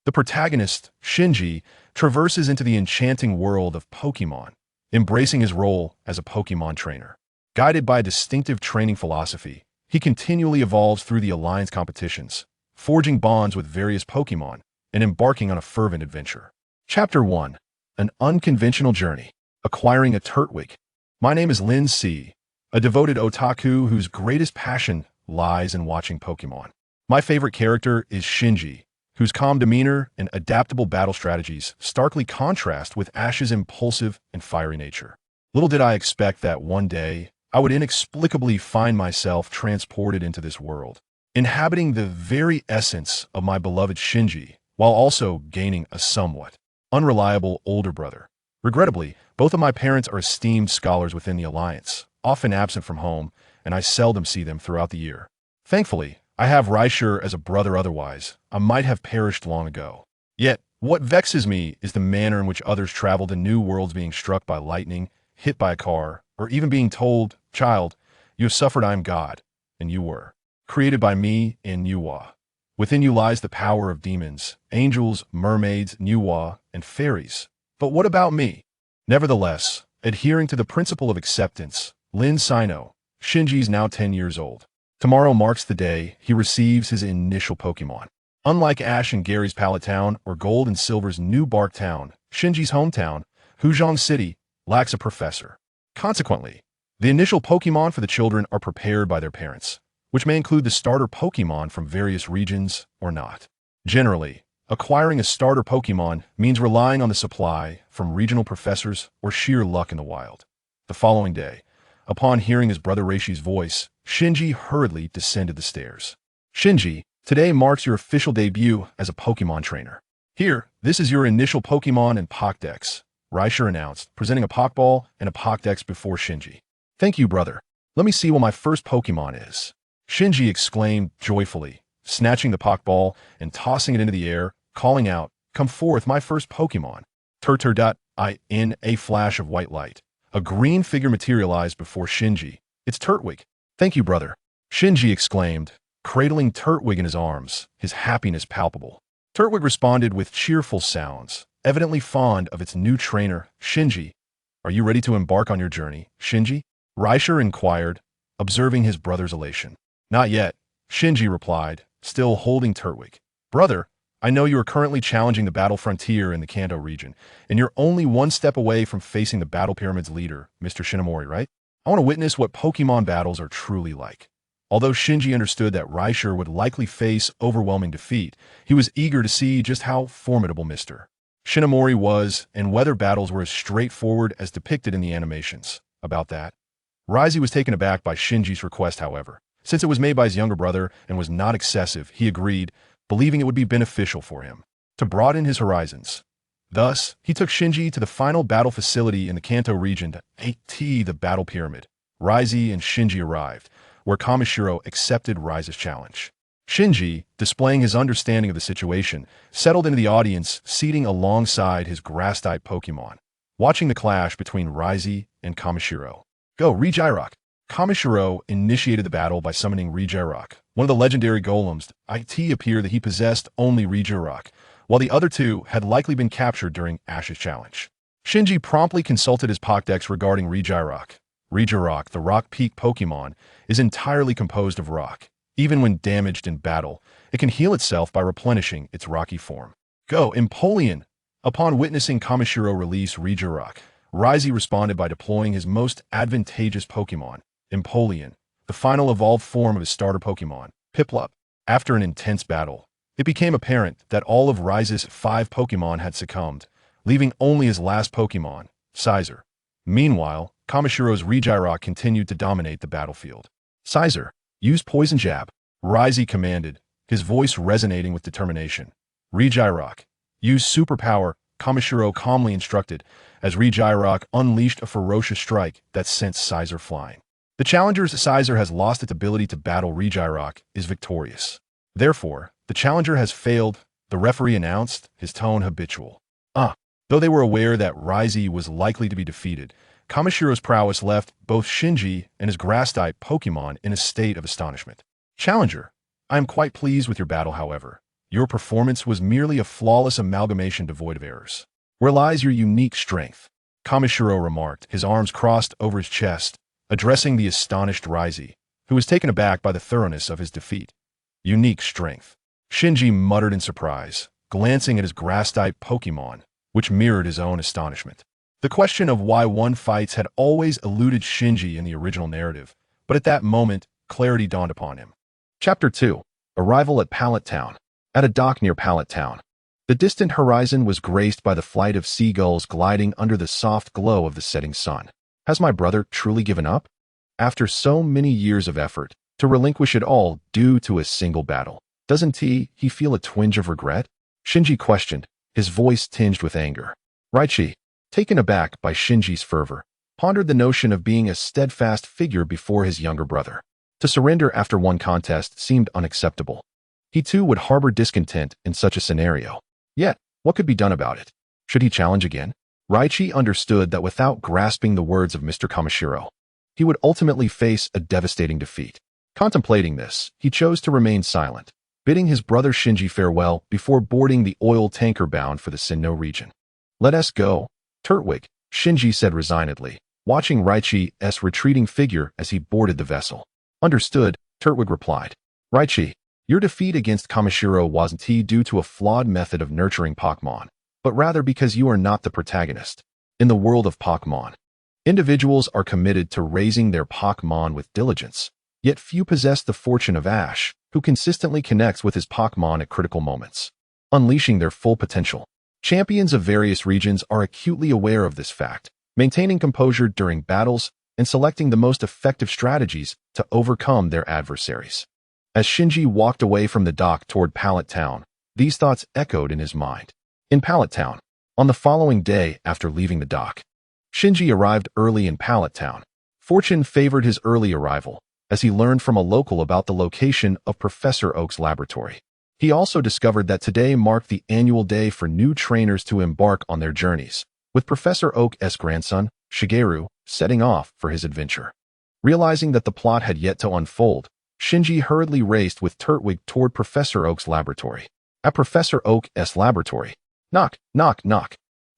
The protagonist, Shinji, traverses into the enchanting world of Pokémon, embracing his role as a Pokémon trainer. Guided by a distinctive training philosophy, he continually evolves through the Alliance competitions, forging bonds with various Pokémon and embarking on a fervent adventure. Chapter 1. An Unconventional Journey. Acquiring a Turtwig. My name is Lin Shi, a devoted otaku whose greatest passion lies in watching Pokémon. My favorite character is Shinji, whose calm demeanor and adaptable battle strategies starkly contrast with Ash's impulsive and fiery nature. Little did I expect that one day I would inexplicably find myself transported into this world, inhabiting the very essence of my beloved Shinji, while also gaining a somewhat unreliable older brother. Regrettably, both of my parents are esteemed scholars within the Alliance, often absent from home, and I seldom see them throughout the year. Thankfully, I have Reisher as a brother, otherwise I might have perished long ago. Yet, what vexes me is the manner in which others travel to new worlds being struck by lightning, hit by a car, or even being told, "Child, you have suffered, I am God," and you were created by me in Nuwa. Within you lies the power of demons, angels, mermaids, Nuwa, and fairies. But what about me? Nevertheless, adhering to the principle of acceptance, Lin Sino, Shinji's now 10 years old. Tomorrow marks the day he receives his initial Pokémon. Unlike Ash and Gary's Pallet Town or Gold and Silver's New Bark Town, Shinji's hometown, Huzhong City, lacks a professor. Consequently, the initial Pokémon for the children are prepared by their parents, which may include the starter Pokémon from various regions or not. Generally, acquiring a starter Pokémon means relying on the supply from regional professors or sheer luck in the wild. The following day, upon hearing his brother Reishi's voice, Shinji hurriedly descended the stairs. Shinji, today marks your official debut as a Pokémon trainer. Here, this is your initial Pokémon and Pokédex, Reisher announced, presenting a Pokeball and a Pokédex before Shinji. Thank you, brother. Let me see what my first Pokémon is. Shinji exclaimed joyfully, snatching the Pokeball and tossing it into the air, calling out, "Come forth, my first Pokémon." In a flash of white light, a green figure materialized before Shinji. "It's Turtwig." "Thank you, brother," Shinji exclaimed, cradling Turtwig in his arms, his happiness palpable. Turtwig responded with cheerful sounds, evidently fond of its new trainer, Shinji. "Are you ready to embark on your journey, Shinji?" Reisher inquired, observing his brother's elation. "Not yet," Shinji replied, still holding Turtwig. "Brother, I know you are currently challenging the battle frontier in the Kanto region, and you're only one step away from facing the Battle Pyramid's leader, Mr. Shinomori, right? I want to witness what Pokémon battles are truly like." Although Shinji understood that Reisher would likely face overwhelming defeat, he was eager to see just how formidable Mr. Shinomori was, and whether battles were as straightforward as depicted in the animations. About that, Reisy was taken aback by Shinji's request, however. Since it was made by his younger brother and was not excessive, he agreed, believing it would be beneficial for him to broaden his horizons. Thus, he took Shinji to the final battle facility in the Kanto region to AT the Battle Pyramid. Reisy and Shinji arrived, where Kamishiro accepted Reise's challenge. Shinji, displaying his understanding of the situation, settled into the audience, seating alongside his grass-type Pokémon, watching the clash between Reisy and Kamishiro. "Go, Regirock!" Kamishiro initiated the battle by summoning Regirock, one of the legendary golems. It appeared that he possessed only Regirock, while the other two had likely been captured during Ash's challenge. Shinji promptly consulted his Pokédex regarding Regirock. Regirock, the rock peak Pokémon, is entirely composed of rock. Even when damaged in battle, it can heal itself by replenishing its rocky form. "Go, Empoleon!" Upon witnessing Kamishiro release Regirock, Reisy responded by deploying his most advantageous Pokémon, Empoleon, the final evolved form of his starter Pokémon, Piplup. After an intense battle, it became apparent that all of Reise's 5 Pokémon had succumbed, leaving only his last Pokémon, Scizor. Meanwhile, Kamishiro's Regirock continued to dominate the battlefield. "Scizor, use Poison Jab," Reisy commanded, his voice resonating with determination. "Regirock, use Superpower," Kamishiro calmly instructed, as Regirock unleashed a ferocious strike that sent Scizor flying. The challenger's Scizor has lost its ability to battle. Regirock is victorious. Therefore, the challenger has failed, the referee announced, his tone habitual. Though they were aware that Reisy was likely to be defeated, Kamishiro's prowess left both Shinji and his grass-type Pokémon in a state of astonishment. "Challenger, I am quite pleased with your battle, however. Your performance was merely a flawless amalgamation devoid of errors. Where lies your unique strength? Kamishiro remarked, his arms crossed over his chest, addressing the astonished Raizi, who was taken aback by the thoroughness of his defeat. Unique strength. Shinji muttered in surprise, glancing at his grass-type Pokémon, which mirrored his own astonishment. The question of why one fights had always eluded Shinji in the original narrative, but at that moment, clarity dawned upon him. Chapter 2. Arrival at Pallet Town. At a dock near Pallet Town, the distant horizon was graced by the flight of seagulls gliding under the soft glow of the setting sun. Has my brother truly given up? After so many years of effort, to relinquish it all due to a single battle, doesn't he feel a twinge of regret? Shinji questioned, his voice tinged with anger. Raichi, taken aback by Shinji's fervor, pondered the notion of being a steadfast figure before his younger brother. To surrender after one contest seemed unacceptable. He too would harbor discontent in such a scenario. Yet, what could be done about it? Should he challenge again? Raichi understood that without grasping the words of Mr. Kamishiro, he would ultimately face a devastating defeat. Contemplating this, he chose to remain silent, bidding his brother Shinji farewell before boarding the oil tanker bound for the Sinnoh region. Let us go, Turtwig, Shinji said resignedly, watching Raichi's retreating figure as he boarded the vessel. Understood, Turtwig replied. Raichi, your defeat against Kamishiro wasn't due to a flawed method of nurturing Pokémon, but rather because you are not the protagonist. In the world of Pokémon, individuals are committed to raising their Pokémon with diligence, yet few possess the fortune of Ash, who consistently connects with his Pokémon at critical moments, unleashing their full potential. Champions of various regions are acutely aware of this fact, maintaining composure during battles and selecting the most effective strategies to overcome their adversaries. As Shinji walked away from the dock toward Pallet Town, these thoughts echoed in his mind. In Pallet Town, on the following day after leaving the dock, Shinji arrived early in Pallet Town. Fortune favored his early arrival, as he learned from a local about the location of Professor Oak's laboratory. He also discovered that today marked the annual day for new trainers to embark on their journeys, with Professor Oak's grandson, Shigeru, setting off for his adventure. Realizing that the plot had yet to unfold, Shinji hurriedly raced with Turtwig toward Professor Oak's laboratory. At Professor Oak's laboratory, knock, knock, knock.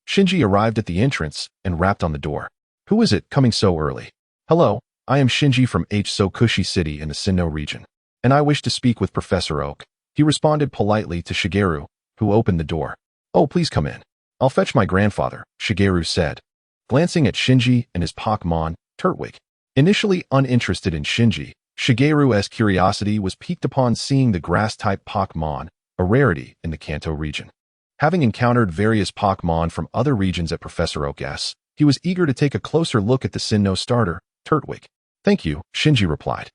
Shinji arrived at the entrance and rapped on the door. Who is it coming so early? Hello, I am Shinji from Sokushi City in the Sinnoh region, and I wish to speak with Professor Oak. He responded politely to Shigeru, who opened the door. Oh, please come in. I'll fetch my grandfather, Shigeru said, glancing at Shinji and his Pokémon, Turtwig. Initially uninterested in Shinji, Shigeru's curiosity was piqued upon seeing the grass-type Pokémon, a rarity in the Kanto region. Having encountered various Pokémon from other regions at Professor Oak's, he was eager to take a closer look at the Sinnoh starter, Turtwig. Thank you, Shinji replied.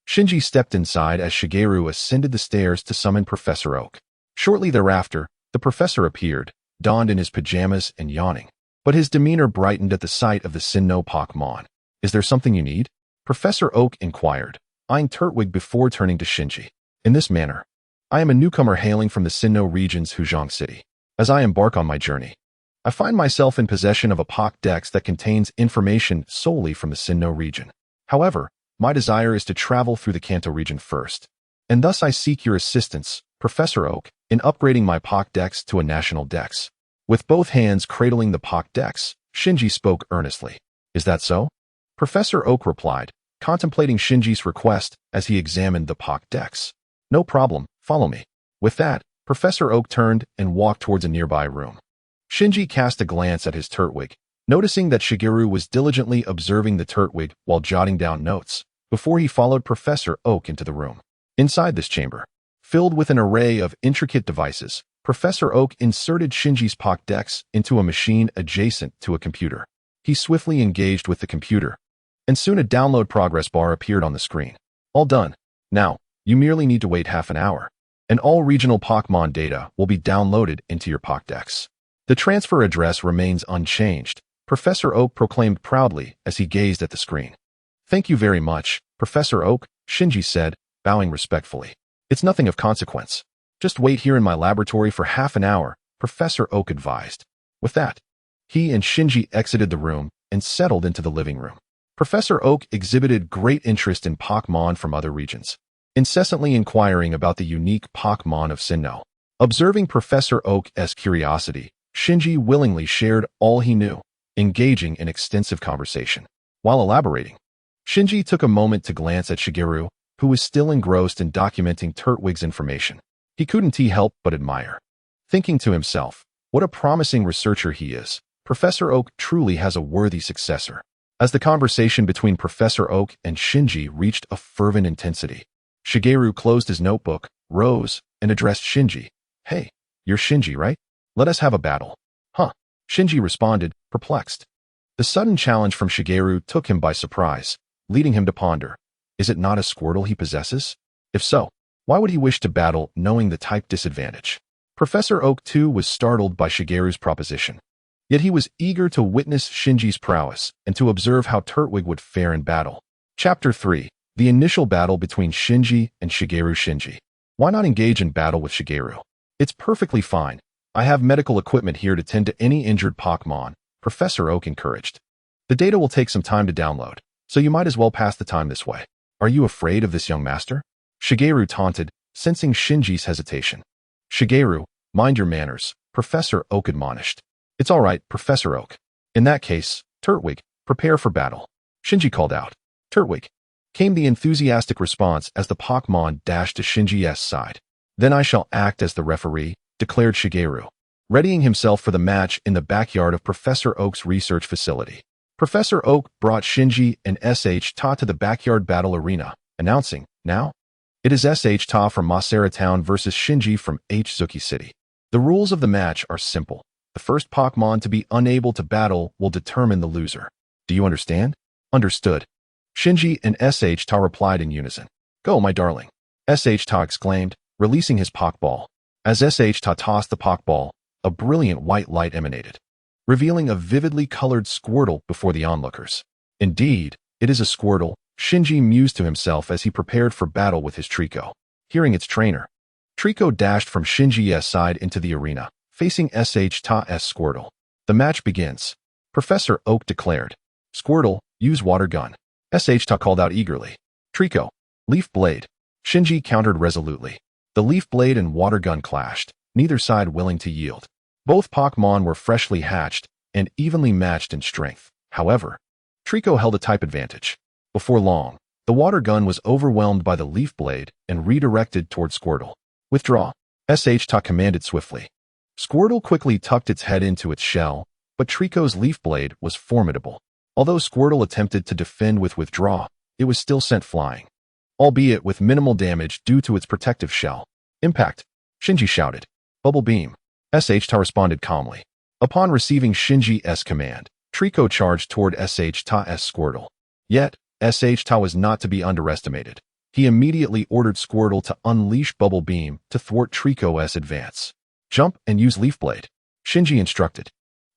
Shinji stepped inside as Shigeru ascended the stairs to summon Professor Oak. Shortly thereafter, the professor appeared, donned in his pajamas and yawning. But his demeanor brightened at the sight of the Sinnoh Pokémon. Is there something you need? Professor Oak inquired, eyeing Turtwig before turning to Shinji. In this manner, I am a newcomer hailing from the Sinnoh region's Huzhong City. As I embark on my journey, I find myself in possession of a Pokédex that contains information solely from the Sinnoh region. However, my desire is to travel through the Kanto region first, and thus I seek your assistance, Professor Oak, in upgrading my Pokédex to a national dex. With both hands cradling the Pokédex, Shinji spoke earnestly. Is that so? Professor Oak replied, contemplating Shinji's request as he examined the Pokédex. No problem, follow me. With that, Professor Oak turned and walked towards a nearby room. Shinji cast a glance at his Turtwig, noticing that Shigeru was diligently observing the Turtwig while jotting down notes, before he followed Professor Oak into the room. Inside this chamber, filled with an array of intricate devices, Professor Oak inserted Shinji's Pokédex into a machine adjacent to a computer. He swiftly engaged with the computer, and soon a download progress bar appeared on the screen. All done. Now, you merely need to wait half an hour, and all regional Pokémon data will be downloaded into your Pokédex. The transfer address remains unchanged, Professor Oak proclaimed proudly as he gazed at the screen. Thank you very much, Professor Oak, Shinji said, bowing respectfully. It's nothing of consequence. Just wait here in my laboratory for half an hour, Professor Oak advised. With that, he and Shinji exited the room and settled into the living room. Professor Oak exhibited great interest in Pokémon from other regions, incessantly inquiring about the unique Pokémon of Sinnoh. Observing Professor Oak's curiosity, Shinji willingly shared all he knew, engaging in extensive conversation. While elaborating, Shinji took a moment to glance at Shigeru, who was still engrossed in documenting Turtwig's information. He couldn't help but admire. Thinking to himself, what a promising researcher he is. Professor Oak truly has a worthy successor. As the conversation between Professor Oak and Shinji reached a fervent intensity, Shigeru closed his notebook, rose, and addressed Shinji. Hey, you're Shinji, right? Let us have a battle. Huh? Shinji responded, perplexed. The sudden challenge from Shigeru took him by surprise, leading him to ponder. Is it not a Squirtle he possesses? If so, why would he wish to battle knowing the type disadvantage? Professor Oak too was startled by Shigeru's proposition. Yet he was eager to witness Shinji's prowess and to observe how Turtwig would fare in battle. Chapter 3. The initial battle between Shinji and Shigeru. Shinji. Why not engage in battle with Shigeru? It's perfectly fine. I have medical equipment here to tend to any injured Pokémon, Professor Oak encouraged. The data will take some time to download, so you might as well pass the time this way. Are you afraid of this young master? Shigeru taunted, sensing Shinji's hesitation. Shigeru, mind your manners, Professor Oak admonished. It's all right, Professor Oak. In that case, Turtwig, prepare for battle. Shinji called out. Turtwig. Came the enthusiastic response as the Pokémon dashed to Shinji's side. Then I shall act as the referee, declared Shigeru, readying himself for the match in the backyard of Professor Oak's research facility. Professor Oak brought Shinji and Sh-Ta to the backyard battle arena, announcing, now, it is Sh-Ta from Masera Town versus Shinji from H-Zuki City. The rules of the match are simple. The first Pokémon to be unable to battle will determine the loser. Do you understand? Understood. Shinji and Sh-Ta replied in unison. Go, my darling. Sh-Ta exclaimed, releasing his Pokeball. As Sh-Ta tossed the Pokeball, a brilliant white light emanated, revealing a vividly colored Squirtle before the onlookers. Indeed, it is a Squirtle, Shinji mused to himself as he prepared for battle with his Trico. Hearing its trainer, Trico dashed from Shinji's side into the arena, facing Sh-Ta's Squirtle. The match begins. Professor Oak declared. Squirtle, use water gun. Sh-Ta called out eagerly. Trico, leaf blade. Shinji countered resolutely. The leaf blade and water gun clashed, neither side willing to yield. Both Pokémon were freshly hatched and evenly matched in strength. However, Trico held a type advantage. Before long, the water gun was overwhelmed by the leaf blade and redirected toward Squirtle. Withdraw. Sh-Ta commanded swiftly. Squirtle quickly tucked its head into its shell, but Trico's leaf blade was formidable. Although Squirtle attempted to defend with withdraw, it was still sent flying, albeit with minimal damage due to its protective shell. Impact! Shinji shouted. Bubble beam. Sh-Ta responded calmly. Upon receiving Shinji's command, Trico charged toward Sh-Ta's Squirtle. Yet, Sh-Ta was not to be underestimated. He immediately ordered Squirtle to unleash Bubble Beam to thwart Trico's advance. Jump and use Leaf Blade, Shinji instructed.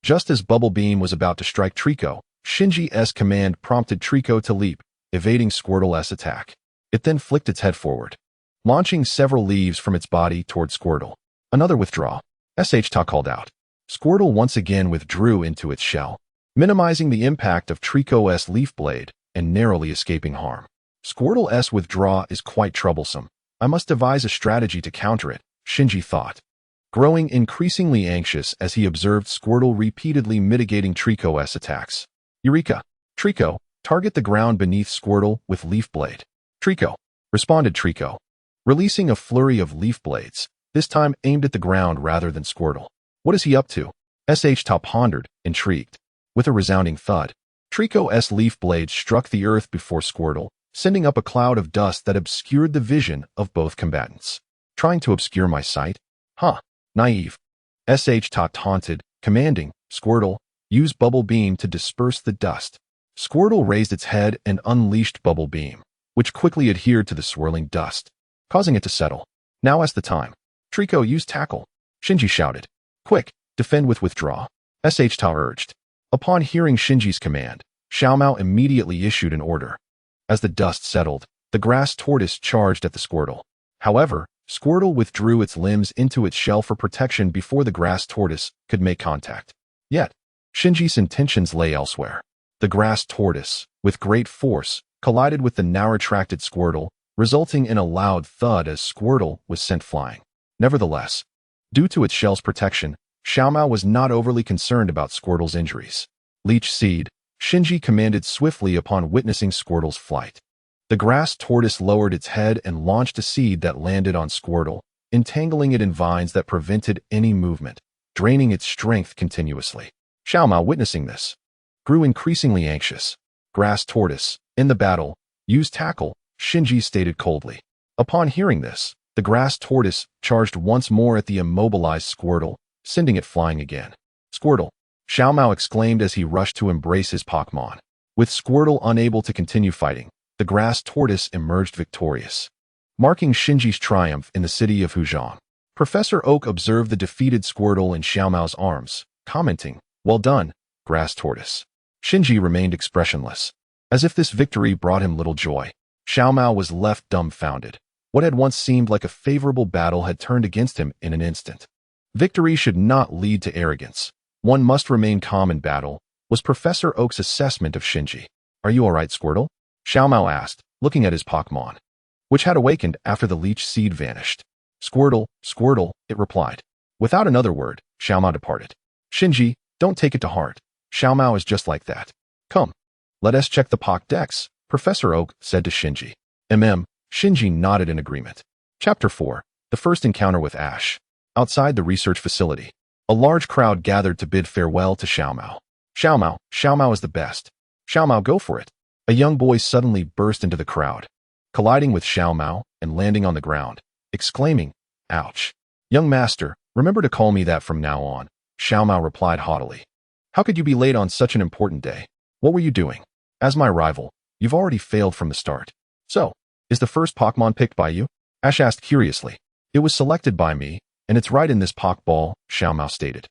Just as Bubble Beam was about to strike Trico, Shinji's command prompted Trico to leap, evading Squirtle's attack. It then flicked its head forward, launching several leaves from its body toward Squirtle. Another withdraw. Sh-Ta called out. Squirtle once again withdrew into its shell, minimizing the impact of Trico's Leaf Blade and narrowly escaping harm. Squirtle's withdraw is quite troublesome. I must devise a strategy to counter it, Shinji thought, growing increasingly anxious as he observed Squirtle repeatedly mitigating Trico's attacks. Eureka! Trico, target the ground beneath Squirtle with Leaf Blade. Trico, responded Trico, releasing a flurry of leaf blades, this time aimed at the ground rather than Squirtle. What is he up to? Sh-Ta pondered, intrigued. With a resounding thud, Trico's leaf blade struck the earth before Squirtle, sending up a cloud of dust that obscured the vision of both combatants. Trying to obscure my sight? Huh, naive. Sh-Ta taunted, commanding, Squirtle, use Bubble Beam to disperse the dust. Squirtle raised its head and unleashed Bubble Beam, which quickly adhered to the swirling dust, causing it to settle. Now is the time. Trico, use Tackle, Shinji shouted. Quick, defend with withdraw, Sh-Ta urged. Upon hearing Shinji's command, Xiaomao immediately issued an order. As the dust settled, the grass tortoise charged at the Squirtle. However, Squirtle withdrew its limbs into its shell for protection before the grass tortoise could make contact. Yet, Shinji's intentions lay elsewhere. The grass tortoise, with great force, collided with the now retracted Squirtle, resulting in a loud thud as Squirtle was sent flying. Nevertheless, Due to its shell's protection, Xiaomao was not overly concerned about Squirtle's injuries. Leech Seed, Shinji commanded swiftly upon witnessing Squirtle's flight. The grass tortoise lowered its head and launched a seed that landed on Squirtle, entangling it in vines that prevented any movement, draining its strength continuously. Xiaomao, witnessing this, grew increasingly anxious. Grass tortoise, in the battle, use tackle, Shinji stated coldly. Upon hearing this, the grass tortoise charged once more at the immobilized Squirtle, sending it flying again. Squirtle, Xiaomao exclaimed as he rushed to embrace his Pokémon. With Squirtle unable to continue fighting, the grass tortoise emerged victorious, marking Shinji's triumph in the city of Huzhong. Professor Oak observed the defeated Squirtle in Xiaomao's arms, commenting, "Well done, grass tortoise." Shinji remained expressionless, as if this victory brought him little joy. Xiaomao was left dumbfounded. What had once seemed like a favorable battle had turned against him in an instant. Victory should not lead to arrogance. One must remain calm in battle, was Professor Oak's assessment of Shinji. "Are you all right, Squirtle?" Xiaomao asked, looking at his Pokémon, which had awakened after the leech seed vanished. "Squirtle, Squirtle," it replied. Without another word, Xiaomao departed. "Shinji, don't take it to heart. Xiaomao is just like that. Come, let us check the Pokédex," Professor Oak said to Shinji. Shinji nodded in agreement. Chapter 4. The First Encounter with Ash. Outside the research facility, a large crowd gathered to bid farewell to Xiaomao. Xiaomao is the best. Xiaomao, go for it." A young boy suddenly burst into the crowd, colliding with Xiaomao and landing on the ground, exclaiming, "Ouch. Young master, remember to call me that from now on," Xiaomao replied haughtily. "How could you be late on such an important day? What were you doing? As my rival, you've already failed from the start. So, is the first Pokémon picked by you?" Ash asked curiously. "It was selected by me, and it's right in this Pokéball," Xiaomao stated,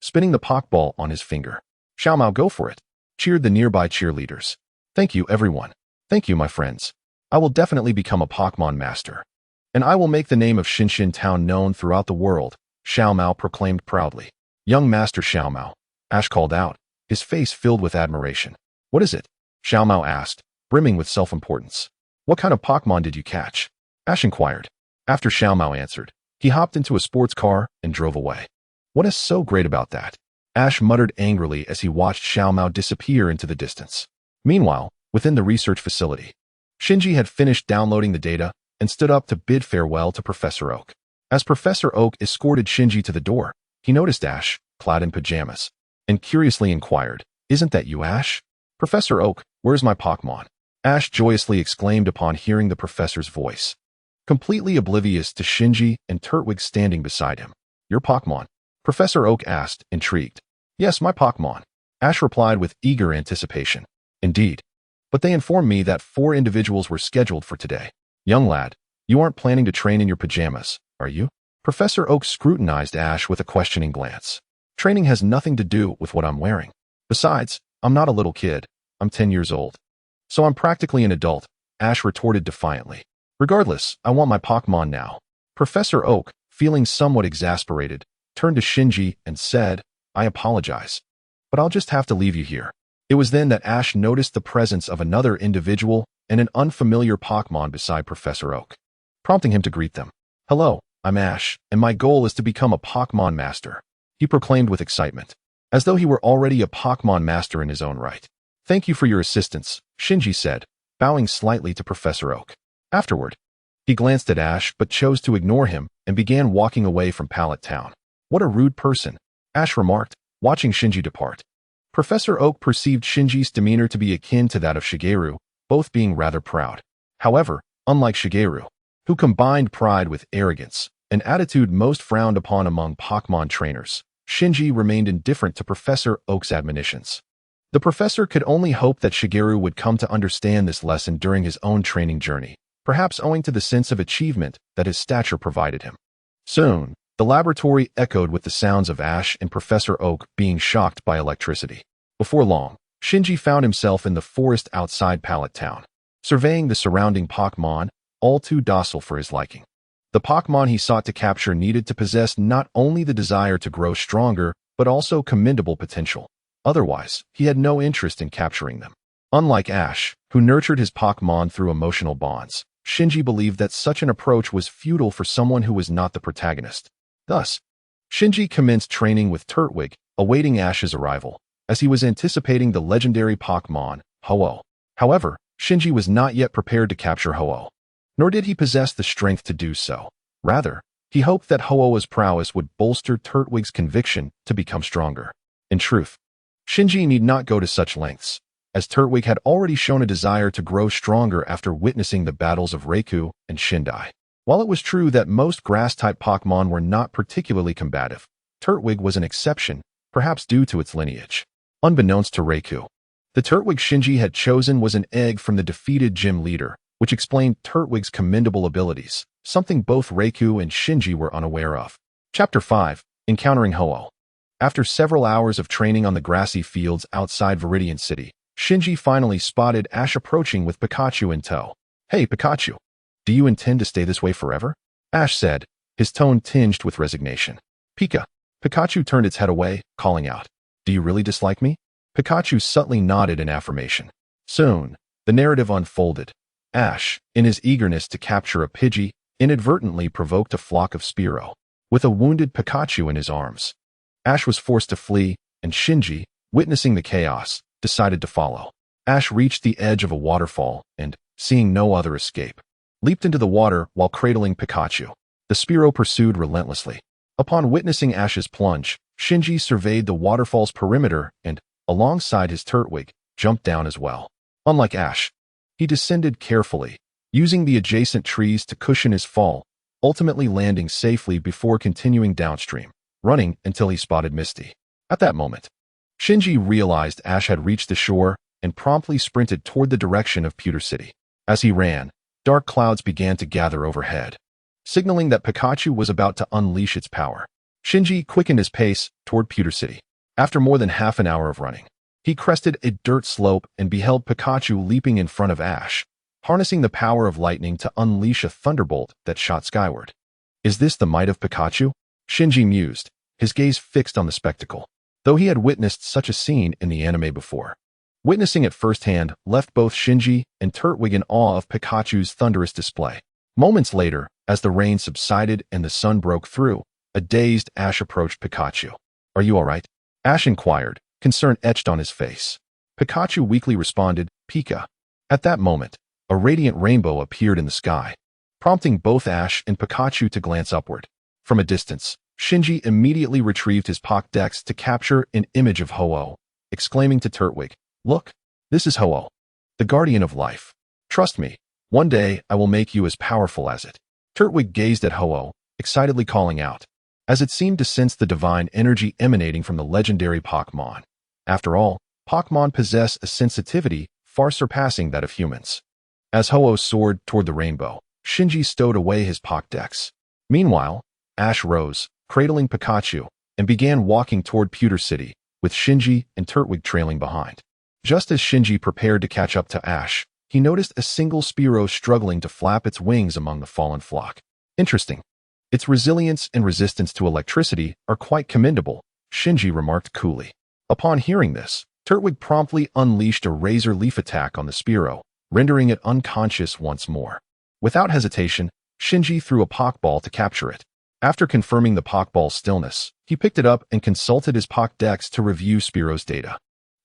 spinning the Pokéball on his finger. "Xiaomao, go for it," cheered the nearby cheerleaders. "Thank you, everyone. Thank you, my friends. I will definitely become a Pokémon master. And I will make the name of Shinshin Town known throughout the world," Xiaomao proclaimed proudly. "Young Master Xiaomao," Ash called out, his face filled with admiration. "What is it?" Xiaomao asked, brimming with self-importance. "What kind of Pokémon did you catch?" Ash inquired. After Xiaomao answered, he hopped into a sports car and drove away. "What is so great about that?" Ash muttered angrily as he watched Xiaomao disappear into the distance. Meanwhile, within the research facility, Shinji had finished downloading the data and stood up to bid farewell to Professor Oak. As Professor Oak escorted Shinji to the door, he noticed Ash, clad in pajamas, and curiously inquired, "Isn't that you, Ash?" "Professor Oak, where's my Pokémon?" Ash joyously exclaimed upon hearing the professor's voice, completely oblivious to Shinji and Turtwig standing beside him. "Your Pokémon?" Professor Oak asked, intrigued. "Yes, my Pokémon," Ash replied with eager anticipation. "Indeed. But they informed me that 4 individuals were scheduled for today." "Young lad, you aren't planning to train in your pajamas, are you?" Professor Oak scrutinized Ash with a questioning glance. "Training has nothing to do with what I'm wearing. Besides, I'm not a little kid. I'm 10 years old. So I'm practically an adult," Ash retorted defiantly. "Regardless, I want my Pokémon now." Professor Oak, feeling somewhat exasperated, turned to Shinji and said, "I apologize, but I'll just have to leave you here." It was then that Ash noticed the presence of another individual and an unfamiliar Pokémon beside Professor Oak, prompting him to greet them. "Hello, I'm Ash, and my goal is to become a Pokémon master," he proclaimed with excitement, as though he were already a Pokémon master in his own right. "Thank you for your assistance," Shinji said, bowing slightly to Professor Oak. Afterward, he glanced at Ash but chose to ignore him and began walking away from Pallet Town. "What a rude person," Ash remarked, watching Shinji depart. Professor Oak perceived Shinji's demeanor to be akin to that of Shigeru, both being rather proud. However, unlike Shigeru, who combined pride with arrogance, an attitude most frowned upon among Pokémon trainers, Shinji remained indifferent to Professor Oak's admonitions. The professor could only hope that Shigeru would come to understand this lesson during his own training journey, perhaps owing to the sense of achievement that his stature provided him. Soon, the laboratory echoed with the sounds of Ash and Professor Oak being shocked by electricity. Before long, Shinji found himself in the forest outside Pallet Town, surveying the surrounding Pokémon, all too docile for his liking. The Pokémon he sought to capture needed to possess not only the desire to grow stronger, but also commendable potential. Otherwise, he had no interest in capturing them. Unlike Ash, who nurtured his Pokémon through emotional bonds, Shinji believed that such an approach was futile for someone who was not the protagonist. Thus, Shinji commenced training with Turtwig, awaiting Ash's arrival, as he was anticipating the legendary Pokémon, Ho-Oh. However, Shinji was not yet prepared to capture Ho-Oh, nor did he possess the strength to do so. Rather, he hoped that Ho-Oh's prowess would bolster Turtwig's conviction to become stronger. In truth, Shinji need not go to such lengths, as Turtwig had already shown a desire to grow stronger after witnessing the battles of Raikou and Shindai. While it was true that most grass-type Pokémon were not particularly combative, Turtwig was an exception, perhaps due to its lineage. Unbeknownst to Raikou, the Turtwig Shinji had chosen was an egg from the defeated gym leader, which explained Turtwig's commendable abilities, something both Raikou and Shinji were unaware of. Chapter 5. Encountering Ho-Oh. After several hours of training on the grassy fields outside Viridian City, Shinji finally spotted Ash approaching with Pikachu in tow. "Hey, Pikachu. Do you intend to stay this way forever?" Ash said, his tone tinged with resignation. "Pika." Pikachu turned its head away, calling out, "Do you really dislike me?" Pikachu subtly nodded in affirmation. Soon, the narrative unfolded. Ash, in his eagerness to capture a Pidgey, inadvertently provoked a flock of Spearow. With a wounded Pikachu in his arms, Ash was forced to flee, and Shinji, witnessing the chaos, decided to follow. Ash reached the edge of a waterfall and, seeing no other escape, leaped into the water while cradling Pikachu. The Spearow pursued relentlessly. Upon witnessing Ash's plunge, Shinji surveyed the waterfall's perimeter and, alongside his Turtwig, jumped down as well. Unlike Ash, he descended carefully, using the adjacent trees to cushion his fall, ultimately landing safely before continuing downstream, running until he spotted Misty. At that moment, Shinji realized Ash had reached the shore and promptly sprinted toward the direction of Pewter City. As he ran, dark clouds began to gather overhead, signaling that Pikachu was about to unleash its power. Shinji quickened his pace toward Pewter City. After more than half an hour of running, he crested a dirt slope and beheld Pikachu leaping in front of Ash, harnessing the power of lightning to unleash a thunderbolt that shot skyward. "Is this the might of Pikachu?" Shinji mused, his gaze fixed on the spectacle. Though he had witnessed such a scene in the anime before, witnessing it firsthand left both Shinji and Turtwig in awe of Pikachu's thunderous display. Moments later, as the rain subsided and the sun broke through, a dazed Ash approached Pikachu. "Are you all right?" Ash inquired, concern etched on his face. Pikachu weakly responded, "Pika." At that moment, a radiant rainbow appeared in the sky, prompting both Ash and Pikachu to glance upward. From a distance, Shinji immediately retrieved his Pokédex to capture an image of Ho-Oh, exclaiming to Turtwig, "Look, this is Ho-Oh, the guardian of life. Trust me, one day I will make you as powerful as it." Turtwig gazed at Ho-Oh, excitedly calling out, as it seemed to sense the divine energy emanating from the legendary Pokémon. After all, Pokémon possess a sensitivity far surpassing that of humans. As Ho-Oh soared toward the rainbow, Shinji stowed away his Pokédex. Meanwhile, Ash rose, cradling Pikachu, and began walking toward Pewter City, with Shinji and Turtwig trailing behind. Just as Shinji prepared to catch up to Ash, he noticed a single Spearow struggling to flap its wings among the fallen flock. Interesting. Its resilience and resistance to electricity are quite commendable, Shinji remarked coolly. Upon hearing this, Turtwig promptly unleashed a razor leaf attack on the Spearow, rendering it unconscious once more. Without hesitation, Shinji threw a Pokeball to capture it. After confirming the Pokeball's stillness, he picked it up and consulted his Pokédex to review Spearow's data.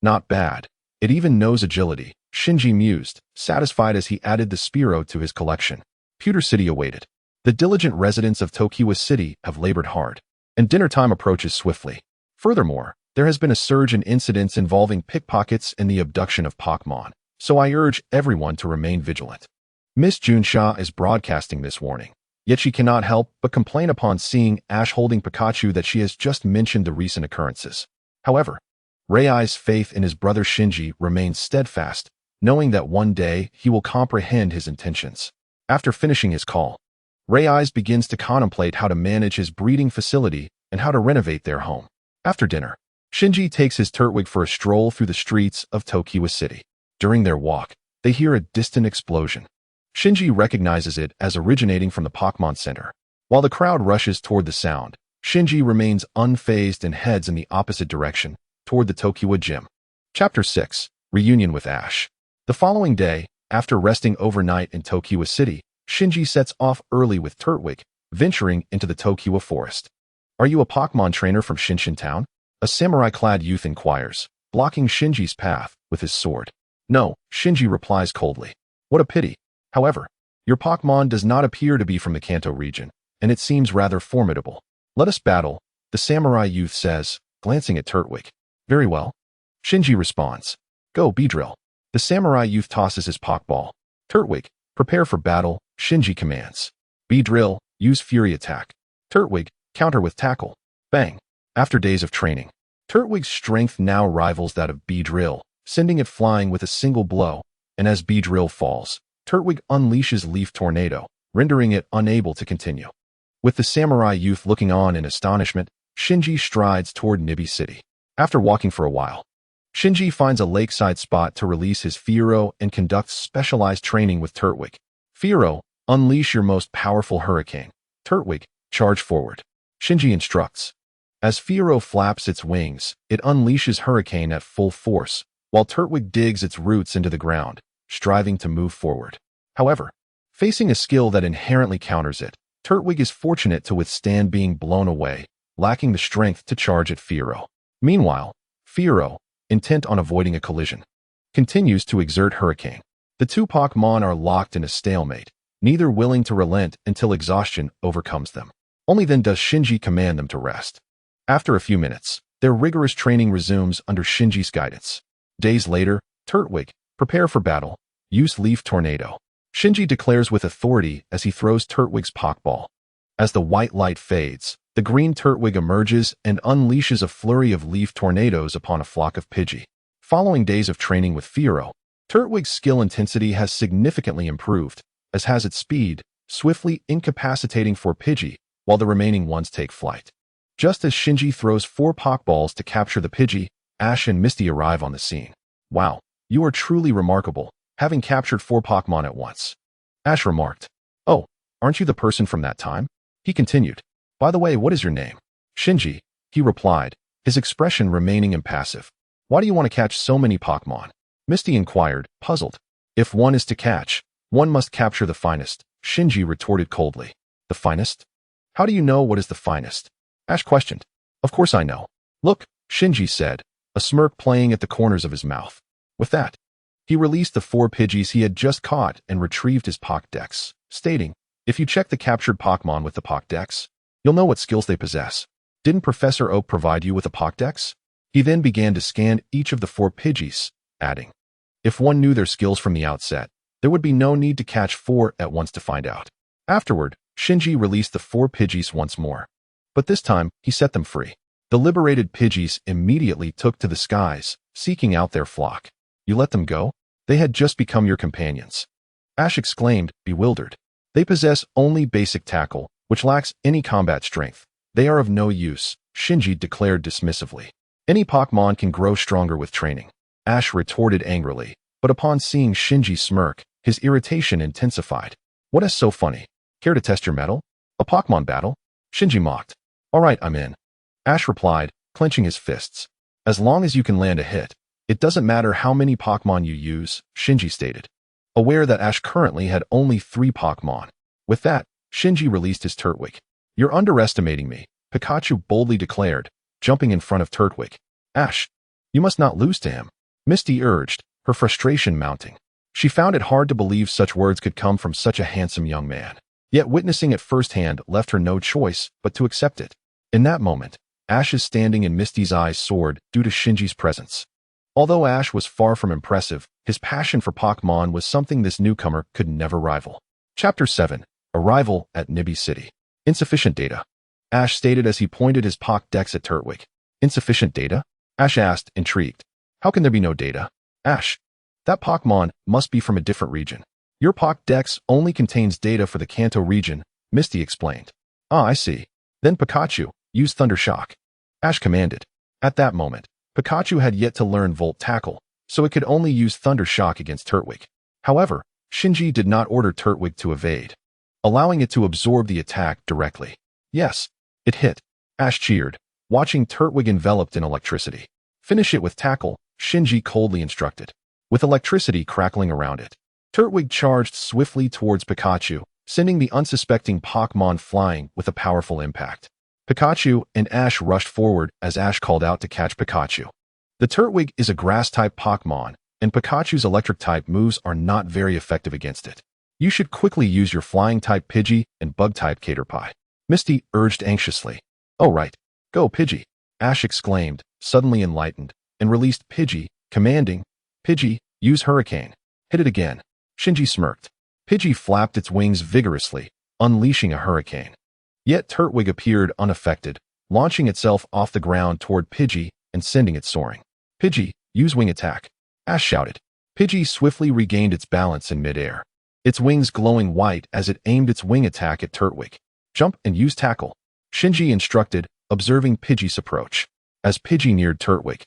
"Not bad. It even knows agility," Shinji mused, satisfied as he added the Spearow to his collection. Pewter City awaited. The diligent residents of Tokiwa City have labored hard, and dinner time approaches swiftly. Furthermore, there has been a surge in incidents involving pickpockets and the abduction of Pokémon, so I urge everyone to remain vigilant. Miss Junsha is broadcasting this warning, yet she cannot help but complain upon seeing Ash holding Pikachu that she has just mentioned the recent occurrences. However, Rei's faith in his brother Shinji remains steadfast, knowing that one day he will comprehend his intentions. After finishing his call, Rei begins to contemplate how to manage his breeding facility and how to renovate their home. After dinner, Shinji takes his Turtwig for a stroll through the streets of Tokiwa City. During their walk, they hear a distant explosion. Shinji recognizes it as originating from the Pokémon Center. While the crowd rushes toward the sound, Shinji remains unfazed and heads in the opposite direction, toward the Tokiwa Gym. Chapter 6. Reunion with Ash. The following day, after resting overnight in Tokiwa City, Shinji sets off early with Turtwig, venturing into the Tokiwa forest. Are you a Pokémon trainer from Shinshin Town? A samurai-clad youth inquires, blocking Shinji's path with his sword. No, Shinji replies coldly. What a pity. However, your Pokémon does not appear to be from the Kanto region, and it seems rather formidable. Let us battle, the samurai youth says, glancing at Turtwig. Very well. Shinji responds. Go, Beedrill. The samurai youth tosses his Pokeball. Turtwig, prepare for battle, Shinji commands. Beedrill, use Fury Attack. Turtwig, counter with Tackle. Bang. After days of training, Turtwig's strength now rivals that of Beedrill, sending it flying with a single blow, and as Beedrill falls, Turtwig unleashes Leaf Tornado, rendering it unable to continue. With the samurai youth looking on in astonishment, Shinji strides toward Nibi City. After walking for a while, Shinji finds a lakeside spot to release his Fiero and conducts specialized training with Turtwig. Fiero, unleash your most powerful hurricane. Turtwig, charge forward. Shinji instructs. As Fiero flaps its wings, it unleashes Hurricane at full force, while Turtwig digs its roots into the ground, striving to move forward. However, facing a skill that inherently counters it, Turtwig is fortunate to withstand being blown away, lacking the strength to charge at Fiero. Meanwhile, Fiero, intent on avoiding a collision, continues to exert Hurricane. The two Pokémon are locked in a stalemate, neither willing to relent until exhaustion overcomes them. Only then does Shinji command them to rest. After a few minutes, their rigorous training resumes under Shinji's guidance. Days later, Turtwig, prepare for battle. Use Leaf Tornado. Shinji declares with authority as he throws Turtwig's Pokeball. As the white light fades, the green Turtwig emerges and unleashes a flurry of leaf tornadoes upon a flock of Pidgey. Following days of training with Fiero, Turtwig's skill intensity has significantly improved, as has its speed, swiftly incapacitating 4 Pidgey, while the remaining ones take flight. Just as Shinji throws 4 Pokeballs to capture the Pidgey, Ash and Misty arrive on the scene. Wow, you are truly remarkable, having captured 4 Pokémon at once. Ash remarked. Oh, aren't you the person from that time? He continued. By the way, what is your name? Shinji, he replied, his expression remaining impassive. Why do you want to catch so many Pokémon? Misty inquired, puzzled. If one is to catch, one must capture the finest, Shinji retorted coldly. The finest? How do you know what is the finest? Ash questioned. Of course I know. Look, Shinji said, a smirk playing at the corners of his mouth. With that, he released the 4 Pidgeys he had just caught and retrieved his Pokédex, stating, if you check the captured Pokémon with the Pokédex, you'll know what skills they possess. Didn't Professor Oak provide you with a Pokédex? He then began to scan each of the 4 Pidgeys, adding, if one knew their skills from the outset, there would be no need to catch 4 at once to find out. Afterward, Shinji released the 4 Pidgeys once more. But this time, he set them free. The liberated Pidgeys immediately took to the skies, seeking out their flock. You let them go? They had just become your companions. Ash exclaimed, bewildered. They possess only basic tackle, which lacks any combat strength. They are of no use, Shinji declared dismissively. Any Pokémon can grow stronger with training. Ash retorted angrily, but upon seeing Shinji smirk, his irritation intensified. What is so funny? Care to test your mettle? A Pokémon battle? Shinji mocked. All right, I'm in. Ash replied, clenching his fists. As long as you can land a hit, it doesn't matter how many Pokémon you use, Shinji stated. Aware that Ash currently had only 3 Pokémon. With that, Shinji released his Turtwig. You're underestimating me, Pikachu boldly declared, jumping in front of Turtwig. Ash, you must not lose to him, Misty urged, her frustration mounting. She found it hard to believe such words could come from such a handsome young man. Yet witnessing it firsthand left her no choice but to accept it. In that moment, Ash's standing in Misty's eyes soared due to Shinji's presence. Although Ash was far from impressive, his passion for Pokémon was something this newcomer could never rival. Chapter 7. Arrival at Nibi City. Insufficient data. Ash stated as he pointed his Pokédex at Turtwig. Insufficient data? Ash asked, intrigued. How can there be no data? Ash, that Pokémon must be from a different region. Your Pokédex only contains data for the Kanto region, Misty explained. Ah, I see. Then Pikachu, use Thunder Shock. Ash commanded. At that moment, Pikachu had yet to learn Volt Tackle, so it could only use Thunder Shock against Turtwig. However, Shinji did not order Turtwig to evade, allowing it to absorb the attack directly. Yes, it hit. Ash cheered, watching Turtwig enveloped in electricity. Finish it with Tackle, Shinji coldly instructed. With electricity crackling around it, Turtwig charged swiftly towards Pikachu, sending the unsuspecting Pokémon flying with a powerful impact. Pikachu and Ash rushed forward as Ash called out to catch Pikachu. The Turtwig is a grass-type Pokémon, and Pikachu's electric-type moves are not very effective against it. You should quickly use your flying-type Pidgey and bug-type Caterpie, Misty urged anxiously. Oh right, go Pidgey, Ash exclaimed, suddenly enlightened, and released Pidgey, commanding, Pidgey, use Hurricane. Hit it again. Shinji smirked. Pidgey flapped its wings vigorously, unleashing a hurricane. Yet Turtwig appeared unaffected, launching itself off the ground toward Pidgey and sending it soaring. Pidgey, use Wing Attack, Ash shouted. Pidgey swiftly regained its balance in midair, its wings glowing white as it aimed its wing attack at Turtwig. Jump and use Tackle, Shinji instructed, observing Pidgey's approach. As Pidgey neared Turtwig,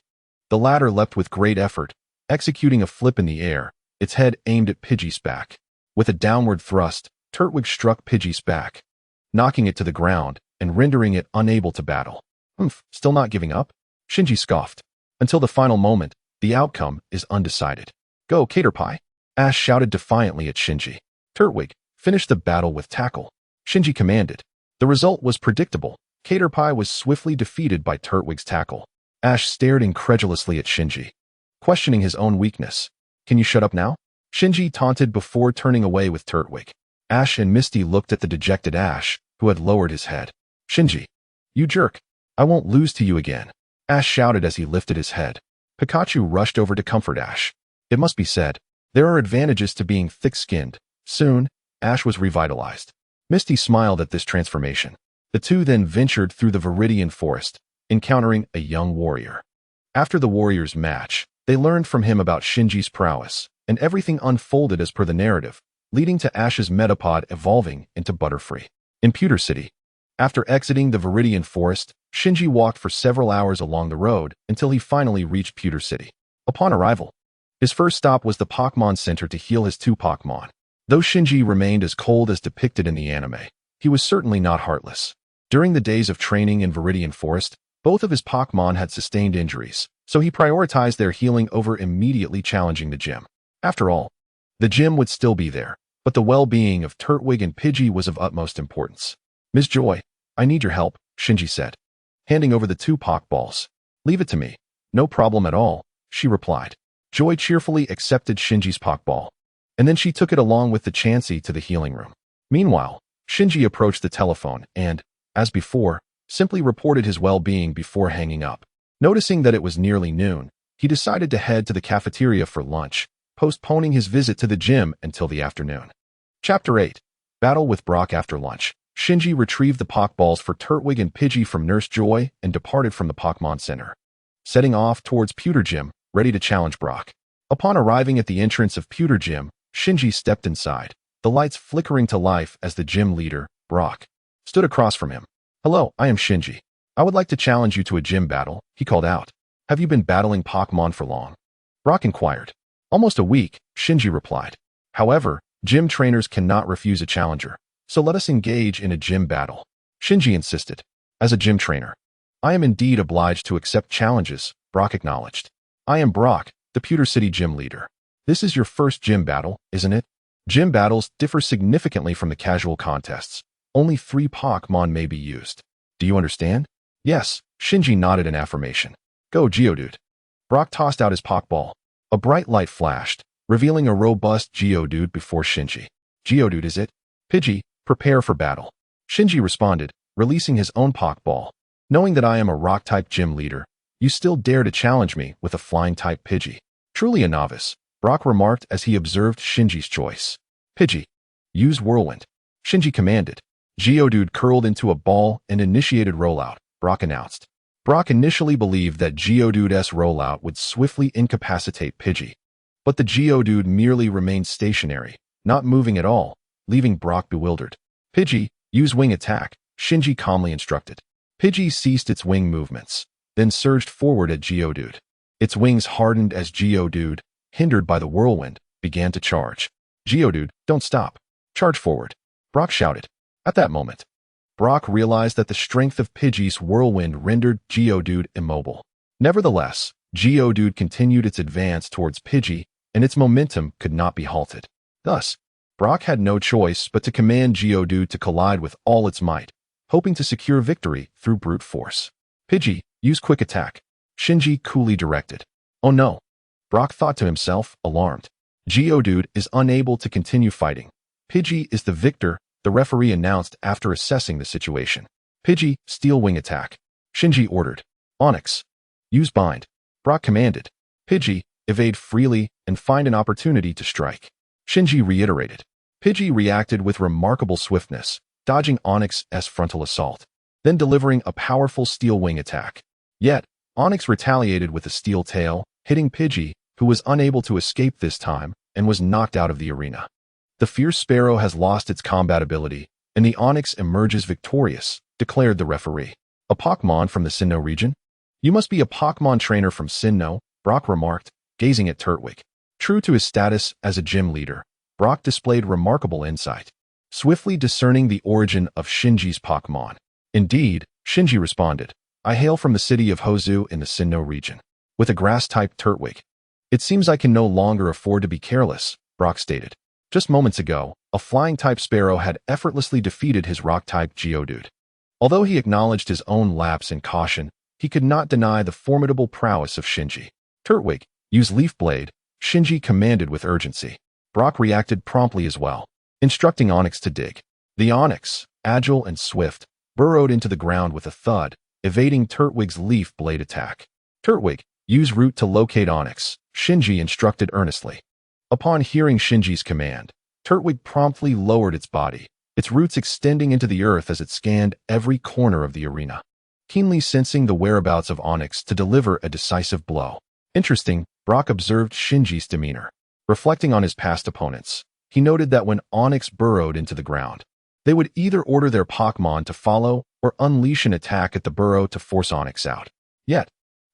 the latter leapt with great effort, executing a flip in the air, its head aimed at Pidgey's back. With a downward thrust, Turtwig struck Pidgey's back, knocking it to the ground and rendering it unable to battle. Still not giving up? Shinji scoffed. Until the final moment, the outcome is undecided. Go, Caterpie, Ash shouted defiantly at Shinji. Turtwig, finish the battle with Tackle, Shinji commanded. The result was predictable. Caterpie was swiftly defeated by Turtwig's Tackle. Ash stared incredulously at Shinji, questioning his own weakness. Can you shut up now? Shinji taunted before turning away with Turtwig. Ash and Misty looked at the dejected Ash, who had lowered his head. Shinji, you jerk. I won't lose to you again, Ash shouted as he lifted his head. Pikachu rushed over to comfort Ash. It must be said, there are advantages to being thick-skinned. Soon, Ash was revitalized. Misty smiled at this transformation. The two then ventured through the Viridian Forest, encountering a young warrior. After the warrior's match, they learned from him about Shinji's prowess, and everything unfolded as per the narrative, leading to Ash's Metapod evolving into Butterfree. In Pewter City, after exiting the Viridian Forest, Shinji walked for several hours along the road until he finally reached Pewter City. Upon arrival, his first stop was the Pokémon Center to heal his two Pokémon. Though Shinji remained as cold as depicted in the anime, he was certainly not heartless. During the days of training in Viridian Forest, both of his Pokémon had sustained injuries, so he prioritized their healing over immediately challenging the gym. After all, the gym would still be there, but the well-being of Turtwig and Pidgey was of utmost importance. Ms. Joy, I need your help, Shinji said, handing over the two Pokeballs. Leave it to me. No problem at all, she replied. Joy cheerfully accepted Shinji's Pokeball, and then she took it along with the Chansey to the healing room. Meanwhile, Shinji approached the telephone and, as before, simply reported his well-being before hanging up. Noticing that it was nearly noon, he decided to head to the cafeteria for lunch, postponing his visit to the gym until the afternoon. Chapter 8. Battle with Brock after lunch. Shinji retrieved the Pokeballs for Turtwig and Pidgey from Nurse Joy and departed from the Pokémon Center, setting off towards Pewter Gym, ready to challenge Brock. Upon arriving at the entrance of Pewter Gym, Shinji stepped inside, the lights flickering to life as the gym leader, Brock, stood across from him. Hello, I am Shinji. I would like to challenge you to a gym battle, he called out. Have you been battling Pokémon for long? Brock inquired. Almost a week, Shinji replied. However, gym trainers cannot refuse a challenger, so let us engage in a gym battle, Shinji insisted. As a gym trainer, I am indeed obliged to accept challenges, Brock acknowledged. I am Brock, the Pewter City gym leader. This is your first gym battle, isn't it? Gym battles differ significantly from the casual contests. Only 3 Pokémon may be used. Do you understand? Yes, Shinji nodded in affirmation. Go Geodude. Brock tossed out his Pokeball. A bright light flashed, revealing a robust Geodude before Shinji. Geodude is it? Pidgey, prepare for battle. Shinji responded, releasing his own Pokeball. Knowing that I am a Rock-type gym leader, you still dare to challenge me with a Flying-type Pidgey. Truly a novice, Brock remarked as he observed Shinji's choice. Pidgey, use Whirlwind, Shinji commanded. Geodude curled into a ball and initiated rollout, Brock announced. Brock initially believed that Geodude's rollout would swiftly incapacitate Pidgey, but the Geodude merely remained stationary, not moving at all, leaving Brock bewildered. Pidgey, use Wing Attack, Shinji calmly instructed. Pidgey ceased its wing movements, then surged forward at Geodude. Its wings hardened as Geodude, hindered by the whirlwind, began to charge. Geodude, don't stop. Charge forward, Brock shouted. At that moment, Brock realized that the strength of Pidgey's whirlwind rendered Geodude immobile. Nevertheless, Geodude continued its advance towards Pidgey, and its momentum could not be halted. Thus, Brock had no choice but to command Geodude to collide with all its might, hoping to secure victory through brute force. Pidgey, use quick attack. Shinji coolly directed. Oh no. Brock thought to himself, alarmed. Geodude is unable to continue fighting. Pidgey is the victor, the referee announced after assessing the situation. Pidgey, steel wing attack. Shinji ordered. Onix, use bind. Brock commanded. Pidgey, evade freely and find an opportunity to strike. Shinji reiterated. Pidgey reacted with remarkable swiftness, dodging Onix's frontal assault, then delivering a powerful steel wing attack. Yet, Onix retaliated with a steel tail, hitting Pidgey, who was unable to escape this time and was knocked out of the arena. The fierce Sparrow has lost its combat ability, and the Onix emerges victorious, declared the referee. A Pokémon from the Sinnoh region? You must be a Pokémon trainer from Sinnoh, Brock remarked, gazing at Turtwig. True to his status as a gym leader, Brock displayed remarkable insight, swiftly discerning the origin of Shinji's Pokémon. Indeed, Shinji responded, I hail from the city of Hozu in the Sinnoh region, with a grass-type Turtwig. It seems I can no longer afford to be careless, Brock stated. Just moments ago, a flying-type Sparrow had effortlessly defeated his rock-type Geodude. Although he acknowledged his own lapse in caution, he could not deny the formidable prowess of Shinji. Turtwig, use Leaf Blade, Shinji commanded with urgency. Brock reacted promptly as well, instructing Onix to dig. The Onix, agile and swift, burrowed into the ground with a thud, evading Turtwig's Leaf Blade attack. Turtwig, use Root to locate Onix, Shinji instructed earnestly. Upon hearing Shinji's command, Turtwig promptly lowered its body, its roots extending into the earth as it scanned every corner of the arena, keenly sensing the whereabouts of Onix to deliver a decisive blow. Interesting, Brock observed Shinji's demeanor. Reflecting on his past opponents, he noted that when Onix burrowed into the ground, they would either order their Pokémon to follow or unleash an attack at the burrow to force Onix out. Yet,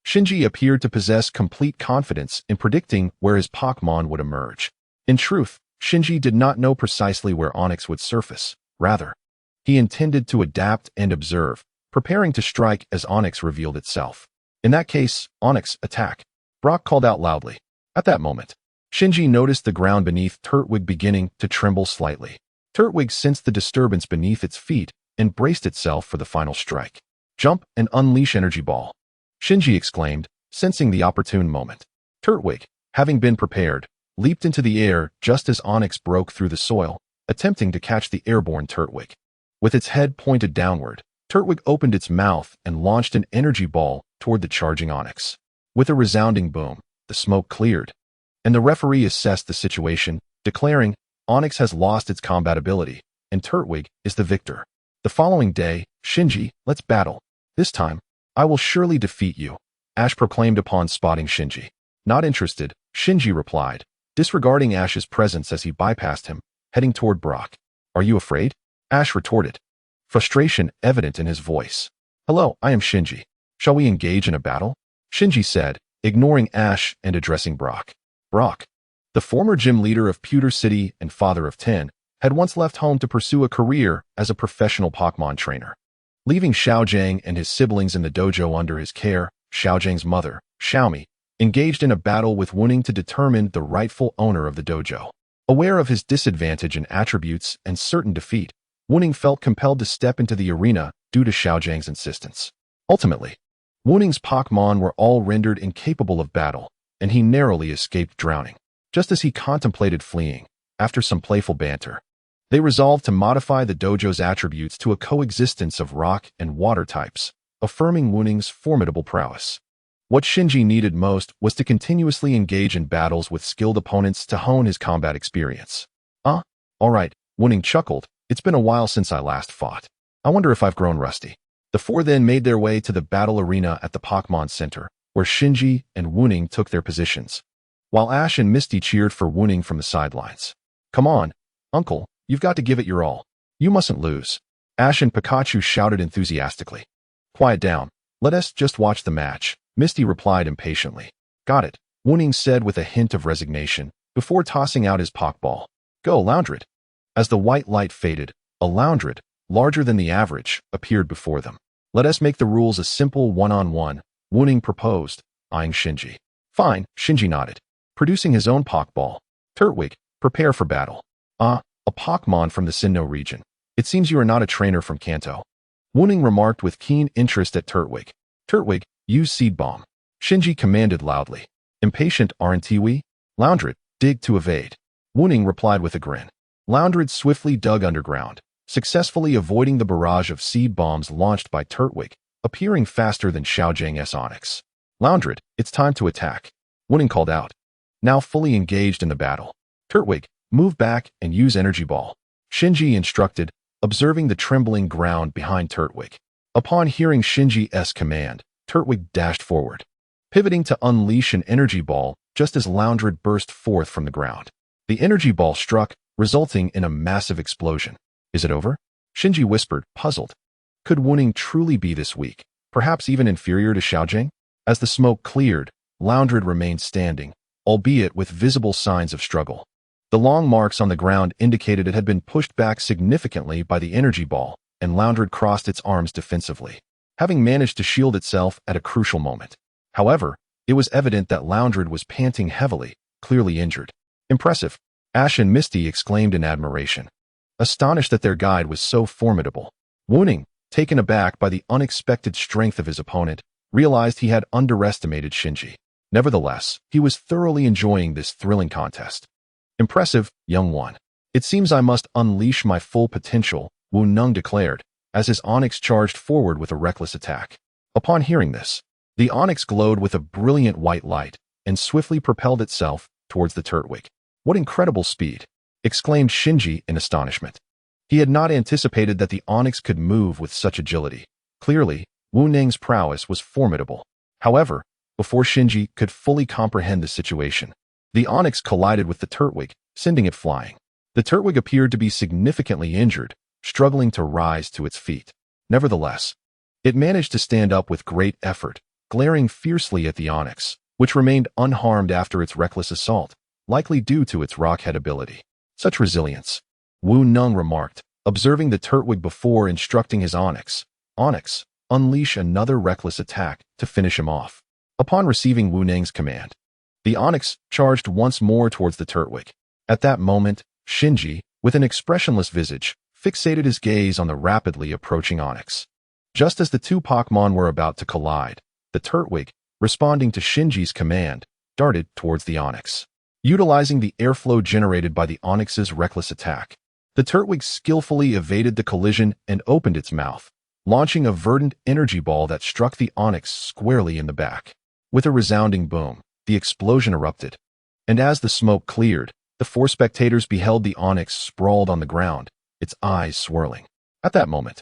Shinji appeared to possess complete confidence in predicting where his Pokémon would emerge. In truth, Shinji did not know precisely where Onix would surface. Rather, he intended to adapt and observe, preparing to strike as Onix revealed itself. In that case, Onix, attack. Brock called out loudly. At that moment, Shinji noticed the ground beneath Turtwig beginning to tremble slightly. Turtwig sensed the disturbance beneath its feet and braced itself for the final strike. Jump and unleash Energy Ball. Shinji exclaimed, sensing the opportune moment. Turtwig, having been prepared, leaped into the air just as Onix broke through the soil, attempting to catch the airborne Turtwig. With its head pointed downward, Turtwig opened its mouth and launched an energy ball toward the charging Onix. With a resounding boom, the smoke cleared, and the referee assessed the situation, declaring, Onix has lost its combat ability, and Turtwig is the victor. The following day, Shinji, let's battle. This time, I will surely defeat you, Ash proclaimed upon spotting Shinji. Not interested, Shinji replied, disregarding Ash's presence as he bypassed him, heading toward Brock. Are you afraid? Ash retorted, frustration evident in his voice. Hello, I am Shinji. Shall we engage in a battle? Shinji said, ignoring Ash and addressing Brock. Brock, the former gym leader of Pewter City and father of 10, had once left home to pursue a career as a professional Pokémon trainer. Leaving Xiaojiang and his siblings in the dojo under his care, Xiaojiang's mother, Xiaomi, engaged in a battle with Wuning to determine the rightful owner of the dojo. Aware of his disadvantage in attributes and certain defeat, Wuning felt compelled to step into the arena due to Xiaojiang's insistence. Ultimately, Wuning's Pokémon were all rendered incapable of battle, and he narrowly escaped drowning. Just as he contemplated fleeing, after some playful banter, they resolved to modify the dojo's attributes to a coexistence of rock and water types, affirming Wuning's formidable prowess. What Shinji needed most was to continuously engage in battles with skilled opponents to hone his combat experience. Alright, Wuning chuckled, it's been a while since I last fought. I wonder if I've grown rusty. The four then made their way to the battle arena at the Pokémon Center, where Shinji and Wuning took their positions, while Ash and Misty cheered for Wuning from the sidelines. Come on, Uncle, you've got to give it your all. You mustn't lose. Ash and Pikachu shouted enthusiastically. Quiet down. Let us just watch the match, Misty replied impatiently. Got it, Wuning said with a hint of resignation, before tossing out his Pokeball. Go, Loundred. As the white light faded, a Loundred, larger than the average, appeared before them. Let us make the rules a simple one-on-one, Wuning proposed, eyeing Shinji. Fine, Shinji nodded, producing his own Pokeball. Turtwig, prepare for battle. A Pokémon from the Sinnoh region. It seems you are not a trainer from Kanto. Wuning remarked with keen interest at Turtwig. Turtwig, use Seed Bomb. Shinji commanded loudly. Impatient, aren't we? Loundred, dig to evade. Wuning replied with a grin. Loundred swiftly dug underground, successfully avoiding the barrage of seed bombs launched by Turtwig, appearing faster than Xiaojing's Onyx. Loundred, it's time to attack. Wuning called out. Now fully engaged in the battle. Turtwig, move back and use Energy Ball. Shinji instructed, observing the trembling ground behind Turtwig. Upon hearing Shinji's command, Turtwig dashed forward, pivoting to unleash an Energy Ball just as Loundred burst forth from the ground. The Energy Ball struck, resulting in a massive explosion. Is it over? Shinji whispered, puzzled. Could Wuning truly be this weak, perhaps even inferior to Xiaojing? As the smoke cleared, Loundred remained standing, albeit with visible signs of struggle. The long marks on the ground indicated it had been pushed back significantly by the Energy Ball, and Loundred crossed its arms defensively, having managed to shield itself at a crucial moment. However, it was evident that Loundred was panting heavily, clearly injured. Impressive, Ash and Misty exclaimed in admiration, astonished that their guide was so formidable. Wuning, taken aback by the unexpected strength of his opponent, realized he had underestimated Shinji. Nevertheless, he was thoroughly enjoying this thrilling contest. Impressive, young one. It seems I must unleash my full potential, Wu Neng declared, as his Onyx charged forward with a reckless attack. Upon hearing this, the Onyx glowed with a brilliant white light and swiftly propelled itself towards the Turtwig. What incredible speed! Exclaimed Shinji in astonishment. He had not anticipated that the Onyx could move with such agility. Clearly, Wu Neng's prowess was formidable. However, before Shinji could fully comprehend the situation, the Onyx collided with the Turtwig, sending it flying. The Turtwig appeared to be significantly injured, struggling to rise to its feet. Nevertheless, it managed to stand up with great effort, glaring fiercely at the Onyx, which remained unharmed after its reckless assault, likely due to its rockhead ability. Such resilience, Wu Neng remarked, observing the Turtwig before instructing his Onyx. Onyx, unleash another reckless attack to finish him off. Upon receiving Wu Neng's command, the Onyx charged once more towards the Turtwig. At that moment, Shinji, with an expressionless visage, fixated his gaze on the rapidly approaching Onyx. Just as the two Pokémon were about to collide, the Turtwig, responding to Shinji's command, darted towards the Onyx. Utilizing the airflow generated by the Onyx's reckless attack, the Turtwig skillfully evaded the collision and opened its mouth, launching a verdant energy ball that struck the Onyx squarely in the back. With a resounding boom, the explosion erupted, and as the smoke cleared, the four spectators beheld the Onyx sprawled on the ground, its eyes swirling. At that moment,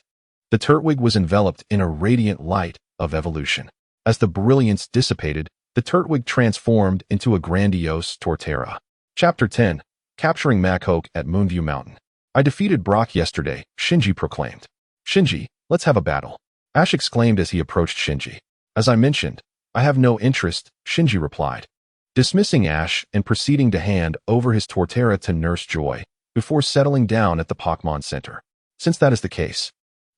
the Turtwig was enveloped in a radiant light of evolution. As the brilliance dissipated, the Turtwig transformed into a grandiose Torterra. Chapter 10. Capturing Machoke at Moonview Mountain. I defeated Brock yesterday, Shinji proclaimed. Shinji, let's have a battle. Ash exclaimed as he approached Shinji. As I mentioned, I have no interest, Shinji replied, dismissing Ash and proceeding to hand over his Torterra to Nurse Joy before settling down at the Pokémon Center. Since that is the case,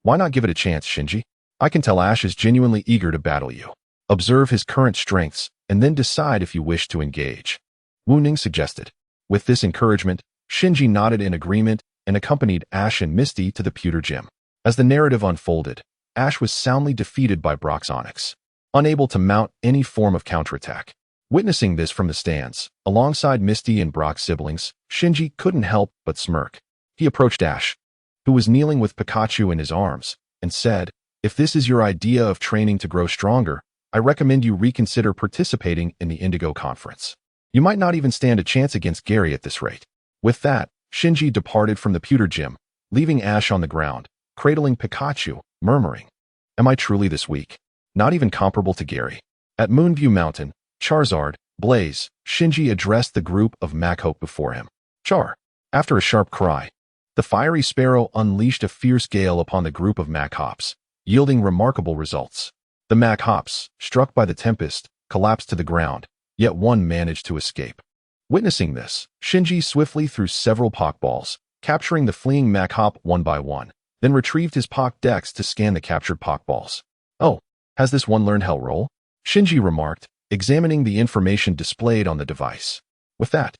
why not give it a chance, Shinji? I can tell Ash is genuinely eager to battle you. Observe his current strengths and then decide if you wish to engage, Wu Neng suggested. With this encouragement, Shinji nodded in agreement and accompanied Ash and Misty to the pewter gym. As the narrative unfolded, Ash was soundly defeated by Brock's Onyx, unable to mount any form of counterattack. Witnessing this from the stands, alongside Misty and Brock's siblings, Shinji couldn't help but smirk. He approached Ash, who was kneeling with Pikachu in his arms, and said, if this is your idea of training to grow stronger, I recommend you reconsider participating in the Indigo Conference. You might not even stand a chance against Gary at this rate. With that, Shinji departed from the pewter gym, leaving Ash on the ground, cradling Pikachu, murmuring, am I truly this weak? Not even comparable to Gary. At Moonview Mountain, Charizard, Blaze, Shinji addressed the group of Machoke before him. Char. After a sharp cry, the fiery sparrow unleashed a fierce gale upon the group of Machops, yielding remarkable results. The Machops, struck by the tempest, collapsed to the ground, yet one managed to escape. Witnessing this, Shinji swiftly threw several Pokeballs, capturing the fleeing Machop one by one, then retrieved his Pokédex to scan the captured Pokeballs. Oh, has this one learned Hell Roll? Shinji remarked, examining the information displayed on the device. With that,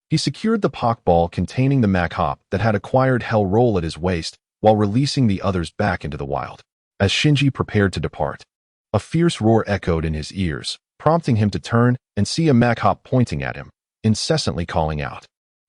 he secured the Pokeball containing the Machop that had acquired Hell Roll at his waist while releasing the others back into the wild. As Shinji prepared to depart, a fierce roar echoed in his ears, prompting him to turn and see a Maghop pointing at him, incessantly calling out.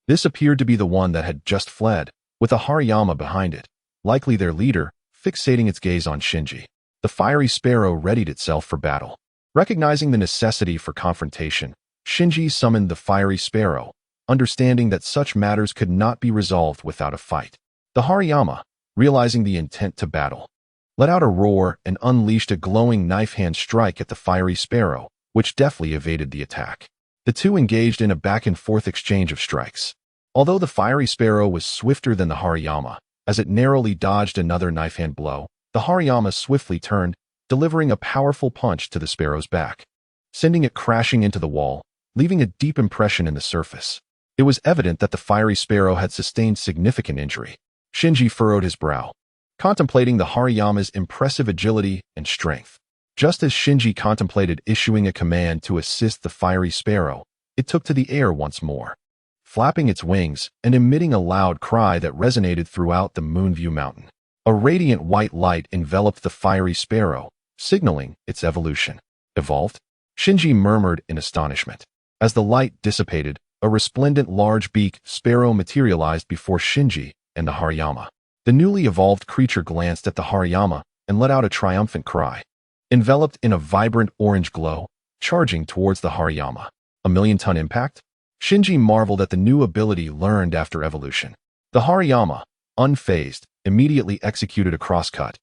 This appeared to be the one that had just fled, with a Hariyama behind it, likely their leader, fixating its gaze on Shinji. The fiery sparrow readied itself for battle. Recognizing the necessity for confrontation, Shinji summoned the fiery sparrow, understanding that such matters could not be resolved without a fight. The Hariyama, realizing the intent to battle, let out a roar and unleashed a glowing knife-hand strike at the fiery sparrow, which deftly evaded the attack. The two engaged in a back-and-forth exchange of strikes. Although the fiery sparrow was swifter than the Hariyama, as it narrowly dodged another knife-hand blow, the Hariyama swiftly turned, delivering a powerful punch to the sparrow's back, sending it crashing into the wall, leaving a deep impression in the surface. It was evident that the fiery sparrow had sustained significant injury. Shinji furrowed his brow, contemplating the Hariyama's impressive agility and strength. Just as Shinji contemplated issuing a command to assist the fiery sparrow, it took to the air once more, flapping its wings and emitting a loud cry that resonated throughout the Moonview Mountain. A radiant white light enveloped the fiery sparrow, signaling its evolution. Evolved? Shinji murmured in astonishment. As the light dissipated, a resplendent large-beaked sparrow materialized before Shinji and the Hariyama. The newly evolved creature glanced at the Hariyama and let out a triumphant cry. Enveloped in a vibrant orange glow, charging towards the Hariyama. A million-ton impact? Shinji marveled at the new ability learned after evolution. The Hariyama, unfazed, immediately executed a crosscut,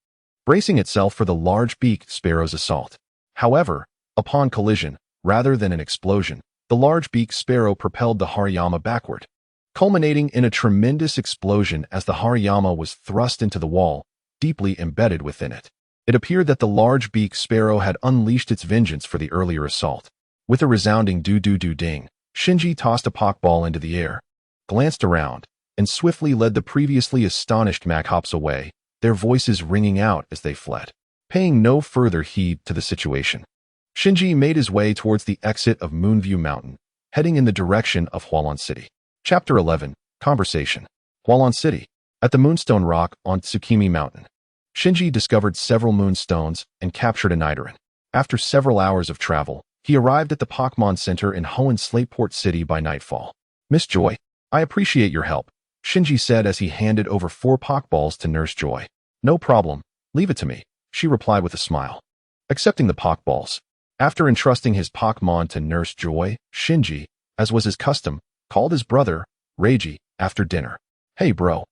bracing itself for the large-beaked sparrow's assault. However, upon collision, rather than an explosion, the large-beaked sparrow propelled the Hariyama backward, culminating in a tremendous explosion as the Hariyama was thrust into the wall, deeply embedded within it. It appeared that the large-beaked sparrow had unleashed its vengeance for the earlier assault. With a resounding do-do-do-ding, Shinji tossed a Pokeball into the air, glanced around, and swiftly led the previously astonished Maghops away, their voices ringing out as they fled. Paying no further heed to the situation, Shinji made his way towards the exit of Moonview Mountain, heading in the direction of Hualan City. Chapter 11, Conversation. Hualan City. At the Moonstone Rock on Tsukimi Mountain, Shinji discovered several moonstones and captured a Nidoran. After several hours of travel, he arrived at the Pokémon Center in Hoenn Slateport City by nightfall. Miss Joy, I appreciate your help, Shinji said as he handed over 4 Pokeballs to Nurse Joy. No problem, leave it to me, she replied with a smile. Accepting the Pokeballs, after entrusting his Pokémon to Nurse Joy, Shinji, as was his custom, called his brother, Reiji, after dinner. Hey bro,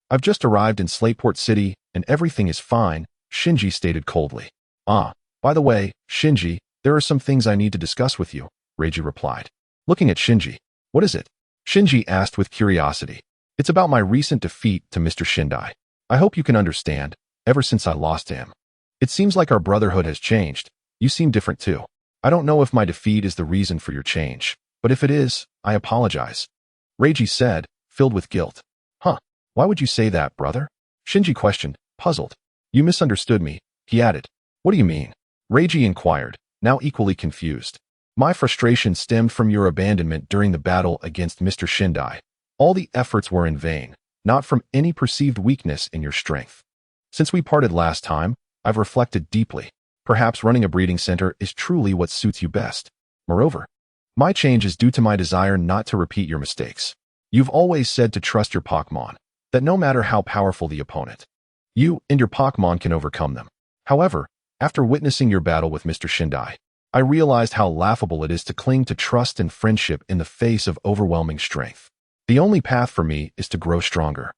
I've just arrived in Slateport City and everything is fine, Shinji stated coldly. Ah, by the way, Shinji, there are some things I need to discuss with you, Reiji replied. Looking at Shinji. What is it? Shinji asked with curiosity. It's about my recent defeat to Mr. Shindai. I hope you can understand, ever since I lost to him. It seems like our brotherhood has changed. You seem different too. I don't know if my defeat is the reason for your change, but if it is, I apologize, Reiji said, filled with guilt. Huh, why would you say that, brother? Shinji questioned, puzzled. You misunderstood me, he added. What do you mean? Reiji inquired, now equally confused. My frustration stemmed from your abandonment during the battle against Mr. Shindai. All the efforts were in vain, not from any perceived weakness in your strength. Since we parted last time, I've reflected deeply. Perhaps running a breeding center is truly what suits you best. Moreover, my change is due to my desire not to repeat your mistakes. You've always said to trust your Pokémon, that no matter how powerful the opponent, you and your Pokémon can overcome them. However, after witnessing your battle with Mr. Shindai, I realized how laughable it is to cling to trust and friendship in the face of overwhelming strength. The only path for me is to grow stronger,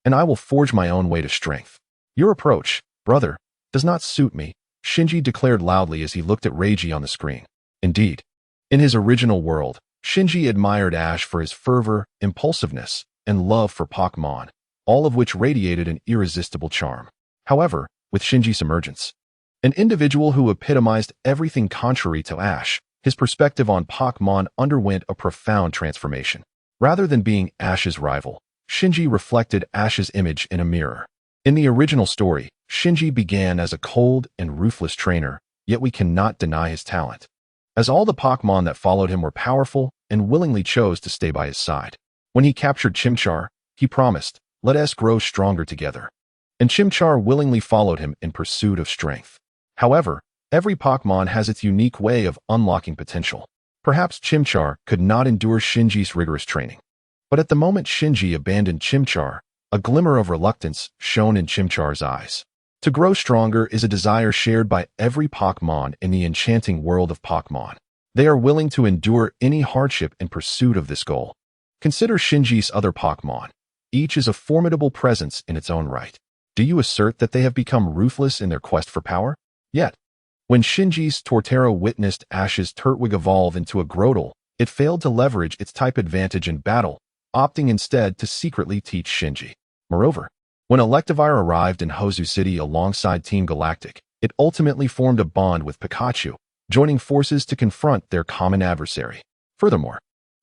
and I will forge my own way to strength. Your approach, brother, does not suit me, Shinji declared loudly as he looked at Reiji on the screen. Indeed, in his original world, Shinji admired Ash for his fervor, impulsiveness, and love for Pokémon, all of which radiated an irresistible charm. However, with Shinji's emergence, an individual who epitomized everything contrary to Ash, his perspective on Pokémon underwent a profound transformation. Rather than being Ash's rival, Shinji reflected Ash's image in a mirror. In the original story, Shinji began as a cold and ruthless trainer, yet we cannot deny his talent, as all the Pokémon that followed him were powerful and willingly chose to stay by his side. When he captured Chimchar, he promised, "Let us grow stronger together." and Chimchar willingly followed him in pursuit of strength. However, every Pokémon has its unique way of unlocking potential. Perhaps Chimchar could not endure Shinji's rigorous training. But at the moment Shinji abandoned Chimchar, a glimmer of reluctance shone in Chimchar's eyes. To grow stronger is a desire shared by every Pokémon in the enchanting world of Pokémon. They are willing to endure any hardship in pursuit of this goal. Consider Shinji's other Pokémon. Each is a formidable presence in its own right. Do you assert that they have become ruthless in their quest for power? Yet, when Shinji's Torterra witnessed Ash's Turtwig evolve into a Grotle, it failed to leverage its type advantage in battle, opting instead to secretly teach Shinji. Moreover, when Electivire arrived in Hozu City alongside Team Galactic, it ultimately formed a bond with Pikachu, joining forces to confront their common adversary. Furthermore,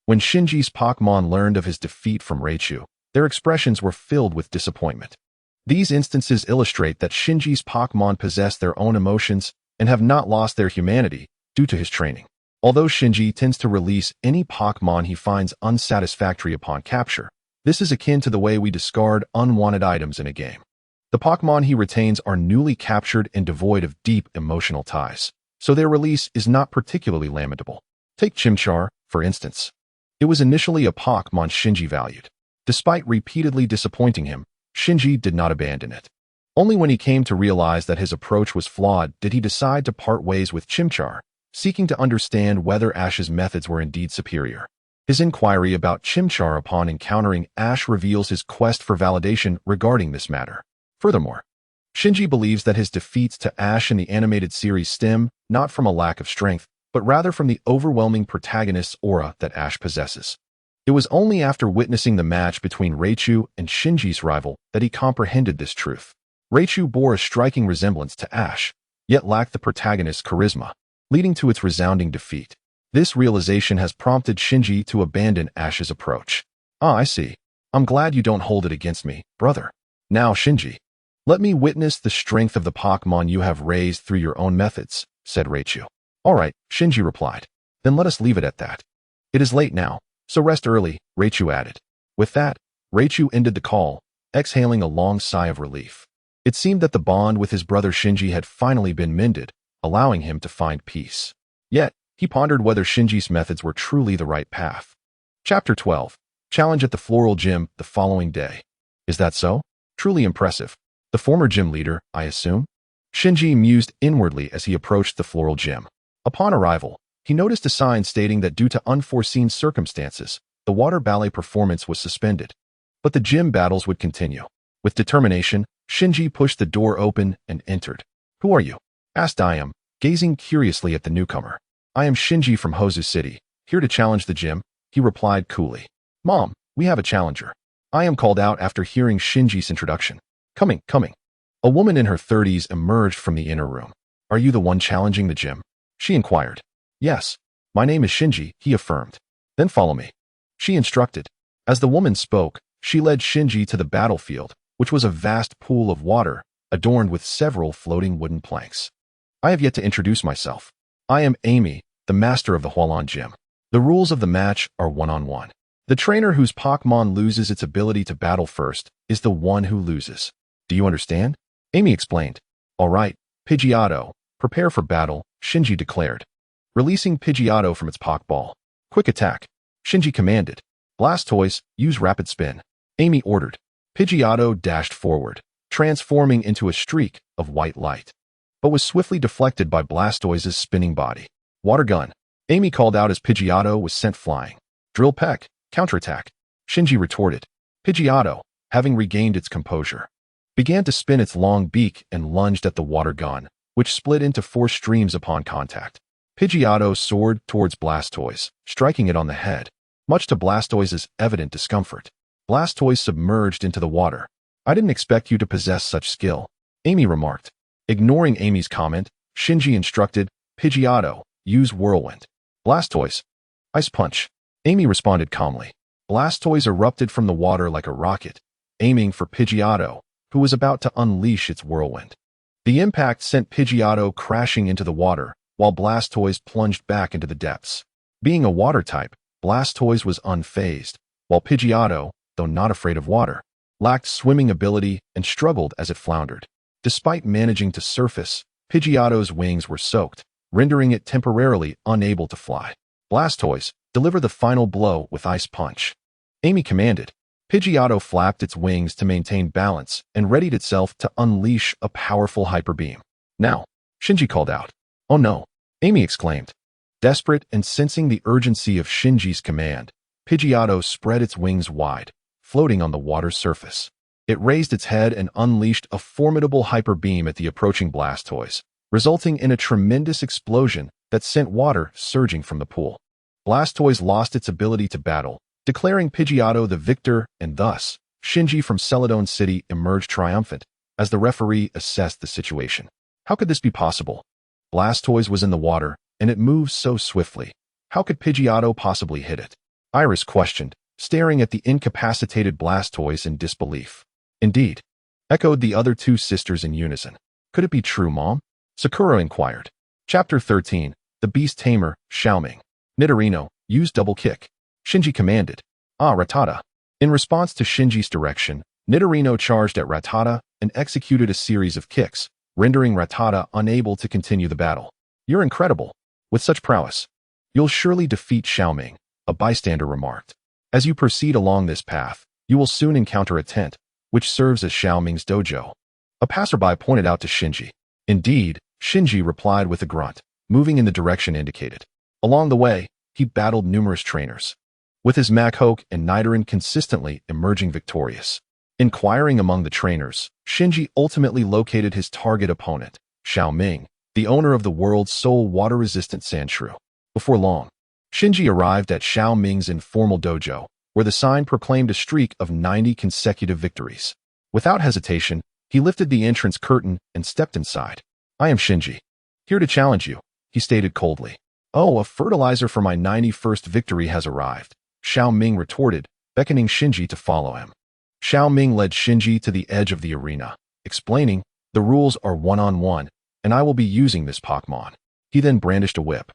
when Shinji's Pokémon learned of his defeat from Raichu, their expressions were filled with disappointment. These instances illustrate that Shinji's Pokémon possess their own emotions and have not lost their humanity due to his training. Although Shinji tends to release any Pokémon he finds unsatisfactory upon capture, this is akin to the way we discard unwanted items in a game. The Pokémon he retains are newly captured and devoid of deep emotional ties, so their release is not particularly lamentable. Take Chimchar, for instance. It was initially a Pokémon Shinji valued. Despite repeatedly disappointing him, Shinji did not abandon it. Only when he came to realize that his approach was flawed did he decide to part ways with Chimchar, seeking to understand whether Ash's methods were indeed superior. His inquiry about Chimchar upon encountering Ash reveals his quest for validation regarding this matter. Furthermore, Shinji believes that his defeats to Ash in the animated series stem not from a lack of strength, but rather from the overwhelming protagonist's aura that Ash possesses. It was only after witnessing the match between Raichu and Shinji's rival that he comprehended this truth. Raichu bore a striking resemblance to Ash, yet lacked the protagonist's charisma, leading to its resounding defeat. This realization has prompted Shinji to abandon Ash's approach. Ah, I see. I'm glad you don't hold it against me, brother. Now, Shinji, let me witness the strength of the Pokémon you have raised through your own methods, said Raichu. All right, Shinji replied. Then let us leave it at that. It is late now, so rest early, Raichu added. With that, Raichu ended the call, exhaling a long sigh of relief. It seemed that the bond with his brother Shinji had finally been mended, allowing him to find peace. Yet, he pondered whether Shinji's methods were truly the right path. Chapter 12. Challenge at the Floral Gym the following day. Is that so? Truly impressive. The former gym leader, I assume? Shinji mused inwardly as he approached the Floral Gym. Upon arrival, he noticed a sign stating that due to unforeseen circumstances, the water ballet performance was suspended. But the gym battles would continue. With determination, Shinji pushed the door open and entered. Who are you? Asked Ayam, gazing curiously at the newcomer. I am Shinji from Hozu City, here to challenge the gym, he replied coolly. Mom, we have a challenger. Ayam called out after hearing Shinji's introduction. Coming. A woman in her 30s emerged from the inner room. Are you the one challenging the gym? She inquired. Yes. My name is Shinji, he affirmed. Then follow me. She instructed. As the woman spoke, she led Shinji to the battlefield, which was a vast pool of water, adorned with several floating wooden planks. I have yet to introduce myself. I am Amy, the master of the Hualan Gym. The rules of the match are one-on-one. The trainer whose Pokémon loses its ability to battle first is the one who loses. Do you understand? Amy explained. All right, Pidgeotto, prepare for battle, Shinji declared. Releasing Pidgeotto from its Pokeball. Quick attack. Shinji commanded. Blastoise, use rapid spin. Amy ordered. Pidgeotto dashed forward, transforming into a streak of white light, but was swiftly deflected by Blastoise's spinning body. Water gun. Amy called out as Pidgeotto was sent flying. Drill peck, counterattack. Shinji retorted. Pidgeotto, having regained its composure, began to spin its long beak and lunged at the water gun, which split into 4 streams upon contact. Pidgeotto soared towards Blastoise, striking it on the head, much to Blastoise's evident discomfort. Blastoise submerged into the water. I didn't expect you to possess such skill, Amy remarked. Ignoring Amy's comment, Shinji instructed, Pidgeotto, use Whirlwind. Blastoise. Ice Punch. Amy responded calmly. Blastoise erupted from the water like a rocket, aiming for Pidgeotto, who was about to unleash its Whirlwind. The impact sent Pidgeotto crashing into the water, while Blastoise plunged back into the depths. Being a water type, Blastoise was unfazed, while Pidgeotto, though not afraid of water, lacked swimming ability, and struggled as it floundered. Despite managing to surface, Pidgeotto's wings were soaked, rendering it temporarily unable to fly. Blastoise, deliver the final blow with Ice Punch. Amy commanded. Pidgeotto flapped its wings to maintain balance and readied itself to unleash a powerful hyper beam. Now, Shinji called out. Oh no, Amy exclaimed. Desperate and sensing the urgency of Shinji's command, Pidgeotto spread its wings wide, floating on the water's surface. It raised its head and unleashed a formidable hyper beam at the approaching Blastoise, resulting in a tremendous explosion that sent water surging from the pool. Blastoise lost its ability to battle, declaring Pidgeotto the victor, and thus, Shinji from Celadon City emerged triumphant as the referee assessed the situation. How could this be possible? Blastoise was in the water, and it moved so swiftly. How could Pidgeotto possibly hit it? Iris questioned, staring at the incapacitated Blastoise in disbelief. Indeed, echoed the other two sisters in unison. Could it be true, Mom? Sakura inquired. Chapter 13, The Beast Tamer, Xiaoming. Nidorino, use double kick. Shinji commanded. Rattata. In response to Shinji's direction, Nidorino charged at Rattata and executed a series of kicks, rendering Rattata unable to continue the battle. You're incredible. With such prowess, you'll surely defeat Xiaoming, a bystander remarked. As you proceed along this path, you will soon encounter a tent, which serves as Xiaoming's dojo. A passerby pointed out to Shinji. Indeed, Shinji replied with a grunt, moving in the direction indicated. Along the way, he battled numerous trainers, with his Maghoke and Nidoran consistently emerging victorious. Inquiring among the trainers, Shinji ultimately located his target opponent, Xiaoming, the owner of the world's sole water-resistant Sandshrew. Before long, Shinji arrived at Xiaoming's informal dojo, where the sign proclaimed a streak of 90 consecutive victories. Without hesitation, he lifted the entrance curtain and stepped inside. I am Shinji, here to challenge you, he stated coldly. Oh, a fertilizer for my 91st victory has arrived, Xiaoming retorted, beckoning Shinji to follow him. Xiaoming led Shinji to the edge of the arena, explaining, the rules are one-on-one, and I will be using this Pokémon. He then brandished a whip,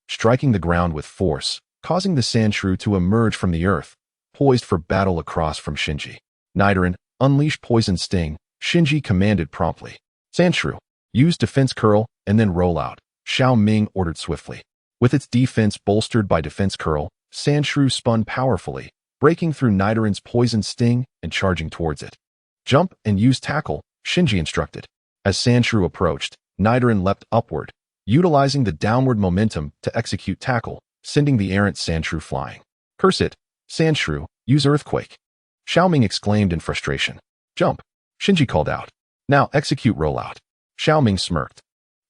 striking the ground with force, causing the Sandshrew to emerge from the earth, poised for battle across from Shinji. Nidoran, unleash Poison Sting, Shinji commanded promptly. Sandshrew, use Defense Curl and then roll out, Xiaoming ordered swiftly. With its defense bolstered by Defense Curl, Sandshrew spun powerfully, breaking through Nidoran's Poison Sting and charging towards it. Jump and use Tackle, Shinji instructed. As Sandshrew approached, Nidoran leapt upward, utilizing the downward momentum to execute Tackle, sending the errant Sandshrew flying. Curse it, Sandshrew, use Earthquake. Xiaoming exclaimed in frustration. Jump, Shinji called out. Now execute Rollout. Xiaoming smirked.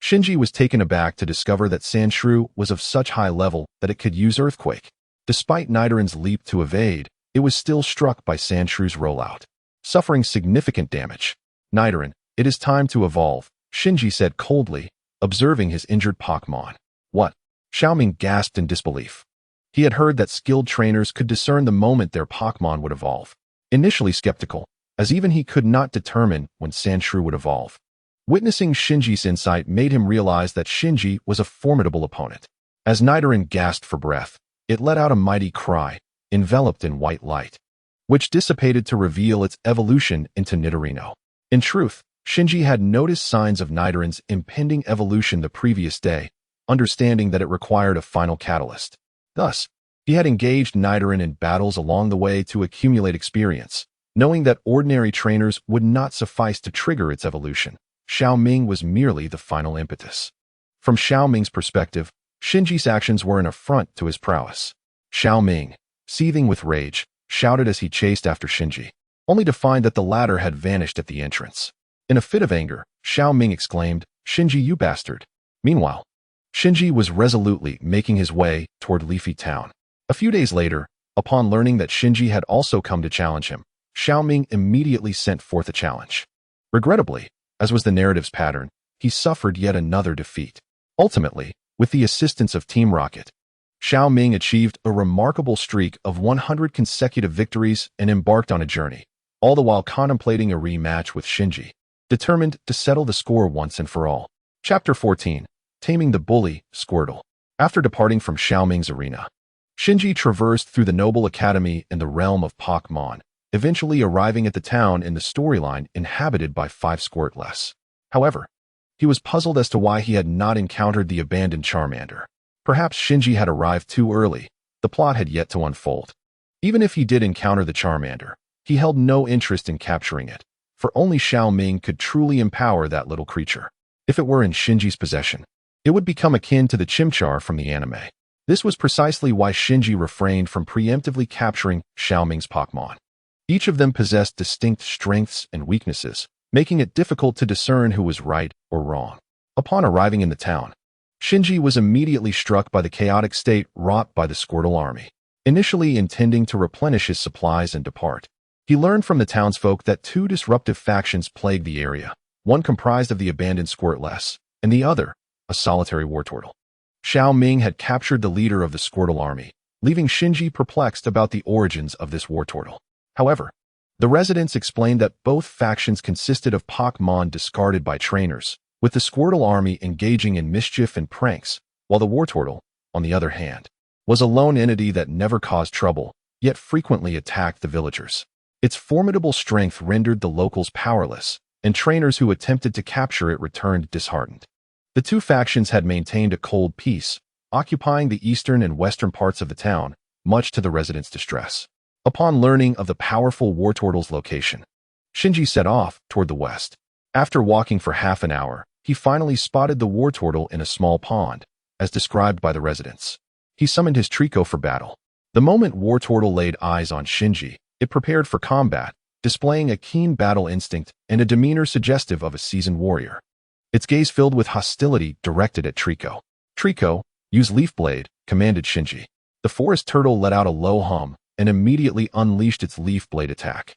Shinji was taken aback to discover that Sandshrew was of such high level that it could use Earthquake. Despite Nidoran's leap to evade, it was still struck by Sandshrew's rollout, suffering significant damage. Nidoran, it is time to evolve, Shinji said coldly, observing his injured Pokémon. What? Xiaoming gasped in disbelief. He had heard that skilled trainers could discern the moment their Pokémon would evolve. Initially skeptical, as even he could not determine when Sandshrew would evolve. Witnessing Shinji's insight made him realize that Shinji was a formidable opponent. As Nidoran gasped for breath, it let out a mighty cry, enveloped in white light, which dissipated to reveal its evolution into Nidorino. In truth, Shinji had noticed signs of Nidoran's impending evolution the previous day, understanding that it required a final catalyst. Thus, he had engaged Nidoran in battles along the way to accumulate experience, knowing that ordinary trainers would not suffice to trigger its evolution. Xiaoming was merely the final impetus. From Xiaoming's perspective, Shinji's actions were an affront to his prowess. Xiaoming, seething with rage, shouted as he chased after Shinji, only to find that the latter had vanished at the entrance. In a fit of anger, Xiaoming exclaimed, Shinji, you bastard. Meanwhile, Shinji was resolutely making his way toward Leafy Town. A few days later, upon learning that Shinji had also come to challenge him, Xiaoming immediately sent forth a challenge. Regrettably, as was the narrative's pattern, he suffered yet another defeat. Ultimately, with the assistance of Team Rocket, Xiaoming achieved a remarkable streak of 100 consecutive victories and embarked on a journey, all the while contemplating a rematch with Shinji, determined to settle the score once and for all. Chapter 14, Taming the Bully, Squirtle. After departing from Xiaoming's arena, Shinji traversed through the Noble Academy in the realm of Pokémon, eventually arriving at the town in the storyline inhabited by 5 Squirtless. However, he was puzzled as to why he had not encountered the abandoned Charmander. Perhaps Shinji had arrived too early. The plot had yet to unfold. Even if he did encounter the Charmander, he held no interest in capturing it, for only Xiao Ming could truly empower that little creature. If it were in Shinji's possession, it would become akin to the Chimchar from the anime. This was precisely why Shinji refrained from preemptively capturing Xiao Ming's Pokémon. Each of them possessed distinct strengths and weaknesses, making it difficult to discern who was right or wrong. Upon arriving in the town, Shinji was immediately struck by the chaotic state wrought by the Squirtle army. Initially intending to replenish his supplies and depart, he learned from the townsfolk that 2 disruptive factions plagued the area, one comprised of the abandoned Squirtless, and the other, a solitary Wartortle. Xiao Ming had captured the leader of the Squirtle army, leaving Shinji perplexed about the origins of this Wartortle. However, the residents explained that both factions consisted of Pokémon discarded by trainers, with the Squirtle army engaging in mischief and pranks, while the Wartortle, on the other hand, was a lone entity that never caused trouble, yet frequently attacked the villagers. Its formidable strength rendered the locals powerless, and trainers who attempted to capture it returned disheartened. The 2 factions had maintained a cold peace, occupying the eastern and western parts of the town, much to the residents' distress. Upon learning of the powerful Wartortle's location, Shinji set off toward the west. After walking for half an hour, he finally spotted the Wartortle in a small pond, as described by the residents. He summoned his Trico for battle. The moment Wartortle laid eyes on Shinji, it prepared for combat, displaying a keen battle instinct and a demeanor suggestive of a seasoned warrior. Its gaze filled with hostility directed at Trico. "Trico, use Leaf Blade," commanded Shinji. The forest turtle let out a low hum and immediately unleashed its Leaf Blade attack.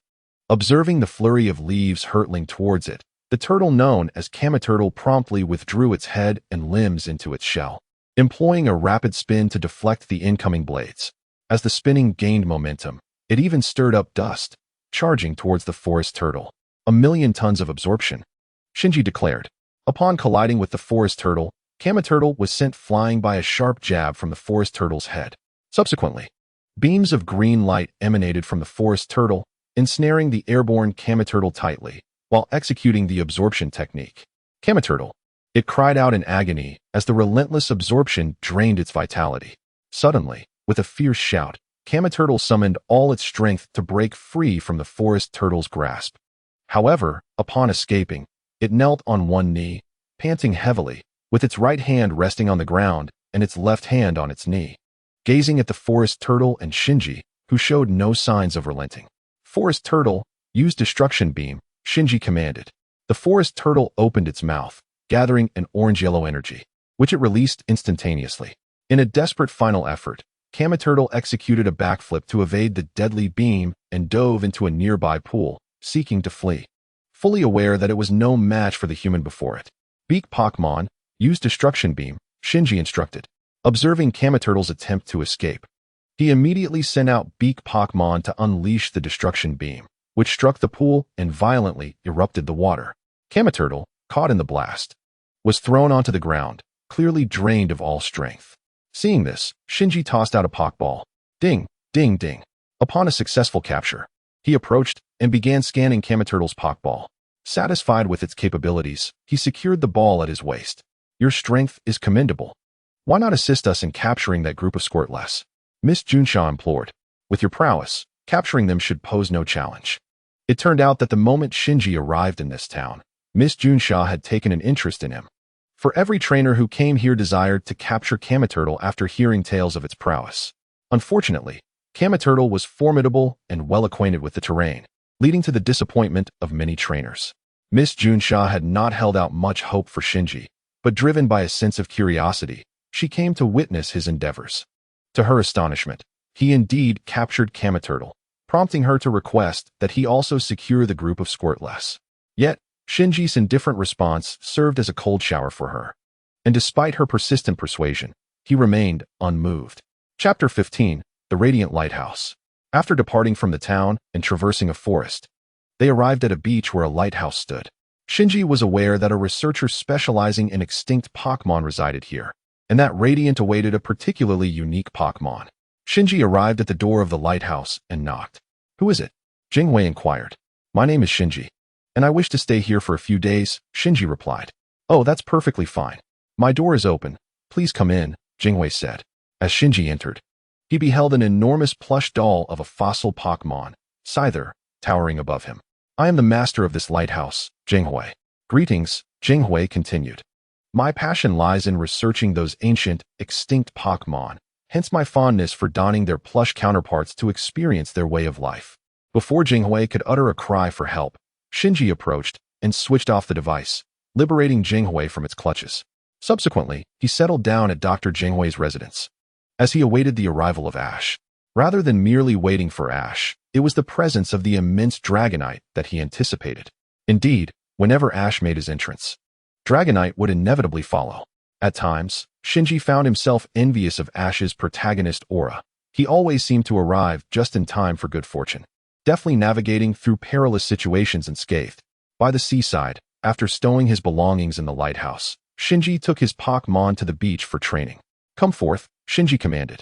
Observing the flurry of leaves hurtling towards it, the turtle known as Camaturtle promptly withdrew its head and limbs into its shell, employing a rapid spin to deflect the incoming blades. As the spinning gained momentum, it even stirred up dust, charging towards the forest turtle. "A million tons of absorption," Shinji declared. Upon colliding with the forest turtle, Camaturtle was sent flying by a sharp jab from the forest turtle's head. Subsequently, beams of green light emanated from the forest turtle, ensnaring the airborne Camaturtle tightly, while executing the absorption technique. "Camaturtle!" It cried out in agony as the relentless absorption drained its vitality. Suddenly, with a fierce shout, Camaturtle summoned all its strength to break free from the forest turtle's grasp. However, upon escaping, it knelt on one knee, panting heavily, with its right hand resting on the ground and its left hand on its knee. Gazing at the forest turtle and Shinji, who showed no signs of relenting. "Forest turtle, use destruction beam," Shinji commanded. The forest turtle opened its mouth, gathering an orange-yellow energy, which it released instantaneously. In a desperate final effort, Camaturtle executed a backflip to evade the deadly beam and dove into a nearby pool, seeking to flee. Fully aware that it was no match for the human before it. "Beak Pokémon, use destruction beam," Shinji instructed. Observing Camaturtle's attempt to escape, he immediately sent out Beak Pokémon to unleash the destruction beam, which struck the pool and violently erupted the water. Camaturtle, caught in the blast, was thrown onto the ground, clearly drained of all strength. Seeing this, Shinji tossed out a Pokeball. Ding, ding, ding. Upon a successful capture, he approached and began scanning Camaturtle's Pokeball. Satisfied with its capabilities, he secured the ball at his waist. "Your strength is commendable. Why not assist us in capturing that group of Squirtless?" Miss Junsha implored. "With your prowess, capturing them should pose no challenge." It turned out that the moment Shinji arrived in this town, Miss Junsha had taken an interest in him. For every trainer who came here desired to capture Camaturtle after hearing tales of its prowess. Unfortunately, Camaturtle was formidable and well acquainted with the terrain, leading to the disappointment of many trainers. Miss Junsha had not held out much hope for Shinji, but driven by a sense of curiosity, she came to witness his endeavors. To her astonishment, he indeed captured Camaturtle, prompting her to request that he also secure the group of Squirtless. Yet, Shinji's indifferent response served as a cold shower for her, and despite her persistent persuasion, he remained unmoved. Chapter 15, The Radiant Lighthouse. After departing from the town and traversing a forest, they arrived at a beach where a lighthouse stood. Shinji was aware that a researcher specializing in extinct Pokémon resided here, and that Radiant awaited a particularly unique Pokémon. Shinji arrived at the door of the lighthouse and knocked. "Who is it?" Jinghui inquired. My name is Shinji, and I wish to stay here for a few days, Shinji replied. Oh, that's perfectly fine. My door is open. Please come in, Jinghui said. As Shinji entered, he beheld an enormous plush doll of a fossil Pokémon, Scyther, towering above him. I am the master of this lighthouse, Jinghui. Greetings, Jinghui continued. My passion lies in researching those ancient, extinct Pokémon, hence my fondness for donning their plush counterparts to experience their way of life. Before Jinghui could utter a cry for help, Shinji approached and switched off the device, liberating Jinghui from its clutches. Subsequently, he settled down at Dr. Jinghui's residence. As he awaited the arrival of Ash, rather than merely waiting for Ash, it was the presence of the immense Dragonite that he anticipated. Indeed, whenever Ash made his entrance, Dragonite would inevitably follow. At times, Shinji found himself envious of Ash's protagonist aura. He always seemed to arrive just in time for good fortune, deftly navigating through perilous situations unscathed. By the seaside, after stowing his belongings in the lighthouse, Shinji took his Pokémon to the beach for training. Come forth, Shinji commanded.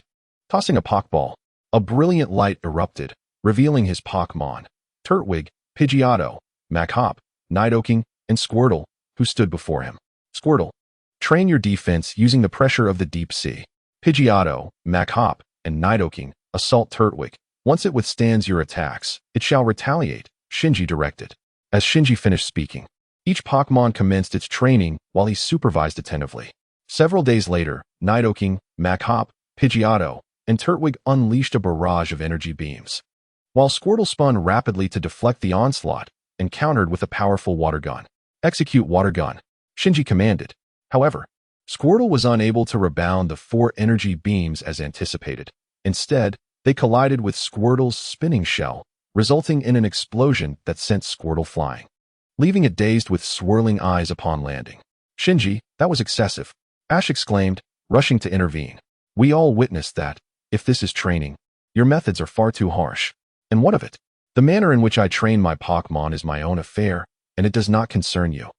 Tossing a Pokeball, a brilliant light erupted, revealing his Pokémon, Turtwig, Pidgeotto, Machop, Nidoking, and Squirtle, who stood before him. Squirtle. Train your defense using the pressure of the deep sea. Pidgeotto, Machop, and Nidoking, assault Turtwig. Once it withstands your attacks, it shall retaliate, Shinji directed. As Shinji finished speaking, each Pokémon commenced its training while he supervised attentively. Several days later, Nidoking, Machop, Pidgeotto, and Turtwig unleashed a barrage of energy beams, while Squirtle spun rapidly to deflect the onslaught and countered with a powerful water gun. Execute water gun, Shinji commanded. However, Squirtle was unable to rebound the 4 energy beams as anticipated. Instead, they collided with Squirtle's spinning shell, resulting in an explosion that sent Squirtle flying, leaving it dazed with swirling eyes upon landing. Shinji, that was excessive, Ash exclaimed, rushing to intervene. We all witnessed that. If this is training, your methods are far too harsh. And what of it? The manner in which I train my Pokémon is my own affair, and it does not concern you,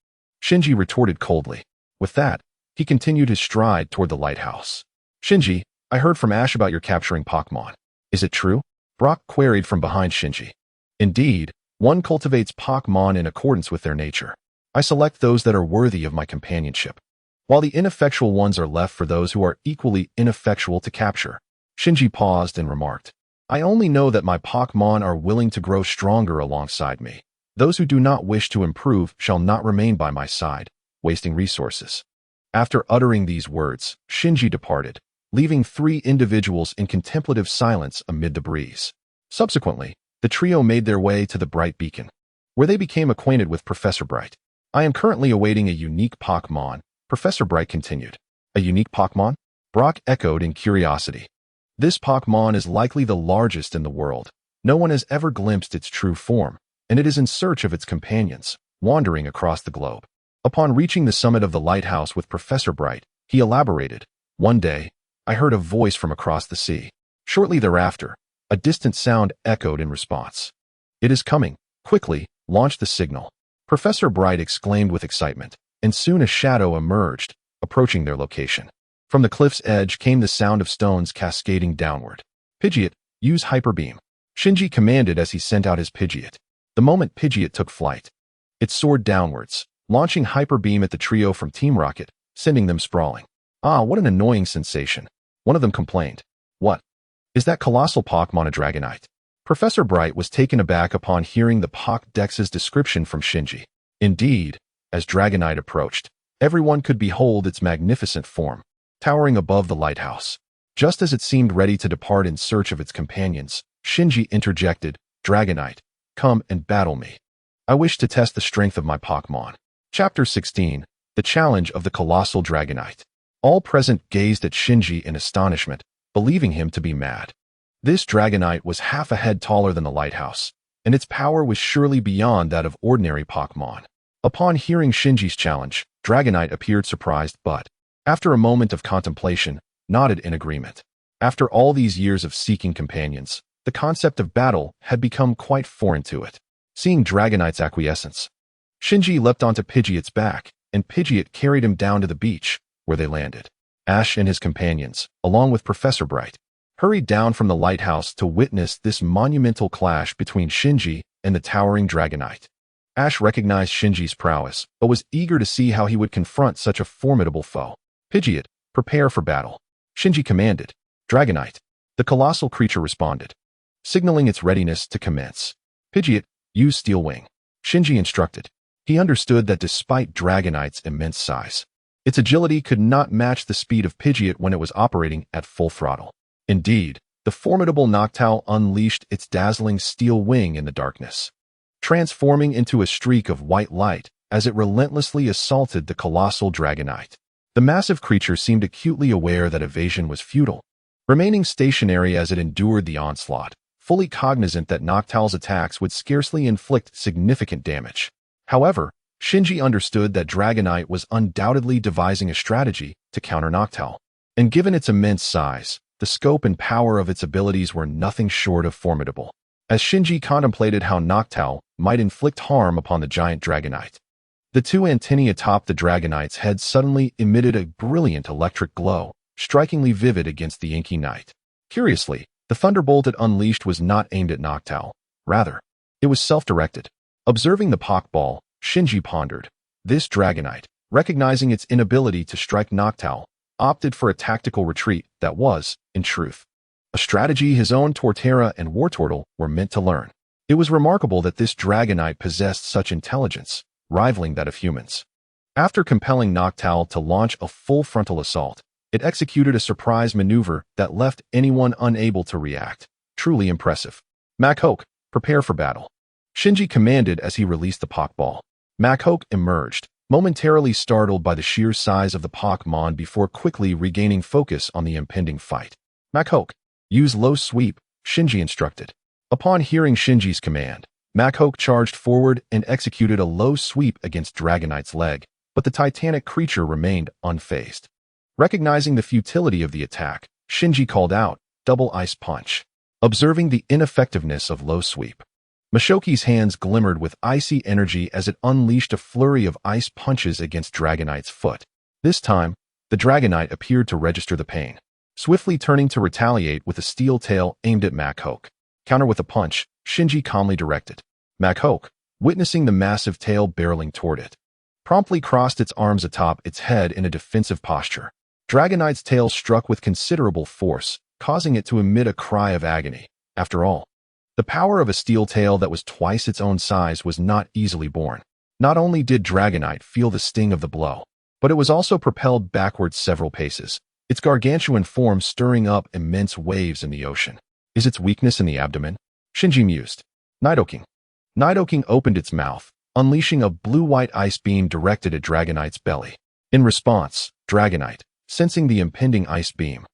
Shinji retorted coldly. With that, he continued his stride toward the lighthouse. Shinji, I heard from Ash about your capturing Pokémon. Is it true? Brock queried from behind Shinji. Indeed, one cultivates Pokémon in accordance with their nature. I select those that are worthy of my companionship, while the ineffectual ones are left for those who are equally ineffectual to capture. Shinji paused and remarked, I only know that my Pokémon are willing to grow stronger alongside me. Those who do not wish to improve shall not remain by my side, wasting resources. After uttering these words, Shinji departed, leaving 3 individuals in contemplative silence amid the breeze. Subsequently, the trio made their way to the Bright Beacon, where they became acquainted with Professor Bright. I am currently awaiting a unique Pokémon, Professor Bright continued. A unique Pokémon? Brock echoed in curiosity. This Pokémon is likely the largest in the world. No one has ever glimpsed its true form, and it is in search of its companions, wandering across the globe. Upon reaching the summit of the lighthouse with Professor Bright, he elaborated. One day, I heard a voice from across the sea. Shortly thereafter, a distant sound echoed in response. It is coming. Quickly, launch the signal, Professor Bright exclaimed with excitement, and soon a shadow emerged, approaching their location. From the cliff's edge came the sound of stones cascading downward. Pidgeot, use Hyper Beam, Shinji commanded as he sent out his Pidgeot. The moment Pidgeot took flight, it soared downwards, launching Hyper Beam at the trio from Team Rocket, sending them sprawling. Ah, what an annoying sensation, one of them complained. What? Is that colossal Pokémon a Dragonite? Professor Bright was taken aback upon hearing the Pokédex's description from Shinji. Indeed, as Dragonite approached, everyone could behold its magnificent form, towering above the lighthouse. Just as it seemed ready to depart in search of its companions, Shinji interjected, Dragonite, come and battle me. I wish to test the strength of my Pokémon. Chapter 16, The Challenge of the Colossal Dragonite. All present gazed at Shinji in astonishment, believing him to be mad. This Dragonite was half a head taller than the lighthouse, and its power was surely beyond that of ordinary Pokémon. Upon hearing Shinji's challenge, Dragonite appeared surprised but, after a moment of contemplation, nodded in agreement. After all these years of seeking companions, the concept of battle had become quite foreign to it. Seeing Dragonite's acquiescence, Shinji leapt onto Pidgeot's back, and Pidgeot carried him down to the beach, where they landed. Ash and his companions, along with Professor Bright, hurried down from the lighthouse to witness this monumental clash between Shinji and the towering Dragonite. Ash recognized Shinji's prowess, but was eager to see how he would confront such a formidable foe. Pidgeot, prepare for battle. Shinji commanded. Dragonite. The colossal creature responded, signaling its readiness to commence. Pidgeot, use Steel Wing. Shinji instructed. He understood that despite Dragonite's immense size, its agility could not match the speed of Pidgeot when it was operating at full throttle. Indeed, the formidable Noctowl unleashed its dazzling steel wing in the darkness, transforming into a streak of white light as it relentlessly assaulted the colossal Dragonite. The massive creature seemed acutely aware that evasion was futile, remaining stationary as it endured the onslaught, fully cognizant that Noctowl's attacks would scarcely inflict significant damage. However, Shinji understood that Dragonite was undoubtedly devising a strategy to counter Noctowl, and given its immense size, the scope and power of its abilities were nothing short of formidable. As Shinji contemplated how Noctowl might inflict harm upon the giant Dragonite, the two antennae atop the Dragonite's head suddenly emitted a brilliant electric glow, strikingly vivid against the inky night. Curiously, the thunderbolt it unleashed was not aimed at Noctowl. Rather, it was self-directed. Observing the Pokeball, Shinji pondered. This Dragonite, recognizing its inability to strike Noctowl, opted for a tactical retreat that was, in truth, a strategy his own Torterra and Wartortle were meant to learn. It was remarkable that this Dragonite possessed such intelligence, rivaling that of humans. After compelling Noctowl to launch a full frontal assault, it executed a surprise maneuver that left anyone unable to react. Truly impressive. Machoke, prepare for battle. Shinji commanded as he released the Pokeball. Machoke emerged, momentarily startled by the sheer size of the Pokémon before quickly regaining focus on the impending fight. Machoke, use low sweep, Shinji instructed. Upon hearing Shinji's command, Machoke charged forward and executed a low sweep against Dragonite's leg, but the titanic creature remained unfazed. Recognizing the futility of the attack, Shinji called out, double ice punch. Observing the ineffectiveness of low sweep, Machoke's hands glimmered with icy energy as it unleashed a flurry of ice punches against Dragonite's foot. This time, the Dragonite appeared to register the pain, swiftly turning to retaliate with a steel tail aimed at Machoke. Counter with a punch, Shinji calmly directed. Machoke, witnessing the massive tail barreling toward it, promptly crossed its arms atop its head in a defensive posture. Dragonite's tail struck with considerable force, causing it to emit a cry of agony. After all, the power of a steel tail that was twice its own size was not easily borne. Not only did Dragonite feel the sting of the blow, but it was also propelled backwards several paces, its gargantuan form stirring up immense waves in the ocean. Is its weakness in the abdomen? Shinji mused. Nidoking. Nidoking opened its mouth, unleashing a blue-white ice beam directed at Dragonite's belly. In response, Dragonite, sensing the impending ice beam,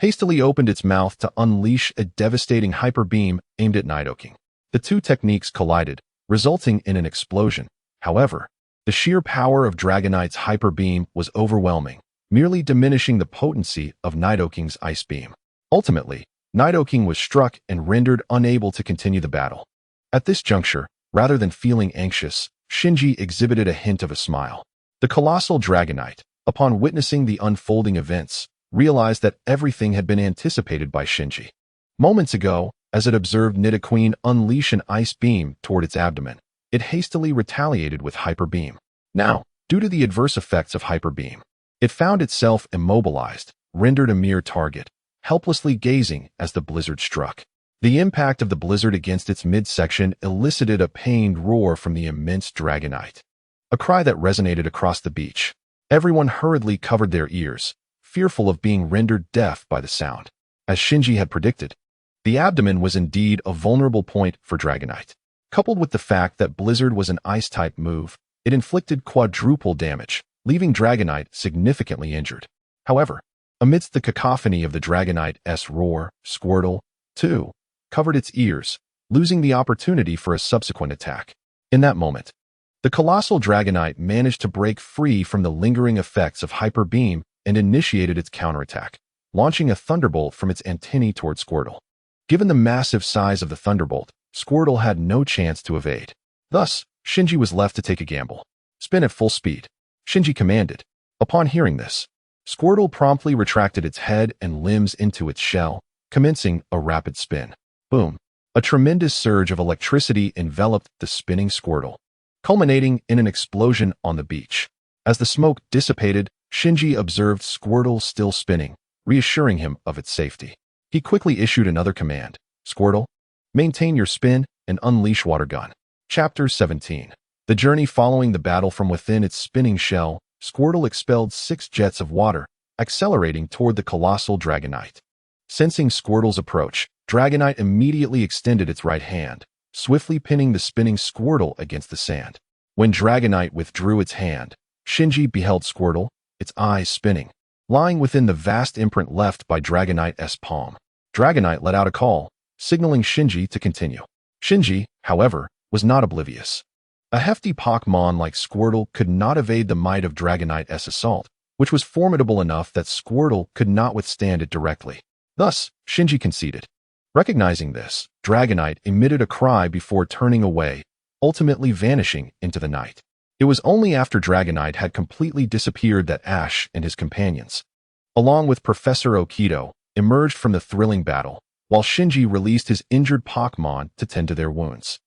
hastily opened its mouth to unleash a devastating hyper beam aimed at Nidoking. The two techniques collided, resulting in an explosion. However, the sheer power of Dragonite's hyper beam was overwhelming, merely diminishing the potency of Nidoking's ice beam. Ultimately, Nidoking was struck and rendered unable to continue the battle. At this juncture, rather than feeling anxious, Shinji exhibited a hint of a smile. The colossal Dragonite, upon witnessing the unfolding events, realized that everything had been anticipated by Shinji. Moments ago, as it observed Nidoqueen unleash an ice beam toward its abdomen, it hastily retaliated with Hyper Beam. Now, due to the adverse effects of Hyper Beam, it found itself immobilized, rendered a mere target, helplessly gazing as the blizzard struck. The impact of the blizzard against its midsection elicited a pained roar from the immense Dragonite, a cry that resonated across the beach. Everyone hurriedly covered their ears, fearful of being rendered deaf by the sound. As Shinji had predicted, the abdomen was indeed a vulnerable point for Dragonite. Coupled with the fact that Blizzard was an Ice-type move, it inflicted quadruple damage, leaving Dragonite significantly injured. However, amidst the cacophony of the Dragonite's roar, Squirtle, too, covered its ears, losing the opportunity for a subsequent attack. In that moment, the colossal Dragonite managed to break free from the lingering effects of Hyper Beam and initiated its counterattack, launching a thunderbolt from its antennae toward Squirtle. Given the massive size of the thunderbolt, Squirtle had no chance to evade. Thus, Shinji was left to take a gamble. Spin at full speed, Shinji commanded. Upon hearing this, Squirtle promptly retracted its head and limbs into its shell, commencing a rapid spin. Boom! A tremendous surge of electricity enveloped the spinning Squirtle, culminating in an explosion on the beach. As the smoke dissipated, Shinji observed Squirtle still spinning, reassuring him of its safety. He quickly issued another command. Squirtle, maintain your spin and unleash water gun. Chapter 17. The journey following the battle from within its spinning shell, Squirtle expelled 6 jets of water, accelerating toward the colossal Dragonite. Sensing Squirtle's approach, Dragonite immediately extended its right hand, swiftly pinning the spinning Squirtle against the sand. When Dragonite withdrew its hand, Shinji beheld Squirtle, its eyes spinning, lying within the vast imprint left by Dragonite's palm. Dragonite let out a call, signaling Shinji to continue. Shinji, however, was not oblivious. A hefty Pokémon like Squirtle could not evade the might of Dragonite's assault, which was formidable enough that Squirtle could not withstand it directly. Thus, Shinji conceded. Recognizing this, Dragonite emitted a cry before turning away, ultimately vanishing into the night. It was only after Dragonite had completely disappeared that Ash and his companions, along with Professor Okido, emerged from the thrilling battle, while Shinji released his injured Pokémon to tend to their wounds.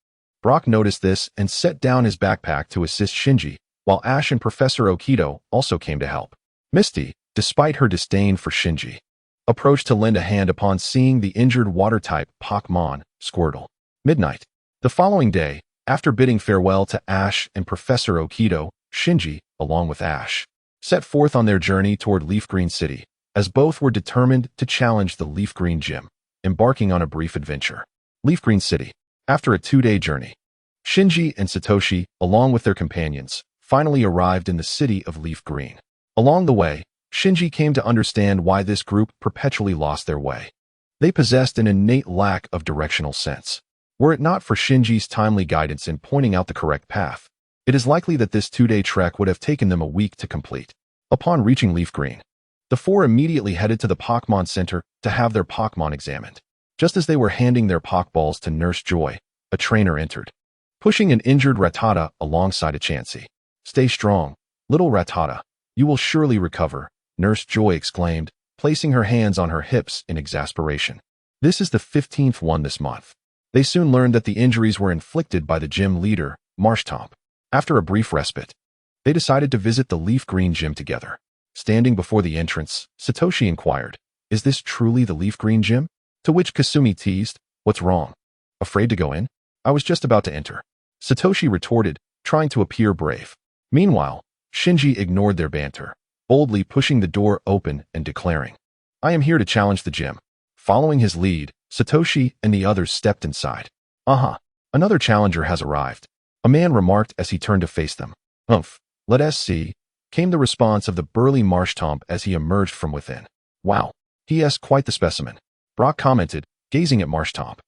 Brock noticed this and set down his backpack to assist Shinji, while Ash and Professor Okido also came to help. Misty, despite her disdain for Shinji, approached to lend a hand upon seeing the injured water-type Pokémon, Squirtle. Midnight. The following day, after bidding farewell to Ash and Professor Okido, Shinji, along with Ash, set forth on their journey toward Leaf Green City, as both were determined to challenge the Leaf Green Gym, embarking on a brief adventure. Leaf Green City. After a 2-day journey, Shinji and Satoshi, along with their companions, finally arrived in the city of Leaf Green. Along the way, Shinji came to understand why this group perpetually lost their way. They possessed an innate lack of directional sense. Were it not for Shinji's timely guidance in pointing out the correct path, it is likely that this 2-day trek would have taken them a week to complete. Upon reaching Leaf Green, the 4 immediately headed to the Pokémon Center to have their Pokémon examined. Just as they were handing their Pokeballs to Nurse Joy, a trainer entered, pushing an injured Rattata alongside a Chansey. "Stay strong, little Rattata. You will surely recover," Nurse Joy exclaimed, placing her hands on her hips in exasperation. This is the 15th one this month. They soon learned that the injuries were inflicted by the gym leader, Marshtomp. After a brief respite, they decided to visit the Leaf Green Gym together. Standing before the entrance, Satoshi inquired, "Is this truly the Leaf Green Gym?" To which Kasumi teased, "What's wrong? Afraid to go in? I was just about to enter." Satoshi retorted, trying to appear brave. Meanwhile, Shinji ignored their banter, boldly pushing the door open and declaring, "I am here to challenge the gym." Following his lead, Satoshi and the others stepped inside. Another challenger has arrived," a man remarked as he turned to face them. "Humph, let us see," came the response of the burly Marshtomp as he emerged from within. "Wow, he is quite the specimen," Brock commented, gazing at Marshtomp.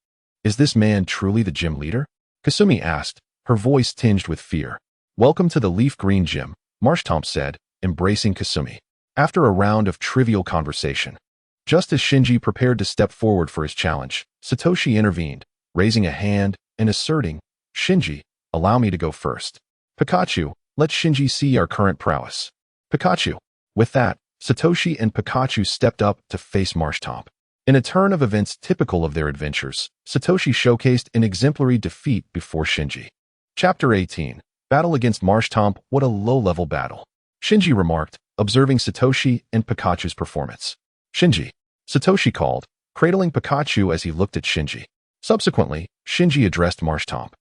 "Is this man truly the gym leader?" Kasumi asked, her voice tinged with fear. "Welcome to the Leaf Green Gym," Marshtomp said, embracing Kasumi. After a round of trivial conversation, just as Shinji prepared to step forward for his challenge, Satoshi intervened, raising a hand and asserting, "Shinji, allow me to go first. Pikachu, let Shinji see our current prowess." Pikachu. With that, Satoshi and Pikachu stepped up to face Marshtomp. In a turn of events typical of their adventures, Satoshi showcased an exemplary defeat before Shinji. Chapter 18. Battle against Marshtomp. What a low-level battle, Shinji remarked, observing Satoshi and Pikachu's performance. "Shinji," Satoshi called, cradling Pikachu as he looked at Shinji. Subsequently, Shinji addressed Marshtomp.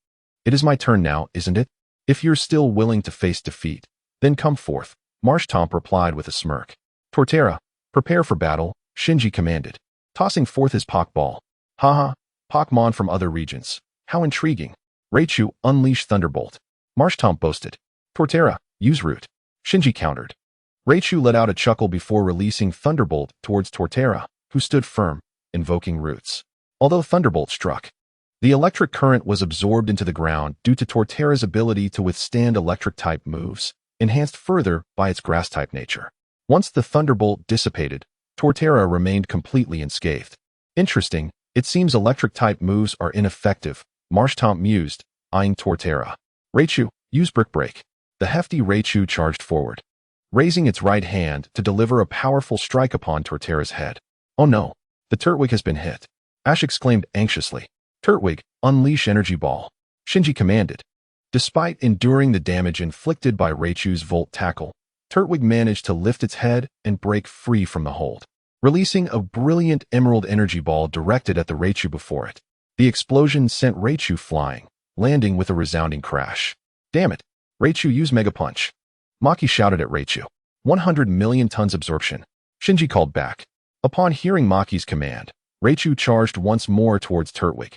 "It is my turn now, isn't it? If you're still willing to face defeat, then come forth," Marshtomp replied with a smirk. "Torterra, prepare for battle," Shinji commanded, tossing forth his Pokeball. "Haha, Pokémon from other regions. How intriguing." "Raichu, unleash Thunderbolt," Marshtomp boasted. "Torterra, use Root," Shinji countered. Raichu let out a chuckle before releasing Thunderbolt towards Torterra, who stood firm, invoking Roots. Although Thunderbolt struck, the electric current was absorbed into the ground due to Torterra's ability to withstand electric-type moves, enhanced further by its grass-type nature. Once the Thunderbolt dissipated, Torterra remained completely unscathed. "Interesting, it seems electric-type moves are ineffective," Marshtomp mused, eyeing Torterra. "Raichu, use Brick Break." The hefty Raichu charged forward, raising its right hand to deliver a powerful strike upon Torterra's head. "Oh no, The Turtwig has been hit. Ash exclaimed anxiously. Turtwig, unleash Energy Ball. Shinji commanded. Despite enduring the damage inflicted by Raichu's Volt Tackle, Turtwig managed to lift its head and break free from the hold, releasing a brilliant Emerald Energy Ball directed at the Raichu before it. The explosion sent Raichu flying, landing with a resounding crash. Damn it! Raichu, use Mega Punch! Maki shouted at Raichu. 100 million tons absorption. Shinji called back. Upon hearing Maki's command, Raichu charged once more towards Turtwig.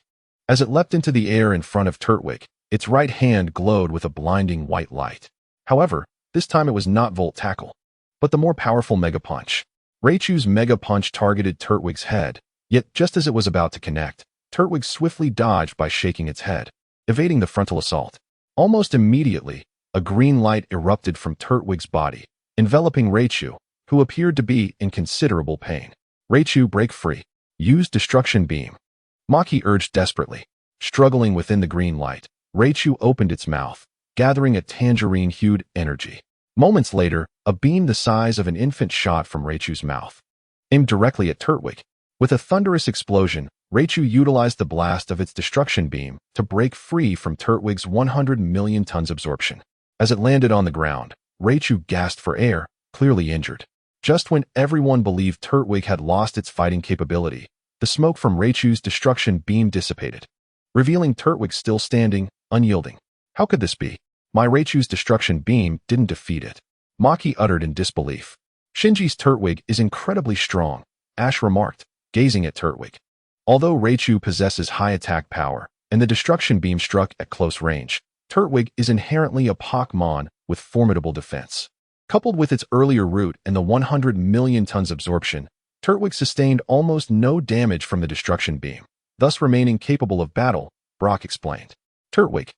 As it leapt into the air in front of Turtwig, its right hand glowed with a blinding white light. However, this time it was not Volt Tackle, but the more powerful Mega Punch. Raichu's Mega Punch targeted Turtwig's head, yet just as it was about to connect, Turtwig swiftly dodged by shaking its head, evading the frontal assault. Almost immediately, a green light erupted from Turtwig's body, enveloping Raichu, who appeared to be in considerable pain. Raichu, break free. Use Destruction Beam. Maki urged desperately. Struggling within the green light, Raichu opened its mouth, gathering a tangerine-hued energy. Moments later, a beam the size of an infant shot from Raichu's mouth, aimed directly at Turtwig. With a thunderous explosion, Raichu utilized the blast of its Destruction Beam to break free from Turtwig's 100 million tons absorption. As it landed on the ground, Raichu gasped for air, clearly injured. Just when everyone believed Turtwig had lost its fighting capability, the smoke from Raichu's Destruction Beam dissipated, revealing Turtwig still standing, unyielding. How could this be? My Raichu's Destruction Beam didn't defeat it. Maki uttered in disbelief. Shinji's Turtwig is incredibly strong, Ash remarked, gazing at Turtwig. Although Raichu possesses high attack power, and the Destruction Beam struck at close range, Turtwig is inherently a Pokémon with formidable defense. Coupled with its earlier root and the 100 million tons absorption, Turtwig sustained almost no damage from the Destruction Beam, thus remaining capable of battle, Brock explained. Turtwig,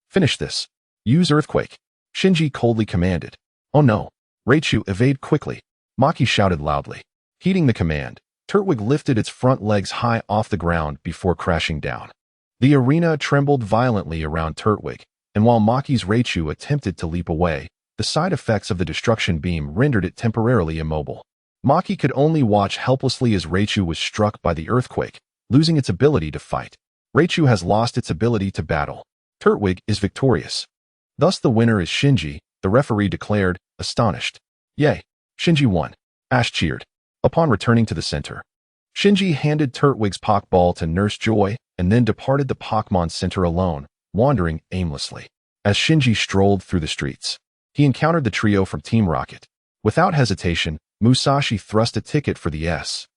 finish this. Use Earthquake. Shinji coldly commanded. Oh no. Raichu, evade quickly. Maki shouted loudly. Heeding the command, Turtwig lifted its front legs high off the ground before crashing down. The arena trembled violently around Turtwig, and while Maki's Raichu attempted to leap away, the side effects of the Destruction Beam rendered it temporarily immobile. Maki could only watch helplessly as Raichu was struck by the earthquake, losing its ability to fight. Raichu has lost its ability to battle. Turtwig is victorious. Thus the winner is Shinji, the referee declared, astonished. Yay! Shinji won. Ash cheered. Upon returning to the center, Shinji handed Turtwig's Pokeball to Nurse Joy and then departed the Pokémon Center alone, wandering aimlessly. As Shinji strolled through the streets, he encountered the trio from Team Rocket. Without hesitation, Musashi thrust a ticket for the S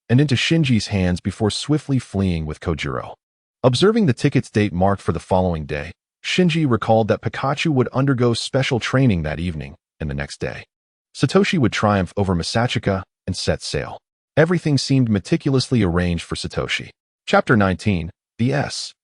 and into Shinji's hands before swiftly fleeing with Kojiro. Observing the ticket's date marked for the following day, Shinji recalled that Pikachu would undergo special training that evening and the next day. Satoshi would triumph over Masachika and set sail. Everything seemed meticulously arranged for Satoshi. Chapter 19, the S,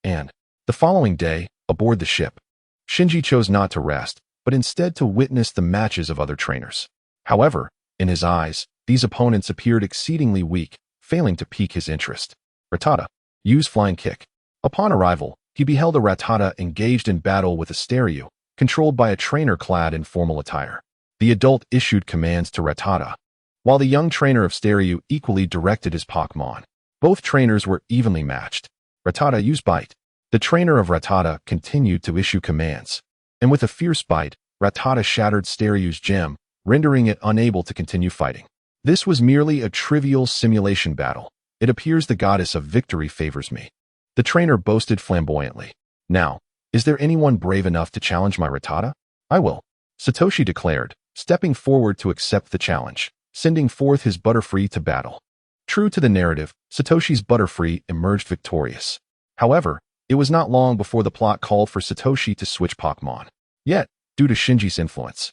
and the following day, aboard the ship, Shinji chose not to rest, but instead to witness the matches of other trainers. However, in his eyes, these opponents appeared exceedingly weak, failing to pique his interest. Rattata, use Flying Kick. Upon arrival, he beheld a Rattata engaged in battle with a Staryu, controlled by a trainer clad in formal attire. The adult issued commands to Rattata, while the young trainer of Staryu equally directed his Pokémon. Both trainers were evenly matched. Rattata, use Bite. The trainer of Rattata continued to issue commands, and with a fierce bite, Rattata shattered Staryu's gem, rendering it unable to continue fighting. This was merely a trivial simulation battle. It appears the goddess of victory favors me. The trainer boasted flamboyantly. Now, is there anyone brave enough to challenge my Rattata? I will. Satoshi declared, stepping forward to accept the challenge, sending forth his Butterfree to battle. True to the narrative, Satoshi's Butterfree emerged victorious. However, it was not long before the plot called for Satoshi to switch Pokémon. Yet, due to Shinji's influence,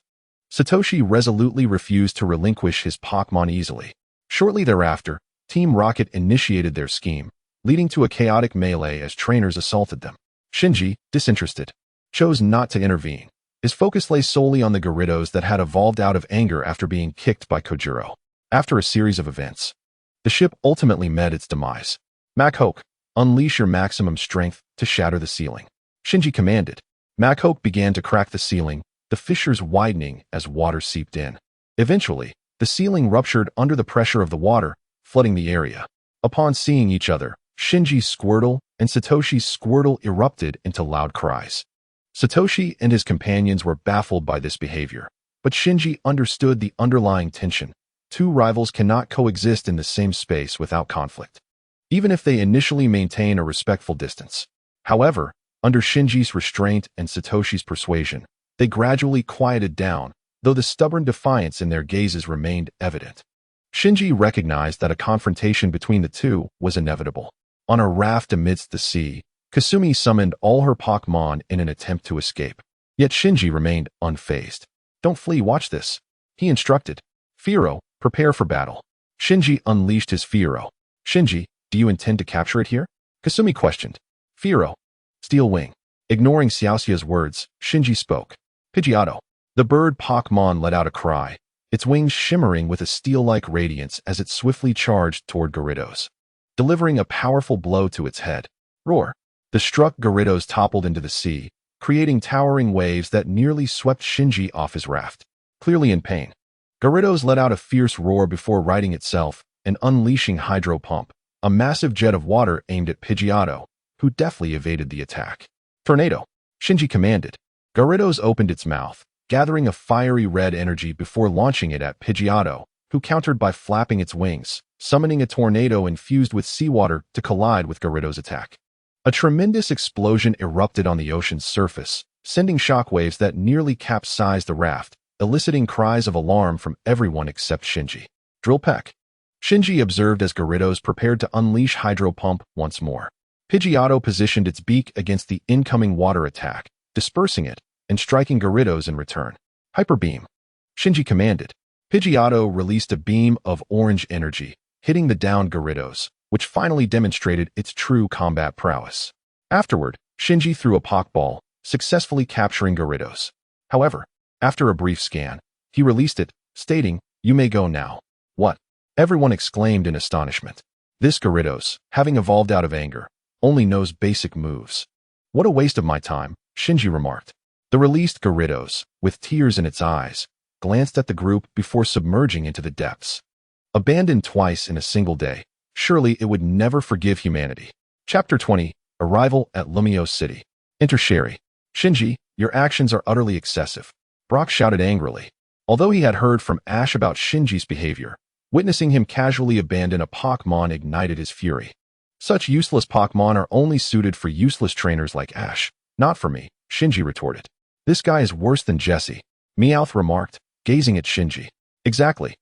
Satoshi resolutely refused to relinquish his Pokémon easily. Shortly thereafter, Team Rocket initiated their scheme, leading to a chaotic melee as trainers assaulted them. Shinji, disinterested, chose not to intervene. His focus lay solely on the Gyarados that had evolved out of anger after being kicked by Kojiro. After a series of events, the ship ultimately met its demise. Machoke, unleash your maximum strength to shatter the ceiling. Shinji commanded. Machoke began to crack the ceiling, the fissures widening as water seeped in. Eventually, the ceiling ruptured under the pressure of the water, flooding the area. Upon seeing each other, Shinji's Squirtle and Satoshi's Squirtle erupted into loud cries. Satoshi and his companions were baffled by this behavior, but Shinji understood the underlying tension. Two rivals cannot coexist in the same space without conflict, even if they initially maintain a respectful distance. However, under Shinji's restraint and Satoshi's persuasion, they gradually quieted down, though the stubborn defiance in their gazes remained evident. Shinji recognized that a confrontation between the two was inevitable. On a raft amidst the sea, Kasumi summoned all her Pokémon in an attempt to escape. Yet Shinji remained unfazed. "Don't flee, watch this," he instructed. "Firo, prepare for battle." Shinji unleashed his Firo. "Shinji, do you intend to capture it here?" Kasumi questioned. "Firo." "Steel Wing." Ignoring Xiaoxia's words, Shinji spoke. "Pidgeotto." The bird Pokémon let out a cry, its wings shimmering with a steel-like radiance as it swiftly charged toward Gyarados, delivering a powerful blow to its head. Roar. The struck Gyarados toppled into the sea, creating towering waves that nearly swept Shinji off his raft. Clearly in pain, Gyarados let out a fierce roar before righting itself and unleashing Hydro Pump, a massive jet of water aimed at Pidgeotto, who deftly evaded the attack. "Tornado," Shinji commanded. Gyarados opened its mouth, gathering a fiery red energy before launching it at Pidgeotto, who countered by flapping its wings, summoning a tornado infused with seawater to collide with Gyarados' attack. A tremendous explosion erupted on the ocean's surface, sending shockwaves that nearly capsized the raft, eliciting cries of alarm from everyone except Shinji. "Drill Peck," Shinji observed as Gyarados prepared to unleash Hydro Pump once more. Pidgeotto positioned its beak against the incoming water attack, dispersing it and striking Gyarados in return. "Hyper Beam," Shinji commanded. Pidgeotto released a beam of orange energy, hitting the downed Gyarados, which finally demonstrated its true combat prowess. Afterward, Shinji threw a Pokeball, successfully capturing Gyarados. However, after a brief scan, he released it, stating, "You may go now." "What?" everyone exclaimed in astonishment. This Gyarados, having evolved out of anger, only knows basic moves. "What a waste of my time," Shinji remarked. The released Gyarados, with tears in its eyes, glanced at the group before submerging into the depths. Abandoned twice in a single day, surely it would never forgive humanity. Chapter 20, Arrival at Lumiose City. Enter Sherry. "Shinji, your actions are utterly excessive," Brock shouted angrily. Although he had heard from Ash about Shinji's behavior, witnessing him casually abandon a Pokémon ignited his fury. "Such useless Pokémon are only suited for useless trainers like Ash. Not for me," Shinji retorted. "This guy is worse than Jesse," Meowth remarked, gazing at Shinji. "Exactly,"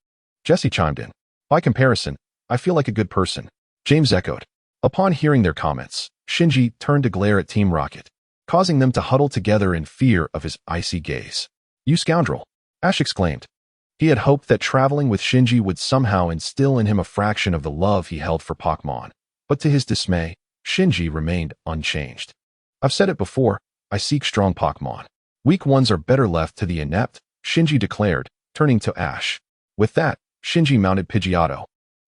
Jesse chimed in. "By comparison, I feel like a good person," James echoed. Upon hearing their comments, Shinji turned to glare at Team Rocket, causing them to huddle together in fear of his icy gaze. "You scoundrel," Ash exclaimed. He had hoped that traveling with Shinji would somehow instill in him a fraction of the love he held for Pokémon, but to his dismay, Shinji remained unchanged. "I've said it before, I seek strong Pokémon. Weak ones are better left to the inept," Shinji declared, turning to Ash. With that, Shinji mounted Pidgeotto,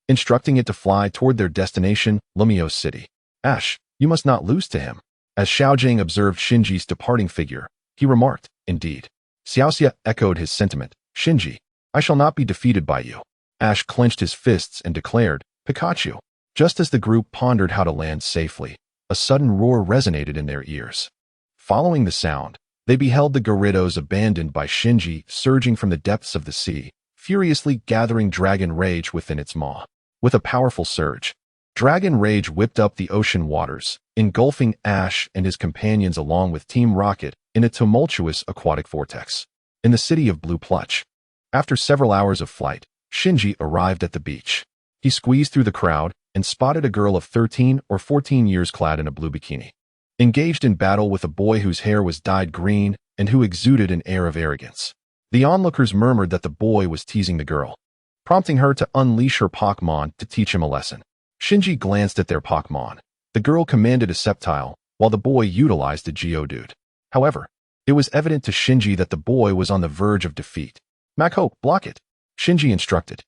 instructing it to fly toward their destination, Lumiose City. "Ash, you must not lose to him." As Xiaojing observed Shinji's departing figure, he remarked, "Indeed." Xiaoxia echoed his sentiment. "Shinji, I shall not be defeated by you." Ash clenched his fists and declared, "Pikachu." Just as the group pondered how to land safely, a sudden roar resonated in their ears. Following the sound, they beheld the Gyarados abandoned by Shinji surging from the depths of the sea, furiously gathering dragon rage within its maw. With a powerful surge, dragon rage whipped up the ocean waters, engulfing Ash and his companions along with Team Rocket in a tumultuous aquatic vortex. In the city of Blue Plush, after several hours of flight, Shinji arrived at the beach. He squeezed through the crowd and spotted a girl of 13 or 14 years clad in a blue bikini, engaged in battle with a boy whose hair was dyed green and who exuded an air of arrogance. The onlookers murmured that the boy was teasing the girl, prompting her to unleash her Pokémon to teach him a lesson. Shinji glanced at their Pokémon. The girl commanded a Sceptile, while the boy utilized a Geodude. However, it was evident to Shinji that the boy was on the verge of defeat. "Machoke, block it," Shinji instructed.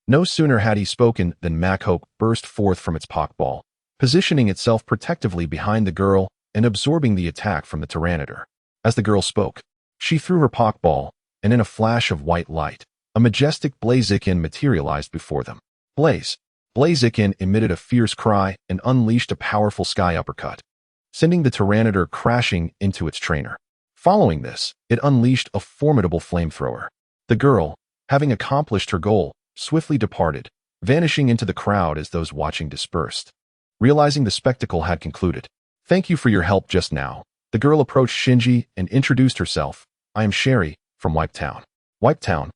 No sooner had he spoken than Machoke burst forth from its Pokeball, positioning itself protectively behind the girl and absorbing the attack from the Tyranitar. As the girl spoke, she threw her Pokeball, and in a flash of white light, a majestic Blaziken materialized before them. "Blaze," Blaziken emitted a fierce cry and unleashed a powerful sky uppercut, sending the Tyranitar crashing into its trainer. Following this, it unleashed a formidable flamethrower. The girl, having accomplished her goal, swiftly departed, vanishing into the crowd as those watching dispersed. Realizing the spectacle had concluded, "Thank you for your help just now." The girl approached Shinji and introduced herself. "I am Sherry, from Wipe Town." Wipe Town?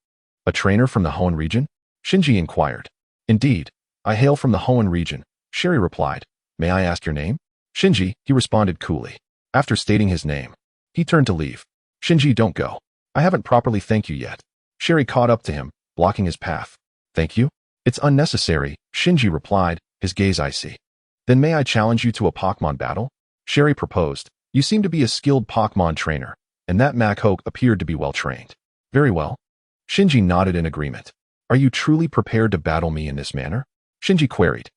A trainer from the Hoenn region? Shinji inquired. "Indeed, I hail from the Hoenn region," Sherry replied. "May I ask your name?" "Shinji," he responded coolly. After stating his name, he turned to leave. "Shinji, don't go. I haven't properly thanked you yet." Sherry caught up to him, blocking his path. "Thank you? It's unnecessary," Shinji replied, his gaze icy. "Then may I challenge you to a Pokémon battle?" Sherry proposed. "You seem to be a skilled Pokémon trainer, and that Machoke appeared to be well trained." "Very well." Shinji nodded in agreement. "Are you truly prepared to battle me in this manner?" Shinji queried.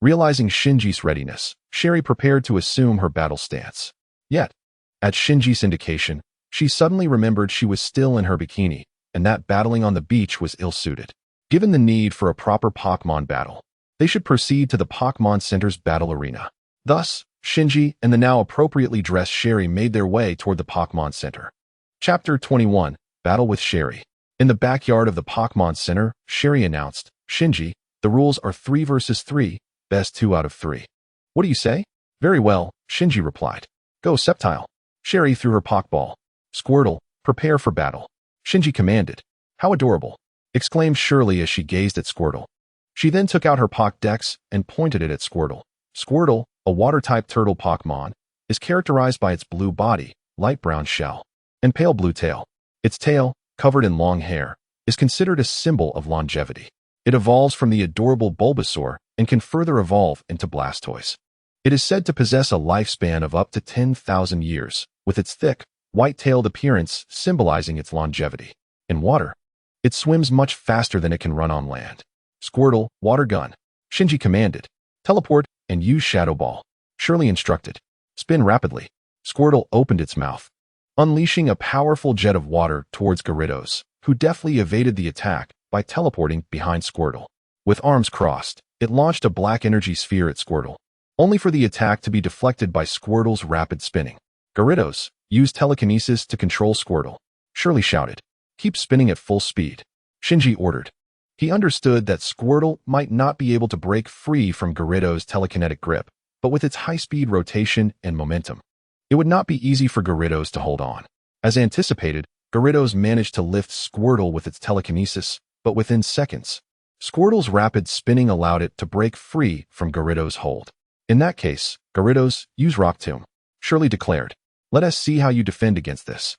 Realizing Shinji's readiness, Sherry prepared to assume her battle stance. Yet, at Shinji's indication, she suddenly remembered she was still in her bikini, and that battling on the beach was ill-suited. Given the need for a proper Pokémon battle, they should proceed to the Pokémon Center's battle arena. Thus, Shinji and the now appropriately dressed Sherry made their way toward the Pokémon Center. Chapter 21, Battle with Sherry. In the backyard of the Pokémon Center, Sherry announced, "Shinji, the rules are 3 versus 3, best 2 out of 3. What do you say?" "Very well," Shinji replied. "Go, Sceptile." Sherry threw her Pokeball. "Squirtle, prepare for battle." Shinji commanded. "How adorable," exclaimed Shirley as she gazed at Squirtle. She then took out her Pokédex and pointed it at Squirtle. Squirtle, a water-type turtle Pokémon, is characterized by its blue body, light brown shell, and pale blue tail. Its tail, covered in long hair, is considered a symbol of longevity. It evolves from the adorable Bulbasaur and can further evolve into Blastoise. It is said to possess a lifespan of up to 10,000 years, with its thick, white-tailed appearance symbolizing its longevity. In water, it swims much faster than it can run on land. Squirtle, water gun. Shinji commanded. Teleport and use Shadow Ball. Shirley instructed. Spin rapidly. Squirtle opened its mouth, unleashing a powerful jet of water towards Gyarados, who deftly evaded the attack by teleporting behind Squirtle. With arms crossed, it launched a black energy sphere at Squirtle, only for the attack to be deflected by Squirtle's rapid spinning. Gyarados used telekinesis to control Squirtle. Shirley shouted, "Keep spinning at full speed." Shinji ordered. He understood that Squirtle might not be able to break free from Gyarados' telekinetic grip, but with its high-speed rotation and momentum, it would not be easy for Gyarados to hold on. As anticipated, Gyarados managed to lift Squirtle with its telekinesis, but within seconds, Squirtle's rapid spinning allowed it to break free from Gyarados' hold. In that case, Gyarados, use Rock Tomb, Shirley declared. "Let us see how you defend against this."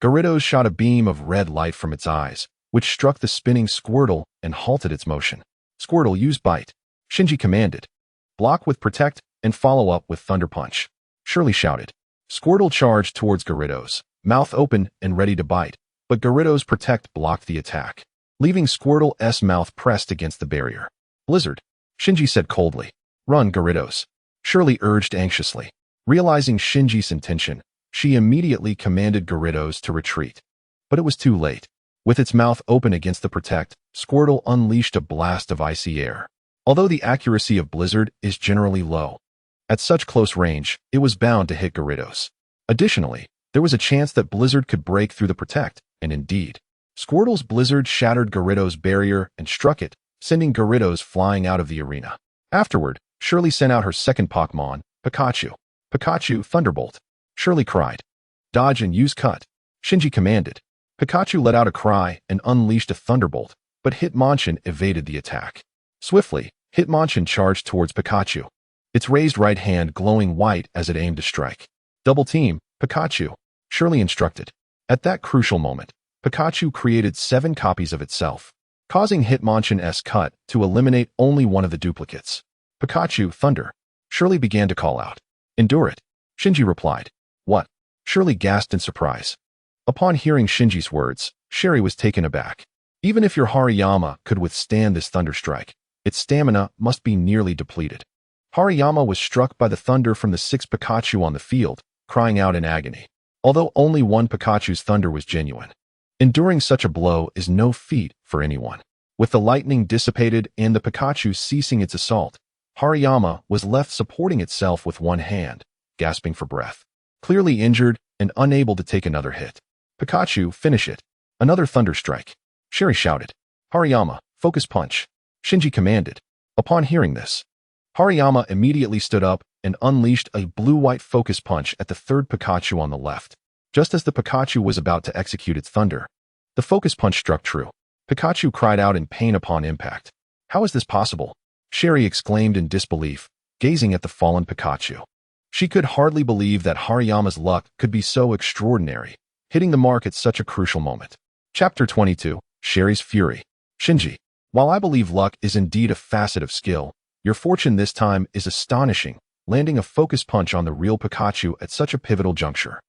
Gyarados shot a beam of red light from its eyes, which struck the spinning Squirtle and halted its motion. "Squirtle, use Bite." Shinji commanded. "Block with Protect and follow up with Thunder Punch." Shirley shouted. Squirtle charged towards Gyarados, mouth open and ready to bite, but Gyarados' Protect blocked the attack, leaving Squirtle's mouth pressed against the barrier. "Blizzard," Shinji said coldly. "Run, Gyarados," Shirley urged anxiously. Realizing Shinji's intention, she immediately commanded Gyarados to retreat. But it was too late. With its mouth open against the Protect, Squirtle unleashed a blast of icy air. Although the accuracy of Blizzard is generally low, at such close range, it was bound to hit Gyarados. Additionally, there was a chance that Blizzard could break through the Protect, and indeed, Squirtle's Blizzard shattered Gyarados' barrier and struck it, sending Gyarados flying out of the arena. Afterward, Shirley sent out her second Pokémon, Pikachu. "Pikachu, Thunderbolt," Shirley cried. "Dodge and use Cut," Shinji commanded. Pikachu let out a cry and unleashed a Thunderbolt, but Hitmonchan evaded the attack. Swiftly, Hitmonchan charged towards Pikachu, its raised right hand glowing white as it aimed to strike. "Double team, Pikachu," Shirley instructed. At that crucial moment, Pikachu created 7 copies of itself, causing Hitmonchan's Cut to eliminate only one of the duplicates. "Pikachu, Thunder," Shirley began to call out. "Endure it," Shinji replied. "What?" Shirley gasped in surprise. Upon hearing Shinji's words, Sherry was taken aback. Even if your Hariyama could withstand this thunderstrike, its stamina must be nearly depleted. Hariyama was struck by the thunder from the 6 Pikachu on the field, crying out in agony, although only one Pikachu's thunder was genuine. Enduring such a blow is no feat for anyone. With the lightning dissipated and the Pikachu ceasing its assault, Hariyama was left supporting itself with one hand, gasping for breath. Clearly injured and unable to take another hit. Pikachu, finish it. Another thunder strike. Sherry shouted. Hariyama, focus punch. Shinji commanded. Upon hearing this, Hariyama immediately stood up and unleashed a blue-white focus punch at the third Pikachu on the left. Just as the Pikachu was about to execute its thunder, the focus punch struck true. Pikachu cried out in pain upon impact. How is this possible? Sherry exclaimed in disbelief, gazing at the fallen Pikachu. She could hardly believe that Hariyama's luck could be so extraordinary, hitting the mark at such a crucial moment. Chapter 22, Sherry's Fury. Shinji, while I believe luck is indeed a facet of skill, your fortune this time is astonishing, landing a focus punch on the real Pikachu at such a pivotal juncture.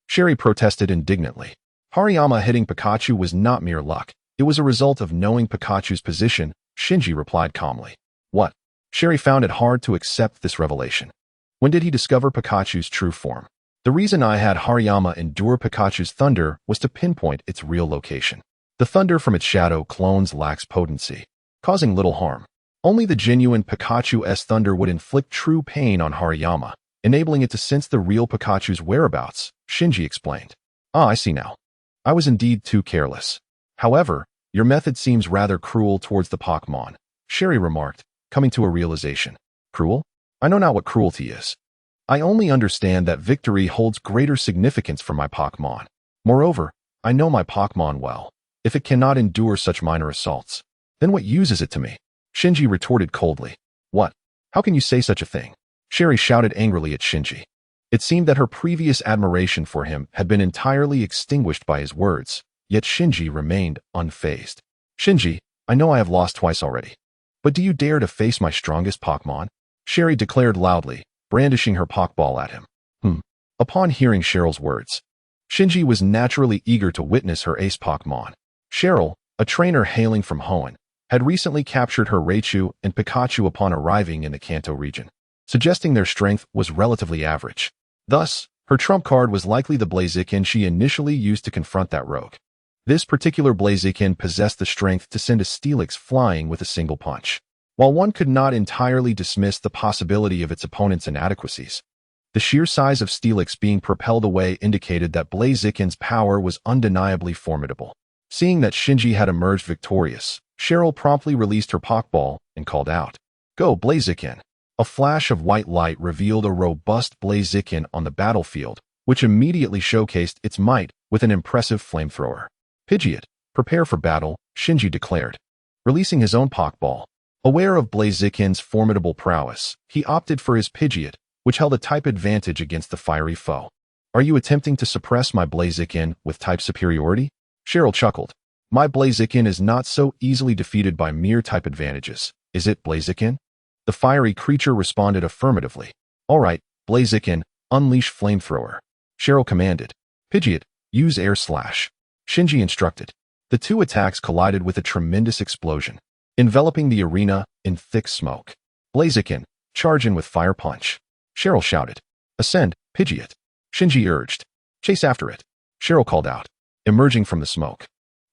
Sherry protested indignantly. Hariyama hitting Pikachu was not mere luck. It was a result of knowing Pikachu's position, Shinji replied calmly. What? Sherry found it hard to accept this revelation. When did he discover Pikachu's true form? The reason I had Hariyama endure Pikachu's thunder was to pinpoint its real location. The thunder from its shadow clones lacks potency, causing little harm. Only the genuine Pikachu's thunder would inflict true pain on Hariyama, enabling it to sense the real Pikachu's whereabouts, Shinji explained. Ah, I see now. I was indeed too careless. However, your method seems rather cruel towards the Pokémon, Sherry remarked, coming to a realization. Cruel? I know not what cruelty is. I only understand that victory holds greater significance for my Pokémon. Moreover, I know my Pokémon well. If it cannot endure such minor assaults, then what use is it to me? Shinji retorted coldly. What? How can you say such a thing? Sherry shouted angrily at Shinji. It seemed that her previous admiration for him had been entirely extinguished by his words, yet Shinji remained unfazed. Shinji, I know I have lost twice already. But do you dare to face my strongest Pokémon? Sherry declared loudly, brandishing her Pokeball at him. Upon hearing Cheryl's words, Shinji was naturally eager to witness her ace Pokémon. Cheryl, a trainer hailing from Hoenn, had recently captured her Raichu and Pikachu upon arriving in the Kanto region, suggesting their strength was relatively average. Thus, her trump card was likely the Blaziken she initially used to confront that rogue. This particular Blaziken possessed the strength to send a Steelix flying with a single punch. While one could not entirely dismiss the possibility of its opponent's inadequacies, the sheer size of Steelix being propelled away indicated that Blaziken's power was undeniably formidable. Seeing that Shinji had emerged victorious, Cheryl promptly released her Pokeball and called out, Go, Blaziken! A flash of white light revealed a robust Blaziken on the battlefield, which immediately showcased its might with an impressive flamethrower. Pidgeot, prepare for battle, Shinji declared, releasing his own Pokeball. Aware of Blaziken's formidable prowess, he opted for his Pidgeot, which held a type advantage against the fiery foe. Are you attempting to suppress my Blaziken with type superiority? Cheryl chuckled. My Blaziken is not so easily defeated by mere type advantages, is it, Blaziken? The fiery creature responded affirmatively. All right, Blaziken, unleash flamethrower. Cheryl commanded. Pidgeot, use air slash. Shinji instructed. The two attacks collided with a tremendous explosion, enveloping the arena in thick smoke. Blaziken, charge in with fire punch. Cheryl shouted. Ascend, Pidgeot. Shinji urged. Chase after it. Cheryl called out, emerging from the smoke.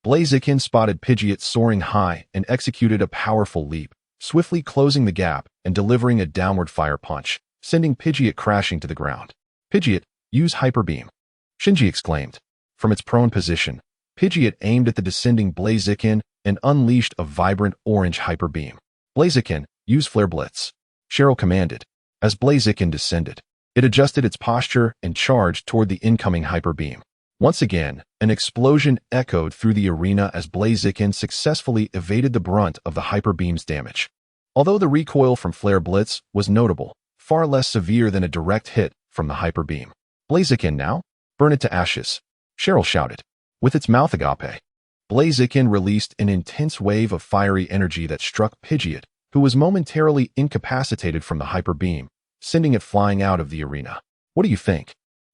Blaziken spotted Pidgeot soaring high and executed a powerful leap, swiftly closing the gap and delivering a downward fire punch, sending Pidgeot crashing to the ground. Pidgeot, use Hyper Beam. Shinji exclaimed. From its prone position, Pidgeot aimed at the descending Blaziken and unleashed a vibrant orange Hyper Beam. Blaziken, use Flare Blitz. Cheryl commanded. As Blaziken descended, it adjusted its posture and charged toward the incoming Hyper Beam. Once again, an explosion echoed through the arena as Blaziken successfully evaded the brunt of the Hyper Beam's damage. Although the recoil from Flare Blitz was notable, far less severe than a direct hit from the Hyper Beam. Blaziken now? Burn it to ashes, Cheryl shouted. With its mouth agape, Blaziken released an intense wave of fiery energy that struck Pidgeot, who was momentarily incapacitated from the Hyper Beam, sending it flying out of the arena. What do you think,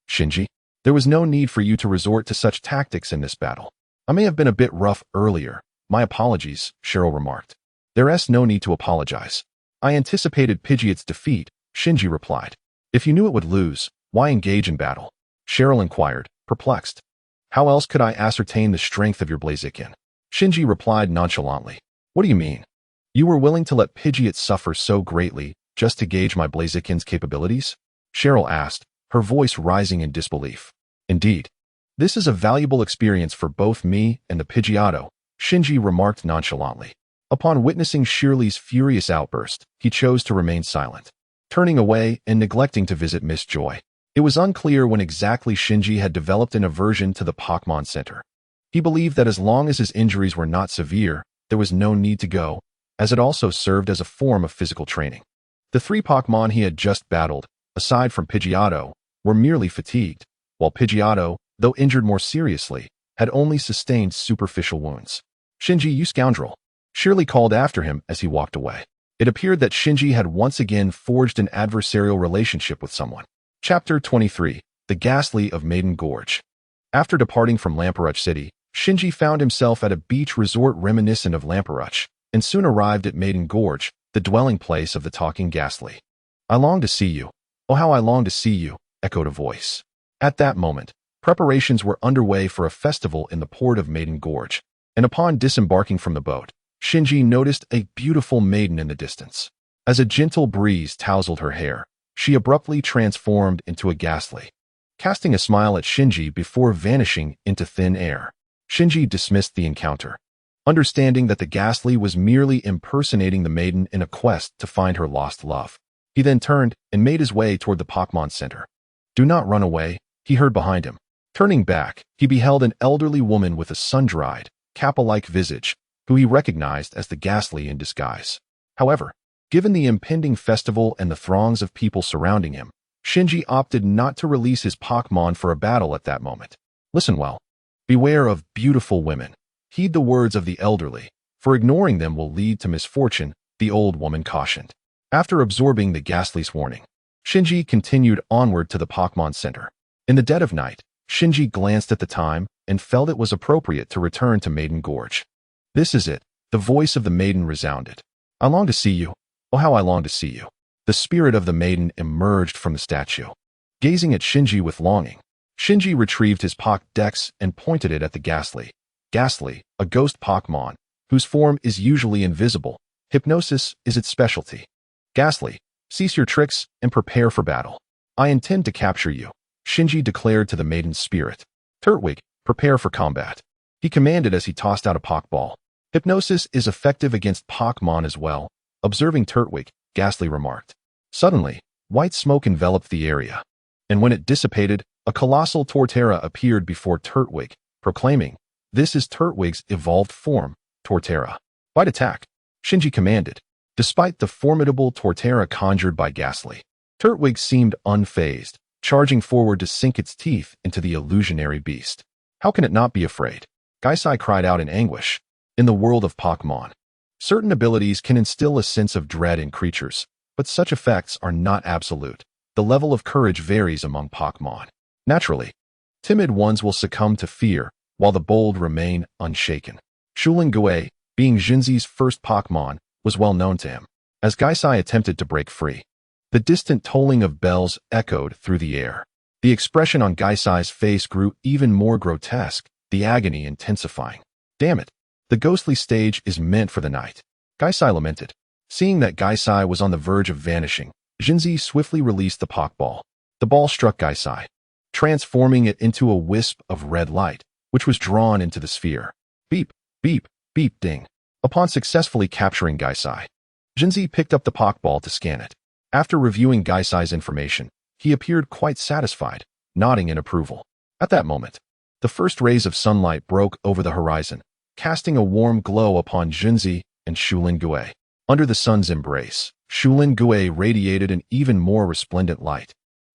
Shinji? There was no need for you to resort to such tactics in this battle. I may have been a bit rough earlier. My apologies, Cheryl remarked. There's no need to apologize. I anticipated Pidgeot's defeat, Shinji replied. If you knew it would lose, why engage in battle? Cheryl inquired, perplexed. How else could I ascertain the strength of your Blaziken? Shinji replied nonchalantly. What do you mean? You were willing to let Pidgeot suffer so greatly just to gauge my Blaziken's capabilities? Cheryl asked, her voice rising in disbelief. Indeed. This is a valuable experience for both me and the Pidgeotto, Shinji remarked nonchalantly. Upon witnessing Shirley's furious outburst, he chose to remain silent, turning away and neglecting to visit Miss Joy. It was unclear when exactly Shinji had developed an aversion to the Pokémon Center. He believed that as long as his injuries were not severe, there was no need to go, as it also served as a form of physical training. The 3 Pokémon he had just battled, aside from Pidgeotto, were merely fatigued, while Pidgeotto, though injured more seriously, had only sustained superficial wounds. Shinji, you scoundrel! Shirley called after him as he walked away. It appeared that Shinji had once again forged an adversarial relationship with someone. Chapter 23. The Ghastly of Maiden Gorge. After departing from Lamperuch City, Shinji found himself at a beach resort reminiscent of Lamperuch, and soon arrived at Maiden Gorge, the dwelling place of the talking Ghastly. I long to see you. Oh, how I long to see you, echoed a voice. At that moment, preparations were underway for a festival in the port of Maiden Gorge, and upon disembarking from the boat, Shinji noticed a beautiful maiden in the distance. As a gentle breeze tousled her hair, she abruptly transformed into a Ghastly, casting a smile at Shinji before vanishing into thin air. Shinji dismissed the encounter, understanding that the Ghastly was merely impersonating the maiden in a quest to find her lost love. He then turned and made his way toward the Pokémon Center. Do not run away, he heard behind him. Turning back, he beheld an elderly woman with a sun-dried, Kappa-like visage, who he recognized as the Ghastly in disguise. However, given the impending festival and the throngs of people surrounding him, Shinji opted not to release his Pokémon for a battle at that moment. Listen well. Beware of beautiful women. Heed the words of the elderly, for ignoring them will lead to misfortune, the old woman cautioned. After absorbing the Ghastly's warning, Shinji continued onward to the Pokémon Center. In the dead of night, Shinji glanced at the time and felt it was appropriate to return to Maiden Gorge. This is it, the voice of the maiden resounded. I long to see you. Oh, how I long to see you. The spirit of the maiden emerged from the statue. Gazing at Shinji with longing, Shinji retrieved his Pokédex and pointed it at the Ghastly. Ghastly, a ghost Pokémon, whose form is usually invisible. Hypnosis is its specialty. Ghastly, cease your tricks and prepare for battle. I intend to capture you, Shinji declared to the maiden's spirit. Turtwig, prepare for combat. He commanded as he tossed out a Pokeball. Hypnosis is effective against Pokémon as well, observing Turtwig, Ghastly remarked. Suddenly, white smoke enveloped the area, and when it dissipated, a colossal Torterra appeared before Turtwig, proclaiming, "This is Turtwig's evolved form, Torterra. Bite attack," Shinji commanded. Despite the formidable Torterra conjured by Ghastly, Turtwig seemed unfazed, charging forward to sink its teeth into the illusionary beast. How can it not be afraid? Gaisai cried out in anguish. In the world of Pokémon, certain abilities can instill a sense of dread in creatures, but such effects are not absolute. The level of courage varies among Pokémon. Naturally, timid ones will succumb to fear, while the bold remain unshaken. Shulin Gui, being Jinzi's first Pokémon, was well known to him. As Gaisai attempted to break free, the distant tolling of bells echoed through the air. The expression on Gaisai's face grew even more grotesque, the agony intensifying. Damn it! The ghostly stage is meant for the night, Gaisai lamented. Seeing that Gaisai was on the verge of vanishing, Jinzi swiftly released the Pokeball. The ball struck Gaisai, transforming it into a wisp of red light, which was drawn into the sphere. Beep, beep, beep, ding. Upon successfully capturing Gaisai, Jinzi picked up the Pokeball to scan it. After reviewing Gaisai's information, he appeared quite satisfied, nodding in approval. At that moment, the first rays of sunlight broke over the horizon, casting a warm glow upon Jinzi and Shulin Gui. Under the sun's embrace, Shulin Gui radiated an even more resplendent light,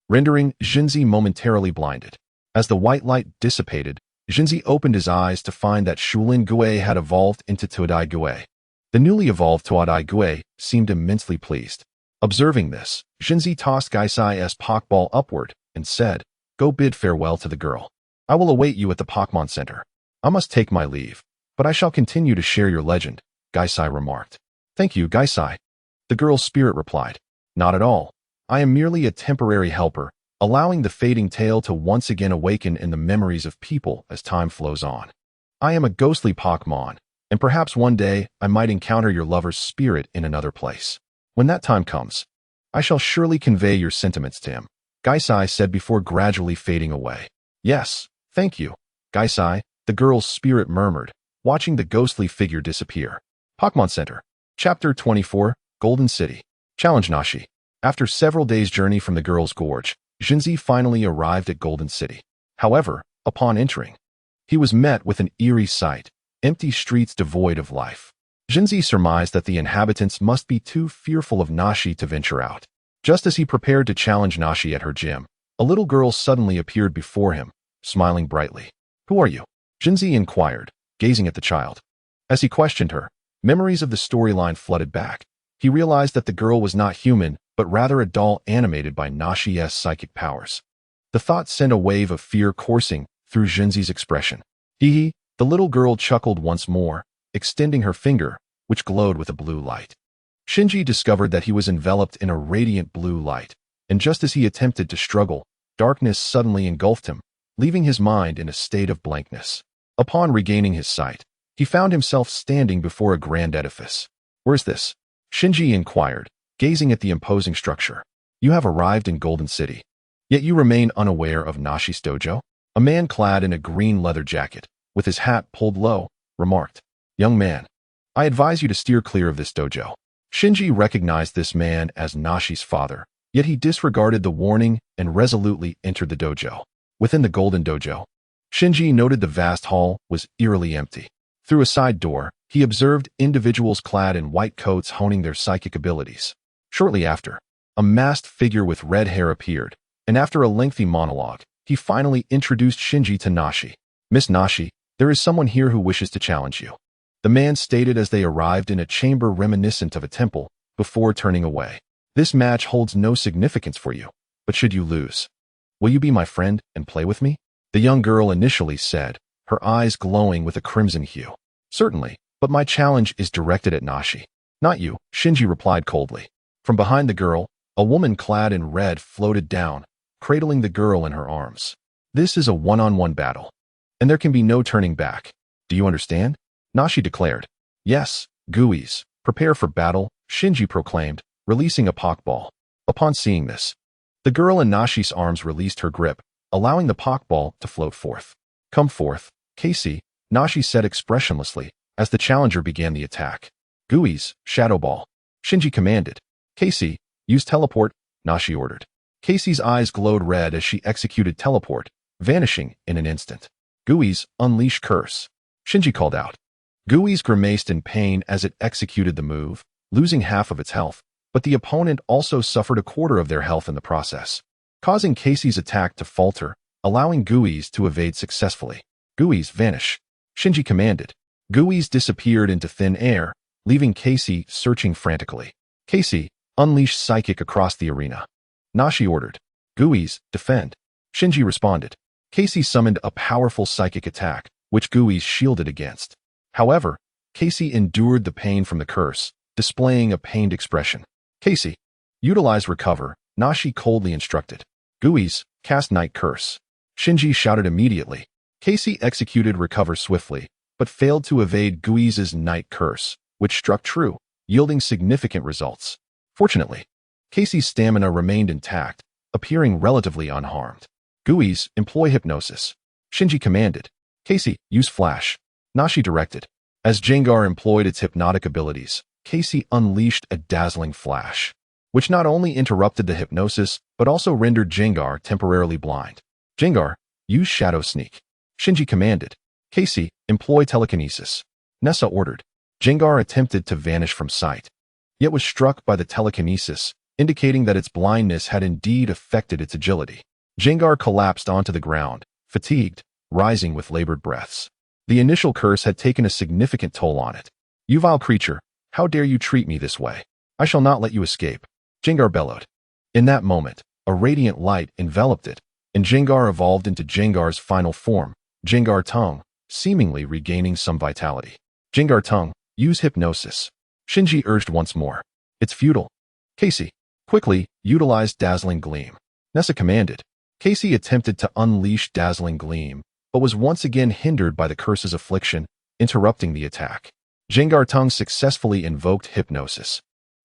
rendering Jinzi momentarily blinded. As the white light dissipated, Jinzi opened his eyes to find that Shulin Gui had evolved into Todai Gui. The newly evolved Todai Gui seemed immensely pleased. Observing this, Jinzi tossed Gaisai's Pokeball upward and said, "Go bid farewell to the girl. I will await you at the Pokémon Center. I must take my leave, but I shall continue to share your legend," Gaisai remarked. "Thank you, Gaisai," the girl's spirit replied. "Not at all. I am merely a temporary helper, allowing the fading tale to once again awaken in the memories of people as time flows on. I am a ghostly Pokémon, and perhaps one day I might encounter your lover's spirit in another place. When that time comes, I shall surely convey your sentiments to him, Gaisai said before gradually fading away. Yes, thank you, Gaisai, the girl's spirit murmured, watching the ghostly figure disappear. Pokémon Center. Chapter 24, Golden City. Challenge Nashi. After several days' journey from the Girl's Gorge, Shinji finally arrived at Golden City. However, upon entering, he was met with an eerie sight, empty streets devoid of life. Shinji surmised that the inhabitants must be too fearful of Nashi to venture out. Just as he prepared to challenge Nashi at her gym, a little girl suddenly appeared before him, smiling brightly. Who are you? Shinji inquired, gazing at the child. As he questioned her, memories of the storyline flooded back. He realized that the girl was not human, but rather a doll animated by Nashi's psychic powers. The thought sent a wave of fear coursing through Shinji's expression. Hee, the little girl chuckled once more, extending her finger, which glowed with a blue light. Shinji discovered that he was enveloped in a radiant blue light, and just as he attempted to struggle, darkness suddenly engulfed him, leaving his mind in a state of blankness. Upon regaining his sight, he found himself standing before a grand edifice. Where's this? Shinji inquired, gazing at the imposing structure. You have arrived in Golden City. Yet you remain unaware of Nashi's dojo? A man clad in a green leather jacket, with his hat pulled low, remarked. Young man, I advise you to steer clear of this dojo. Shinji recognized this man as Nashi's father, yet he disregarded the warning and resolutely entered the dojo. Within the Golden Dojo, Shinji noted the vast hall was eerily empty. Through a side door, he observed individuals clad in white coats honing their psychic abilities. Shortly after, a masked figure with red hair appeared, and after a lengthy monologue, he finally introduced Shinji to Nashi. Miss Nashi, there is someone here who wishes to challenge you. The man stated as they arrived in a chamber reminiscent of a temple, before turning away. This match holds no significance for you, but should you lose, will you be my friend and play with me? The young girl initially said, her eyes glowing with a crimson hue. Certainly, but my challenge is directed at Nashi. Not you, Shinji replied coldly. From behind the girl, a woman clad in red floated down, cradling the girl in her arms. This is a one-on-one battle, and there can be no turning back. Do you understand? Nashi declared. Yes, Guis, prepare for battle, Shinji proclaimed, releasing a Pokeball. Upon seeing this, the girl in Nashi's arms released her grip, allowing the Pokeball to float forth. Come forth, Casey, Nashi said expressionlessly, as the challenger began the attack. Guis, Shadow Ball. Shinji commanded. Casey, use teleport, Nashi ordered. Casey's eyes glowed red as she executed teleport, vanishing in an instant. Guis, unleash curse. Shinji called out. Guis grimaced in pain as it executed the move, losing half of its health, but the opponent also suffered a quarter of their health in the process, causing Casey's attack to falter, allowing Guis to evade successfully. Guis, vanish. Shinji commanded. Guis disappeared into thin air, leaving Casey searching frantically. Casey, unleash psychic across the arena. Nashi ordered. Guis, defend. Shinji responded. Casey summoned a powerful psychic attack, which Guis shielded against. However, Casey endured the pain from the curse, displaying a pained expression. Casey, utilize recover, Nashi coldly instructed. Guis, cast night curse. Shinji shouted immediately. Casey executed recover swiftly, but failed to evade Guis's night curse, which struck true, yielding significant results. Fortunately, Casey's stamina remained intact, appearing relatively unharmed. Guis, employ hypnosis. Shinji commanded. Casey, use flash. Nashi directed. As Jengar employed its hypnotic abilities, Casey unleashed a dazzling flash, which not only interrupted the hypnosis, but also rendered Jengar temporarily blind. Jengar, use shadow sneak. Shinji commanded. Casey, employ telekinesis. Nessa ordered. Jengar attempted to vanish from sight, yet was struck by the telekinesis, indicating that its blindness had indeed affected its agility. Jengar collapsed onto the ground, fatigued, rising with labored breaths. The initial curse had taken a significant toll on it. You vile creature, how dare you treat me this way? I shall not let you escape. Jengar bellowed. In that moment, a radiant light enveloped it, and Jengar evolved into Jengar's final form, Jengar Tongue, seemingly regaining some vitality. Jengar Tongue, use hypnosis. Shinji urged once more. It's futile. Casey, quickly, utilize Dazzling Gleam. Nessa commanded. Casey attempted to unleash Dazzling Gleam, but was once again hindered by the curse's affliction, interrupting the attack. Tung successfully invoked hypnosis,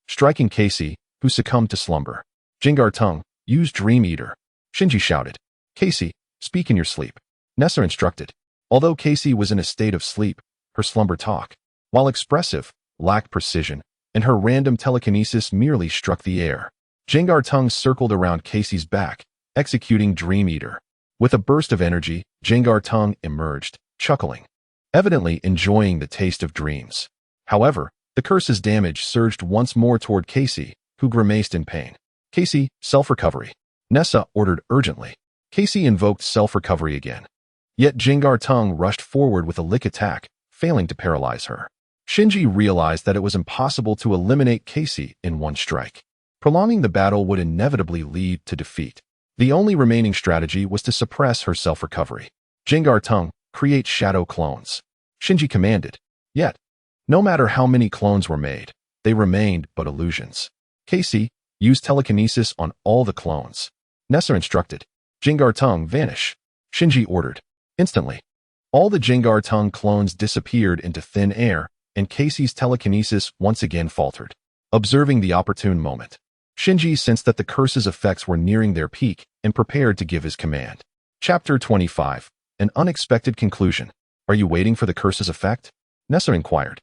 striking Casey, who succumbed to slumber. Tung, use Dream Eater. Shinji shouted. Casey, speak in your sleep. Nessa instructed. Although Casey was in a state of sleep, her slumber talk, while expressive, lacked precision, and her random telekinesis merely struck the air. Tung circled around Casey's back, executing Dream Eater. With a burst of energy, Tung emerged, chuckling, evidently enjoying the taste of dreams. However, the curse's damage surged once more toward Casey, who grimaced in pain. Casey, self-recovery. Nessa ordered urgently. Casey invoked self-recovery again. Yet Tung rushed forward with a lick attack, failing to paralyze her. Shinji realized that it was impossible to eliminate Casey in one strike. Prolonging the battle would inevitably lead to defeat. The only remaining strategy was to suppress her self-recovery. Tung, create shadow clones. Shinji commanded. Yet, no matter how many clones were made, they remained but illusions. Casey, use telekinesis on all the clones. Nessa instructed. Tung, vanish. Shinji ordered. Instantly, all the Tung clones disappeared into thin air, and Casey's telekinesis once again faltered. Observing the opportune moment, Shinji sensed that the curse's effects were nearing their peak and prepared to give his command. Chapter 25. An unexpected conclusion. Are you waiting for the curse's effect? Nessa inquired.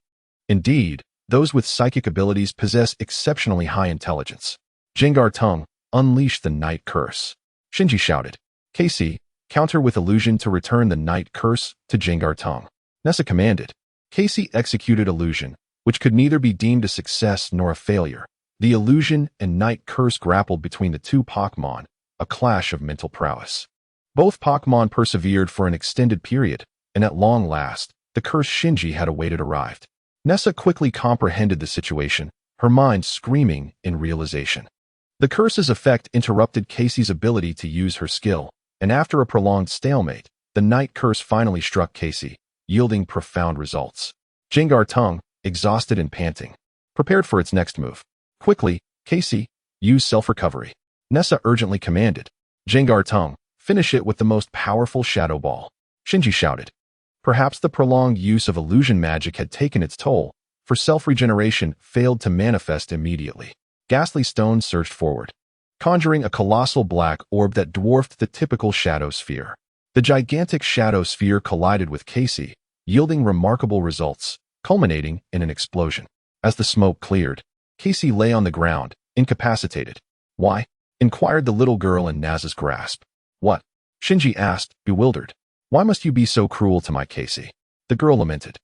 Indeed, those with psychic abilities possess exceptionally high intelligence. Tung, unleash the night curse. Shinji shouted. Casey, counter with illusion to return the night curse to Tung. Nessa commanded. Casey executed illusion, which could neither be deemed a success nor a failure. The illusion and night curse grappled between the two Pokémon, a clash of mental prowess. Both Pokémon persevered for an extended period, and at long last, the curse Shinji had awaited arrived. Nessa quickly comprehended the situation, her mind screaming in realization. The curse's effect interrupted Casey's ability to use her skill, and after a prolonged stalemate, the night curse finally struck Casey, yielding profound results. Tung, exhausted and panting, prepared for its next move. Quickly, Casey, use self-recovery. Nessa urgently commanded. Tung, finish it with the most powerful shadow ball. Shinji shouted. Perhaps the prolonged use of illusion magic had taken its toll, for self-regeneration failed to manifest immediately. Ghastly Stone surged forward, conjuring a colossal black orb that dwarfed the typical shadow sphere. The gigantic shadow sphere collided with Casey, yielding remarkable results, culminating in an explosion. As the smoke cleared, Casey lay on the ground, incapacitated. Why? Inquired the little girl in Naz's grasp. What? Shinji asked, bewildered. Why must you be so cruel to my Casey? The girl lamented.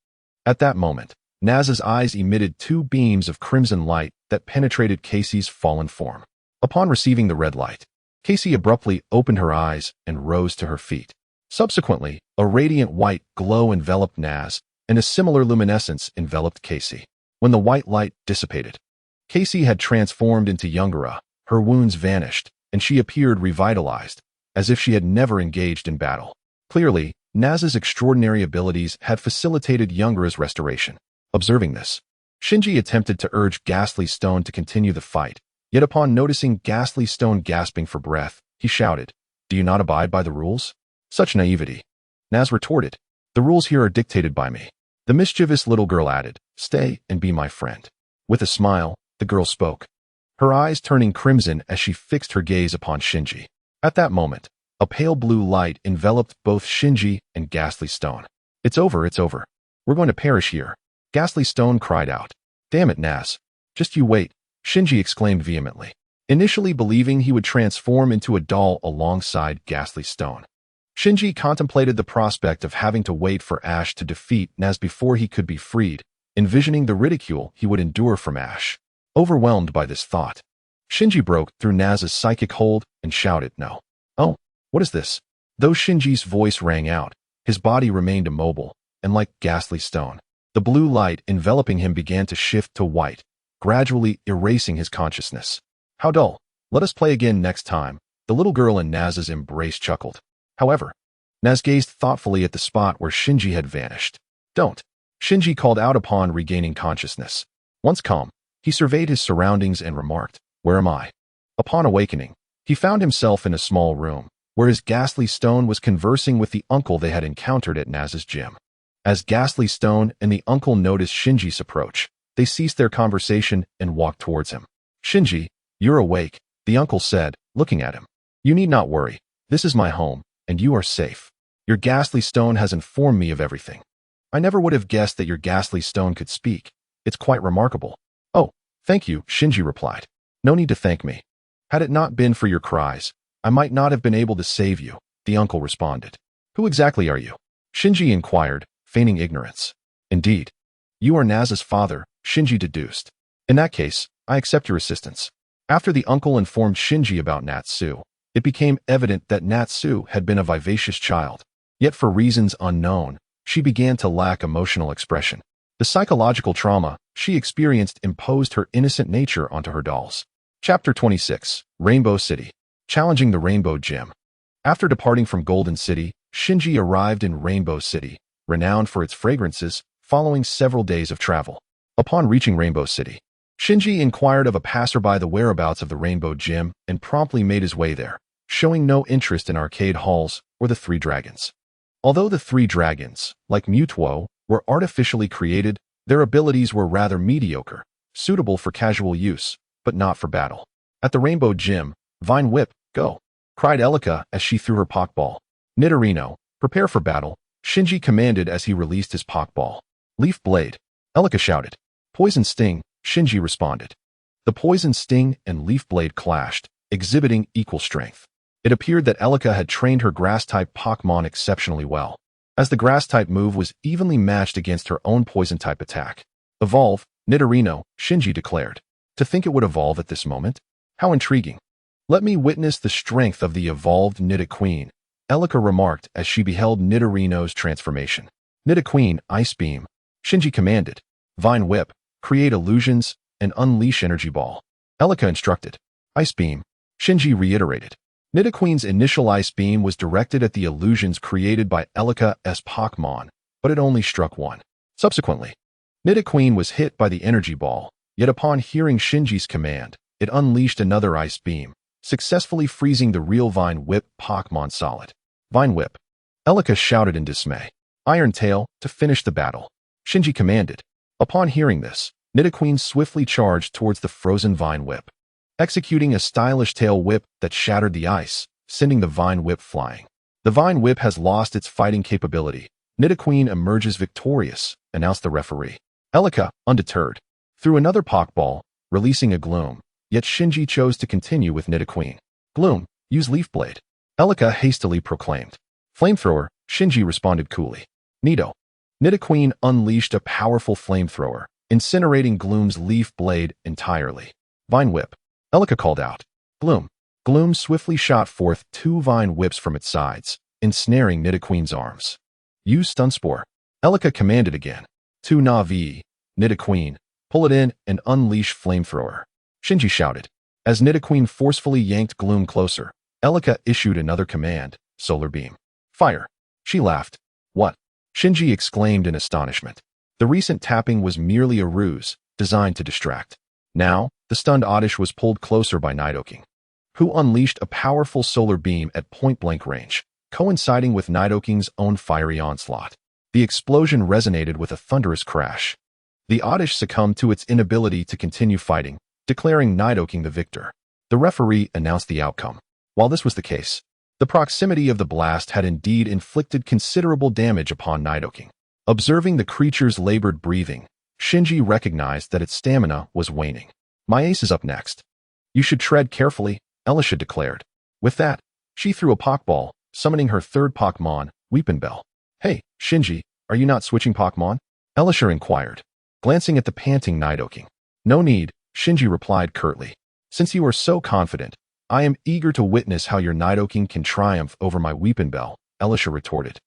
At that moment, Naz's eyes emitted two beams of crimson light that penetrated Casey's fallen form. Upon receiving the red light, Casey abruptly opened her eyes and rose to her feet. Subsequently, a radiant white glow enveloped Naz, and a similar luminescence enveloped Casey. When the white light dissipated, Casey had transformed into Youngura, her wounds vanished, and she appeared revitalized, as if she had never engaged in battle. Clearly, Naz's extraordinary abilities had facilitated Youngura's restoration. Observing this, Shinji attempted to urge Ghastly Stone to continue the fight, yet upon noticing Ghastly Stone gasping for breath, he shouted, "Do you not abide by the rules?" Such naivety. Naz retorted, "The rules here are dictated by me." The mischievous little girl added, "Stay and be my friend." With a smile, the girl spoke, her eyes turning crimson as she fixed her gaze upon Shinji. At that moment, a pale blue light enveloped both Shinji and Ghastly Stone. It's over, it's over. We're going to perish here." Ghastly Stone cried out. "Damn it, Naz. Just you wait," Shinji exclaimed vehemently, initially believing he would transform into a doll alongside Ghastly Stone. Shinji contemplated the prospect of having to wait for Ash to defeat Naz before he could be freed, envisioning the ridicule he would endure from Ash. Overwhelmed by this thought, Shinji broke through Naz's psychic hold and shouted, "No." "Oh, what is this?" Though Shinji's voice rang out, his body remained immobile, and like Ghastly Stone, the blue light enveloping him began to shift to white, gradually erasing his consciousness. "How dull. Let us play again next time," the little girl in Naz's embrace chuckled. However, Naz gazed thoughtfully at the spot where Shinji had vanished. "Don't," Shinji called out upon regaining consciousness. Once calm, he surveyed his surroundings and remarked, "Where am I?" Upon awakening, he found himself in a small room, where his Ghastly Stone was conversing with the uncle they had encountered at Naz's gym. As Ghastly Stone and the uncle noticed Shinji's approach, they ceased their conversation and walked towards him. "Shinji, you're awake," the uncle said, looking at him. "You need not worry. This is my home, and you are safe. Your Ghastly Stone has informed me of everything. I never would have guessed that your Ghastly Stone could speak. It's quite remarkable." "Oh, thank you," Shinji replied. "No need to thank me. Had it not been for your cries, I might not have been able to save you," the uncle responded. "Who exactly are you?" Shinji inquired, feigning ignorance. "Indeed. You are Naza's father," Shinji deduced. "In that case, I accept your assistance." After the uncle informed Shinji about Natsu, it became evident that Natsu had been a vivacious child. Yet for reasons unknown, she began to lack emotional expression. The psychological trauma she experienced imposed her innocent nature onto her dolls. Chapter 26, Rainbow City. Challenging the Rainbow Gym. After departing from Golden City, Shinji arrived in Rainbow City, renowned for its fragrances, following several days of travel. Upon reaching Rainbow City, Shinji inquired of a passerby the whereabouts of the Rainbow Gym and promptly made his way there, showing no interest in arcade halls or the Three Dragons. Although the Three Dragons, like Mutuo, were artificially created, their abilities were rather mediocre, suitable for casual use, but not for battle. At the Rainbow Gym, "Vine Whip, go!" cried Elika as she threw her Pokeball. "Nidorino, prepare for battle," Shinji commanded as he released his Pokeball. "Leaf Blade," Elika shouted. "Poison Sting," Shinji responded. The Poison Sting and Leaf Blade clashed, exhibiting equal strength. It appeared that Elika had trained her Grass-type Pokémon exceptionally well, as the Grass-type move was evenly matched against her own Poison-type attack. "Evolve, Nidorino," Shinji declared. To think it would evolve at this moment? How intriguing. "Let me witness the strength of the evolved Nidoqueen," Elika remarked as she beheld Nidorino's transformation. "Nidoqueen, Ice Beam," Shinji commanded. "Vine Whip, create illusions, and unleash Energy Ball," Elika instructed. "Ice Beam," Shinji reiterated. Nidoqueen's initial Ice Beam was directed at the illusions created by Elika's Pokémon, but it only struck one. Subsequently, Nidoqueen was hit by the Energy Ball, yet upon hearing Shinji's command, it unleashed another Ice Beam, successfully freezing the real Vine Whip Pokémon solid. "Vine Whip," Elika shouted in dismay. "Iron Tail, to finish the battle," Shinji commanded. Upon hearing this, Nidoqueen swiftly charged towards the frozen Vine Whip, executing a stylish tail whip that shattered the ice, sending the Vine Whip flying. "The Vine Whip has lost its fighting capability. Nidoqueen emerges victorious," announced the referee. Elika, undeterred, threw another Pokeball, releasing a Gloom, yet Shinji chose to continue with Nidoqueen. "Gloom, use Leaf Blade," Elika hastily proclaimed. "Flamethrower," Shinji responded coolly. "Nido." Nidoqueen unleashed a powerful flamethrower, incinerating Gloom's Leaf Blade entirely. "Vine Whip," Elika called out. "Gloom." Gloom swiftly shot forth two Vine Whips from its sides, ensnaring Nidoqueen's arms. "Use Stun Spore," Elika commanded again. "Tu Navi, Nidoqueen, pull it in and unleash Flamethrower," Shinji shouted. As Nidoqueen forcefully yanked Gloom closer, Elika issued another command, Solar Beam. "Fire." She laughed. "What?" Shinji exclaimed in astonishment. The recent tapping was merely a ruse, designed to distract. Now, the stunned Oddish was pulled closer by Nidoking, who unleashed a powerful solar beam at point-blank range, coinciding with Nidoking's own fiery onslaught. The explosion resonated with a thunderous crash. The Oddish succumbed to its inability to continue fighting, declaring Nidoking the victor. The referee announced the outcome. While this was the case, the proximity of the blast had indeed inflicted considerable damage upon Nidoking. Observing the creature's labored breathing, Shinji recognized that its stamina was waning. "My ace is up next. You should tread carefully," Elisha declared. With that, she threw a Pokeball, summoning her third Pokémon, Weepinbell. "Hey, Shinji, are you not switching Pokémon?" Elisha inquired, glancing at the panting Nidoking. "No need," Shinji replied curtly. "Since you are so confident, I am eager to witness how your Nidoking can triumph over my Weepinbell," Elisha retorted.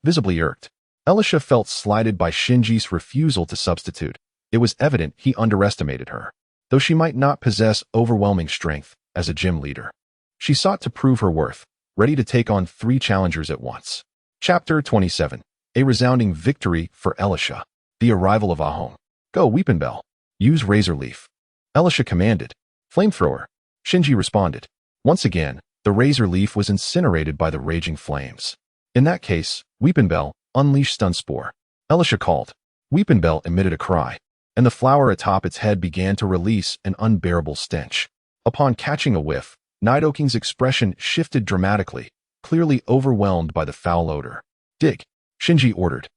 Visibly irked, Elisha felt slighted by Shinji's refusal to substitute. It was evident he underestimated her, though she might not possess overwhelming strength as a gym leader. She sought to prove her worth, ready to take on 3 challengers at once. Chapter 27. A resounding victory for Elisha. The arrival of Ahome. "Go, Weepinbell. Use Razor Leaf," Elisha commanded. "Flamethrower," Shinji responded. Once again, the Razor Leaf was incinerated by the raging flames. In that case, Weepinbell, unleash Stun Spore. Elisha called. Weepinbell emitted a cry, and the flower atop its head began to release an unbearable stench. Upon catching a whiff, Nidoking's expression shifted dramatically, clearly overwhelmed by the foul odor. Dig, Shinji ordered.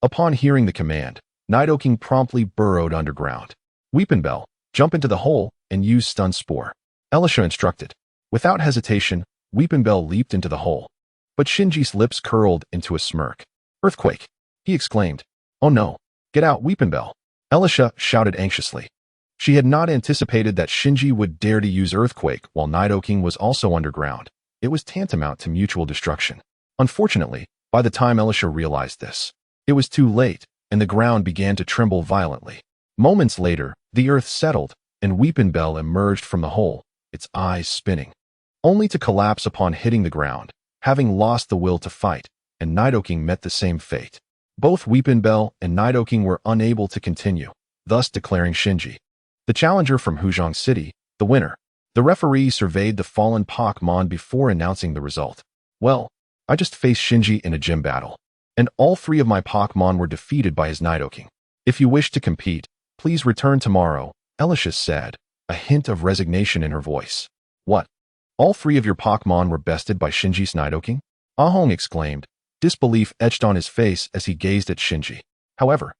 Upon hearing the command, Nidoking promptly burrowed underground. Weepinbell, jump into the hole and use stun spore, Elisha instructed. Without hesitation, Weepinbell leaped into the hole. But Shinji's lips curled into a smirk. Earthquake, he exclaimed. Oh no, get out, Weepinbell, Elisha shouted anxiously. She had not anticipated that Shinji would dare to use Earthquake while Nidoking was also underground. It was tantamount to mutual destruction. Unfortunately, by the time Elisha realized this, it was too late, and the ground began to tremble violently. Moments later, the earth settled, and Weepinbell emerged from the hole, its eyes spinning, only to collapse upon hitting the ground, having lost the will to fight, and Nidoking met the same fate. Both Weepinbell and Nidoking were unable to continue, thus declaring Shinji, the challenger from Huzhong City, the winner. The referee surveyed the fallen Pokémon before announcing the result. Well, I just faced Shinji in a gym battle, and all 3 of my Pokémon were defeated by his Nidoking. If you wish to compete, please return tomorrow, Elisha said, a hint of resignation in her voice. What? All 3 of your Pokémon were bested by Shinji's Nidoking? Ahong exclaimed, disbelief etched on his face as he gazed at Shinji. However,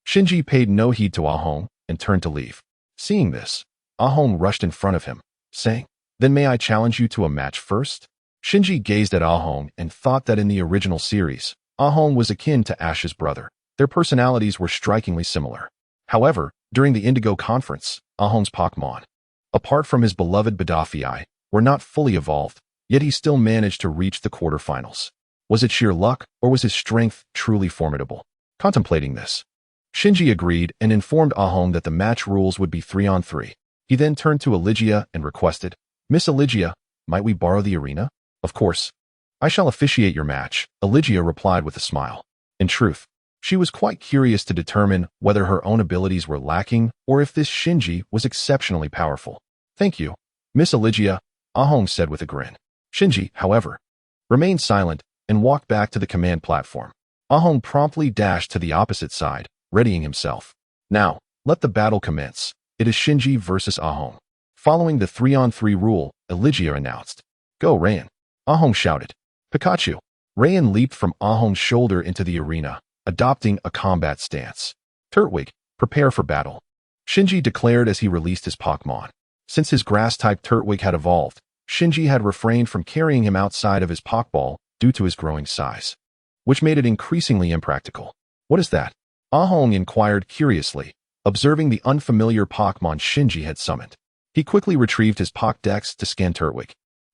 Shinji paid no heed to Ahong and turned to leave. Seeing this, Ahong rushed in front of him, saying, Then may I challenge you to a match first? Shinji gazed at Ahong and thought that in the original series, Ahong was akin to Ash's brother. Their personalities were strikingly similar. However, during the Indigo Conference, Ahong's Pokémon, apart from his beloved Badafii, were not fully evolved, yet he still managed to reach the quarterfinals. Was it sheer luck, or was his strength truly formidable? Contemplating this, Shinji agreed and informed Ahong that the match rules would be 3-on-3. He then turned to Eligia and requested, Miss Eligia, might we borrow the arena? Of course. I shall officiate your match, Eligia replied with a smile. In truth, she was quite curious to determine whether her own abilities were lacking or if this Shinji was exceptionally powerful. Thank you, Miss Eligia, Ahong said with a grin. Shinji, however, remained silent and walked back to the command platform. Ahong promptly dashed to the opposite side, readying himself. Now, let the battle commence. It is Shinji versus Ahong. Following the 3-on-3 rule, Eligia announced. Go, Rayan, Ahong shouted. Pikachu. Rayan leaped from Ahong's shoulder into the arena, adopting a combat stance. Turtwig, prepare for battle, Shinji declared as he released his Pokémon. Since his grass-type Turtwig had evolved, Shinji had refrained from carrying him outside of his Pokeball due to his growing size, which made it increasingly impractical. What is that? Ahong inquired curiously, observing the unfamiliar Pokémon Shinji had summoned. He quickly retrieved his Pokédex to scan Turtwig,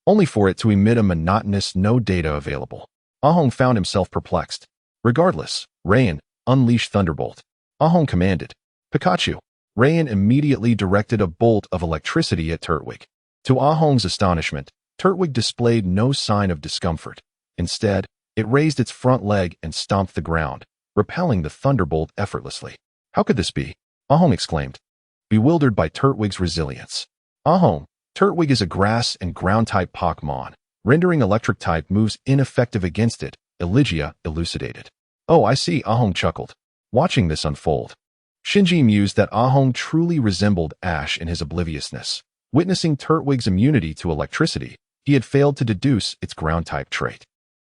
only for it to emit a monotonous no data available. Ahong found himself perplexed. Regardless, Rayan, unleash Thunderbolt, Ahong commanded. Pikachu. Rayan immediately directed a bolt of electricity at Turtwig. To Ahong's astonishment, Turtwig displayed no sign of discomfort. Instead, it raised its front leg and stomped the ground, repelling the thunderbolt effortlessly. How could this be? Ahong exclaimed, bewildered by Turtwig's resilience. Ahong, Turtwig is a grass and ground-type Pokémon. Rendering electric-type moves ineffective against it, Eligia elucidated. Oh, I see, Ahong chuckled, watching this unfold. Shinji mused that Ahong truly resembled Ash in his obliviousness. Witnessing Turtwig's immunity to electricity, he had failed to deduce its ground-type trait.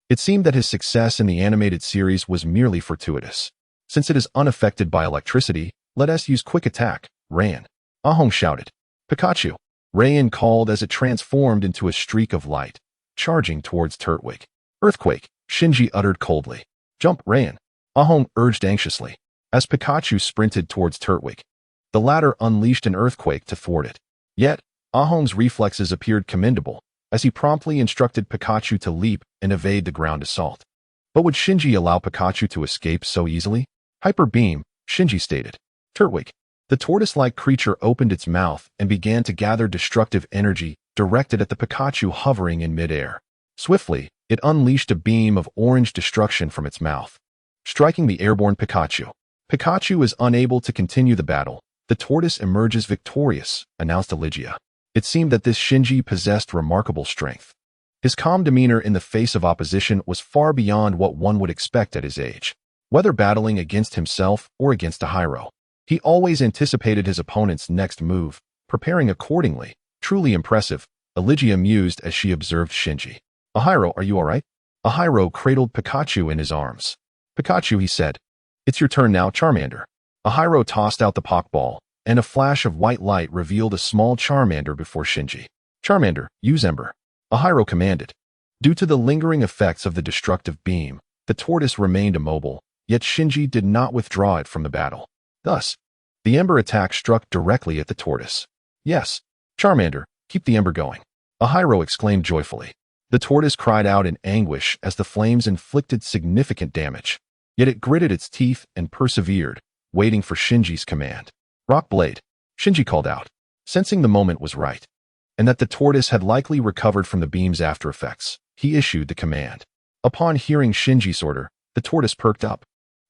It seemed that his success in the animated series was merely fortuitous. Since it is unaffected by electricity, let us use Quick Attack, Rayan, Ahong shouted. Pikachu. Rayan called as it transformed into a streak of light, charging towards Turtwig. Earthquake, Shinji uttered coldly. Jump, Rayan, Ahong urged anxiously. As Pikachu sprinted towards Turtwig, the latter unleashed an earthquake to thwart it. Yet, Ahong's reflexes appeared commendable, as he promptly instructed Pikachu to leap and evade the ground assault. But would Shinji allow Pikachu to escape so easily? Hyper Beam, Shinji stated. Turtwig. The tortoise-like creature opened its mouth and began to gather destructive energy directed at the Pikachu hovering in midair. Swiftly, it unleashed a beam of orange destruction from its mouth, striking the airborne Pikachu. Pikachu is unable to continue the battle. The tortoise emerges victorious, announced Eligia. It seemed that this Shinji possessed remarkable strength. His calm demeanor in the face of opposition was far beyond what one would expect at his age. whether battling against himself or against a hero. He always anticipated his opponent's next move, preparing accordingly. Truly impressive, Elygia mused as she observed Shinji. Ahiro, are you alright? Ahiro cradled Pikachu in his arms. Pikachu, he said. It's your turn now, Charmander. Ahiro tossed out the Pokeball, and a flash of white light revealed a small Charmander before Shinji. Charmander, use Ember. Ahiro commanded. Due to the lingering effects of the destructive beam, the tortoise remained immobile, yet Shinji did not withdraw it from the battle. Thus, the Ember attack struck directly at the tortoise. Yes, Charmander, keep the Ember going. Ahiro exclaimed joyfully. The tortoise cried out in anguish as the flames inflicted significant damage. Yet it gritted its teeth and persevered, waiting for Shinji's command. Rock Blade, Shinji called out, sensing the moment was right, and that the tortoise had likely recovered from the beam's after effects. He issued the command. Upon hearing Shinji's order, the tortoise perked up,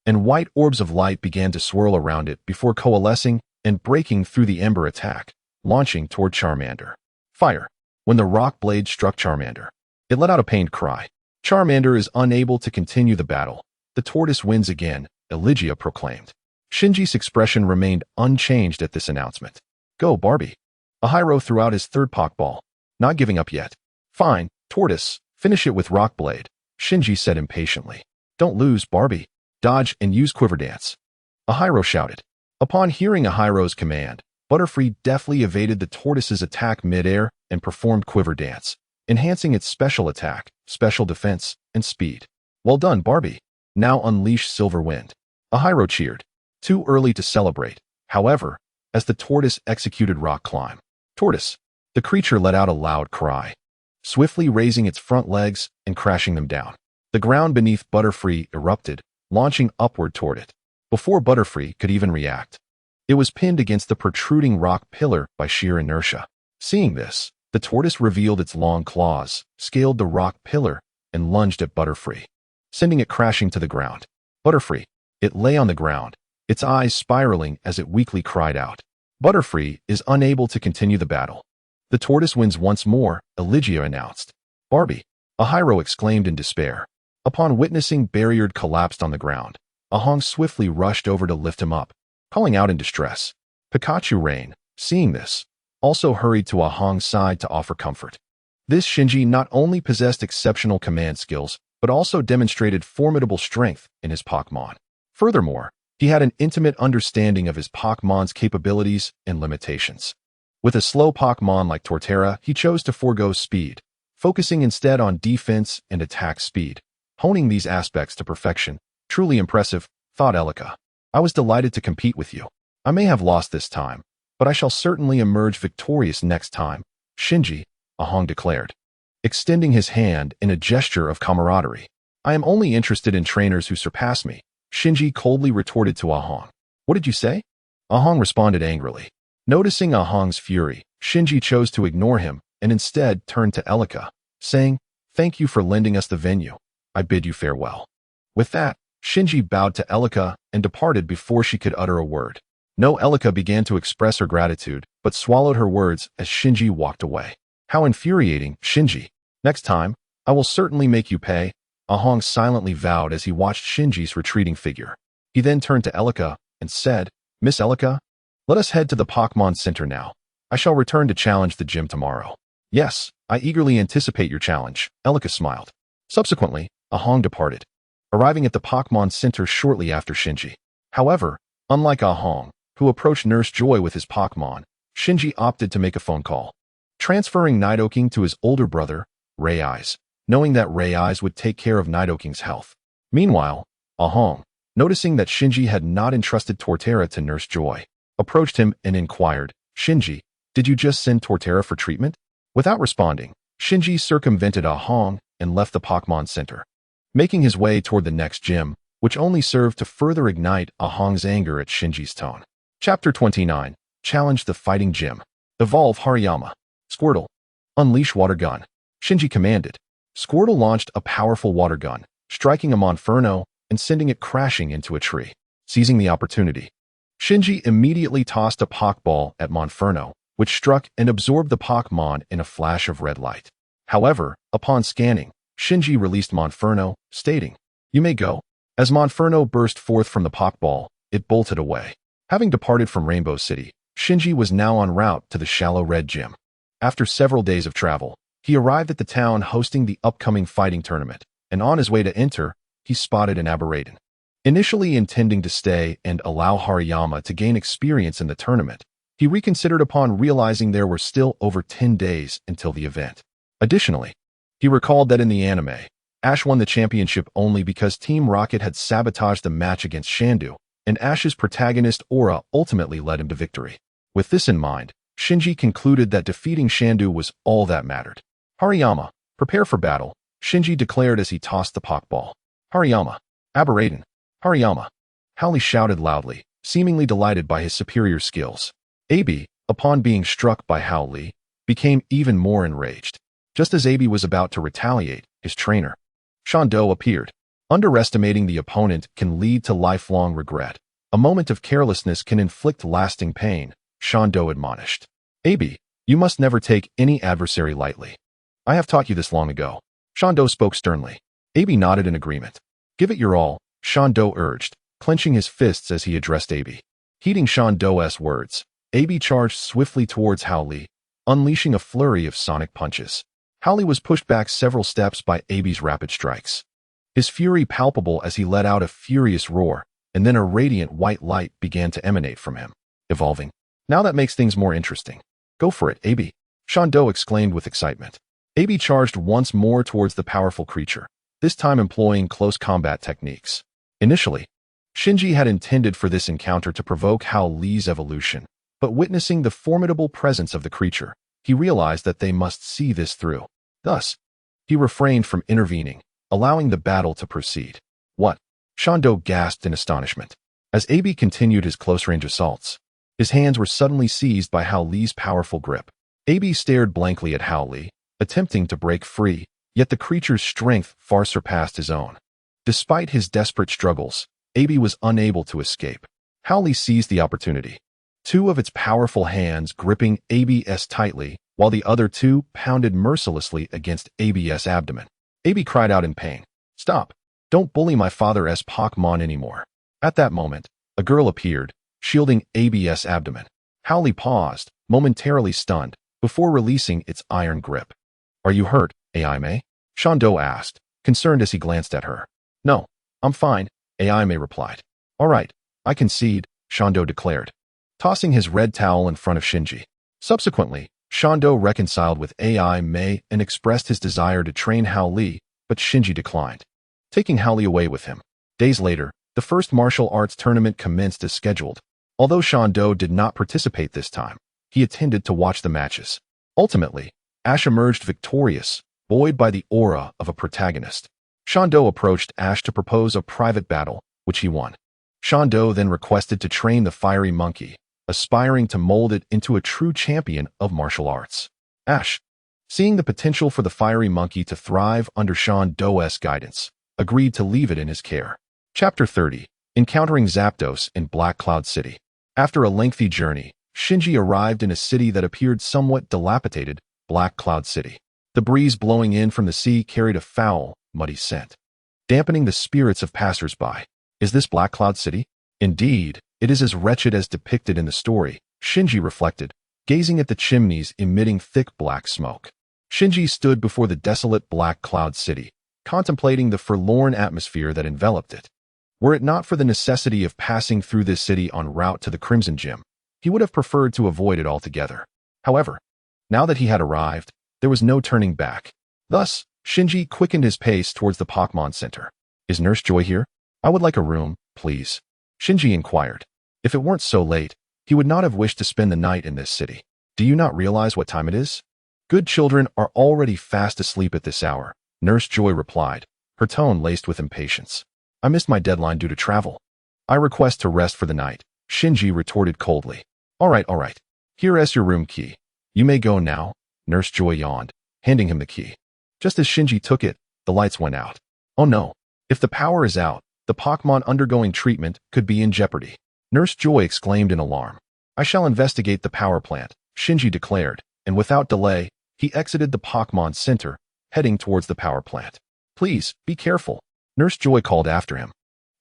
and white orbs of light began to swirl around it before coalescing and breaking through the Ember attack, launching toward Charmander. Fire! When the rock blade struck Charmander, it let out a pained cry. Charmander is unable to continue the battle. The tortoise wins again, Elygia proclaimed. Shinji's expression remained unchanged at this announcement. Go, Barbie. Ahiro threw out his third Pokeball, not giving up yet. Fine, tortoise, finish it with Rock Blade, Shinji said impatiently. Don't lose, Barbie. Dodge and use Quiver Dance. Ahiro shouted. Upon hearing Ahiro's command, Butterfree deftly evaded the tortoise's attack mid-air and performed Quiver Dance, enhancing its special attack, special defense, and speed. Well done, Barbie. Now unleash Silver Wind. Ahiro cheered. Too early to celebrate, however, as the tortoise executed Rock Climb. Tortoise. The creature let out a loud cry, swiftly raising its front legs and crashing them down. The ground beneath Butterfree erupted, launching upward toward it. Before Butterfree could even react, it was pinned against the protruding rock pillar by sheer inertia. Seeing this, the tortoise revealed its long claws, scaled the rock pillar, and lunged at Butterfree, sending it crashing to the ground. Butterfree. It lay on the ground, its eyes spiraling as it weakly cried out. Butterfree is unable to continue the battle. The tortoise wins once more, Elygia announced. Barbie. Ahiro exclaimed in despair. Upon witnessing Barrier collapsed on the ground, Ahong swiftly rushed over to lift him up, calling out in distress. Pikachu Rain, seeing this, also hurried to Ahong's side to offer comfort. This Shinji not only possessed exceptional command skills, but also demonstrated formidable strength in his Pokémon. Furthermore, he had an intimate understanding of his Pokémon's capabilities and limitations. With a slow Pokémon like Torterra, he chose to forego speed, focusing instead on defense and attack speed, honing these aspects to perfection. Truly impressive, thought Elika. I was delighted to compete with you. I may have lost this time, but I shall certainly emerge victorious next time, Shinji, Ahong declared, extending his hand in a gesture of camaraderie. I am only interested in trainers who surpass me, Shinji coldly retorted to Ahong. What did you say? Ahong responded angrily. Noticing Ahong's fury, Shinji chose to ignore him and instead turned to Elika, saying, Thank you for lending us the venue. I bid you farewell. With that, Shinji bowed to Elika and departed before she could utter a word. No, Elika began to express her gratitude, but swallowed her words as Shinji walked away. How infuriating, Shinji. Next time, I will certainly make you pay, Ahong silently vowed as he watched Shinji's retreating figure. He then turned to Elika and said, Miss Elika, let us head to the Pokémon Center now. I shall return to challenge the gym tomorrow. Yes, I eagerly anticipate your challenge, Elika smiled. Subsequently, Ahong departed, arriving at the Pokémon Center shortly after Shinji. However, unlike Ahong, who approached Nurse Joy with his Pokémon, Shinji opted to make a phone call, transferring Nidoking to his older brother, Ray Eyes, knowing that Ray Eyes would take care of Nidoking's health. Meanwhile, Ahong, noticing that Shinji had not entrusted Torterra to Nurse Joy, approached him and inquired, Shinji, did you just send Torterra for treatment? Without responding, Shinji circumvented Ahong and left the Pokémon Center, making his way toward the next gym, which only served to further ignite Ahong's anger at Shinji's tone. Chapter 29. Challenge the Fighting Gym. Evolve Hariyama. Squirtle. Unleash Water Gun. Shinji commanded. Squirtle launched a powerful water gun, striking a Monferno and sending it crashing into a tree. Seizing the opportunity, Shinji immediately tossed a Pokeball at Monferno, which struck and absorbed the Pokémon in a flash of red light. However, upon scanning, Shinji released Monferno, stating, You may go. As Monferno burst forth from the Pokeball, it bolted away. Having departed from Rainbow City, Shinji was now en route to the Shallow Red Gym. After several days of travel, he arrived at the town hosting the upcoming fighting tournament, and on his way to enter, he spotted an aberration. Initially intending to stay and allow Hariyama to gain experience in the tournament, he reconsidered upon realizing there were still over 10 days until the event. Additionally, he recalled that in the anime, Ash won the championship only because Team Rocket had sabotaged the match against Shandu, and Ash's protagonist aura ultimately led him to victory. With this in mind, Shinji concluded that defeating Shandu was all that mattered. Hariyama, prepare for battle, Shinji declared as he tossed the Pokeball. Hariyama, aberration. Hariyama. Howley shouted loudly, seemingly delighted by his superior skills. Abi, upon being struck by Howley, became even more enraged. Just as Abi was about to retaliate, his trainer, Shando, appeared. Underestimating the opponent can lead to lifelong regret. A moment of carelessness can inflict lasting pain, Shando admonished. Abi, you must never take any adversary lightly. I have taught you this long ago. Shando spoke sternly. Abi nodded in agreement. Give it your all, Shando urged, clenching his fists as he addressed Abi. Heeding Shando's words, Abi charged swiftly towards Howley, unleashing a flurry of sonic punches. Howley was pushed back several steps by Abi's rapid strikes. His fury palpable as he let out a furious roar, and then a radiant white light began to emanate from him, evolving. Now that makes things more interesting. Go for it, Abi, Shando exclaimed with excitement. Abi charged once more towards the powerful creature, this time employing close combat techniques. Initially, Shinji had intended for this encounter to provoke Howley's evolution, but witnessing the formidable presence of the creature, he realized that they must see this through. Thus, he refrained from intervening, allowing the battle to proceed. What? Shando gasped in astonishment. As Abi continued his close-range assaults, his hands were suddenly seized by Howley's powerful grip. Abi stared blankly at Howley, attempting to break free, yet the creature's strength far surpassed his own. Despite his desperate struggles, Abi was unable to escape. Howley seized the opportunity, two of its powerful hands gripping Abi's tightly, while the other two pounded mercilessly against Abi's abdomen. Abi cried out in pain. Stop! Don't bully my father's Pokémon anymore. At that moment, a girl appeared, shielding Abi's abdomen. Howley paused, momentarily stunned, before releasing its iron grip. Are you hurt, Aime? Shando asked, concerned as he glanced at her. No, I'm fine, Aime replied. All right, I concede, Shando declared, tossing his red towel in front of Shinji. Subsequently, Shando reconciled with Aime and expressed his desire to train Howley, but Shinji declined, taking Howley away with him. Days later, the first martial arts tournament commenced as scheduled. Although Shando did not participate this time, he attended to watch the matches. Ultimately, Ash emerged victorious, buoyed by the aura of a protagonist. Shando approached Ash to propose a private battle, which he won. Shando then requested to train the fiery monkey, aspiring to mold it into a true champion of martial arts. Ash, seeing the potential for the fiery monkey to thrive under Shando's guidance, agreed to leave it in his care. Chapter 30. Encountering Zapdos in Black Cloud City. After a lengthy journey, Shinji arrived in a city that appeared somewhat dilapidated, Black Cloud City. The breeze blowing in from the sea carried a foul, muddy scent, dampening the spirits of passers-by. Is this Black Cloud City? Indeed, it is as wretched as depicted in the story, Shinji reflected, gazing at the chimneys emitting thick black smoke. Shinji stood before the desolate Black Cloud City, contemplating the forlorn atmosphere that enveloped it. Were it not for the necessity of passing through this city en route to the Crimson Gym, he would have preferred to avoid it altogether. However, now that he had arrived, there was no turning back. Thus, Shinji quickened his pace towards the Pokémon Center. Is Nurse Joy here? I would like a room, please, Shinji inquired. If it weren't so late, he would not have wished to spend the night in this city. Do you not realize what time it is? Good children are already fast asleep at this hour, Nurse Joy replied, her tone laced with impatience. I missed my deadline due to travel. I request to rest for the night, Shinji retorted coldly. All right. Here is your room key. You may go now, Nurse Joy yawned, handing him the key. Just as Shinji took it, the lights went out. Oh no. If the power is out, the Pokémon undergoing treatment could be in jeopardy. Nurse Joy exclaimed in alarm. I shall investigate the power plant, Shinji declared, and without delay, he exited the Pokémon Center, heading towards the power plant. Please, be careful, Nurse Joy called after him.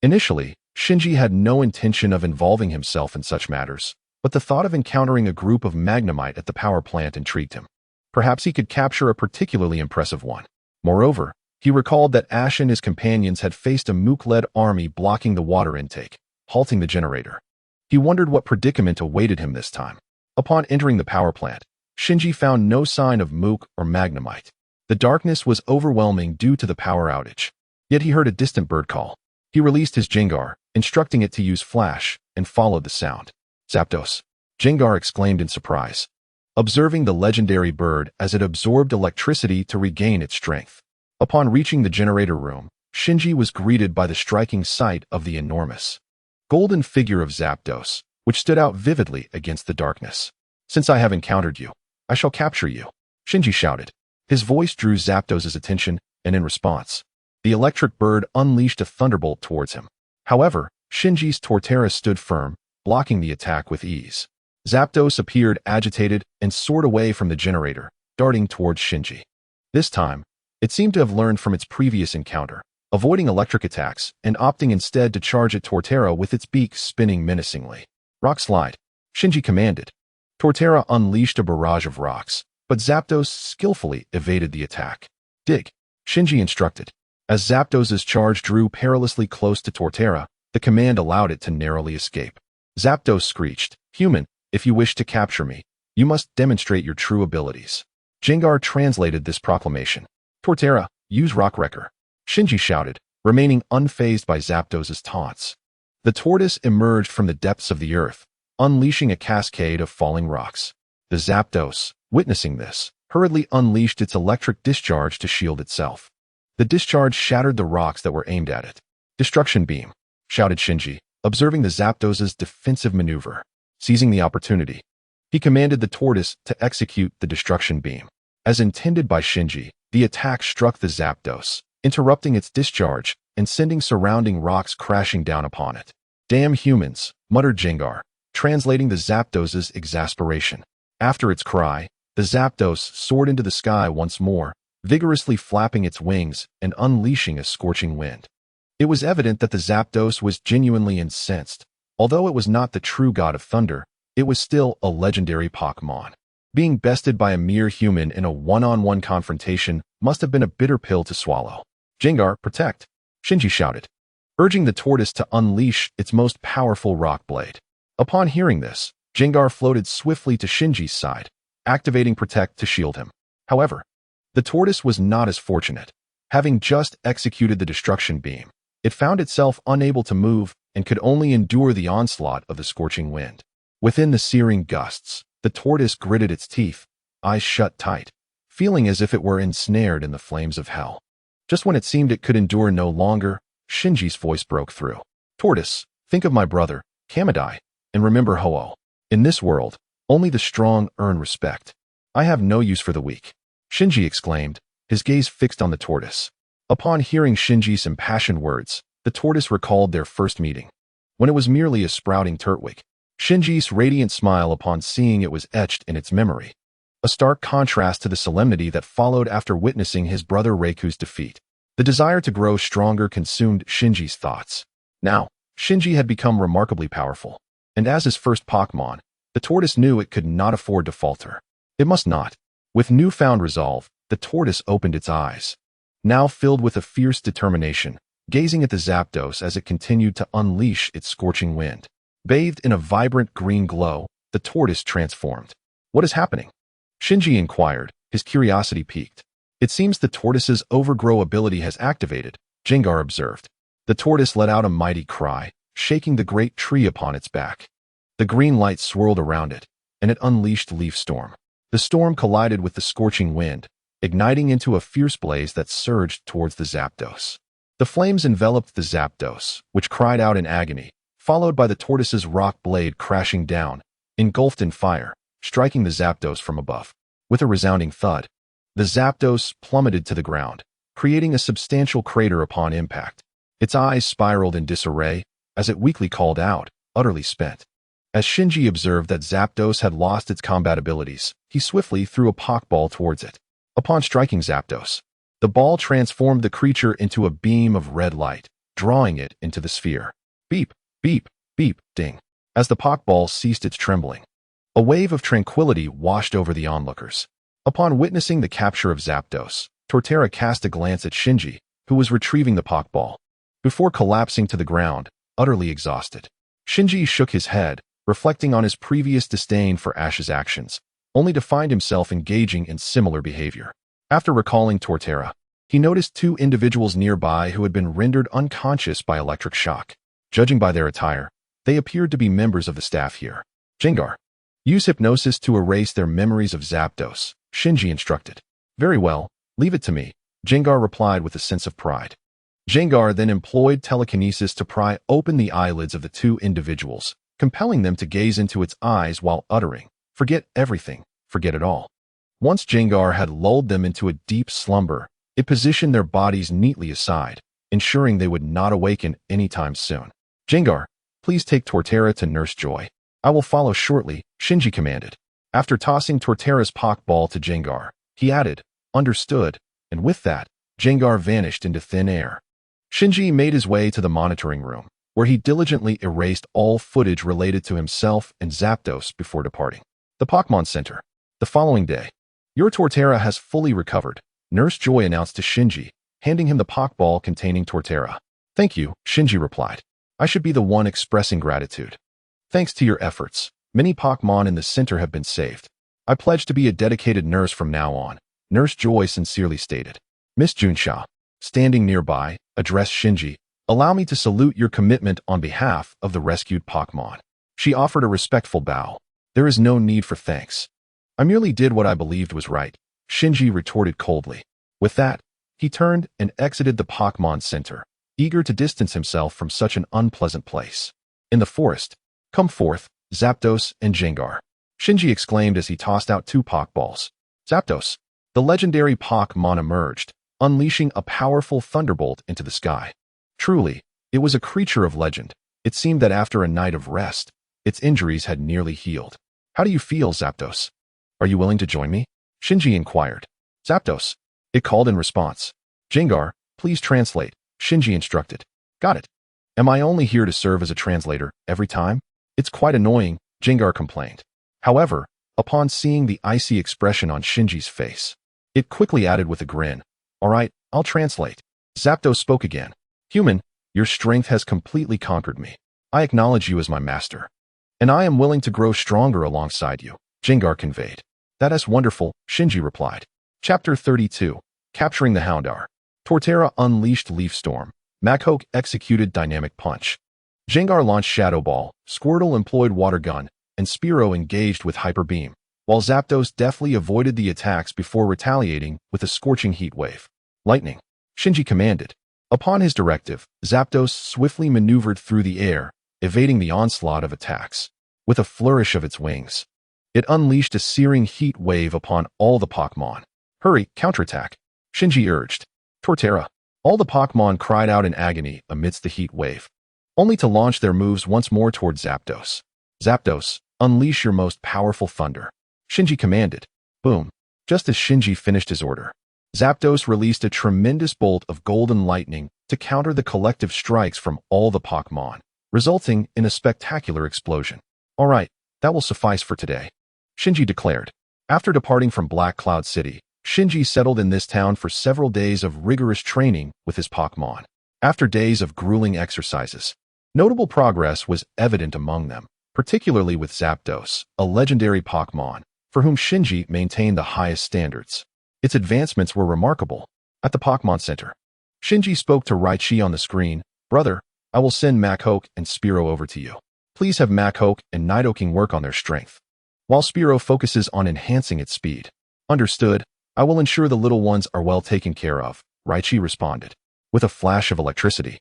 Initially, Shinji had no intention of involving himself in such matters, but the thought of encountering a group of Magnemite at the power plant intrigued him. Perhaps he could capture a particularly impressive one. Moreover, he recalled that Ash and his companions had faced a Mook-led army blocking the water intake, halting the generator. He wondered what predicament awaited him this time. Upon entering the power plant, Shinji found no sign of Mook or Magnemite. The darkness was overwhelming due to the power outage. Yet he heard a distant bird call. He released his Jengar, instructing it to use flash, and followed the sound. Zapdos! Jengar exclaimed in surprise, observing the legendary bird as it absorbed electricity to regain its strength. Upon reaching the generator room, Shinji was greeted by the striking sight of the enormous golden figure of Zapdos, which stood out vividly against the darkness. "Since I have encountered you, I shall capture you," Shinji shouted. His voice drew Zapdos' attention, and in response, the electric bird unleashed a thunderbolt towards him. However, Shinji's Torterra stood firm, blocking the attack with ease. Zapdos appeared agitated and soared away from the generator, darting towards Shinji. This time, it seemed to have learned from its previous encounter, avoiding electric attacks and opting instead to charge at Torterra with its beak spinning menacingly. "Rock slide," Shinji commanded. Torterra unleashed a barrage of rocks, but Zapdos skillfully evaded the attack. "Dig," Shinji instructed. As Zapdos' charge drew perilously close to Torterra, the command allowed it to narrowly escape. Zapdos screeched, "Human, if you wish to capture me, you must demonstrate your true abilities." Jengar translated this proclamation. "Torterra, use Rock Wrecker," Shinji shouted, remaining unfazed by Zapdos' taunts. The tortoise emerged from the depths of the earth, unleashing a cascade of falling rocks. The Zapdos, witnessing this, hurriedly unleashed its electric discharge to shield itself. The discharge shattered the rocks that were aimed at it. "Destruction beam," shouted Shinji, observing the Zapdos' defensive maneuver. Seizing the opportunity, he commanded the tortoise to execute the destruction beam. As intended by Shinji, the attack struck the Zapdos, interrupting its discharge and sending surrounding rocks crashing down upon it. "Damn humans," muttered Jengar, translating the Zapdos' exasperation. After its cry, the Zapdos soared into the sky once more, vigorously flapping its wings and unleashing a scorching wind. It was evident that the Zapdos was genuinely incensed. Although it was not the true god of thunder, it was still a legendary Pokémon. Being bested by a mere human in a one-on-one confrontation must have been a bitter pill to swallow. "Jengar, protect," Shinji shouted, urging the tortoise to unleash its most powerful rock blade. Upon hearing this, Jengar floated swiftly to Shinji's side, activating Protect to shield him. However, the tortoise was not as fortunate. Having just executed the destruction beam, it found itself unable to move and could only endure the onslaught of the scorching wind. Within the searing gusts, the tortoise gritted its teeth, eyes shut tight, feeling as if it were ensnared in the flames of hell. Just when it seemed it could endure no longer, Shinji's voice broke through. "Tortoise, think of my brother, Kamadai, and remember Ho-Oh. In this world, only the strong earn respect. I have no use for the weak," Shinji exclaimed, his gaze fixed on the tortoise. Upon hearing Shinji's impassioned words, the tortoise recalled their first meeting, when it was merely a sprouting turtwig. Shinji's radiant smile upon seeing it was etched in its memory, a stark contrast to the solemnity that followed after witnessing his brother Reiku's defeat. The desire to grow stronger consumed Shinji's thoughts. Now, Shinji had become remarkably powerful, and as his first Pokémon, the tortoise knew it could not afford to falter. It must not. With newfound resolve, the tortoise opened its eyes, now filled with a fierce determination, gazing at the Zapdos as it continued to unleash its scorching wind. Bathed in a vibrant green glow, the tortoise transformed. "What is happening?" Shinji inquired, his curiosity piqued. "It seems the tortoise's overgrow ability has activated," Jengar observed. The tortoise let out a mighty cry, shaking the great tree upon its back. The green light swirled around it, and it unleashed Leaf Storm. The storm collided with the scorching wind, igniting into a fierce blaze that surged towards the Zapdos. The flames enveloped the Zapdos, which cried out in agony, followed by the tortoise's rock blade crashing down, engulfed in fire, striking the Zapdos from above. With a resounding thud, the Zapdos plummeted to the ground, creating a substantial crater upon impact. Its eyes spiraled in disarray as it weakly called out, utterly spent. As Shinji observed that Zapdos had lost its combat abilities, he swiftly threw a Pokeball towards it. Upon striking Zapdos, the ball transformed the creature into a beam of red light, drawing it into the sphere. Beep, beep, beep, ding. As the Pokeball ceased its trembling, a wave of tranquility washed over the onlookers. Upon witnessing the capture of Zapdos, Torterra cast a glance at Shinji, who was retrieving the Pokeball, before collapsing to the ground, utterly exhausted. Shinji shook his head, reflecting on his previous disdain for Ash's actions, only to find himself engaging in similar behavior. After recalling Torterra, he noticed two individuals nearby who had been rendered unconscious by electric shock. Judging by their attire, they appeared to be members of the staff here. Gengar. Use hypnosis to erase their memories of Zapdos, Shinji instructed. Very well, leave it to me, Gengar replied with a sense of pride. Gengar then employed telekinesis to pry open the eyelids of the two individuals, compelling them to gaze into its eyes while uttering, "Forget everything, forget it all." Once Gengar had lulled them into a deep slumber, it positioned their bodies neatly aside, ensuring they would not awaken anytime soon. Gengar, please take Torterra to Nurse Joy. I will follow shortly, Shinji commanded. After tossing Torterra's Pokeball to Gengar, he added, "Understood," and with that, Gengar vanished into thin air. Shinji made his way to the monitoring room, where he diligently erased all footage related to himself and Zapdos before departing. The Pokémon Center. The following day. Your Torterra has fully recovered, Nurse Joy announced to Shinji, handing him the Pokeball containing Torterra. Thank you, Shinji replied. I should be the one expressing gratitude. Thanks to your efforts, many Pokémon in the center have been saved. I pledge to be a dedicated nurse from now on, Nurse Joy sincerely stated. Miss Junsha, standing nearby, addressed Shinji, allow me to salute your commitment on behalf of the rescued Pokémon. She offered a respectful bow. There is no need for thanks. I merely did what I believed was right, Shinji retorted coldly. With that, he turned and exited the Pokémon Center, eager to distance himself from such an unpleasant place. In the forest, come forth, Zapdos and Gengar, Shinji exclaimed as he tossed out two Pokeballs. Zapdos, the legendary Pokémon emerged, unleashing a powerful thunderbolt into the sky. Truly, it was a creature of legend. It seemed that after a night of rest, its injuries had nearly healed. How do you feel, Zapdos? Are you willing to join me? Shinji inquired. Zapdos, it called in response. Gengar, please translate, Shinji instructed. Got it. Am I only here to serve as a translator every time? It's quite annoying, Gengar complained. However, upon seeing the icy expression on Shinji's face, it quickly added with a grin. All right, I'll translate. Zapdos spoke again. Human, your strength has completely conquered me. I acknowledge you as my master. And I am willing to grow stronger alongside you, Gengar conveyed. That is wonderful, Shinji replied. Chapter 32. Capturing the Houndour. Torterra unleashed Leaf Storm. Machoke executed Dynamic Punch. Gengar launched Shadow Ball, Squirtle employed Water Gun, and Spearow engaged with Hyper Beam, while Zapdos deftly avoided the attacks before retaliating with a scorching heat wave. Lightning, Shinji commanded. Upon his directive, Zapdos swiftly maneuvered through the air, evading the onslaught of attacks. With a flourish of its wings, it unleashed a searing heat wave upon all the Pokémon. Hurry, counterattack, Shinji urged. Torterra. All the Pokémon cried out in agony amidst the heat wave, only to launch their moves once more toward Zapdos. Zapdos, unleash your most powerful thunder, Shinji commanded. Boom. Just as Shinji finished his order, Zapdos released a tremendous bolt of golden lightning to counter the collective strikes from all the Pokémon, resulting in a spectacular explosion. All right, that will suffice for today, Shinji declared. After departing from Black Cloud City, Shinji settled in this town for several days of rigorous training with his Pokémon. After days of grueling exercises, notable progress was evident among them, particularly with Zapdos, a legendary Pokémon, for whom Shinji maintained the highest standards. Its advancements were remarkable. At the Pokémon Center, Shinji spoke to Raichi on the screen. Brother, I will send Machoke and Spearow over to you. Please have Machoke and Nidoking work on their strength, while Spearow focuses on enhancing its speed. Understood. I will ensure the little ones are well taken care of, Raichi responded. With a flash of electricity,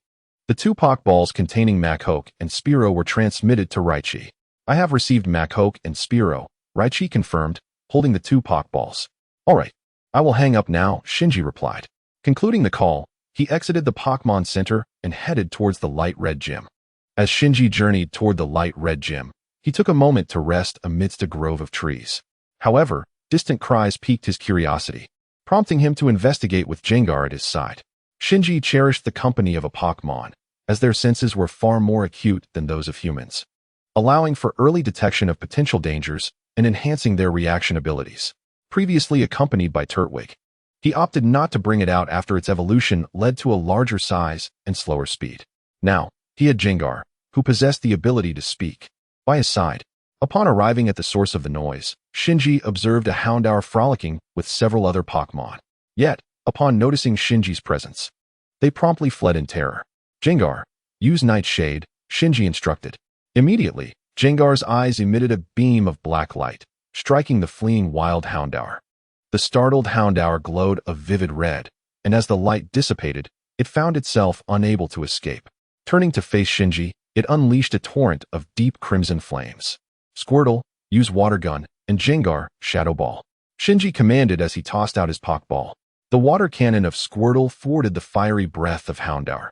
the two Pokeballs containing Machoke and Spearow were transmitted to Raichi. I have received Machoke and Spearow, Raichi confirmed, holding the two Pokeballs. All right, I will hang up now, Shinji replied. Concluding the call, he exited the Pokémon Center and headed towards the Light Red Gym. As Shinji journeyed toward the Light Red Gym, he took a moment to rest amidst a grove of trees. However, distant cries piqued his curiosity, prompting him to investigate with Gengar at his side. Shinji cherished the company of a Pokémon, as their senses were far more acute than those of humans, allowing for early detection of potential dangers and enhancing their reaction abilities. Previously accompanied by Turtwig, he opted not to bring it out after its evolution led to a larger size and slower speed. Now, he had Gengar, who possessed the ability to speak, by his side. Upon arriving at the source of the noise, Shinji observed a Houndour frolicking with several other Pokémon. Yet, upon noticing Shinji's presence, they promptly fled in terror. Gengar, use Nightshade, Shinji instructed. Immediately, Gengar's eyes emitted a beam of black light, striking the fleeing wild Houndour. The startled Houndour glowed a vivid red, and as the light dissipated, it found itself unable to escape. Turning to face Shinji, it unleashed a torrent of deep crimson flames. Squirtle, use Water Gun, and Gengar, Shadow Ball. Shinji commanded as he tossed out his Pokeball. The water cannon of Squirtle thwarted the fiery breath of Houndour,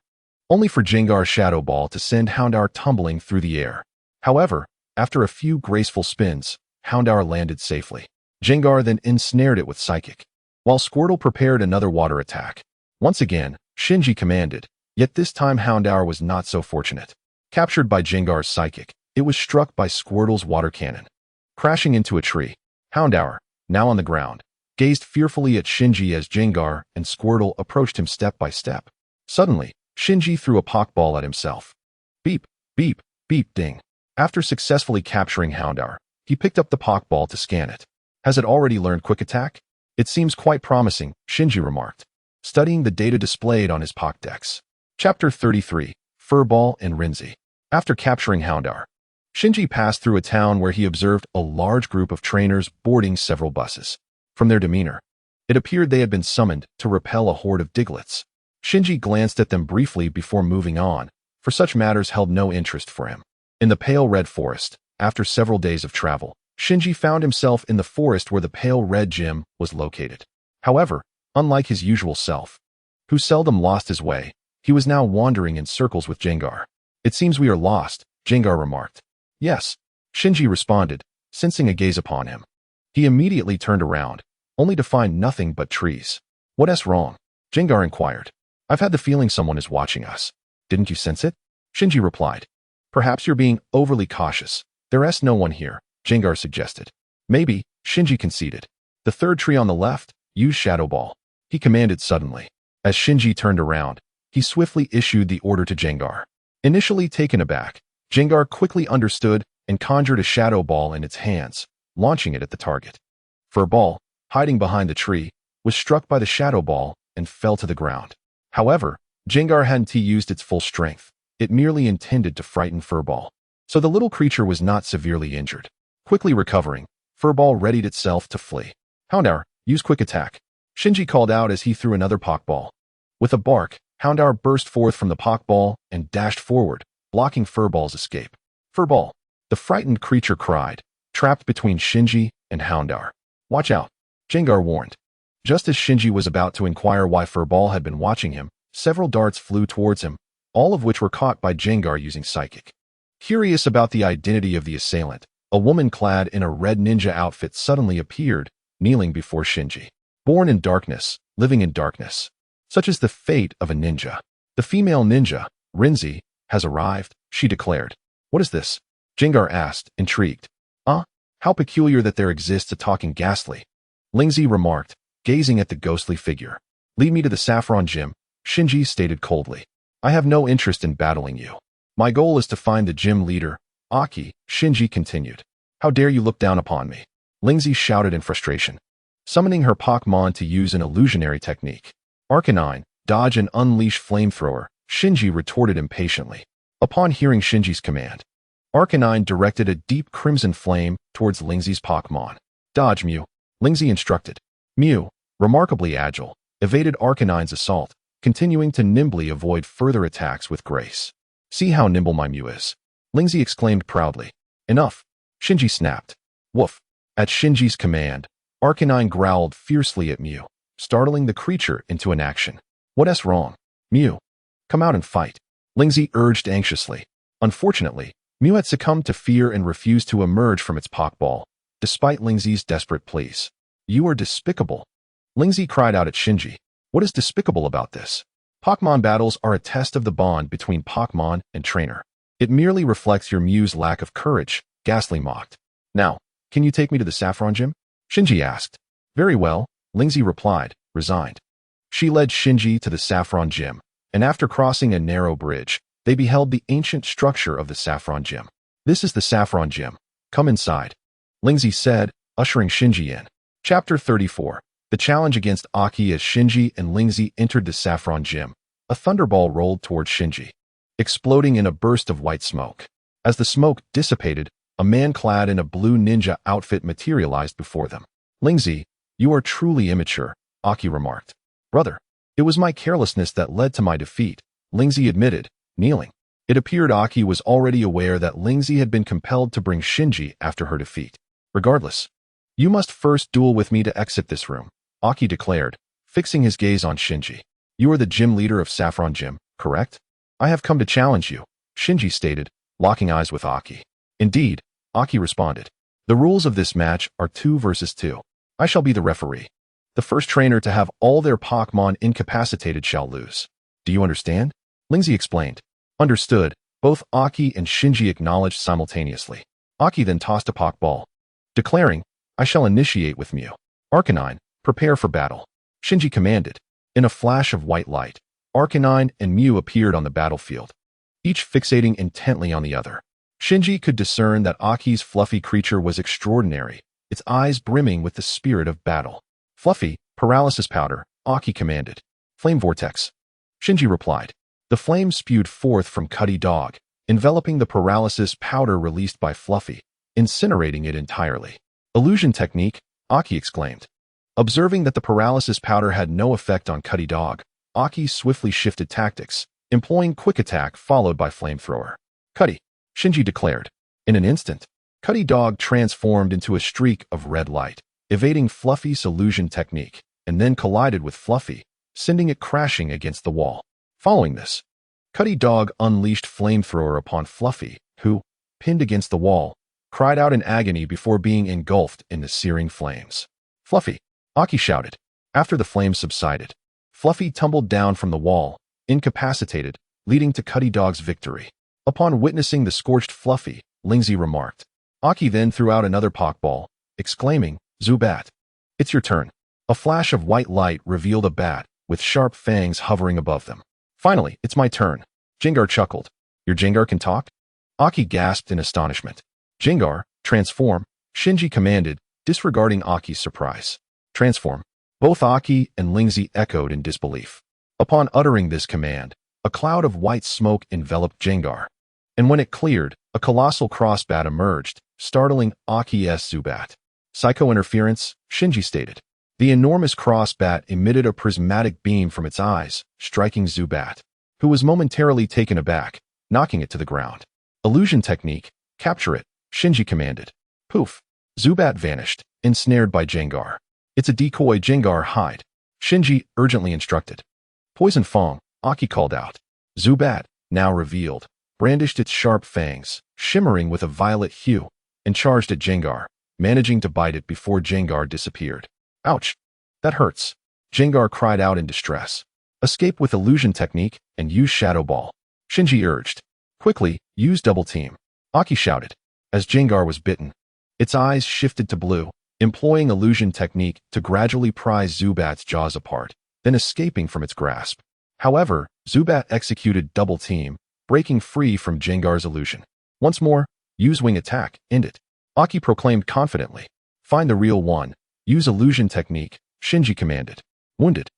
only for Gengar Shadow Ball to send Houndour tumbling through the air. However, after a few graceful spins, Houndour landed safely. Gengar then ensnared it with Psychic, while Squirtle prepared another water attack. Once again, Shinji commanded, yet this time Houndour was not so fortunate. Captured by Gengar's Psychic, it was struck by Squirtle's water cannon, crashing into a tree. Houndour, now on the ground, gazed fearfully at Shinji as Gengar and Squirtle approached him step by step. Suddenly, Shinji threw a Pokeball at himself. Beep, beep, beep, ding. After successfully capturing Houndour, he picked up the Pokeball to scan it. Has it already learned Quick Attack? It seems quite promising, Shinji remarked, studying the data displayed on his Pokédex. Chapter 33, Furball and Rinzi. After capturing Houndour, Shinji passed through a town where he observed a large group of trainers boarding several buses. From their demeanor, it appeared they had been summoned to repel a horde of Diglets. Shinji glanced at them briefly before moving on, for such matters held no interest for him. In the Pale Red Forest, after several days of travel, Shinji found himself in the forest where the Pale Red Gym was located. However, unlike his usual self, who seldom lost his way, he was now wandering in circles with Gengar. It seems we are lost, Gengar remarked. Yes, Shinji responded, sensing a gaze upon him. He immediately turned around, only to find nothing but trees. What's wrong? Gengar inquired. I've had the feeling someone is watching us. Didn't you sense it? Shinji replied. Perhaps you're being overly cautious. There's no one here, Gengar suggested. Maybe, Shinji conceded. The third tree on the left, use Shadow Ball, he commanded suddenly. As Shinji turned around, he swiftly issued the order to Gengar. Initially taken aback, Gengar quickly understood and conjured a Shadow Ball in its hands, launching it at the target. Furball, hiding behind the tree, was struck by the Shadow Ball and fell to the ground. However, Gengar hadn't used its full strength. It merely intended to frighten Furball, so the little creature was not severely injured. Quickly recovering, Furball readied itself to flee. Houndour, use Quick Attack, Shinji called out as he threw another Pokeball. With a bark, Houndour burst forth from the Pokeball and dashed forward, blocking Furball's escape. Furball, the frightened creature cried, trapped between Shinji and Houndour. Watch out, Gengar warned. Just as Shinji was about to inquire why Furball had been watching him, several darts flew towards him, all of which were caught by Gengar using Psychic. Curious about the identity of the assailant, a woman clad in a red ninja outfit suddenly appeared, kneeling before Shinji. Born in darkness, living in darkness. Such is the fate of a ninja. The female ninja, Rinzi, has arrived, she declared. What is this? Gengar asked, intrigued. How peculiar that there exists a talking ghastly, Lin Shi remarked, gazing at the ghostly figure. Lead me to the Saffron Gym, Shinji stated coldly. I have no interest in battling you. My goal is to find the gym leader, Aki, Shinji continued. How dare you look down upon me? Lin Shi shouted in frustration, summoning her Pokémon to use an illusionary technique. Arcanine, dodge and unleash flamethrower, Shinji retorted impatiently. Upon hearing Shinji's command, Arcanine directed a deep crimson flame towards Lin Shi's Pokémon. Dodge, Mew, Lin Shi instructed. Mew, remarkably agile, evaded Arcanine's assault, continuing to nimbly avoid further attacks with grace. See how nimble my Mew is, Lin Shi exclaimed proudly. Enough, Shinji snapped. Woof. At Shinji's command, Arcanine growled fiercely at Mew, startling the creature into an action. What's wrong? Mew, come out and fight, Lin Shi urged anxiously. Unfortunately, Mew had succumbed to fear and refused to emerge from its Pokeball, despite Lin Shi's desperate pleas. You are despicable, Lin Shi cried out at Shinji. What is despicable about this? Pokémon battles are a test of the bond between Pokémon and trainer. It merely reflects your Mew's lack of courage, Ghastly mocked. Now, can you take me to the Saffron Gym? Shinji asked. Very well, Lin Shi replied, resigned. She led Shinji to the Saffron Gym, and after crossing a narrow bridge, they beheld the ancient structure of the Saffron Gym. This is the Saffron Gym. Come inside, Lin Shi said, ushering Shinji in. Chapter 34. The challenge against Aki. As Shinji and Lin Shi entered the Saffron Gym, a thunderball rolled towards Shinji, exploding in a burst of white smoke. As the smoke dissipated, a man clad in a blue ninja outfit materialized before them. Lin Shi, you are truly immature, Aki remarked. Brother, it was my carelessness that led to my defeat, Lin Shi admitted, kneeling. It appeared Aki was already aware that Lin Shi had been compelled to bring Shinji after her defeat. Regardless, you must first duel with me to exit this room, Aki declared, fixing his gaze on Shinji. You are the gym leader of Saffron Gym, correct? I have come to challenge you, Shinji stated, locking eyes with Aki. Indeed, Aki responded. The rules of this match are 2 versus 2. I shall be the referee. The first trainer to have all their Pokémon incapacitated shall lose. Do you understand? Lin Shi explained. Understood, both Aki and Shinji acknowledged simultaneously. Aki then tossed a Pokeball, declaring, I shall initiate with Mew. Arcanine, prepare for battle, Shinji commanded. In a flash of white light, Arcanine and Mew appeared on the battlefield, each fixating intently on the other. Shinji could discern that Aki's fluffy creature was extraordinary, its eyes brimming with the spirit of battle. Fluffy, paralysis powder, Aki commanded. Flame vortex, Shinji replied. The flame spewed forth from Cuddy Dog, enveloping the paralysis powder released by Fluffy, incinerating it entirely. Illusion technique, Aki exclaimed. Observing that the paralysis powder had no effect on Cuddy Dog, Aki swiftly shifted tactics, employing quick attack followed by flamethrower. Cuddy, Shinji declared. In an instant, Cuddy Dog transformed into a streak of red light, evading Fluffy's illusion technique, and then collided with Fluffy, sending it crashing against the wall. Following this, Cuddy Dog unleashed flamethrower upon Fluffy, who, pinned against the wall, cried out in agony before being engulfed in the searing flames. Fluffy, Aki shouted. After the flames subsided, Fluffy tumbled down from the wall, incapacitated, leading to Cuddy Dog's victory. Upon witnessing the scorched Fluffy, Lin Shi remarked. Aki then threw out another Pokeball, exclaiming, Zubat. It's your turn. A flash of white light revealed a bat, with sharp fangs hovering above them. Finally, it's my turn, Jengar chuckled. Your Jengar can talk? Aki gasped in astonishment. Jengar, transform, Shinji commanded, disregarding Aki's surprise. Transform. Both Aki and Lin Shi echoed in disbelief. Upon uttering this command, a cloud of white smoke enveloped Jengar, and when it cleared, a colossal crossbat emerged, startling Aki's Zubat. Psycho interference, Shinji stated. The enormous crossbat emitted a prismatic beam from its eyes, striking Zubat, who was momentarily taken aback, knocking it to the ground. Illusion technique, capture it, Shinji commanded. Poof. Zubat vanished, ensnared by Jengar. It's a decoy, Jengar, hide, Shinji urgently instructed. Poison Fong, Aki called out. Zubat, now revealed, brandished its sharp fangs, shimmering with a violet hue, and charged at Jengar, managing to bite it before Jengar disappeared. Ouch! That hurts, Jengar cried out in distress. Escape with illusion technique and use Shadow Ball, Shinji urged. Quickly, use Double Team, Aki shouted. As Jengar was bitten, its eyes shifted to blue, employing illusion technique to gradually prise Zubat's jaws apart, then escaping from its grasp. However, Zubat executed Double Team, breaking free from Jengar's illusion. Once more, use Wing Attack, end it, Aki proclaimed confidently. Find the real one, use illusion technique, Shinji commanded. Wounded,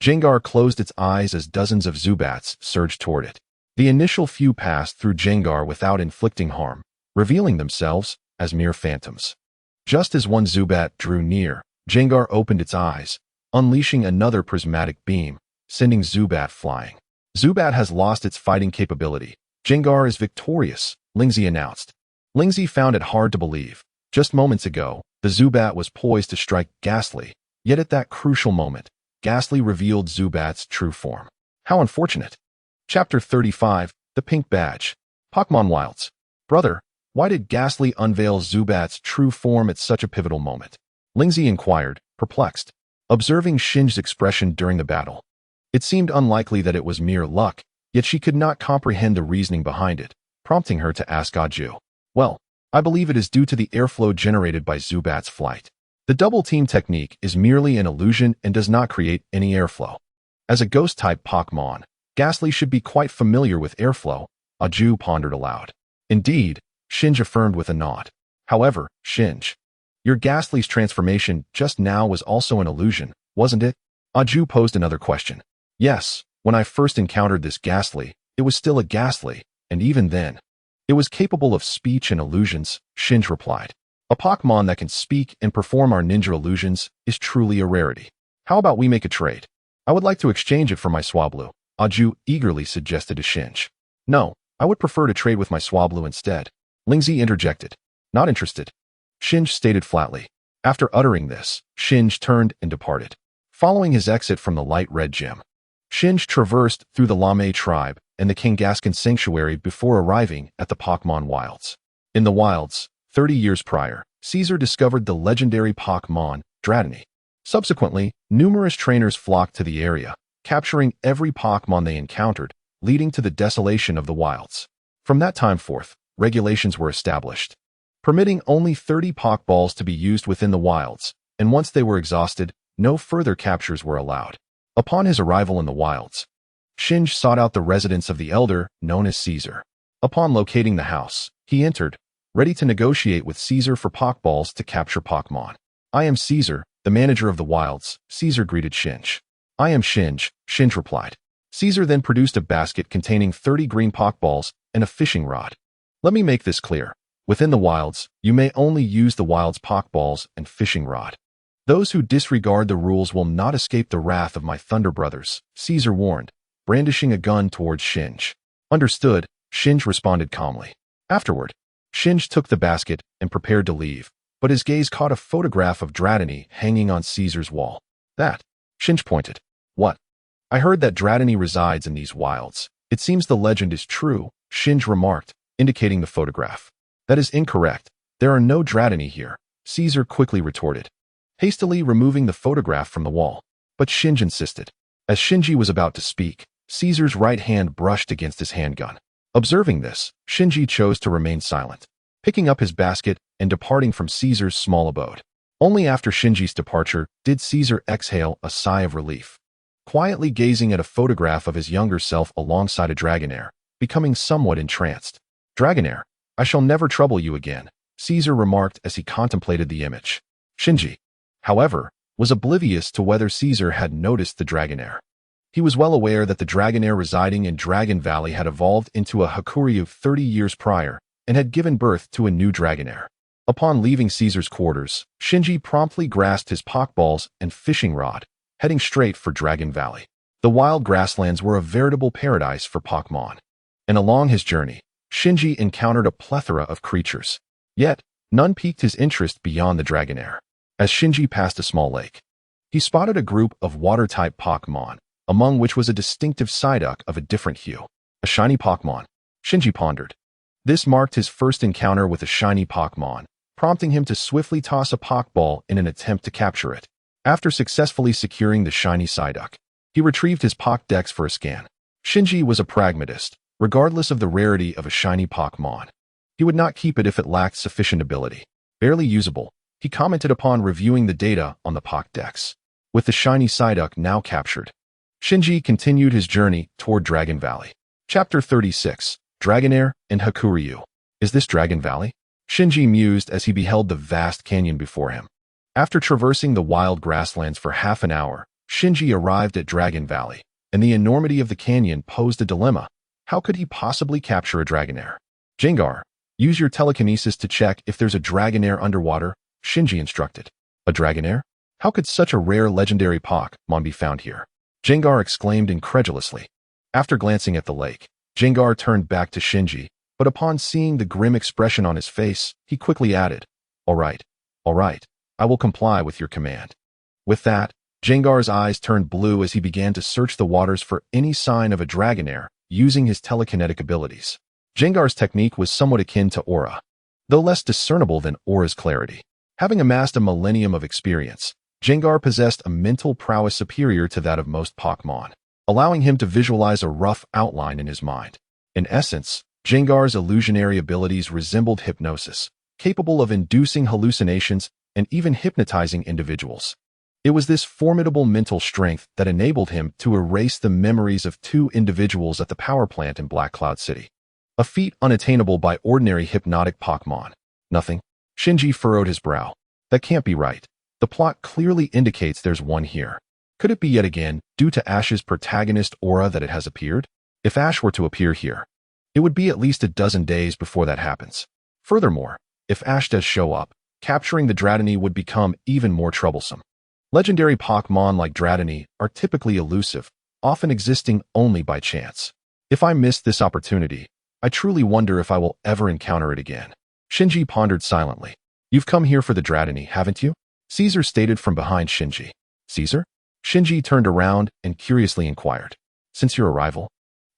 Jengar closed its eyes as dozens of Zubats surged toward it. The initial few passed through Jengar without inflicting harm, revealing themselves as mere phantoms. Just as one Zubat drew near, Jengar opened its eyes, unleashing another prismatic beam, sending Zubat flying. Zubat has lost its fighting capability. Jengar is victorious, Lin Shi announced. Lin Shi found it hard to believe. Just moments ago, the Zubat was poised to strike Ghastly, yet at that crucial moment, Ghastly revealed Zubat's true form. How unfortunate. Chapter 35, The Pink Badge. Pokémon Wilds. Brother, why did Ghastly unveil Zubat's true form at such a pivotal moment? Lin Shi inquired, perplexed, observing Shinji's expression during the battle. It seemed unlikely that it was mere luck, yet she could not comprehend the reasoning behind it, prompting her to ask Aju. Well, I believe it is due to the airflow generated by Zubat's flight. The double team technique is merely an illusion and does not create any airflow. As a ghost-type Pokémon, Ghastly should be quite familiar with airflow, Aju pondered aloud. Indeed, Shinji affirmed with a nod. However, Shinji, your Ghastly's transformation just now was also an illusion, wasn't it? Aju posed another question. Yes, when I first encountered this Ghastly, it was still a Ghastly, and even then, it was capable of speech and illusions, Shinji replied. A Pokémon that can speak and perform our ninja illusions is truly a rarity. How about we make a trade? I would like to exchange it for my Swablu, Aju eagerly suggested to Shinji. No, I would prefer to trade with my Swablu instead, Lin Shi interjected. Not interested, Shinji stated flatly. After uttering this, Shinji turned and departed. Following his exit from the light red gym, Shinji traversed through the Lame tribe and the Kangaskhan sanctuary before arriving at the Pokémon wilds. In the wilds, 30 years prior, Caesar discovered the legendary Pokémon, Dratini. Subsequently, numerous trainers flocked to the area, capturing every Pokémon they encountered, leading to the desolation of the wilds. From that time forth, regulations were established, permitting only 30 Pokéballs to be used within the wilds, and once they were exhausted, no further captures were allowed. Upon his arrival in the wilds, Shinji sought out the residence of the elder, known as Caesar. Upon locating the house, he entered, ready to negotiate with Caesar for Pokéballs to capture Pokémon. I am Caesar, the manager of the wilds, Caesar greeted Shinji. I am Shinji, Shinji replied. Caesar then produced a basket containing 30 green Pokéballs and a fishing rod. Let me make this clear. Within the wilds, you may only use the wild's Pokéballs and fishing rod. Those who disregard the rules will not escape the wrath of my Thunder Brothers, Caesar warned, brandishing a gun towards Shinji. Understood, Shinji responded calmly. Afterward, Shinji took the basket and prepared to leave, but his gaze caught a photograph of Dratini hanging on Caesar's wall. That, Shinji pointed. What? I heard that Dratini resides in these wilds. It seems the legend is true, Shinji remarked, indicating the photograph. That is incorrect. There are no Dratini here, Caesar quickly retorted, hastily removing the photograph from the wall. But Shinji insisted. As Shinji was about to speak, Caesar's right hand brushed against his handgun. Observing this, Shinji chose to remain silent, picking up his basket and departing from Caesar's small abode. Only after Shinji's departure did Caesar exhale a sigh of relief, quietly gazing at a photograph of his younger self alongside a Dragonair, becoming somewhat entranced. Dragonair, I shall never trouble you again, Caesar remarked as he contemplated the image. Shinji, however, was oblivious to whether Caesar had noticed the Dragonair. He was well aware that the Dragonair residing in Dragon Valley had evolved into a Hakuryu 30 years prior and had given birth to a new Dragonair. Upon leaving Caesar's quarters, Shinji promptly grasped his Pokéballs and fishing rod, heading straight for Dragon Valley. The wild grasslands were a veritable paradise for Pokémon, and along his journey, Shinji encountered a plethora of creatures. Yet, none piqued his interest beyond the Dragonair. As Shinji passed a small lake, he spotted a group of water-type Pokémon, among which was a distinctive Psyduck of a different hue. A shiny Pokémon, Shinji pondered. This marked his first encounter with a shiny Pokémon, prompting him to swiftly toss a Pokéball in an attempt to capture it. After successfully securing the shiny Psyduck, he retrieved his Pokédex for a scan. Shinji was a pragmatist, regardless of the rarity of a shiny Pokémon. He would not keep it if it lacked sufficient ability. Barely usable, he commented upon reviewing the data on the Pokédex. With the shiny Psyduck now captured, Shinji continued his journey toward Dragon Valley. Chapter 36, Dragonair and Hakuryu. Is this Dragon Valley? Shinji mused as he beheld the vast canyon before him. After traversing the wild grasslands for half an hour, Shinji arrived at Dragon Valley, and the enormity of the canyon posed a dilemma. How could he possibly capture a Dragonair? Jengar, use your telekinesis to check if there's a Dragonair underwater, Shinji instructed. A Dragonair? How could such a rare legendary Pokémon be found here? Jengar exclaimed incredulously. After glancing at the lake, Jengar turned back to Shinji, but upon seeing the grim expression on his face, he quickly added, all right, I will comply with your command. With that, Jengar's eyes turned blue as he began to search the waters for any sign of a Dragonair, using his telekinetic abilities. Jengar's technique was somewhat akin to Aura, though less discernible than Aura's clarity. Having amassed a millennium of experience, Jengar possessed a mental prowess superior to that of most Pokémon. allowing him to visualize a rough outline in his mind. In essence, Jengar's illusionary abilities resembled hypnosis, capable of inducing hallucinations and even hypnotizing individuals. It was this formidable mental strength that enabled him to erase the memories of two individuals at the power plant in Black Cloud City. A feat unattainable by ordinary hypnotic Pokémon. Nothing. Shinji furrowed his brow. That can't be right. The plot clearly indicates there's one here. Could it be yet again due to Ash's protagonist aura that it has appeared? If Ash were to appear here, it would be at least a dozen days before that happens. Furthermore, if Ash does show up, capturing the Dratini would become even more troublesome. Legendary Pokémon like Dratini are typically elusive, often existing only by chance. If I missed this opportunity, I truly wonder if I will ever encounter it again. Shinji pondered silently. You've come here for the Dratini, haven't you? Caesar stated from behind Shinji. Caesar? Shinji turned around and curiously inquired. Since your arrival,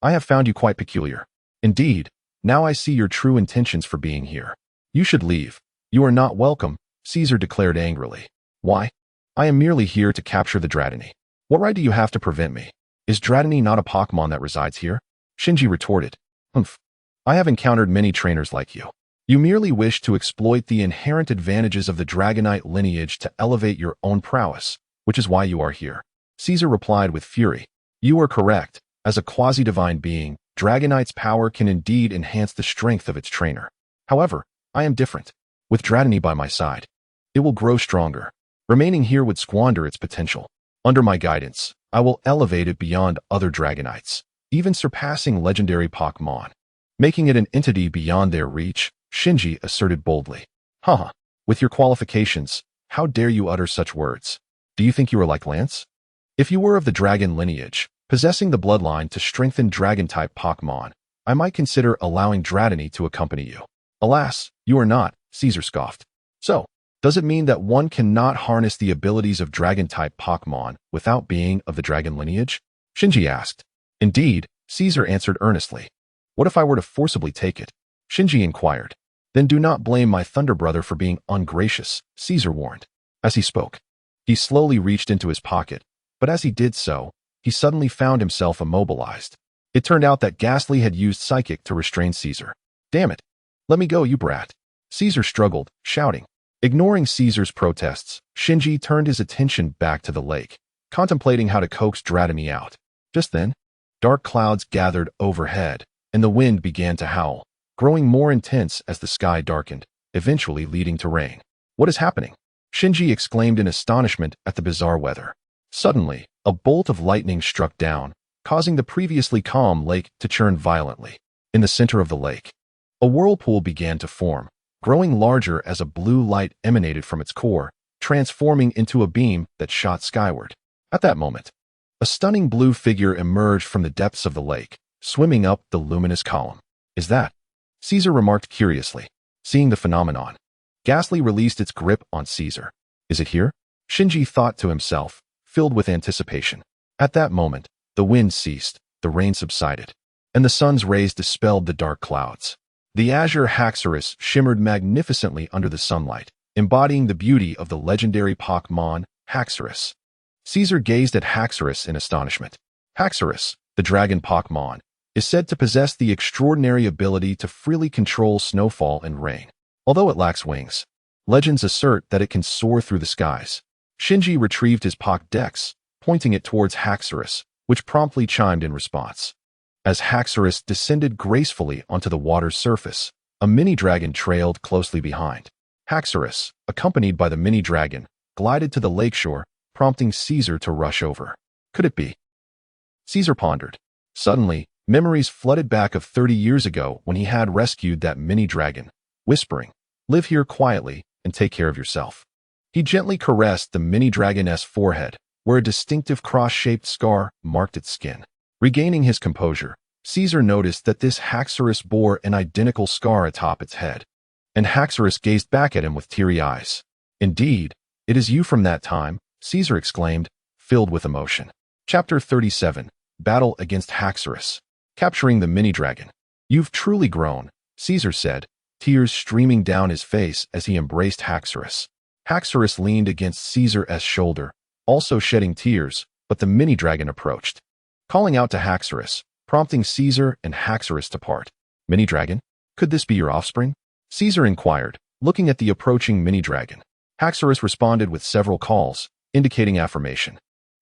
I have found you quite peculiar. Indeed, now I see your true intentions for being here. You should leave. You are not welcome, Caesar declared angrily. Why? I am merely here to capture the Dratini. What right do you have to prevent me? Is Dratini not a Pokémon that resides here? Shinji retorted. Humph. I have encountered many trainers like you. You merely wish to exploit the inherent advantages of the Dragonite lineage to elevate your own prowess, which is why you are here. Caesar replied with fury. You are correct. As a quasi-divine being, Dragonite's power can indeed enhance the strength of its trainer. However, I am different. With Dratini by my side, it will grow stronger. Remaining here would squander its potential. Under my guidance, I will elevate it beyond other Dragonites, even surpassing legendary Pokémon. Making it an entity beyond their reach, Shinji asserted boldly. Haha, with your qualifications, how dare you utter such words? Do you think you are like Lance? If you were of the dragon lineage, possessing the bloodline to strengthen dragon-type Pokémon, I might consider allowing Dratini to accompany you. Alas, you are not, Caesar scoffed. So, does it mean that one cannot harness the abilities of dragon-type Pokémon without being of the dragon lineage? Shinji asked. Indeed, Caesar answered earnestly. What if I were to forcibly take it? Shinji inquired. Then do not blame my thunder brother for being ungracious, Caesar warned. As he spoke, he slowly reached into his pocket, but as he did so, he suddenly found himself immobilized. It turned out that Ghastly had used Psychic to restrain Caesar. Damn it! Let me go, you brat! Caesar struggled, shouting. Ignoring Caesar's protests, Shinji turned his attention back to the lake, contemplating how to coax Dratini out. Just then, dark clouds gathered overhead, and the wind began to howl, growing more intense as the sky darkened, eventually leading to rain. What is happening? Shinji exclaimed in astonishment at the bizarre weather. Suddenly, a bolt of lightning struck down, causing the previously calm lake to churn violently. In the center of the lake, a whirlpool began to form, growing larger as a blue light emanated from its core, transforming into a beam that shot skyward. At that moment, a stunning blue figure emerged from the depths of the lake, swimming up the luminous column. Is that? Caesar remarked curiously, seeing the phenomenon. Ghastly released its grip on Caesar. Is it here? Shinji thought to himself, filled with anticipation. At that moment, the wind ceased, the rain subsided, and the sun's rays dispelled the dark clouds. The azure Haxorus shimmered magnificently under the sunlight, embodying the beauty of the legendary Pokémon, Haxorus. Caesar gazed at Haxorus in astonishment. Haxorus, the dragon Pokémon, is said to possess the extraordinary ability to freely control snowfall and rain. Although it lacks wings, legends assert that it can soar through the skies. Shinji retrieved his Pokédex, pointing it towards Haxorus, which promptly chimed in response. As Haxorus descended gracefully onto the water's surface, a mini-dragon trailed closely behind. Haxorus, accompanied by the mini-dragon, glided to the lakeshore, prompting Caesar to rush over. Could it be? Caesar pondered. Suddenly, memories flooded back of 30 years ago when he had rescued that mini-dragon, whispering, "Live here quietly and take care of yourself." He gently caressed the mini-dragon's forehead, where a distinctive cross-shaped scar marked its skin. Regaining his composure, Caesar noticed that this Haxorus bore an identical scar atop its head, and Haxorus gazed back at him with teary eyes. Indeed, it is you from that time, Caesar exclaimed, filled with emotion. Chapter 37, Battle Against Haxorus. Capturing the mini-dragon. You've truly grown, Caesar said, tears streaming down his face as he embraced Haxorus. Haxorus leaned against Caesar's shoulder, also shedding tears, but the mini-dragon approached. calling out to Haxorus, prompting Caesar and Haxorus to part. Mini-dragon? Could this be your offspring? Caesar inquired, looking at the approaching mini-dragon. Haxorus responded with several calls, indicating affirmation.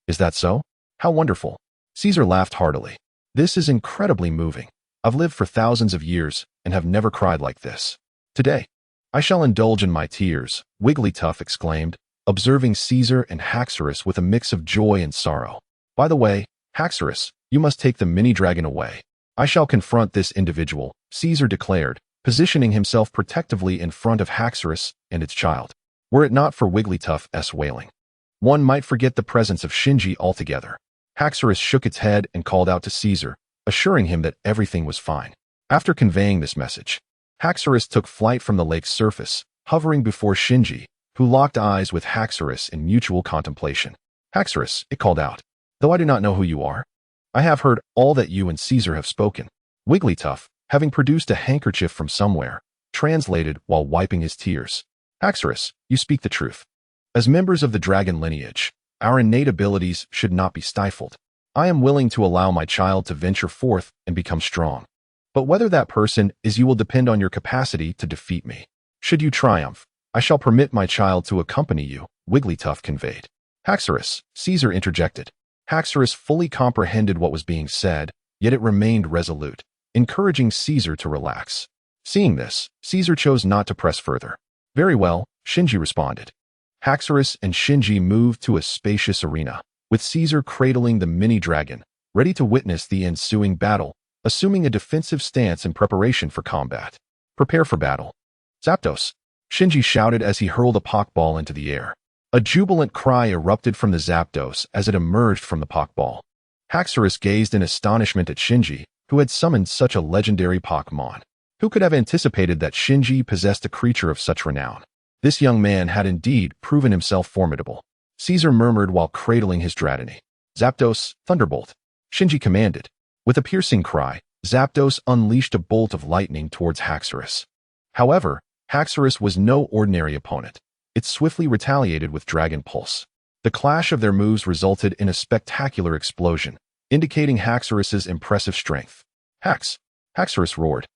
Is that so? How wonderful. Caesar laughed heartily. This is incredibly moving. I've lived for thousands of years and have never cried like this. Today, I shall indulge in my tears, Wigglytuff exclaimed, observing Caesar and Haxorus with a mix of joy and sorrow. By the way, Haxorus, you must take the mini-dragon away. I shall confront this individual, Caesar declared, positioning himself protectively in front of Haxorus and its child. Were it not for Wigglytuff's wailing, one might forget the presence of Shinji altogether. Haxorus shook its head and called out to Caesar, assuring him that everything was fine. After conveying this message, Haxorus took flight from the lake's surface, hovering before Shinji, who locked eyes with Haxorus in mutual contemplation. Haxorus, it called out. Though I do not know who you are, I have heard all that you and Caesar have spoken. Wigglytuff, having produced a handkerchief from somewhere, translated while wiping his tears. Haxorus, you speak the truth. As members of the dragon lineage, our innate abilities should not be stifled. I am willing to allow my child to venture forth and become strong. But whether that person is you will depend on your capacity to defeat me. Should you triumph, I shall permit my child to accompany you, Wigglytuff conveyed. Haxorus, Caesar interjected. Haxorus fully comprehended what was being said, yet it remained resolute, encouraging Caesar to relax. Seeing this, Caesar chose not to press further. Very well, Shinji responded. Haxorus and Shinji moved to a spacious arena, with Caesar cradling the mini-dragon, ready to witness the ensuing battle, assuming a defensive stance in preparation for combat. Prepare for battle. Zapdos, Shinji shouted as he hurled a Pokeball into the air. A jubilant cry erupted from the Zapdos as it emerged from the Pokeball. Haxorus gazed in astonishment at Shinji, who had summoned such a legendary Pokémon. Who could have anticipated that Shinji possessed a creature of such renown? This young man had indeed proven himself formidable. Caesar murmured while cradling his Dratini. Zapdos, Thunderbolt. Shinji commanded. With a piercing cry, Zapdos unleashed a bolt of lightning towards Haxorus. However, Haxorus was no ordinary opponent. It swiftly retaliated with Dragon Pulse. The clash of their moves resulted in a spectacular explosion, indicating Haxorus's impressive strength. Haxorus roared,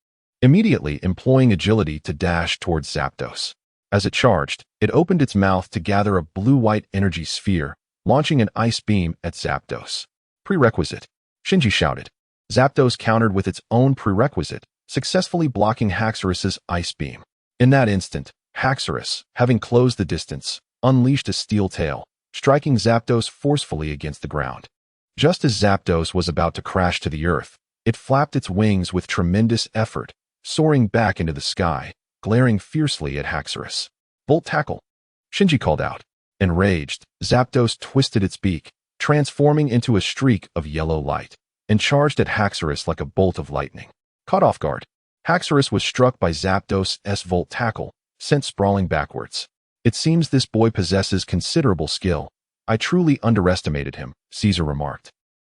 immediately employing agility to dash towards Zapdos. As it charged, it opened its mouth to gather a blue-white energy sphere, launching an ice beam at Zapdos. Prerequisite, Shinji shouted. Zapdos countered with its own prerequisite, successfully blocking Haxorus's ice beam. In that instant, Haxorus, having closed the distance, unleashed a steel tail, striking Zapdos forcefully against the ground. Just as Zapdos was about to crash to the earth, it flapped its wings with tremendous effort, soaring back into the sky, glaring fiercely at Haxorus. Bolt tackle, Shinji called out. Enraged, Zapdos twisted its beak, transforming into a streak of yellow light, and charged at Haxorus like a bolt of lightning. Caught off guard, Haxorus was struck by Zapdos' Volt tackle, sent sprawling backwards. It seems this boy possesses considerable skill. I truly underestimated him, Caesar remarked,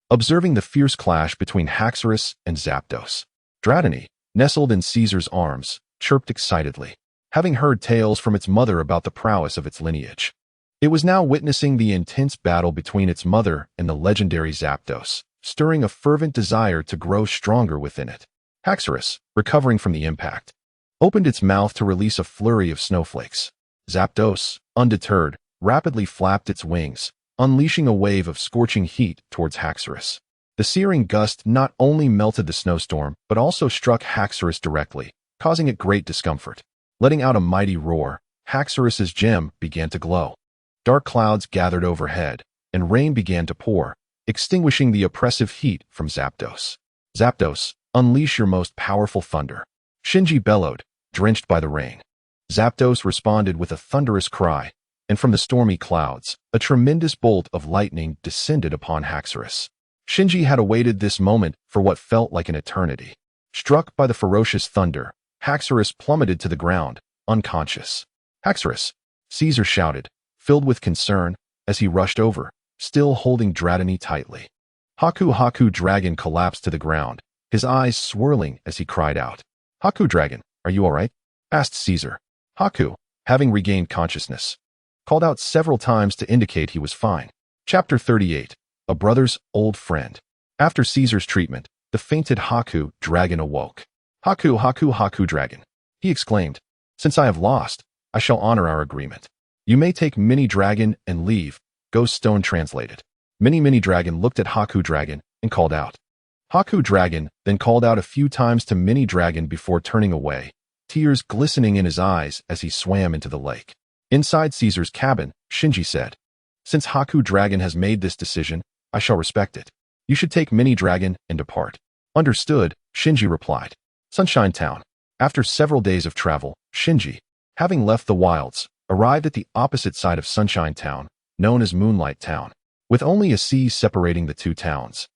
observing the fierce clash between Haxorus and Zapdos. Dratini, nestled in Caesar's arms, chirped excitedly, having heard tales from its mother about the prowess of its lineage. It was now witnessing the intense battle between its mother and the legendary Zapdos, stirring a fervent desire to grow stronger within it. Haxorus, recovering from the impact, opened its mouth to release a flurry of snowflakes. Zapdos, undeterred, rapidly flapped its wings, unleashing a wave of scorching heat towards Haxorus. The searing gust not only melted the snowstorm, but also struck Haxorus directly, causing it great discomfort. Letting out a mighty roar, Haxorus's gem began to glow. Dark clouds gathered overhead, and rain began to pour, extinguishing the oppressive heat from Zapdos. Zapdos, unleash your most powerful thunder, Shinji bellowed, drenched by the rain. Zapdos responded with a thunderous cry, and from the stormy clouds, a tremendous bolt of lightning descended upon Haxorus. Shinji had awaited this moment for what felt like an eternity. Struck by the ferocious thunder, Haxorus plummeted to the ground, unconscious. Haxorus, Caesar shouted, filled with concern, as he rushed over, still holding Dratini tightly. Haku Dragon collapsed to the ground, his eyes swirling as he cried out. Haku Dragon, are you all right? Asked Caesar. Haku, having regained consciousness, called out several times to indicate he was fine. Chapter 38. A Brother's Old Friend. After Caesar's treatment, the fainted Haku dragon awoke. Haku, Haku, Haku dragon. He exclaimed, "Since I have lost, I shall honor our agreement. You may take Mini Dragon and leave." Ghost Stone translated. Mini Dragon looked at Haku Dragon and called out. Haku Dragon then called out a few times to Mini Dragon before turning away, tears glistening in his eyes as he swam into the lake. Inside Caesar's cabin, Shinji said, "Since Haku Dragon has made this decision, I shall respect it. You should take Mini Dragon and depart." "Understood," Shinji replied. Sunshine Town. After several days of travel, Shinji, having left the wilds, arrived at the opposite side of Sunshine Town, known as Moonlight Town, with only a sea separating the two towns.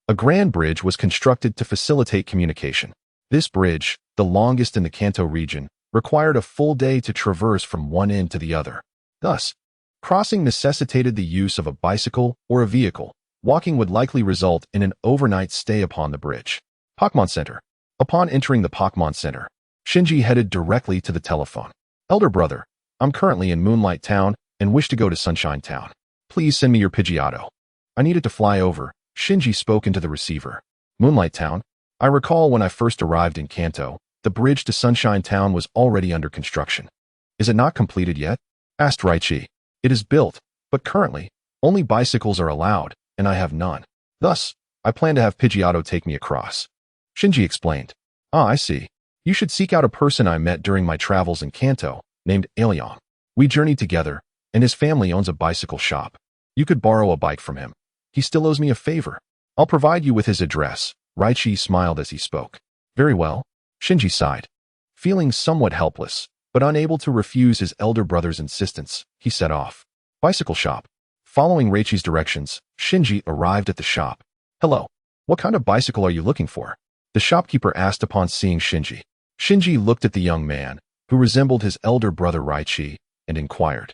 A grand bridge was constructed to facilitate communication. This bridge, the longest in the Kanto region, required a full day to traverse from one end to the other. Thus, crossing necessitated the use of a bicycle or a vehicle. Walking would likely result in an overnight stay upon the bridge. Pokémon Center. Upon entering the Pokémon Center, Shinji headed directly to the telephone. "Elder brother, I'm currently in Moonlight Town and wish to go to Sunshine Town. Please send me your Pidgeotto." "I needed to fly over," Shinji spoke into the receiver. "Moonlight Town? I recall when I first arrived in Kanto, the bridge to Sunshine Town was already under construction. Is it not completed yet?" asked Raichi. "It is built, but currently, only bicycles are allowed, and I have none. Thus, I plan to have Pidgeotto take me across." Shinji explained. "Ah, I see. You should seek out a person I met during my travels in Kanto, named Ailion. We journeyed together, and his family owns a bicycle shop. You could borrow a bike from him. He still owes me a favor. I'll provide you with his address." Raichi smiled as he spoke. "Very well." Shinji sighed. Feeling somewhat helpless, but unable to refuse his elder brother's insistence, he set off. Bicycle shop. Following Raichi's directions, Shinji arrived at the shop. "Hello. What kind of bicycle are you looking for?" the shopkeeper asked upon seeing Shinji. Shinji looked at the young man, who resembled his elder brother Raichi, and inquired,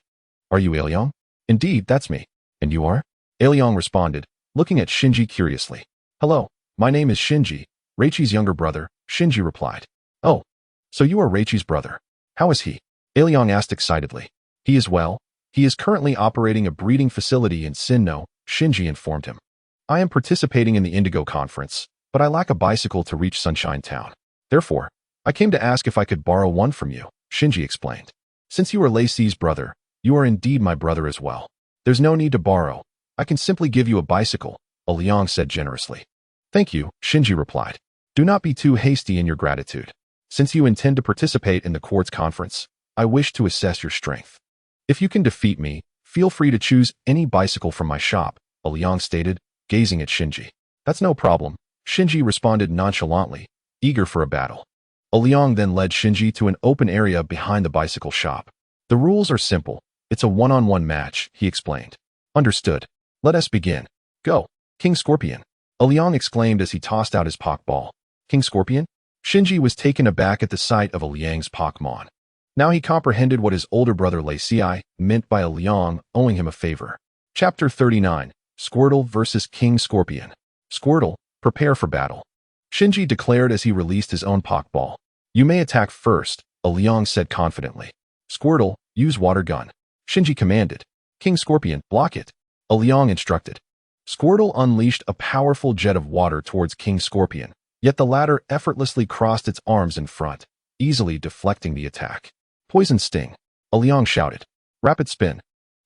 "Are you Ailion?" "Indeed, that's me. And you are?" Ailion responded, looking at Shinji curiously. "Hello, my name is Shinji, Raichi's younger brother," Shinji replied. "Oh, so you are Raichi's brother. How is he?" Ailion asked excitedly. "He is well. He is currently operating a breeding facility in Sinnoh," Shinji informed him. "I am participating in the Indigo Conference, but I lack a bicycle to reach Sunshine Town. Therefore, I came to ask if I could borrow one from you," Shinji explained. "Since you are Lacey's brother, you are indeed my brother as well. There's no need to borrow. I can simply give you a bicycle," Ailion said generously. "Thank you," Shinji replied. "Do not be too hasty in your gratitude. Since you intend to participate in the Quartz Conference, I wish to assess your strength. If you can defeat me, feel free to choose any bicycle from my shop," Ailion stated, gazing at Shinji. "That's no problem," Shinji responded nonchalantly, eager for a battle. Ailion then led Shinji to an open area behind the bicycle shop. "The rules are simple. It's a one-on-one match," he explained. "Understood. Let us begin. Go, King Scorpion," Ailion exclaimed as he tossed out his Pokeball. "King Scorpion?" Shinji was taken aback at the sight of Liang's Pokemon. Now he comprehended what his older brother Lin Shi meant by Liang owing him a favor. Chapter 39, Squirtle vs. King Scorpion. "Squirtle, prepare for battle," Shinji declared as he released his own Pokeball. "You may attack first," Liang said confidently. "Squirtle, use Water Gun," Shinji commanded. "King Scorpion, block it," Liang instructed. Squirtle unleashed a powerful jet of water towards King Scorpion, yet the latter effortlessly crossed its arms in front, easily deflecting the attack. "Poison Sting," Liang shouted. "Rapid Spin,"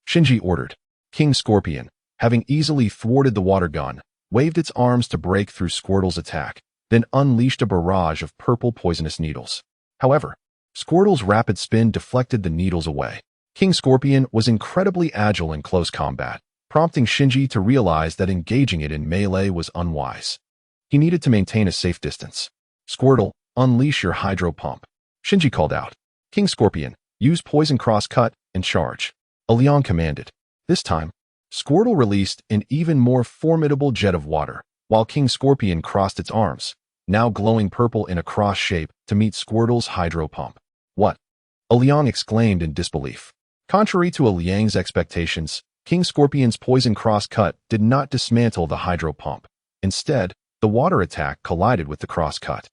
Shinji ordered. King Scorpion, having easily thwarted the water gun, waved its arms to break through Squirtle's attack, then unleashed a barrage of purple poisonous needles. However, Squirtle's rapid spin deflected the needles away. King Scorpion was incredibly agile in close combat, prompting Shinji to realize that engaging it in melee was unwise. He needed to maintain a safe distance. "Squirtle, unleash your Hydro Pump," Shinji called out. "King Scorpion, use Poison Cross Cut and charge," Ailion commanded. This time, Squirtle released an even more formidable jet of water, while King Scorpion crossed its arms, now glowing purple in a cross shape, to meet Squirtle's Hydro Pump. "What?" Ailion exclaimed in disbelief. Contrary to Liang's expectations, King Scorpion's Poison Cross Cut did not dismantle the Hydro Pump. Instead, the water attack collided with the cross cut,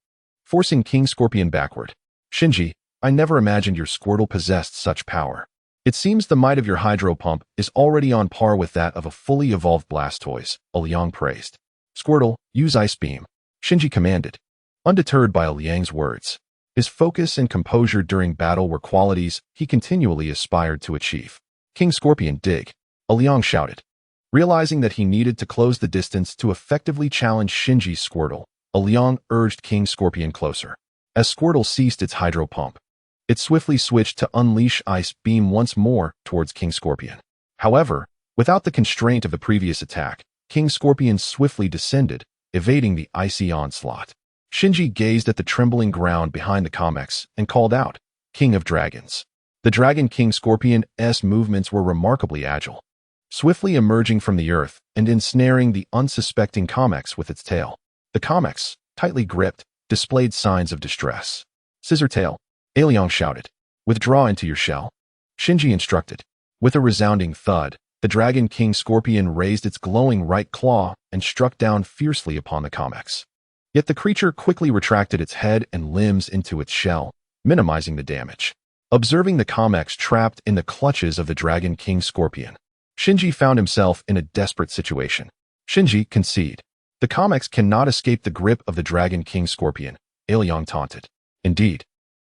forcing King Scorpion backward. "Shinji, I never imagined your Squirtle possessed such power. It seems the might of your Hydro Pump is already on par with that of a fully evolved Blastoise," Ailion praised. Squirtle, use Ice Beam, Shinji commanded. Undeterred by Liang's words, his focus and composure during battle were qualities he continually aspired to achieve. King Scorpion, dig, Liang shouted. Realizing that he needed to close the distance to effectively challenge Shinji's Squirtle, Liang urged King Scorpion closer. As Squirtle ceased its hydro pump, it swiftly switched to unleash Ice Beam once more towards King Scorpion. However, without the constraint of the previous attack, King Scorpion swiftly descended, evading the icy onslaught. Shinji gazed at the trembling ground behind the Comex and called out, King of Dragons. The Dragon King Scorpion's movements were remarkably agile, swiftly emerging from the earth and ensnaring the unsuspecting Comex with its tail. The Comex, tightly gripped, displayed signs of distress. Scissor tail, Liang shouted. Withdraw into your shell, Shinji instructed. With a resounding thud, the Dragon King Scorpion raised its glowing right claw and struck down fiercely upon the Comex. Yet the creature quickly retracted its head and limbs into its shell, minimizing the damage. Observing the Comex trapped in the clutches of the Dragon King Scorpion, Shinji found himself in a desperate situation. Shinji, concede. The Comex cannot escape the grip of the Dragon King Scorpion, Liang taunted. Indeed,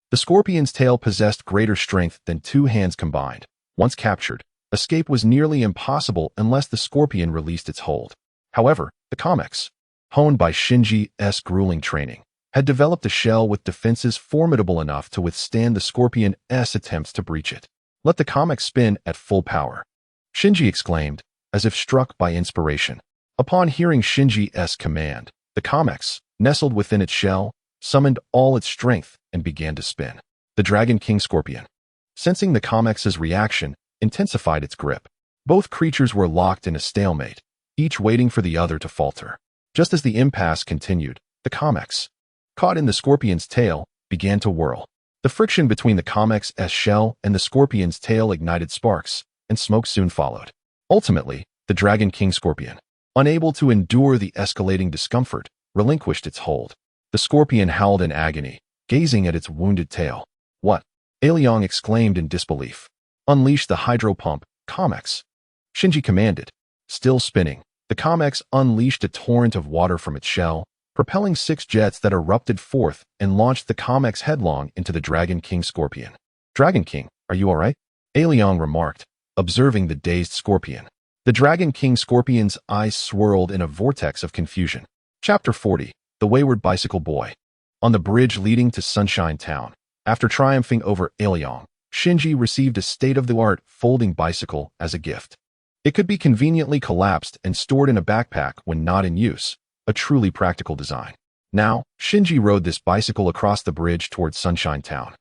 the Scorpion's tail possessed greater strength than two hands combined. Once captured, escape was nearly impossible unless the Scorpion released its hold. However, the Comex, honed by Shinji's grueling training, had developed a shell with defenses formidable enough to withstand the Scorpion's attempts to breach it. Let the Comex spin at full power, Shinji exclaimed, as if struck by inspiration. Upon hearing Shinji's command, the Comex, nestled within its shell, summoned all its strength and began to spin. The Dragon King Scorpion, sensing the Comex's reaction, intensified its grip. Both creatures were locked in a stalemate, each waiting for the other to falter. Just as the impasse continued, the Comex, caught in the Scorpion's tail, began to whirl. The friction between the Comex's shell and the Scorpion's tail ignited sparks, and smoke soon followed. Ultimately, the Dragon King Scorpion, unable to endure the escalating discomfort, relinquished its hold. The Scorpion howled in agony, gazing at its wounded tail. What? Liang exclaimed in disbelief. Unleash the hydro pump, Comex, Shinji commanded. Still spinning, the Comex unleashed a torrent of water from its shell, propelling 6 jets that erupted forth and launched the Comex headlong into the Dragon King Scorpion. Dragon King, are you alright? Liang remarked, observing the dazed Scorpion. The Dragon King Scorpion's eyes swirled in a vortex of confusion. Chapter 40, The Wayward Bicycle Boy. On the bridge leading to Sunshine Town, after triumphing over Liang, Shinji received a state-of-the-art folding bicycle as a gift. It could be conveniently collapsed and stored in a backpack when not in use, a truly practical design. Now, Shinji rode this bicycle across the bridge towards Sunshine Town.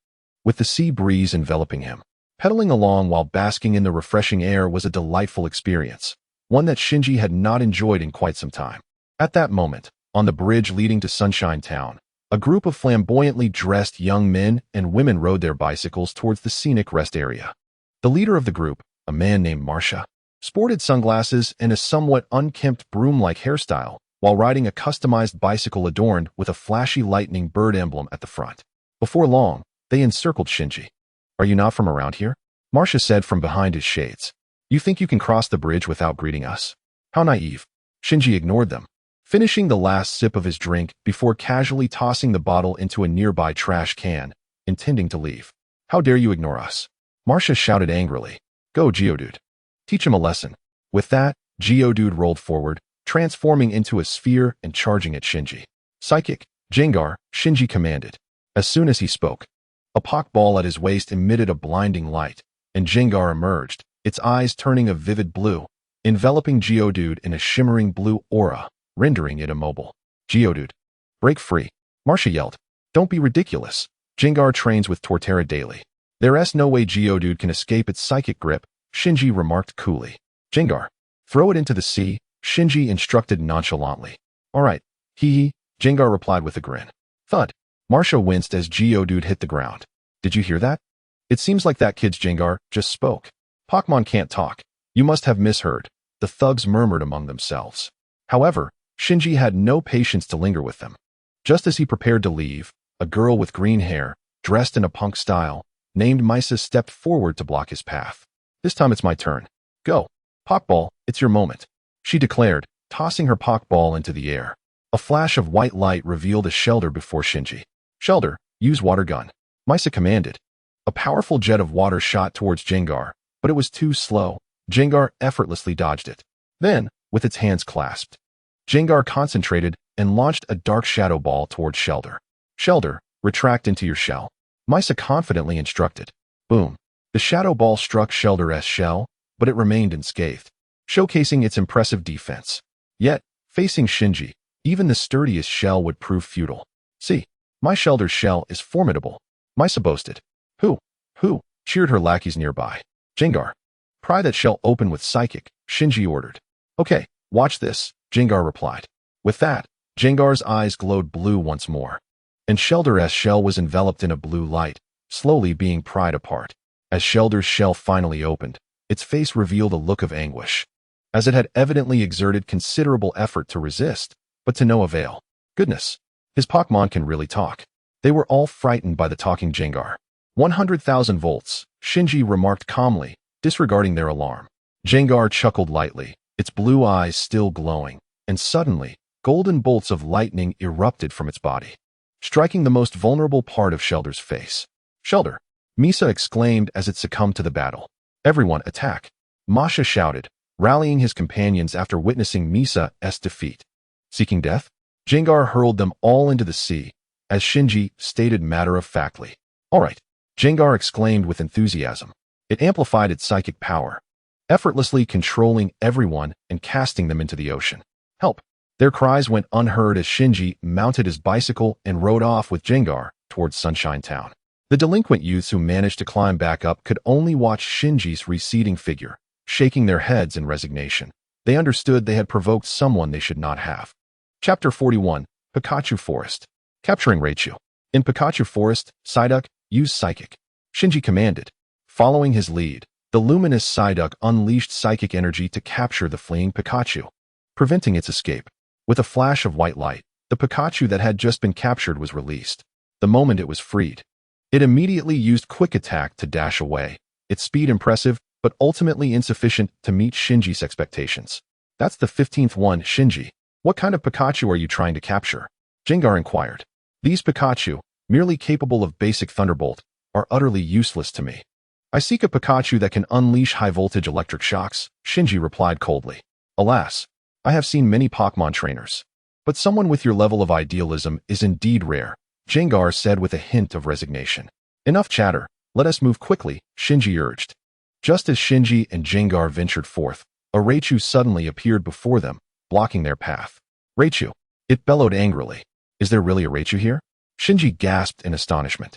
With the sea breeze enveloping him, pedaling along while basking in the refreshing air was a delightful experience, one that Shinji had not enjoyed in quite some time. At that moment, on the bridge leading to Sunshine Town, a group of flamboyantly dressed young men and women rode their bicycles towards the scenic rest area. The leader of the group, a man named Marcia, sported sunglasses and a somewhat unkempt broom-like hairstyle, while riding a customized bicycle adorned with a flashy lightning bird emblem at the front. Before long, they encircled Shinji. Are you not from around here? Marcia said from behind his shades. You think you can cross the bridge without greeting us? How naive. Shinji ignored them, finishing the last sip of his drink before casually tossing the bottle into a nearby trash can, intending to leave. How dare you ignore us? Marcia shouted angrily. Go, Geodude. Teach him a lesson. With that, Geodude rolled forward, transforming into a sphere and charging at Shinji. Psychic, Jengar, Shinji commanded. As soon as he spoke, a Pokeball at his waist emitted a blinding light, and Jengar emerged, its eyes turning a vivid blue, enveloping Geodude in a shimmering blue aura, rendering it immobile. Geodude, break free, Marcia yelled. Don't be ridiculous. Jengar trains with Torterra daily. There's no way Geodude can escape its psychic grip, Shinji remarked coolly. Jengar, throw it into the sea, Shinji instructed nonchalantly. All right, hee, Jengar replied with a grin. Thud. Marcia winced as Geodude hit the ground. Did you hear that? It seems like that kid's Jengar just spoke. Pokémon can't talk. You must have misheard, the thugs murmured among themselves. However, Shinji had no patience to linger with them. Just as he prepared to leave, a girl with green hair, dressed in a punk style, named Misa stepped forward to block his path. This time it's my turn. Go. Pokeball, it's your moment, she declared, tossing her Pokeball into the air. A flash of white light revealed a Shelder before Shinji. "Shelder, use water gun," Misa commanded. A powerful jet of water shot towards Jengar, but it was too slow. Jengar effortlessly dodged it. Then, with its hands clasped, Jengar concentrated and launched a dark shadow ball towards Shelder. "Shelder, retract into your shell," Misa confidently instructed. Boom. The shadow ball struck Shelder's shell, but it remained unscathed, showcasing its impressive defense. Yet, facing Shinji, even the sturdiest shell would prove futile. "See, my Shelder's shell is formidable," Misa boasted. Who? Cheered her lackeys nearby. "Jengar, pry that shell open with Psychic," Shinji ordered. "Okay, watch this," Jengar replied. With that, Jengar's eyes glowed blue once more, and Shelder's shell was enveloped in a blue light, slowly being pried apart. As Shelder's shell finally opened, its face revealed a look of anguish, as it had evidently exerted considerable effort to resist, but to no avail. Goodness, his Pokémon can really talk. They were all frightened by the talking Jengar. 100,000 volts, Shinji remarked calmly, disregarding their alarm. Jengar chuckled lightly, its blue eyes still glowing, and suddenly, golden bolts of lightning erupted from its body, striking the most vulnerable part of Shelder's face. "Shelder!" Misa exclaimed as it succumbed to the battle. "Everyone attack!" Masha shouted, rallying his companions after witnessing Misa's defeat. Seeking death? Jengar hurled them all into the sea, as Shinji stated matter-of-factly. "All right," Jengar exclaimed with enthusiasm. It amplified its psychic power, effortlessly controlling everyone and casting them into the ocean. "Help!" Their cries went unheard as Shinji mounted his bicycle and rode off with Jengar towards Sunshine Town. The delinquent youths who managed to climb back up could only watch Shinji's receding figure, shaking their heads in resignation. They understood they had provoked someone they should not have. Chapter 41, Pikachu Forest. Capturing Raichu. In Pikachu Forest, Psyduck, use Psychic, Shinji commanded. Following his lead, the luminous Psyduck unleashed psychic energy to capture the fleeing Pikachu, preventing its escape. With a flash of white light, the Pikachu that had just been captured was released. The moment it was freed, it immediately used Quick Attack to dash away, its speed impressive, but ultimately insufficient to meet Shinji's expectations. "That's the 15th one, Shinji. What kind of Pikachu are you trying to capture?" Jengar inquired. "These Pikachu, merely capable of basic Thunderbolt, are utterly useless to me. I seek a Pikachu that can unleash high-voltage electric shocks," Shinji replied coldly. "Alas, I have seen many Pokémon trainers, but someone with your level of idealism is indeed rare," Jengar said with a hint of resignation. "Enough chatter, let us move quickly," Shinji urged. Just as Shinji and Jengar ventured forth, a Raichu suddenly appeared before them, blocking their path. "Raichu!" It bellowed angrily. "Is there really a Raichu here?" Shinji gasped in astonishment.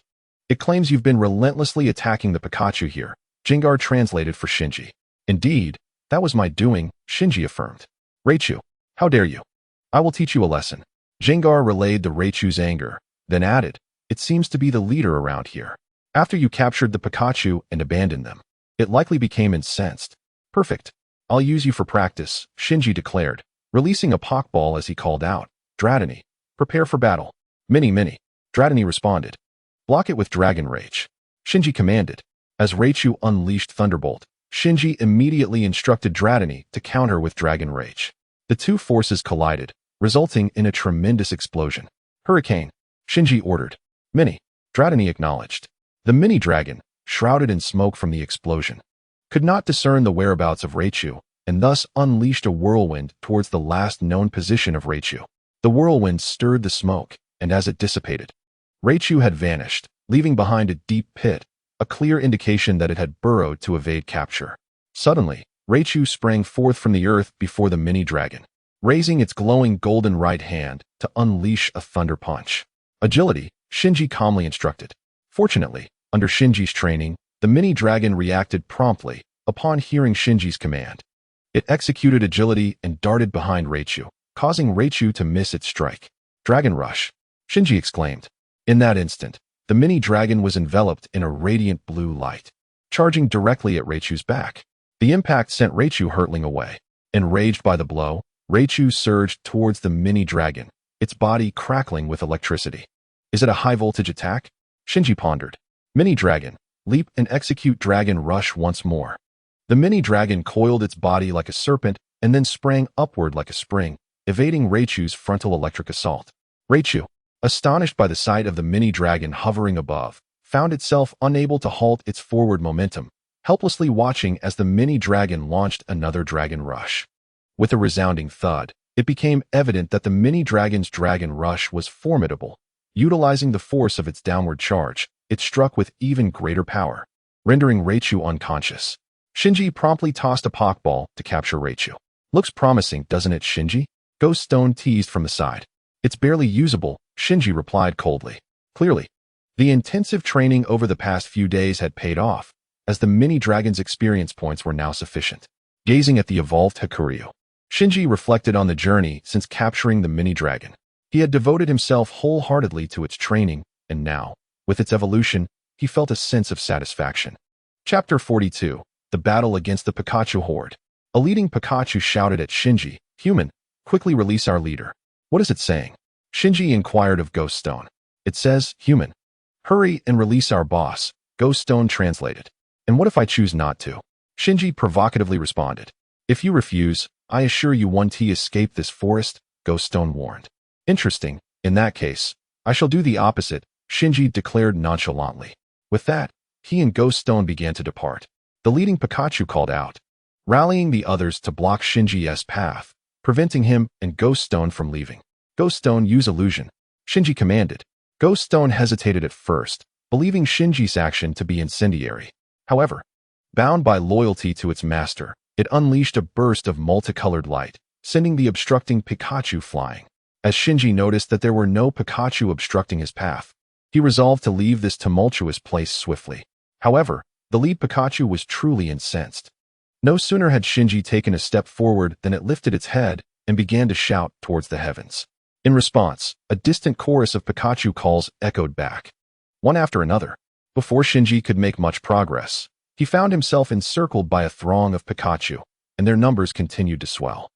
"It claims you've been relentlessly attacking the Pikachu here," Jengar translated for Shinji. "Indeed, that was my doing," Shinji affirmed. "Raichu, how dare you? I will teach you a lesson." Jengar relayed the Raichu's anger, then added, "It seems to be the leader around here. After you captured the Pikachu and abandoned them, it likely became incensed." "Perfect. I'll use you for practice," Shinji declared, releasing a Pokeball as he called out, "Dratini, prepare for battle." Mini. Dratini responded. "Block it with Dragon Rage," Shinji commanded. As Raichu unleashed Thunderbolt, Shinji immediately instructed Dratini to counter with Dragon Rage. The two forces collided, resulting in a tremendous explosion. "Hurricane," Shinji ordered. "Mini," Dratini acknowledged. The mini dragon, shrouded in smoke from the explosion, could not discern the whereabouts of Raichu, and thus unleashed a whirlwind towards the last known position of Raichu. The whirlwind stirred the smoke, and as it dissipated, Raichu had vanished, leaving behind a deep pit, a clear indication that it had burrowed to evade capture. Suddenly, Raichu sprang forth from the earth before the mini dragon, raising its glowing golden right hand to unleash a thunder punch. "Agility," Shinji calmly instructed. Fortunately, under Shinji's training, the mini dragon reacted promptly upon hearing Shinji's command. It executed agility and darted behind Raichu, causing Raichu to miss its strike. "Dragon Rush," Shinji exclaimed. In that instant, the mini dragon was enveloped in a radiant blue light, charging directly at Raichu's back. The impact sent Raichu hurtling away. Enraged by the blow, Raichu surged towards the mini dragon, its body crackling with electricity. "Is it a high-voltage attack?" Shinji pondered. "Mini dragon, leap and execute Dragon Rush once more." The mini dragon coiled its body like a serpent and then sprang upward like a spring, evading Raichu's frontal electric assault. Raichu, astonished by the sight of the mini-dragon hovering above, found itself unable to halt its forward momentum, helplessly watching as the mini-dragon launched another dragon rush. With a resounding thud, it became evident that the mini-dragon's dragon rush was formidable. Utilizing the force of its downward charge, it struck with even greater power, rendering Raichu unconscious. Shinji promptly tossed a Pokeball to capture Raichu. Looks promising, doesn't it, Shinji? Ghost Stone teased from the side. It's barely usable, Shinji replied coldly. Clearly, the intensive training over the past few days had paid off, as the mini-dragon's experience points were now sufficient. Gazing at the evolved Hakuryu, Shinji reflected on the journey since capturing the mini-dragon. He had devoted himself wholeheartedly to its training, and now, with its evolution, he felt a sense of satisfaction. Chapter 42. The Battle Against the Pikachu Horde. A leading Pikachu shouted at Shinji, "Human, quickly release our leader." "What is it saying?" Shinji inquired of Ghost Stone. "It says, human. Hurry and release our boss," Ghost Stone translated. "And what if I choose not to?" Shinji provocatively responded. "If you refuse, I assure you won't escape this forest," Ghost Stone warned. "Interesting. In that case, I shall do the opposite," Shinji declared nonchalantly. With that, he and Ghost Stone began to depart. The leading Pikachu called out, rallying the others to block Shinji's path, preventing him and Ghost Stone from leaving. "Ghost Stone, use illusion," Shinji commanded. Ghost Stone hesitated at first, believing Shinji's action to be incendiary. However, bound by loyalty to its master, it unleashed a burst of multicolored light, sending the obstructing Pikachu flying. As Shinji noticed that there were no Pikachu obstructing his path, he resolved to leave this tumultuous place swiftly. However, the lead Pikachu was truly incensed. No sooner had Shinji taken a step forward than it lifted its head and began to shout towards the heavens. In response, a distant chorus of Pikachu calls echoed back, one after another. Before Shinji could make much progress, he found himself encircled by a throng of Pikachu, and their numbers continued to swell.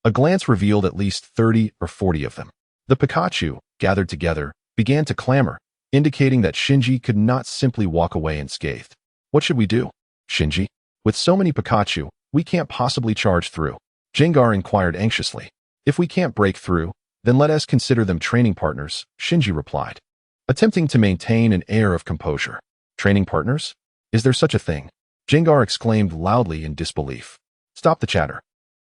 A glance revealed at least 30 or 40 of them. The Pikachu, gathered together, began to clamor, indicating that Shinji could not simply walk away unscathed. "What should we do, Shinji? With so many Pikachu, we can't possibly charge through," Gengar inquired anxiously. "If we can't break through, then let us consider them training partners," Shinji replied, attempting to maintain an air of composure. "Training partners? Is there such a thing?" Gengar exclaimed loudly in disbelief. "Stop the chatter.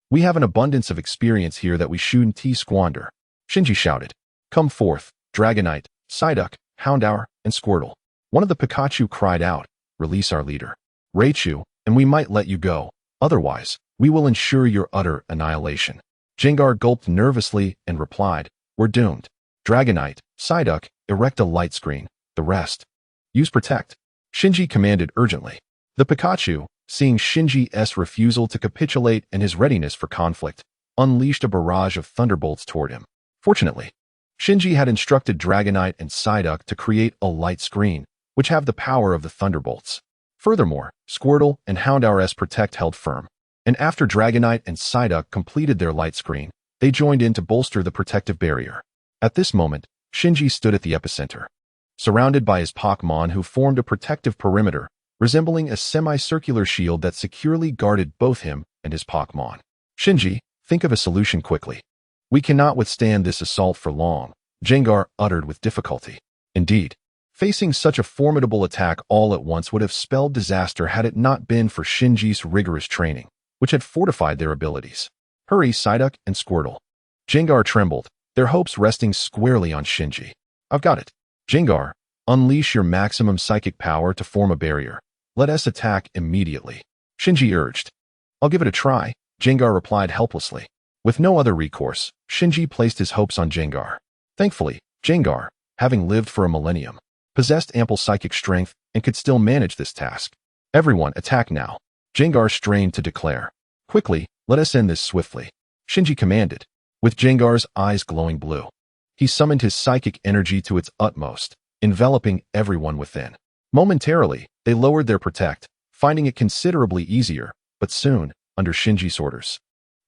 We have an abundance of experience here that we shouldn't squander," Shinji shouted. "Come forth, Dragonite, Psyduck, Houndour, and Squirtle." One of the Pikachu cried out, "Release our leader, Raichu, and we might let you go. Otherwise, we will ensure your utter annihilation." Gengar gulped nervously and replied, "We're doomed. Dragonite, Psyduck, erect a light screen. The rest, use Protect," Shinji commanded urgently. The Pikachu, seeing Shinji's refusal to capitulate and his readiness for conflict, unleashed a barrage of thunderbolts toward him. Fortunately, Shinji had instructed Dragonite and Psyduck to create a light screen, which have the power of the thunderbolts. Furthermore, Squirtle and Houndour's Protect held firm, and after Dragonite and Psyduck completed their light screen, they joined in to bolster the protective barrier. At this moment, Shinji stood at the epicenter, surrounded by his Pokémon who formed a protective perimeter, resembling a semicircular shield that securely guarded both him and his Pokémon. "Shinji, think of a solution quickly. We cannot withstand this assault for long," Gengar uttered with difficulty. Indeed, facing such a formidable attack all at once would have spelled disaster had it not been for Shinji's rigorous training, which had fortified their abilities. "Hurry, Psyduck and Squirtle." Gengar trembled, their hopes resting squarely on Shinji. "I've got it. Gengar, unleash your maximum psychic power to form a barrier. Let us attack immediately," Shinji urged. "I'll give it a try," Gengar replied helplessly. With no other recourse, Shinji placed his hopes on Gengar. Thankfully, Gengar, having lived for a millennium, possessed ample psychic strength and could still manage this task. "Everyone, attack now," Gengar strained to declare. "Quickly, let us end this swiftly," Shinji commanded, with Gengar's eyes glowing blue. He summoned his psychic energy to its utmost, enveloping everyone within. Momentarily, they lowered their Protect, finding it considerably easier, but soon, under Shinji's orders,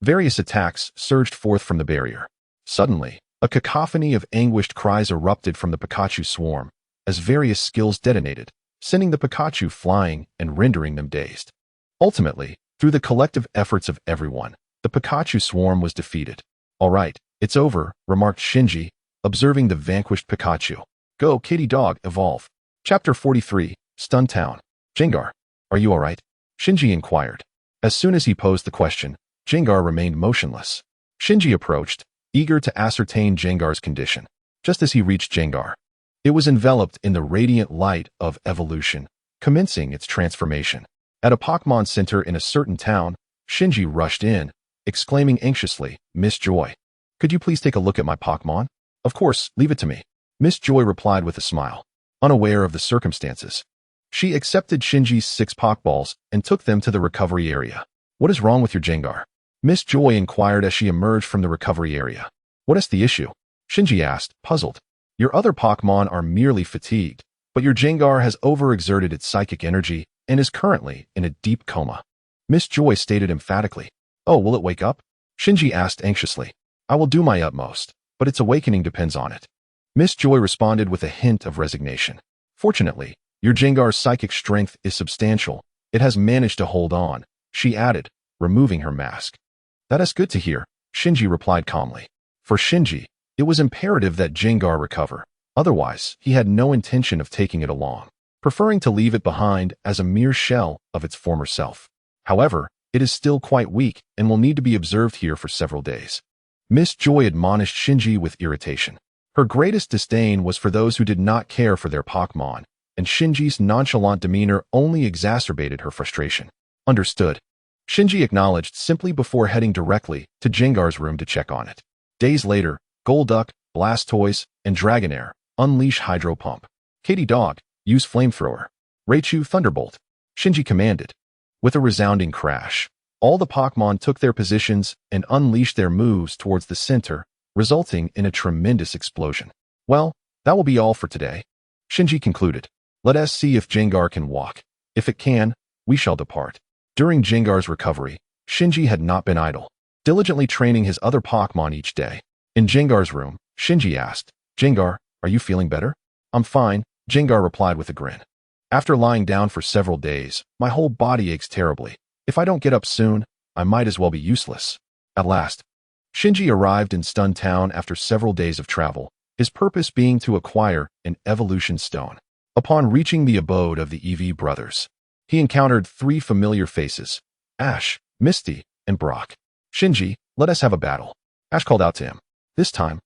various attacks surged forth from the barrier. Suddenly, a cacophony of anguished cries erupted from the Pikachu swarm, as various skills detonated, sending the Pikachu flying and rendering them dazed. Ultimately, through the collective efforts of everyone, the The Pikachu swarm was defeated. "All right, it's over," remarked Shinji, observing the vanquished Pikachu. "Go, Kitty Dog, evolve." Chapter 43, Stun Town. "Jengar, are you all right?" Shinji inquired. As soon as he posed the question, Jengar remained motionless. Shinji approached, eager to ascertain Jengar's condition. Just as he reached Jengar, it was enveloped in the radiant light of evolution, commencing its transformation. At a Pokémon Center in a certain town, Shinji rushed in, exclaiming anxiously, "Miss Joy, could you please take a look at my Pokémon?" "Of course, leave it to me," Miss Joy replied with a smile. Unaware of the circumstances, she accepted Shinji's 6 Pokeballs and took them to the recovery area. "What is wrong with your Jengar?" Miss Joy inquired as she emerged from the recovery area. "What is the issue?" Shinji asked, puzzled. "Your other Pokémon are merely fatigued, but your Jengar has overexerted its psychic energy and is currently in a deep coma," Miss Joy stated emphatically. "Oh, will it wake up?" Shinji asked anxiously. "I will do my utmost, but its awakening depends on it," Miss Joy responded with a hint of resignation. "Fortunately, your Jengar's psychic strength is substantial. It has managed to hold on," she added, removing her mask. "That is good to hear," Shinji replied calmly. For Shinji, it was imperative that Jengar recover. Otherwise, he had no intention of taking it along, preferring to leave it behind as a mere shell of its former self. However, it is still quite weak and will need to be observed here for several days. Miss Joy admonished Shinji with irritation. Her greatest disdain was for those who did not care for their Pokémon, and Shinji's nonchalant demeanor only exacerbated her frustration. "Understood," Shinji acknowledged simply before heading directly to Jengar's room to check on it. Days later, Golduck, Blastoise, and Dragonair unleash Hydro Pump. "Katy Dog, use Flamethrower." "Raichu Thunderbolt," Shinji commanded. With a resounding crash, all the Pokémon took their positions and unleashed their moves towards the center, resulting in a tremendous explosion. "Well, that will be all for today," Shinji concluded. "Let us see if Jengar can walk. If it can, we shall depart." During Jengar's recovery, Shinji had not been idle, diligently training his other Pokémon each day. In Jengar's room, Shinji asked, "Jengar, are you feeling better?" "I'm fine," Jengar replied with a grin. "After lying down for several days, my whole body aches terribly. If I don't get up soon, I might as well be useless." At last, Shinji arrived in Stun Town after several days of travel, his purpose being to acquire an evolution stone. Upon reaching the abode of the EV brothers, he encountered 3 familiar faces: Ash, Misty, and Brock. "Shinji, let us have a battle," Ash called out to him. This time,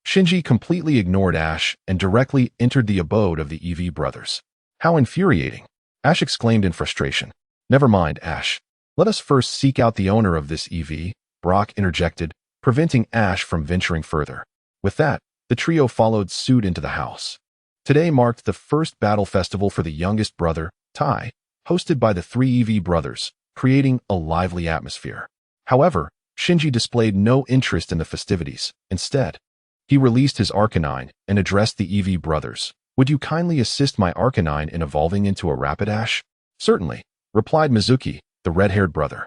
Shinji completely ignored Ash and directly entered the abode of the EV brothers. "How infuriating," Ash exclaimed in frustration. "Never mind, Ash. Let us first seek out the owner of this EV," Brock interjected, preventing Ash from venturing further. With that, the trio followed suit into the house. Today marked the first battle festival for the youngest brother, Tai, hosted by the 3 EV brothers, creating a lively atmosphere. However, Shinji displayed no interest in the festivities. Instead, he released his Arcanine and addressed the EV brothers. "Would you kindly assist my Arcanine in evolving into a Rapidash?" "Certainly," replied Mizuki, the red-haired brother.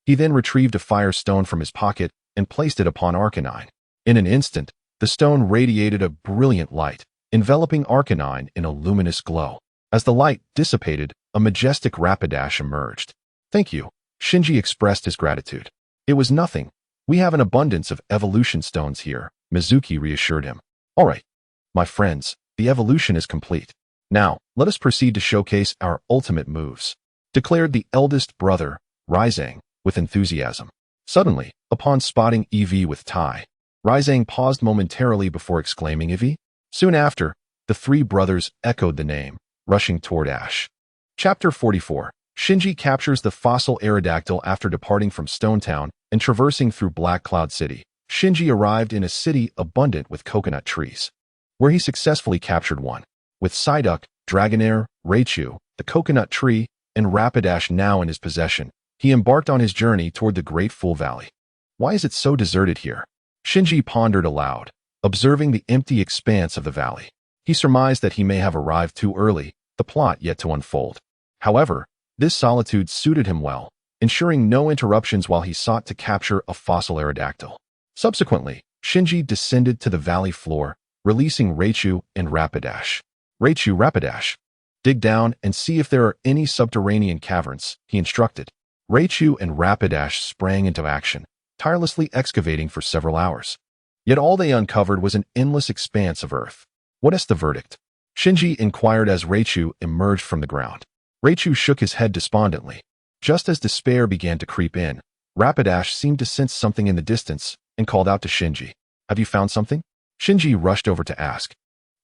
He then retrieved a fire stone from his pocket and placed it upon Arcanine. In an instant, the stone radiated a brilliant light, enveloping Arcanine in a luminous glow. As the light dissipated, a majestic Rapidash emerged. "Thank you," Shinji expressed his gratitude. "It was nothing. We have an abundance of evolution stones here," Mizuki reassured him. "All right, my friends, the evolution is complete. Now, let us proceed to showcase our ultimate moves," declared the eldest brother, Ryzang, with enthusiasm. Suddenly, upon spotting Eevee with Tai, Ryzang paused momentarily before exclaiming Eevee. Soon after, the 3 brothers echoed the name, rushing toward Ash. Chapter 44. Shinji captures the fossil Aerodactyl after departing from Stone Town and traversing through Black Cloud City. Shinji arrived in a city abundant with coconut trees, where he successfully captured one. With Psyduck, Dragonair, Raichu, the coconut tree, and Rapidash now in his possession, he embarked on his journey toward the Great Full Valley. Why is it so deserted here? Shinji pondered aloud, observing the empty expanse of the valley. He surmised that he may have arrived too early, the plot yet to unfold. However, this solitude suited him well, ensuring no interruptions while he sought to capture a fossil Aerodactyl. Subsequently, Shinji descended to the valley floor, releasing Raichu and Rapidash. "Raichu, Rapidash, dig down and see if there are any subterranean caverns," he instructed. Raichu and Rapidash sprang into action, tirelessly excavating for several hours. Yet all they uncovered was an endless expanse of earth. What is the verdict? Shinji inquired as Reichu emerged from the ground. Reichu shook his head despondently. Just as despair began to creep in, Rapidash seemed to sense something in the distance and called out to Shinji. Have you found something? Shinji rushed over to ask.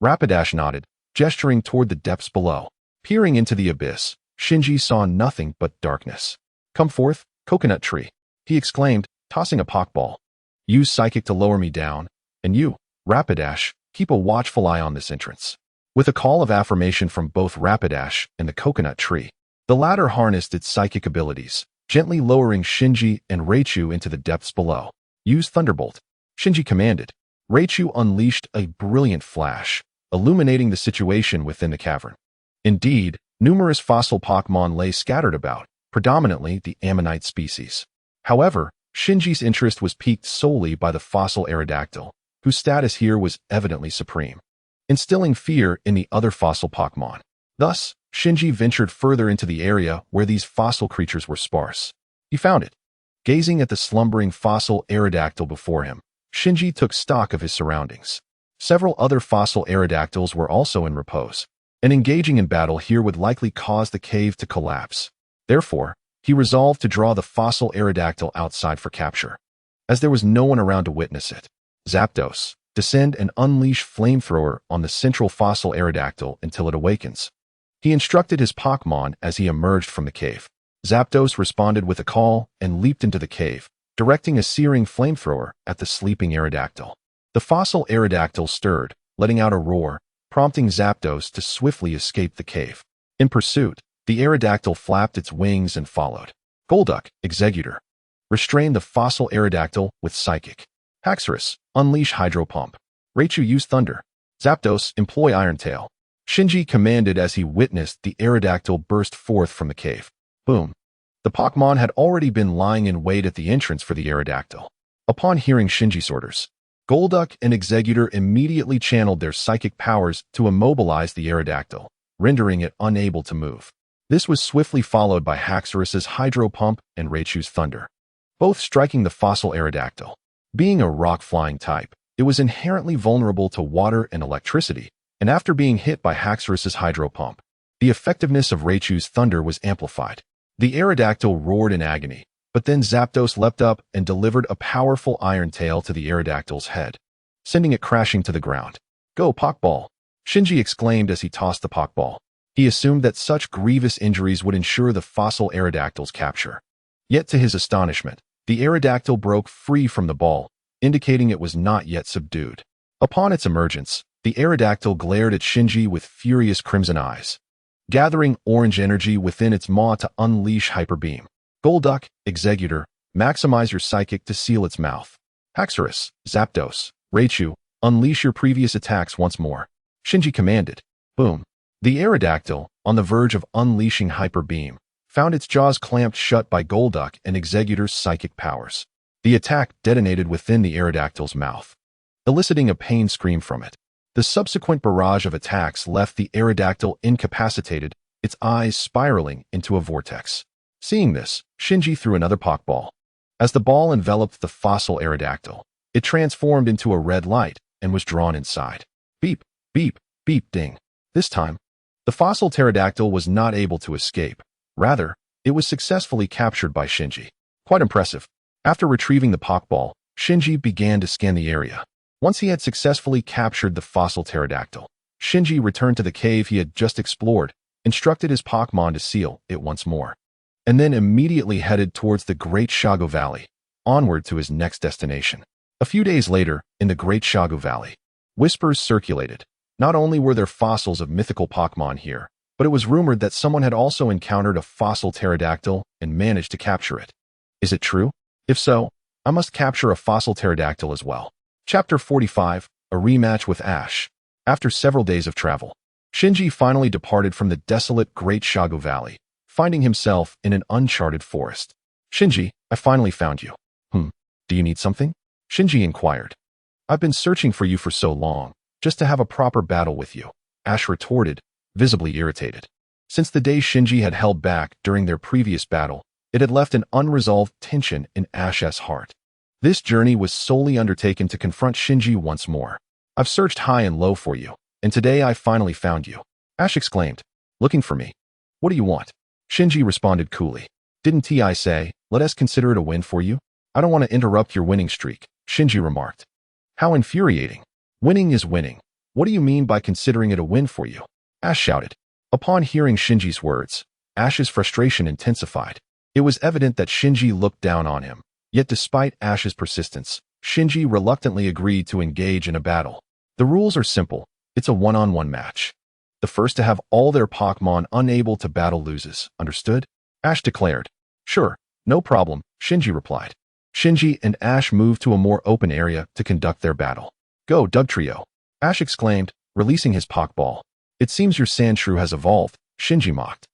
Rapidash nodded, gesturing toward the depths below. Peering into the abyss, Shinji saw nothing but darkness. Come forth, coconut tree, he exclaimed, tossing a Pokeball. Use Psychic to lower me down, and you, Rapidash, keep a watchful eye on this entrance. With a call of affirmation from both Rapidash and the coconut tree, the latter harnessed its psychic abilities, gently lowering Shinji and Reichu into the depths below. Use Thunderbolt, Shinji commanded. Reichu unleashed a brilliant flash, illuminating the situation within the cavern. Indeed, numerous fossil Pokémon lay scattered about, predominantly the Ammonite species. However, Shinji's interest was piqued solely by the fossil Aerodactyl, whose status here was evidently supreme, instilling fear in the other fossil Pokémon. Thus, Shinji ventured further into the area where these fossil creatures were sparse. He found it. Gazing at the slumbering fossil Aerodactyl before him, Shinji took stock of his surroundings. Several other fossil Aerodactyls were also in repose, and engaging in battle here would likely cause the cave to collapse. Therefore, he resolved to draw the fossil Aerodactyl outside for capture. As there was no one around to witness it, Zapdos, descend and unleash Flamethrower on the central fossil Aerodactyl until it awakens. He instructed his Pokémon as he emerged from the cave. Zapdos responded with a call and leaped into the cave, directing a searing Flamethrower at the sleeping Aerodactyl. The fossil Aerodactyl stirred, letting out a roar, prompting Zapdos to swiftly escape the cave. In pursuit, the Aerodactyl flapped its wings and followed. Golduck, Exeggutor, restrain the fossil Aerodactyl with Psychic. Haxorus, unleash Hydro Pump. Reichu, use Thunder. Zapdos, employ Iron Tail. Shinji commanded as he witnessed the Aerodactyl burst forth from the cave. Boom. The Pokémon had already been lying in wait at the entrance for the Aerodactyl. Upon hearing Shinji's orders, Golduck and Exeggutor immediately channeled their psychic powers to immobilize the Aerodactyl, rendering it unable to move. This was swiftly followed by Haxorus's Hydro Pump and Reichu's Thunder, both striking the fossil Aerodactyl. Being a rock-flying type, it was inherently vulnerable to water and electricity, and after being hit by Haxorus's Hydro Pump, the effectiveness of Reichu's Thunder was amplified. The Aerodactyl roared in agony, but then Zapdos leapt up and delivered a powerful Iron Tail to the Aerodactyl's head, sending it crashing to the ground. Go, Pokeball! Shinji exclaimed as he tossed the Pokeball. He assumed that such grievous injuries would ensure the fossil Aerodactyl's capture. Yet to his astonishment, the Aerodactyl broke free from the ball, indicating it was not yet subdued. Upon its emergence, the Aerodactyl glared at Shinji with furious crimson eyes, gathering orange energy within its maw to unleash Hyper Beam. Golduck, Exeggutor, maximize your Psychic to seal its mouth. Haxorus, Zapdos, Reichu, unleash your previous attacks once more. Shinji commanded. Boom. The Aerodactyl, on the verge of unleashing Hyper Beam, found its jaws clamped shut by Golduck and Exeggutor's psychic powers. The attack detonated within the Aerodactyl's mouth, eliciting a pain scream from it. The subsequent barrage of attacks left the Aerodactyl incapacitated, its eyes spiraling into a vortex. Seeing this, Shinji threw another Pokeball. As the ball enveloped the fossil Aerodactyl, it transformed into a red light and was drawn inside. Beep, beep, beep, ding. This time, the fossil pterodactyl was not able to escape. Rather, it was successfully captured by Shinji. Quite impressive. After retrieving the Pokeball, Shinji began to scan the area. Once he had successfully captured the fossil pterodactyl, Shinji returned to the cave he had just explored, instructed his Pokémon to seal it once more, and then immediately headed towards the Great Shago Valley, onward to his next destination. A few days later, in the Great Shago Valley, whispers circulated. Not only were there fossils of mythical Pokémon here, but it was rumored that someone had also encountered a fossil pterodactyl and managed to capture it. Is it true? If so, I must capture a fossil pterodactyl as well. Chapter 45, A Rematch with Ash. After several days of travel, Shinji finally departed from the desolate Great Shago Valley, finding himself in an uncharted forest. Shinji, I finally found you. Do you need something? Shinji inquired. I've been searching for you for so long, just to have a proper battle with you, Ash retorted, visibly irritated. Since the day Shinji had held back during their previous battle, it had left an unresolved tension in Ash's heart. This journey was solely undertaken to confront Shinji once more. I've searched high and low for you, and today I finally found you. Ash exclaimed. Looking for me? What do you want? Shinji responded coolly. Didn't Ti say, let us consider it a win for you? I don't want to interrupt your winning streak, Shinji remarked. How infuriating. Winning is winning. What do you mean by considering it a win for you? Ash shouted. Upon hearing Shinji's words, Ash's frustration intensified. It was evident that Shinji looked down on him. Yet despite Ash's persistence, Shinji reluctantly agreed to engage in a battle. The rules are simple. It's a one-on-one match. The first to have all their Pokémon unable to battle loses, understood? Ash declared. Sure, no problem, Shinji replied. Shinji and Ash moved to a more open area to conduct their battle. Go, Dugtrio! Ash exclaimed, releasing his Pokeball. It seems your Sandshrew has evolved, Shinji mocked.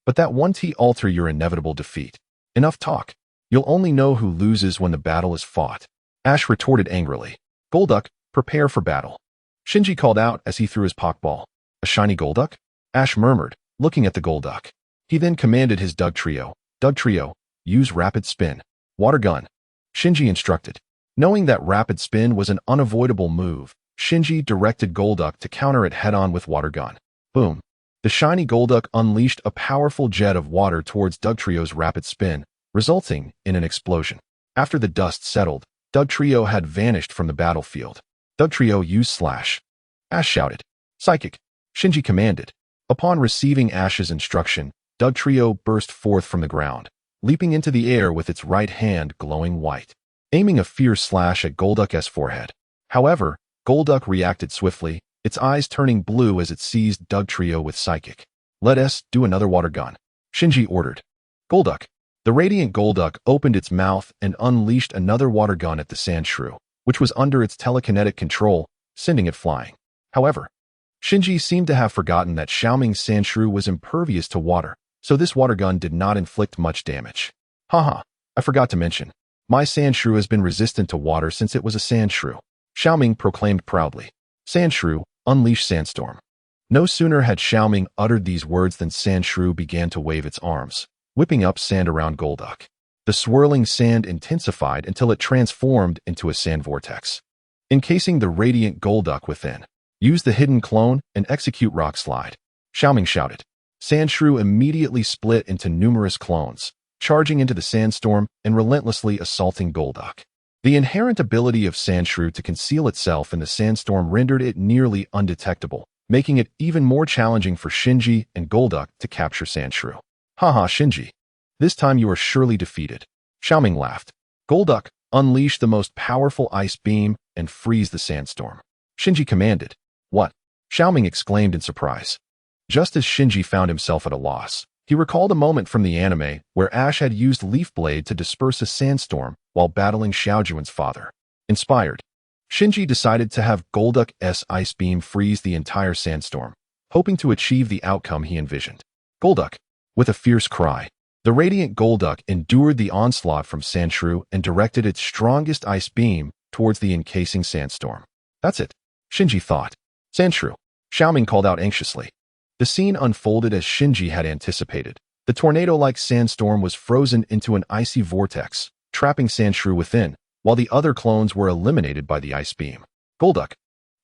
But that won't alter your inevitable defeat. Enough talk. You'll only know who loses when the battle is fought. Ash retorted angrily. Golduck, prepare for battle. Shinji called out as he threw his Pokeball. A shiny Golduck? Ash murmured, looking at the Golduck. He then commanded his Dugtrio. Dugtrio, use Rapid Spin. Water Gun. Shinji instructed. Knowing that Rapid Spin was an unavoidable move, Shinji directed Golduck to counter it head-on with Water Gun. Boom. The shiny Golduck unleashed a powerful jet of water towards Dugtrio's Rapid Spin, resulting in an explosion. After the dust settled, Dugtrio had vanished from the battlefield. Dugtrio used Slash. Ash shouted. Psychic. Shinji commanded. Upon receiving Ash's instruction, Dugtrio burst forth from the ground, leaping into the air with its right hand glowing white, aiming a fierce slash at Golduck's forehead. However, Golduck reacted swiftly, its eyes turning blue as it seized Dugtrio with Psychic. Let us do another Water Gun, Shinji ordered. Golduck. The radiant Golduck opened its mouth and unleashed another Water Gun at the Sandshrew, which was under its telekinetic control, sending it flying. However, Shinji seemed to have forgotten that Xiaoming's Sandshrew was impervious to water, so this Water Gun did not inflict much damage. Haha, I forgot to mention. My Sandshrew has been resistant to water since it was a Sandshrew, Xiaoming proclaimed proudly. Sandshrew, unleash Sandstorm. No sooner had Xiaoming uttered these words than Sandshrew began to wave its arms, whipping up sand around Golduck. The swirling sand intensified until it transformed into a sand vortex, encasing the radiant Golduck within. Use the hidden clone and execute Rock Slide, Xiaoming shouted. Sandshrew immediately split into numerous clones, charging into the sandstorm and relentlessly assaulting Golduck. The inherent ability of Sandshrew to conceal itself in the sandstorm rendered it nearly undetectable, making it even more challenging for Shinji and Golduck to capture Sandshrew. Haha, Shinji. This time you are surely defeated. Xiaoming laughed. Golduck, unleash the most powerful ice beam and freeze the sandstorm. Shinji commanded. What? Xiaoming exclaimed in surprise. Just as Shinji found himself at a loss, he recalled a moment from the anime where Ash had used Leaf Blade to disperse a sandstorm while battling Xiaojuan's father. Inspired, Shinji decided to have Golduck's ice beam freeze the entire sandstorm, hoping to achieve the outcome he envisioned. Golduck. With a fierce cry, the radiant Golduck endured the onslaught from Sandshrew and directed its strongest ice beam towards the encasing sandstorm. That's it, Shinji thought. Sandshrew, Xiaoming called out anxiously. The scene unfolded as Shinji had anticipated. The tornado-like sandstorm was frozen into an icy vortex, trapping Sandshrew within, while the other clones were eliminated by the ice beam. Golduck.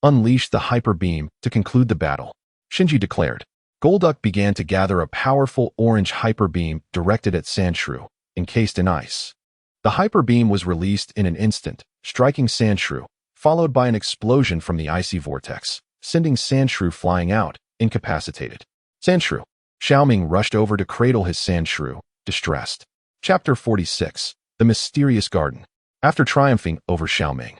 Unleash the Hyper Beam to conclude the battle, Shinji declared. Golduck began to gather a powerful orange Hyper Beam directed at Sandshrew, encased in ice. The Hyper Beam was released in an instant, striking Sandshrew, followed by an explosion from the icy vortex, sending Sandshrew flying out, incapacitated. Sandshrew. Xiaoming rushed over to cradle his Sandshrew, distressed. Chapter 46. The Mysterious Garden. After triumphing over Xiaoming,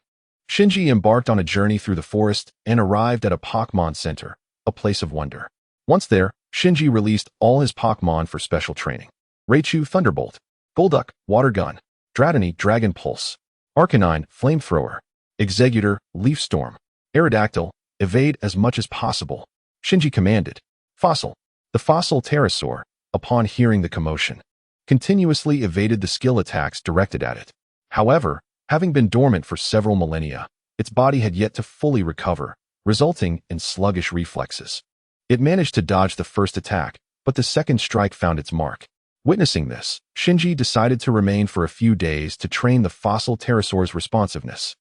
Shinji embarked on a journey through the forest and arrived at a Pokémon Center, a place of wonder. Once there, Shinji released all his Pokémon for special training. Raichu Thunderbolt, Golduck Water Gun, Dratini Dragon Pulse, Arcanine Flamethrower, Executor Leaf Storm, Aerodactyl Evade as much as possible, Shinji commanded. Fossil. The fossil pterosaur, upon hearing the commotion, continuously evaded the skill attacks directed at it. However, having been dormant for several millennia, its body had yet to fully recover, resulting in sluggish reflexes. It managed to dodge the first attack, but the second strike found its mark. Witnessing this, Shinji decided to remain for a few days to train the fossil pterosaur's responsiveness.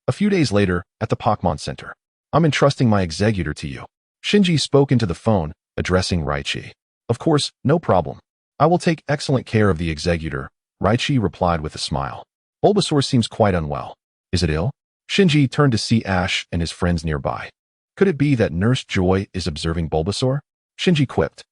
A few days later, at the Pokémon Center, I'm entrusting my executor to you. Shinji spoke into the phone, addressing Shi. Of course, no problem. I will take excellent care of the executor, Shi replied with a smile. Bulbasaur seems quite unwell. Is it ill? Shinji turned to see Ash and his friends nearby. Could it be that Nurse Joy is observing Bulbasaur? Shinji quipped.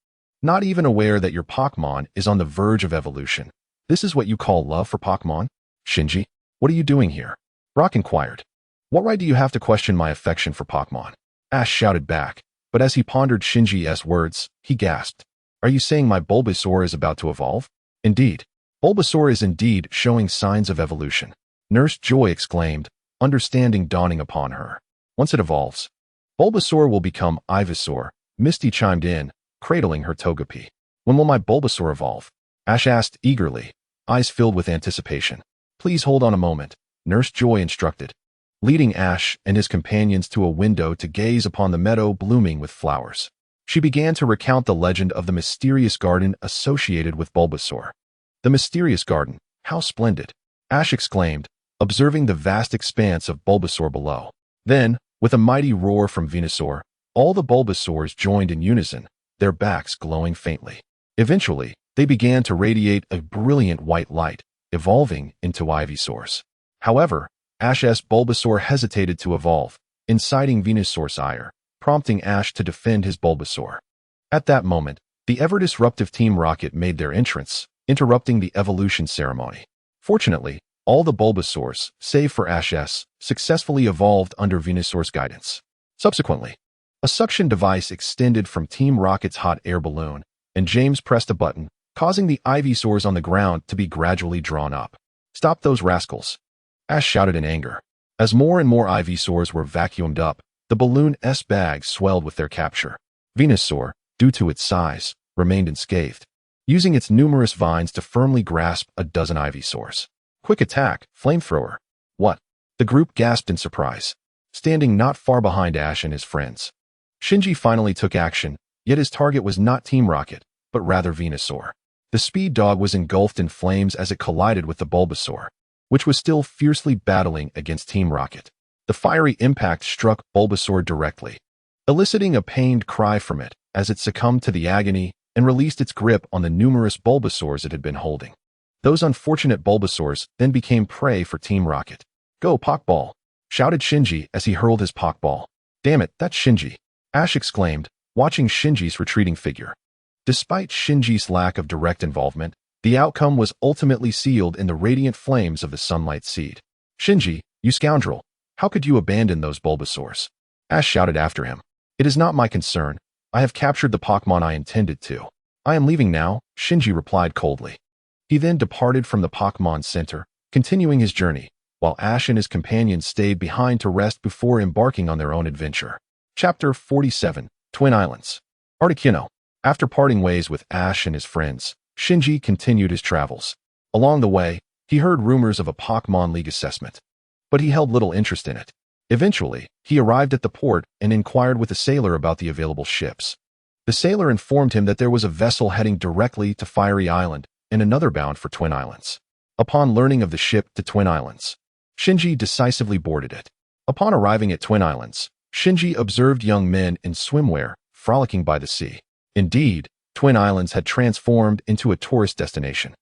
Not even aware that your Pokémon is on the verge of evolution. This is what you call love for Pokémon? Shinji, what are you doing here? Brock inquired. What right do you have to question my affection for Pokémon? Ash shouted back, but as he pondered Shinji's words, he gasped. Are you saying my Bulbasaur is about to evolve? Indeed. Bulbasaur is indeed showing signs of evolution. Nurse Joy exclaimed, understanding dawning upon her. Once it evolves, Bulbasaur will become Ivysaur, Misty chimed in, cradling her Togepi. When will my Bulbasaur evolve? Ash asked eagerly, eyes filled with anticipation. Please hold on a moment, Nurse Joy instructed, leading Ash and his companions to a window to gaze upon the meadow blooming with flowers. She began to recount the legend of the mysterious garden associated with Bulbasaur. The mysterious garden, how splendid! Ash exclaimed, observing the vast expanse of Bulbasaur below. Then, with a mighty roar from Venusaur, all the Bulbasaurs joined in unison, their backs glowing faintly. Eventually, they began to radiate a brilliant white light, evolving into Ivysaurs. However, Ash's Bulbasaur hesitated to evolve, inciting Venusaur's ire, prompting Ash to defend his Bulbasaur. At that moment, the ever-disruptive Team Rocket made their entrance, interrupting the evolution ceremony. Fortunately, all the Bulbasaurs, save for Ash's, successfully evolved under Venusaur's guidance. Subsequently, a suction device extended from Team Rocket's hot air balloon, and James pressed a button, causing the Ivysaurs on the ground to be gradually drawn up. Stop those rascals! Ash shouted in anger. As more and more Ivysaurs were vacuumed up, the balloon's bag swelled with their capture. Venusaur, due to its size, remained unscathed, using its numerous vines to firmly grasp a dozen Ivysaurs. Quick attack, flamethrower. What? The group gasped in surprise, standing not far behind Ash and his friends. Shinji finally took action, yet his target was not Team Rocket, but rather Venusaur. The speed dog was engulfed in flames as it collided with the Bulbasaur, which was still fiercely battling against Team Rocket. The fiery impact struck Bulbasaur directly, eliciting a pained cry from it as it succumbed to the agony and released its grip on the numerous Bulbasaurs it had been holding. Those unfortunate Bulbasaurs then became prey for Team Rocket. Go, Pokeball! Shouted Shinji as he hurled his Pokeball. Damn it, that's Shinji! Ash exclaimed, watching Shinji's retreating figure. Despite Shinji's lack of direct involvement, the outcome was ultimately sealed in the radiant flames of the Sunlight Seed. Shinji, you scoundrel! How could you abandon those Bulbasaurs? Ash shouted after him. It is not my concern. I have captured the Pokémon I intended to. I am leaving now, Shinji replied coldly. He then departed from the Pokémon Center, continuing his journey, while Ash and his companions stayed behind to rest before embarking on their own adventure. Chapter 47, Twin Islands. Articuno. After parting ways with Ash and his friends, Shinji continued his travels. Along the way, he heard rumors of a Pokémon League assessment, but he held little interest in it. Eventually, he arrived at the port and inquired with a sailor about the available ships. The sailor informed him that there was a vessel heading directly to Fiery Island and another bound for Twin Islands. Upon learning of the ship to Twin Islands, Shinji decisively boarded it. Upon arriving at Twin Islands, Shinji observed young men in swimwear frolicking by the sea. Indeed, Twin Islands had transformed into a tourist destination,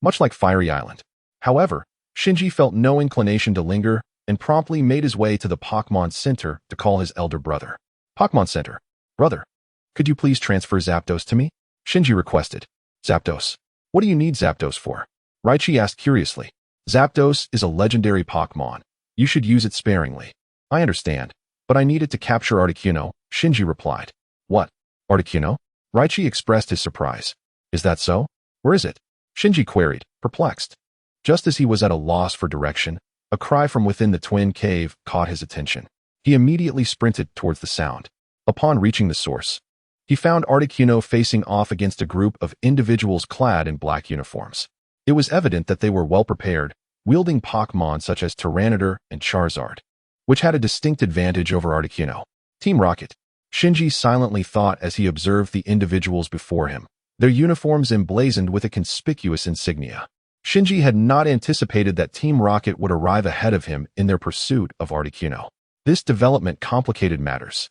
much like Fiery Island. However, Shinji felt no inclination to linger and promptly made his way to the Pokémon Center to call his elder brother. Pokémon Center. Brother, could you please transfer Zapdos to me? Shinji requested. Zapdos. What do you need Zapdos for? Shi asked curiously. Zapdos is a legendary Pokémon. You should use it sparingly. I understand, but I need it to capture Articuno, Shinji replied. What? Articuno? Shi expressed his surprise. Is that so? Where is it? Shinji queried, perplexed. Just as he was at a loss for direction, a cry from within the twin cave caught his attention. He immediately sprinted towards the sound. Upon reaching the source, he found Articuno facing off against a group of individuals clad in black uniforms. It was evident that they were well prepared, wielding Pokémon such as Tyranitar and Charizard, which had a distinct advantage over Articuno. Team Rocket. Shinji silently thought as he observed the individuals before him, their uniforms emblazoned with a conspicuous insignia. Shinji had not anticipated that Team Rocket would arrive ahead of him in their pursuit of Articuno. This development complicated matters.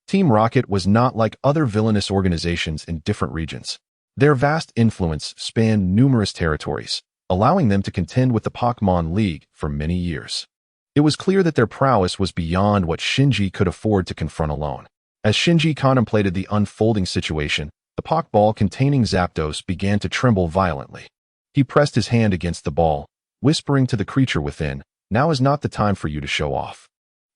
Team Rocket was not like other villainous organizations in different regions. Their vast influence spanned numerous territories, allowing them to contend with the Pokémon League for many years. It was clear that their prowess was beyond what Shinji could afford to confront alone. As Shinji contemplated the unfolding situation, the Pokeball containing Zapdos began to tremble violently. He pressed his hand against the ball, whispering to the creature within, "Now is not the time for you to show off.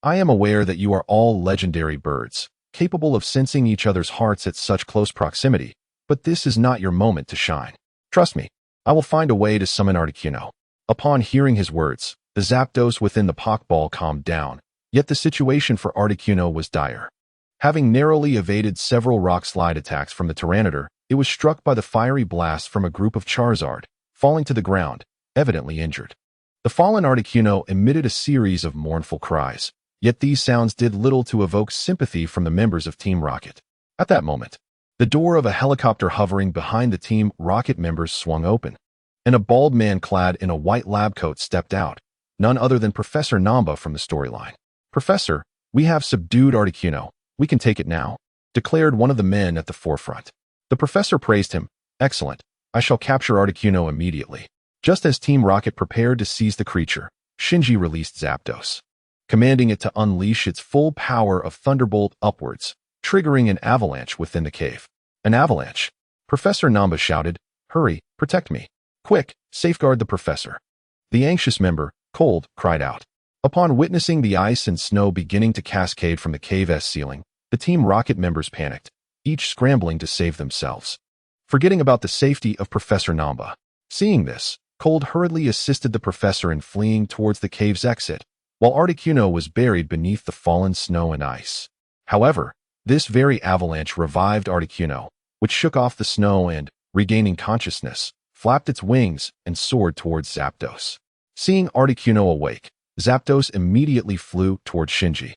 I am aware that you are all legendary birds, capable of sensing each other's hearts at such close proximity, but this is not your moment to shine. Trust me, I will find a way to summon Articuno." Upon hearing his words, the Zapdos within the Pokeball calmed down, yet the situation for Articuno was dire. Having narrowly evaded several rock slide attacks from the Tyranitar, it was struck by the fiery blast from a group of Charizard, falling to the ground, evidently injured. The fallen Articuno emitted a series of mournful cries, yet these sounds did little to evoke sympathy from the members of Team Rocket. At that moment, the door of a helicopter hovering behind the Team Rocket members swung open, and a bald man clad in a white lab coat stepped out, none other than Professor Namba from the storyline. "Professor, we have subdued Articuno. We can take it now," declared one of the men at the forefront. The professor praised him. "Excellent. I shall capture Articuno immediately." Just as Team Rocket prepared to seize the creature, Shinji released Zapdos, commanding it to unleash its full power of Thunderbolt upwards, triggering an avalanche within the cave. "An avalanche?" Professor Namba shouted. "Hurry, protect me. Quick, safeguard the professor." The anxious member, Cold, cried out. Upon witnessing the ice and snow beginning to cascade from the cave's ceiling, the Team Rocket members panicked, each scrambling to save themselves, forgetting about the safety of Professor Namba. Seeing this, Cold hurriedly assisted the professor in fleeing towards the cave's exit, while Articuno was buried beneath the fallen snow and ice. However, this very avalanche revived Articuno, which shook off the snow and, regaining consciousness, flapped its wings and soared towards Zapdos. Seeing Articuno awake, Zapdos immediately flew towards Shinji,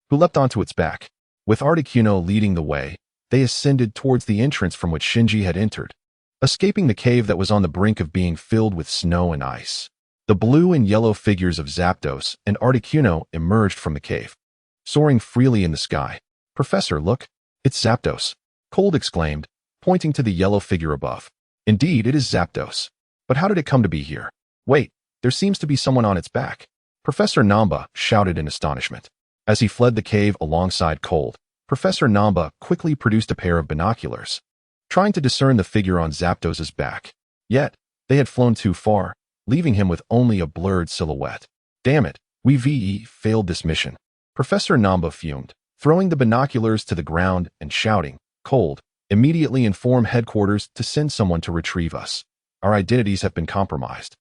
who leapt onto its back. With Articuno leading the way, they ascended towards the entrance from which Shinji had entered, escaping the cave that was on the brink of being filled with snow and ice. The blue and yellow figures of Zapdos and Articuno emerged from the cave, soaring freely in the sky. "Professor, look, it's Zapdos," Cold exclaimed, pointing to the yellow figure above. "Indeed, it is Zapdos. But how did it come to be here? Wait, there seems to be someone on its back." Professor Namba shouted in astonishment. As he fled the cave alongside Cold, Professor Namba quickly produced a pair of binoculars, trying to discern the figure on Zapdos's back. Yet, they had flown too far, leaving him with only a blurred silhouette. "Damn it, we failed this mission." Professor Namba fumed, throwing the binoculars to the ground and shouting, "Cold, immediately inform headquarters to send someone to retrieve us. Our identities have been compromised,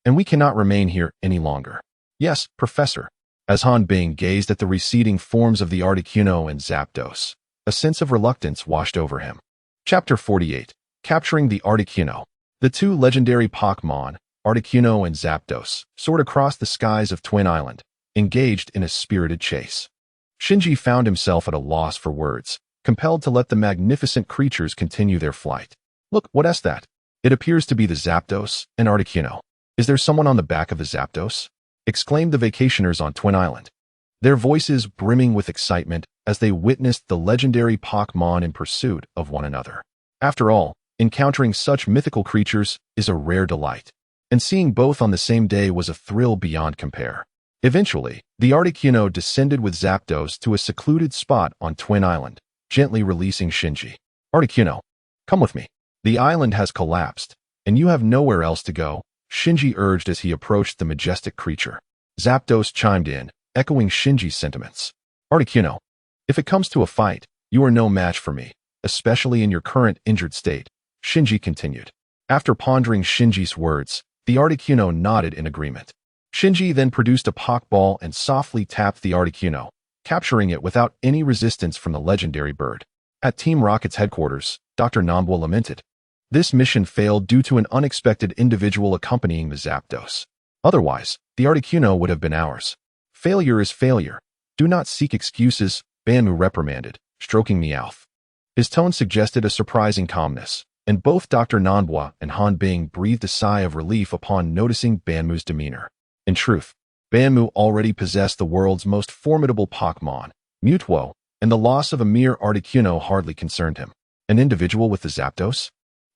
and we cannot remain here any longer." "Yes, Professor." As Han Bing gazed at the receding forms of the Articuno and Zapdos, a sense of reluctance washed over him. Chapter 48. Capturing the Articuno. The two legendary Pokémon, Articuno and Zapdos, soared across the skies of Twin Island, engaged in a spirited chase. Shinji found himself at a loss for words, compelled to let the magnificent creatures continue their flight. "Look, what is that? It appears to be the Zapdos and Articuno. Is there someone on the back of the Zapdos?" exclaimed the vacationers on Twin Island, their voices brimming with excitement as they witnessed the legendary Pokémon in pursuit of one another. After all, encountering such mythical creatures is a rare delight, and seeing both on the same day was a thrill beyond compare. Eventually, the Articuno descended with Zapdos to a secluded spot on Twin Island, gently releasing Shinji. "Articuno, come with me. The island has collapsed, and you have nowhere else to go," Shinji urged as he approached the majestic creature. Zapdos chimed in, echoing Shinji's sentiments. "Articuno, if it comes to a fight, you are no match for me, especially in your current injured state," Shinji continued. After pondering Shinji's words, the Articuno nodded in agreement. Shinji then produced a Pokeball and softly tapped the Articuno, capturing it without any resistance from the legendary bird. At Team Rocket's headquarters, Dr. Nambwa lamented. This mission failed due to an unexpected individual accompanying the Zapdos. Otherwise, the Articuno would have been ours. "Failure is failure. Do not seek excuses," Banmu reprimanded, stroking Meowth. His tone suggested a surprising calmness, and both Dr. Nanbua and Han Bing breathed a sigh of relief upon noticing Banmu's demeanor. In truth, Banmu already possessed the world's most formidable Pokémon, Mewtwo, and the loss of a mere Articuno hardly concerned him. An individual with the Zapdos?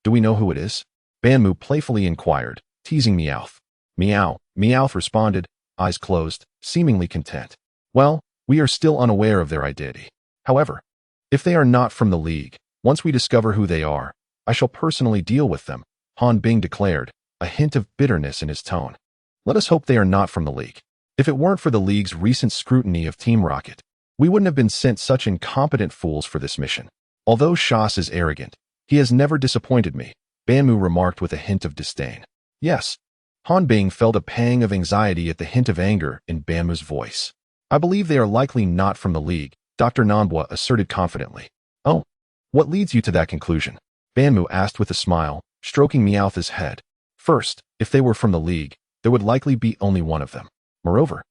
Do we know who it is? Banmu playfully inquired, teasing Meowth. Meow, Meowth responded, eyes closed, seemingly content. Well, we are still unaware of their identity. However, if they are not from the League, once we discover who they are, I shall personally deal with them, Han Bing declared, a hint of bitterness in his tone. Let us hope they are not from the League. If it weren't for the League's recent scrutiny of Team Rocket, we wouldn't have been sent such incompetent fools for this mission. Although Shas is arrogant, he has never disappointed me, Banmu remarked with a hint of disdain. Yes. Han Bing felt a pang of anxiety at the hint of anger in Banmu's voice. I believe they are likely not from the League, Dr. Nanbua asserted confidently. Oh, what leads you to that conclusion? Banmu asked with a smile, stroking Meowth's head. First, if they were from the League, there would likely be only one of them. Moreover,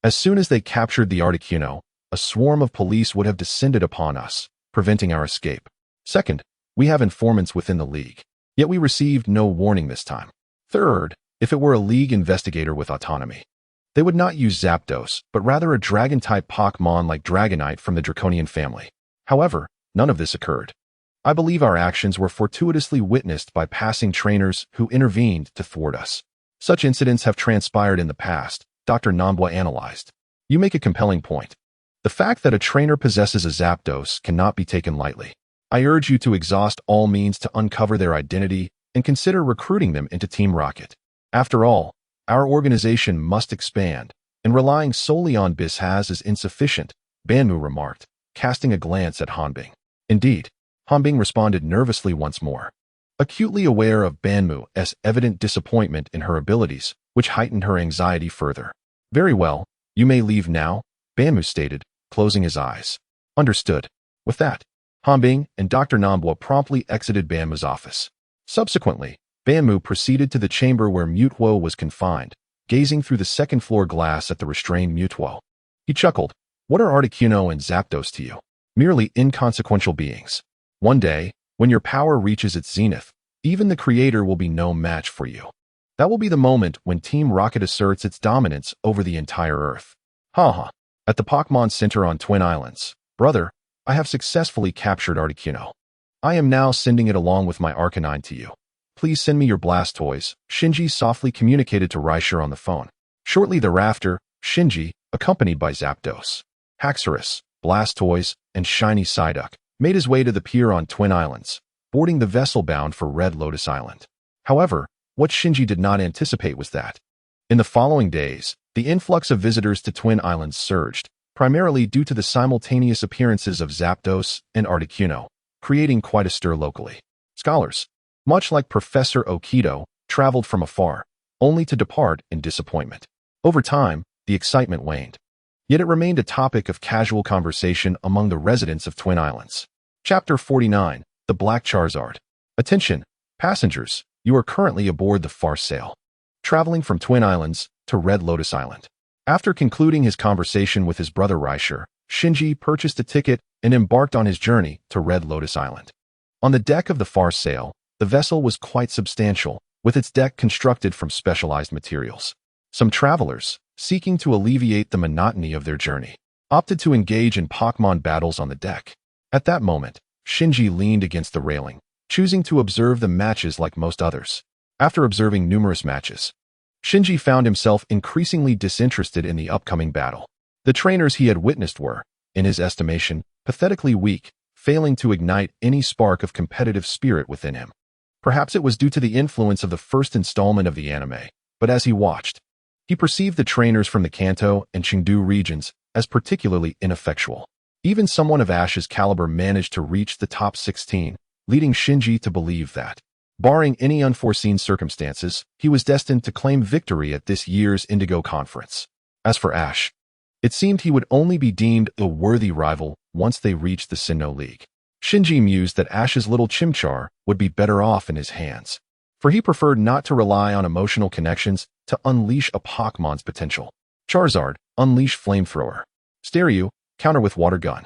as soon as they captured the Articuno, a swarm of police would have descended upon us, preventing our escape. Second, we have informants within the League, yet we received no warning this time. Third, if it were a League investigator with autonomy, they would not use Zapdos, but rather a dragon-type Pokémon like Dragonite from the Draconian family. However, none of this occurred. I believe our actions were fortuitously witnessed by passing trainers who intervened to thwart us. Such incidents have transpired in the past, Dr. Nanbua analyzed. You make a compelling point. The fact that a trainer possesses a Zapdos cannot be taken lightly. I urge you to exhaust all means to uncover their identity and consider recruiting them into Team Rocket. After all, our organization must expand, and relying solely on Bizhaz is insufficient, Banmu remarked, casting a glance at Han Bing. Indeed, Han Bing responded nervously once more, acutely aware of Banmu's evident disappointment in her abilities, which heightened her anxiety further. Very well, you may leave now, Banmu stated, closing his eyes. Understood. With that, Han Bing and Dr. Nanbua promptly exited Banmu's office. Subsequently, Banmu proceeded to the chamber where Mewtwo was confined, gazing through the second-floor glass at the restrained Mewtwo. He chuckled. What are Articuno and Zapdos to you? Merely inconsequential beings. One day, when your power reaches its zenith, even the Creator will be no match for you. That will be the moment when Team Rocket asserts its dominance over the entire Earth. Haha. At the Pokémon Center on Twin Islands, brother, I have successfully captured Articuno. I am now sending it along with my Arcanine to you. Please send me your Blastoise, Shinji softly communicated to Reisher on the phone. Shortly thereafter, Shinji, accompanied by Zapdos, Haxorus, Blastoise, and Shiny Psyduck, made his way to the pier on Twin Islands, boarding the vessel bound for Red Lotus Island. However, what Shinji did not anticipate was that, in the following days, the influx of visitors to Twin Islands surged, primarily due to the simultaneous appearances of Zapdos and Articuno, creating quite a stir locally. Scholars, much like Professor Okido, traveled from afar, only to depart in disappointment. Over time, the excitement waned. Yet it remained a topic of casual conversation among the residents of Twin Islands. Chapter 49, The Black Charizard. Attention, passengers, you are currently aboard the Farce Sail, traveling from Twin Islands to Red Lotus Island. After concluding his conversation with his brother Reisher, Shinji purchased a ticket and embarked on his journey to Red Lotus Island. On the deck of the Farce Sail, the vessel was quite substantial, with its deck constructed from specialized materials. Some travelers, seeking to alleviate the monotony of their journey, opted to engage in Pokémon battles on the deck. At that moment, Shinji leaned against the railing, choosing to observe the matches like most others. After observing numerous matches, Shinji found himself increasingly disinterested in the upcoming battle. The trainers he had witnessed were, in his estimation, pathetically weak, failing to ignite any spark of competitive spirit within him. Perhaps it was due to the influence of the first installment of the anime, but as he watched, he perceived the trainers from the Kanto and Chengdu regions as particularly ineffectual. Even someone of Ash's caliber managed to reach the top 16, leading Shinji to believe that, barring any unforeseen circumstances, he was destined to claim victory at this year's Indigo Conference. As for Ash, it seemed he would only be deemed a worthy rival once they reached the Sinnoh League. Shinji mused that Ash's little Chimchar would be better off in his hands, for he preferred not to rely on emotional connections to unleash a Pokémon's potential. Charizard, unleash Flamethrower. Staryu, counter with Water Gun.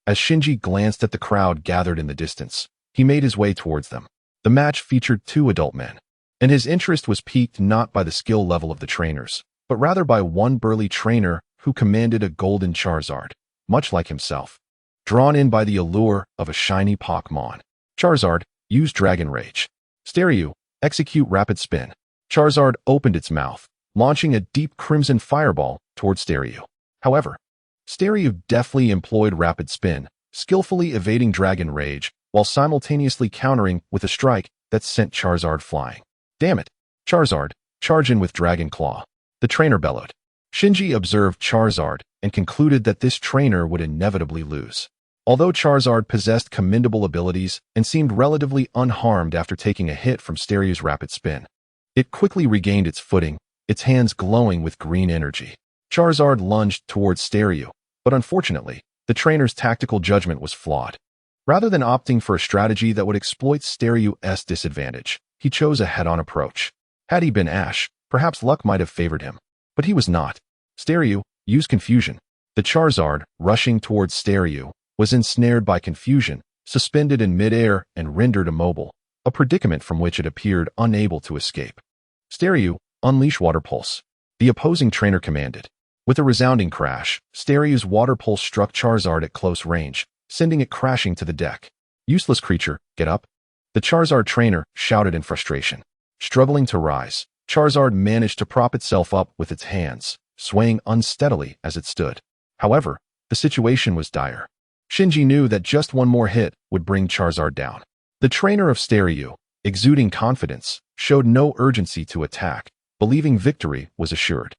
As Shinji glanced at the crowd gathered in the distance, he made his way towards them. The match featured 2 adult men, and his interest was piqued not by the skill level of the trainers, but rather by one burly trainer who commanded a golden Charizard, much like himself. Drawn in by the allure of a shiny Pokémon, Charizard used Dragon Rage. Stereo, execute Rapid Spin. Charizard opened its mouth, launching a deep crimson fireball towards Stereo. However, Stereo deftly employed Rapid Spin, skillfully evading Dragon Rage while simultaneously countering with a strike that sent Charizard flying. Damn it! Charizard, charge in with Dragon Claw. The trainer bellowed. Shinji observed Charizard and concluded that this trainer would inevitably lose. Although Charizard possessed commendable abilities and seemed relatively unharmed after taking a hit from Stereo's Rapid Spin, it quickly regained its footing, its hands glowing with green energy. Charizard lunged towards Stereo, but unfortunately, the trainer's tactical judgment was flawed. Rather than opting for a strategy that would exploit Stereo's disadvantage, he chose a head-on approach. Had he been Ash, perhaps luck might have favored him, but he was not. Stereo used Confusion. The Charizard, rushing towards Stereo, was ensnared by confusion, suspended in midair and rendered immobile, a predicament from which it appeared unable to escape. Stereo, unleash Water Pulse. The opposing trainer commanded. With a resounding crash, Stereo's Water Pulse struck Charizard at close range, sending it crashing to the deck. Useless creature, get up. The Charizard trainer shouted in frustration. Struggling to rise, Charizard managed to prop itself up with its hands, swaying unsteadily as it stood. However, the situation was dire. Shinji knew that just one more hit would bring Charizard down. The trainer of Stereo, exuding confidence, showed no urgency to attack, believing victory was assured.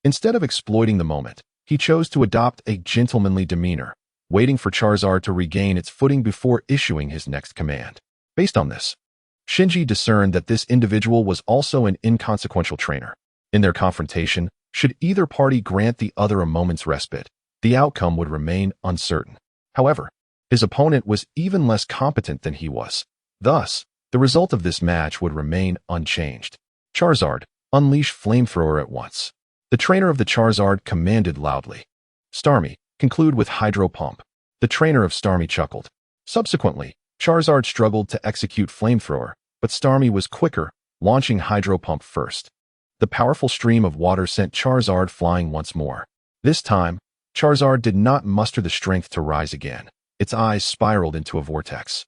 Instead of exploiting the moment, he chose to adopt a gentlemanly demeanor, waiting for Charizard to regain its footing before issuing his next command. Based on this, Shinji discerned that this individual was also an inconsequential trainer. In their confrontation, should either party grant the other a moment's respite, the outcome would remain uncertain. However, his opponent was even less competent than he was. Thus, the result of this match would remain unchanged. Charizard, unleash Flamethrower at once. The trainer of the Charizard commanded loudly. Starmie, conclude with Hydro Pump. The trainer of Starmie chuckled. Subsequently, Charizard struggled to execute Flamethrower, but Starmie was quicker, launching Hydro Pump first. The powerful stream of water sent Charizard flying once more. This time, Charizard did not muster the strength to rise again. Its eyes spiraled into a vortex,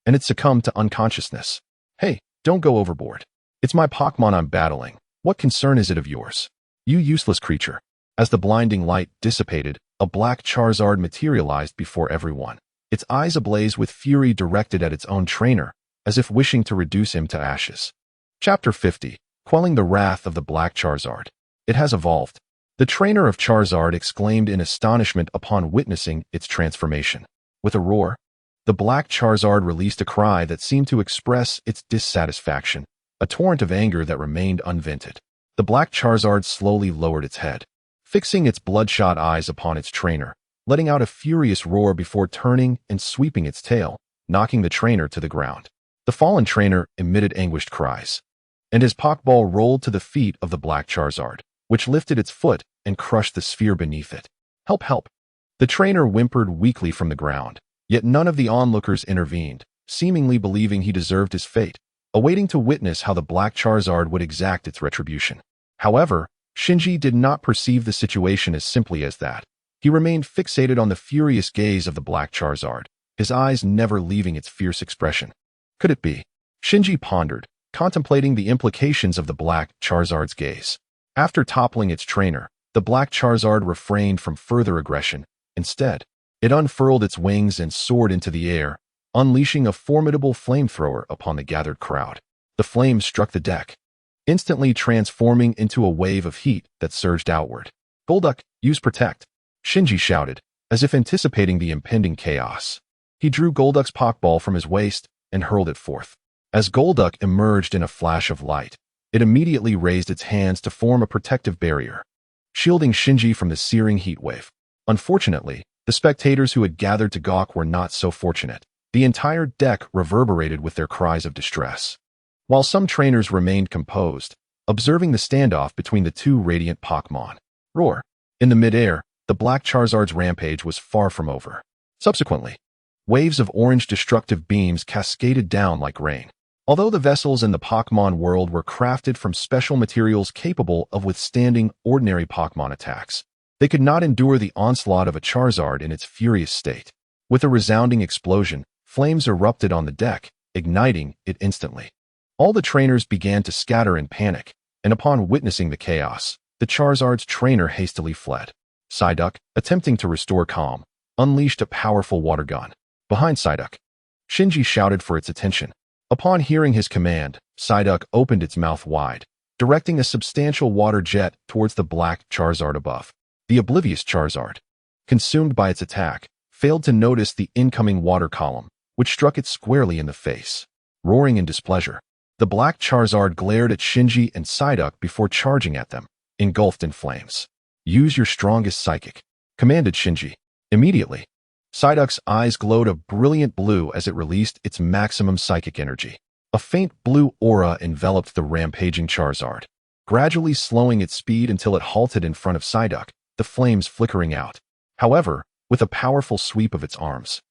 and it succumbed to unconsciousness. Hey, don't go overboard. It's my Pokémon I'm battling. What concern is it of yours? You useless creature. As the blinding light dissipated, a black Charizard materialized before everyone, its eyes ablaze with fury directed at its own trainer, as if wishing to reduce him to ashes. Chapter 50. Quelling the Wrath of the Black Charizard. It has evolved. The trainer of Charizard exclaimed in astonishment upon witnessing its transformation. With a roar, the black Charizard released a cry that seemed to express its dissatisfaction, a torrent of anger that remained unvented. The black Charizard slowly lowered its head, fixing its bloodshot eyes upon its trainer, letting out a furious roar before turning and sweeping its tail, knocking the trainer to the ground. The fallen trainer emitted anguished cries, and his Pokeball rolled to the feet of the black Charizard, which lifted its foot and crushed the sphere beneath it. Help, help! The trainer whimpered weakly from the ground, yet none of the onlookers intervened, seemingly believing he deserved his fate, awaiting to witness how the black Charizard would exact its retribution. However, Shinji did not perceive the situation as simply as that. He remained fixated on the furious gaze of the black Charizard, his eyes never leaving its fierce expression. Could it be? Shinji pondered, contemplating the implications of the black Charizard's gaze. After toppling its trainer, the black Charizard refrained from further aggression. Instead, it unfurled its wings and soared into the air, unleashing a formidable flamethrower upon the gathered crowd. The flames struck the deck, instantly transforming into a wave of heat that surged outward. Golduck, use Protect! Shinji shouted, as if anticipating the impending chaos. He drew Golduck's Pokeball from his waist and hurled it forth. As Golduck emerged in a flash of light, it immediately raised its hands to form a protective barrier, shielding Shinji from the searing heat wave. Unfortunately, the spectators who had gathered to gawk were not so fortunate. The entire deck reverberated with their cries of distress, while some trainers remained composed, observing the standoff between the two radiant Pokémon. Roar! In the midair, the black Charizard's rampage was far from over. Subsequently, waves of orange destructive beams cascaded down like rain. Although the vessels in the Pokémon world were crafted from special materials capable of withstanding ordinary Pokémon attacks, they could not endure the onslaught of a Charizard in its furious state. With a resounding explosion, flames erupted on the deck, igniting it instantly. All the trainers began to scatter in panic, and upon witnessing the chaos, the Charizard's trainer hastily fled. Psyduck, attempting to restore calm, unleashed a powerful water gun. Behind Psyduck, Shinji shouted for its attention. Upon hearing his command, Psyduck opened its mouth wide, directing a substantial water jet towards the black Charizard above. The oblivious Charizard, consumed by its attack, failed to notice the incoming water column, which struck it squarely in the face. Roaring in displeasure, the black Charizard glared at Shinji and Psyduck before charging at them, engulfed in flames. "Use your strongest psychic," commanded Shinji. Immediately, Psyduck's eyes glowed a brilliant blue as it released its maximum psychic energy. A faint blue aura enveloped the rampaging Charizard, gradually slowing its speed until it halted in front of Psyduck, the flames flickering out. However, with a powerful sweep of its arms,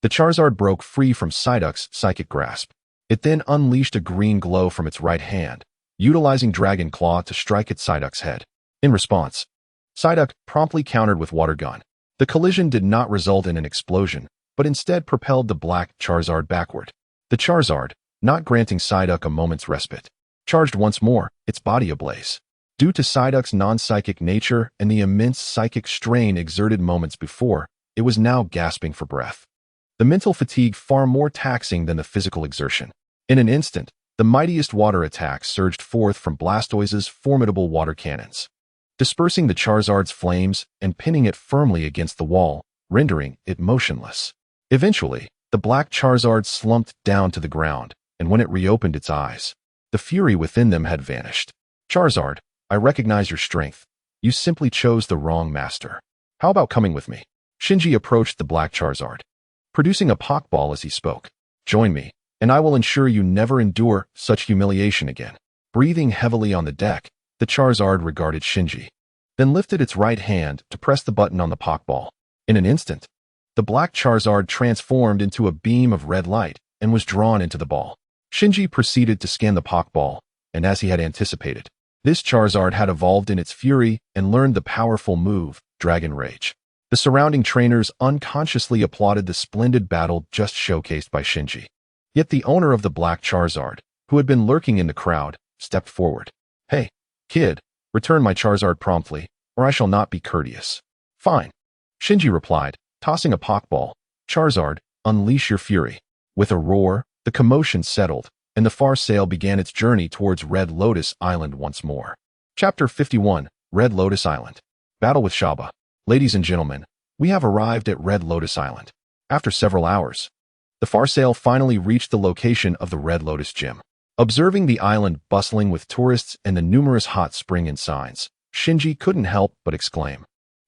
the Charizard broke free from Psyduck's psychic grasp. It then unleashed a green glow from its right hand, utilizing Dragon Claw to strike at Psyduck's head. In response, Psyduck promptly countered with Water Gun. The collision did not result in an explosion, but instead propelled the black Charizard backward. The Charizard, not granting Psyduck a moment's respite, charged once more, its body ablaze. Due to Psyduck's non-psychic nature and the immense psychic strain exerted moments before, it was now gasping for breath. The mental fatigue far more taxing than the physical exertion. In an instant, the mightiest water attack surged forth from Blastoise's formidable water cannons, dispersing the Charizard's flames and pinning it firmly against the wall, rendering it motionless. Eventually, the black Charizard slumped down to the ground, and when it reopened its eyes, the fury within them had vanished. "Charizard, I recognize your strength. You simply chose the wrong master. How about coming with me?" Shinji approached the black Charizard, producing a Pokeball as he spoke. "Join me, and I will ensure you never endure such humiliation again." Breathing heavily on the deck, the Charizard regarded Shinji, then lifted its right hand to press the button on the Pokeball. In an instant, the black Charizard transformed into a beam of red light and was drawn into the ball. Shinji proceeded to scan the Pokeball, and as he had anticipated, this Charizard had evolved in its fury and learned the powerful move, Dragon Rage. The surrounding trainers unconsciously applauded the splendid battle just showcased by Shinji. Yet the owner of the black Charizard, who had been lurking in the crowd, stepped forward. "Hey, kid, return my Charizard promptly, or I shall not be courteous." "Fine," Shinji replied, tossing a Pokeball. "Charizard, unleash your fury." With a roar, the commotion settled, and the far sail began its journey towards Red Lotus Island once more. Chapter 51, Red Lotus Island. Battle with Shaba. Ladies and gentlemen, we have arrived at Red Lotus Island. After several hours, the far sail finally reached the location of the Red Lotus Gym. Observing the island bustling with tourists and the numerous hot spring and signs, Shinji couldn't help but exclaim,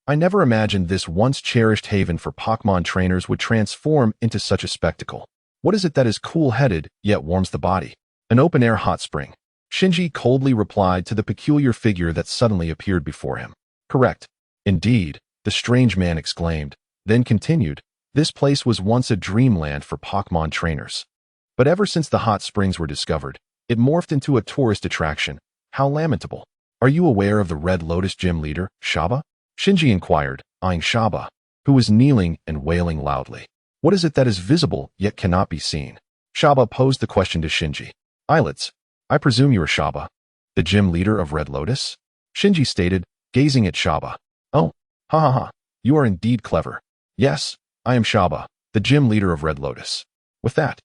"I never imagined this once-cherished haven for Pokémon trainers would transform into such a spectacle. What is it that is cool-headed, yet warms the body?" "An open-air hot spring," Shinji coldly replied to the peculiar figure that suddenly appeared before him. "Correct. Indeed," the strange man exclaimed, then continued, "This place was once a dreamland for Pokémon trainers. But ever since the hot springs were discovered, it morphed into a tourist attraction. How lamentable. Are you aware of the Red Lotus Gym leader, Shaba?" Shinji inquired, eyeing Shaba, who was kneeling and wailing loudly. "What is it that is visible yet cannot be seen?" Shaba posed the question to Shinji. "Islets, I presume you are Shaba, the gym leader of Red Lotus?" Shinji stated, gazing at Shaba. "Oh, ha ha ha, you are indeed clever. Yes, I am Shaba, the gym leader of Red Lotus." With that,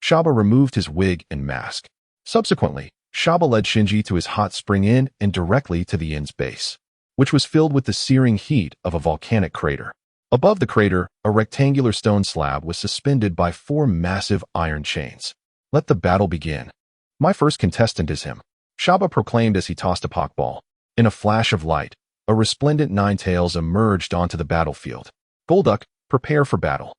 Shaba removed his wig and mask. Subsequently, Shaba led Shinji to his hot spring inn and directly to the inn's base, which was filled with the searing heat of a volcanic crater. Above the crater, a rectangular stone slab was suspended by 4 massive iron chains. "Let the battle begin. My first contestant is him," Shaba proclaimed as he tossed a Pokeball. In a flash of light, a resplendent Ninetales emerged onto the battlefield. "Golduck, prepare for battle,"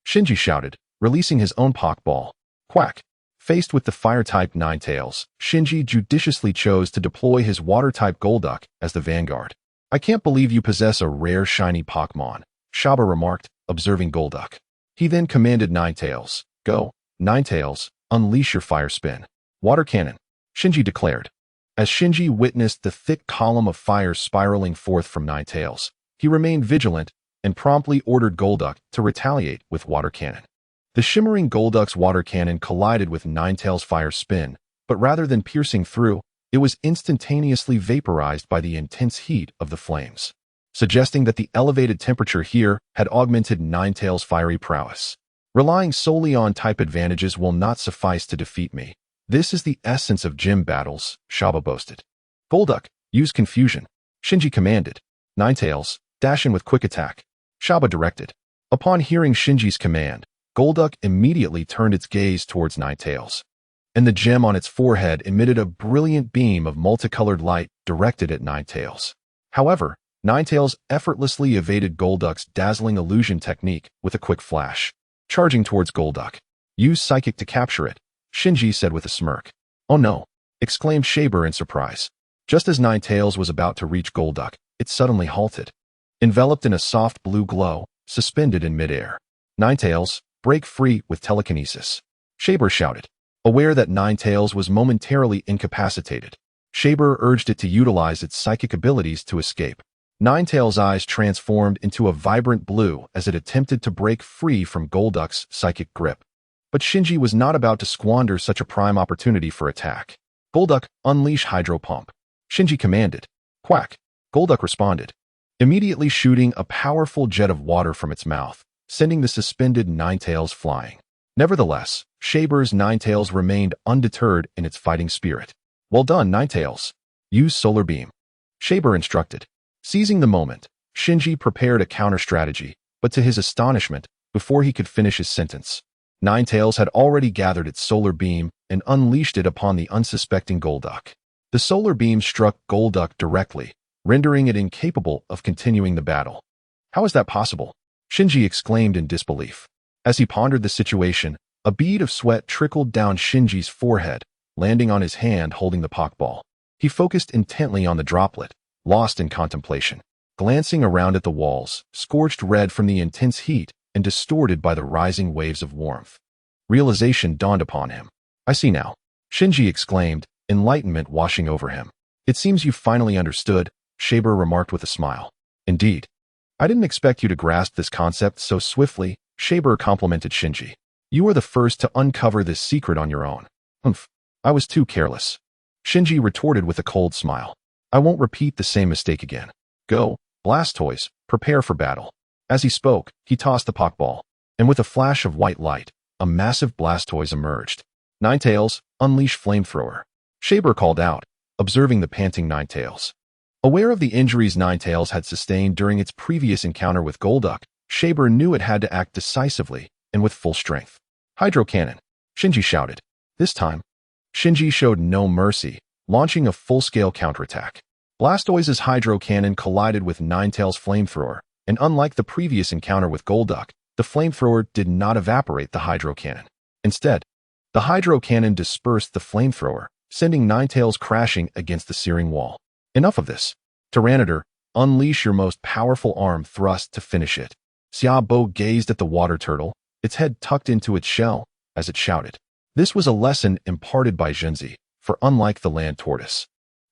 Shinji shouted, releasing his own Pokeball. Quack! Faced with the fire-type Ninetales, Shinji judiciously chose to deploy his water-type Golduck as the vanguard. "I can't believe you possess a rare shiny Pokémon," Shaba remarked, observing Golduck. He then commanded Ninetales, "Go, Ninetales, unleash your fire spin. Water cannon, Shinji declared. As Shinji witnessed the thick column of fire spiraling forth from Ninetales, he remained vigilant and promptly ordered Golduck to retaliate with water cannon. The shimmering Golduck's water cannon collided with Ninetales' fire spin, but rather than piercing through, it was instantaneously vaporized by the intense heat of the flames, suggesting that the elevated temperature here had augmented Ninetales' fiery prowess. Relying solely on type advantages will not suffice to defeat me. This is the essence of gym battles, Shaba boasted. Golduck, use confusion, Shinji commanded. Ninetales, dash in with quick attack, Shaba directed. Upon hearing Shinji's command, Golduck immediately turned its gaze towards Ninetales, and the gem on its forehead emitted a brilliant beam of multicolored light directed at Ninetales. However, Ninetales effortlessly evaded Golduck's dazzling illusion technique with a quick flash. Charging towards Golduck. Use Psychic to capture it, Shinji said with a smirk. Oh no, exclaimed Shaber in surprise. Just as Ninetales was about to reach Golduck, it suddenly halted. Enveloped in a soft blue glow, suspended in midair. Ninetales, break free with telekinesis, Shaber shouted. Aware that Ninetales was momentarily incapacitated, Shaber urged it to utilize its psychic abilities to escape. Ninetales' eyes transformed into a vibrant blue as it attempted to break free from Golduck's psychic grip. But Shinji was not about to squander such a prime opportunity for attack. Golduck, unleash Hydro Pump, Shinji commanded. Quack, Golduck responded, immediately shooting a powerful jet of water from its mouth, sending the suspended Ninetales flying. Nevertheless, Shaber's Ninetales remained undeterred in its fighting spirit. Well done, Ninetales. Use Solar Beam, Shaber instructed. Seizing the moment, Shinji prepared a counter-strategy, but to his astonishment, before he could finish his sentence, Ninetales had already gathered its solar beam and unleashed it upon the unsuspecting Golduck. The solar beam struck Golduck directly, rendering it incapable of continuing the battle. How is that possible? Shinji exclaimed in disbelief. As he pondered the situation, a bead of sweat trickled down Shinji's forehead, landing on his hand holding the Pokeball. He focused intently on the droplet, lost in contemplation, glancing around at the walls, scorched red from the intense heat and distorted by the rising waves of warmth. Realization dawned upon him. I see now, Shinji exclaimed, enlightenment washing over him. It seems you finally understood, Shaber remarked with a smile. Indeed. I didn't expect you to grasp this concept so swiftly, Shaber complimented Shinji. You are the first to uncover this secret on your own. Humph, I was too careless. Shinji retorted with a cold smile. I won't repeat the same mistake again. Go, Blastoise, prepare for battle. As he spoke, he tossed the Pokeball, and with a flash of white light, a massive Blastoise emerged. Ninetales, unleash Flamethrower, Shaber called out, observing the panting Ninetales. Aware of the injuries Ninetales had sustained during its previous encounter with Golduck, Shaber knew it had to act decisively and with full strength. Hydro Cannon, Shinji shouted. This time, Shinji showed no mercy, launching a full-scale counterattack. Blastoise's Hydro Cannon collided with Ninetales' Flamethrower, and unlike the previous encounter with Golduck, the Flamethrower did not evaporate the Hydro Cannon. Instead, the Hydro Cannon dispersed the Flamethrower, sending Ninetales crashing against the searing wall. Enough of this. Tyranitar, unleash your most powerful arm thrust to finish it. Xiaobo gazed at the water turtle, its head tucked into its shell, as it shouted. This was a lesson imparted by Zhenzi, for unlike the land tortoise,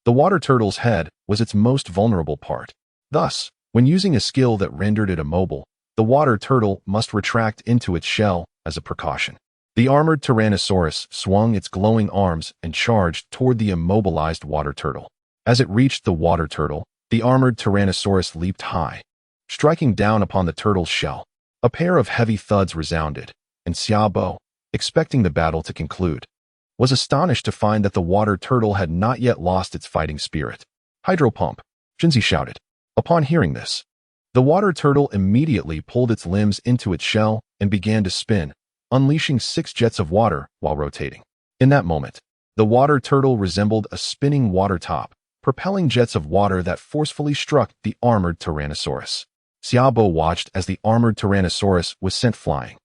the water turtle's head was its most vulnerable part. Thus, when using a skill that rendered it immobile, the water turtle must retract into its shell as a precaution. The armored Tyrannosaurus swung its glowing arms and charged toward the immobilized water turtle. As it reached the water turtle, the armored Tyrannosaurus leaped high, striking down upon the turtle's shell. A pair of heavy thuds resounded, and Xiaobo, expecting the battle to conclude, was astonished to find that the water turtle had not yet lost its fighting spirit. Hydro Pump, Shinji shouted. Upon hearing this, the water turtle immediately pulled its limbs into its shell and began to spin, unleashing 6 jets of water while rotating. In that moment, the water turtle resembled a spinning water top, propelling jets of water that forcefully struck the armored Tyrannosaurus. Xiaobo watched as the armored Tyrannosaurus was sent flying.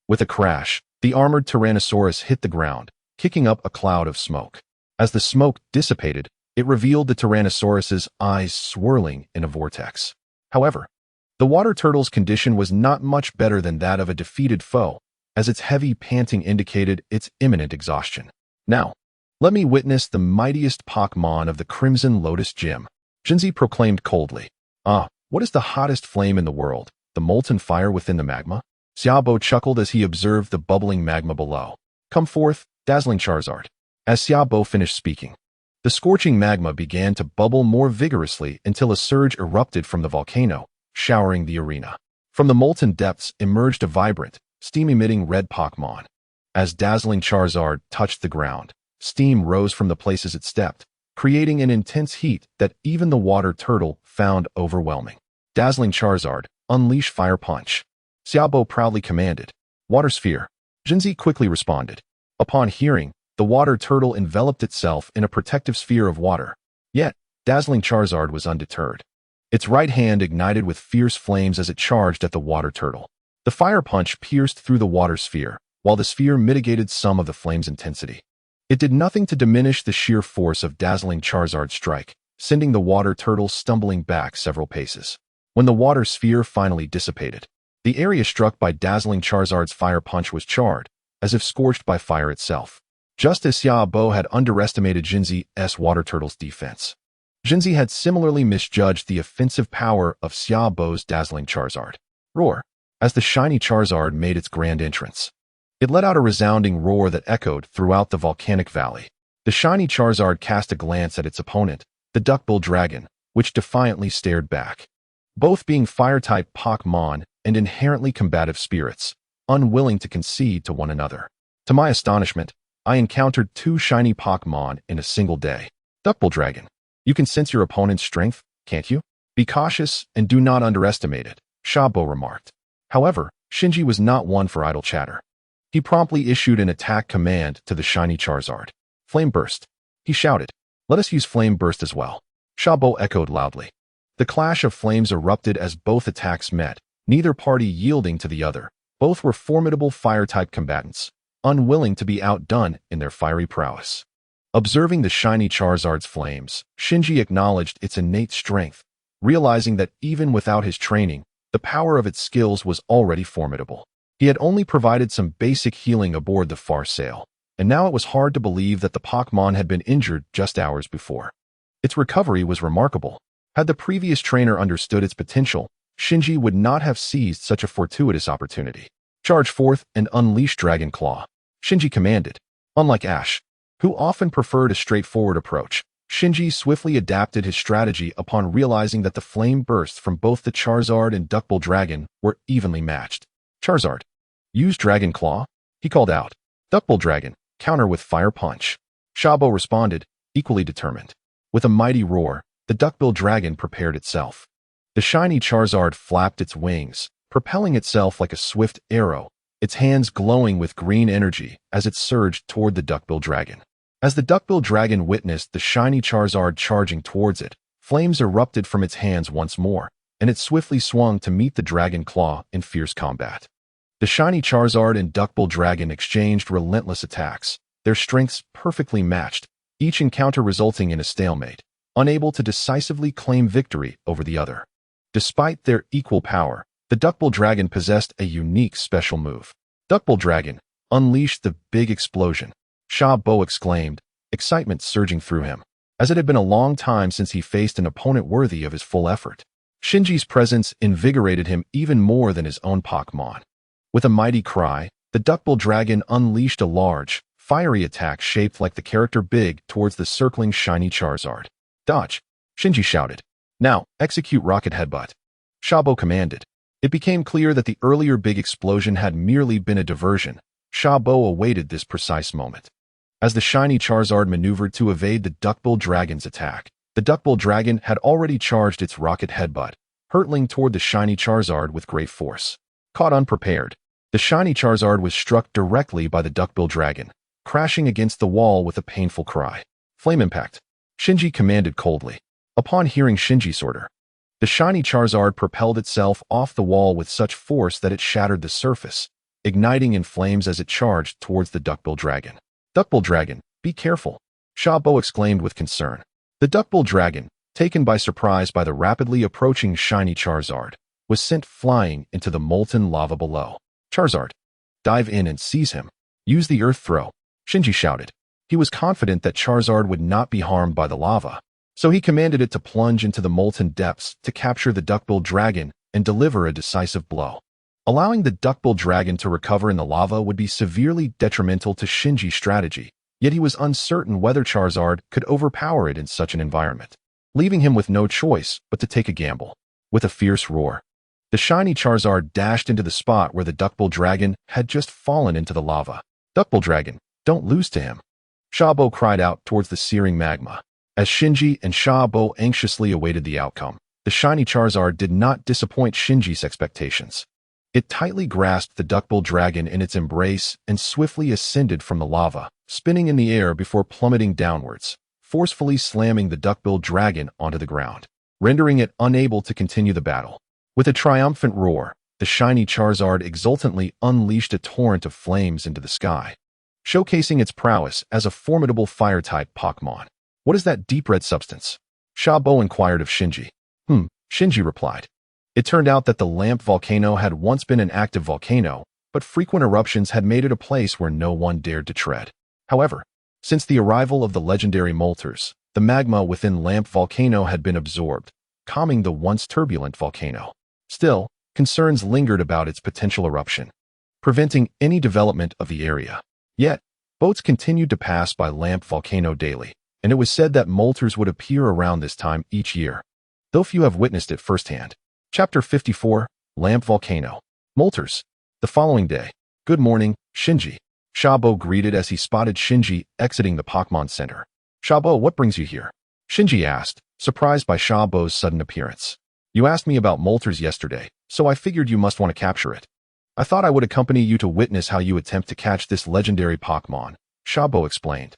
With a crash, the armored Tyrannosaurus hit the ground, kicking up a cloud of smoke. As the smoke dissipated, it revealed the Tyrannosaurus's eyes swirling in a vortex. However, the water turtle's condition was not much better than that of a defeated foe, as its heavy panting indicated its imminent exhaustion. "Now, let me witness the mightiest Pokémon of the Crimson Lotus Gym," Shinji proclaimed coldly. "Ah, what is the hottest flame in the world? The molten fire within the magma?" Xiaobo chuckled as he observed the bubbling magma below. "Come forth, dazzling Charizard." As Xiaobo finished speaking, the scorching magma began to bubble more vigorously until a surge erupted from the volcano, showering the arena. From the molten depths emerged a vibrant, steam-emitting red Pokémon. As dazzling Charizard touched the ground, steam rose from the places it stepped, creating an intense heat that even the water turtle found overwhelming. "Dazzling Charizard, unleash Fire Punch," Xiaobo proudly commanded. "Water Sphere." Shinji quickly responded. Upon hearing, the water turtle enveloped itself in a protective sphere of water. Yet, dazzling Charizard was undeterred. Its right hand ignited with fierce flames as it charged at the water turtle. The Fire Punch pierced through the water sphere, while the sphere mitigated some of the flame's intensity. It did nothing to diminish the sheer force of dazzling Charizard's strike, sending the water turtle stumbling back several paces. When the water sphere finally dissipated, the area struck by dazzling Charizard's Fire Punch was charred, as if scorched by fire itself. Just as Xiaobo had underestimated Shinji's water turtle's defense, Shinji had similarly misjudged the offensive power of Xiaobo's dazzling Charizard. Roar! As the shiny Charizard made its grand entrance, it let out a resounding roar that echoed throughout the volcanic valley. The shiny Charizard cast a glance at its opponent, the Duckbill Dragon, which defiantly stared back. Both being fire-type Pokémon and inherently combative spirits, unwilling to concede to one another. To my astonishment, I encountered two shiny Pokémon in a single day. Duckbill Dragon. You can sense your opponent's strength, can't you? Be cautious and do not underestimate it, Xiaobo remarked. However, Shinji was not one for idle chatter. He promptly issued an attack command to the shiny Charizard. "Flame Burst," he shouted. "Let us use Flame Burst as well." Xiaobo echoed loudly. The clash of flames erupted as both attacks met, neither party yielding to the other. Both were formidable fire-type combatants, unwilling to be outdone in their fiery prowess. Observing the shiny Charizard's flames, Shinji acknowledged its innate strength, realizing that even without his training, the power of its skills was already formidable. He had only provided some basic healing aboard the far sail, and now it was hard to believe that the Pokémon had been injured just hours before. Its recovery was remarkable. Had the previous trainer understood its potential, Shinji would not have seized such a fortuitous opportunity. "Charge forth and unleash Dragon Claw," Shinji commanded. Unlike Ash, who often preferred a straightforward approach, Shinji swiftly adapted his strategy upon realizing that the flame bursts from both the Charizard and Duckbill Dragon were evenly matched. "Charizard, use Dragon Claw," he called out. "Duckbill Dragon, counter with Fire Punch." Xiaobo responded, equally determined. With a mighty roar, the Duckbill Dragon prepared itself. The shiny Charizard flapped its wings, propelling itself like a swift arrow, its hands glowing with green energy as it surged toward the Duckbill Dragon. As the Duckbill Dragon witnessed the shiny Charizard charging towards it, flames erupted from its hands once more, and it swiftly swung to meet the Dragon Claw in fierce combat. The shiny Charizard and Duckbill Dragon exchanged relentless attacks, their strengths perfectly matched, each encounter resulting in a stalemate, unable to decisively claim victory over the other. Despite their equal power, the Duckbill Dragon possessed a unique special move. "Duckbill Dragon, unleash the big explosion," Xiaobo exclaimed, excitement surging through him, as it had been a long time since he faced an opponent worthy of his full effort. Shinji's presence invigorated him even more than his own Pokémon. With a mighty cry, the Duckbill Dragon unleashed a large, fiery attack shaped like the character Big towards the circling shiny Charizard. "Dodge," Shinji shouted. "Now, execute Rocket Headbutt," Xiaobo commanded. It became clear that the earlier big explosion had merely been a diversion. Xiaobo awaited this precise moment. As the shiny Charizard maneuvered to evade the Duckbill Dragon's attack, the Duckbill Dragon had already charged its Rocket Headbutt, hurtling toward the shiny Charizard with great force. Caught unprepared, the shiny Charizard was struck directly by the Duckbill Dragon, crashing against the wall with a painful cry. "Flame Impact," Shinji commanded coldly. Upon hearing Shinji's order, the shiny Charizard propelled itself off the wall with such force that it shattered the surface, igniting in flames as it charged towards the Duckbill Dragon. "Duckbill Dragon, be careful," Xiaobo exclaimed with concern. The Duckbill Dragon, taken by surprise by the rapidly approaching shiny Charizard, was sent flying into the molten lava below. "Charizard, dive in and seize him. Use the earth throw, Shinji shouted. He was confident that Charizard would not be harmed by the lava, so he commanded it to plunge into the molten depths to capture the duckbill dragon and deliver a decisive blow. Allowing the duckbill dragon to recover in the lava would be severely detrimental to Shinji's strategy, yet he was uncertain whether Charizard could overpower it in such an environment, leaving him with no choice but to take a gamble. With a fierce roar, the shiny Charizard dashed into the spot where the duckbill dragon had just fallen into the lava. Duckbill dragon, don't lose to him, Shabo cried out towards the searing magma. As Shinji and Shabo anxiously awaited the outcome, the shiny Charizard did not disappoint Shinji's expectations. It tightly grasped the duckbill dragon in its embrace and swiftly ascended from the lava, spinning in the air before plummeting downwards, forcefully slamming the duckbill dragon onto the ground, rendering it unable to continue the battle. With a triumphant roar, the shiny Charizard exultantly unleashed a torrent of flames into the sky, showcasing its prowess as a formidable fire-type Pokémon. What is that deep red substance? Shabo inquired of Shinji. Shinji replied. It turned out that the Lamp volcano had once been an active volcano, but frequent eruptions had made it a place where no one dared to tread. However, since the arrival of the legendary Moltres, the magma within Lamp volcano had been absorbed, calming the once turbulent volcano. Still, concerns lingered about its potential eruption, preventing any development of the area. Yet, boats continued to pass by Lamp volcano daily, and it was said that Moltres would appear around this time each year, though few have witnessed it firsthand. Chapter 54, Lamp Volcano. Moltres. The following day. Good morning, Shinji, Shabo greeted as he spotted Shinji exiting the Pokémon Center. Shabo, what brings you here? Shinji asked, surprised by Shabo's sudden appearance. You asked me about Moltres yesterday, so I figured you must want to capture it. I thought I would accompany you to witness how you attempt to catch this legendary Pokémon, Shabo explained,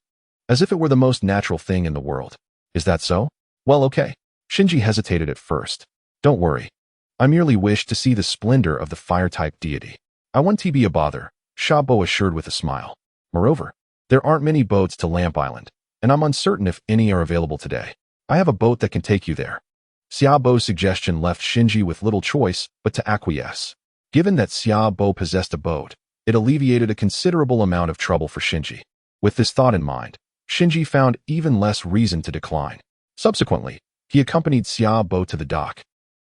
as if it were the most natural thing in the world. Is that so? Well, okay. Shinji hesitated at first. Don't worry. I merely wish to see the splendor of the fire-type deity. I won't be a bother, Shabo assured with a smile. Moreover, there aren't many boats to Lamp Island, and I'm uncertain if any are available today. I have a boat that can take you there. Xiaobo's suggestion left Shinji with little choice but to acquiesce. Given that Xiaobo possessed a boat, it alleviated a considerable amount of trouble for Shinji. With this thought in mind, Shinji found even less reason to decline. Subsequently, he accompanied Xiaobo to the dock,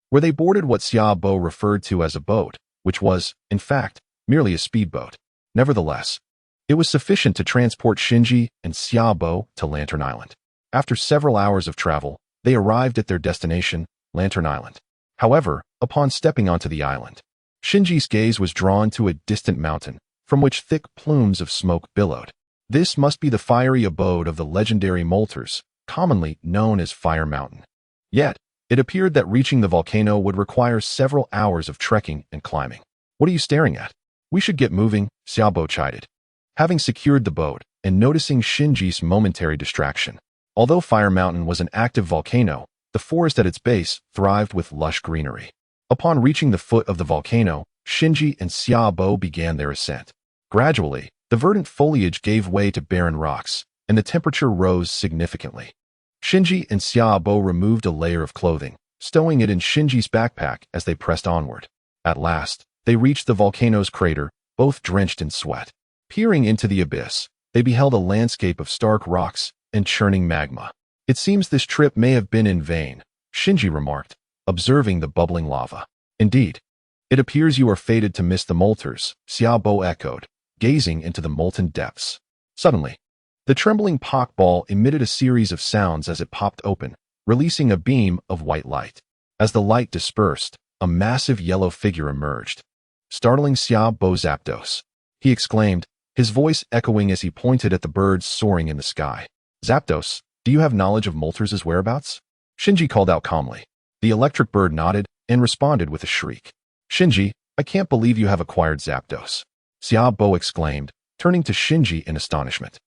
where they boarded what Xiaobo referred to as a boat, which was, in fact, merely a speedboat. Nevertheless, it was sufficient to transport Shinji and Xiaobo to Lantern Island. After several hours of travel, they arrived at their destination, Lantern Island. However, upon stepping onto the island, Shinji's gaze was drawn to a distant mountain, from which thick plumes of smoke billowed. This must be the fiery abode of the legendary Moltres, commonly known as Fire Mountain. Yet, it appeared that reaching the volcano would require several hours of trekking and climbing. What are you staring at? We should get moving, Xiaobo chided. Having secured the boat and noticing Shinji's momentary distraction, although Fire Mountain was an active volcano, the forest at its base thrived with lush greenery. Upon reaching the foot of the volcano, Shinji and Xiaobo began their ascent. Gradually, the verdant foliage gave way to barren rocks, and the temperature rose significantly. Shinji and Xiaobo removed a layer of clothing, stowing it in Shinji's backpack as they pressed onward. At last, they reached the volcano's crater, both drenched in sweat. Peering into the abyss, they beheld a landscape of stark rocks and churning magma. It seems this trip may have been in vain, Shinji remarked, observing the bubbling lava. Indeed, it appears you are fated to miss the Moltres, Xiaobo echoed, gazing into the molten depths. Suddenly, the trembling Pokeball emitted a series of sounds as it popped open, releasing a beam of white light. As the light dispersed, a massive yellow figure emerged, startling Xiaobo Zapdos. He exclaimed, his voice echoing as he pointed at the birds soaring in the sky. Zapdos, do you have knowledge of Moltres' whereabouts? Shinji called out calmly. The electric bird nodded and responded with a shriek. Shinji, I can't believe you have acquired Zapdos, Xiaobo exclaimed, turning to Shinji in astonishment.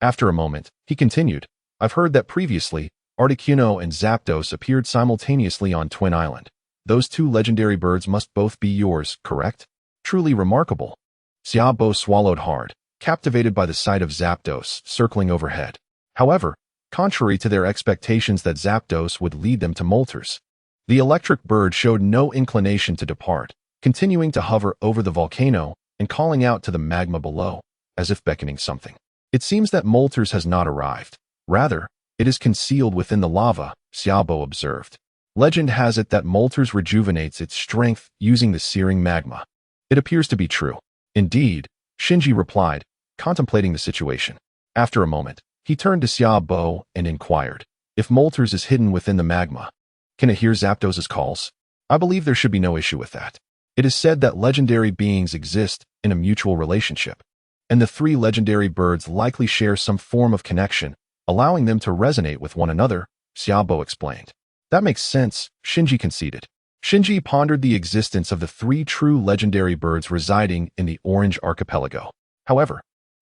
After a moment, he continued, I've heard that previously, Articuno and Zapdos appeared simultaneously on Twin Island. Those two legendary birds must both be yours, correct? Truly remarkable. Xiaobo swallowed hard, captivated by the sight of Zapdos circling overhead. However, contrary to their expectations that Zapdos would lead them to Moltres, the electric bird showed no inclination to depart, continuing to hover over the volcano and calling out to the magma below, as if beckoning something. It seems that Moltres has not arrived. Rather, it is concealed within the lava, Xiaobo observed. Legend has it that Moltres rejuvenates its strength using the searing magma. It appears to be true. Indeed, Shinji replied, contemplating the situation. After a moment, he turned to Xiaobo and inquired, if Moltres is hidden within the magma, can it hear Zapdos' calls? I believe there should be no issue with that. It is said that legendary beings exist in a mutual relationship, and the three legendary birds likely share some form of connection, allowing them to resonate with one another, Xiaobo explained. That makes sense, Shinji conceded. Shinji pondered the existence of the three true legendary birds residing in the Orange Archipelago. However,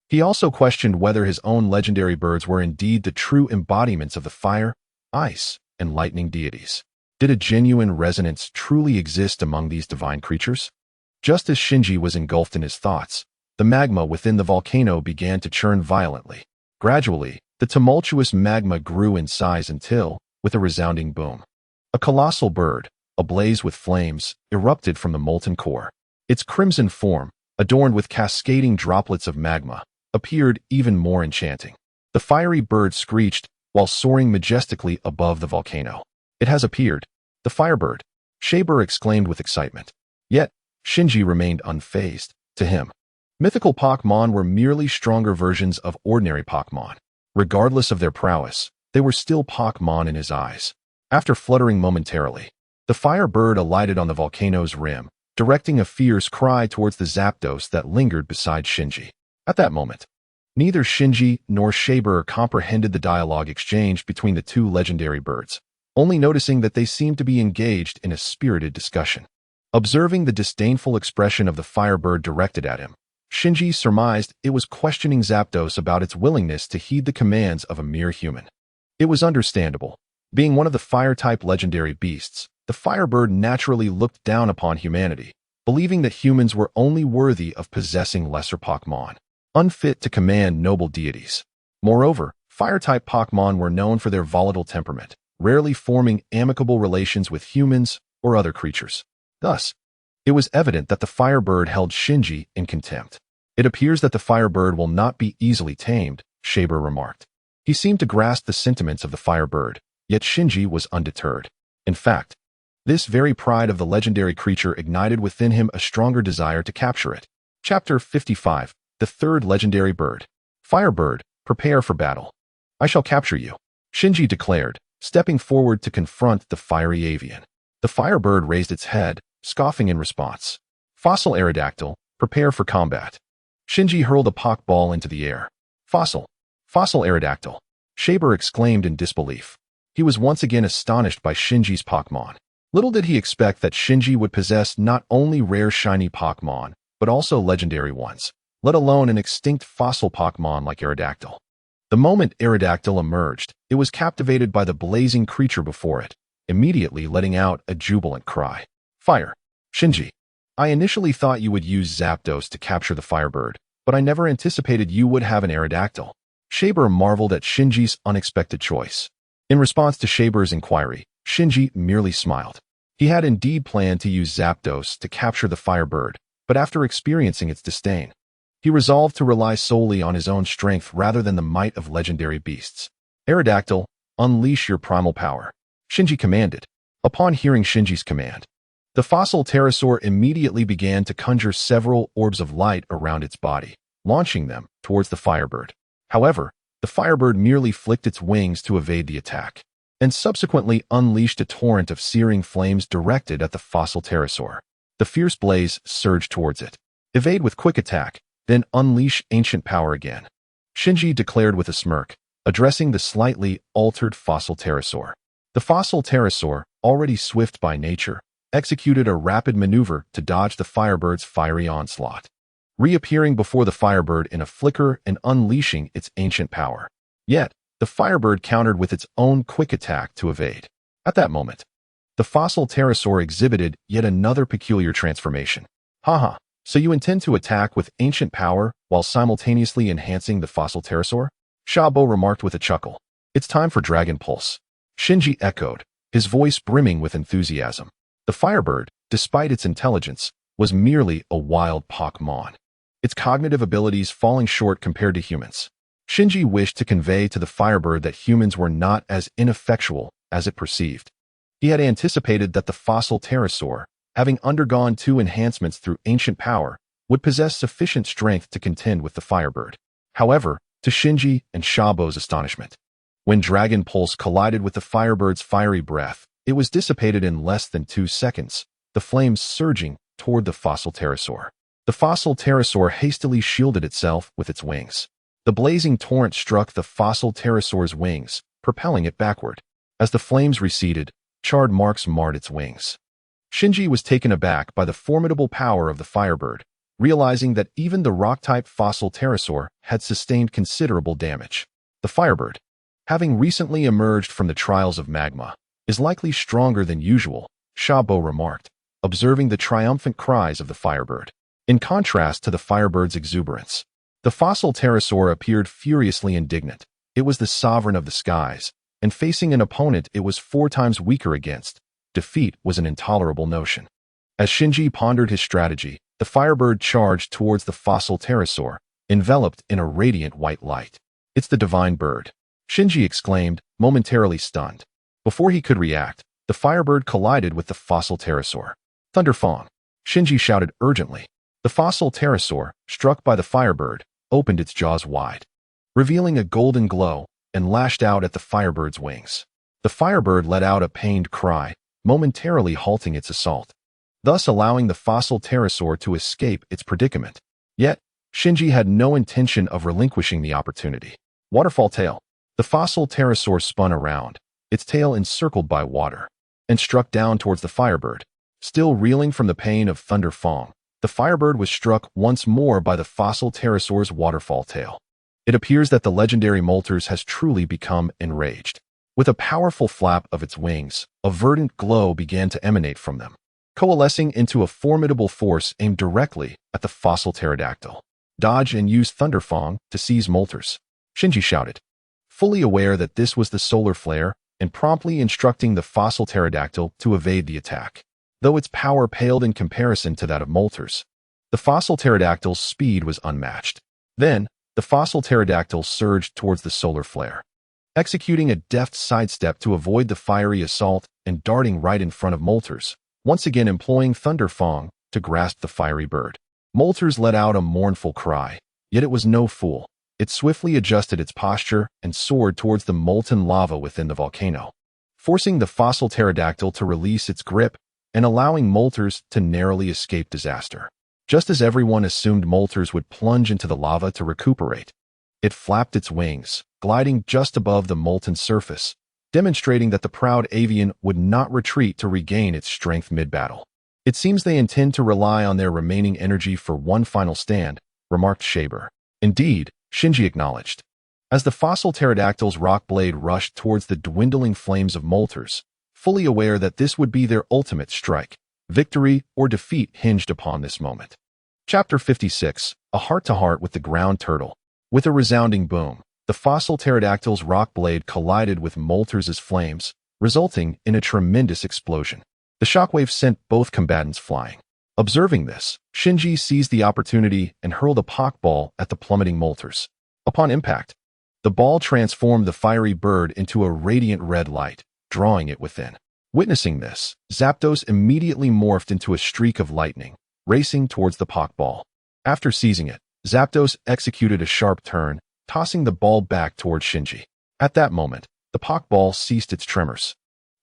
he also questioned whether his own legendary birds were indeed the true embodiments of the fire, ice, and lightning deities. Did a genuine resonance truly exist among these divine creatures? Just as Shinji was engulfed in his thoughts, the magma within the volcano began to churn violently. Gradually, the tumultuous magma grew in size until, with a resounding boom, a colossal bird, ablaze with flames, erupted from the molten core. Its crimson form, adorned with cascading droplets of magma, appeared even more enchanting. The fiery bird screeched while soaring majestically above the volcano. It has appeared, the firebird, Shaber exclaimed with excitement. Yet, Shinji remained unfazed. To him, mythical Pokémon were merely stronger versions of ordinary Pokémon. Regardless of their prowess, they were still Pokémon in his eyes. After fluttering momentarily, the firebird alighted on the volcano's rim, directing a fierce cry towards the Zapdos that lingered beside Shinji. At that moment, neither Shinji nor Shaber comprehended the dialogue exchanged between the two legendary birds, only noticing that they seemed to be engaged in a spirited discussion. Observing the disdainful expression of the firebird directed at him, Shinji surmised it was questioning Zapdos about its willingness to heed the commands of a mere human. It was understandable. Being one of the fire-type legendary beasts, the firebird naturally looked down upon humanity, believing that humans were only worthy of possessing lesser Pokémon, unfit to command noble deities. Moreover, fire-type Pokémon were known for their volatile temperament, rarely forming amicable relations with humans or other creatures. Thus, it was evident that the firebird held Shinji in contempt. It appears that the firebird will not be easily tamed, Shaber remarked. He seemed to grasp the sentiments of the firebird, yet Shinji was undeterred. In fact, this very pride of the legendary creature ignited within him a stronger desire to capture it. Chapter 55, The Third Legendary Bird. Firebird, prepare for battle. I shall capture you, Shinji declared, stepping forward to confront the fiery avian. The firebird raised its head, scoffing in response. Fossil Aerodactyl, prepare for combat. Shinji hurled a Pokeball into the air. Fossil Aerodactyl, Shaber exclaimed in disbelief. He was once again astonished by Shinji's Pokémon. Little did he expect that Shinji would possess not only rare shiny Pokémon, but also legendary ones, let alone an extinct fossil Pokémon like Aerodactyl. The moment Aerodactyl emerged, it was captivated by the blazing creature before it, immediately letting out a jubilant cry. Fire! Shinji, I initially thought you would use Zapdos to capture the firebird, but I never anticipated you would have an Aerodactyl. Shaber marveled at Shinji's unexpected choice. In response to Shaber's inquiry, Shinji merely smiled. He had indeed planned to use Zapdos to capture the firebird, but after experiencing its disdain, he resolved to rely solely on his own strength rather than the might of legendary beasts. Aerodactyl, unleash your primal power, Shinji commanded. Upon hearing Shinji's command, the fossil pterosaur immediately began to conjure several orbs of light around its body, launching them towards the firebird. However, the firebird merely flicked its wings to evade the attack, and subsequently unleashed a torrent of searing flames directed at the fossil pterosaur. The fierce blaze surged towards it. Evade with quick attack, then unleash ancient power again, Shinji declared with a smirk, addressing the slightly altered fossil pterosaur. The fossil pterosaur, already swift by nature, executed a rapid maneuver to dodge the firebird's fiery onslaught, reappearing before the firebird in a flicker and unleashing its ancient power. Yet, the firebird countered with its own quick attack to evade. At that moment, the fossil pterosaur exhibited yet another peculiar transformation. Haha, so you intend to attack with ancient power while simultaneously enhancing the fossil pterosaur? Shabo remarked with a chuckle. It's time for Dragon Pulse, Shinji echoed, his voice brimming with enthusiasm. The firebird, despite its intelligence, was merely a wild Pokémon. its cognitive abilities falling short compared to humans. Shinji wished to convey to the Firebird that humans were not as ineffectual as it perceived. He had anticipated that the fossil pterosaur, having undergone 2 enhancements through ancient power, would possess sufficient strength to contend with the Firebird. However, to Shinji and Shabo's astonishment, when Dragon Pulse collided with the Firebird's fiery breath, it was dissipated in less than 2 seconds, the flames surging toward the fossil pterosaur. The fossil pterosaur hastily shielded itself with its wings. The blazing torrent struck the fossil pterosaur's wings, propelling it backward. As the flames receded, charred marks marred its wings. Shinji was taken aback by the formidable power of the Firebird, realizing that even the rock-type fossil pterosaur had sustained considerable damage. The Firebird, having recently emerged from the trials of magma, is likely stronger than usual, Shabo remarked, observing the triumphant cries of the Firebird. In contrast to the Firebird's exuberance, the fossil pterosaur appeared furiously indignant. It was the sovereign of the skies, and facing an opponent it was 4 times weaker against, defeat was an intolerable notion. As Shinji pondered his strategy, the Firebird charged towards the fossil pterosaur, enveloped in a radiant white light. "It's the divine bird," Shinji exclaimed, momentarily stunned. Before he could react, the Firebird collided with the fossil pterosaur. "Thunderfang!" Shinji shouted urgently. The fossil pterosaur, struck by the Firebird, opened its jaws wide, revealing a golden glow, and lashed out at the Firebird's wings. The Firebird let out a pained cry, momentarily halting its assault, thus allowing the fossil pterosaur to escape its predicament. Yet, Shinji had no intention of relinquishing the opportunity. Waterfall tail. The fossil pterosaur spun around, its tail encircled by water, and struck down towards the Firebird. Still reeling from the pain of Thunderfang, the Firebird was struck once more by the fossil pterosaur's waterfall tail. It appears that the legendary Moltres has truly become enraged. With a powerful flap of its wings, a verdant glow began to emanate from them, coalescing into a formidable force aimed directly at the fossil pterodactyl. "Dodge and use Thunderfang to seize Moltres," Shinji shouted, fully aware that this was the solar flare, and promptly instructing the fossil pterodactyl to evade the attack. Though its power paled in comparison to that of Moltres, the fossil pterodactyl's speed was unmatched. Then, the fossil pterodactyl surged towards the solar flare, executing a deft sidestep to avoid the fiery assault and darting right in front of Moltres, once again employing Thunderfang to grasp the fiery bird. Moltres let out a mournful cry, yet it was no fool. It swiftly adjusted its posture and soared towards the molten lava within the volcano, forcing the fossil pterodactyl to release its grip and allowing Moltres to narrowly escape disaster. Just as everyone assumed Moltres would plunge into the lava to recuperate, it flapped its wings, gliding just above the molten surface, demonstrating that the proud avian would not retreat to regain its strength mid-battle. "It seems they intend to rely on their remaining energy for one final stand," remarked Shaber. "Indeed," Shinji acknowledged. As the fossil pterodactyl's rock blade rushed towards the dwindling flames of Moltres, fully aware that this would be their ultimate strike, victory or defeat hinged upon this moment. Chapter 56, A Heart-to-Heart with the Ground Turtle. With a resounding boom, the fossil pterodactyl's rock blade collided with Moltres' flames, resulting in a tremendous explosion. The shockwave sent both combatants flying. Observing this, Shinji seized the opportunity and hurled a Pokeball at the plummeting Moltres. Upon impact, the ball transformed the fiery bird into a radiant red light, drawing it within. Witnessing this, Zapdos immediately morphed into a streak of lightning, racing towards the Pokeball. After seizing it, Zapdos executed a sharp turn, tossing the ball back towards Shinji. At that moment, the Pokeball ceased its tremors,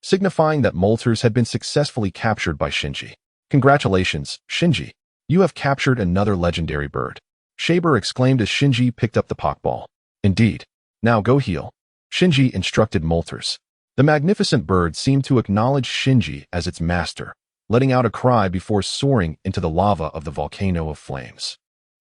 signifying that Moltres had been successfully captured by Shinji. "Congratulations, Shinji. You have captured another legendary bird," Shaber exclaimed as Shinji picked up the Pokeball. "Indeed. Now go heal," Shinji instructed Moltres. The magnificent bird seemed to acknowledge Shinji as its master, letting out a cry before soaring into the lava of the volcano of flames.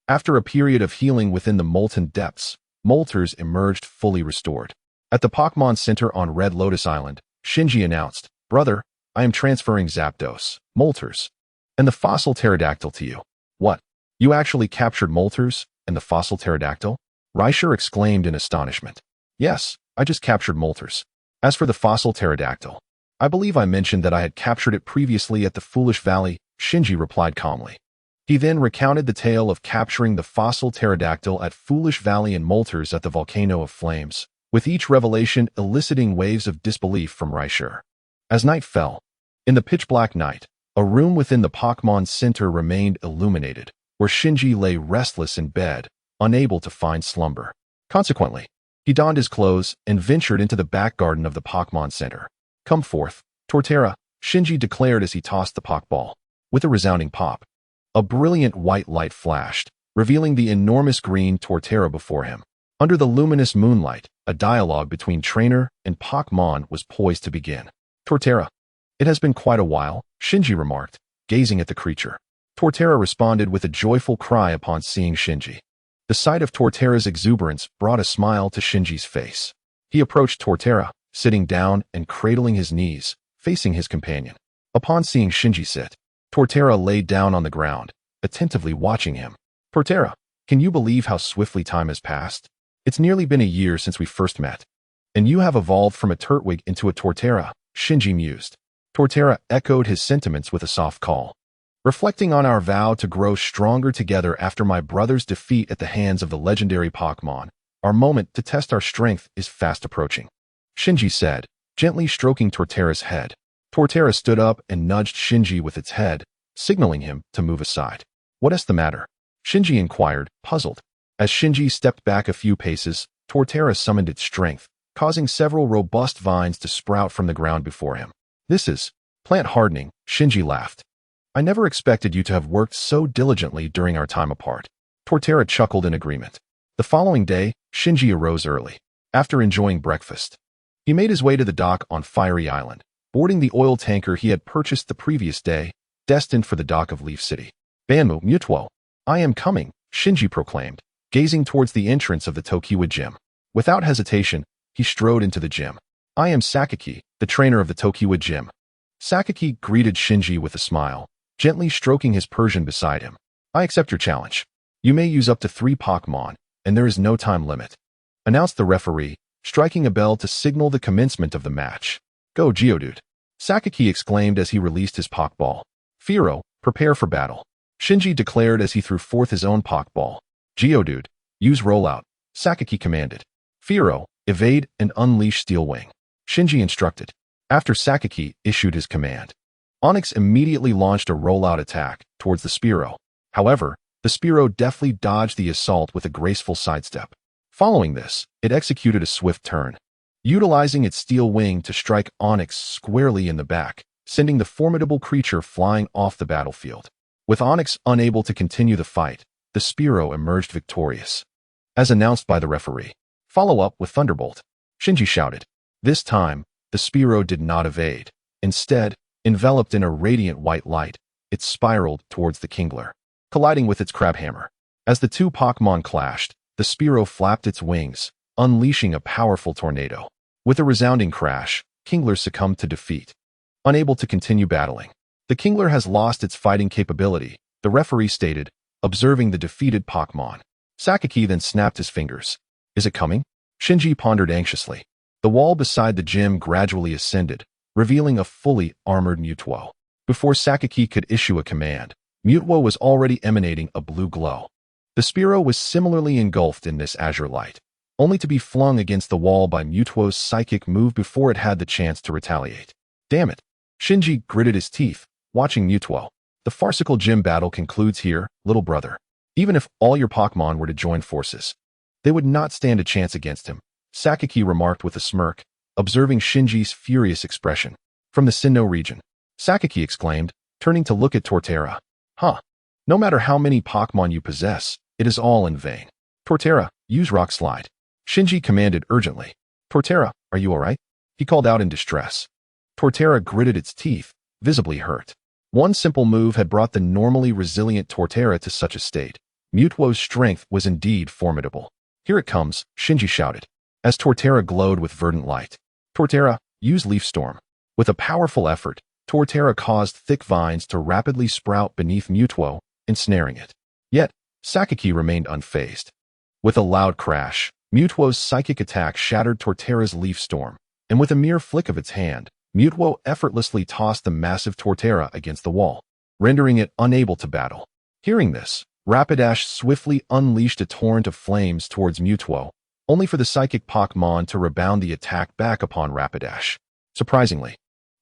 After a period of healing within the molten depths, Moltres emerged fully restored. At the Pokémon Center on Red Lotus Island, Shinji announced, "Brother, I am transferring Zapdos, Moltres, and the fossil pterodactyl to you." "What? You actually captured Moltres and the fossil pterodactyl?" Reisher exclaimed in astonishment. "Yes, I just captured Moltres. As for the fossil pterodactyl, I believe I mentioned that I had captured it previously at the Foolish Valley," Shinji replied calmly. He then recounted the tale of capturing the fossil pterodactyl at Foolish Valley and Molters at the Volcano of Flames, with each revelation eliciting waves of disbelief from Reisher. As night fell, in the pitch-black night, a room within the Pokémon Center remained illuminated, where Shinji lay restless in bed, unable to find slumber. Consequently, he donned his clothes and ventured into the back garden of the Pokémon Center. "Come forth, Torterra," Shinji declared as he tossed the Pokeball. With a resounding pop, a brilliant white light flashed, revealing the enormous green Torterra before him. Under the luminous moonlight, a dialogue between trainer and Pokémon was poised to begin. "Torterra, it has been quite a while," Shinji remarked, gazing at the creature. Torterra responded with a joyful cry upon seeing Shinji. The sight of Torterra's exuberance brought a smile to Shinji's face. He approached Torterra, sitting down and cradling his knees, facing his companion. Upon seeing Shinji sit, Torterra lay down on the ground, attentively watching him. "Torterra, can you believe how swiftly time has passed? It's nearly been a year since we first met. And you have evolved from a Turtwig into a Torterra," Shinji mused. Torterra echoed his sentiments with a soft call. "Reflecting on our vow to grow stronger together after my brother's defeat at the hands of the legendary Pokémon, our moment to test our strength is fast approaching," Shinji said, gently stroking Torterra's head. Torterra stood up and nudged Shinji with its head, signaling him to move aside. "What is the matter?" Shinji inquired, puzzled. As Shinji stepped back a few paces, Torterra summoned its strength, causing several robust vines to sprout from the ground before him. "This is plant hardening," Shinji laughed. "I never expected you to have worked so diligently during our time apart." Torterra chuckled in agreement. The following day, Shinji arose early. After enjoying breakfast, he made his way to the dock on Fiery Island, boarding the oil tanker he had purchased the previous day, destined for the dock of Leaf City. "Banmu Mutuo, I am coming," Shinji proclaimed, gazing towards the entrance of the Tokiwa gym. Without hesitation, he strode into the gym. "I am Sakaki, the trainer of the Tokiwa gym." Sakaki greeted Shinji with a smile, gently stroking his Persian beside him. "I accept your challenge. You may use up to 3 Pokémon, and there is no time limit," announced the referee, striking a bell to signal the commencement of the match. "Go, Geodude," Sakaki exclaimed as he released his Pokeball. "Firo, prepare for battle," Shinji declared as he threw forth his own Pokeball. "Geodude, use Rollout," Sakaki commanded. "Firo, evade and unleash Steel Wing," Shinji instructed. After Sakaki issued his command, Onix immediately launched a rollout attack towards the Spearow. However, the Spearow deftly dodged the assault with a graceful sidestep. Following this, it executed a swift turn, utilizing its Steel Wing to strike Onix squarely in the back, sending the formidable creature flying off the battlefield. With Onix unable to continue the fight, the Spearow emerged victorious. As announced by the referee, "Follow up with Thunderbolt," Shinji shouted. This time, the Spearow did not evade. Instead, enveloped in a radiant white light, it spiraled towards the Kingler, colliding with its Crabhammer. As the two Pokémon clashed, the Spearow flapped its wings, unleashing a powerful tornado. With a resounding crash, Kingler succumbed to defeat. Unable to continue battling, the Kingler has lost its fighting capability, the referee stated, observing the defeated Pokémon. Sakaki then snapped his fingers. "Is it coming?" Shinji pondered anxiously. The wall beside the gym gradually ascended, revealing a fully armored Mutuo. Before Sakaki could issue a command, Mutuo was already emanating a blue glow. The Spearow was similarly engulfed in this azure light, only to be flung against the wall by Mutuo's psychic move before it had the chance to retaliate. "Damn it!" Shinji gritted his teeth, watching Mutuo. "The farcical gym battle concludes here, little brother. Even if all your Pokémon were to join forces, they would not stand a chance against him," Sakaki remarked with a smirk, observing Shinji's furious expression. "From the Sinnoh region," Sakaki exclaimed, turning to look at Torterra. "Huh. No matter how many Pokémon you possess, it is all in vain. Torterra, use Rock Slide," Shinji commanded urgently. "Torterra, are you alright?" he called out in distress. Torterra gritted its teeth, visibly hurt. One simple move had brought the normally resilient Torterra to such a state. Mutuo's strength was indeed formidable. "Here it comes," Shinji shouted, as Torterra glowed with verdant light. "Torterra, use Leaf Storm." With a powerful effort, Torterra caused thick vines to rapidly sprout beneath Mutuo, ensnaring it. Yet, Sakaki remained unfazed. With a loud crash, Mutuo's psychic attack shattered Torterra's Leaf Storm, and with a mere flick of its hand, Mutuo effortlessly tossed the massive Torterra against the wall, rendering it unable to battle. Hearing this, Rapidash swiftly unleashed a torrent of flames towards Mutuo, only for the psychic Pokémon to rebound the attack back upon Rapidash. Surprisingly,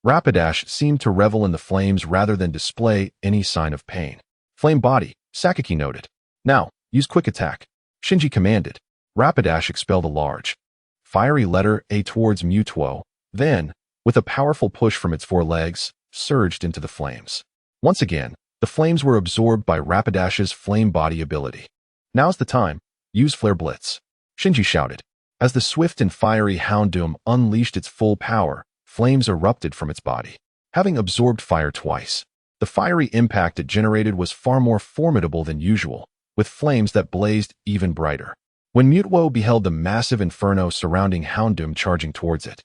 Rapidash seemed to revel in the flames rather than display any sign of pain. Flame body, Sakaki noted. Now, use quick attack. Shinji commanded. Rapidash expelled a large, fiery letter A towards Mutuo, then, with a powerful push from its four legs, surged into the flames. Once again, the flames were absorbed by Rapidash's flame body ability. Now's the time. Use Flare Blitz. Shinji shouted. As the swift and fiery Houndoom unleashed its full power, flames erupted from its body. Having absorbed fire twice, the fiery impact it generated was far more formidable than usual, with flames that blazed even brighter. When Mutuo beheld the massive inferno surrounding Houndoom charging towards it,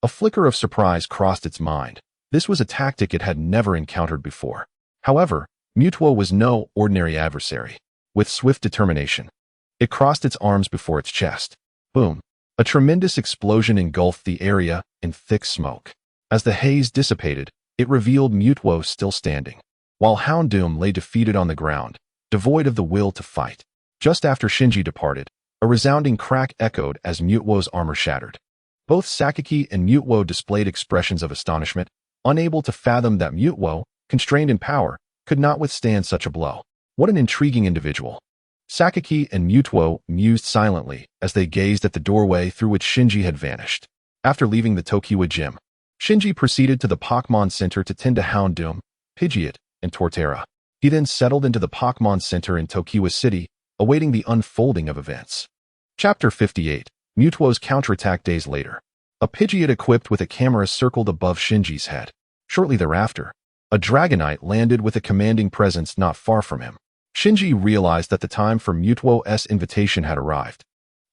a flicker of surprise crossed its mind. This was a tactic it had never encountered before. However, Mutuo was no ordinary adversary. With swift determination, it crossed its arms before its chest. Boom! A tremendous explosion engulfed the area in thick smoke. As the haze dissipated, it revealed Mutuo still standing, while Houndoom lay defeated on the ground, devoid of the will to fight. Just after Shinji departed, a resounding crack echoed as Mutuo's armor shattered. Both Sakaki and Mutuo displayed expressions of astonishment, unable to fathom that Mutuo, constrained in power, could not withstand such a blow. What an intriguing individual. Sakaki and Mutuo mused silently as they gazed at the doorway through which Shinji had vanished. After leaving the Tokiwa gym, Shinji proceeded to the Pokémon Center to tend to Houndoom, Pidgeot, and Torterra. He then settled into the Pokémon Center in Tokiwa City, awaiting the unfolding of events. Chapter 58. Mutuo's counterattack. Days later, a Pidgeot equipped with a camera circled above Shinji's head. Shortly thereafter, a Dragonite landed with a commanding presence not far from him. Shinji realized that the time for Mutuo's invitation had arrived,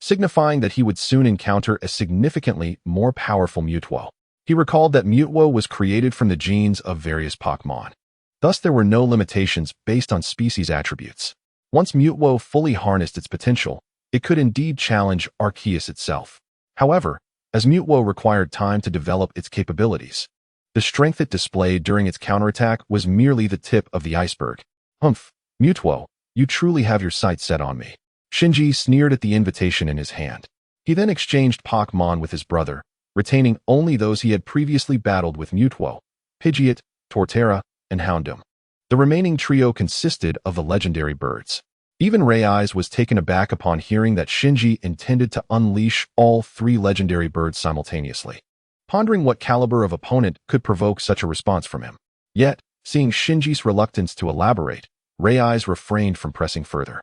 signifying that he would soon encounter a significantly more powerful Mutuo. He recalled that Mutuo was created from the genes of various Pokémon. Thus, there were no limitations based on species attributes. Once Mutuo fully harnessed its potential, it could indeed challenge Arceus itself. However, as Mutuo required time to develop its capabilities, the strength it displayed during its counterattack was merely the tip of the iceberg. Humph, Mutuo, you truly have your sights set on me. Shinji sneered at the invitation in his hand. He then exchanged Pokémon with his brother, retaining only those he had previously battled with Mutuo, Pidgeot, Torterra, and Houndoom. The remaining trio consisted of the legendary birds. Even Ray Eyes was taken aback upon hearing that Shinji intended to unleash all three legendary birds simultaneously, pondering what caliber of opponent could provoke such a response from him. Yet, seeing Shinji's reluctance to elaborate, Ray Eyes refrained from pressing further.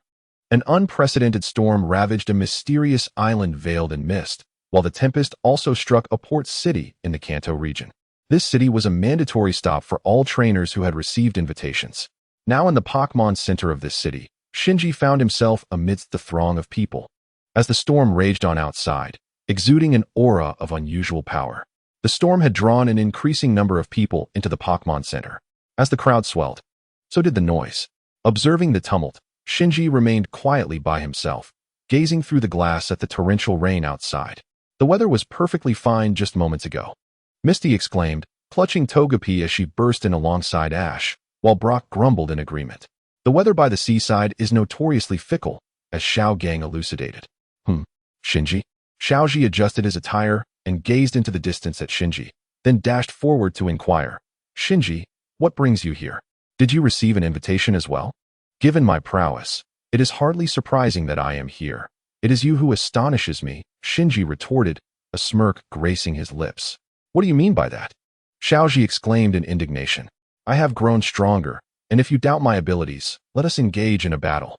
An unprecedented storm ravaged a mysterious island veiled in mist, while the tempest also struck a port city in the Kanto region. This city was a mandatory stop for all trainers who had received invitations. Now in the Pokémon Center of this city, Shinji found himself amidst the throng of people. As the storm raged on outside, exuding an aura of unusual power, the storm had drawn an increasing number of people into the Pokémon Center. As the crowd swelled, so did the noise. Observing the tumult, Shinji remained quietly by himself, gazing through the glass at the torrential rain outside. The weather was perfectly fine just moments ago. Misty exclaimed, clutching Togepi as she burst in alongside Ash, while Brock grumbled in agreement. The weather by the seaside is notoriously fickle, as Xiao Gang elucidated. Shinji? Xiaoji adjusted his attire and gazed into the distance at Shinji, then dashed forward to inquire. Shinji, what brings you here? Did you receive an invitation as well? Given my prowess, it is hardly surprising that I am here. It is you who astonishes me, Shinji retorted, a smirk gracing his lips. What do you mean by that? Xiaoji exclaimed in indignation. I have grown stronger, and if you doubt my abilities, let us engage in a battle.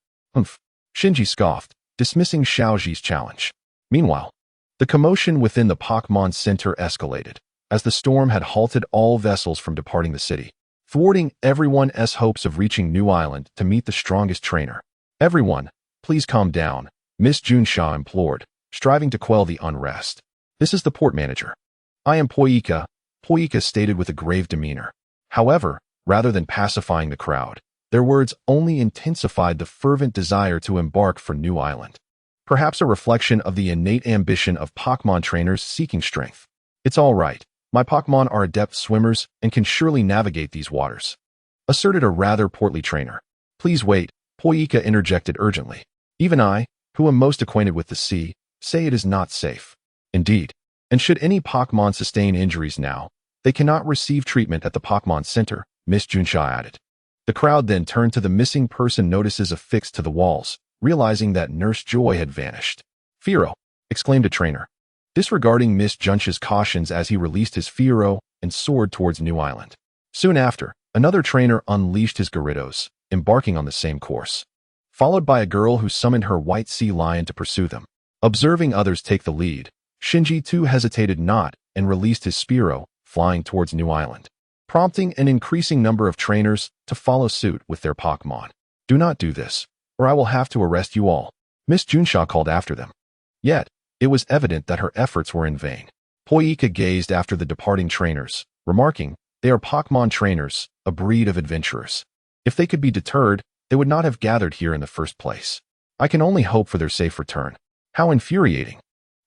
Shinji scoffed, dismissing Xiaoji's challenge. Meanwhile, the commotion within the Pokémon Center escalated, as the storm had halted all vessels from departing the city, thwarting everyone's hopes of reaching New Island to meet the strongest trainer. Everyone, please calm down, Miss Junsha implored, striving to quell the unrest. This is the port manager. I am Poika, Poika stated with a grave demeanor. However, rather than pacifying the crowd, their words only intensified the fervent desire to embark for New Island. Perhaps a reflection of the innate ambition of Pokémon trainers seeking strength. It's all right. My Pokémon are adept swimmers and can surely navigate these waters, asserted a rather portly trainer. Please wait, Poika interjected urgently. Even I, who am most acquainted with the sea, say it is not safe. Indeed. And should any Pokémon sustain injuries now, they cannot receive treatment at the Pokémon Center, Miss Junsha added. The crowd then turned to the missing person notices affixed to the walls, realizing that Nurse Joy had vanished. Firo! Exclaimed a trainer, disregarding Miss Junsha's cautions as he released his Firo and soared towards New Island. Soon after, another trainer unleashed his Gyarados, embarking on the same course, followed by a girl who summoned her white sea lion to pursue them. Observing others take the lead, Shinji too hesitated not and released his Spearow, flying towards New Island, prompting an increasing number of trainers to follow suit with their Pokémon. Do not do this, or I will have to arrest you all, Miss Junsha called after them. Yet, it was evident that her efforts were in vain. Poika gazed after the departing trainers, remarking, they are Pokémon trainers, a breed of adventurers. If they could be deterred, they would not have gathered here in the first place. I can only hope for their safe return. How infuriating.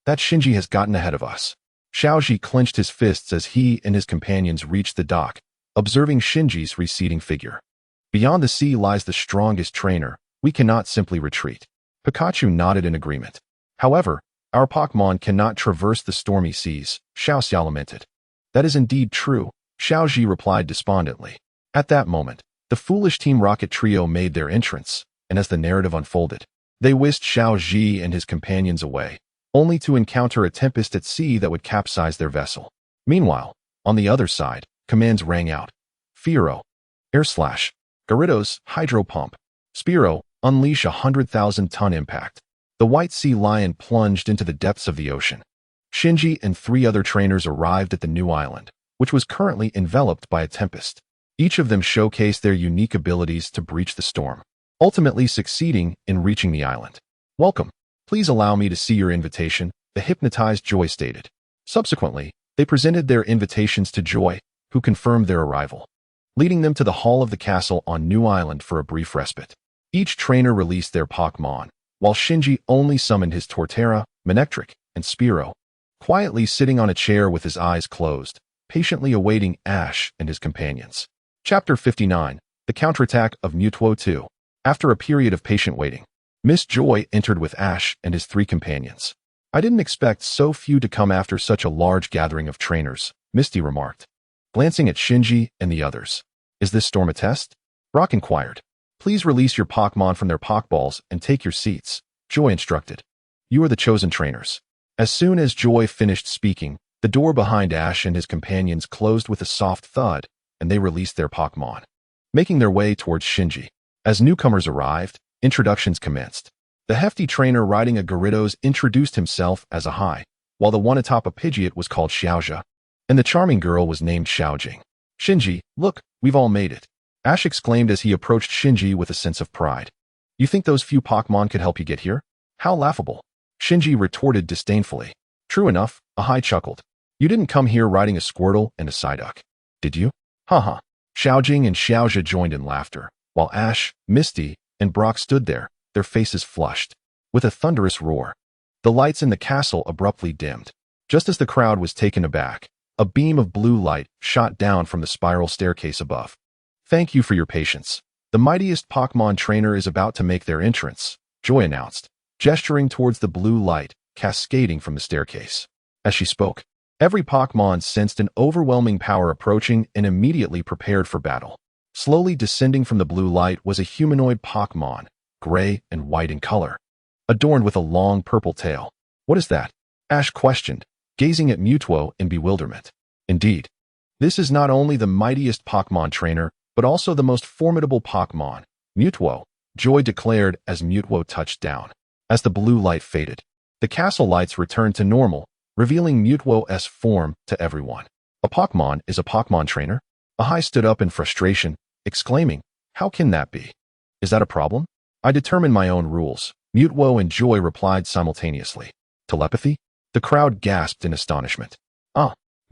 That Shinji has gotten ahead of us. Xiaoji clenched his fists as he and his companions reached the dock, observing Shinji's receding figure. Beyond the sea lies the strongest trainer. We cannot simply retreat. Pikachu nodded in agreement. However, our Pokémon cannot traverse the stormy seas, Xiaoxia lamented. That is indeed true, Xiaoji replied despondently. At that moment, the foolish Team Rocket trio made their entrance, and as the narrative unfolded, they whisked Xiaoji and his companions away, only to encounter a tempest at sea that would capsize their vessel. Meanwhile, on the other side, commands rang out. Firo, Air Slash, Gyarados, Hydro Pump, Spearow, unleash a 100,000-ton impact. The white sea lion plunged into the depths of the ocean. Shinji and 3 other trainers arrived at the new island, which was currently enveloped by a tempest. Each of them showcased their unique abilities to breach the storm, ultimately succeeding in reaching the island. Welcome. Please allow me to see your invitation, the hypnotized Joy stated. Subsequently, they presented their invitations to Joy, who confirmed their arrival, leading them to the hall of the castle on New Island for a brief respite. Each trainer released their Pokémon, while Shinji only summoned his Torterra, Manectric, and Spearow, quietly sitting on a chair with his eyes closed, patiently awaiting Ash and his companions. Chapter 59, The Counterattack of Mewtwo 2. After a period of patient waiting, Miss Joy entered with Ash and his 3 companions. I didn't expect so few to come after such a large gathering of trainers, Misty remarked, glancing at Shinji and the others. Is this storm a test? Brock inquired. Please release your Pokémon from their Pokeballs and take your seats, Joy instructed. You are the chosen trainers. As soon as Joy finished speaking, the door behind Ash and his companions closed with a soft thud, and they released their Pokémon, making their way towards Shinji. As newcomers arrived, introductions commenced. The hefty trainer riding a Gyarados introduced himself as a Hai, while the one atop a Pidgeot was called Xiaoxia, and the charming girl was named Xiaojing. Shinji, look, we've all made it, Ash exclaimed as he approached Shinji with a sense of pride. You think those few Pokémon could help you get here? How laughable. Shinji retorted disdainfully. True enough, a Hai chuckled. You didn't come here riding a Squirtle and a Psyduck, did you? Haha. Xiaojing and Xiaoxia joined in laughter, while Ash, Misty, and Brock stood there, their faces flushed. With a thunderous roar, the lights in the castle abruptly dimmed. Just as the crowd was taken aback, a beam of blue light shot down from the spiral staircase above. Thank you for your patience. The mightiest Pokémon trainer is about to make their entrance, Joy announced, gesturing towards the blue light cascading from the staircase. As she spoke, every Pokémon sensed an overwhelming power approaching and immediately prepared for battle. Slowly descending from the blue light was a humanoid Pokémon, gray and white in color, adorned with a long purple tail. What is that? Ash questioned, gazing at Mewtwo in bewilderment. Indeed, this is not only the mightiest Pokémon trainer, but also the most formidable Pokémon, Mewtwo, Joy declared as Mewtwo touched down. As the blue light faded, the castle lights returned to normal, revealing Mewtwo's form to everyone. A Pokémon is a Pokémon trainer? Ahai stood up in frustration, exclaiming, how can that be? Is that a problem? I determine my own rules, Mewtwo and Joy replied simultaneously. Telepathy? The crowd gasped in astonishment.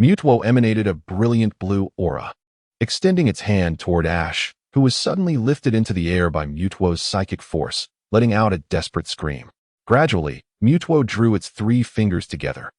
Mewtwo emanated a brilliant blue aura, extending its hand toward Ash, who was suddenly lifted into the air by Mewtwo's psychic force, letting out a desperate scream. Gradually, Mewtwo drew its 3 fingers together,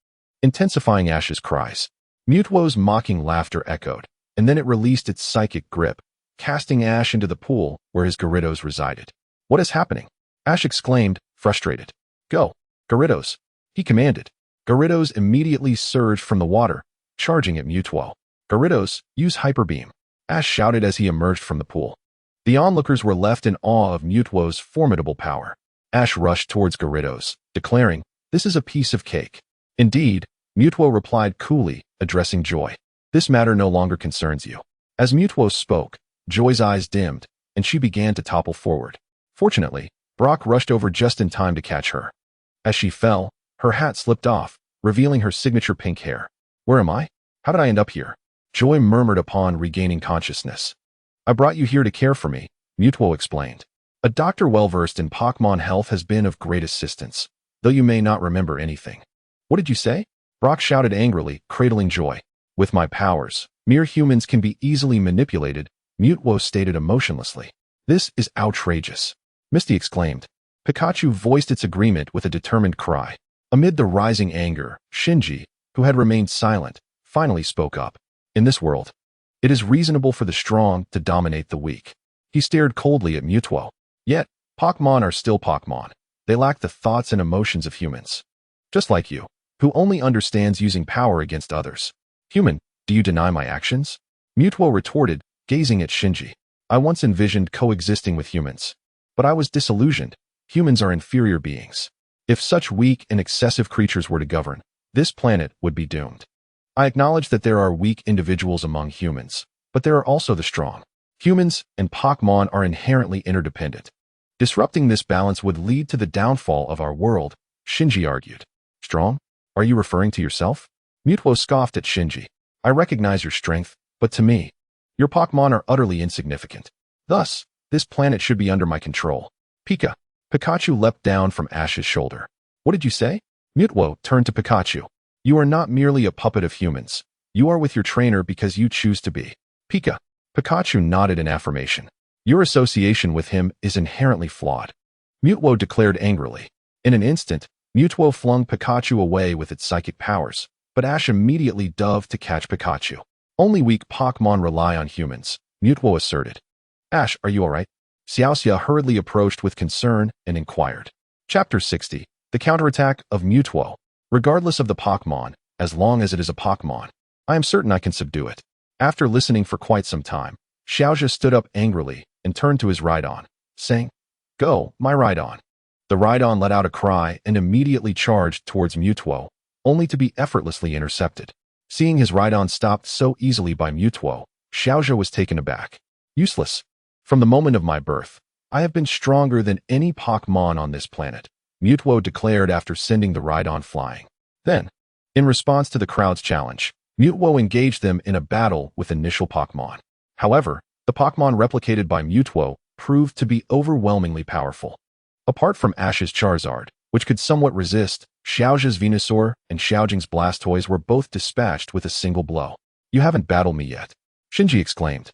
intensifying Ash's cries. Mewtwo's mocking laughter echoed, and then it released its psychic grip, casting Ash into the pool where his Gyarados resided. "What is happening?" Ash exclaimed, frustrated. "Go, Gyarados," he commanded. Gyarados immediately surged from the water, charging at Mewtwo. "Gyarados, use Hyper Beam," Ash shouted as he emerged from the pool. The onlookers were left in awe of Mewtwo's formidable power. Ash rushed towards Gyarados, declaring, "This is a piece of cake." "Indeed," Mewtwo replied coolly, addressing Joy. "This matter no longer concerns you." As Mewtwo spoke, Joy's eyes dimmed, and she began to topple forward. Fortunately, Brock rushed over just in time to catch her. As she fell, her hat slipped off, revealing her signature pink hair. "Where am I? How did I end up here?" Joy murmured upon regaining consciousness. "I brought you here to care for me," Mewtwo explained. "A doctor well-versed in Pokémon health has been of great assistance, though you may not remember anything." "What did you say?" Brock shouted angrily, cradling Joy. "With my powers, mere humans can be easily manipulated," Mewtwo stated emotionlessly. "This is outrageous," Misty exclaimed. Pikachu voiced its agreement with a determined cry. Amid the rising anger, Shinji, who had remained silent, finally spoke up. "In this world, it is reasonable for the strong to dominate the weak." He stared coldly at Mewtwo. "Yet, Pokémon are still Pokémon. They lack the thoughts and emotions of humans. Just like you, who only understands using power against others. Human, do you deny my actions?" Mewtwo retorted, gazing at Shinji. "I once envisioned coexisting with humans, but I was disillusioned. Humans are inferior beings. If such weak and excessive creatures were to govern, this planet would be doomed. I acknowledge that there are weak individuals among humans, but there are also the strong. Humans and Pokémon are inherently interdependent. Disrupting this balance would lead to the downfall of our world," Shinji argued. "Strong? Are you referring to yourself?" Mewtwo scoffed at Shinji. "I recognize your strength, but to me, your Pokémon are utterly insignificant. Thus, this planet should be under my control." "Pika." Pikachu leapt down from Ash's shoulder. "What did you say?" Mewtwo turned to Pikachu. "You are not merely a puppet of humans. You are with your trainer because you choose to be." "Pika." Pikachu nodded in affirmation. "Your association with him is inherently flawed," Mewtwo declared angrily. In an instant, Mewtwo flung Pikachu away with its psychic powers, but Ash immediately dove to catch Pikachu. "Only weak Pokémon rely on humans," Mewtwo asserted. "Ash, are you alright?" Xiaoxia hurriedly approached with concern and inquired. Chapter 60. The Counterattack of Mewtwo. "Regardless of the Pokémon, as long as it is a Pokémon, I am certain I can subdue it." After listening for quite some time, Xiaoxia stood up angrily and turned to his Rhydon, saying, "Go, my Rhydon." The Rhydon let out a cry and immediately charged towards Mewtwo, only to be effortlessly intercepted. Seeing his Rhydon stopped so easily by Mewtwo, Xiaoxia was taken aback. "Useless. From the moment of my birth, I have been stronger than any Pokémon on this planet," Mewtwo declared after sending the Rhydon flying. Then, in response to the crowd's challenge, Mewtwo engaged them in a battle with initial Pokémon. However, the Pokémon replicated by Mewtwo proved to be overwhelmingly powerful. Apart from Ash's Charizard, which could somewhat resist, Xiaoxia's Venusaur and Xiaojing's Blastoise were both dispatched with a single blow. "You haven't battled me yet," Shinji exclaimed.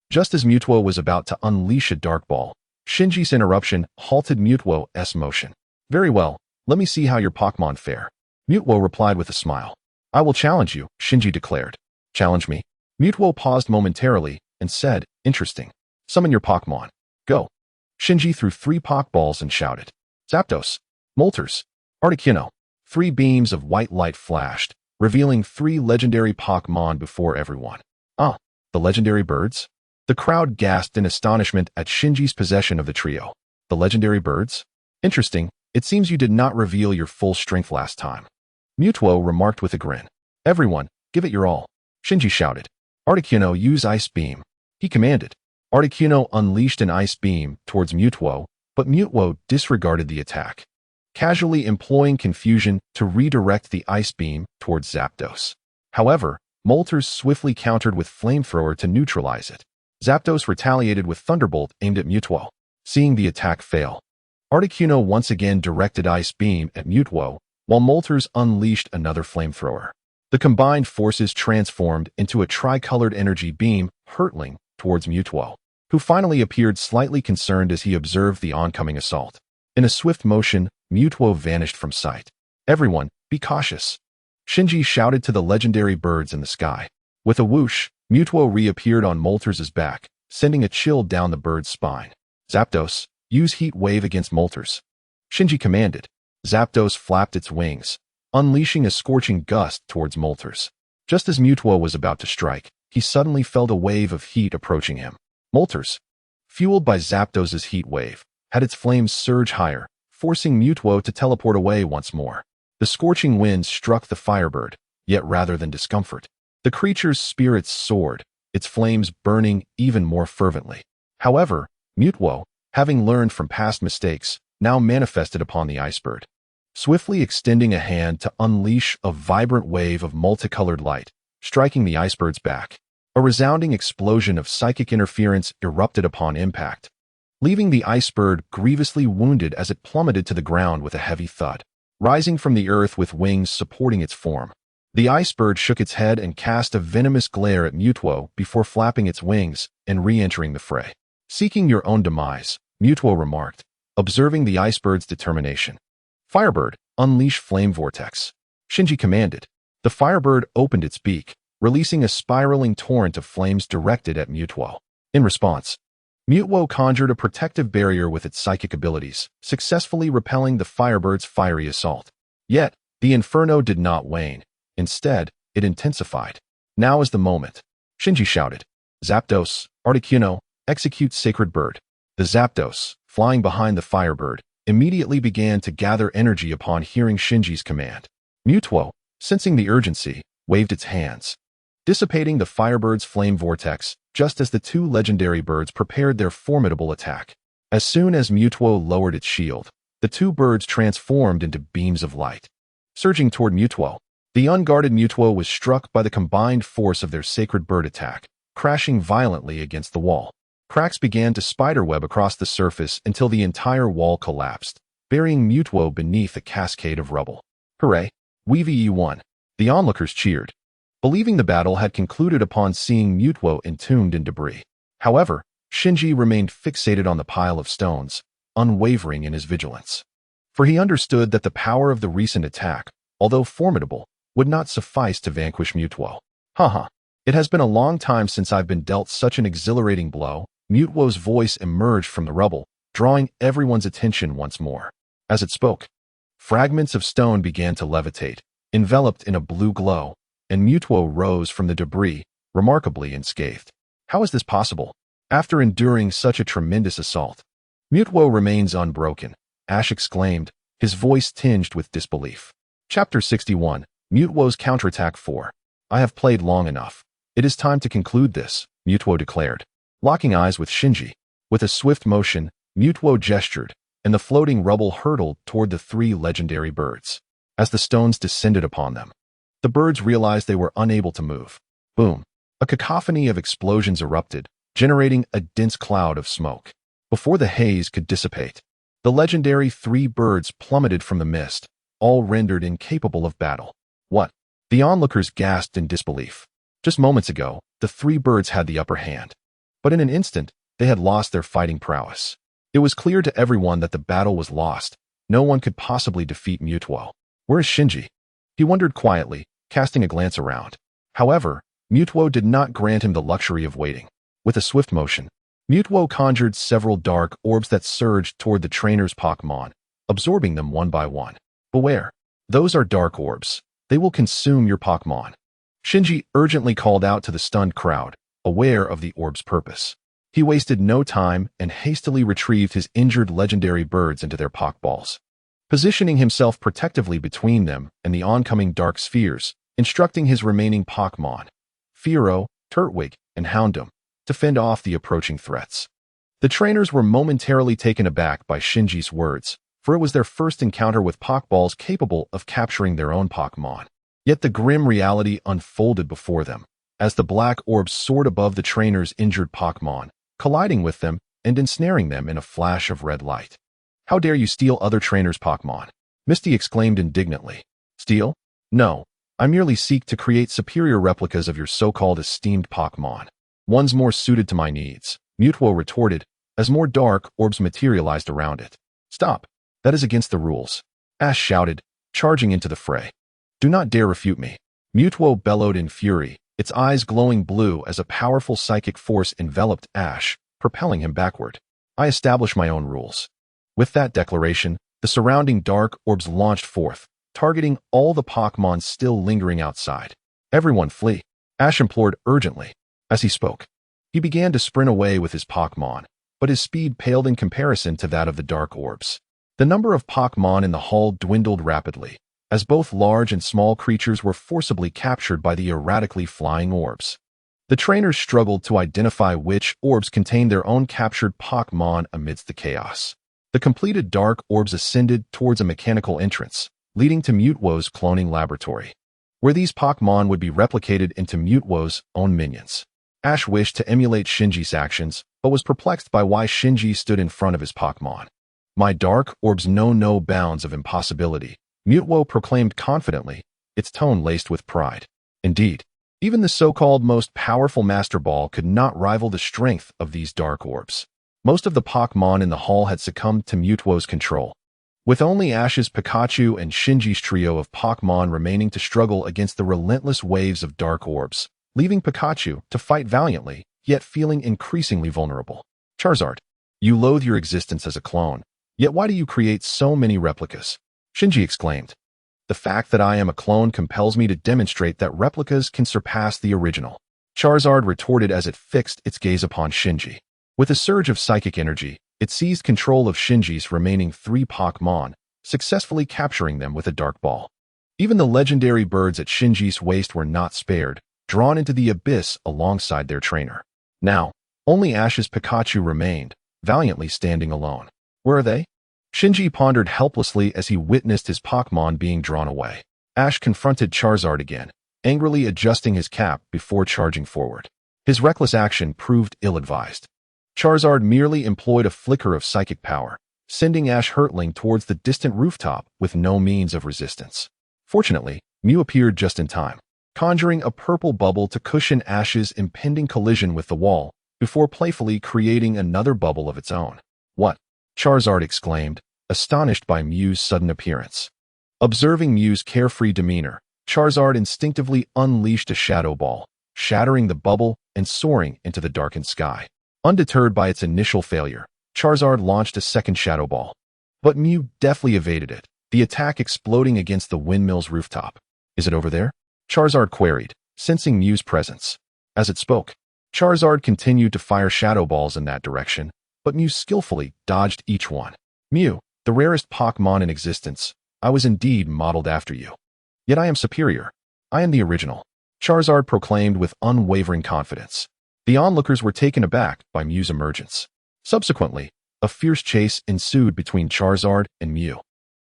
Just as Mewtwo was about to unleash a Dark Ball, Shinji's interruption halted Mewtwo's motion. "Very well, let me see how your Pokémon fare," Mewtwo replied with a smile. "I will challenge you," Shinji declared. "Challenge me?" Mewtwo paused momentarily and said, "Interesting. Summon your Pokémon. Go." Shinji threw 3 Pokeballs and shouted, "Zapdos, Moltres, Articuno." 3 beams of white light flashed, revealing 3 legendary Pokémon before everyone. "Ah, the legendary birds?" The crowd gasped in astonishment at Shinji's possession of the trio. "The legendary birds? Interesting. It seems you did not reveal your full strength last time," Mewtwo remarked with a grin. "Everyone, give it your all," Shinji shouted. "Articuno, use Ice Beam," he commanded. Articuno unleashed an Ice Beam towards Mewtwo, but Mewtwo disregarded the attack, casually employing confusion to redirect the Ice Beam towards Zapdos. However, Moltres swiftly countered with Flamethrower to neutralize it. Zapdos retaliated with Thunderbolt aimed at Mewtwo. Seeing the attack fail, Articuno once again directed Ice Beam at Mewtwo, while Moltres unleashed another Flamethrower. The combined forces transformed into a tricolored energy beam hurtling towards Mewtwo, who finally appeared slightly concerned as he observed the oncoming assault. In a swift motion, Mewtwo vanished from sight. "Everyone, be cautious," Shinji shouted to the legendary birds in the sky. With a whoosh, Mewtwo reappeared on Moltres' back, sending a chill down the bird's spine. Zapdos, use Heat Wave against Moltres. Shinji commanded. Zapdos flapped its wings, unleashing a scorching gust towards Moltres. Just as Mutuo was about to strike, he suddenly felt a wave of heat approaching him. Moltres, fueled by Zapdos's heat wave, had its flames surge higher, forcing Mutuo to teleport away once more. The scorching wind struck the Firebird, yet rather than discomfort, the creature's spirits soared, its flames burning even more fervently. However, Mutuo, having learned from past mistakes, now manifested upon the Icebird, swiftly extending a hand to unleash a vibrant wave of multicolored light, striking the Icebird's back. A resounding explosion of psychic interference erupted upon impact, leaving the Icebird grievously wounded as it plummeted to the ground with a heavy thud. Rising from the earth with wings supporting its form, the Icebird shook its head and cast a venomous glare at Mutuo before flapping its wings and re-entering the fray. Seeking your own demise, Mutuo remarked, observing the Icebird's determination. Firebird, unleash Flame Vortex. Shinji commanded. The Firebird opened its beak, releasing a spiraling torrent of flames directed at Mutuo. In response, Mutuo conjured a protective barrier with its psychic abilities, successfully repelling the Firebird's fiery assault. Yet, the inferno did not wane. Instead, it intensified. Now is the moment. Shinji shouted. Zapdos, Articuno, execute Sacred Bird. The Zapdos, flying behind the Firebird, immediately began to gather energy upon hearing Shinji's command. Mutuo, sensing the urgency, waved its hands, dissipating the Firebird's flame vortex, just as the two legendary birds prepared their formidable attack. As soon as Mutuo lowered its shield, the two birds transformed into beams of light. Surging toward Mutuo, the unguarded Mutuo was struck by the combined force of their Sacred Bird attack, crashing violently against the wall. Cracks began to spiderweb across the surface until the entire wall collapsed, burying Mutuo beneath a cascade of rubble. Hooray! We won. The onlookers cheered, believing the battle had concluded upon seeing Mutuo entombed in debris. However, Shinji remained fixated on the pile of stones, unwavering in his vigilance. For he understood that the power of the recent attack, although formidable, would not suffice to vanquish Mutuo. Haha, it has been a long time since I've been dealt such an exhilarating blow. Mutuo's voice emerged from the rubble, drawing everyone's attention once more. As it spoke, fragments of stone began to levitate, enveloped in a blue glow, and Mutuo rose from the debris, remarkably unscathed. How is this possible? After enduring such a tremendous assault, Mutuo remains unbroken, Ash exclaimed, his voice tinged with disbelief. Chapter 61, Mutuo's Counterattack 4. I have played long enough. It is time to conclude this, Mutuo declared, locking eyes with Shinji. With a swift motion, Mutuo gestured, and the floating rubble hurtled toward the three legendary birds. As the stones descended upon them, the birds realized they were unable to move. Boom! A cacophony of explosions erupted, generating a dense cloud of smoke. Before the haze could dissipate, the legendary three birds plummeted from the mist, all rendered incapable of battle. What? The onlookers gasped in disbelief. Just moments ago, the three birds had the upper hand. But in an instant, they had lost their fighting prowess. It was clear to everyone that the battle was lost. No one could possibly defeat Mutuo. Where is Shinji? He wondered quietly, casting a glance around. However, Mutuo did not grant him the luxury of waiting. With a swift motion, Mutuo conjured several dark orbs that surged toward the trainer's Pokémon, absorbing them one by one. Beware. Those are dark orbs. They will consume your Pokémon. Shinji urgently called out to the stunned crowd, aware of the orb's purpose. He wasted no time and hastily retrieved his injured legendary birds into their Pokeballs, positioning himself protectively between them and the oncoming dark spheres, instructing his remaining Pokémon, Fearow, Turtwig, and Houndoom, to fend off the approaching threats. The trainers were momentarily taken aback by Shinji's words, for it was their first encounter with Pokeballs capable of capturing their own Pokémon. Yet the grim reality unfolded before them, as the black orbs soared above the trainers' injured Pokémon, colliding with them and ensnaring them in a flash of red light. How dare you steal other trainers' Pokémon? Misty exclaimed indignantly. Steal? No, I merely seek to create superior replicas of your so-called esteemed Pokémon. Ones more suited to my needs, Mutuo retorted, as more dark orbs materialized around it. Stop. That is against the rules, Ash shouted, charging into the fray. Do not dare refute me. Mutuo bellowed in fury, its eyes glowing blue as a powerful psychic force enveloped Ash, propelling him backward. I establish my own rules. With that declaration, the surrounding dark orbs launched forth, targeting all the Pokémon still lingering outside. Everyone flee, Ash implored urgently. As he spoke, he began to sprint away with his Pokémon, but his speed paled in comparison to that of the dark orbs. The number of Pokémon in the hall dwindled rapidly, as both large and small creatures were forcibly captured by the erratically flying orbs. The trainers struggled to identify which orbs contained their own captured Pokémon amidst the chaos. The completed dark orbs ascended towards a mechanical entrance, leading to Mutewo's cloning laboratory, where these Pokémon would be replicated into Mutewo's own minions. Ash wished to emulate Shinji's actions, but was perplexed by why Shinji stood in front of his Pokémon. My dark orbs know no bounds of impossibility, Mutewo proclaimed confidently, its tone laced with pride. Indeed, even the so-called most powerful Master Ball could not rival the strength of these dark orbs. Most of the Pokémon in the hall had succumbed to Mutewo's control, with only Ash's Pikachu and Shinji's trio of Pokémon remaining to struggle against the relentless waves of dark orbs, leaving Pikachu to fight valiantly, yet feeling increasingly vulnerable. Charizard, you loathe your existence as a clone, yet why do you create so many replicas? Shinji exclaimed. The fact that I am a clone compels me to demonstrate that replicas can surpass the original. Charizard retorted as it fixed its gaze upon Shinji. With a surge of psychic energy, it seized control of Shinji's remaining 3 Pokémon, successfully capturing them with a dark ball. Even the legendary birds at Shinji's waist were not spared, drawn into the abyss alongside their trainer. Now, only Ash's Pikachu remained, valiantly standing alone. Where are they? Shinji pondered helplessly as he witnessed his Pokémon being drawn away. Ash confronted Charizard again, angrily adjusting his cap before charging forward. His reckless action proved ill-advised. Charizard merely employed a flicker of psychic power, sending Ash hurtling towards the distant rooftop with no means of resistance. Fortunately, Mew appeared just in time, conjuring a purple bubble to cushion Ash's impending collision with the wall, before playfully creating another bubble of its own. What? Charizard exclaimed, astonished by Mew's sudden appearance. Observing Mew's carefree demeanor, Charizard instinctively unleashed a shadow ball, shattering the bubble and soaring into the darkened sky. Undeterred by its initial failure, Charizard launched a second shadow ball. But Mew deftly evaded it, the attack exploding against the windmill's rooftop. Is it over there? Charizard queried, sensing Mew's presence. As it spoke, Charizard continued to fire shadow balls in that direction, but Mew skillfully dodged each one. Mew, the rarest Pokémon in existence, I was indeed modeled after you. Yet I am superior. I am the original, Charizard proclaimed with unwavering confidence. The onlookers were taken aback by Mew's emergence. Subsequently, a fierce chase ensued between Charizard and Mew.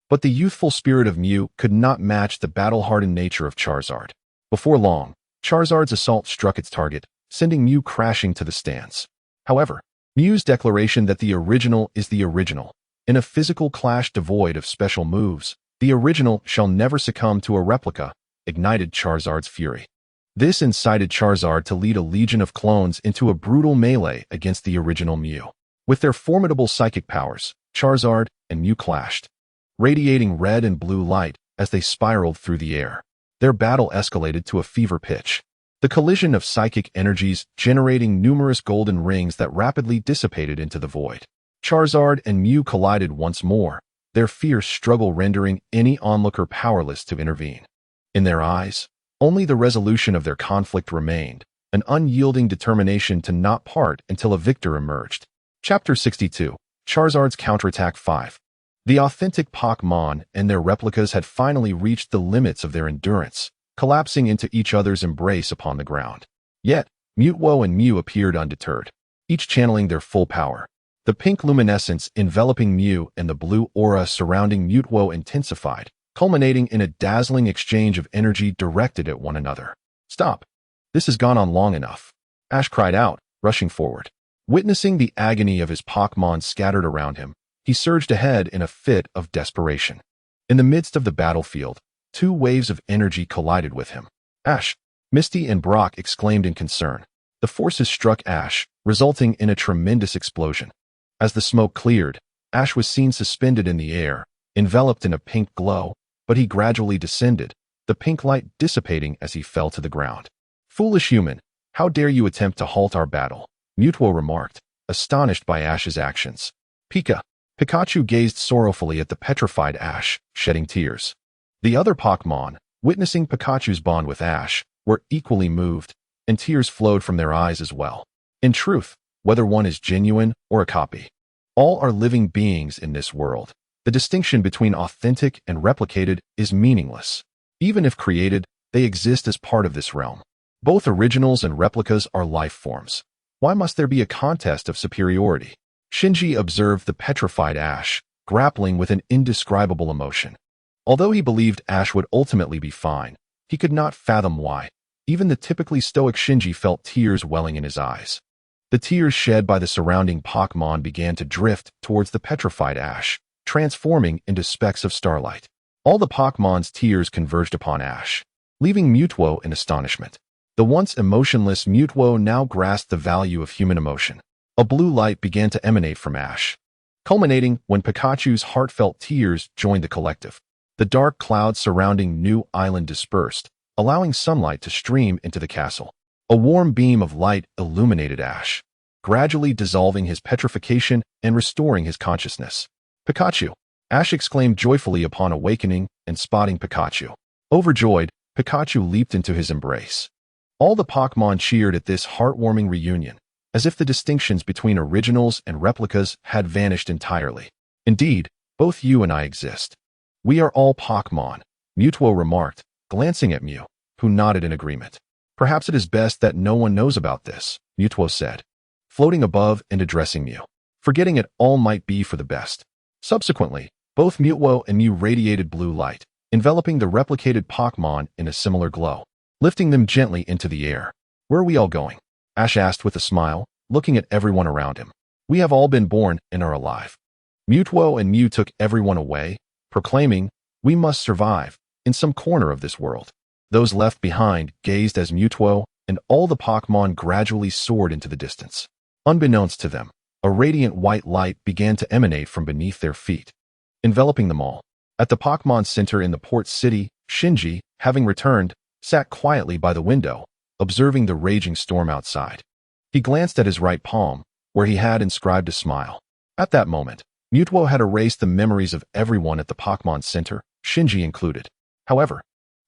But the youthful spirit of Mew could not match the battle-hardened nature of Charizard. Before long, Charizard's assault struck its target, sending Mew crashing to the stands. However, Mew's declaration that the original is the original, in a physical clash devoid of special moves, the original shall never succumb to a replica, ignited Charizard's fury. This incited Charizard to lead a legion of clones into a brutal melee against the original Mew. With their formidable psychic powers, Charizard and Mew clashed, radiating red and blue light as they spiraled through the air. Their battle escalated to a fever pitch, the collision of psychic energies generating numerous golden rings that rapidly dissipated into the void. Charizard and Mew collided once more, their fierce struggle rendering any onlooker powerless to intervene. In their eyes, only the resolution of their conflict remained, an unyielding determination to not part until a victor emerged. Chapter 62, Charizard's Counterattack 5. The authentic Pokémon and their replicas had finally reached the limits of their endurance, collapsing into each other's embrace upon the ground. Yet, Mutewo and Mew appeared undeterred, each channeling their full power. The pink luminescence enveloping Mew and the blue aura surrounding Mutewo intensified, culminating in a dazzling exchange of energy directed at one another. Stop! This has gone on long enough, Ash cried out, rushing forward. Witnessing the agony of his Pokémon scattered around him, he surged ahead in a fit of desperation. In the midst of the battlefield, 2 waves of energy collided with him. Ash! Misty and Brock exclaimed in concern. The forces struck Ash, resulting in a tremendous explosion. As the smoke cleared, Ash was seen suspended in the air, enveloped in a pink glow, but he gradually descended, the pink light dissipating as he fell to the ground. Foolish human, how dare you attempt to halt our battle? Mutuo remarked, astonished by Ash's actions. Pikachu gazed sorrowfully at the petrified Ash, shedding tears. The other Pokémon, witnessing Pikachu's bond with Ash, were equally moved, and tears flowed from their eyes as well. In truth, whether one is genuine or a copy, all are living beings in this world. The distinction between authentic and replicated is meaningless. Even if created, they exist as part of this realm. Both originals and replicas are life forms. Why must there be a contest of superiority? Shinji observed the petrified Ash, grappling with an indescribable emotion. Although he believed Ash would ultimately be fine, he could not fathom why. Even the typically stoic Shinji felt tears welling in his eyes. The tears shed by the surrounding Pokémon began to drift towards the petrified Ash, transforming into specks of starlight. All the Pokémon's tears converged upon Ash, leaving Mutuo in astonishment. The once emotionless Mutuo now grasped the value of human emotion. A blue light began to emanate from Ash, culminating when Pikachu's heartfelt tears joined the collective. The dark clouds surrounding New Island dispersed, allowing sunlight to stream into the castle. A warm beam of light illuminated Ash, gradually dissolving his petrification and restoring his consciousness. Pikachu! Ash exclaimed joyfully upon awakening and spotting Pikachu. Overjoyed, Pikachu leaped into his embrace. All the Pokémon cheered at this heartwarming reunion, as if the distinctions between originals and replicas had vanished entirely. Indeed, both you and I exist. We are all Pokémon, Mutuo remarked, glancing at Mew, who nodded in agreement. Perhaps it is best that no one knows about this, Mutuo said, floating above and addressing Mew. Forgetting it all might be for the best. Subsequently, both Mutuo and Mew radiated blue light, enveloping the replicated Pokémon in a similar glow, lifting them gently into the air. Where are we all going? Ash asked with a smile, looking at everyone around him. We have all been born and are alive. Mutuo and Mew took everyone away, proclaiming, we must survive, in some corner of this world. Those left behind gazed as Mutuo and all the Pokémon gradually soared into the distance. Unbeknownst to them, a radiant white light began to emanate from beneath their feet, enveloping them all. At the Pokémon Center in the port city, Shinji, having returned, sat quietly by the window, observing the raging storm outside. He glanced at his right palm, where he had inscribed a smile. At that moment, Mutuo had erased the memories of everyone at the Pokémon Center, Shinji included. However,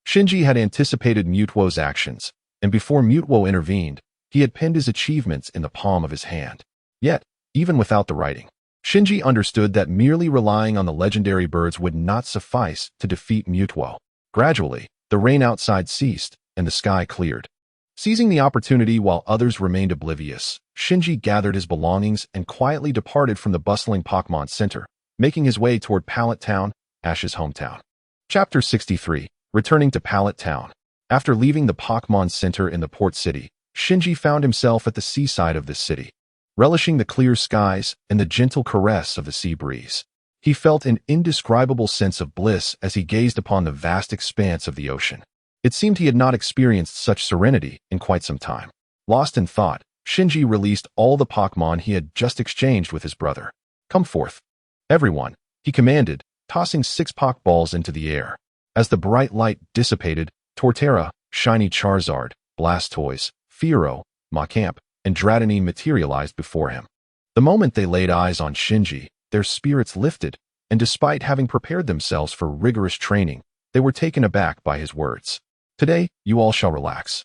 Shinji had anticipated Mutuo's actions, and before Mutuo intervened, he had pinned his achievements in the palm of his hand. Yet, even without the writing, Shinji understood that merely relying on the legendary birds would not suffice to defeat Mutuo. Gradually, the rain outside ceased, and the sky cleared. Seizing the opportunity while others remained oblivious, Shinji gathered his belongings and quietly departed from the bustling Pokémon Center, making his way toward Pallet Town, Ash's hometown. Chapter 63. Returning to Pallet Town. After leaving the Pokémon Center in the port city, Shinji found himself at the seaside of this city, relishing the clear skies and the gentle caress of the sea breeze. He felt an indescribable sense of bliss as he gazed upon the vast expanse of the ocean. It seemed he had not experienced such serenity in quite some time. Lost in thought, Shinji released all the Pokémon he had just exchanged with his brother. Come forth, everyone, he commanded, tossing 6 Pokeballs into the air. As the bright light dissipated, Torterra, Shiny Charizard, Blastoise, Fearow, Machamp, and Dratini materialized before him. The moment they laid eyes on Shinji, their spirits lifted, and despite having prepared themselves for rigorous training, they were taken aback by his words. Today, you all shall relax,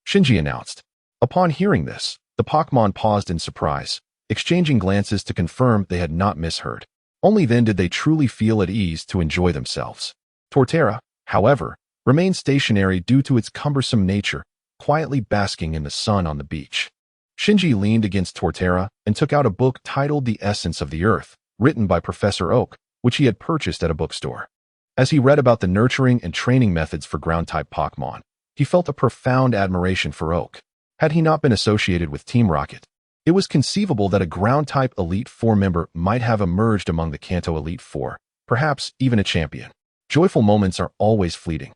Shinji announced. Upon hearing this, the Pokémon paused in surprise, exchanging glances to confirm they had not misheard. Only then did they truly feel at ease to enjoy themselves. Torterra, however, remained stationary due to its cumbersome nature, quietly basking in the sun on the beach. Shinji leaned against Torterra and took out a book titled The Essence of the Earth, written by Professor Oak, which he had purchased at a bookstore. As he read about the nurturing and training methods for ground-type Pokémon, he felt a profound admiration for Oak. Had he not been associated with Team Rocket, it was conceivable that a ground-type Elite Four member might have emerged among the Kanto Elite Four, perhaps even a champion. Joyful moments are always fleeting.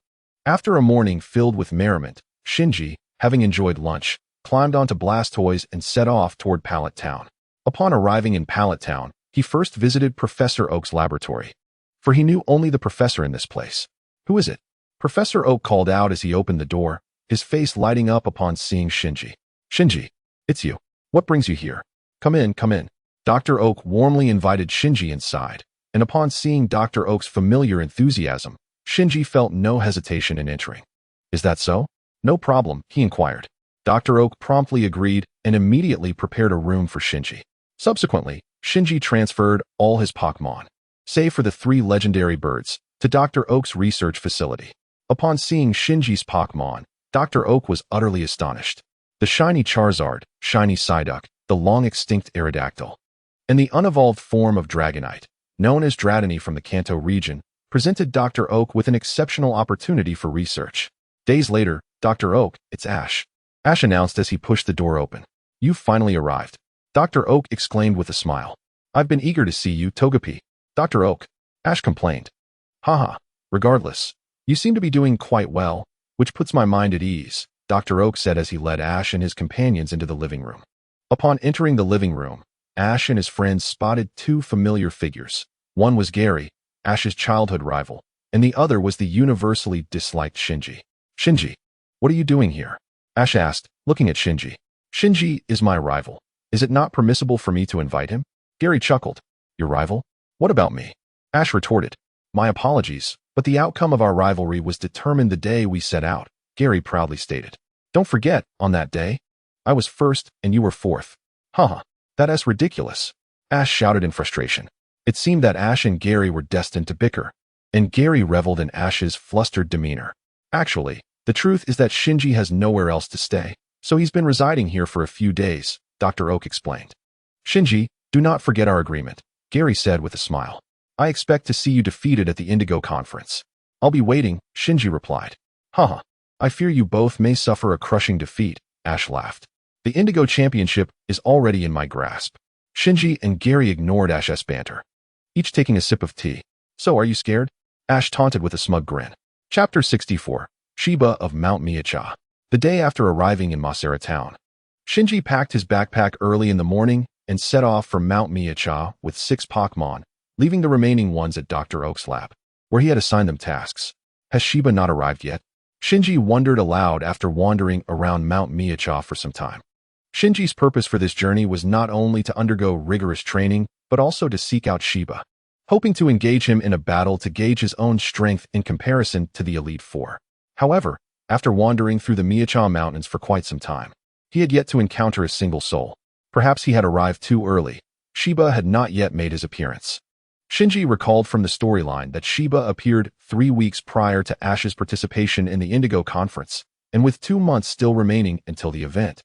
After a morning filled with merriment, Shinji, having enjoyed lunch, climbed onto Blastoise and set off toward Pallet Town. Upon arriving in Pallet Town, he first visited Professor Oak's laboratory, for he knew only the professor in this place. Who is it? Professor Oak called out as he opened the door, his face lighting up upon seeing Shinji. Shinji, it's you. What brings you here? Come in, come in. Dr. Oak warmly invited Shinji inside, and upon seeing Dr. Oak's familiar enthusiasm, Shinji felt no hesitation in entering. Is that so? No problem, he inquired. Dr. Oak promptly agreed and immediately prepared a room for Shinji. Subsequently, Shinji transferred all his Pokémon, save for the 3 legendary birds, to Dr. Oak's research facility. Upon seeing Shinji's Pokémon, Dr. Oak was utterly astonished. The shiny Charizard, shiny Psyduck, the long-extinct Aerodactyl, and the unevolved form of Dragonite, known as Dratini from the Kanto region, presented Dr. Oak with an exceptional opportunity for research. Days later, Dr. Oak, it's Ash. Ash announced as he pushed the door open. You've finally arrived. Dr. Oak exclaimed with a smile. I've been eager to see you, Togepi. Dr. Oak, Ash complained. Haha, regardless, you seem to be doing quite well, which puts my mind at ease, Dr. Oak said as he led Ash and his companions into the living room. Upon entering the living room, Ash and his friends spotted 2 familiar figures. One was Gary, Ash's childhood rival, and the other was the universally disliked Shinji. Shinji, what are you doing here? Ash asked, looking at Shinji. Shinji is my rival. Is it not permissible for me to invite him? Gary chuckled. Your rival? What about me? Ash retorted. My apologies, but the outcome of our rivalry was determined the day we set out, Gary proudly stated. Don't forget, on that day, I was first and you were fourth. Haha, that's ridiculous. Ash shouted in frustration. It seemed that Ash and Gary were destined to bicker, and Gary reveled in Ash's flustered demeanor. Actually, the truth is that Shinji has nowhere else to stay, so he's been residing here for a few days, Dr. Oak explained. Shinji, do not forget our agreement, Gary said with a smile. I expect to see you defeated at the Indigo Conference. I'll be waiting, Shinji replied. Haha, I fear you both may suffer a crushing defeat, Ash laughed. The Indigo Championship is already in my grasp. Shinji and Gary ignored Ash's banter, each taking a sip of tea. So are you scared? Ash taunted with a smug grin. Chapter 64, Shiba of Mount Miacha. The day after arriving in Masera town, Shinji packed his backpack early in the morning and set off for Mount Miacha with 6 Pokémon, leaving the remaining ones at Dr. Oak's lab, where he had assigned them tasks. Has Shiba not arrived yet? Shinji wondered aloud after wandering around Mount Miacha for some time. Shinji's purpose for this journey was not only to undergo rigorous training, but also to seek out Shiba, hoping to engage him in a battle to gauge his own strength in comparison to the Elite Four. However, after wandering through the Miacha Mountains for quite some time, he had yet to encounter a single soul. Perhaps he had arrived too early. Shiba had not yet made his appearance. Shinji recalled from the storyline that Shiba appeared 3 weeks prior to Ash's participation in the Indigo Conference, and with 2 months still remaining until the event.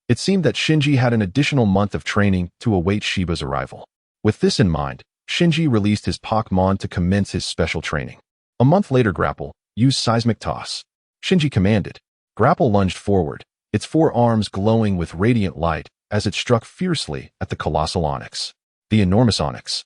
It seemed that Shinji had an additional month of training to await Shiba's arrival. With this in mind, Shinji released his Pokémon to commence his special training. A month later, Grapple used Seismic Toss. Shinji commanded. Grapple lunged forward, its 4 arms glowing with radiant light as it struck fiercely at the colossal Onix. The enormous Onix,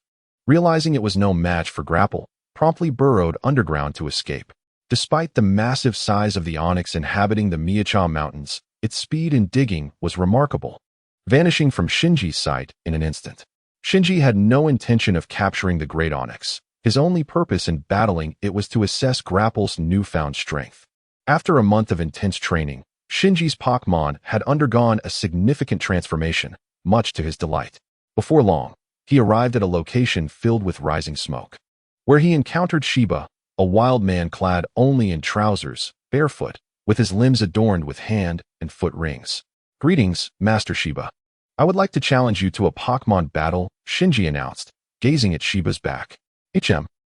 realizing it was no match for Grapple, promptly burrowed underground to escape. Despite the massive size of the Onix inhabiting the Miacha Mountains, its speed in digging was remarkable, vanishing from Shinji's sight in an instant. Shinji had no intention of capturing the Great Onix. His only purpose in battling it was to assess Grapple's newfound strength. After a month of intense training, Shinji's Pokémon had undergone a significant transformation, much to his delight. Before long, he arrived at a location filled with rising smoke, where he encountered Shiba, a wild man clad only in trousers, barefoot, with his limbs adorned with hand and foot rings. Greetings, Master Shiba. I would like to challenge you to a Pokémon battle, Shinji announced, gazing at Shiba's back.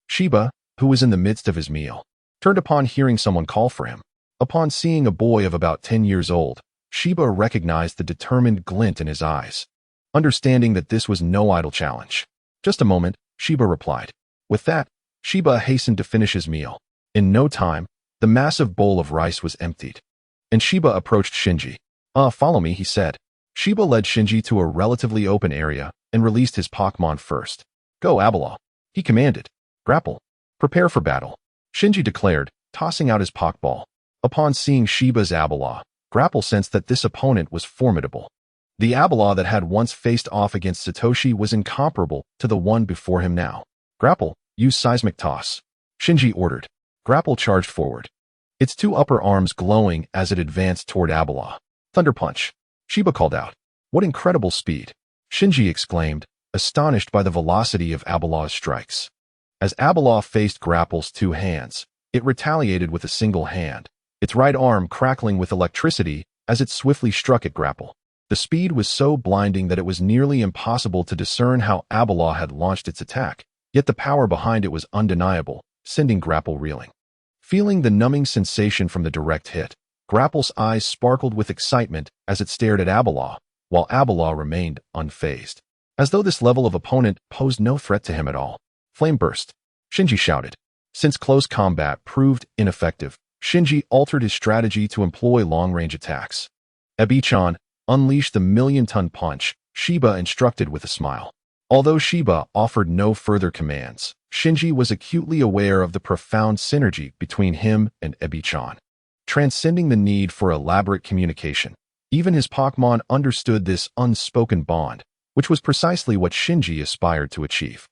Shiba, who was in the midst of his meal, turned upon hearing someone call for him. Upon seeing a boy of about 10 years old, Shiba recognized the determined glint in his eyes, understanding that this was no idle challenge. Just a moment, Shiba replied. With that, Shiba hastened to finish his meal. In no time, the massive bowl of rice was emptied, and Shiba approached Shinji. Follow me, he said. Shiba led Shinji to a relatively open area and released his Pokémon first. Go, Abelah, he commanded. Grapple. Prepare for battle, Shinji declared, tossing out his Pokeball. Upon seeing Shiba's Abelah, Grapple sensed that this opponent was formidable. The Abelah that had once faced off against Satoshi was incomparable to the one before him now. Grapple, use Seismic Toss, Shinji ordered. Grapple charged forward, its two upper arms glowing as it advanced toward Abelard. Thunder Punch! Shiba called out. What incredible speed! Shinji exclaimed, astonished by the velocity of Abelard's strikes. As Abelard faced Grapple's two hands, it retaliated with a single hand, its right arm crackling with electricity as it swiftly struck at Grapple. The speed was so blinding that it was nearly impossible to discern how Abelard had launched its attack, yet the power behind it was undeniable, sending Grapple reeling. Feeling the numbing sensation from the direct hit, Grapple's eyes sparkled with excitement as it stared at Abelard, while Abelard remained unfazed, as though this level of opponent posed no threat to him at all. Flame Burst! Shinji shouted. Since close combat proved ineffective, Shinji altered his strategy to employ long-range attacks. Ebi-chan, unleash the million-ton punch, Shiba instructed with a smile. Although Shiba offered no further commands, Shinji was acutely aware of the profound synergy between him and Ebi-chan. Transcending the need for elaborate communication, even his Pokémon understood this unspoken bond, which was precisely what Shinji aspired to achieve.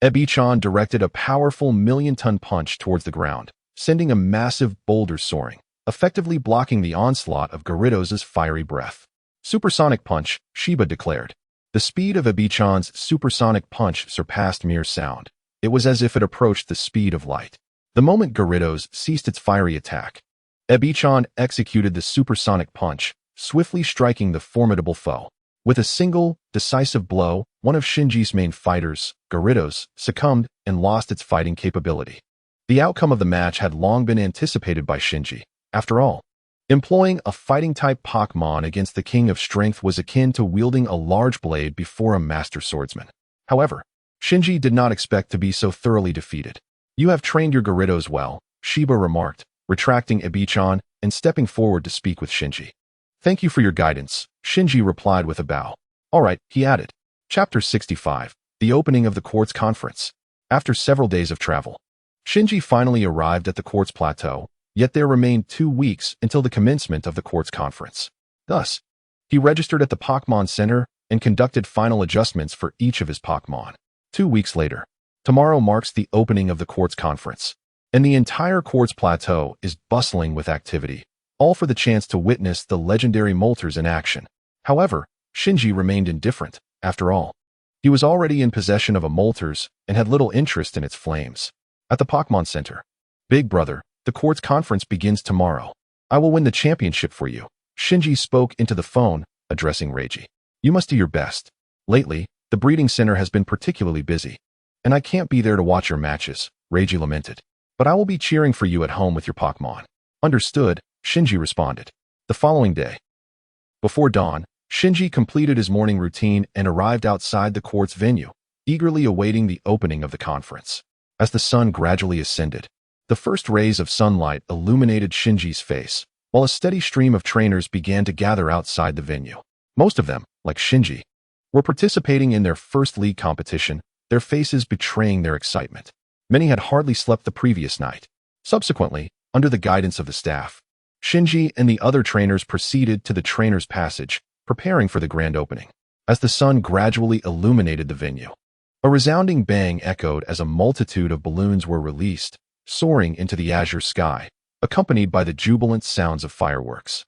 Ebi-chan directed a powerful million-ton punch towards the ground, sending a massive boulder soaring, effectively blocking the onslaught of Gyarados' fiery breath. Supersonic Punch, Shiba declared. The speed of Ebi-chan's supersonic punch surpassed mere sound. It was as if it approached the speed of light. The moment Gyarados ceased its fiery attack, Ebi-chan executed the supersonic punch, swiftly striking the formidable foe. With a single, decisive blow, one of Shinji's main fighters, Gyarados, succumbed and lost its fighting capability. The outcome of the match had long been anticipated by Shinji. After all, employing a fighting-type Pokémon against the King of Strength was akin to wielding a large blade before a master swordsman. However, Shinji did not expect to be so thoroughly defeated. You have trained your Gyarados well, Shiba remarked, retracting Ebi-chan and stepping forward to speak with Shinji. Thank you for your guidance, Shinji replied with a bow. All right, he added. Chapter 65, The Opening of the Quartz Conference. After several days of travel, Shinji finally arrived at the Quartz Plateau, yet there remained 2 weeks until the commencement of the Quartz Conference. Thus, he registered at the Pokémon Center and conducted final adjustments for each of his Pokémon. 2 weeks later, tomorrow marks the opening of the Quartz Conference, and the entire Quartz Plateau is bustling with activity, all for the chance to witness the legendary Moltres in action. However, Shinji remained indifferent. After all, he was already in possession of a Moltres and had little interest in its flames. At the Pokémon Center, Big Brother, the Quartz Conference begins tomorrow. I will win the championship for you. Shinji spoke into the phone, addressing Reiji. You must do your best. Lately, the breeding center has been particularly busy, and I can't be there to watch your matches, Reiji lamented. But I will be cheering for you at home with your Pokémon. Understood, Shinji responded. The following day, before dawn, Shinji completed his morning routine and arrived outside the Quartz venue, eagerly awaiting the opening of the conference. As the sun gradually ascended, the first rays of sunlight illuminated Shinji's face, while a steady stream of trainers began to gather outside the venue. Most of them, like Shinji, were participating in their first league competition, their faces betraying their excitement. Many had hardly slept the previous night. Subsequently, under the guidance of the staff, Shinji and the other trainers proceeded to the trainer's passage, preparing for the grand opening. As the sun gradually illuminated the venue, a resounding bang echoed as a multitude of balloons were released, soaring into the azure sky, accompanied by the jubilant sounds of fireworks,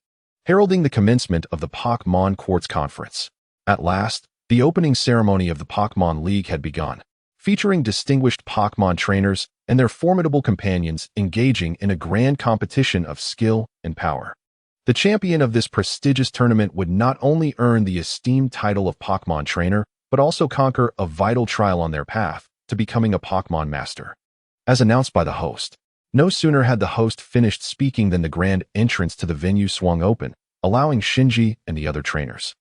heralding the commencement of the Pokémon Quartz Conference. At last, the opening ceremony of the Pokémon League had begun, featuring distinguished Pokémon trainers and their formidable companions engaging in a grand competition of skill and power. The champion of this prestigious tournament would not only earn the esteemed title of Pokémon Trainer, but also conquer a vital trial on their path to becoming a Pokémon Master. As announced by the host, no sooner had the host finished speaking than the grand entrance to the venue swung open, allowing Shinji and the other trainers,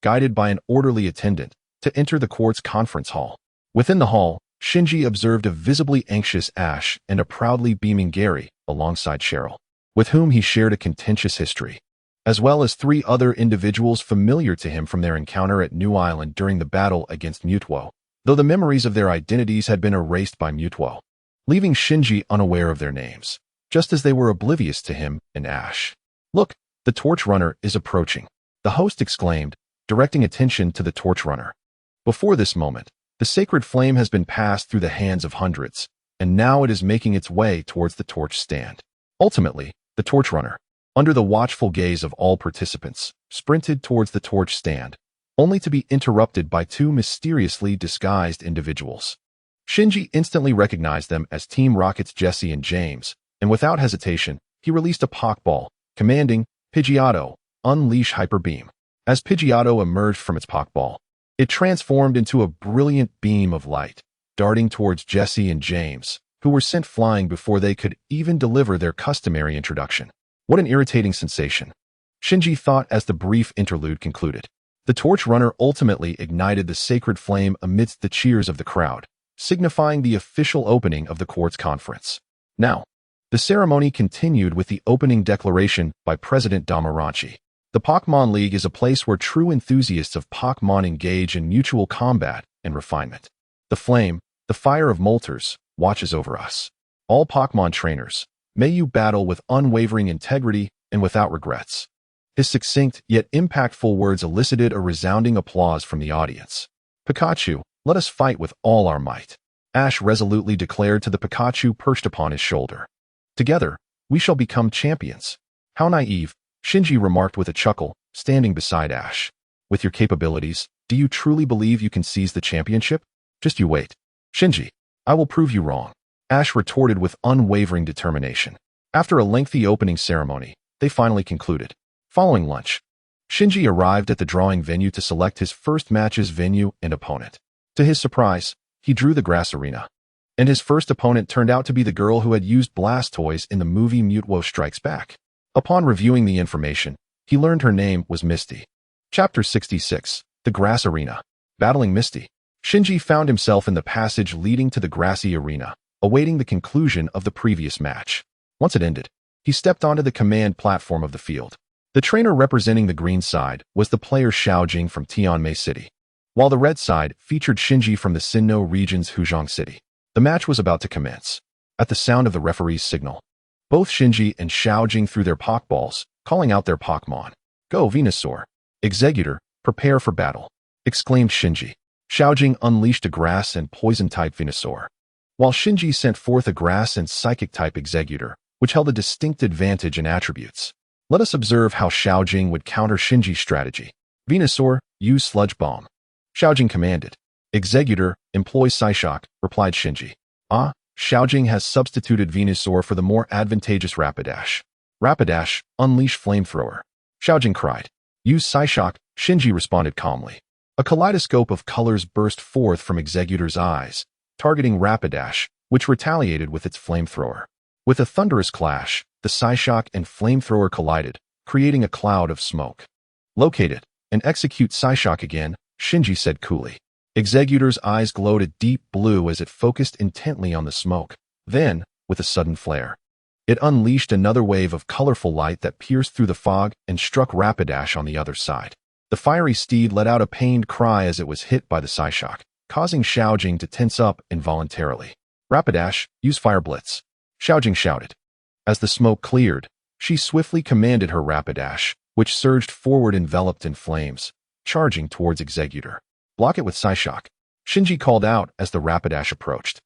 guided by an orderly attendant, to enter the Quartz Conference Hall. Within the hall, Shinji observed a visibly anxious Ash and a proudly beaming Gary, alongside Cheryl, with whom he shared a contentious history, as well as 3 other individuals familiar to him from their encounter at New Island during the battle against Mutuo, though the memories of their identities had been erased by Mutuo, leaving Shinji unaware of their names, just as they were oblivious to him and Ash. Look, the Torch Runner is approaching, the host exclaimed, directing attention to the Torch Runner. Before this moment, the sacred flame has been passed through the hands of hundreds, and now it is making its way towards the torch stand. Ultimately, The torch runner, under the watchful gaze of all participants, sprinted towards the torch stand, only to be interrupted by two mysteriously disguised individuals. Shinji instantly recognized them as Team Rocket's Jesse and James, and without hesitation, he released a Pokeball, commanding, Pidgeotto, unleash Hyper Beam. As Pidgeotto emerged from its Pokeball, it transformed into a brilliant beam of light, darting towards Jesse and James, who were sent flying before they could even deliver their customary introduction. What an irritating sensation, Shinji thought as the brief interlude concluded. The torch runner ultimately ignited the sacred flame amidst the cheers of the crowd, signifying the official opening of the Quartz Conference. Now, the ceremony continued with the opening declaration by President Damaranchi. The Pokémon League is a place where true enthusiasts of Pokémon engage in mutual combat and refinement. The flame, the fire of Moltres, watches over us. All Pokémon trainers, may you battle with unwavering integrity and without regrets. His succinct yet impactful words elicited a resounding applause from the audience. Pikachu, let us fight with all our might, Ash resolutely declared to the Pikachu perched upon his shoulder. Together, we shall become champions. How naive, Shinji remarked with a chuckle, standing beside Ash. With your capabilities, do you truly believe you can seize the championship? Just you wait. Shinji, I will prove you wrong, Ash retorted with unwavering determination. After a lengthy opening ceremony, they finally concluded. Following lunch, Shinji arrived at the drawing venue to select his first match's venue and opponent. To his surprise, he drew the grass arena. And his first opponent turned out to be the girl who had used Blastoise in the movie Mutwo Strikes Back. Upon reviewing the information, he learned her name was Misty. Chapter 66, The Grass Arena. Battling Misty. Shinji found himself in the passage leading to the grassy arena, awaiting the conclusion of the previous match. Once it ended, he stepped onto the command platform of the field. The trainer representing the green side was the player Xiaojing from Tianmei City, while the red side featured Shinji from the Sinnoh region's Huzhong City. The match was about to commence. At the sound of the referee's signal, both Shinji and Xiaojing threw their Pokeballs, calling out their Pokémon. Go, Venusaur. Executor, prepare for battle, exclaimed Shinji. Xiaojing unleashed a grass and poison-type Venusaur, while Shinji sent forth a grass and psychic-type Executor, which held a distinct advantage in attributes. Let us observe how Xiaojing would counter Shinji's strategy. Venusaur, use Sludge Bomb, Xiaojing commanded. Executor, employ Psyshock, replied Shinji. Ah, Xiaojing has substituted Venusaur for the more advantageous Rapidash. Rapidash, unleash Flamethrower, Xiaojing cried. Use Psyshock, Shinji responded calmly. A kaleidoscope of colors burst forth from Executor's eyes, targeting Rapidash, which retaliated with its Flamethrower. With a thunderous clash, the Psyshock and Flamethrower collided, creating a cloud of smoke. Locate it, and execute Psyshock again, Shinji said coolly. Executor's eyes glowed a deep blue as it focused intently on the smoke. Then, with a sudden flare, it unleashed another wave of colorful light that pierced through the fog and struck Rapidash on the other side. The fiery steed let out a pained cry as it was hit by the Psyshock, causing Xiaojing to tense up involuntarily. Rapidash, use Fire Blitz, Xiaojing shouted. As the smoke cleared, she swiftly commanded her Rapidash, which surged forward enveloped in flames, charging towards Executor. Block it with Psyshock, Shinji called out as the Rapidash approached.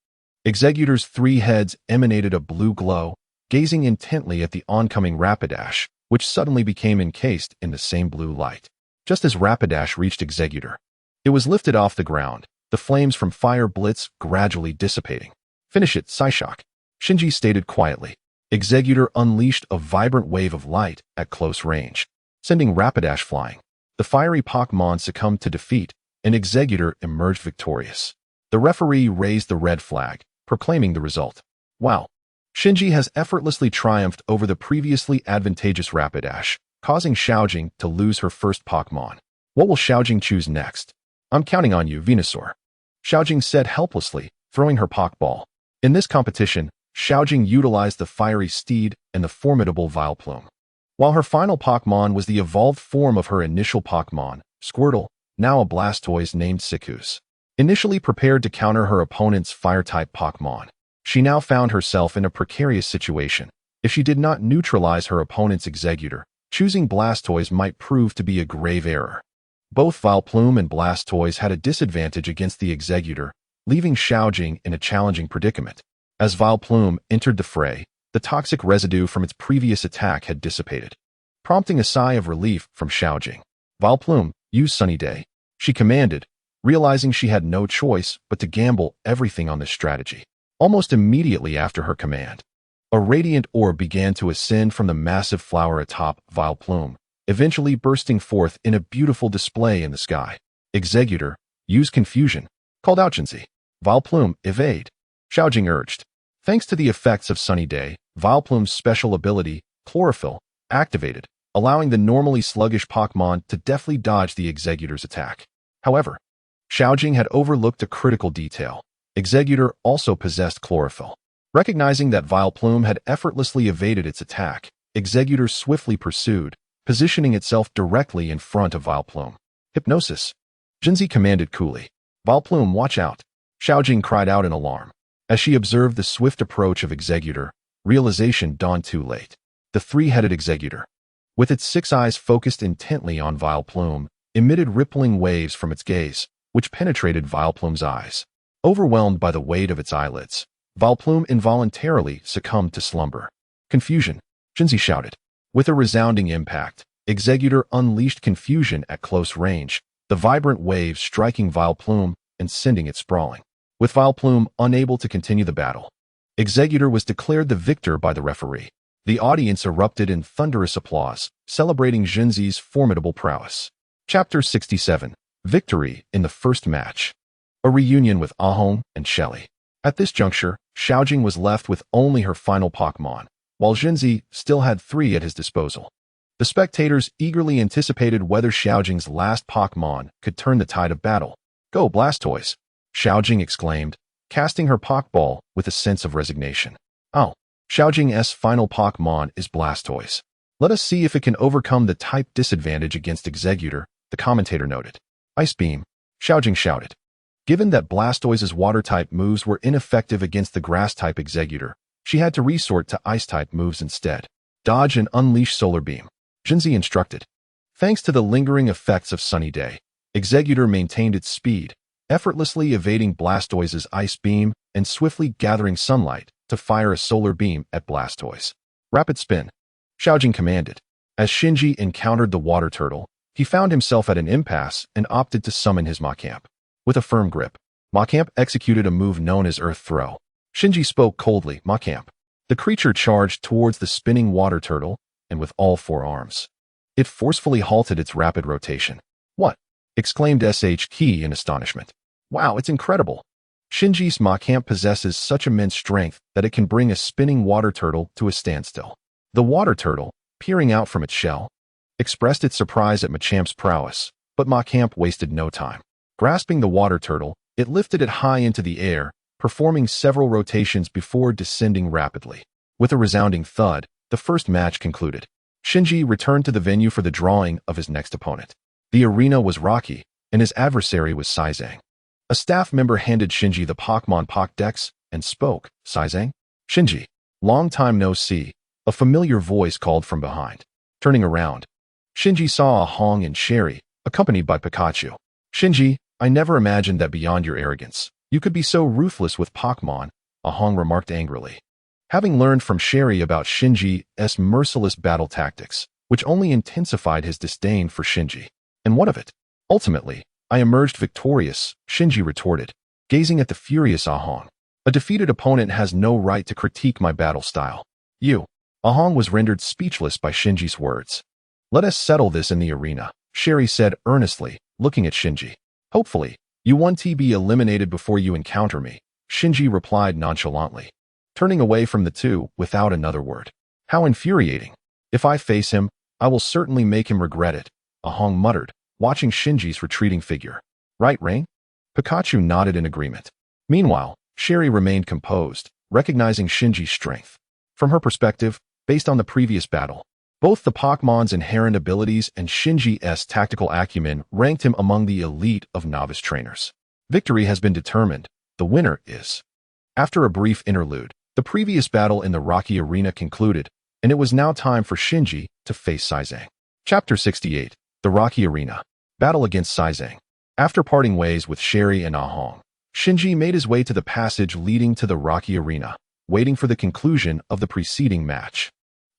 Executor's three heads emanated a blue glow, gazing intently at the oncoming Rapidash, which suddenly became encased in the same blue light. Just as Rapidash reached Executor, it was lifted off the ground, the flames from Fire Blitz gradually dissipating. Finish it, Psyshock, Shinji stated quietly. Executor unleashed a vibrant wave of light at close range, sending Rapidash flying. The fiery Pokémon succumbed to defeat, and Executor emerged victorious. The referee raised the red flag, proclaiming the result. Wow! Shinji has effortlessly triumphed over the previously advantageous Rapidash, causing Xiaojing to lose her first Pokémon. What will Xiaojing choose next? I'm counting on you, Venusaur, Xiaojing said helplessly, throwing her Pokeball. In this competition, Xiaojing utilized the fiery steed and the formidable Vileplume, while her final Pokémon was the evolved form of her initial Pokémon, Squirtle, now a Blastoise named Sikus. Initially prepared to counter her opponent's fire-type Pokémon, she now found herself in a precarious situation. If she did not neutralize her opponent's Executor, choosing Blastoise might prove to be a grave error. Both Vileplume and Blastoise had a disadvantage against the Executor, leaving Xiaojing in a challenging predicament. As Vileplume entered the fray, The toxic residue from its previous attack had dissipated, prompting a sigh of relief from Xiaojing. Vileplume, use Sunny Day, she commanded, realizing she had no choice but to gamble everything on this strategy. Almost immediately after her command, a radiant orb began to ascend from the massive flower atop Vileplume, eventually bursting forth in a beautiful display in the sky. Executor, use Confusion, called out Shinji. Vileplume, evade, Xiaojing urged. Thanks to the effects of Sunny Day, Vileplume's special ability, Chlorophyll, activated, allowing the normally sluggish Pokémon to deftly dodge the Executor's attack. However, Xiaojing had overlooked a critical detail. Executor also possessed Chlorophyll. Recognizing that Vileplume had effortlessly evaded its attack, Executor swiftly pursued, positioning itself directly in front of Vileplume. Hypnosis, Shinji commanded coolly. Vileplume, watch out, Xiaojing cried out in alarm. As she observed the swift approach of Executor, realization dawned too late. The three-headed Executor, with its 6 eyes focused intently on Vileplume, emitted rippling waves from its gaze, which penetrated Vileplume's eyes. Overwhelmed by the weight of its eyelids, Vileplume involuntarily succumbed to slumber. Confusion, Shinji shouted. With a resounding impact, Executor unleashed Confusion at close range, the vibrant waves striking Vileplume and sending it sprawling. With Vileplume unable to continue the battle, Executor was declared the victor by the referee. The audience erupted in thunderous applause, celebrating Shinji's formidable prowess. Chapter 67. Victory in the first match. A reunion with Ahong and Shelly. At this juncture, Xiaojing was left with only her final Pokémon, while Shinji still had 3 at his disposal. The spectators eagerly anticipated whether Xiaojing's last Pokémon could turn the tide of battle. Go Blastoise! Xiaojing exclaimed, casting her Pokeball with a sense of resignation. Oh, Xiaojing's final Pokémon is Blastoise. Let us see if it can overcome the type disadvantage against Executor, the commentator noted. Ice Beam, Xiaojing shouted. Given that Blastoise's water-type moves were ineffective against the grass-type Executor, she had to resort to ice-type moves instead. Dodge and unleash Solar Beam, Shinji instructed. Thanks to the lingering effects of Sunny Day, Executor maintained its speed, effortlessly evading Blastoise's Ice Beam and swiftly gathering sunlight to fire a Solar Beam at Blastoise. Rapid Spin, Xiaojing commanded. As Shinji encountered the water turtle, he found himself at an impasse and opted to summon his Machamp. With a firm grip, Machamp executed a move known as Earth Throw. Shinji spoke coldly, Machamp. The creature charged towards the spinning water turtle, and with all 4 arms, it forcefully halted its rapid rotation. What? Exclaimed Key in astonishment. Wow, it's incredible. Shinji's Machamp possesses such immense strength that it can bring a spinning water turtle to a standstill. The water turtle, peering out from its shell, expressed its surprise at Machamp's prowess, but Machamp wasted no time. Grasping the water turtle, it lifted it high into the air, performing several rotations before descending rapidly. With a resounding thud, the first match concluded. Shinji returned to the venue for the drawing of his next opponent. The arena was rocky, and his adversary was Saizang. A staff member handed Shinji the Pokémon Pokédex and spoke, Saizang? Shinji, long time no see, a familiar voice called from behind. Turning around, Shinji saw Ahong and Sherry, accompanied by Pikachu. Shinji, I never imagined that beyond your arrogance, you could be so ruthless with Pokémon, Ahong remarked angrily. Having learned from Sherry about Shinji's merciless battle tactics, which only intensified his disdain for Shinji. And what of it? Ultimately, I emerged victorious, Shinji retorted, gazing at the furious Ahong. A defeated opponent has no right to critique my battle style. You. Ahong was rendered speechless by Shinji's words. Let us settle this in the arena, Sherry said earnestly, looking at Shinji. Hopefully, you want to be eliminated before you encounter me, Shinji replied nonchalantly, turning away from the two without another word. How infuriating. If I face him, I will certainly make him regret it, Ahong muttered, watching Shinji's retreating figure. Right, Rain? Pikachu nodded in agreement. Meanwhile, Sherry remained composed, recognizing Shinji's strength. From her perspective, based on the previous battle, both the Pokémon's inherent abilities and Shinji's tactical acumen ranked him among the elite of novice trainers. Victory has been determined. The winner is. After a brief interlude, the previous battle in the rocky arena concluded, and it was now time for Shinji to face Saizang. Chapter 68. The Rocky Arena. Battle against Saizang. After parting ways with Sherry and Ahong, Shinji made his way to the passage leading to the rocky arena. waiting for the conclusion of the preceding match.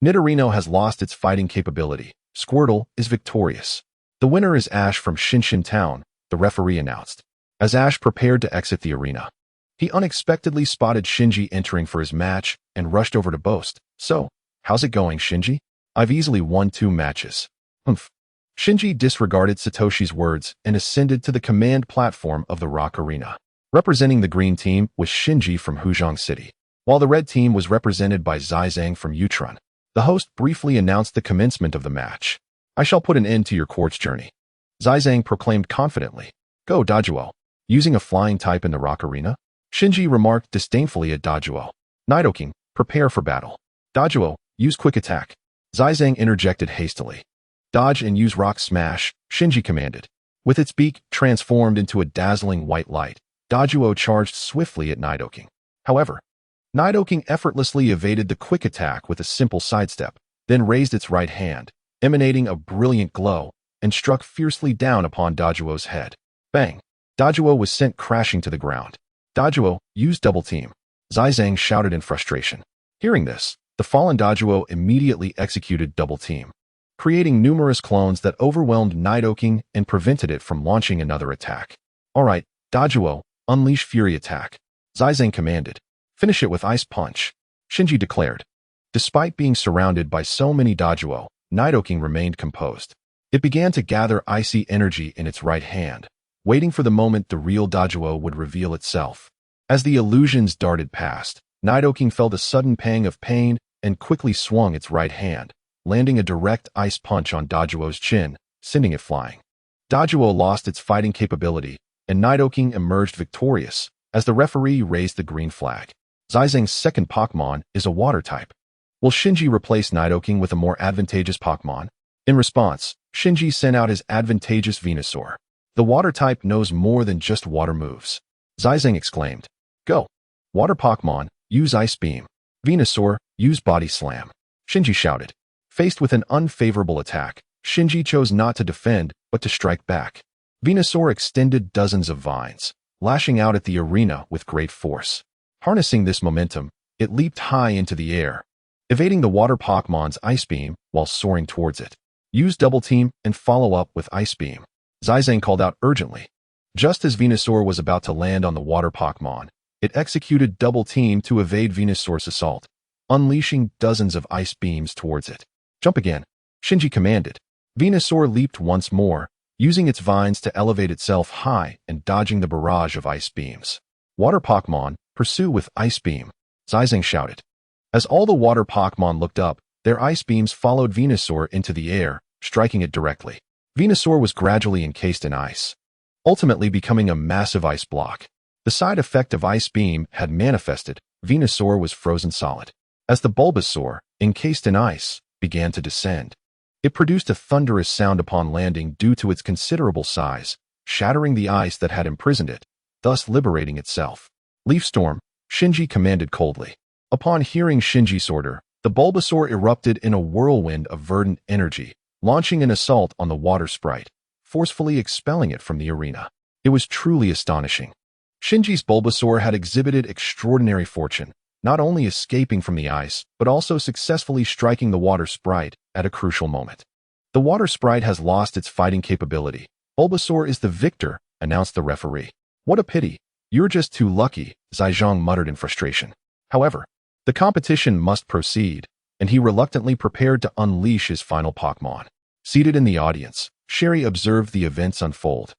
Nidorino has lost its fighting capability. Squirtle is victorious. The winner is Ash from Shinshin Town, the referee announced. As Ash prepared to exit the arena, he unexpectedly spotted Shinji entering for his match and rushed over to boast. "So, how's it going, Shinji? I've easily won 2 matches." Humph. Shinji disregarded Satoshi's words and ascended to the command platform of the Rock Arena. Representing the green team was Shinji from Huzhong City, while the red team was represented by Zizang from Yutron. The host briefly announced the commencement of the match. "I shall put an end to your quartz journey," Zizang proclaimed confidently. "Go, Dajuo." Using a flying type in the Rock Arena, Shinji remarked disdainfully at Dajuo. "Nidoking, prepare for battle." "Dajuo, use quick attack." Zizang interjected hastily. "Dodge and use rock smash," Shinji commanded. With its beak transformed into a dazzling white light, Dajuo charged swiftly at Nidoking. However, Nidoking effortlessly evaded the quick attack with a simple sidestep, then raised its right hand, emanating a brilliant glow, and struck fiercely down upon Dajuo's head. Bang! Dajuo was sent crashing to the ground. "Dajuo, use double team," Zizang shouted in frustration. Hearing this, the fallen Dajuo immediately executed double team, creating numerous clones that overwhelmed Nidoking and prevented it from launching another attack. "All right, Dajuo, unleash Fury Attack," Zizang commanded. "Finish it with Ice Punch," Shinji declared. Despite being surrounded by so many Dajuo, Nidoking remained composed. It began to gather icy energy in its right hand, waiting for the moment the real Dajuo would reveal itself. As the illusions darted past, Nidoking felt a sudden pang of pain and quickly swung its right hand, landing a direct ice punch on Dajuo's chin, sending it flying. Dajuo lost its fighting capability, and Nidoking emerged victorious as the referee raised the green flag. Zizang's second Pokémon is a water type. Will Shinji replace Nidoking with a more advantageous Pokémon? In response, Shinji sent out his advantageous Venusaur. "The water type knows more than just water moves," Zizang exclaimed. "Go. Water Pokémon, use Ice Beam. Venusaur, use Body Slam," Shinji shouted. Faced with an unfavorable attack, Shinji chose not to defend, but to strike back. Venusaur extended dozens of vines, lashing out at the arena with great force. Harnessing this momentum, it leaped high into the air, evading the water Pokémon's Ice Beam while soaring towards it. "Use Double Team and follow up with Ice Beam," Zizang called out urgently. Just as Venusaur was about to land on the water Pokémon, it executed Double Team to evade Venusaur's assault, unleashing dozens of ice beams towards it. "Jump again," Shinji commanded. Venusaur leaped once more, using its vines to elevate itself high and dodging the barrage of ice beams. "Water Pokémon, pursue with Ice Beam," Zizang shouted. As all the water Pokémon looked up, their ice beams followed Venusaur into the air, striking it directly. Venusaur was gradually encased in ice, ultimately becoming a massive ice block. The side effect of Ice Beam had manifested. Venusaur was frozen solid. As the Bulbasaur, encased in ice, began to descend, it produced a thunderous sound upon landing due to its considerable size, shattering the ice that had imprisoned it, thus liberating itself. "Leaf Storm," Shinji commanded coldly. Upon hearing Shinji's order, the Bulbasaur erupted in a whirlwind of verdant energy, launching an assault on the water sprite, forcefully expelling it from the arena. It was truly astonishing. Shinji's Bulbasaur had exhibited extraordinary fortune, not only escaping from the ice, but also successfully striking the water sprite at a crucial moment. "The water sprite has lost its fighting capability. Bulbasaur is the victor," announced the referee. "What a pity. You're just too lucky," Zizang muttered in frustration. However, the competition must proceed, and he reluctantly prepared to unleash his final Pokémon. Seated in the audience, Sherry observed the events unfold.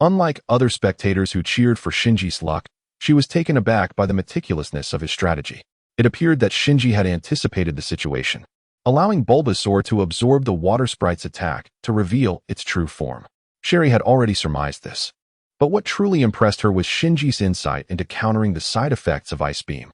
Unlike other spectators who cheered for Shinji's luck, she was taken aback by the meticulousness of his strategy. It appeared that Shinji had anticipated the situation, allowing Bulbasaur to absorb the water sprite's attack to reveal its true form. Sherry had already surmised this. But what truly impressed her was Shinji's insight into countering the side effects of Ice Beam.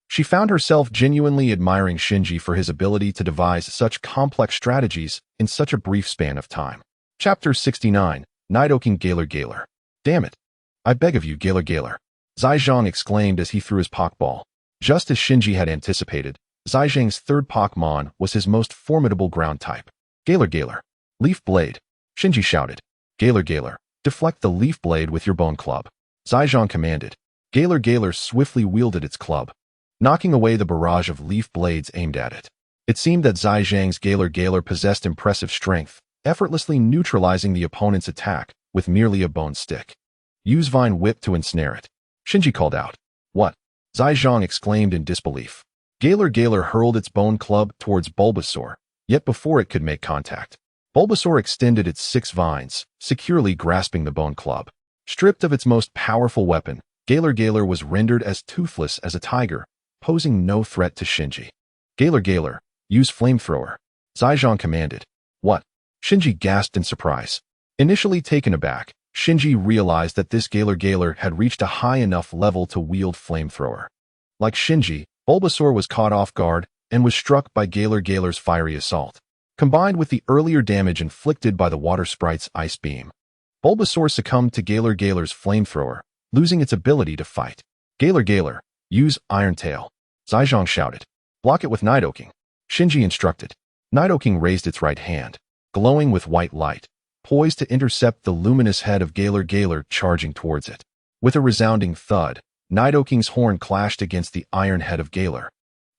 She found herself genuinely admiring Shinji for his ability to devise such complex strategies in such a brief span of time. Chapter 69, Nidoking Galar Galar. "Damn it. I beg of you, Galar Galar," Zizang exclaimed as he threw his Pokeball. Just as Shinji had anticipated, Zizang's third Pokémon was his most formidable ground type. "Galar Galar. Leaf Blade," Shinji shouted. "Galar Galar. Deflect the Leaf Blade with your Bone Club," Zizang commanded. Galar Galar swiftly wielded its club, knocking away the barrage of leaf blades aimed at it. It seemed that Zai Zhang's Galar possessed impressive strength, effortlessly neutralizing the opponent's attack with merely a bone stick. Use Vine Whip to ensnare it. Shinji called out. What? Zai Zhang exclaimed in disbelief. Galar hurled its bone club towards Bulbasaur, yet before it could make contact, Bulbasaur extended its 6 vines, securely grasping the bone club. Stripped of its most powerful weapon, Galar was rendered as toothless as a tiger, posing no threat to Shinji. Galar, use flamethrower. Zai Zhang commanded. What? Shinji gasped in surprise. Initially taken aback, Shinji realized that this Galar had reached a high enough level to wield flamethrower. Like Shinji, Bulbasaur was caught off guard and was struck by Galar's fiery assault. Combined with the earlier damage inflicted by the water sprite's ice beam, Bulbasaur succumbed to Galar's flamethrower, losing its ability to fight. Galar, use Iron Tail. Zai Zhang shouted. Block it with Nidoking. Shinji instructed. Nidoking raised its right hand, glowing with white light, poised to intercept the luminous head of Galar charging towards it. With a resounding thud, Nidoking's horn clashed against the iron head of Galar,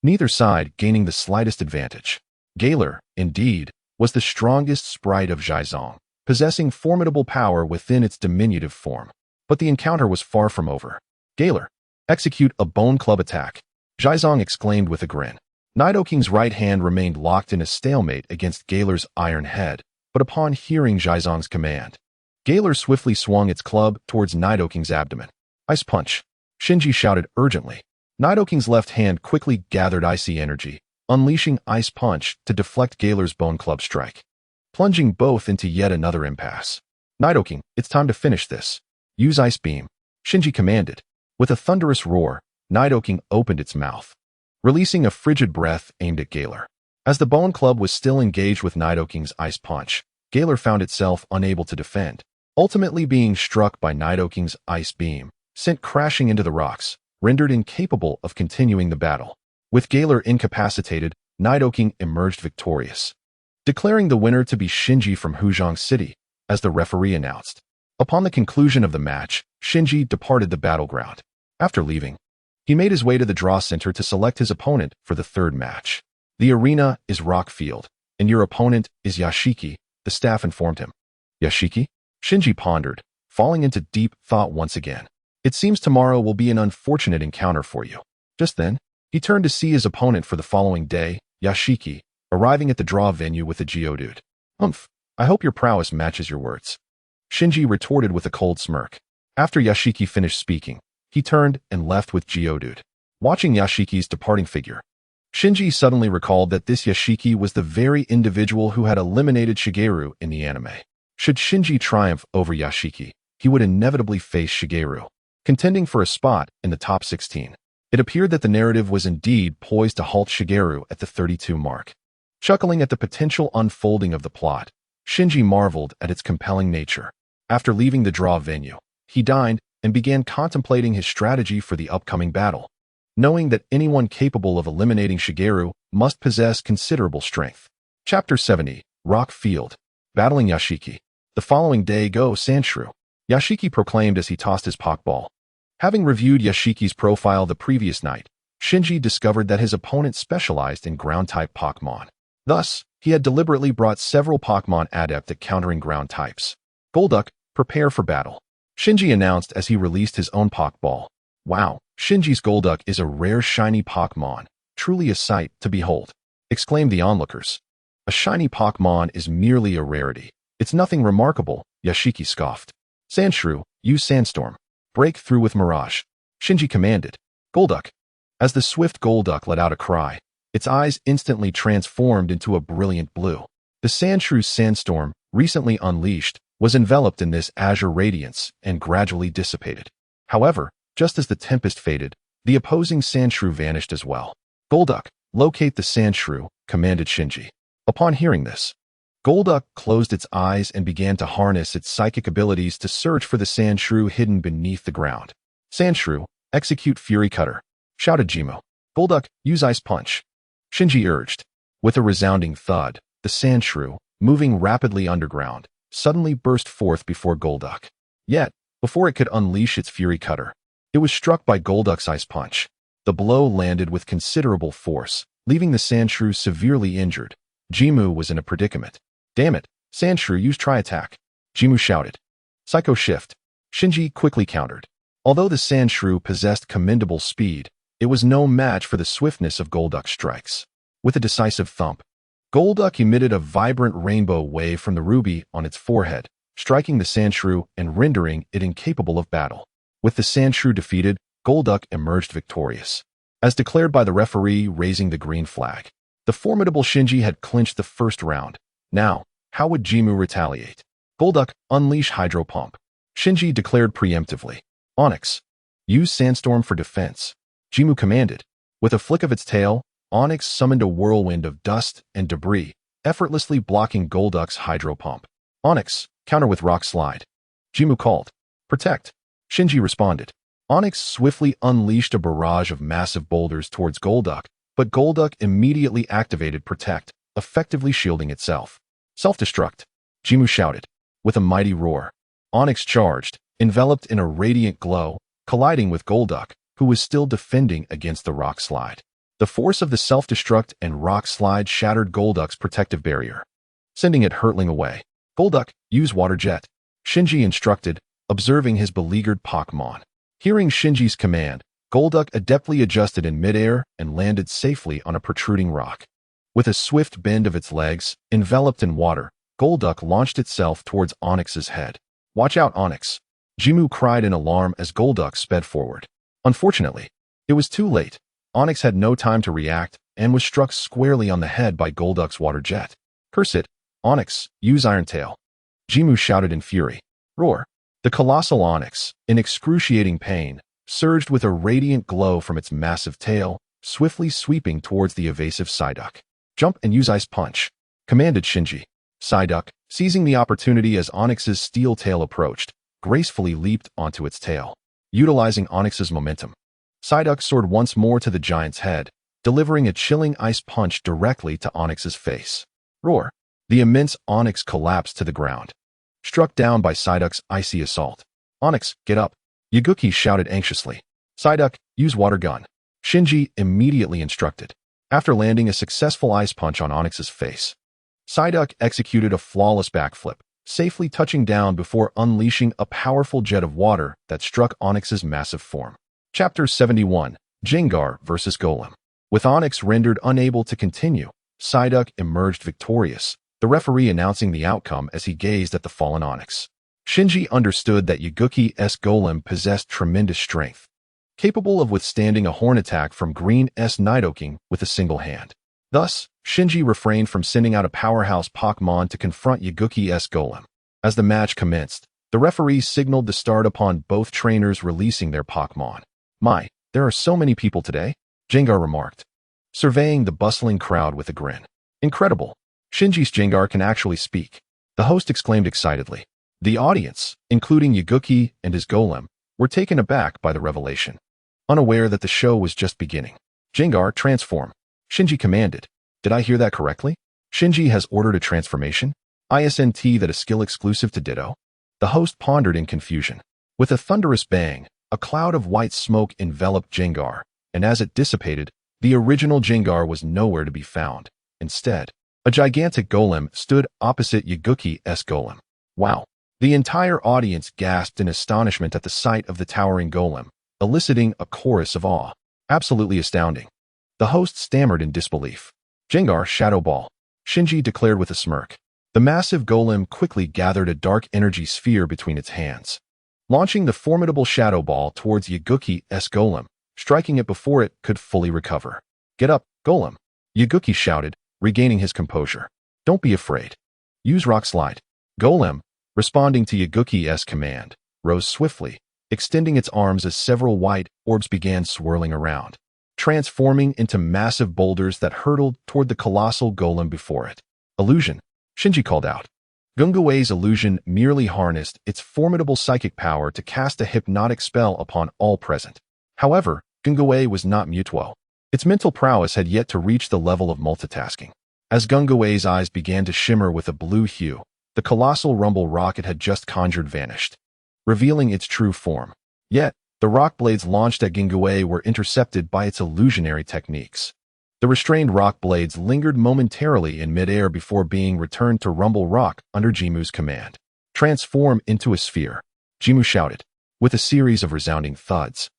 neither side gaining the slightest advantage. Galar, indeed, was the strongest sprite of Zhaizong, possessing formidable power within its diminutive form. But the encounter was far from over. Galar, execute a bone club attack. Zhaizong exclaimed with a grin. Nidoking's right hand remained locked in a stalemate against Galar's iron head, but upon hearing Zhaizong's command, Galar swiftly swung its club towards Nidoking's abdomen. Ice punch. Shinji shouted urgently. Nidoking's left hand quickly gathered icy energy, unleashing Ice Punch to deflect Galar's bone club strike, plunging both into yet another impasse. Nidoking, it's time to finish this. Use Ice Beam. Shinji commanded. With a thunderous roar, Nidoking opened its mouth, releasing a frigid breath aimed at Galar. As the bone club was still engaged with Nidoking's Ice Punch, Galar found itself unable to defend, ultimately being struck by Nidoking's Ice Beam, sent crashing into the rocks, rendered incapable of continuing the battle. With Galar incapacitated, Nidoking emerged victorious, declaring the winner to be Shinji from Huzhong City, as the referee announced. Upon the conclusion of the match, Shinji departed the battleground. After leaving, he made his way to the draw center to select his opponent for the third match. The arena is rock field, and your opponent is Yashiki, the staff informed him. Yashiki? Shinji pondered, falling into deep thought once again. It seems tomorrow will be an unfortunate encounter for you. Just then, he turned to see his opponent for the following day, Yashiki, arriving at the draw venue with a Geodude. I hope your prowess matches your words. Shinji retorted with a cold smirk. After Yashiki finished speaking, he turned and left with Geodude. Watching Yashiki's departing figure, Shinji suddenly recalled that this Yashiki was the very individual who had eliminated Shigeru in the anime. Should Shinji triumph over Yashiki, he would inevitably face Shigeru, contending for a spot in the top 16. It appeared that the narrative was indeed poised to halt Shigeru at the 32 mark. Chuckling at the potential unfolding of the plot, Shinji marveled at its compelling nature. After leaving the draw venue, he dined and began contemplating his strategy for the upcoming battle, knowing that anyone capable of eliminating Shigeru must possess considerable strength. Chapter 70, Rock Field. Battling Yashiki. The following day go Sandshrew, Yashiki proclaimed as he tossed his Pokeball. Having reviewed Yashiki's profile the previous night, Shinji discovered that his opponent specialized in ground-type Pokémon. Thus, he had deliberately brought several Pokémon adept at countering ground types. Golduck, prepare for battle, Shinji announced as he released his own Pokeball. Wow, Shinji's Golduck is a rare shiny Pokémon, truly a sight to behold, exclaimed the onlookers. A shiny Pokémon is merely a rarity. It's nothing remarkable, Yashiki scoffed. Sandshrew, use Sandstorm. Break through with Mirage, Shinji commanded. Golduck. As the swift Golduck let out a cry, its eyes instantly transformed into a brilliant blue. The Sandshrew's Sandstorm, recently unleashed, was enveloped in this azure radiance and gradually dissipated. However, just as the tempest faded, the opposing Sandshrew vanished as well. Golduck, locate the Sandshrew, commanded Shinji. Upon hearing this, Golduck closed its eyes and began to harness its psychic abilities to search for the Sandshrew hidden beneath the ground. Sandshrew, execute Fury Cutter, shouted Jimo. Golduck, use Ice Punch, Shinji urged. With a resounding thud, the Sandshrew, moving rapidly underground, suddenly burst forth before Golduck. Yet, before it could unleash its Fury Cutter, it was struck by Golduck's Ice Punch. The blow landed with considerable force, leaving the Sandshrew severely injured. Jimmu was in a predicament. Damn it, Sandshrew, use tri-attack. Jimmu shouted. Psycho Shift. Shinji quickly countered. Although the Sandshrew possessed commendable speed, it was no match for the swiftness of Golduck's strikes. With a decisive thump, Golduck emitted a vibrant rainbow wave from the ruby on its forehead, striking the Sandshrew and rendering it incapable of battle. With the Sandshrew defeated, Golduck emerged victorious. As declared by the referee raising the green flag, the formidable Shinji had clinched the first round. Now, how would Jimmu retaliate? Golduck, unleash Hydro Pump. Shinji declared preemptively. Onyx, use Sandstorm for defense. Jimmu commanded. With a flick of its tail, Onyx summoned a whirlwind of dust and debris, effortlessly blocking Golduck's Hydro Pump. Onyx, counter with Rock Slide. Jimmu called. Protect. Shinji responded. Onyx swiftly unleashed a barrage of massive boulders towards Golduck, but Golduck immediately activated Protect, effectively shielding itself. Self-destruct. Jimmu shouted. With a mighty roar, Onyx charged, enveloped in a radiant glow, colliding with Golduck, who was still defending against the Rock Slide. The force of the self-destruct and Rock Slide shattered Golduck's protective barrier, sending it hurtling away. Golduck, use Water Jet. Shinji instructed, observing his beleaguered Pokémon. Hearing Shinji's command, Golduck adeptly adjusted in midair and landed safely on a protruding rock. With a swift bend of its legs, enveloped in water, Golduck launched itself towards Onyx's head. Watch out, Onyx! Jimmu cried in alarm as Golduck sped forward. Unfortunately, it was too late. Onyx had no time to react and was struck squarely on the head by Golduck's water jet. Curse it! Onyx, use Iron Tail! Jimmu shouted in fury. Roar! The colossal Onyx, in excruciating pain, surged with a radiant glow from its massive tail, swiftly sweeping towards the evasive Psyduck. Jump and use Ice Punch, commanded Shinji. Psyduck, seizing the opportunity as Onyx's steel tail approached, gracefully leaped onto its tail. Utilizing Onyx's momentum, Psyduck soared once more to the giant's head, delivering a chilling ice punch directly to Onyx's face. Roar! The immense Onyx collapsed to the ground, struck down by Psyduck's icy assault. Onyx, get up! Yaguki shouted anxiously. Psyduck, use Water Gun. Shinji immediately instructed. After landing a successful ice punch on Onyx's face, Psyduck executed a flawless backflip, safely touching down before unleashing a powerful jet of water that struck Onyx's massive form. Chapter 71, Jengar vs. Golem. With Onyx rendered unable to continue, Psyduck emerged victorious, the referee announcing the outcome as he gazed at the fallen Onyx. Shinji understood that Yaguki's Golem possessed tremendous strength, capable of withstanding a horn attack from Green's Nidoking with a single hand. Thus, Shinji refrained from sending out a powerhouse Pokémon to confront Yaguki's Golem. As the match commenced, the referee signaled the start upon both trainers releasing their Pokémon. My, there are so many people today, Jengar remarked, surveying the bustling crowd with a grin. Incredible! Shinji's Jengar can actually speak, the host exclaimed excitedly. The audience, including Yaguki and his Golem, were taken aback by the revelation, unaware that the show was just beginning. Jengar, transform. Shinji commanded. Did I hear that correctly? Shinji has ordered a transformation? Isn't that a skill exclusive to Ditto? The host pondered in confusion. With a thunderous bang, a cloud of white smoke enveloped Jengar, and as it dissipated, the original Jengar was nowhere to be found. Instead, a gigantic Golem stood opposite Yaguki's Golem. Wow! The entire audience gasped in astonishment at the sight of the towering Golem, eliciting a chorus of awe. Absolutely astounding. The host stammered in disbelief. Jengar, Shadow Ball. Shinji declared with a smirk. The massive Golem quickly gathered a dark energy sphere between its hands, launching the formidable Shadow Ball towards Yaguki's Golem, striking it before it could fully recover. Get up, Golem! Yaguki shouted, regaining his composure. Don't be afraid. Use Rock Slide. Golem, responding to Yaguki's command, rose swiftly, extending its arms as several white orbs began swirling around, transforming into massive boulders that hurtled toward the colossal Golem before it. Illusion, Shinji called out. Gunguei's illusion merely harnessed its formidable psychic power to cast a hypnotic spell upon all present. However, Gunguei was not Mutuo. Its mental prowess had yet to reach the level of multitasking. As Gunguei's eyes began to shimmer with a blue hue, the colossal rumble rock it had just conjured vanished, revealing its true form. Yet, The rock blades launched at Ginguei were intercepted by its illusionary techniques. The restrained rock blades lingered momentarily in midair before being returned to Rumble Rock under Jimu's command. Transform into a sphere, Jimu shouted, with a series of resounding thuds.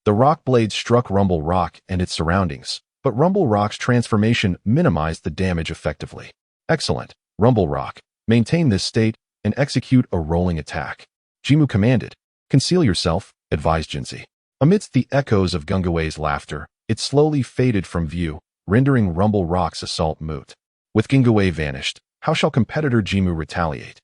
The rock blades struck Rumble Rock and its surroundings, but Rumble Rock's transformation minimized the damage effectively. Excellent, Rumble Rock. Maintain this state and execute a rolling attack. Jimu commanded. Conceal yourself, advised Shinji. Amidst the echoes of Ginguei's laughter, it slowly faded from view, rendering Rumble Rock's assault moot. With Ginguei vanished, how shall competitor Jimu retaliate?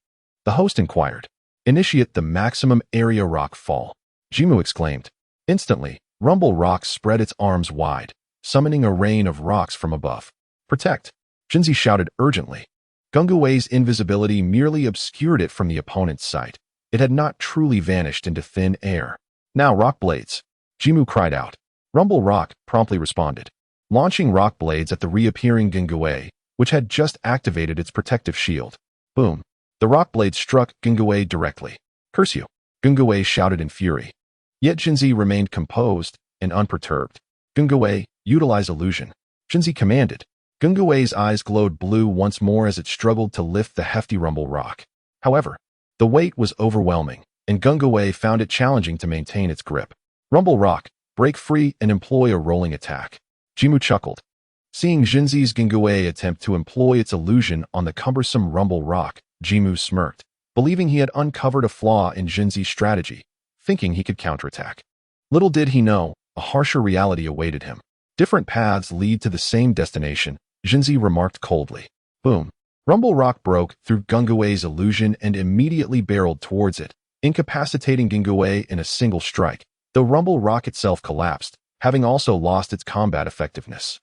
The host inquired. Initiate the maximum area rock fall, Jimu exclaimed. Instantly, Rumble Rock spread its arms wide, summoning a rain of rocks from above. Protect, Shinji shouted urgently. Ginguei's invisibility merely obscured it from the opponent's sight. It had not truly vanished into thin air. Now rock blades, Jimu cried out. Rumble Rock promptly responded, launching rock blades at the reappearing Ginguei, which had just activated its protective shield. Boom. The rock blade struck Ginguei directly. Curse you, Ginguei shouted in fury. Yet Shinji remained composed and unperturbed. Ginguei, utilize illusion, Shinji commanded. Ginguei's eyes glowed blue once more as it struggled to lift the hefty Rumble Rock. However, the weight was overwhelming, and Ginguei found it challenging to maintain its grip. Rumble Rock, break free and employ a rolling attack, Jimu chuckled. Seeing Shinji's Ginguei attempt to employ its illusion on the cumbersome Rumble Rock, Jimu smirked, believing he had uncovered a flaw in Shinji's strategy, thinking he could counterattack. Little did he know, a harsher reality awaited him. Different paths lead to the same destination, Shinji remarked coldly. Boom. Rumble Rock broke through Ginguei's illusion and immediately barreled towards it, incapacitating Ginguei in a single strike, though Rumble Rock itself collapsed, having also lost its combat effectiveness.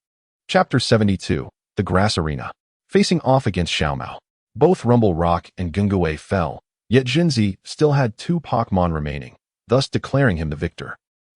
Chapter 72, The Grass Arena. Facing off against Xiaomao. Both Rumble Rock and Ginguei fell, yet Shinji still had 2 Pokémon remaining, thus declaring him the victor.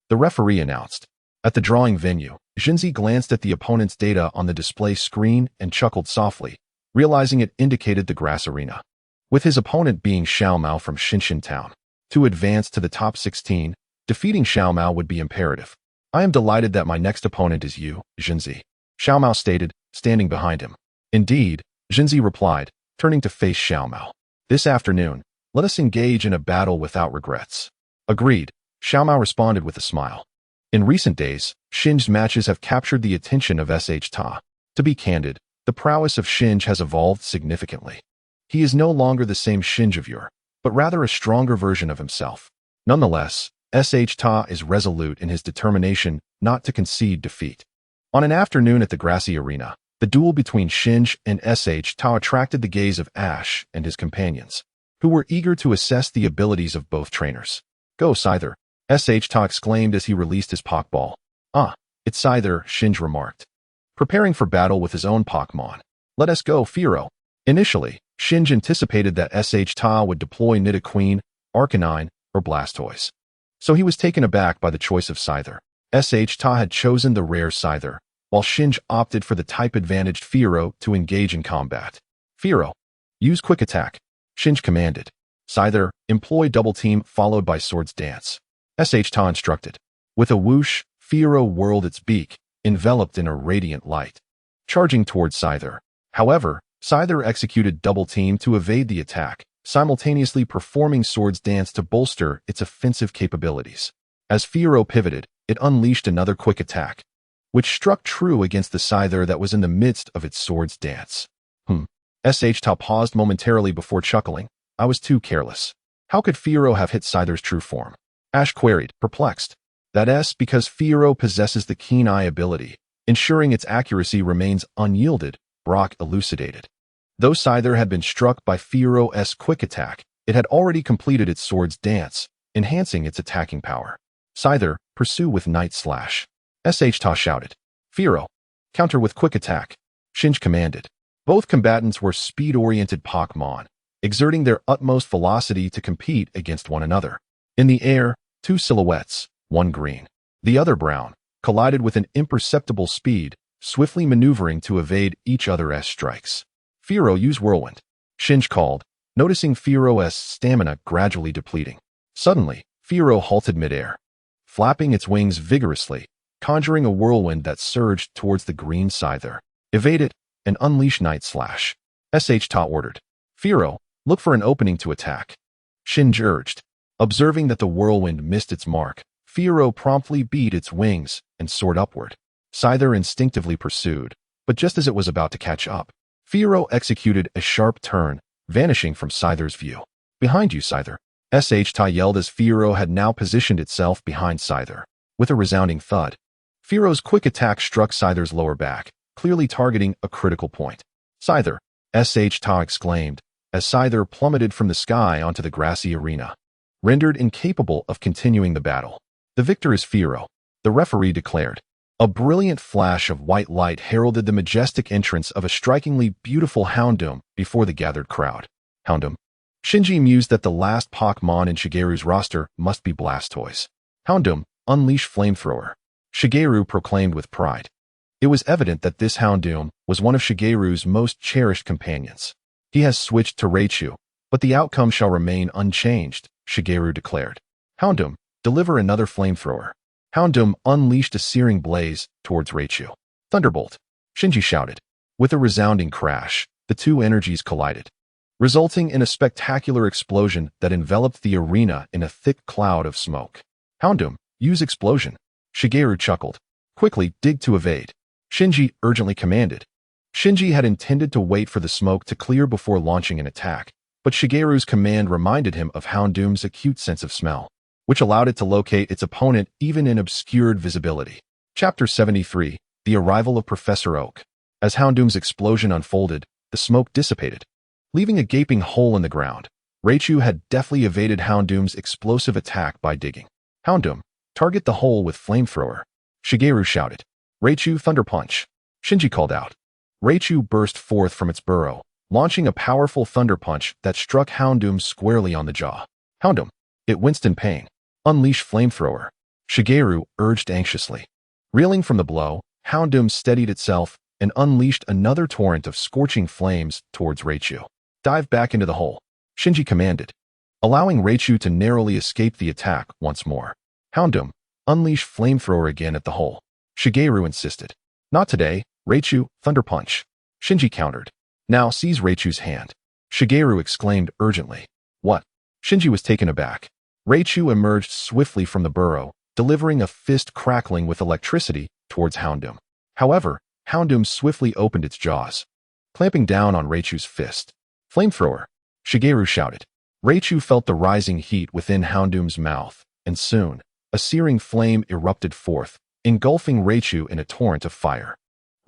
The referee announced. At the drawing venue, Shinji glanced at the opponent's data on the display screen and chuckled softly, realizing it indicated the grass arena. With his opponent being Xiaomao from Shinshin Town. To advance to the top 16, defeating Xiaomao would be imperative. I am delighted that my next opponent is you, Shinji, Xiaomao stated, standing behind him. Indeed, Shinji replied, turning to face Xiaomao. This afternoon, let us engage in a battle without regrets. Agreed, Xiaomao responded with a smile. In recent days, Shinj's matches have captured the attention of Sh Ta. To be candid, the prowess of Shinj has evolved significantly. He is no longer the same Shinj of yore, but rather a stronger version of himself. Nonetheless, Sh Ta is resolute in his determination not to concede defeat. On an afternoon at the grassy arena, the duel between Shinj and Sh Ta attracted the gaze of Ash and his companions, who were eager to assess the abilities of both trainers. Go, Scyther, Sh Ta exclaimed as he released his Pokeball. Ah, it's Scyther, Shinj remarked. Preparing for battle with his own Pokémon. Let us go, Fearow. Initially, Shinj anticipated that Sh Ta would deploy Nidoqueen, Arcanine, or Blastoise. So he was taken aback by the choice of Scyther. Sh Ta had chosen the rare Scyther, while Shinj opted for the type-advantaged Fearow to engage in combat. Fearow, use Quick Attack, Shinj commanded. Scyther, employ Double Team followed by Swords Dance. Sh Ta instructed. With a whoosh, Fearow whirled its beak, enveloped in a radiant light. Charging towards Scyther. However, Scyther executed Double Team to evade the attack, simultaneously performing Swords Dance to bolster its offensive capabilities. As Fearow pivoted, it unleashed another Quick Attack, which struck true against the Scyther that was in the midst of its Swords Dance. Sh Ta paused momentarily before chuckling. I was too careless. How could Fearow have hit Scyther's true form? Ash queried, perplexed. That's because Fearow possesses the Keen Eye ability, ensuring its accuracy remains unyielded, Brock elucidated. Though Scyther had been struck by Fearow's Quick Attack, it had already completed its Swords Dance, enhancing its attacking power. Scyther, pursue with Night Slash. Sh Ta shouted. Fearow, counter with Quick Attack, Shinj commanded. Both combatants were speed-oriented Pokémon, exerting their utmost velocity to compete against one another. In the air, 2 silhouettes, one green, the other brown, collided with an imperceptible speed, swiftly maneuvering to evade each other's strikes. Fearow, use Whirlwind, Shinj called, noticing Fearow's stamina gradually depleting. Suddenly, Fearow halted midair. flapping its wings vigorously, conjuring a whirlwind that surged towards the green scyther. Evade it and unleash Night Slash. Ta ordered. Firo, look for an opening to attack. Shinji urged. Observing that the whirlwind missed its mark, Firo promptly beat its wings and soared upward. Scyther instinctively pursued, but just as it was about to catch up, Firo executed a sharp turn, vanishing from Scyther's view. Behind you, Scyther. Ta yelled as Firo had now positioned itself behind Scyther. With a resounding thud, Firo's quick attack struck Scyther's lower back, clearly targeting a critical point. Scyther, Ta exclaimed, as Scyther plummeted from the sky onto the grassy arena. Rendered incapable of continuing the battle. The victor is Firo, the referee declared. A brilliant flash of white light heralded the majestic entrance of a strikingly beautiful Houndoom before the gathered crowd. Houndoom. Shinji mused that the last Pokémon in Shigeru's roster must be Blastoise. Houndoom, unleash Flamethrower. Shigeru proclaimed with pride. It was evident that this Houndoom was one of Shigeru's most cherished companions. He has switched to Raichu, but the outcome shall remain unchanged, Shigeru declared. Houndoom, deliver another Flamethrower. Houndoom unleashed a searing blaze towards Raichu. Thunderbolt, Shinji shouted. With a resounding crash, the two energies collided, resulting in a spectacular explosion that enveloped the arena in a thick cloud of smoke. Houndoom, use explosion. Shigeru chuckled. Quickly, dig to evade. Shinji urgently commanded. Shinji had intended to wait for the smoke to clear before launching an attack, but Shigeru's command reminded him of Houndoom's acute sense of smell, which allowed it to locate its opponent even in obscured visibility. Chapter 73, The Arrival of Professor Oak. As Houndoom's explosion unfolded, the smoke dissipated, leaving a gaping hole in the ground. Raichu had deftly evaded Houndoom's explosive attack by digging. Houndoom, target the hole with Flamethrower. Shigeru shouted. Raichu Thunder Punch. Shinji called out. Raichu burst forth from its burrow, launching a powerful Thunder Punch that struck Houndoom squarely on the jaw. Houndoom, it winced in pain. Unleash Flamethrower. Shigeru urged anxiously. Reeling from the blow, Houndoom steadied itself and unleashed another torrent of scorching flames towards Raichu. Dive back into the hole, Shinji commanded, allowing Raichu to narrowly escape the attack once more. Houndoom, unleash Flamethrower again at the hole. Shigeru insisted. Not today, Raichu, Thunder Punch. Shinji countered. Now seize Raichu's hand. Shigeru exclaimed urgently. What? Shinji was taken aback. Raichu emerged swiftly from the burrow, delivering a fist crackling with electricity towards Houndoom. However, Houndoom swiftly opened its jaws, clamping down on Raichu's fist. Flamethrower, Shigeru shouted. Raichu felt the rising heat within Houndoom's mouth, and soon, a searing flame erupted forth, engulfing Raichu in a torrent of fire.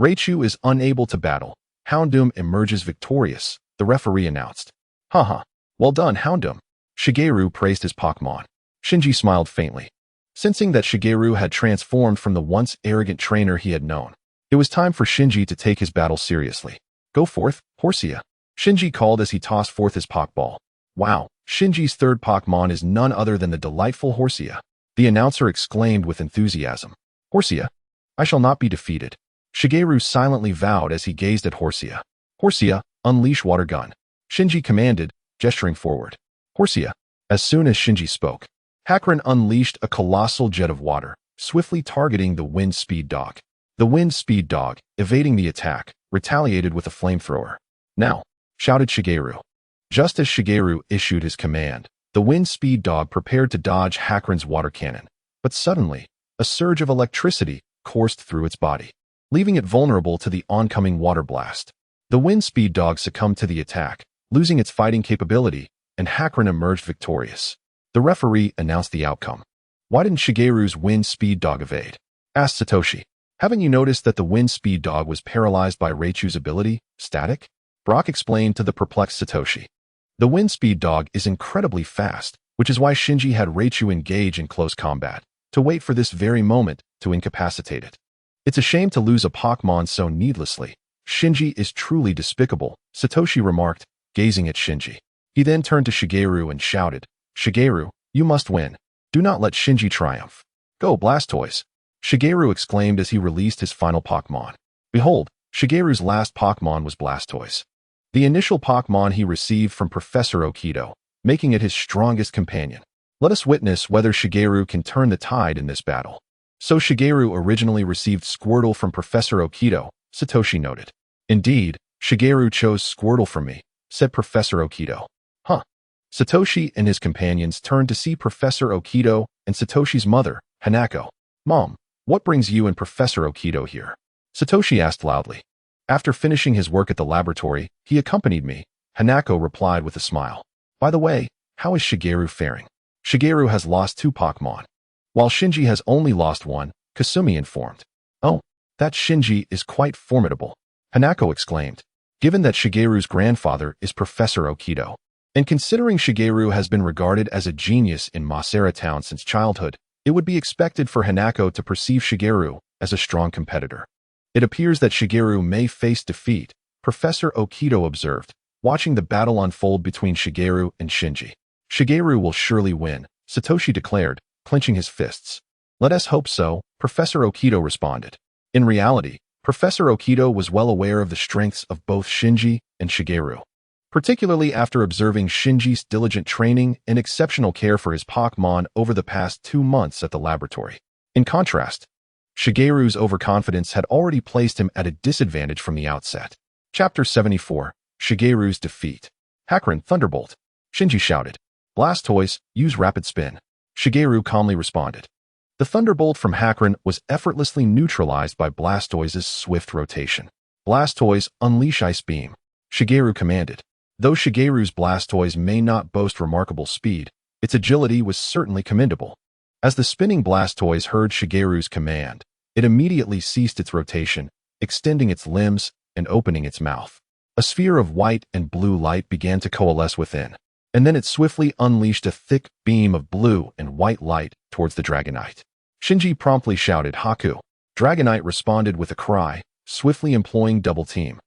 Raichu is unable to battle. Houndoom emerges victorious, the referee announced. Haha, well done, Houndoom. Shigeru praised his Pokémon. Shinji smiled faintly, sensing that Shigeru had transformed from the once arrogant trainer he had known. It was time for Shinji to take his battle seriously. Go forth, Horsia. Shinji called as he tossed forth his Pokeball. Wow, Shinji's third Pokémon is none other than the delightful Horsia. The announcer exclaimed with enthusiasm. Horsia, I shall not be defeated. Shigeru silently vowed as he gazed at Horsia. Horsia, unleash Water Gun. Shinji commanded, gesturing forward. Horsia. As soon as Shinji spoke, Hakron unleashed a colossal jet of water, swiftly targeting the Wind Speed Dog. The Wind Speed Dog, evading the attack, retaliated with a flamethrower. Now, shouted Shigeru. Just as Shigeru issued his command, the Wind Speed Dog prepared to dodge Hakron's water cannon, but suddenly, a surge of electricity coursed through its body, leaving it vulnerable to the oncoming water blast. The Wind Speed Dog succumbed to the attack, losing its fighting capability, and Hakron emerged victorious. The referee announced the outcome. Why didn't Shigeru's Wind Speed Dog evade? Asked Satoshi. Haven't you noticed that the Wind Speed Dog was paralyzed by Raichu's ability, Static? Brock explained to the perplexed Satoshi. The Wind Speed Dog is incredibly fast, which is why Shinji had Raichu engage in close combat, to wait for this very moment to incapacitate it. It's a shame to lose a Pokémon so needlessly. Shinji is truly despicable, Satoshi remarked, gazing at Shinji. He then turned to Shigeru and shouted, Shigeru, you must win. Do not let Shinji triumph. Go, Blastoise. Shigeru exclaimed as he released his final Pokémon. Behold, Shigeru's last Pokémon was Blastoise, the initial Pokémon he received from Professor Okido, making it his strongest companion. Let us witness whether Shigeru can turn the tide in this battle. So Shigeru originally received Squirtle from Professor Okito, Satoshi noted. Indeed, Shigeru chose Squirtle from me, said Professor Okito. Huh. Satoshi and his companions turned to see Professor Okito and Satoshi's mother, Hanako. Mom, what brings you and Professor Okito here? Satoshi asked loudly. After finishing his work at the laboratory, he accompanied me, Hanako replied with a smile. By the way, how is Shigeru faring? Shigeru has lost 2 Pokémon, while Shinji has only lost 1, Kasumi informed. Oh, that Shinji is quite formidable, Hanako exclaimed. Given that Shigeru's grandfather is Professor Okito, and considering Shigeru has been regarded as a genius in Masera Town since childhood, it would be expected for Hanako to perceive Shigeru as a strong competitor. It appears that Shigeru may face defeat, Professor Okito observed, watching the battle unfold between Shigeru and Shinji. Shigeru will surely win, Satoshi declared, clenching his fists. Let us hope so, Professor Okito responded. In reality, Professor Okito was well aware of the strengths of both Shinji and Shigeru, particularly after observing Shinji's diligent training and exceptional care for his Pokémon over the past 2 months at the laboratory. In contrast, Shigeru's overconfidence had already placed him at a disadvantage from the outset. Chapter 74, Shigeru's Defeat. Hakron Thunderbolt. Shinji shouted. Blastoise, use Rapid Spin. Shigeru calmly responded. The Thunderbolt from Hakron was effortlessly neutralized by Blastoise's swift rotation. Blastoise, unleash Ice Beam. Shigeru commanded. Though Shigeru's Blastoise may not boast remarkable speed, its agility was certainly commendable. As the spinning Blastoise heard Shigeru's command, it immediately ceased its rotation, extending its limbs and opening its mouth. A sphere of white and blue light began to coalesce within, and then it swiftly unleashed a thick beam of blue and white light towards the Dragonite. Shinji promptly shouted Haku. Dragonite responded with a cry, swiftly employing Double Team,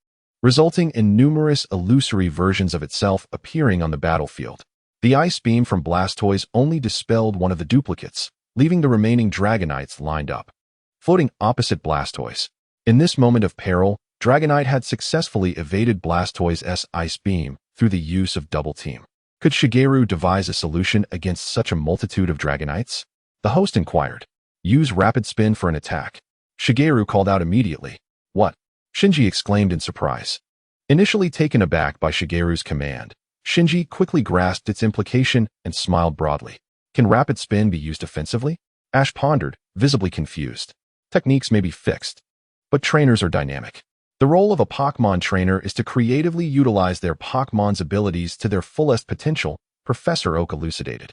resulting in numerous illusory versions of itself appearing on the battlefield. The ice beam from Blastoise only dispelled one of the duplicates, leaving the remaining Dragonites lined up, floating opposite Blastoise. In this moment of peril, Dragonite had successfully evaded Blastoise's ice beam through the use of Double Team. Could Shigeru devise a solution against such a multitude of Dragonites? The host inquired. Use Rapid Spin for an attack. Shigeru called out immediately. What? Shinji exclaimed in surprise. Initially taken aback by Shigeru's command, Shinji quickly grasped its implication and smiled broadly. Can Rapid Spin be used offensively? Ash pondered, visibly confused. Techniques may be fixed, but trainers are dynamic. The role of a Pokémon trainer is to creatively utilize their Pokémon's abilities to their fullest potential, Professor Oak elucidated.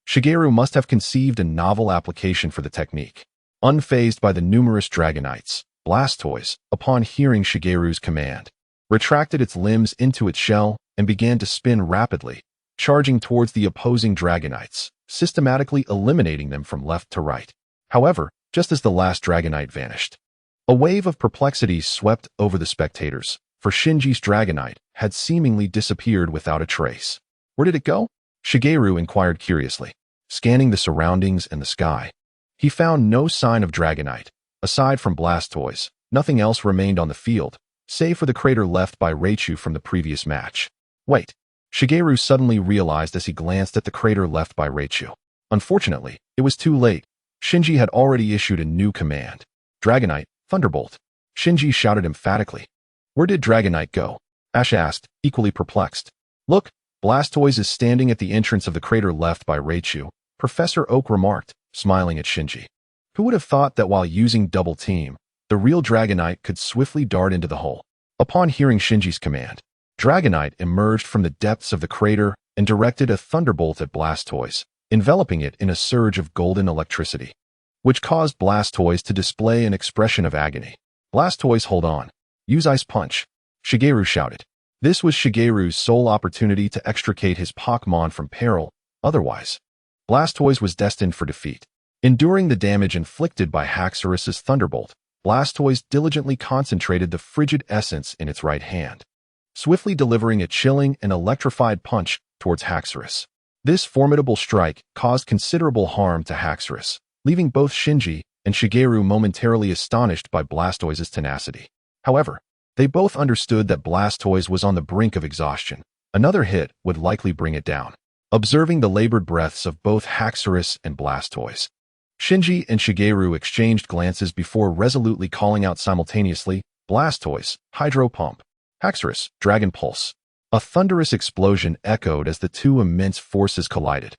Shigeru must have conceived a novel application for the technique. Unfazed by the numerous Dragonites, Blastoise, upon hearing Shigeru's command, retracted its limbs into its shell and began to spin rapidly, charging towards the opposing Dragonites, systematically eliminating them from left to right. However, just as the last Dragonite vanished, a wave of perplexity swept over the spectators, for Shinji's Dragonite had seemingly disappeared without a trace. Where did it go? Shigeru inquired curiously, scanning the surroundings and the sky. He found no sign of Dragonite. Aside from Blastoise, nothing else remained on the field, save for the crater left by Raichu from the previous match. Wait, Shigeru suddenly realized as he glanced at the crater left by Raichu. Unfortunately, it was too late. Shinji had already issued a new command. Dragonite, Thunderbolt. Shinji shouted emphatically. Where did Dragonite go? Ash asked, equally perplexed. Look, Blastoise is standing at the entrance of the crater left by Raichu, Professor Oak remarked, smiling at Shinji. Who would have thought that while using Double Team, the real Dragonite could swiftly dart into the hole? Upon hearing Shinji's command, Dragonite emerged from the depths of the crater and directed a thunderbolt at Blastoise, enveloping it in a surge of golden electricity, which caused Blastoise to display an expression of agony. Blastoise, hold on. Use Ice Punch, Shigeru shouted. This was Shigeru's sole opportunity to extricate his Pokémon from peril, otherwise, Blastoise was destined for defeat. Enduring the damage inflicted by Haxorus's Thunderbolt, Blastoise diligently concentrated the frigid essence in its right hand, swiftly delivering a chilling and electrified punch towards Haxorus. This formidable strike caused considerable harm to Haxorus, leaving both Shinji and Shigeru momentarily astonished by Blastoise's tenacity. However, they both understood that Blastoise was on the brink of exhaustion. Another hit would likely bring it down. observing the labored breaths of both Haxorus and Blastoise. Shinji and Shigeru exchanged glances before resolutely calling out simultaneously, Blastoise, Hydro Pump. Haxorus, Dragon Pulse. A thunderous explosion echoed as the two immense forces collided,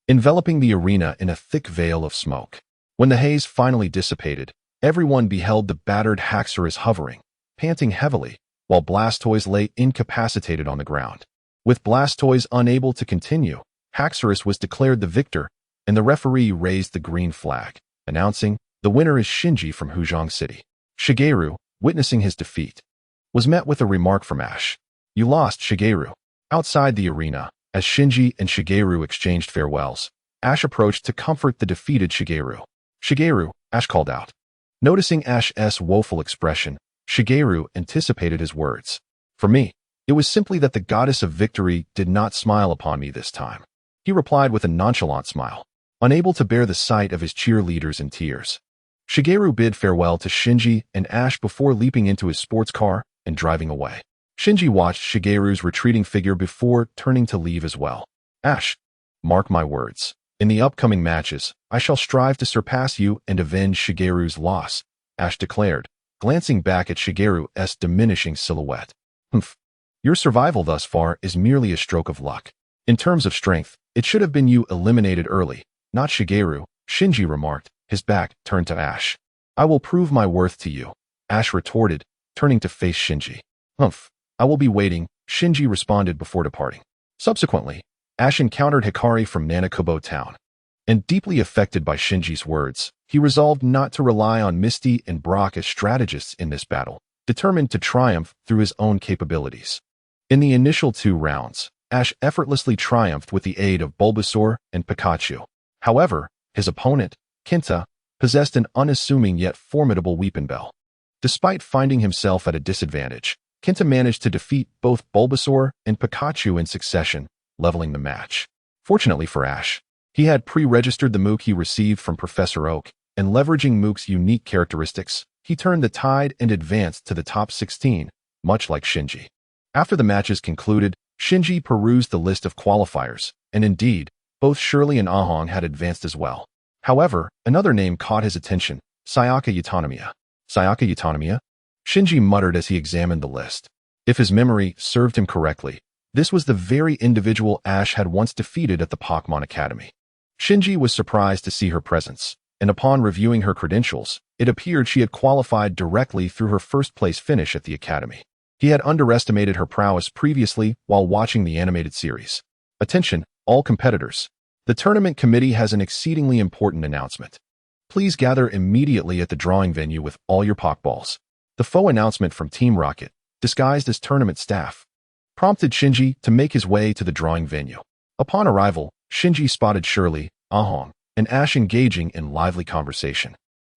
enveloping the arena in a thick veil of smoke. When the haze finally dissipated, everyone beheld the battered Haxorus hovering, panting heavily, while Blastoise lay incapacitated on the ground. With Blastoise unable to continue, Haxorus was declared the victor, and the referee raised the green flag, announcing, "The winner is Shinji from Huzhong City." Shigeru, witnessing his defeat, was met with a remark from Ash. "You lost, Shigeru." Outside the arena, as Shinji and Shigeru exchanged farewells, Ash approached to comfort the defeated Shigeru. "Shigeru," Ash called out. Noticing Ash's woeful expression, Shigeru anticipated his words. "For me, it was simply that the goddess of victory did not smile upon me this time." He replied with a nonchalant smile, unable to bear the sight of his cheerleaders in tears. Shigeru bid farewell to Shinji and Ash before leaping into his sports car and driving away. Shinji watched Shigeru's retreating figure before turning to leave as well. "Ash, mark my words. In the upcoming matches, I shall strive to surpass you and avenge Shigeru's loss," Ash declared, glancing back at Shigeru's diminishing silhouette. "Humph. Your survival thus far is merely a stroke of luck. In terms of strength, it should have been you eliminated early, not Shigeru," Shinji remarked, his back turned to Ash. "I will prove my worth to you," Ash retorted, turning to face Shinji. "Humph. I will be waiting," Shinji responded before departing. Subsequently, Ash encountered Hikari from Nanakubo Town. And deeply affected by Shinji's words, he resolved not to rely on Misty and Brock as strategists in this battle, determined to triumph through his own capabilities. In the initial 2 rounds, Ash effortlessly triumphed with the aid of Bulbasaur and Pikachu. However, his opponent, Kinta, possessed an unassuming yet formidable Weepinbell. Despite finding himself at a disadvantage, Kinta managed to defeat both Bulbasaur and Pikachu in succession, leveling the match. Fortunately for Ash, he had pre-registered the Mook he received from Professor Oak, and leveraging Mook's unique characteristics, he turned the tide and advanced to the top 16, much like Shinji. After the matches concluded, Shinji perused the list of qualifiers, and indeed, both Shirley and Ahong had advanced as well. However, another name caught his attention, Sayaka Utamiya. Sayaka Utamiya? Shinji muttered as he examined the list. If his memory served him correctly, this was the very individual Ash had once defeated at the Pokémon Academy. Shinji was surprised to see her presence, and upon reviewing her credentials, it appeared she had qualified directly through her first-place finish at the Academy. He had underestimated her prowess previously while watching the animated series. Attention, all competitors. The tournament committee has an exceedingly important announcement. Please gather immediately at the drawing venue with all your Pokeballs. The faux announcement from Team Rocket, disguised as tournament staff, prompted Shinji to make his way to the drawing venue. Upon arrival, Shinji spotted Shirley, Ahong, and Ash engaging in lively conversation.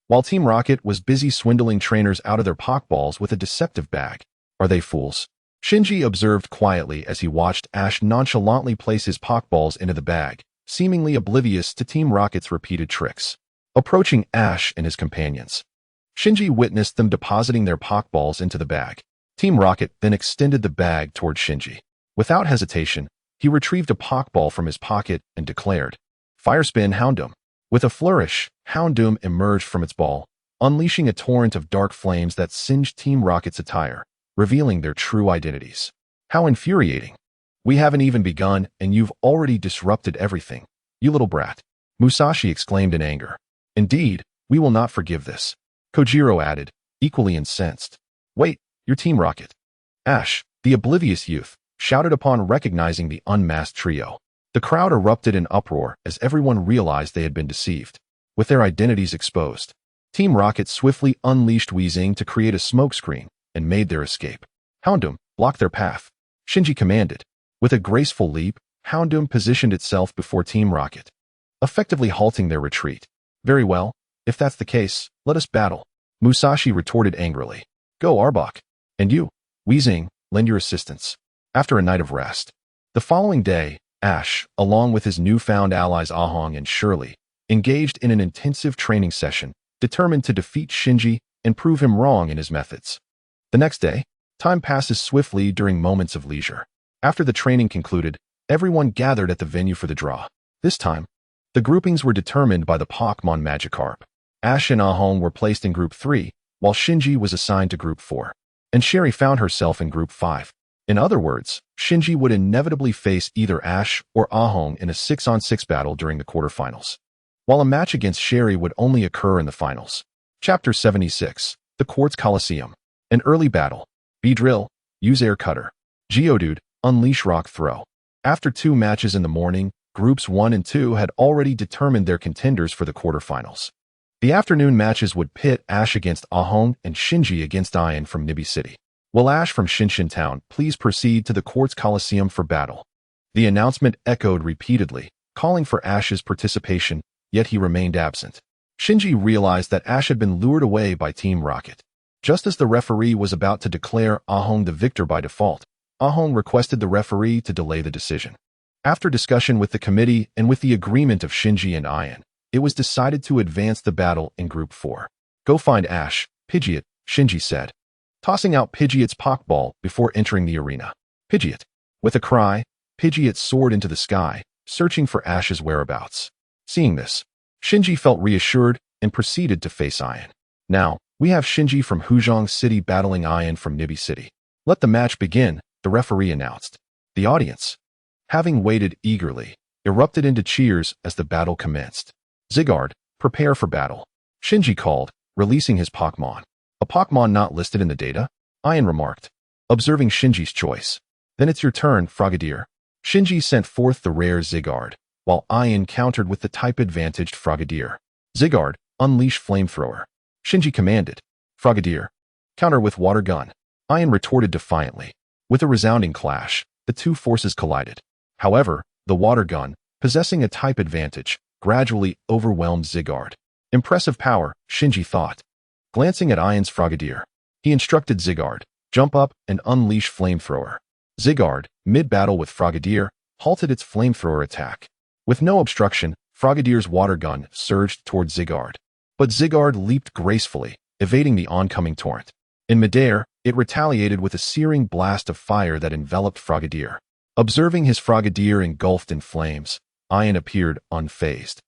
While Team Rocket was busy swindling trainers out of their Pokeballs with a deceptive bag. "Are they fools?" Shinji observed quietly as he watched Ash nonchalantly place his Pokeballs into the bag, seemingly oblivious to Team Rocket's repeated tricks. Approaching Ash and his companions, Shinji witnessed them depositing their Pokeballs into the bag. Team Rocket then extended the bag toward Shinji. Without hesitation, he retrieved a Pokeball from his pocket and declared, "Fire Spin Houndoom." With a flourish, Houndoom emerged from its ball, unleashing a torrent of dark flames that singed Team Rocket's attire, revealing their true identities. "How infuriating. We haven't even begun and you've already disrupted everything, you little brat," Musashi exclaimed in anger. "Indeed, we will not forgive this," Kojiro added, equally incensed. "Wait, you're Team Rocket." Ash, the oblivious youth, shouted upon recognizing the unmasked trio. The crowd erupted in uproar as everyone realized they had been deceived. With their identities exposed, Team Rocket swiftly unleashed Weezing to create a smokescreen and made their escape. Houndoom, block their path, Shinji commanded. With a graceful leap, Houndoom positioned itself before Team Rocket, effectively halting their retreat. "Very well, if that's the case, let us battle," Musashi retorted angrily. "Go, Arbok. And you, Weezing, lend your assistance." After a night of rest, the following day, Ash, along with his newfound allies Ahong and Shirley, engaged in an intensive training session, determined to defeat Shinji and prove him wrong in his methods. The next day, time passes swiftly during moments of leisure. After the training concluded, Everyone gathered at the venue for the draw. This time, the groupings were determined by the Pokémon Magikarp. Ash and Ahong were placed in Group 3, while Shinji was assigned to Group 4, and Sherry found herself in Group 5. In other words, Shinji would inevitably face either Ash or Ahong in a 6-on-6 battle during the quarterfinals, while a match against Sherry would only occur in the finals. Chapter 76. The Quartz Coliseum. An early battle. Beedrill, use Air Cutter. Geodude, unleash Rock Throw. After 2 matches in the morning, Groups 1 and 2 had already determined their contenders for the quarterfinals. The afternoon matches would pit Ash against Ahong and Shinji against Ian from Nibi City. Will Ash from Shinshin Town please proceed to the Quartz Coliseum for battle? The announcement echoed repeatedly, calling for Ash's participation, yet he remained absent. Shinji realized that Ash had been lured away by Team Rocket. Just as the referee was about to declare Ahong the victor by default, Ahong requested the referee to delay the decision. After discussion with the committee and with the agreement of Shinji and Ian, it was decided to advance the battle in Group 4. Go find Ash, Pidgeot, Shinji said, tossing out Pidgeot's Pokeball before entering the arena. Pidgeot. With a cry, Pidgeot soared into the sky, searching for Ash's whereabouts. Seeing this, Shinji felt reassured and proceeded to face Ian. Now, we have Shinji from Huzhong City battling Ian from Nibi City. Let the match begin, the referee announced. The audience, having waited eagerly, erupted into cheers as the battle commenced. Zygarde, prepare for battle. Shinji called, releasing his Pokémon. A Pokémon not listed in the data? Ian remarked, observing Shinji's choice. Then it's your turn, Frogadier. Shinji sent forth the rare Zygarde, while Ian countered with the type-advantaged Frogadier. Zygarde, unleash Flamethrower. Shinji commanded. Frogadier, counter with Water Gun. Ian retorted defiantly. With a resounding clash, the two forces collided. However, the Water Gun, possessing a type advantage, gradually overwhelmed Zygarde. Impressive power, Shinji thought. Glancing at Ian's Frogadier, he instructed Zygarde, jump up and unleash Flamethrower. Zygarde, mid-battle with Frogadier, halted its Flamethrower attack. With no obstruction, Frogadier's Water Gun surged toward Zygarde. But Zygarde leaped gracefully, evading the oncoming torrent. In midair, it retaliated with a searing blast of fire that enveloped Frogadier. Observing his Frogadier engulfed in flames, Ian appeared unfazed,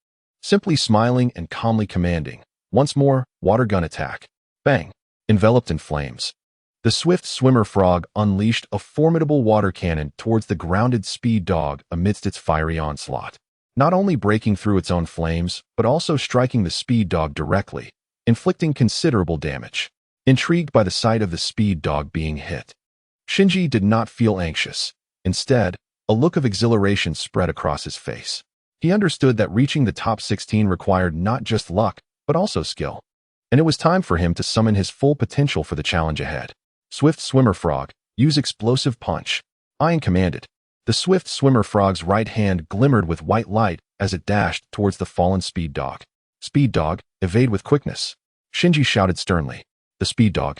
simply smiling and calmly commanding, once more, Water Gun attack. Bang! Enveloped in flames, the swift swimmer frog unleashed a formidable water cannon towards the grounded speed dog amidst its fiery onslaught, not only breaking through its own flames, but also striking the speed dog directly, inflicting considerable damage. Intrigued by the sight of the speed dog being hit, Shinji did not feel anxious. Instead, a look of exhilaration spread across his face. He understood that reaching the top 16 required not just luck, but also skill. And it was time for him to summon his full potential for the challenge ahead. Swift Swimmer Frog, use Explosive Punch. Ian commanded. The Swift Swimmer Frog's right hand glimmered with white light as it dashed towards the fallen Speed Dog. Speed Dog, evade with quickness. Shinji shouted sternly. The Speed Dog,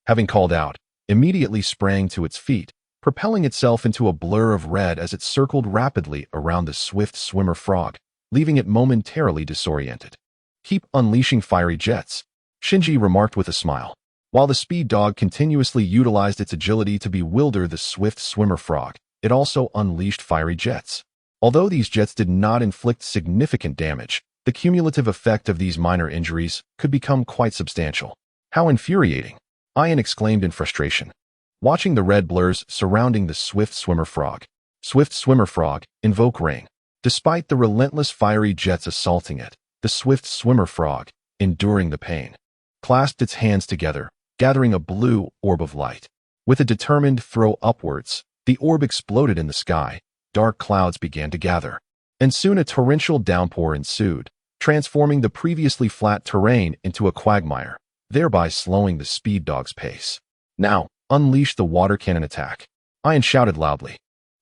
having called out, immediately sprang to its feet, propelling itself into a blur of red as it circled rapidly around the Swift Swimmer Frog, leaving it momentarily disoriented. Keep unleashing fiery jets, Shinji remarked with a smile, while the Speed Dog continuously utilized its agility to bewilder the Swift Swimmer Frog. It also unleashed fiery jets. Although these jets did not inflict significant damage, the cumulative effect of these minor injuries could become quite substantial. How infuriating! Ian exclaimed in frustration, watching the red blurs surrounding the Swift Swimmer Frog. Swift Swimmer Frog, invoke rain. Despite the relentless fiery jets assaulting it, the Swift Swimmer Frog, enduring the pain, clasped its hands together, gathering a blue orb of light. With a determined throw upwards, the orb exploded in the sky. Dark clouds began to gather, and soon a torrential downpour ensued, transforming the previously flat terrain into a quagmire, thereby slowing the Speed Dog's pace. Now, unleash the water cannon attack. Ian shouted loudly.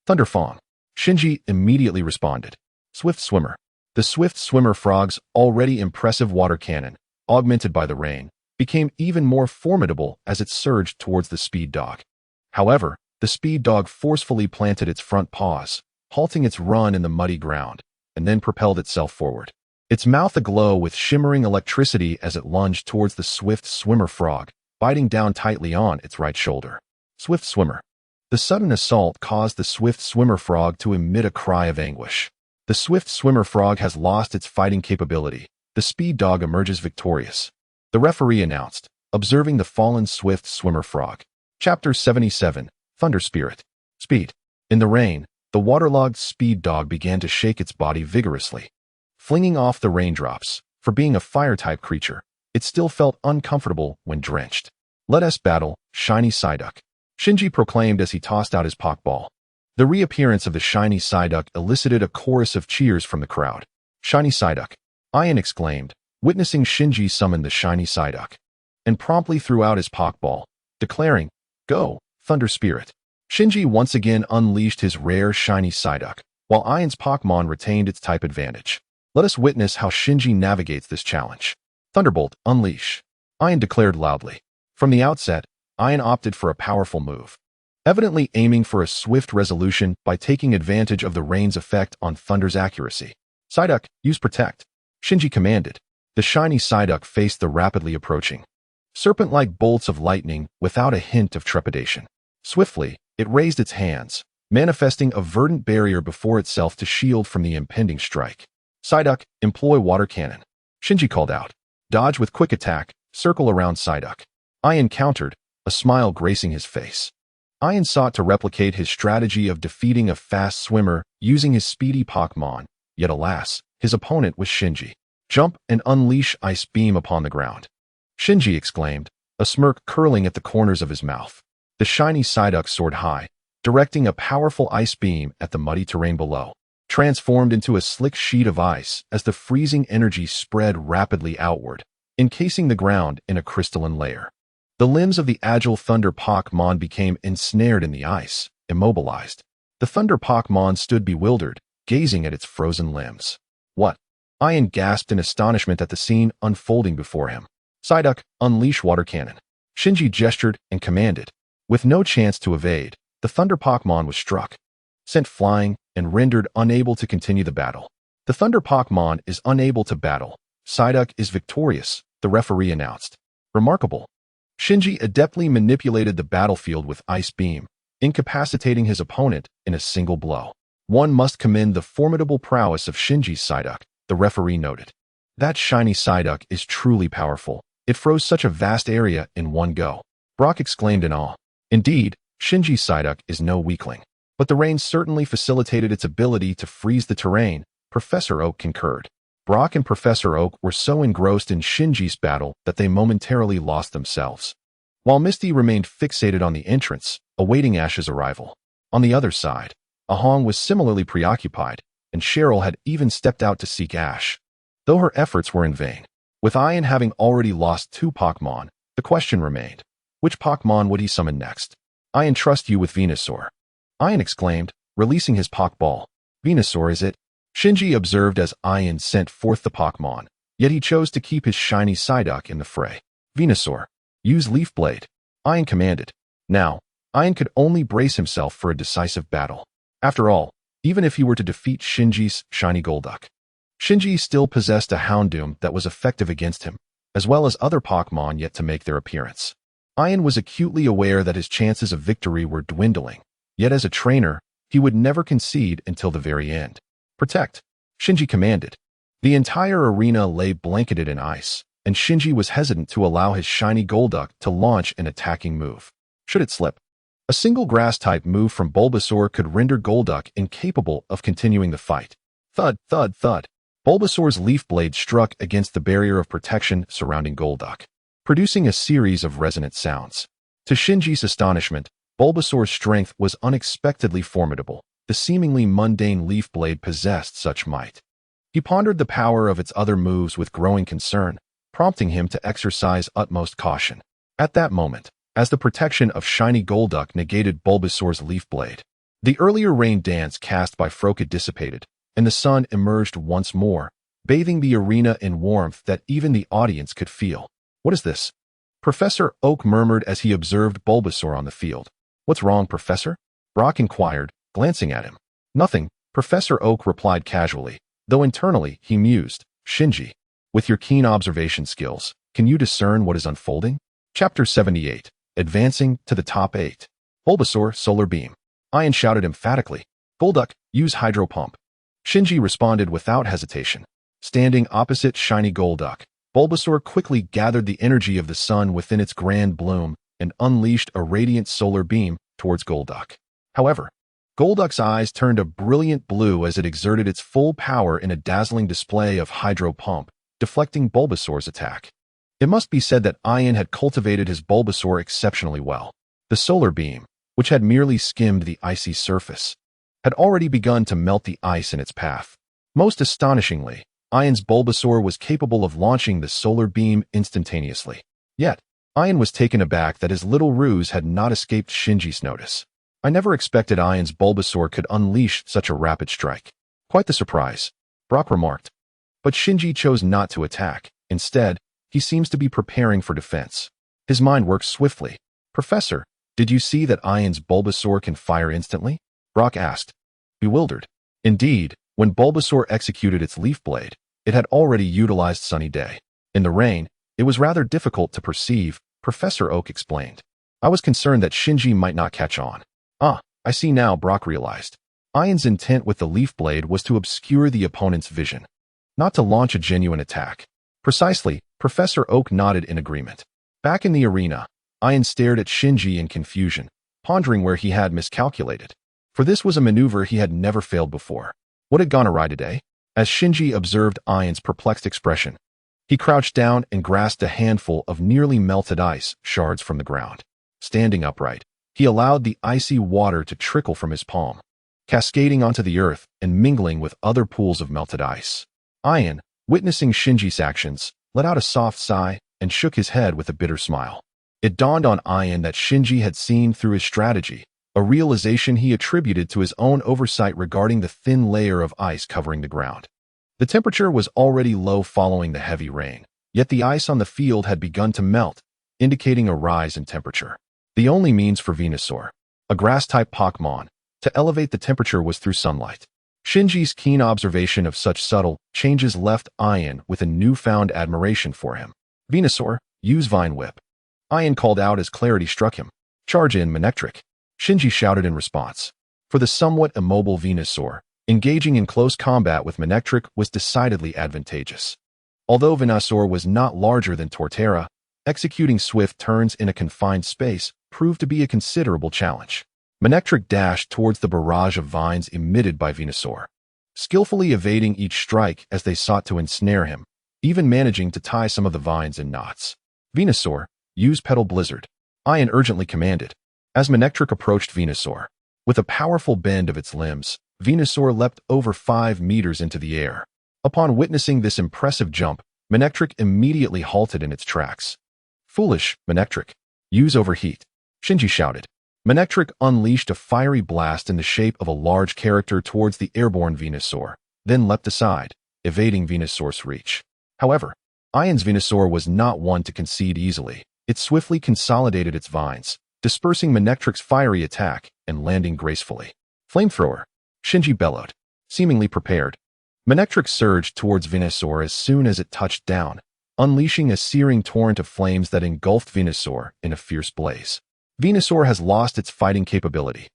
Thunderfang. Shinji immediately responded. Swift Swimmer. The Swift Swimmer Frog's already impressive water cannon, augmented by the rain, became even more formidable as it surged towards the Speed Dog. However, the Speed Dog forcefully planted its front paws, halting its run in the muddy ground, and then propelled itself forward. Its mouth aglow with shimmering electricity as it lunged towards the Swift Swimmer Frog, biting down tightly on its right shoulder. Swift Swimmer. The sudden assault caused the swift swimmer frog to emit a cry of anguish. The swift swimmer frog has lost its fighting capability. The speed dog emerges victorious. The referee announced, observing the fallen swift swimmer frog. Chapter 77, Thunder Spirit. Speed. In the rain, the waterlogged speed dog began to shake its body vigorously. Flinging off the raindrops, for being a fire-type creature, it still felt uncomfortable when drenched. Let us battle, shiny Psyduck, Shinji proclaimed as he tossed out his Pokeball. The reappearance of the shiny Psyduck elicited a chorus of cheers from the crowd. Shiny Psyduck, Ian exclaimed, witnessing Shinji summon the shiny Psyduck, and promptly threw out his Pokeball, declaring, "Go, Thunder Spirit." Shinji once again unleashed his rare shiny Psyduck, while Ian's Pokémon retained its type advantage. Let us witness how Shinji navigates this challenge. Thunderbolt, unleash, Ian declared loudly. From the outset, Ian opted for a powerful move, evidently aiming for a swift resolution by taking advantage of the rain's effect on Thunder's accuracy. Psyduck, use Protect, Shinji commanded. The shiny Psyduck faced the rapidly approaching serpent-like bolts of lightning without a hint of trepidation. Swiftly, it raised its hands, manifesting a verdant barrier before itself to shield from the impending strike. Psyduck, employ water cannon, Shinji called out. Dodge with quick attack, circle around Psyduck. Ian countered, a smile gracing his face. Ian sought to replicate his strategy of defeating a fast swimmer using his speedy Pokémon, yet alas, his opponent was Shinji. Jump and unleash Ice Beam upon the ground, Shinji exclaimed, a smirk curling at the corners of his mouth. The shiny Psyduck soared high, directing a powerful ice beam at the muddy terrain below, transformed into a slick sheet of ice as the freezing energy spread rapidly outward, encasing the ground in a crystalline layer. The limbs of the agile Thunder Pokémon became ensnared in the ice, immobilized. The Thunder Pokémon stood bewildered, gazing at its frozen limbs. What? Ian gasped in astonishment at the scene unfolding before him. Psyduck, unleash water cannon, Shinji gestured and commanded. With no chance to evade, the Thunder Pokémon was struck, sent flying, and rendered unable to continue the battle. The Thunder Pokémon is unable to battle. Psyduck is victorious, the referee announced. Remarkable. Shinji adeptly manipulated the battlefield with Ice Beam, incapacitating his opponent in a single blow. One must commend the formidable prowess of Shinji's Psyduck, the referee noted. That shiny Psyduck is truly powerful. It froze such a vast area in one go, Brock exclaimed in awe. Indeed, Shinji's Psyduck is no weakling, but the rain certainly facilitated its ability to freeze the terrain, Professor Oak concurred. Brock and Professor Oak were so engrossed in Shinji's battle that they momentarily lost themselves, while Misty remained fixated on the entrance, awaiting Ash's arrival. On the other side, Ahong was similarly preoccupied, and Cheryl had even stepped out to seek Ash, though her efforts were in vain. With Ian having already lost 2 Pokémon, the question remained, which Pokémon would he summon next? I entrust you with Venusaur, Ian exclaimed, releasing his Pokeball. Venusaur is it? Shinji observed as Ian sent forth the Pokémon, yet he chose to keep his shiny Psyduck in the fray. Venusaur, use Leaf Blade, Ian commanded. Now, Ian could only brace himself for a decisive battle. After all, even if he were to defeat Shinji's shiny Golduck, Shinji still possessed a Houndoom that was effective against him, as well as other Pokémon yet to make their appearance. Ian was acutely aware that his chances of victory were dwindling, yet as a trainer, he would never concede until the very end. Protect, Shinji commanded. The entire arena lay blanketed in ice, and Shinji was hesitant to allow his shiny Golduck to launch an attacking move. Should it slip? A single grass-type move from Bulbasaur could render Golduck incapable of continuing the fight. Thud, thud, thud. Bulbasaur's Leaf Blade struck against the barrier of protection surrounding Golduck, producing a series of resonant sounds. To Shinji's astonishment, Bulbasaur's strength was unexpectedly formidable. The seemingly mundane Leaf Blade possessed such might. He pondered the power of its other moves with growing concern, prompting him to exercise utmost caution. At that moment, as the protection of shiny Golduck negated Bulbasaur's Leaf Blade, the earlier rain dance cast by Froakie dissipated, and the sun emerged once more, bathing the arena in warmth that even the audience could feel. What is this? Professor Oak murmured as he observed Bulbasaur on the field. What's wrong, Professor? Brock inquired, glancing at him. Nothing, Professor Oak replied casually, though internally he mused. Shinji, with your keen observation skills, can you discern what is unfolding? Chapter 78, Advancing to the Top 8. Bulbasaur, solar beam. Ian shouted emphatically. Golduck, use hydro pump. Shinji responded without hesitation. Standing opposite shiny Golduck, Bulbasaur quickly gathered the energy of the sun within its grand bloom and unleashed a radiant solar beam towards Golduck. However, Golduck's eyes turned a brilliant blue as it exerted its full power in a dazzling display of hydro pump, deflecting Bulbasaur's attack. It must be said that Ian had cultivated his Bulbasaur exceptionally well. The solar beam, which had merely skimmed the icy surface, had already begun to melt the ice in its path. Most astonishingly, Ian's Bulbasaur was capable of launching the solar beam instantaneously. Yet, Ian was taken aback that his little ruse had not escaped Shinji's notice. I never expected Ian's Bulbasaur could unleash such a rapid strike. Quite the surprise, Brock remarked. But Shinji chose not to attack. Instead, he seems to be preparing for defense. His mind works swiftly. Professor, did you see that Ian's Bulbasaur can fire instantly? Brock asked, bewildered. Indeed, when Bulbasaur executed its leaf blade, it had already utilized Sunny Day. In the rain, it was rather difficult to perceive, Professor Oak explained. I was concerned that Shinji might not catch on. Ah, I see now, Brock realized. Ian's intent with the leaf blade was to obscure the opponent's vision, not to launch a genuine attack. Precisely, Professor Oak nodded in agreement. Back in the arena, Ian stared at Shinji in confusion, pondering where he had miscalculated. For this was a maneuver he had never failed before. What had gone awry today? As Shinji observed Ian's perplexed expression, he crouched down and grasped a handful of nearly melted ice shards from the ground. Standing upright, he allowed the icy water to trickle from his palm, cascading onto the earth and mingling with other pools of melted ice. Ian, witnessing Shinji's actions, let out a soft sigh and shook his head with a bitter smile. It dawned on Ian that Shinji had seen through his strategy, a realization he attributed to his own oversight regarding the thin layer of ice covering the ground. The temperature was already low following the heavy rain, yet the ice on the field had begun to melt, indicating a rise in temperature. The only means for Venusaur, a grass-type Pokémon, to elevate the temperature was through sunlight. Shinji's keen observation of such subtle changes left Ian with a newfound admiration for him. Venusaur, use Vine Whip. Ian called out as clarity struck him. Charge in, Manectric. Shinji shouted in response. For the somewhat immobile Venusaur, engaging in close combat with Manectric was decidedly advantageous. Although Venusaur was not larger than Torterra, executing swift turns in a confined space proved to be a considerable challenge. Manectric dashed towards the barrage of vines emitted by Venusaur, skillfully evading each strike as they sought to ensnare him, even managing to tie some of the vines in knots. Venusaur, use Petal Blizzard, Ian urgently commanded. As Manectric approached Venusaur, with a powerful bend of its limbs, Venusaur leapt over 5 meters into the air. Upon witnessing this impressive jump, Manectric immediately halted in its tracks. Foolish, Manectric. Use Overheat, Shinji shouted. Manectric unleashed a fiery blast in the shape of a large character towards the airborne Venusaur, then leapt aside, evading Venusaur's reach. However, Ian's Venusaur was not one to concede easily. It swiftly consolidated its vines, dispersing Manectric's fiery attack and landing gracefully. Flamethrower, Shinji bellowed, seemingly prepared. Manectric surged towards Venusaur as soon as it touched down, unleashing a searing torrent of flames that engulfed Venusaur in a fierce blaze. Venusaur has lost its fighting capability.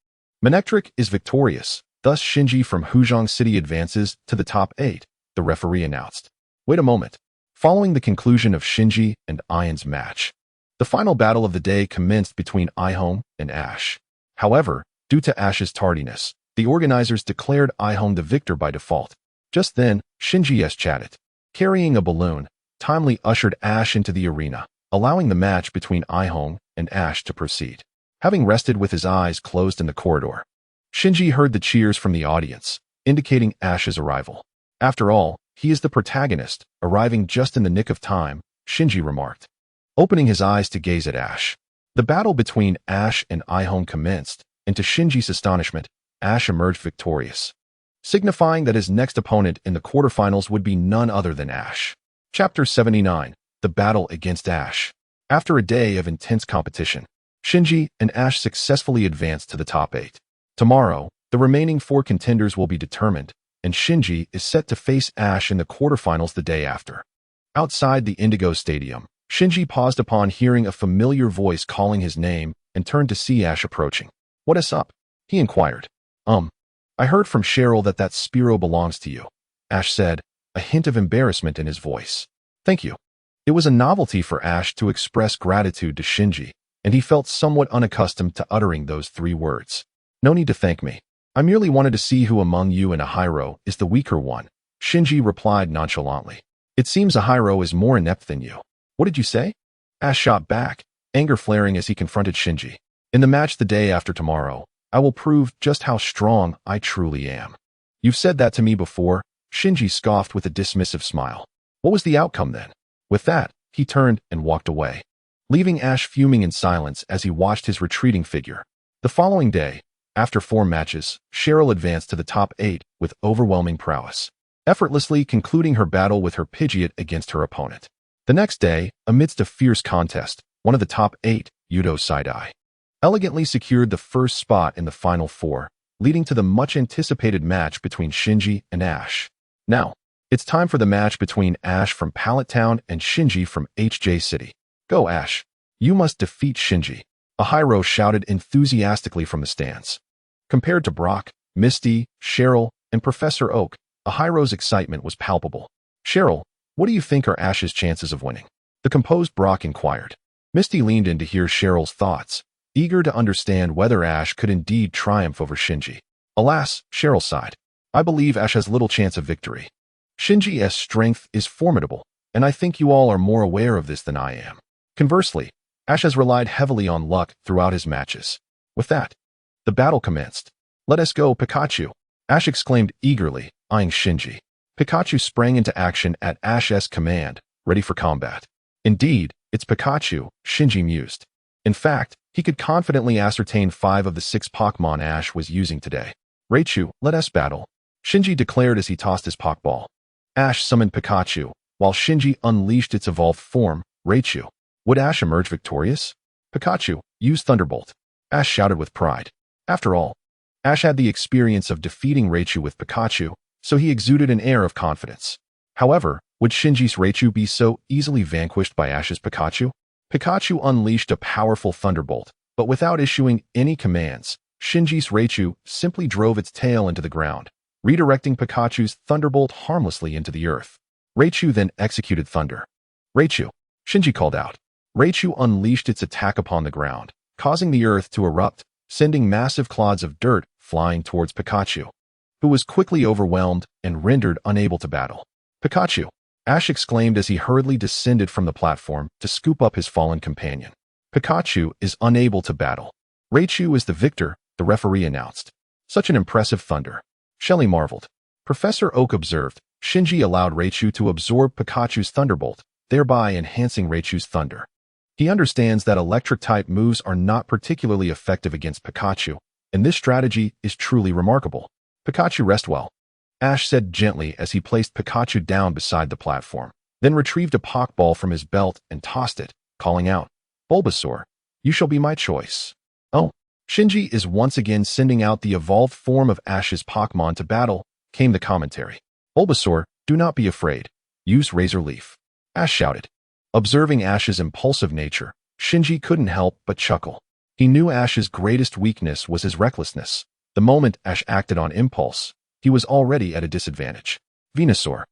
Manectric is victorious, thus Shinji from Huzhong City advances to the top 8, the referee announced. Wait a moment. Following the conclusion of Shinji and Ian's match, the final battle of the day commenced between Ihome and Ash. However, due to Ash's tardiness, the organizers declared Ihome the victor by default. Just then, Shinji chatted, carrying a balloon, timely ushered Ash into the arena, allowing the match between Ihome and Ash to proceed. Having rested with his eyes closed in the corridor, Shinji heard the cheers from the audience, indicating Ash's arrival. After all, he is the protagonist, arriving just in the nick of time, Shinji remarked, opening his eyes to gaze at Ash. The battle between Ash and Ihome commenced, and to Shinji's astonishment, Ash emerged victorious, signifying that his next opponent in the quarterfinals would be none other than Ash. Chapter 79, The Battle Against Ash. After a day of intense competition, Shinji and Ash successfully advanced to the top 8. Tomorrow, the remaining 4 contenders will be determined, and Shinji is set to face Ash in the quarterfinals the day after. Outside the Indigo Stadium, Shinji paused upon hearing a familiar voice calling his name and turned to see Ash approaching. What is up? He inquired. I heard from Cheryl that Spearow belongs to you, Ash said, a hint of embarrassment in his voice. Thank you. It was a novelty for Ash to express gratitude to Shinji, and he felt somewhat unaccustomed to uttering those 3 words. No need to thank me. I merely wanted to see who among you and Ahiro is the weaker one, Shinji replied nonchalantly. It seems Ahiro is more inept than you. What did you say? Ash shot back, anger flaring as he confronted Shinji. In the match the day after tomorrow, I will prove just how strong I truly am. You've said that to me before, Shinji scoffed with a dismissive smile. What was the outcome then? With that, he turned and walked away, leaving Ash fuming in silence as he watched his retreating figure. The following day, after 4 matches, Cheryl advanced to the top 8 with overwhelming prowess, effortlessly concluding her battle with her Pidgeot against her opponent. The next day, amidst a fierce contest, one of the top 8, Yudo Side-Eye, elegantly secured the first spot in the final 4, leading to the much-anticipated match between Shinji and Ash. Now, it's time for the match between Ash from Pallet Town and Shinji from HJ City. Go, Ash. You must defeat Shinji, Ahiro shouted enthusiastically from the stands. Compared to Brock, Misty, Cheryl, and Professor Oak, Ahiro's excitement was palpable. Cheryl, what do you think are Ash's chances of winning? The composed Brock inquired. Misty leaned in to hear Cheryl's thoughts, eager to understand whether Ash could indeed triumph over Shinji. Alas, Cheryl sighed. I believe Ash has little chance of victory. Shinji's strength is formidable, and I think you all are more aware of this than I am. Conversely, Ash has relied heavily on luck throughout his matches. With that, the battle commenced. Let us go, Pikachu, Ash exclaimed eagerly, eyeing Shinji. Pikachu sprang into action at Ash's command, ready for combat. Indeed, it's Pikachu, Shinji mused. In fact, he could confidently ascertain 5 of the 6 Pokémon Ash was using today. Raichu, let us battle, Shinji declared as he tossed his Pokeball. Ash summoned Pikachu, while Shinji unleashed its evolved form, Raichu. Would Ash emerge victorious? Pikachu, use Thunderbolt, Ash shouted with pride. After all, Ash had the experience of defeating Raichu with Pikachu, so he exuded an air of confidence. However, would Shinji's Raichu be so easily vanquished by Ash's Pikachu? Pikachu unleashed a powerful Thunderbolt, but without issuing any commands, Shinji's Raichu simply drove its tail into the ground, redirecting Pikachu's Thunderbolt harmlessly into the earth. Raichu then executed Thunder. Raichu, Shinji called out. Raichu unleashed its attack upon the ground, causing the earth to erupt, sending massive clods of dirt flying towards Pikachu, who was quickly overwhelmed and rendered unable to battle. Pikachu, Ash exclaimed as he hurriedly descended from the platform to scoop up his fallen companion. Pikachu is unable to battle. Raichu is the victor, the referee announced. Such an impressive thunder. Shelley marveled. Professor Oak observed, Shinji allowed Raichu to absorb Pikachu's Thunderbolt, thereby enhancing Raichu's thunder. He understands that electric-type moves are not particularly effective against Pikachu, and this strategy is truly remarkable. Pikachu, rest well, Ash said gently as he placed Pikachu down beside the platform, then retrieved a Pokeball from his belt and tossed it, calling out, Bulbasaur, you shall be my choice. Oh, Shinji is once again sending out the evolved form of Ash's Pokémon to battle, came the commentary. Bulbasaur, do not be afraid. Use Razor Leaf, Ash shouted. Observing Ash's impulsive nature, Shinji couldn't help but chuckle. He knew Ash's greatest weakness was his recklessness. The moment Ash acted on impulse, he was already at a disadvantage. Venusaur,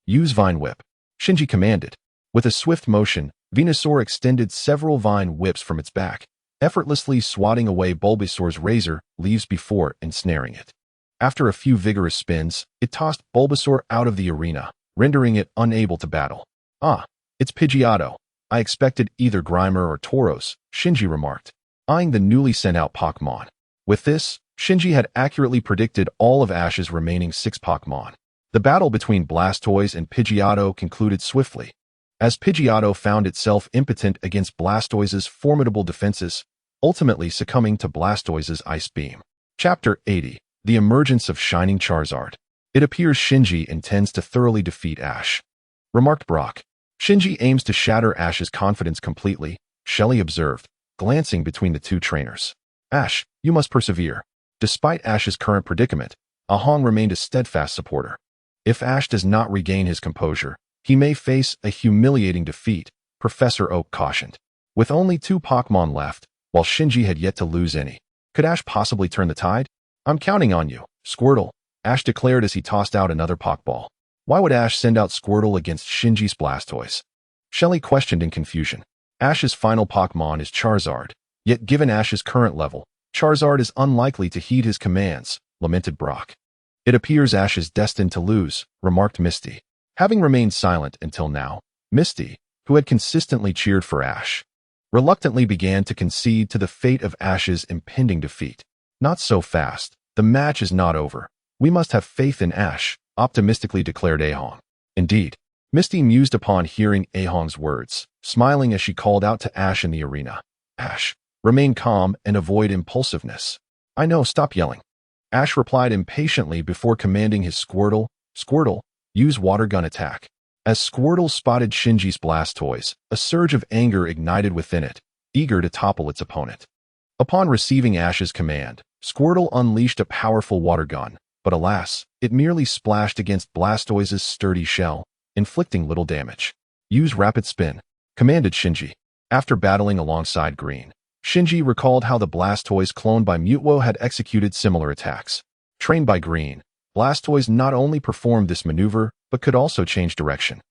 use Vine Whip, Shinji commanded. With a swift motion, Venusaur extended several vine whips from its back, effortlessly swatting away Bulbasaur's razor leaves before ensnaring it. After a few vigorous spins, it tossed Bulbasaur out of the arena, rendering it unable to battle. Ah, it's Pidgeotto. I expected either Grimer or Tauros, Shinji remarked, eyeing the newly sent out Pokémon. With this, Shinji had accurately predicted all of Ash's remaining 6 Pokémon. The battle between Blastoise and Pidgeotto concluded swiftly, as Pidgeotto found itself impotent against Blastoise's formidable defenses, ultimately succumbing to Blastoise's Ice Beam. Chapter 80. The Emergence of Shining Charizard. It appears Shinji intends to thoroughly defeat Ash, remarked Brock. Shinji aims to shatter Ash's confidence completely, Shelley observed, glancing between the 2 trainers. Ash, you must persevere. Despite Ash's current predicament, Ahong remained a steadfast supporter. If Ash does not regain his composure, he may face a humiliating defeat, Professor Oak cautioned. With only 2 Pokémon left, while Shinji had yet to lose any, Could Ash possibly turn the tide? I'm counting on you, Squirtle, Ash declared as he tossed out another Pokeball. Why would Ash send out Squirtle against Shinji's Blastoise? Shelly questioned in confusion. Ash's final Pokemon is Charizard, yet given Ash's current level, Charizard is unlikely to heed his commands, lamented Brock. It appears Ash is destined to lose, remarked Misty. Having remained silent until now, Misty, who had consistently cheered for Ash, reluctantly began to concede to the fate of Ash's impending defeat. Not so fast. The match is not over. We must have faith in Ash, optimistically declared Ahong. Indeed, Misty mused upon hearing Ahong's words, smiling as she called out to Ash in the arena. Ash, remain calm and avoid impulsiveness. I know, stop yelling. Ash replied impatiently before commanding his Squirtle, Squirtle, use water gun attack. As Squirtle spotted Shinji's Blastoise, a surge of anger ignited within it, eager to topple its opponent. Upon receiving Ash's command, Squirtle unleashed a powerful water gun, but alas, it merely splashed against Blastoise's sturdy shell, inflicting little damage. Use rapid spin, commanded Shinji. After battling alongside Green, Shinji recalled how the Blastoise cloned by Mutwo had executed similar attacks. Trained by Green, Blastoise not only performed this maneuver, but could also change direction.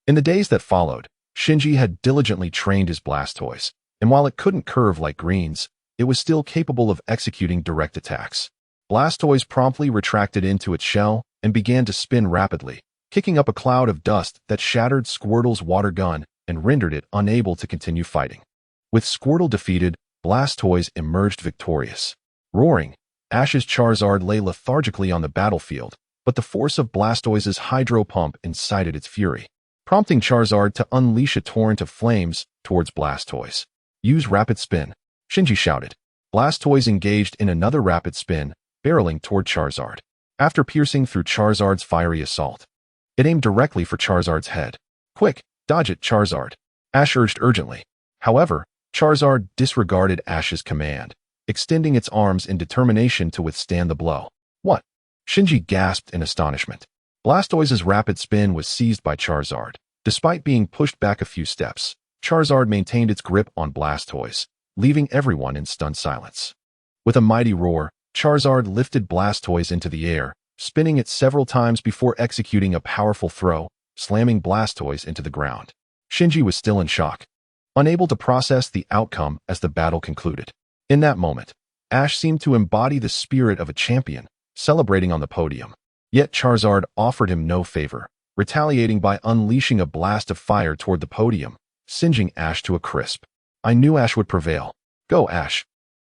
In the days that followed, Shinji had diligently trained his Blastoise, and while it couldn't curve like Green's, it was still capable of executing direct attacks. Blastoise promptly retracted into its shell and began to spin rapidly, kicking up a cloud of dust that shattered Squirtle's water gun and rendered it unable to continue fighting. With Squirtle defeated, Blastoise emerged victorious. Roaring, Ash's Charizard lay lethargically on the battlefield, but the force of Blastoise's hydro pump incited its fury, prompting Charizard to unleash a torrent of flames towards Blastoise. Use rapid spin, Shinji shouted. Blastoise engaged in another rapid spin, barreling toward Charizard. After piercing through Charizard's fiery assault, it aimed directly for Charizard's head. Quick, dodge it, Charizard, Ash urged urgently. However, Charizard disregarded Ash's command, extending its arms in determination to withstand the blow. What? Shinji gasped in astonishment. Blastoise's rapid spin was seized by Charizard. Despite being pushed back a few steps, Charizard maintained its grip on Blastoise, leaving everyone in stunned silence. With a mighty roar, Charizard lifted Blastoise into the air, spinning it several times before executing a powerful throw, slamming Blastoise into the ground. Shinji was still in shock, unable to process the outcome as the battle concluded. In that moment, Ash seemed to embody the spirit of a champion, celebrating on the podium. Yet Charizard offered him no favor, retaliating by unleashing a blast of fire toward the podium, singeing Ash to a crisp. I knew Ash would prevail. Go, Ash.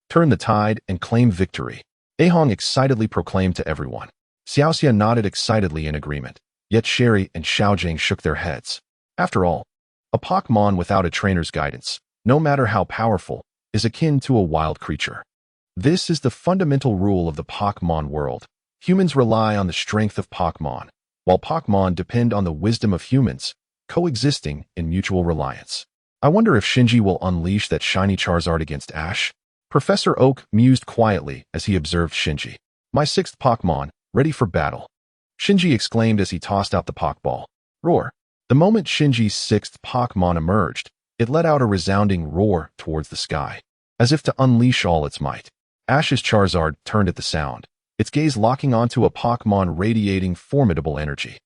Turn the tide and claim victory, Ahong excitedly proclaimed to everyone. Xiaoxia nodded excitedly in agreement, yet Sherry and Xiaojing shook their heads. After all, a Pokémon without a trainer's guidance, no matter how powerful, is akin to a wild creature. This is the fundamental rule of the Pokémon world. Humans rely on the strength of Pokémon, while Pokémon depend on the wisdom of humans, coexisting in mutual reliance. I wonder if Shinji will unleash that shiny Charizard against Ash? Professor Oak mused quietly as he observed Shinji. My sixth Pokémon, ready for battle, Shinji exclaimed as he tossed out the Pokeball. Roar. The moment Shinji's sixth Pokémon emerged, it let out a resounding roar towards the sky, as if to unleash all its might. Ash's Charizard turned at the sound, its gaze locking onto a Pokémon radiating formidable energy.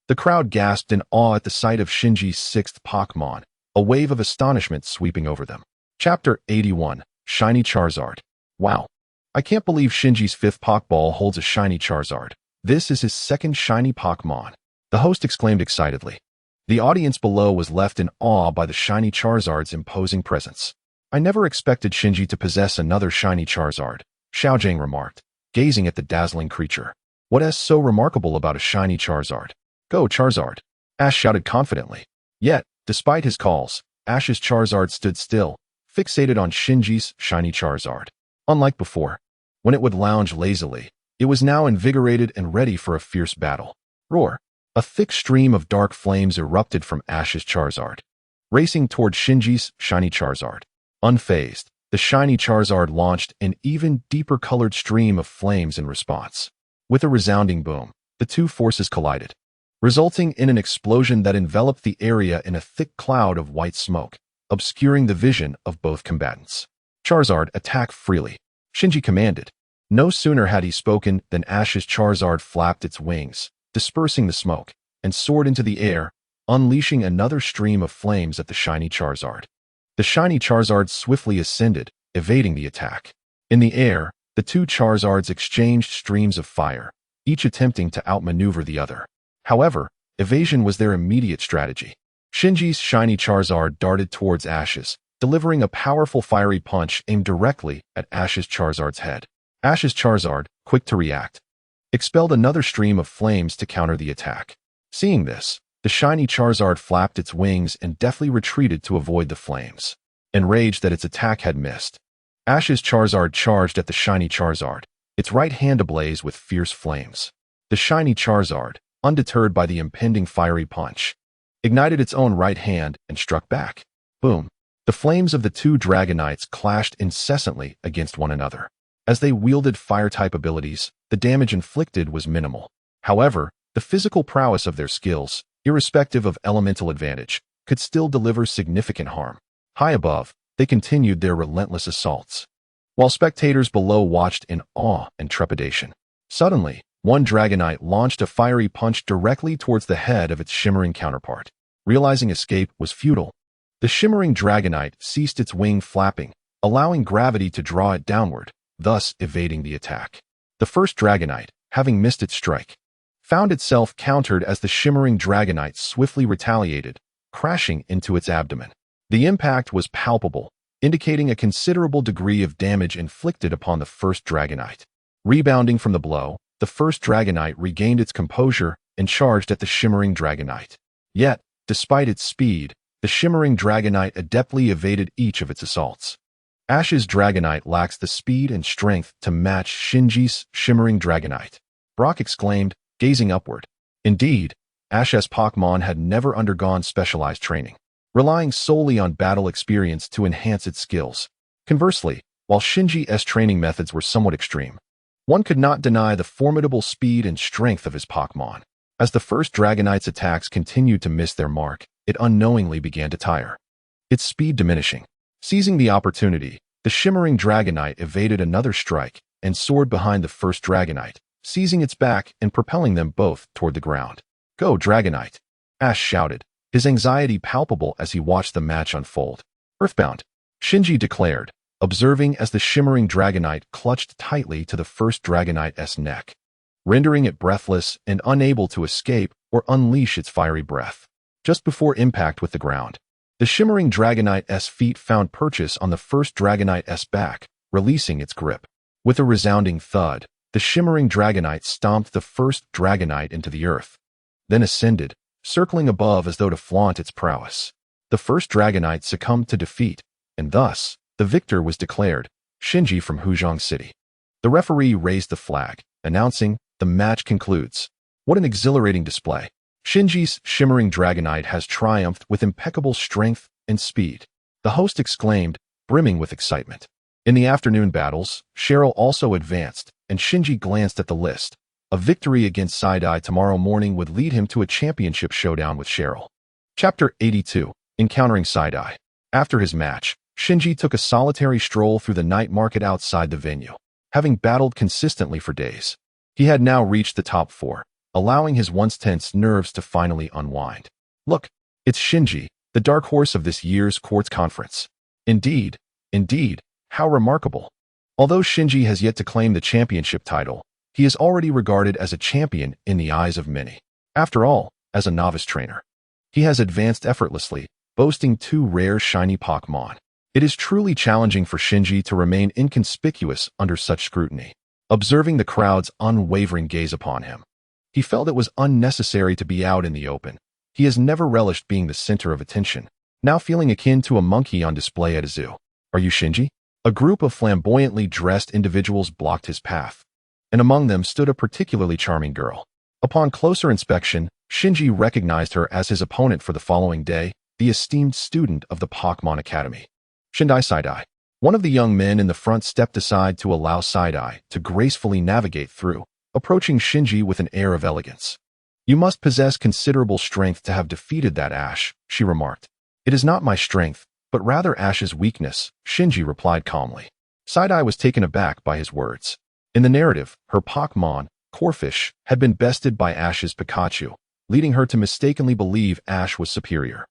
The crowd gasped in awe at the sight of Shinji's sixth Pokémon, a wave of astonishment sweeping over them. Chapter 81, Shiny Charizard. Wow. I can't believe Shinji's fifth Pokeball holds a shiny Charizard. This is his second shiny Pokémon, the host exclaimed excitedly. The audience below was left in awe by the shiny Charizard's imposing presence. I never expected Shinji to possess another shiny Charizard, Xiaojing remarked, gazing at the dazzling creature. What is so remarkable about a shiny Charizard? Go, Charizard, Ash shouted confidently. Yet, despite his calls, Ash's Charizard stood still, fixated on Shinji's shiny Charizard. Unlike before, when it would lounge lazily, it was now invigorated and ready for a fierce battle. Roar. A thick stream of dark flames erupted from Ash's Charizard, racing toward Shinji's shiny Charizard. Unfazed, the shiny Charizard launched an even deeper colored stream of flames in response. With a resounding boom, the two forces collided, resulting in an explosion that enveloped the area in a thick cloud of white smoke, obscuring the vision of both combatants. Charizard attacked freely, Shinji commanded. No sooner had he spoken than Ash's Charizard flapped its wings, dispersing the smoke, and soared into the air, unleashing another stream of flames at the shiny Charizard. The shiny Charizard swiftly ascended, evading the attack. In the air, the two Charizards exchanged streams of fire, each attempting to outmaneuver the other. However, evasion was their immediate strategy. Shinji's shiny Charizard darted towards Ash's, delivering a powerful fiery punch aimed directly at Ash's Charizard's head. Ash's Charizard, quick to react, expelled another stream of flames to counter the attack. Seeing this, the shiny Charizard flapped its wings and deftly retreated to avoid the flames. Enraged that its attack had missed, Ash's Charizard charged at the shiny Charizard, its right hand ablaze with fierce flames. The shiny Charizard, undeterred by the impending fiery punch, ignited its own right hand and struck back. Boom! The flames of the two Dragonites clashed incessantly against one another. As they wielded fire-type abilities, the damage inflicted was minimal. However, the physical prowess of their skills, irrespective of elemental advantage, could still deliver significant harm. High above, they continued their relentless assaults, while spectators below watched in awe and trepidation. Suddenly, one Dragonite launched a fiery punch directly towards the head of its shimmering counterpart. Realizing escape was futile, the shimmering Dragonite ceased its wing flapping, allowing gravity to draw it downward, thus evading the attack. The first Dragonite, having missed its strike, found itself countered as the shimmering Dragonite swiftly retaliated, crashing into its abdomen. The impact was palpable, indicating a considerable degree of damage inflicted upon the first Dragonite. Rebounding from the blow, the first Dragonite regained its composure and charged at the shimmering Dragonite. Yet, despite its speed, the shimmering Dragonite adeptly evaded each of its assaults. Ash's Dragonite lacks the speed and strength to match Shinji's shimmering Dragonite. Brock exclaimed, gazing upward. Indeed, Ash's Pokémon had never undergone specialized training, relying solely on battle experience to enhance its skills. Conversely, while Shinji's training methods were somewhat extreme, one could not deny the formidable speed and strength of his Pokémon. As the first Dragonite's attacks continued to miss their mark, it unknowingly began to tire, its speed diminishing. Seizing the opportunity, the shimmering Dragonite evaded another strike and soared behind the first Dragonite, seizing its back and propelling them both toward the ground. "Go, Dragonite!" Ash shouted, his anxiety palpable as he watched the match unfold. "Earthbound," Shinji declared, observing as the shimmering Dragonite clutched tightly to the first Dragonite's neck, rendering it breathless and unable to escape or unleash its fiery breath. Just before impact with the ground, the shimmering Dragonite's feet found purchase on the first Dragonite's back, releasing its grip. With a resounding thud, the shimmering Dragonite stomped the first Dragonite into the earth, then ascended, circling above as though to flaunt its prowess. The first Dragonite succumbed to defeat, and thus, the victor was declared, Shinji from Huzhong City. The referee raised the flag, announcing, "The match concludes." What an exhilarating display. Shinji's shimmering Dragonite has triumphed with impeccable strength and speed, the host exclaimed, brimming with excitement. In the afternoon battles, Cheryl also advanced, and Shinji glanced at the list. A victory against Side-Eye tomorrow morning would lead him to a championship showdown with Cheryl. Chapter 82, Encountering Side-Eye. After his match, Shinji took a solitary stroll through the night market outside the venue. Having battled consistently for days, he had now reached the top 4, allowing his once tense nerves to finally unwind. "Look, it's Shinji, the dark horse of this year's quartz conference. Indeed, how remarkable." Although Shinji has yet to claim the championship title, he is already regarded as a champion in the eyes of many. After all, as a novice trainer, he has advanced effortlessly, boasting 2 rare shiny Pokémon. It is truly challenging for Shinji to remain inconspicuous under such scrutiny. Observing the crowd's unwavering gaze upon him, he felt it was unnecessary to be out in the open. He has never relished being the center of attention, now feeling akin to a monkey on display at a zoo. "Are you Shinji?" A group of flamboyantly dressed individuals blocked his path, and among them stood a particularly charming girl. Upon closer inspection, Shinji recognized her as his opponent for the following day, the esteemed student of the Pokémon Academy. Shinji Side-Eye. One of the young men in the front stepped aside to allow Side-Eye to gracefully navigate through, approaching Shinji with an air of elegance. "You must possess considerable strength to have defeated that Ash," she remarked. "It is not my strength, but rather Ash's weakness," Shinji replied calmly. Side-Eye was taken aback by his words. In the narrative, her Pokémon, Corphish, had been bested by Ash's Pikachu, leading her to mistakenly believe Ash was superior.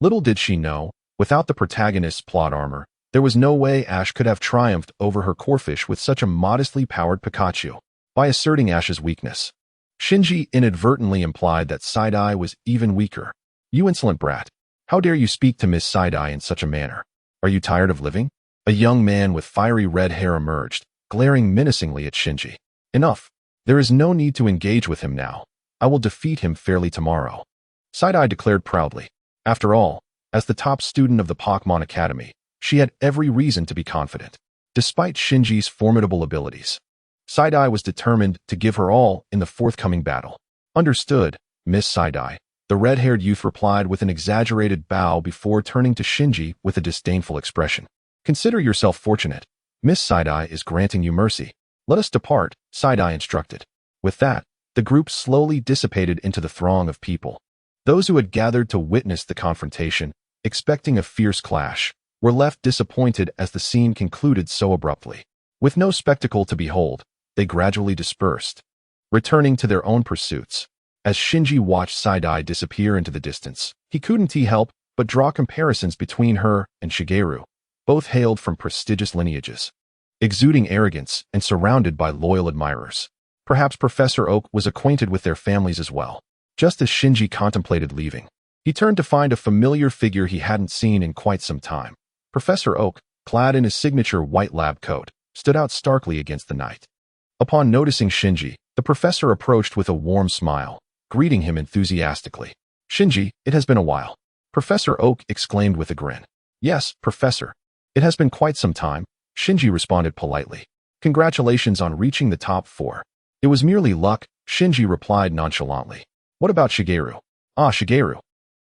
Little did she know, without the protagonist's plot armor, there was no way Ash could have triumphed over her Corphish with such a modestly powered Pikachu. By asserting Ash's weakness, Shinji inadvertently implied that Side-Eye was even weaker. "You insolent brat. How dare you speak to Miss Side-Eye in such a manner? Are you tired of living?" A young man with fiery red hair emerged, glaring menacingly at Shinji. "Enough. There is no need to engage with him now. I will defeat him fairly tomorrow," Side-Eye declared proudly. After all, as the top student of the Pokémon Academy, she had every reason to be confident. Despite Shinji's formidable abilities, Side-Eye was determined to give her all in the forthcoming battle. "Understood, Miss Side-Eye," the red-haired youth replied with an exaggerated bow before turning to Shinji with a disdainful expression. "Consider yourself fortunate. Miss Side-Eye is granting you mercy. Let us depart," Side-Eye instructed. With that, the group slowly dissipated into the throng of people. Those who had gathered to witness the confrontation, expecting a fierce clash, were left disappointed as the scene concluded so abruptly. With no spectacle to behold, they gradually dispersed, returning to their own pursuits. As Shinji watched Side-Eye disappear into the distance, he couldn't help but draw comparisons between her and Shigeru. Both hailed from prestigious lineages, exuding arrogance and surrounded by loyal admirers. Perhaps Professor Oak was acquainted with their families as well. Just as Shinji contemplated leaving, he turned to find a familiar figure he hadn't seen in quite some time. Professor Oak, clad in his signature white lab coat, stood out starkly against the night. Upon noticing Shinji, the professor approached with a warm smile, greeting him enthusiastically. "Shinji, it has been a while," Professor Oak exclaimed with a grin. "Yes, Professor. It has been quite some time," Shinji responded politely. "Congratulations on reaching the top 4. "It was merely luck," Shinji replied nonchalantly. "What about Shigeru?" "Ah, Shigeru.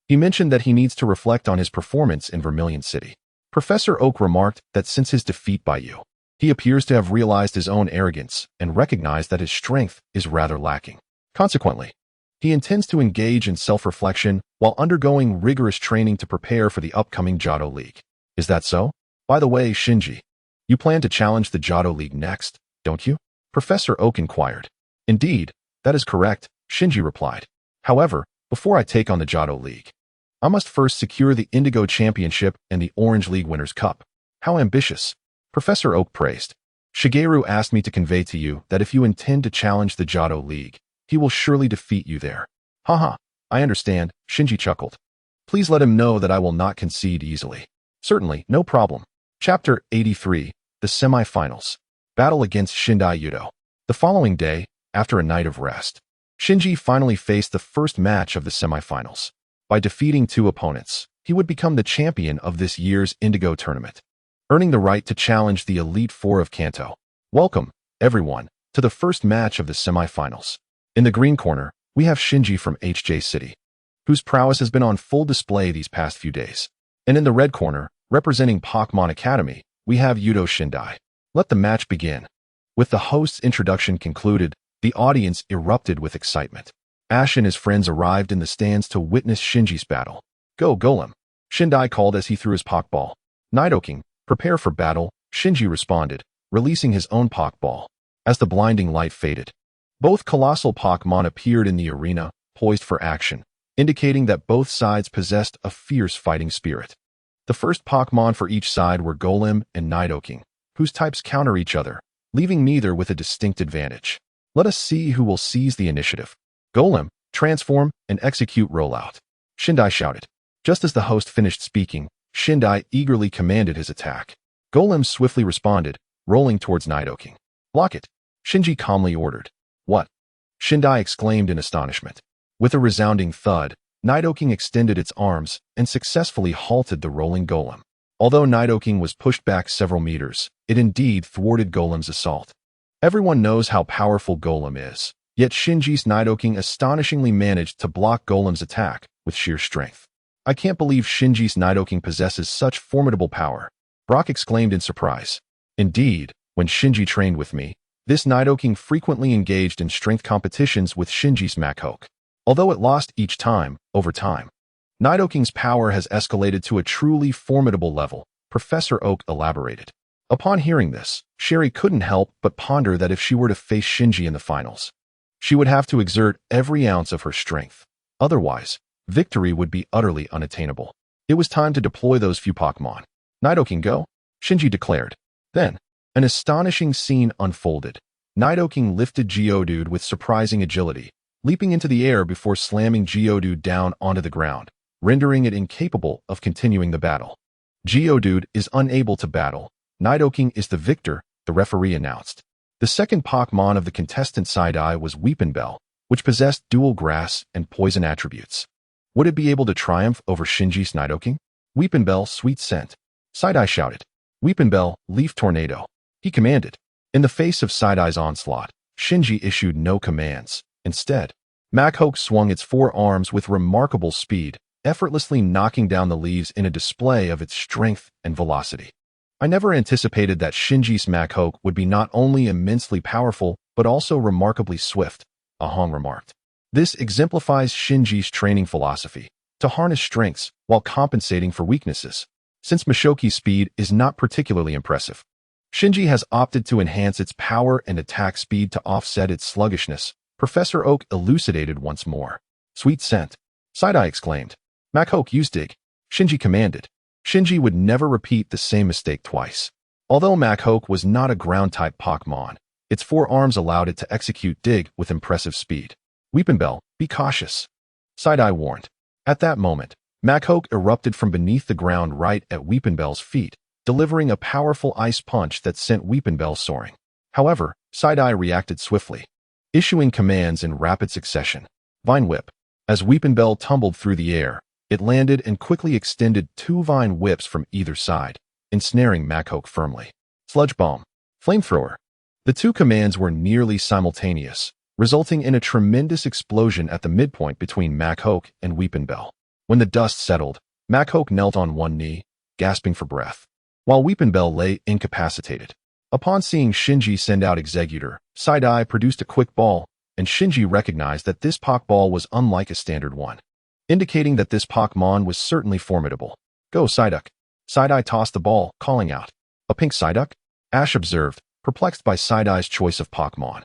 He mentioned that he needs to reflect on his performance in Vermilion City." Professor Oak remarked that since his defeat by you, he appears to have realized his own arrogance and recognized that his strength is rather lacking. Consequently, he intends to engage in self-reflection while undergoing rigorous training to prepare for the upcoming Johto League. Is that so? By the way, Shinji, you plan to challenge the Johto League next, don't you? Professor Oak inquired. "Indeed, that is correct," Shinji replied. "However, before I take on the Johto League, I must first secure the Indigo Championship and the Orange League Winners' Cup." "How ambitious," Professor Oak praised. "Shigeru asked me to convey to you that if you intend to challenge the Johto League, he will surely defeat you there." "Haha, I understand," Shinji chuckled. "Please let him know that I will not concede easily." "Certainly, no problem." Chapter 83, The Semi-Finals. Battle against Shindai Yudo. The following day, after a night of rest, Shinji finally faced the first match of the semi-finals. By defeating 2 opponents, he would become the champion of this year's Indigo tournament, earning the right to challenge the Elite Four of Kanto. Welcome, everyone, to the first match of the semi-finals. In the green corner, we have Shinji from HJ City, whose prowess has been on full display these past few days. And in the red corner, representing Pokémon Academy, we have Yudo Shindai. Let the match begin. With the host's introduction concluded, the audience erupted with excitement. Ash and his friends arrived in the stands to witness Shinji's battle. "Go, Golem," Shindai called as he threw his Pokeball. "Nidoking, prepare for battle," Shinji responded, releasing his own Pokeball. As the blinding light faded, both colossal Pokémon appeared in the arena, poised for action, indicating that both sides possessed a fierce fighting spirit. The first Pokémon for each side were Golem and Nidoking, whose types counter each other, leaving neither with a distinct advantage. Let us see who will seize the initiative. "Golem, transform and execute rollout," Shindai shouted. Just as the host finished speaking, Shindai eagerly commanded his attack. Golem swiftly responded, rolling towards Nidoking. "Block it," Shinji calmly ordered. "What?" Shindai exclaimed in astonishment. With a resounding thud, Nidoking extended its arms and successfully halted the rolling Golem. Although Nidoking was pushed back several meters, it indeed thwarted Golem's assault. Everyone knows how powerful Golem is, yet Shinji's Nidoking astonishingly managed to block Golem's attack with sheer strength. "I can't believe Shinji's Nidoking possesses such formidable power," Brock exclaimed in surprise. Indeed, when Shinji trained with me, this Nidoking frequently engaged in strength competitions with Shinji's Machoke. Although it lost each time, over time, Nidoking's power has escalated to a truly formidable level, Professor Oak elaborated. Upon hearing this, Sherry couldn't help but ponder that if she were to face Shinji in the finals, she would have to exert every ounce of her strength. Otherwise, victory would be utterly unattainable. It was time to deploy those few Pokémon. Nidoking go, Shinji declared. Then, an astonishing scene unfolded. Nidoking lifted Geodude with surprising agility, leaping into the air before slamming Geodude down onto the ground, rendering it incapable of continuing the battle. Geodude is unable to battle. Nidoking is the victor, the referee announced. The second Pokémon of the contestant Side-Eye was Weepinbell, which possessed dual grass and poison attributes. Would it be able to triumph over Shinji's Nidoking? Weepinbell, sweet scent. Side-Eye shouted. Weepinbell, leaf tornado. He commanded. In the face of Side-Eye's onslaught, Shinji issued no commands. Instead, Machoke swung its four arms with remarkable speed, effortlessly knocking down the leaves in a display of its strength and velocity. I never anticipated that Shinji's Machoke would be not only immensely powerful, but also remarkably swift, Ahang remarked. This exemplifies Shinji's training philosophy, to harness strengths while compensating for weaknesses. Since Machoke's speed is not particularly impressive, Shinji has opted to enhance its power and attack speed to offset its sluggishness, Professor Oak elucidated once more. Sweet scent. Side-Eye exclaimed. Machoke, use dig. Shinji commanded. Shinji would never repeat the same mistake twice. Although Machoke was not a ground-type Pokémon, its four arms allowed it to execute dig with impressive speed. Weepinbell, be cautious. Side-Eye warned. At that moment, Machoke erupted from beneath the ground right at Weepinbell's feet, delivering a powerful ice punch that sent Weepinbell soaring. However, Side-Eye reacted swiftly, issuing commands in rapid succession. Vine Whip. As Weepinbell tumbled through the air, it landed and quickly extended two vine whips from either side, ensnaring Machoke firmly. Sludge Bomb. Flamethrower. The two commands were nearly simultaneous, resulting in a tremendous explosion at the midpoint between Machoke and Weepinbell. When the dust settled, Machoke knelt on one knee, gasping for breath, while Weepinbell lay incapacitated. Upon seeing Shinji send out Executor, Side-Eye produced a quick ball, and Shinji recognized that this Pokeball was unlike a standard one, indicating that this Pokémon was certainly formidable. Go, Psyduck. Side-Eye tossed the ball, calling out. A pink Psyduck? Ash observed, perplexed by Side-Eye's choice of Pokémon.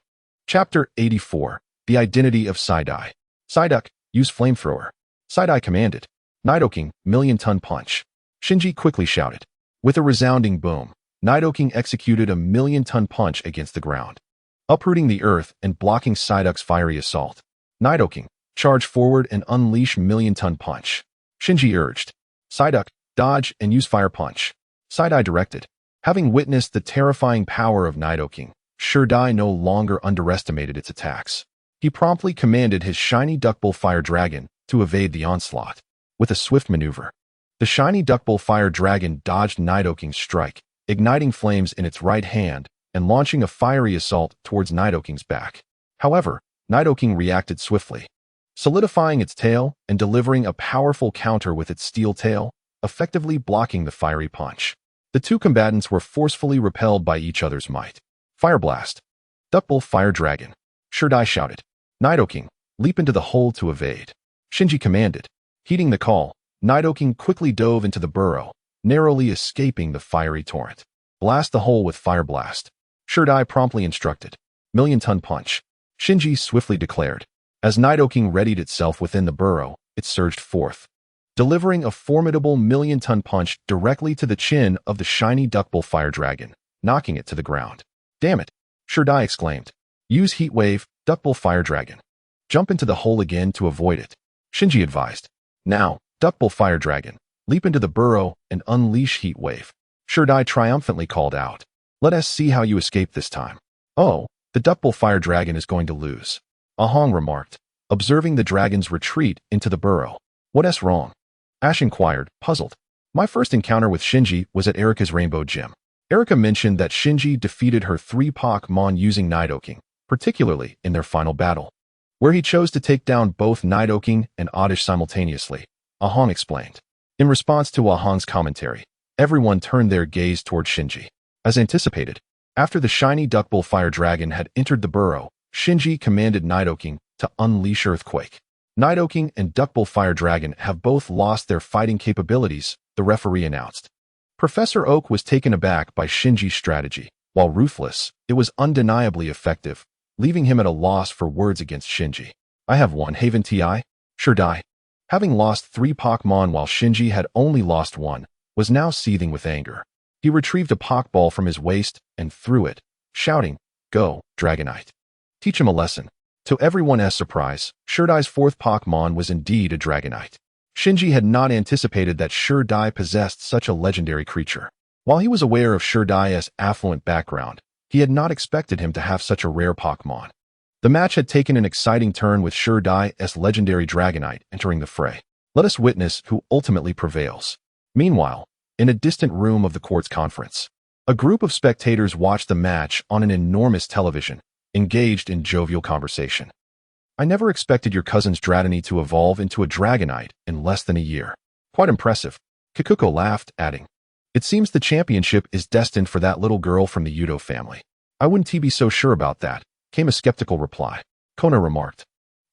Chapter 84. The Identity of Side-Eye. Psyduck, use Flamethrower. Side-Eye commanded. Nidoking, Million-Ton Punch. Shinji quickly shouted. With a resounding boom, Nidoking executed a million-ton punch against the ground, uprooting the earth and blocking Psyduck's fiery assault. Nidoking, charge forward and unleash Million-Ton Punch. Shinji urged. Psyduck, dodge and use Fire Punch. Side-Eye directed. Having witnessed the terrifying power of Nidoking, Shinji no longer underestimated its attacks. He promptly commanded his shiny Duckbull Fire Dragon to evade the onslaught. With a swift maneuver, the shiny Duckbull Fire Dragon dodged Nidoking's strike, igniting flames in its right hand and launching a fiery assault towards Nidoking's back. However, Nidoking reacted swiftly, solidifying its tail and delivering a powerful counter with its steel tail, effectively blocking the fiery punch. The two combatants were forcefully repelled by each other's might. Fire Blast. Duckbull Fire Dragon. Shinji shouted. Nidoking, leap into the hole to evade. Shinji commanded. Heeding the call, Nidoking quickly dove into the burrow, narrowly escaping the fiery torrent. Blast the hole with Fire Blast. Shinji promptly instructed. Million-Ton Punch. Shinji swiftly declared. As Nidoking readied itself within the burrow, it surged forth, delivering a formidable million-ton punch directly to the chin of the shiny Duckbull Fire Dragon, knocking it to the ground. Damn it! Shinji exclaimed. Use Heat Wave, Duckbull Fire Dragon. Jump into the hole again to avoid it. Shinji advised. Now, Duckbull Fire Dragon, leap into the burrow and unleash Heat Wave. Shinji triumphantly called out. Let us see how you escape this time. Oh, the Duckbull Fire Dragon is going to lose. Ahang remarked, observing the dragon's retreat into the burrow. What's wrong? Ash inquired, puzzled. My first encounter with Shinji was at Erika's Rainbow Gym. Erika mentioned that Shinji defeated her 3 Pokémon using Nidoking, particularly in their final battle, where he chose to take down both Nidoking and Oddish simultaneously, Ahang explained. In response to Ahang's commentary, everyone turned their gaze toward Shinji. As anticipated, after the shiny Duckbull Fire Dragon had entered the burrow, Shinji commanded Nidoking to unleash Earthquake. Nidoking and Duckbull Fire Dragon have both lost their fighting capabilities, the referee announced. Professor Oak was taken aback by Shinji's strategy. While ruthless, it was undeniably effective, leaving him at a loss for words against Shinji. I have one Haven Ti? Sure die. Having lost 3 Pokémon while Shinji had only lost 1, was now seething with anger. He retrieved a Pokeball from his waist and threw it, shouting, "Go, Dragonite. Teach him a lesson." To everyone's surprise, Shirdai's 4th Pokémon was indeed a Dragonite. Shinji had not anticipated that Shirdai possessed such a legendary creature. While he was aware of Shirdai's affluent background, he had not expected him to have such a rare Pokémon. The match had taken an exciting turn with Shirdai's legendary Dragonite entering the fray. Let us witness who ultimately prevails. Meanwhile, in a distant room of the court's conference, a group of spectators watched the match on an enormous television, engaged in jovial conversation. I never expected your cousin's Dratini to evolve into a Dragonite in less than a year. Quite impressive. Kikuko laughed, adding, "It seems the championship is destined for that little girl from the Yudo family." "I wouldn't be so sure about that," came a skeptical reply. Kona remarked,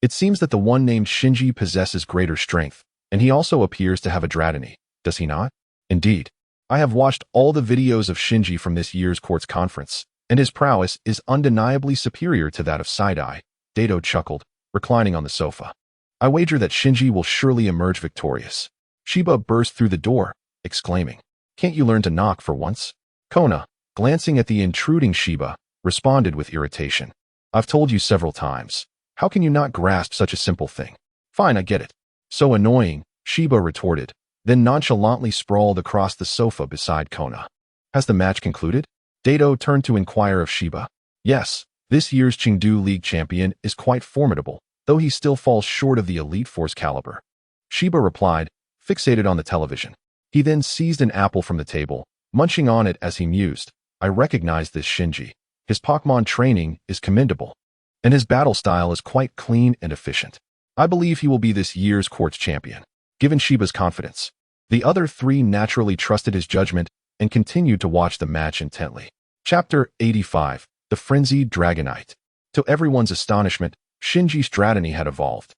"It seems that the one named Shinji possesses greater strength, and he also appears to have a Dratini, does he not?" "Indeed. I have watched all the videos of Shinji from this year's court's conference, and his prowess is undeniably superior to that of Side-Eye." Dato chuckled, reclining on the sofa. "I wager that Shinji will surely emerge victorious." Shiba burst through the door, exclaiming, "Can't you learn to knock for once?" Kona, glancing at the intruding Shiba, responded with irritation. "I've told you several times. How can you not grasp such a simple thing?" "Fine, I get it." "So annoying," Shiba retorted, then nonchalantly sprawled across the sofa beside Kona. "Has the match concluded?" Dato turned to inquire of Shiba. "Yes, this year's Chengdu League champion is quite formidable, though he still falls short of the Elite Force caliber." Shiba replied, fixated on the television. He then seized an apple from the table, munching on it as he mused. "I recognize this Shinji. His Pokémon training is commendable, and his battle style is quite clean and efficient. I believe he will be this year's court's champion." Given Shiba's confidence, the other 3 naturally trusted his judgment and continued to watch the match intently. Chapter 85. The Frenzied Dragonite. To everyone's astonishment, Shinji's Dratini had evolved,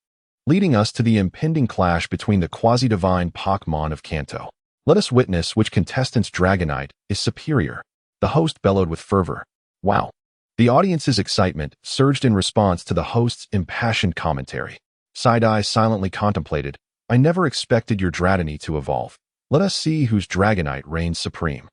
leading us to the impending clash between the quasi-divine Pokémon of Kanto. Let us witness which contestant's Dragonite is superior. The host bellowed with fervor. "Wow." The audience's excitement surged in response to the host's impassioned commentary. Side-Eye silently contemplated. "I never expected your Dratini to evolve. Let us see whose Dragonite reigns supreme."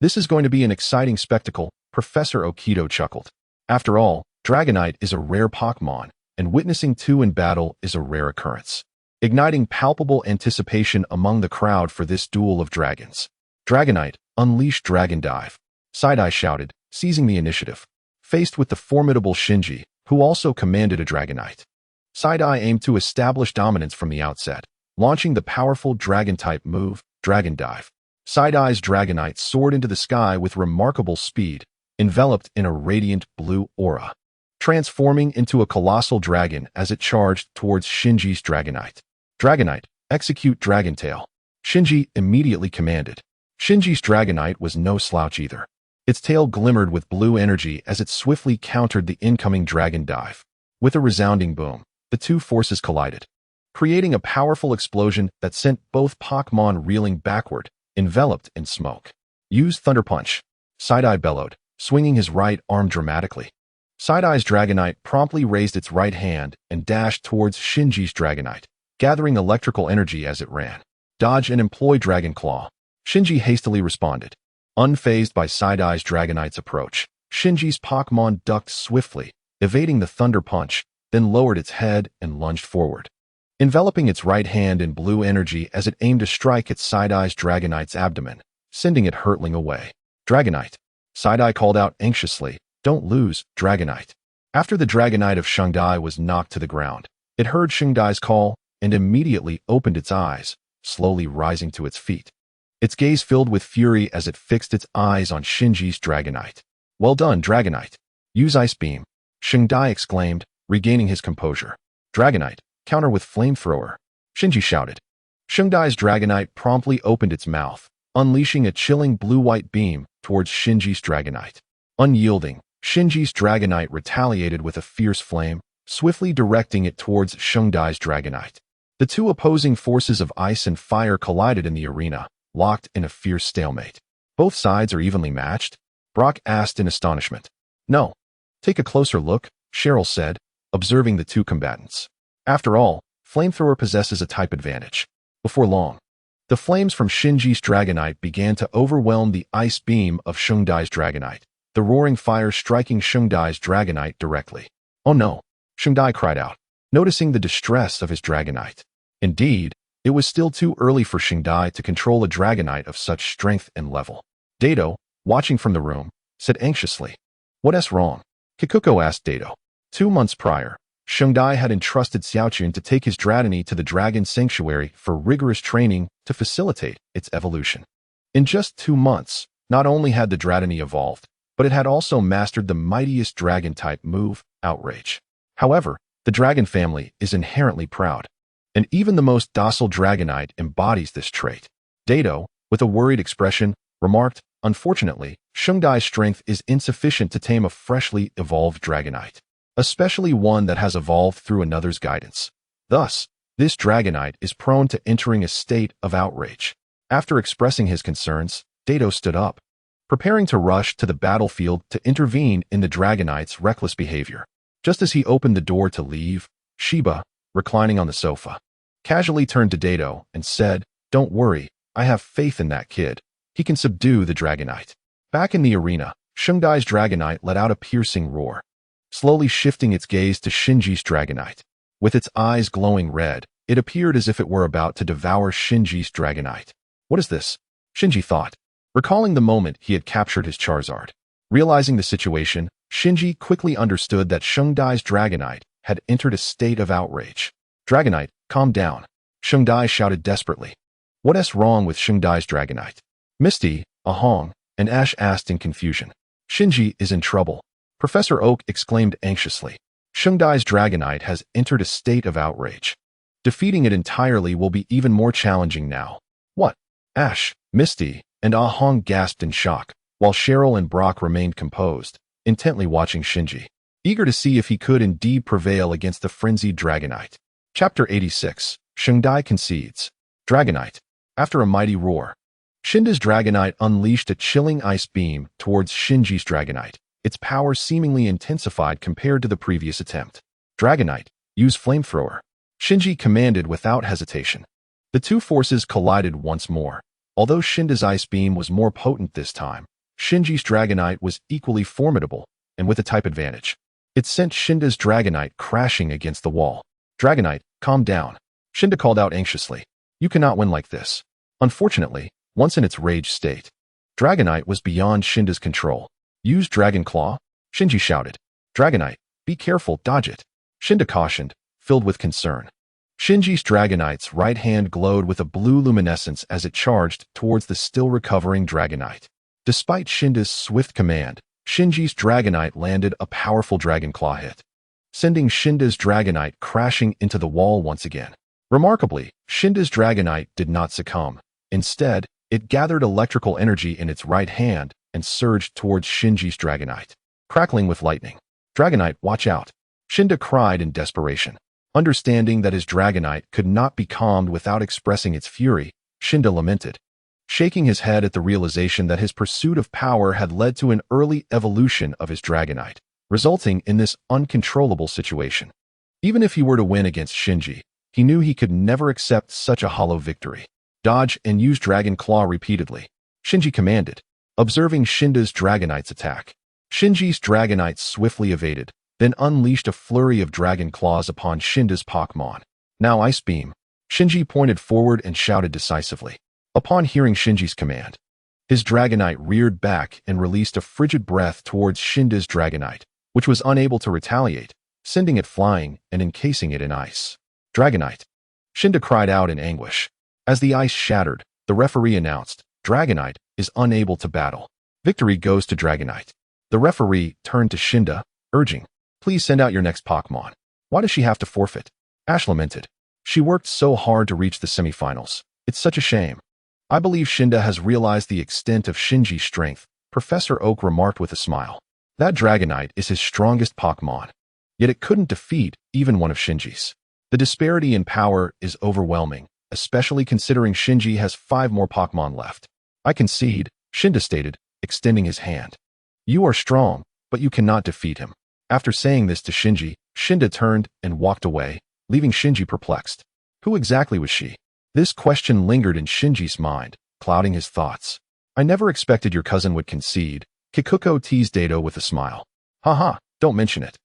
"This is going to be an exciting spectacle," Professor Okito chuckled. "After all, Dragonite is a rare Pokémon, and witnessing 2 in battle is a rare occurrence," igniting palpable anticipation among the crowd for this duel of dragons. "Dragonite, unleash Dragon Dive," Side-Eye shouted, seizing the initiative. Faced with the formidable Shinji, who also commanded a Dragonite, Side-Eye aimed to establish dominance from the outset, launching the powerful Dragon-type move, Dragon Dive. Side-Eye's Dragonite soared into the sky with remarkable speed, enveloped in a radiant blue aura, transforming into a colossal dragon as it charged towards Shinji's Dragonite. "Dragonite, execute Dragon Tail," Shinji immediately commanded. Shinji's Dragonite was no slouch either. Its tail glimmered with blue energy as it swiftly countered the incoming Dragon Dive. With a resounding boom, the 2 forces collided, creating a powerful explosion that sent both Pokémon reeling backward, enveloped in smoke. "Use Thunder Punch," Side-Eye bellowed, swinging his right arm dramatically. Side-Eye's Dragonite promptly raised its right hand and dashed towards Shinji's Dragonite, gathering electrical energy as it ran. "Dodge and employ Dragon Claw," Shinji hastily responded. Unfazed by Side-Eye's Dragonite's approach, Shinji's Pokémon ducked swiftly, evading the Thunder Punch, then lowered its head and lunged forward, enveloping its right hand in blue energy as it aimed to strike at Side-Eye's Dragonite's abdomen, sending it hurtling away. "Dragonite," Side-Eye called out anxiously. "Don't lose, Dragonite." After the Dragonite of Shungdai was knocked to the ground, it heard Shungdai's call and immediately opened its eyes, slowly rising to its feet. Its gaze filled with fury as it fixed its eyes on Shinji's Dragonite. "Well done, Dragonite. Use Ice Beam," Shungdai exclaimed, regaining his composure. "Dragonite, counter with Flamethrower," Shinji shouted. Shungdai's Dragonite promptly opened its mouth, unleashing a chilling blue-white beam towards Shinji's Dragonite. Unyielding, Shinji's Dragonite retaliated with a fierce flame, swiftly directing it towards Shungdai's Dragonite. The 2 opposing forces of ice and fire collided in the arena, locked in a fierce stalemate. Both sides are evenly matched? Brock asked in astonishment. No. Take a closer look, Cheryl said, observing the two combatants. After all, Flamethrower possesses a type advantage. Before long, the flames from Shinji's Dragonite began to overwhelm the ice beam of Shungdai's Dragonite, the roaring fire striking Shungdai's Dragonite directly. Oh no, Shungdai cried out, noticing the distress of his Dragonite. Indeed, it was still too early for Shungdai to control a Dragonite of such strength and level. Dado, watching from the room, said anxiously, "What's wrong?" Kikuko asked Dado. 2 months prior, Shungdai had entrusted Xiaochun to take his Dratini to the Dragon Sanctuary for rigorous training to facilitate its evolution. In just 2 months, not only had the Dratini evolved, but it had also mastered the mightiest dragon-type move, Outrage. However, the dragon family is inherently proud, and even the most docile Dragonite embodies this trait. Dado, with a worried expression, remarked, "Unfortunately, Shungdai's strength is insufficient to tame a freshly evolved Dragonite, especially one that has evolved through another's guidance. Thus, this Dragonite is prone to entering a state of outrage." After expressing his concerns, Dado stood up, preparing to rush to the battlefield to intervene in the Dragonite's reckless behavior. Just as he opened the door to leave, Shiba, reclining on the sofa, casually turned to Dado and said, "Don't worry, I have faith in that kid. He can subdue the Dragonite." Back in the arena, Shungdai's Dragonite let out a piercing roar, slowly shifting its gaze to Shinji's Dragonite. With its eyes glowing red, it appeared as if it were about to devour Shinji's Dragonite. What is this? Shinji thought, recalling the moment he had captured his Charizard. Realizing the situation, Shinji quickly understood that Shungdai's Dragonite had entered a state of outrage. "Dragonite, calm down," Shungdai shouted desperately. "What's wrong with Shungdai's Dragonite?" Misty, Ahong, and Ash asked in confusion. "Shinji is in trouble," Professor Oak exclaimed anxiously. "Shungdai's Dragonite has entered a state of outrage. Defeating it entirely will be even more challenging now." "What?" Ash, Misty, and Ahong gasped in shock, while Cheryl and Brock remained composed, intently watching Shinji, eager to see if he could indeed prevail against the frenzied Dragonite. Chapter 86. Shungdai Concedes. Dragonite. After a mighty roar, Shinda's Dragonite unleashed a chilling ice beam towards Shinji's Dragonite, its power seemingly intensified compared to the previous attempt. "Dragonite, use Flamethrower," Shinji commanded without hesitation. The two forces collided once more. Although Shinda's ice beam was more potent this time, Shinji's Dragonite was equally formidable, and with a type advantage. It sent Shinda's Dragonite crashing against the wall. "Dragonite, calm down," Shinda called out anxiously. "You cannot win like this." Unfortunately, once in its rage state, Dragonite was beyond Shinda's control. "Use Dragon Claw," Shinji shouted. "Dragonite, be careful, dodge it," Shinda cautioned, filled with concern. Shinji's Dragonite's right hand glowed with a blue luminescence as it charged towards the still recovering Dragonite. Despite Shinda's swift command, Shinji's Dragonite landed a powerful Dragon Claw hit, sending Shinda's Dragonite crashing into the wall once again. Remarkably, Shinda's Dragonite did not succumb. Instead, it gathered electrical energy in its right hand and surged towards Shinji's Dragonite, crackling with lightning. "Dragonite, watch out," Shinda cried in desperation. Understanding that his Dragonite could not be calmed without expressing its fury, Shinda lamented, shaking his head at the realization that his pursuit of power had led to an early evolution of his Dragonite, resulting in this uncontrollable situation. Even if he were to win against Shinji, he knew he could never accept such a hollow victory. "Dodge and use Dragon Claw repeatedly," Shinji commanded, observing Shinda's Dragonite's attack. Shinji's Dragonite swiftly evaded, then unleashed a flurry of Dragon Claws upon Shinda's Pokémon. "Now Ice Beam," Shinji pointed forward and shouted decisively. Upon hearing Shinji's command, his Dragonite reared back and released a frigid breath towards Shinda's Dragonite, which was unable to retaliate, sending it flying and encasing it in ice. "Dragonite!" Shinda cried out in anguish. As the ice shattered, the referee announced, "Dragonite is unable to battle. Victory goes to Dragonite." The referee turned to Shinda, urging, "Please send out your next Pokémon." "Why does she have to forfeit?" Ash lamented. "She worked so hard to reach the semifinals. It's such a shame." "I believe Shinda has realized the extent of Shinji's strength," Professor Oak remarked with a smile. "That Dragonite is his strongest Pokémon, yet it couldn't defeat even one of Shinji's. The disparity in power is overwhelming, especially considering Shinji has 5 more Pokémon left. I concede, Shinji stated, extending his hand. You are strong, but you cannot defeat him. After saying this to Shinji, Shinji turned and walked away, leaving Shinji perplexed. Who exactly was she? This question lingered in Shinji's mind, clouding his thoughts. I never expected your cousin would concede, Kikuko teased Dato with a smile. Haha, don't mention it.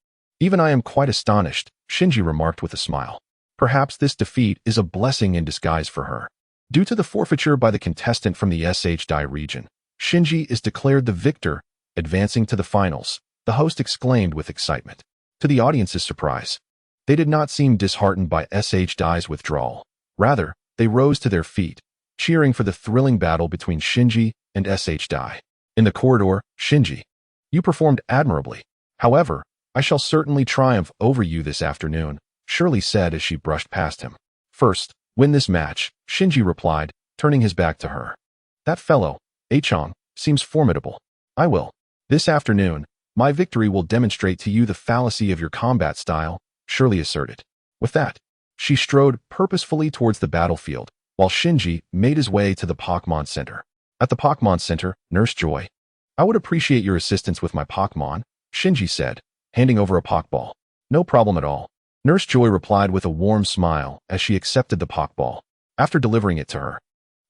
Even I am quite astonished, Shinji remarked with a smile. Perhaps this defeat is a blessing in disguise for her. Due to the forfeiture by the contestant from the Shinji region, Shinji is declared the victor, advancing to the finals, the host exclaimed with excitement. To the audience's surprise, they did not seem disheartened by Shinji's withdrawal. Rather, they rose to their feet, cheering for the thrilling battle between Shinji and Shinji. In the corridor, Shinji. You performed admirably. However, I shall certainly triumph over you this afternoon, Shirley said as she brushed past him. First, win this match, Shinji replied, turning his back to her. That fellow, Achong, seems formidable. I will. This afternoon, my victory will demonstrate to you the fallacy of your combat style, Shirley asserted. With that, she strode purposefully towards the battlefield, while Shinji made his way to the Pokémon Center. At the Pokémon Center, Nurse Joy. I would appreciate your assistance with my Pokémon, Shinji said, handing over a Pokéball. No problem at all. Nurse Joy replied with a warm smile as she accepted the Pokéball. After delivering it to her,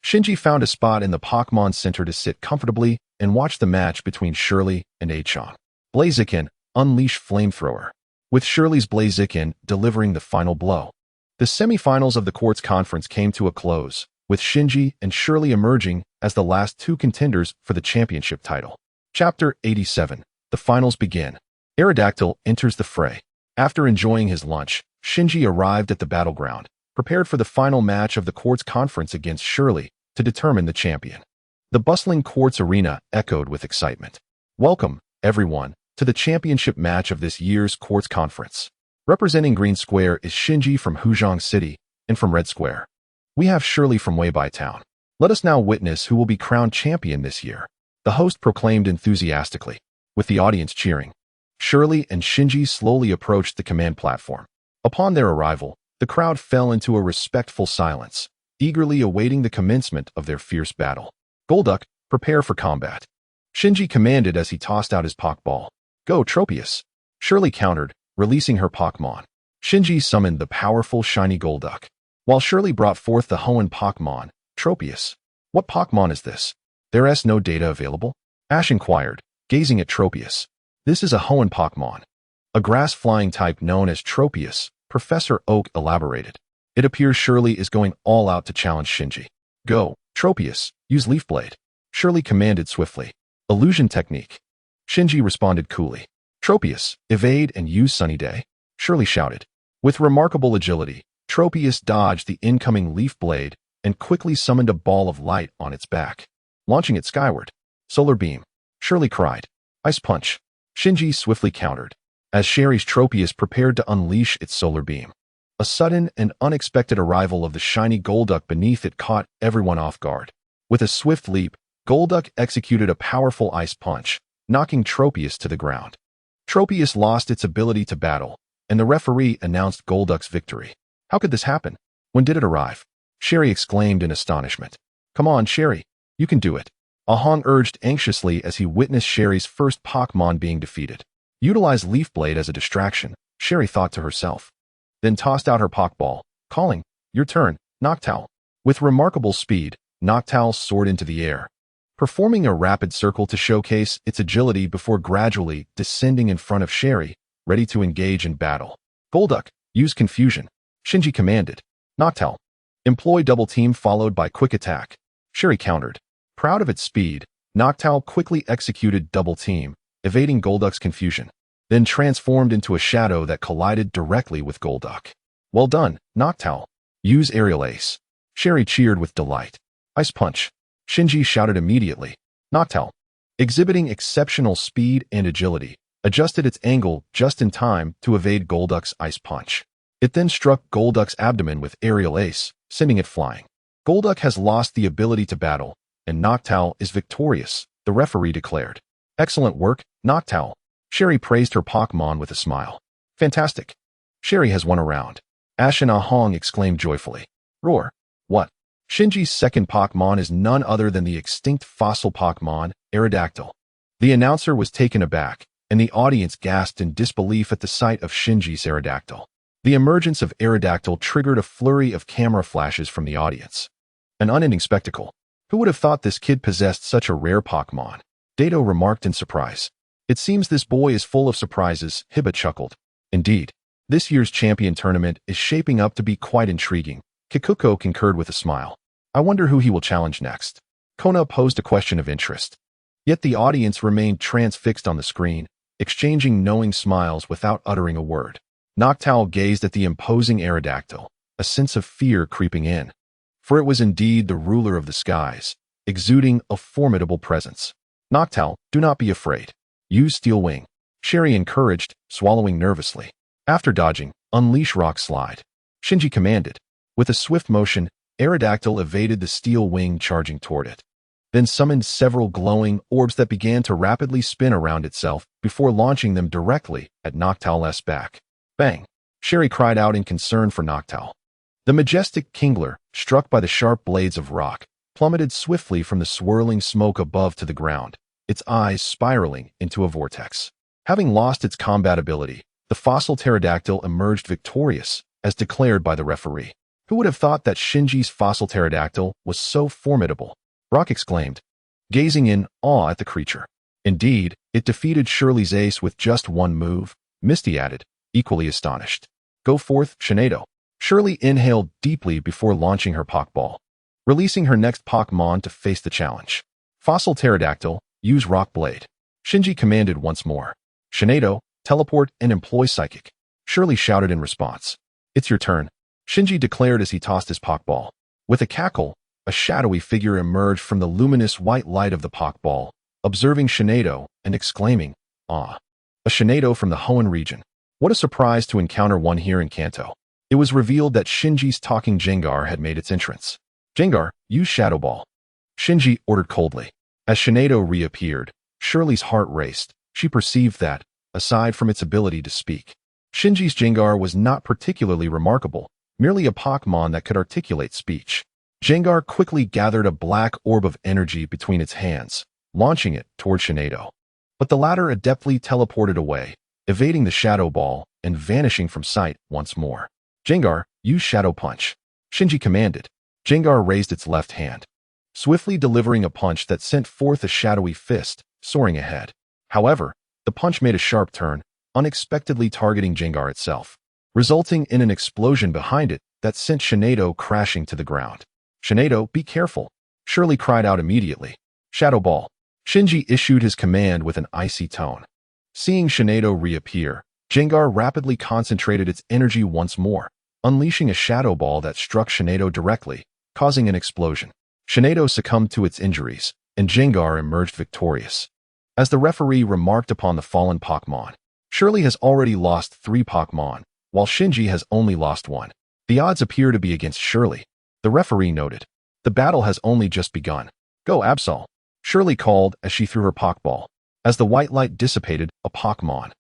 Shinji found a spot in the Pokémon Center to sit comfortably and watch the match between Shirley and Achong. Blaziken, unleash flamethrower. With Shirley's Blaziken delivering the final blow. The semifinals of the Quartz Conference came to a close, with Shinji and Shirley emerging as the last 2 contenders for the championship title. Chapter 87. The finals begin. Aerodactyl enters the fray. After enjoying his lunch, Shinji arrived at the battleground, prepared for the final match of the Quartz Conference against Shirley to determine the champion. The bustling Quartz arena echoed with excitement. Welcome, everyone, to the championship match of this year's Quartz Conference. Representing Green Square is Shinji from Huzhong City, and from Red Square, we have Shirley from Weibai Town. Let us now witness who will be crowned champion this year, the host proclaimed enthusiastically, with the audience cheering. Shirley and Shinji slowly approached the command platform. Upon their arrival, the crowd fell into a respectful silence, eagerly awaiting the commencement of their fierce battle. Golduck, prepare for combat. Shinji commanded as he tossed out his Pokéball. Go, Tropius. Shirley countered, releasing her Pokémon. Shinji summoned the powerful shiny Golduck, while Shirley brought forth the Hoenn Pokémon, Tropius. What Pokémon is this? There's no data available? Ash inquired, gazing at Tropius. This is a Hoenn Pokémon, a grass-flying type known as Tropius, Professor Oak elaborated. It appears Shirley is going all out to challenge Shinji. Go, Tropius, use Leaf Blade. Shirley commanded swiftly. Illusion technique. Shinji responded coolly. Tropius, evade and use Sunny Day. Shirley shouted. With remarkable agility, Tropius dodged the incoming Leaf Blade and quickly summoned a ball of light on its back, launching it skyward. Solar Beam. Shirley cried. Ice Punch. Shinji swiftly countered, as Sherry's Tropius prepared to unleash its Solar Beam. A sudden and unexpected arrival of the shiny Golduck beneath it caught everyone off guard. With a swift leap, Golduck executed a powerful Ice Punch, knocking Tropius to the ground. Tropius lost its ability to battle, and the referee announced Golduck's victory. How could this happen? When did it arrive? Sherry exclaimed in astonishment. Come on, Sherry. You can do it. Ahong urged anxiously as he witnessed Sherry's first Pokémon being defeated. Utilize Leaf Blade as a distraction, Sherry thought to herself. Then tossed out her Pokéball, calling, Your turn, Noctowl. With remarkable speed, Noctowl soared into the air, performing a rapid circle to showcase its agility before gradually descending in front of Sherry, ready to engage in battle. Golduck, use Confusion. Shinji commanded. Noctowl. Employ Double Team followed by Quick Attack. Sherry countered. Proud of its speed, Noctowl quickly executed Double Team, evading Golduck's confusion, then transformed into a shadow that collided directly with Golduck. Well done, Noctowl. Use Aerial Ace. Sherry cheered with delight. Ice Punch. Shinji shouted immediately. Noctowl, exhibiting exceptional speed and agility, adjusted its angle just in time to evade Golduck's Ice Punch. It then struck Golduck's abdomen with Aerial Ace, sending it flying. Golduck has lost the ability to battle, and Noctowl is victorious, the referee declared. Excellent work, Noctowl. Sherry praised her Pokémon with a smile. Fantastic. Sherry has won a round. Ash and Ahong exclaimed joyfully. Roar. What? Shinji's second Pokémon is none other than the extinct fossil Pokémon, Aerodactyl. The announcer was taken aback, and the audience gasped in disbelief at the sight of Shinji's Aerodactyl. The emergence of Aerodactyl triggered a flurry of camera flashes from the audience. An unending spectacle. Who would have thought this kid possessed such a rare Pokémon? Dato remarked in surprise. It seems this boy is full of surprises, Hiba chuckled. Indeed. This year's champion tournament is shaping up to be quite intriguing, Kikuko concurred with a smile. I wonder who he will challenge next. Kona posed a question of interest. Yet the audience remained transfixed on the screen, exchanging knowing smiles without uttering a word. Noctowl gazed at the imposing Aerodactyl, a sense of fear creeping in. For it was indeed the ruler of the skies, exuding a formidable presence. Noctowl, do not be afraid. Use Steel Wing. Sherry encouraged, swallowing nervously. After dodging, unleash Rock Slide. Shinji commanded. With a swift motion, Aerodactyl evaded the Steel Wing charging toward it. Then summoned several glowing orbs that began to rapidly spin around itself before launching them directly at Noctowl's back. Bang! Sherry cried out in concern for Noctowl. The majestic Kingler, struck by the sharp blades of rock, plummeted swiftly from the swirling smoke above to the ground, its eyes spiraling into a vortex. Having lost its combat ability, the fossil pterodactyl emerged victorious, as declared by the referee. Who would have thought that Shinji's fossil pterodactyl was so formidable? Rock exclaimed, gazing in awe at the creature. Indeed, it defeated Shirley's ace with just one move, Misty added, equally astonished. Go forth, Shinado. Shirley inhaled deeply before launching her Pokeball, releasing her next Pokémon to face the challenge. Fossil Pterodactyl, use Rock Blade. Shinji commanded once more. Shinado, teleport and employ Psychic. Shirley shouted in response. It's your turn, Shinji declared as he tossed his Pokeball. With a cackle, a shadowy figure emerged from the luminous white light of the Pokeball, observing Shinado and exclaiming, "Ah!" A Shinado from the Hoenn region. What a surprise to encounter one here in Kanto. It was revealed that Shinji's talking Jengar had made its entrance. Jengar, use Shadow Ball. Shinji ordered coldly. As Shinado reappeared, Shirley's heart raced. She perceived that, aside from its ability to speak, Shinji's Jengar was not particularly remarkable, merely a Pokémon that could articulate speech. Jengar quickly gathered a black orb of energy between its hands, launching it toward Shinado. But the latter adeptly teleported away, evading the Shadow Ball and vanishing from sight once more. Jengar, use Shadow Punch. Shinji commanded. Jengar raised its left hand, swiftly delivering a punch that sent forth a shadowy fist, soaring ahead. However, the punch made a sharp turn, unexpectedly targeting Jengar itself, resulting in an explosion behind it that sent Shinado crashing to the ground. Shinado, be careful, Shirley cried out immediately. Shadow Ball. Shinji issued his command with an icy tone. Seeing Shinado reappear, Jengar rapidly concentrated its energy once more, unleashing a Shadow Ball that struck Shinado directly, causing an explosion. Shinado succumbed to its injuries, and Jengar emerged victorious. As the referee remarked upon the fallen Pokémon, Shirley has already lost 3 Pokémon, while Shinji has only lost 1. The odds appear to be against Shirley, the referee noted. The battle has only just begun. Go Absol, Shirley called as she threw her Pokeball. As the white light dissipated, a Pokémon,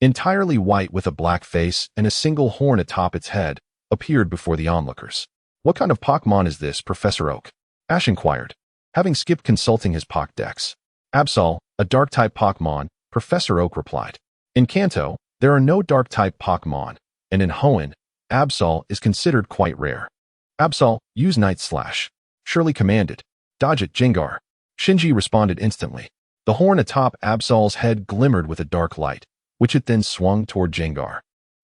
entirely white with a black face and a single horn atop its head, appeared before the onlookers. What kind of Pokémon is this, Professor Oak? Ash inquired, having skipped consulting his Pokédex. Absol, a Dark-type Pokémon, Professor Oak replied. In Kanto, there are no Dark-type Pokémon, and in Hoenn, Absol is considered quite rare. Absol, use Night Slash. Shirley commanded. Dodge it, Jengar. Shinji responded instantly. The horn atop Absol's head glimmered with a dark light, which it then swung toward Jengar,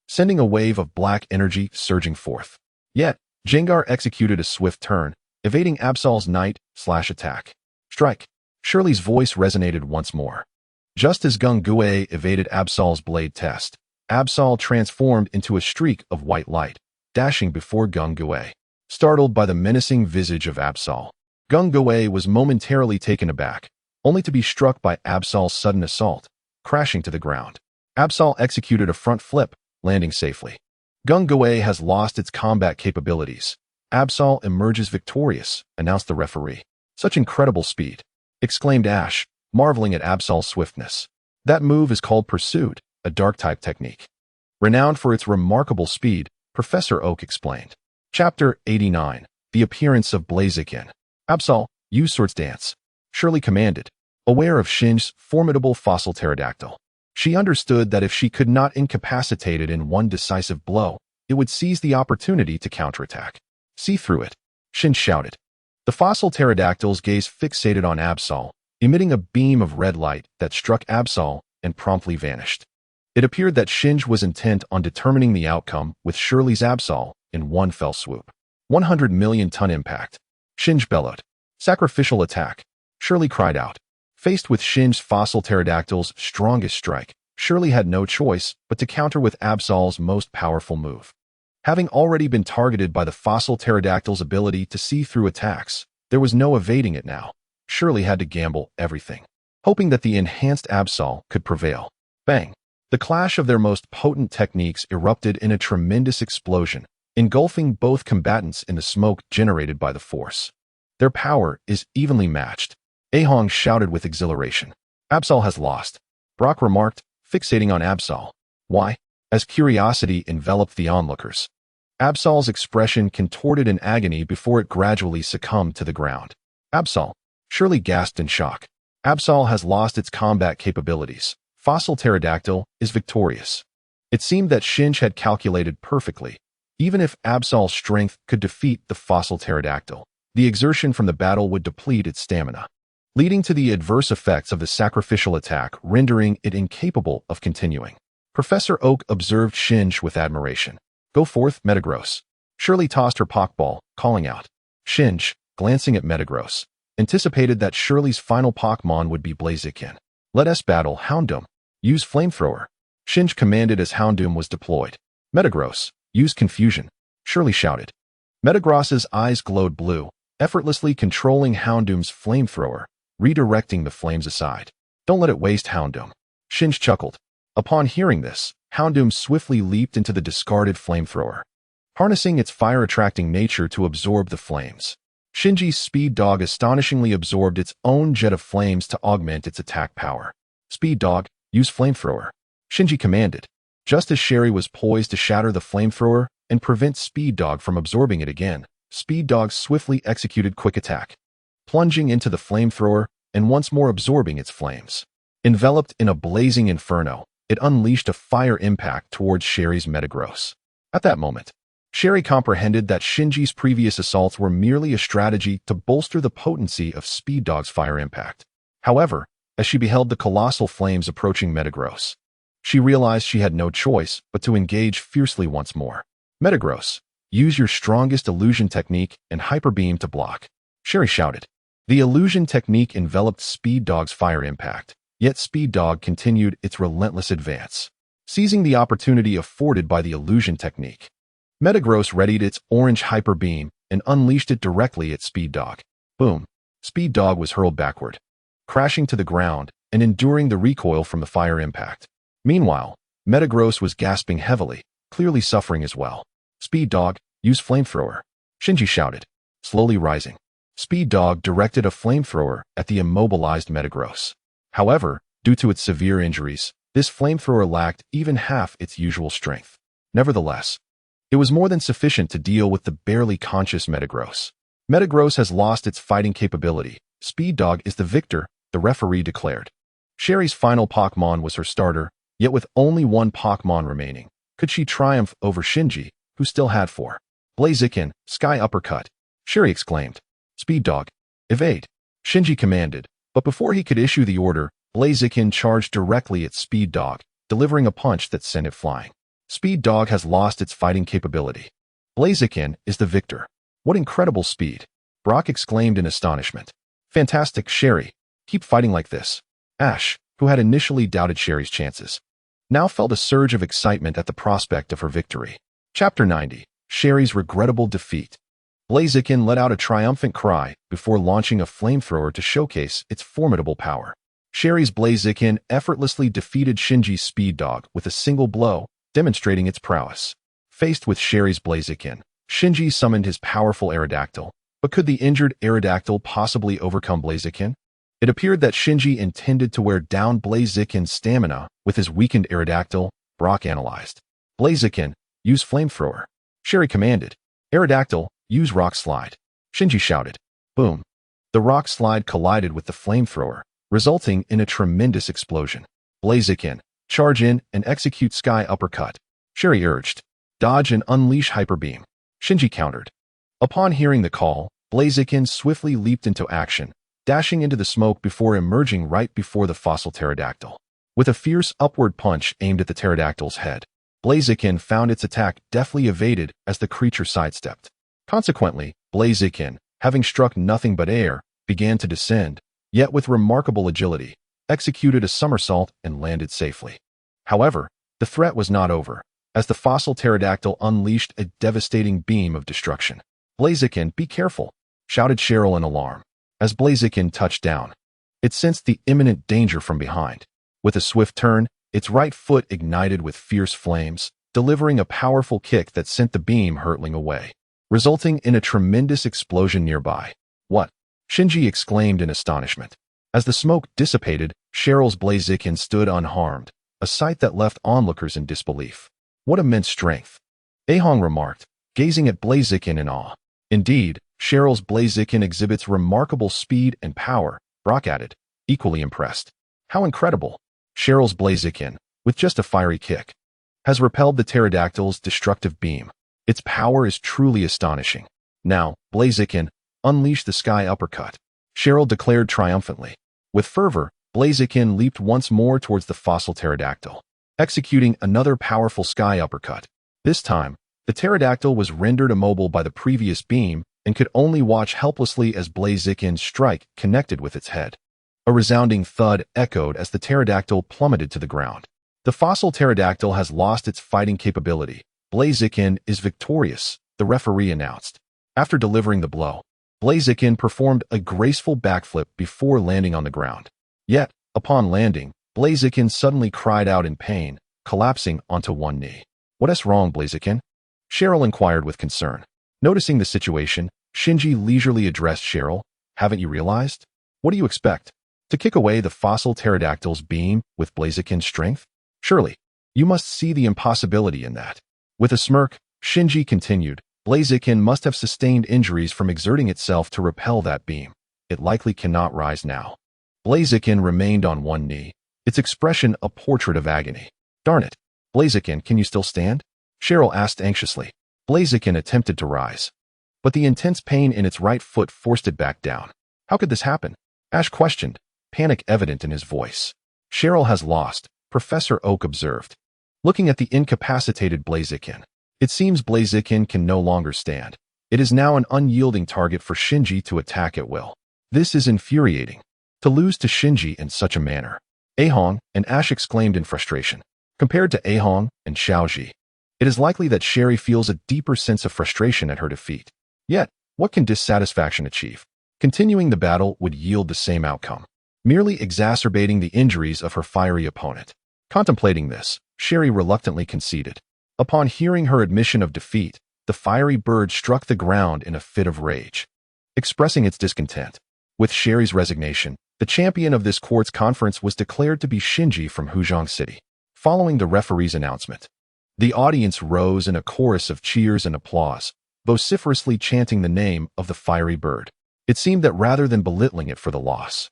sending a wave of black energy surging forth. Yet, Jengar executed a swift turn, evading Absol's Night Slash attack. Strike. Shirley's voice resonated once more. Just as Gung-Gue evaded Absol's blade test, Absol transformed into a streak of white light, dashing before Gung-Gue. Startled by the menacing visage of Absol, Gung-Gue was momentarily taken aback, only to be struck by Absol's sudden assault, crashing to the ground. Absol executed a front flip, landing safely. Gung-Gue has lost its combat capabilities. Absol emerges victorious, announced the referee. Such incredible speed, exclaimed Ash, marveling at Absol's swiftness. That move is called Pursuit, a Dark-type technique. Renowned for its remarkable speed, Professor Oak explained. Chapter 89. The the appearance of Blaziken. Absol, use Swords Dance. Shirley commanded, aware of Shinji's formidable fossil pterodactyl. She understood that if she could not incapacitate it in one decisive blow, it would seize the opportunity to counterattack. See through it, Shinji shouted. The fossil pterodactyl's gaze fixated on Absol, emitting a beam of red light that struck Absol and promptly vanished. It appeared that Shinji was intent on determining the outcome with Shirley's Absol in one fell swoop. 100 million ton impact. Shinji bellowed. Sacrificial attack. Shirley cried out. Faced with Shinji's fossil pterodactyl's strongest strike, Shirley had no choice but to counter with Absol's most powerful move. Having already been targeted by the fossil pterodactyl's ability to see through attacks, there was no evading it now. Shirley had to gamble everything, hoping that the enhanced Absol could prevail. Bang! The clash of their most potent techniques erupted in a tremendous explosion, engulfing both combatants in the smoke generated by the force. Their power is evenly matched. Ahong shouted with exhilaration. Absol has lost, Brock remarked, fixating on Absol. Why? As curiosity enveloped the onlookers. Absol's expression contorted in agony before it gradually succumbed to the ground. Absol, Shirley gasped in shock. Absol has lost its combat capabilities. Fossil pterodactyl is victorious. It seemed that Shinji had calculated perfectly. Even if Absol's strength could defeat the fossil pterodactyl, the exertion from the battle would deplete its stamina, leading to the adverse effects of the sacrificial attack, rendering it incapable of continuing. Professor Oak observed Shinji with admiration. Go forth, Metagross. Shirley tossed her Pokeball, calling out. Shinji, glancing at Metagross, anticipated that Shirley's final Pokémon would be Blaziken. Let us battle, Houndoom. Use Flamethrower. Shinji commanded as Houndoom was deployed. Metagross, use Confusion. Shirley shouted. Metagross's eyes glowed blue, effortlessly controlling Houndoom's Flamethrower, redirecting the flames aside. Don't let it waste, Houndoom. Shinji chuckled. Upon hearing this, Houndoom swiftly leaped into the discarded Flamethrower, harnessing its fire-attracting nature to absorb the flames. Shinji's Speed Dog astonishingly absorbed its own jet of flames to augment its attack power. Speed Dog, use Flamethrower. Shinji commanded. Just as Sherry was poised to shatter the Flamethrower and prevent Speed Dog from absorbing it again, Speed Dog swiftly executed Quick Attack, plunging into the Flamethrower and once more absorbing its flames. Enveloped in a blazing inferno, it unleashed a fire impact towards Sherry's Metagross. At that moment, Sherry comprehended that Shinji's previous assaults were merely a strategy to bolster the potency of Speed Dog's fire impact. However, as she beheld the colossal flames approaching Metagross, she realized she had no choice but to engage fiercely once more. Metagross, use your strongest illusion technique and Hyper Beam to block. Sherry shouted. The illusion technique enveloped Speed Dog's fire impact, yet Speed Dog continued its relentless advance, seizing the opportunity afforded by the illusion technique. Metagross readied its orange Hyper Beam and unleashed it directly at Speed Dog. Boom! Speed Dog was hurled backward, crashing to the ground and enduring the recoil from the fire impact. Meanwhile, Metagross was gasping heavily, clearly suffering as well. Speed Dog, use Flamethrower. Shinji shouted, slowly rising. Speed Dog directed a Flamethrower at the immobilized Metagross. However, due to its severe injuries, this Flamethrower lacked even half its usual strength. Nevertheless, it was more than sufficient to deal with the barely conscious Metagross. Metagross has lost its fighting capability. Speed Dog is the victor, the referee declared. Sherry's final Pokémon was her starter, yet with only one Pokémon remaining, could she triumph over Shinji, who still had 4? Blaziken, Sky Uppercut. Sherry exclaimed. Speed Dog, evade. Shinji commanded, but before he could issue the order, Blaziken charged directly at Speed Dog, delivering a punch that sent it flying. Speed Dog has lost its fighting capability. Blaziken is the victor. What incredible speed! Brock exclaimed in astonishment. Fantastic, Sherry. Keep fighting like this. Ash, who had initially doubted Sherry's chances, now felt a surge of excitement at the prospect of her victory. Chapter 90. Sherry's regrettable defeat. Blaziken let out a triumphant cry before launching a Flamethrower to showcase its formidable power. Sherry's Blaziken effortlessly defeated Shinji's Speed Dog with a single blow, demonstrating its prowess. Faced with Sherry's Blaziken, Shinji summoned his powerful Aerodactyl, but could the injured Aerodactyl possibly overcome Blaziken? It appeared that Shinji intended to wear down Blaziken's stamina with his weakened Aerodactyl. Brock analyzed. Blaziken, use Flamethrower. Sherry commanded. Aerodactyl, use Rock Slide. Shinji shouted. Boom. The rock slide collided with the flamethrower, resulting in a tremendous explosion. Blaziken, charge in and execute sky uppercut. Sherry urged. Dodge and unleash hyper beam. Shinji countered. Upon hearing the call, Blaziken swiftly leaped into action, dashing into the smoke before emerging right before the fossil pterodactyl. With a fierce upward punch aimed at the pterodactyl's head, Blaziken found its attack deftly evaded as the creature sidestepped. Consequently, Blaziken, having struck nothing but air, began to descend, yet with remarkable agility, executed a somersault and landed safely. However, the threat was not over, as the fossil pterodactyl unleashed a devastating beam of destruction. Blaziken, be careful, shouted Cheryl in alarm. As Blaziken touched down, it sensed the imminent danger from behind. With a swift turn, its right foot ignited with fierce flames, delivering a powerful kick that sent the beam hurtling away, resulting in a tremendous explosion nearby. What? Shinji exclaimed in astonishment. As the smoke dissipated, Cheryl's Blaziken stood unharmed, a sight that left onlookers in disbelief. What immense strength! Ahong remarked, gazing at Blaziken in awe. Indeed, Cheryl's Blaziken exhibits remarkable speed and power, Brock added, equally impressed. How incredible! Cheryl's Blaziken, with just a fiery kick, has repelled the pterodactyl's destructive beam. Its power is truly astonishing. Now, Blaziken, unleash the sky uppercut, Cheryl declared triumphantly. With fervor, Blaziken leaped once more towards the fossil pterodactyl, executing another powerful sky uppercut. This time, the pterodactyl was rendered immobile by the previous beam and could only watch helplessly as Blaziken's strike connected with its head. A resounding thud echoed as the pterodactyl plummeted to the ground. The fossil pterodactyl has lost its fighting capability. Blaziken is victorious, the referee announced. After delivering the blow, Blaziken performed a graceful backflip before landing on the ground. Yet, upon landing, Blaziken suddenly cried out in pain, collapsing onto one knee. What's wrong, Blaziken? Cheryl inquired with concern. Noticing the situation, Shinji leisurely addressed Cheryl. Haven't you realized? What do you expect? To kick away the fossil pterodactyl's beam with Blaziken's strength? Surely, you must see the impossibility in that. With a smirk, Shinji continued, Blaziken must have sustained injuries from exerting itself to repel that beam. It likely cannot rise now. Blaziken remained on one knee, its expression a portrait of agony. Darn it. Blaziken, can you still stand? Cheryl asked anxiously. Blaziken attempted to rise, but the intense pain in its right foot forced it back down. How could this happen? Ash questioned, panic evident in his voice. Cheryl has lost, Professor Oak observed. Looking at the incapacitated Blaziken, it seems Blaziken can no longer stand. It is now an unyielding target for Shinji to attack at will. This is infuriating. To lose to Shinji in such a manner. Ahong and Ash exclaimed in frustration. Compared to Ahong and Xiaoji, it is likely that Sherry feels a deeper sense of frustration at her defeat. Yet, what can dissatisfaction achieve? Continuing the battle would yield the same outcome, merely exacerbating the injuries of her fiery opponent. Contemplating this, Sherry reluctantly conceded. Upon hearing her admission of defeat, the fiery bird struck the ground in a fit of rage, expressing its discontent. With Sherry's resignation, the champion of this quartz conference was declared to be Shinji from Huzhong City. Following the referee's announcement, the audience rose in a chorus of cheers and applause, vociferously chanting the name of the fiery bird. It seemed that rather than belittling it for the loss,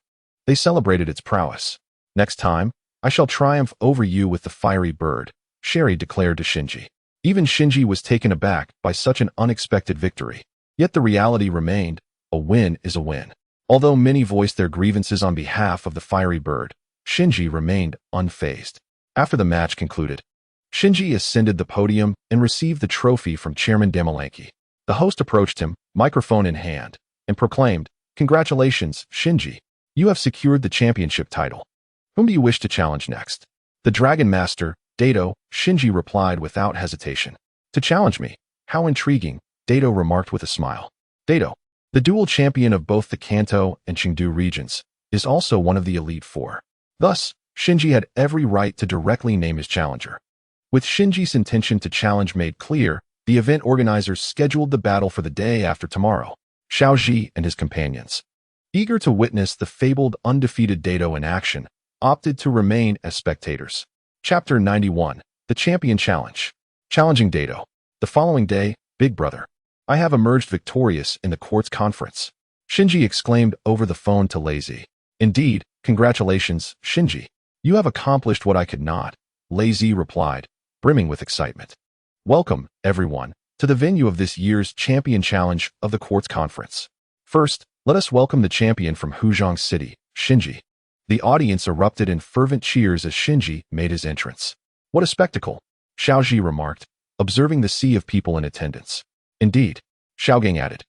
they celebrated its prowess. Next time, I shall triumph over you with the fiery bird, Sherry declared to Shinji. Even Shinji was taken aback by such an unexpected victory. Yet the reality remained, a win is a win. Although many voiced their grievances on behalf of the fiery bird, Shinji remained unfazed. After the match concluded, Shinji ascended the podium and received the trophy from Chairman Damalanki. The host approached him, microphone in hand, and proclaimed, Congratulations, Shinji. You have secured the championship title. Whom do you wish to challenge next? The Dragon Master, Dato, Shinji replied without hesitation. To challenge me? How intriguing, Dato remarked with a smile. Dato, the dual champion of both the Kanto and Chengdu regions, is also one of the Elite Four. Thus, Shinji had every right to directly name his challenger. With Shinji's intention to challenge made clear, the event organizers scheduled the battle for the day after tomorrow. Xiaoji and his companions, eager to witness the fabled undefeated Dato in action, opted to remain as spectators. Chapter 91, The Champion Challenge. Challenging Dato. The following day, Big Brother. I have emerged victorious in the quartz conference. Shinji exclaimed over the phone to Lin Shi. Indeed, congratulations, Shinji. You have accomplished what I could not, Lin Shi replied, brimming with excitement. Welcome, everyone, to the venue of this year's Champion Challenge of the Quartz Conference. First, let us welcome the champion from Huzhong City, Shinji. The audience erupted in fervent cheers as Shinji made his entrance. What a spectacle, Xiaoji remarked, observing the sea of people in attendance. Indeed, Xiaogang added.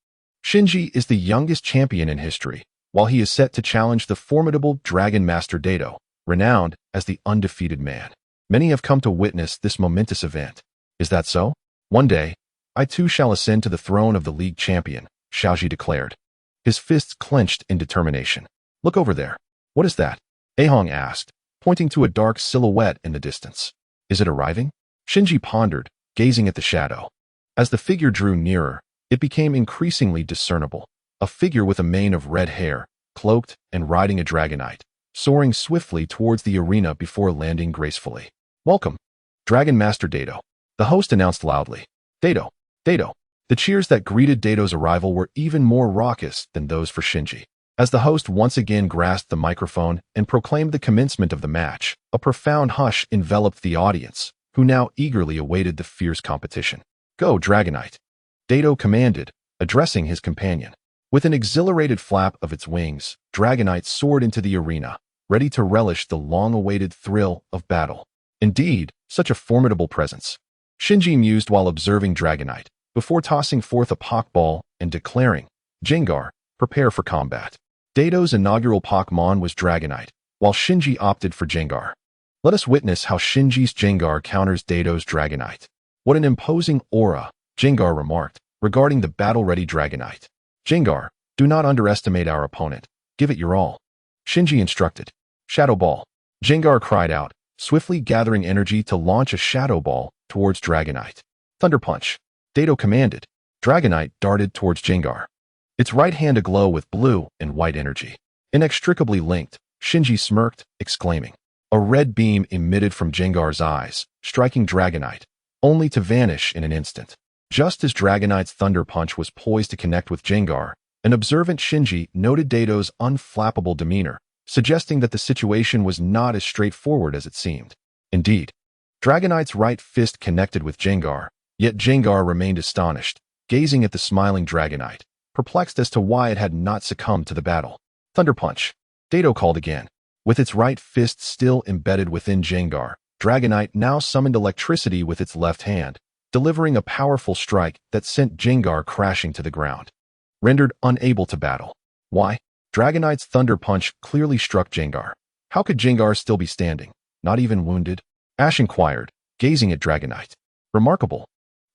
Shinji is the youngest champion in history, while he is set to challenge the formidable Dragon Master Dato, renowned as the undefeated man. Many have come to witness this momentous event. Is that so? One day, I too shall ascend to the throne of the league champion, Xiaoji declared. His fists clenched in determination. Look over there. What is that? Ahong asked, pointing to a dark silhouette in the distance. Is it arriving? Shinji pondered, gazing at the shadow. As the figure drew nearer, it became increasingly discernible. A figure with a mane of red hair, cloaked and riding a dragonite, soaring swiftly towards the arena before landing gracefully. Welcome, Dragon Master Dato, the host announced loudly. Dato, Dato. The cheers that greeted Dato's arrival were even more raucous than those for Shinji. As the host once again grasped the microphone and proclaimed the commencement of the match, a profound hush enveloped the audience, who now eagerly awaited the fierce competition. Go, Dragonite, Dato commanded, addressing his companion. With an exhilarated flap of its wings, Dragonite soared into the arena, ready to relish the long-awaited thrill of battle. Indeed, such a formidable presence. Shinji mused while observing Dragonite, before tossing forth a Pokeball and declaring, Jengar, prepare for combat. Dato's inaugural Pokémon was Dragonite, while Shinji opted for Jengar. Let us witness how Shinji's Jengar counters Dato's Dragonite. What an imposing aura, Jengar remarked, regarding the battle-ready Dragonite. Jengar, do not underestimate our opponent. Give it your all. Shinji instructed. Shadow Ball. Jengar cried out, swiftly gathering energy to launch a Shadow Ball towards Dragonite. Thunder Punch. Dato commanded. Dragonite darted towards Jengar, its right hand aglow with blue and white energy. Inextricably linked, Shinji smirked, exclaiming. A red beam emitted from Jengar's eyes, striking Dragonite, only to vanish in an instant. Just as Dragonite's Thunder Punch was poised to connect with Jengar, an observant Shinji noted Dato's unflappable demeanor, suggesting that the situation was not as straightforward as it seemed. Indeed, Dragonite's right fist connected with Jengar, yet Jengar remained astonished, gazing at the smiling Dragonite, perplexed as to why it had not succumbed to the battle. Thunder Punch. Dato called again. With its right fist still embedded within Jengar, Dragonite now summoned electricity with its left hand, delivering a powerful strike that sent Jengar crashing to the ground. Rendered unable to battle. Why? Dragonite's Thunder Punch clearly struck Jengar. How could Jengar still be standing, not even wounded? Ash inquired, gazing at Dragonite. Remarkable.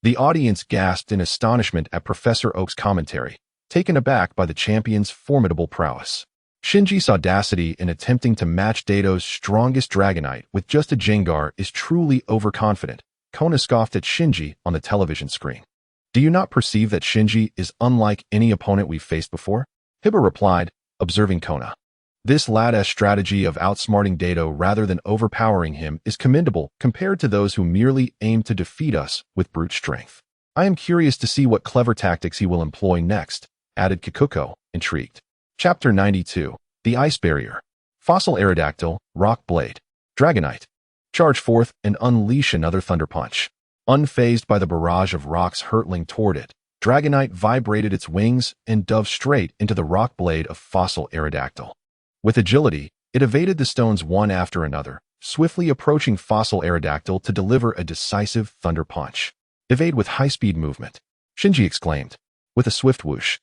The audience gasped in astonishment at Professor Oak's commentary, taken aback by the champion's formidable prowess. Shinji's audacity in attempting to match Dato's strongest Dragonite with just a Jengar is truly overconfident, Kona scoffed at Shinji on the television screen. Do you not perceive that Shinji is unlike any opponent we've faced before? Hiba replied, observing Kona. This lad's strategy of outsmarting Dato rather than overpowering him is commendable compared to those who merely aim to defeat us with brute strength. I am curious to see what clever tactics he will employ next, added Kikuko, intrigued. Chapter 92. The Ice Barrier. Fossil Aerodactyl, Rock Blade. Dragonite. Charge forth and unleash another Thunder Punch. Unfazed by the barrage of rocks hurtling toward it, Dragonite vibrated its wings and dove straight into the rock blade of Fossil Aerodactyl. With agility, it evaded the stones one after another, swiftly approaching Fossil Aerodactyl to deliver a decisive Thunder Punch. Evade with high-speed movement, Shinji exclaimed. With a swift whoosh,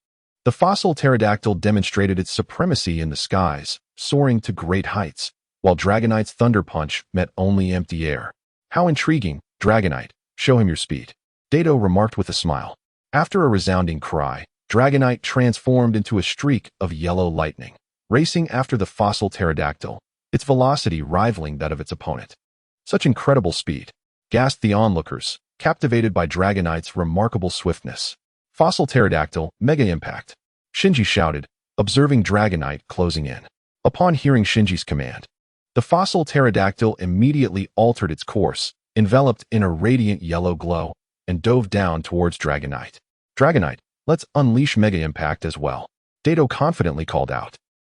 the Fossil Pterodactyl demonstrated its supremacy in the skies, soaring to great heights, while Dragonite's Thunder Punch met only empty air. How intriguing, Dragonite, show him your speed, Dato remarked with a smile. After a resounding cry, Dragonite transformed into a streak of yellow lightning, racing after the Fossil Pterodactyl, its velocity rivaling that of its opponent. Such incredible speed, gasped the onlookers, captivated by Dragonite's remarkable swiftness. Fossil Pterodactyl, Mega Impact, Shinji shouted, observing Dragonite closing in. Upon hearing Shinji's command, the Fossil Pterodactyl immediately altered its course, enveloped in a radiant yellow glow, and dove down towards Dragonite. Dragonite, let's unleash Mega Impact as well, Dato confidently called out.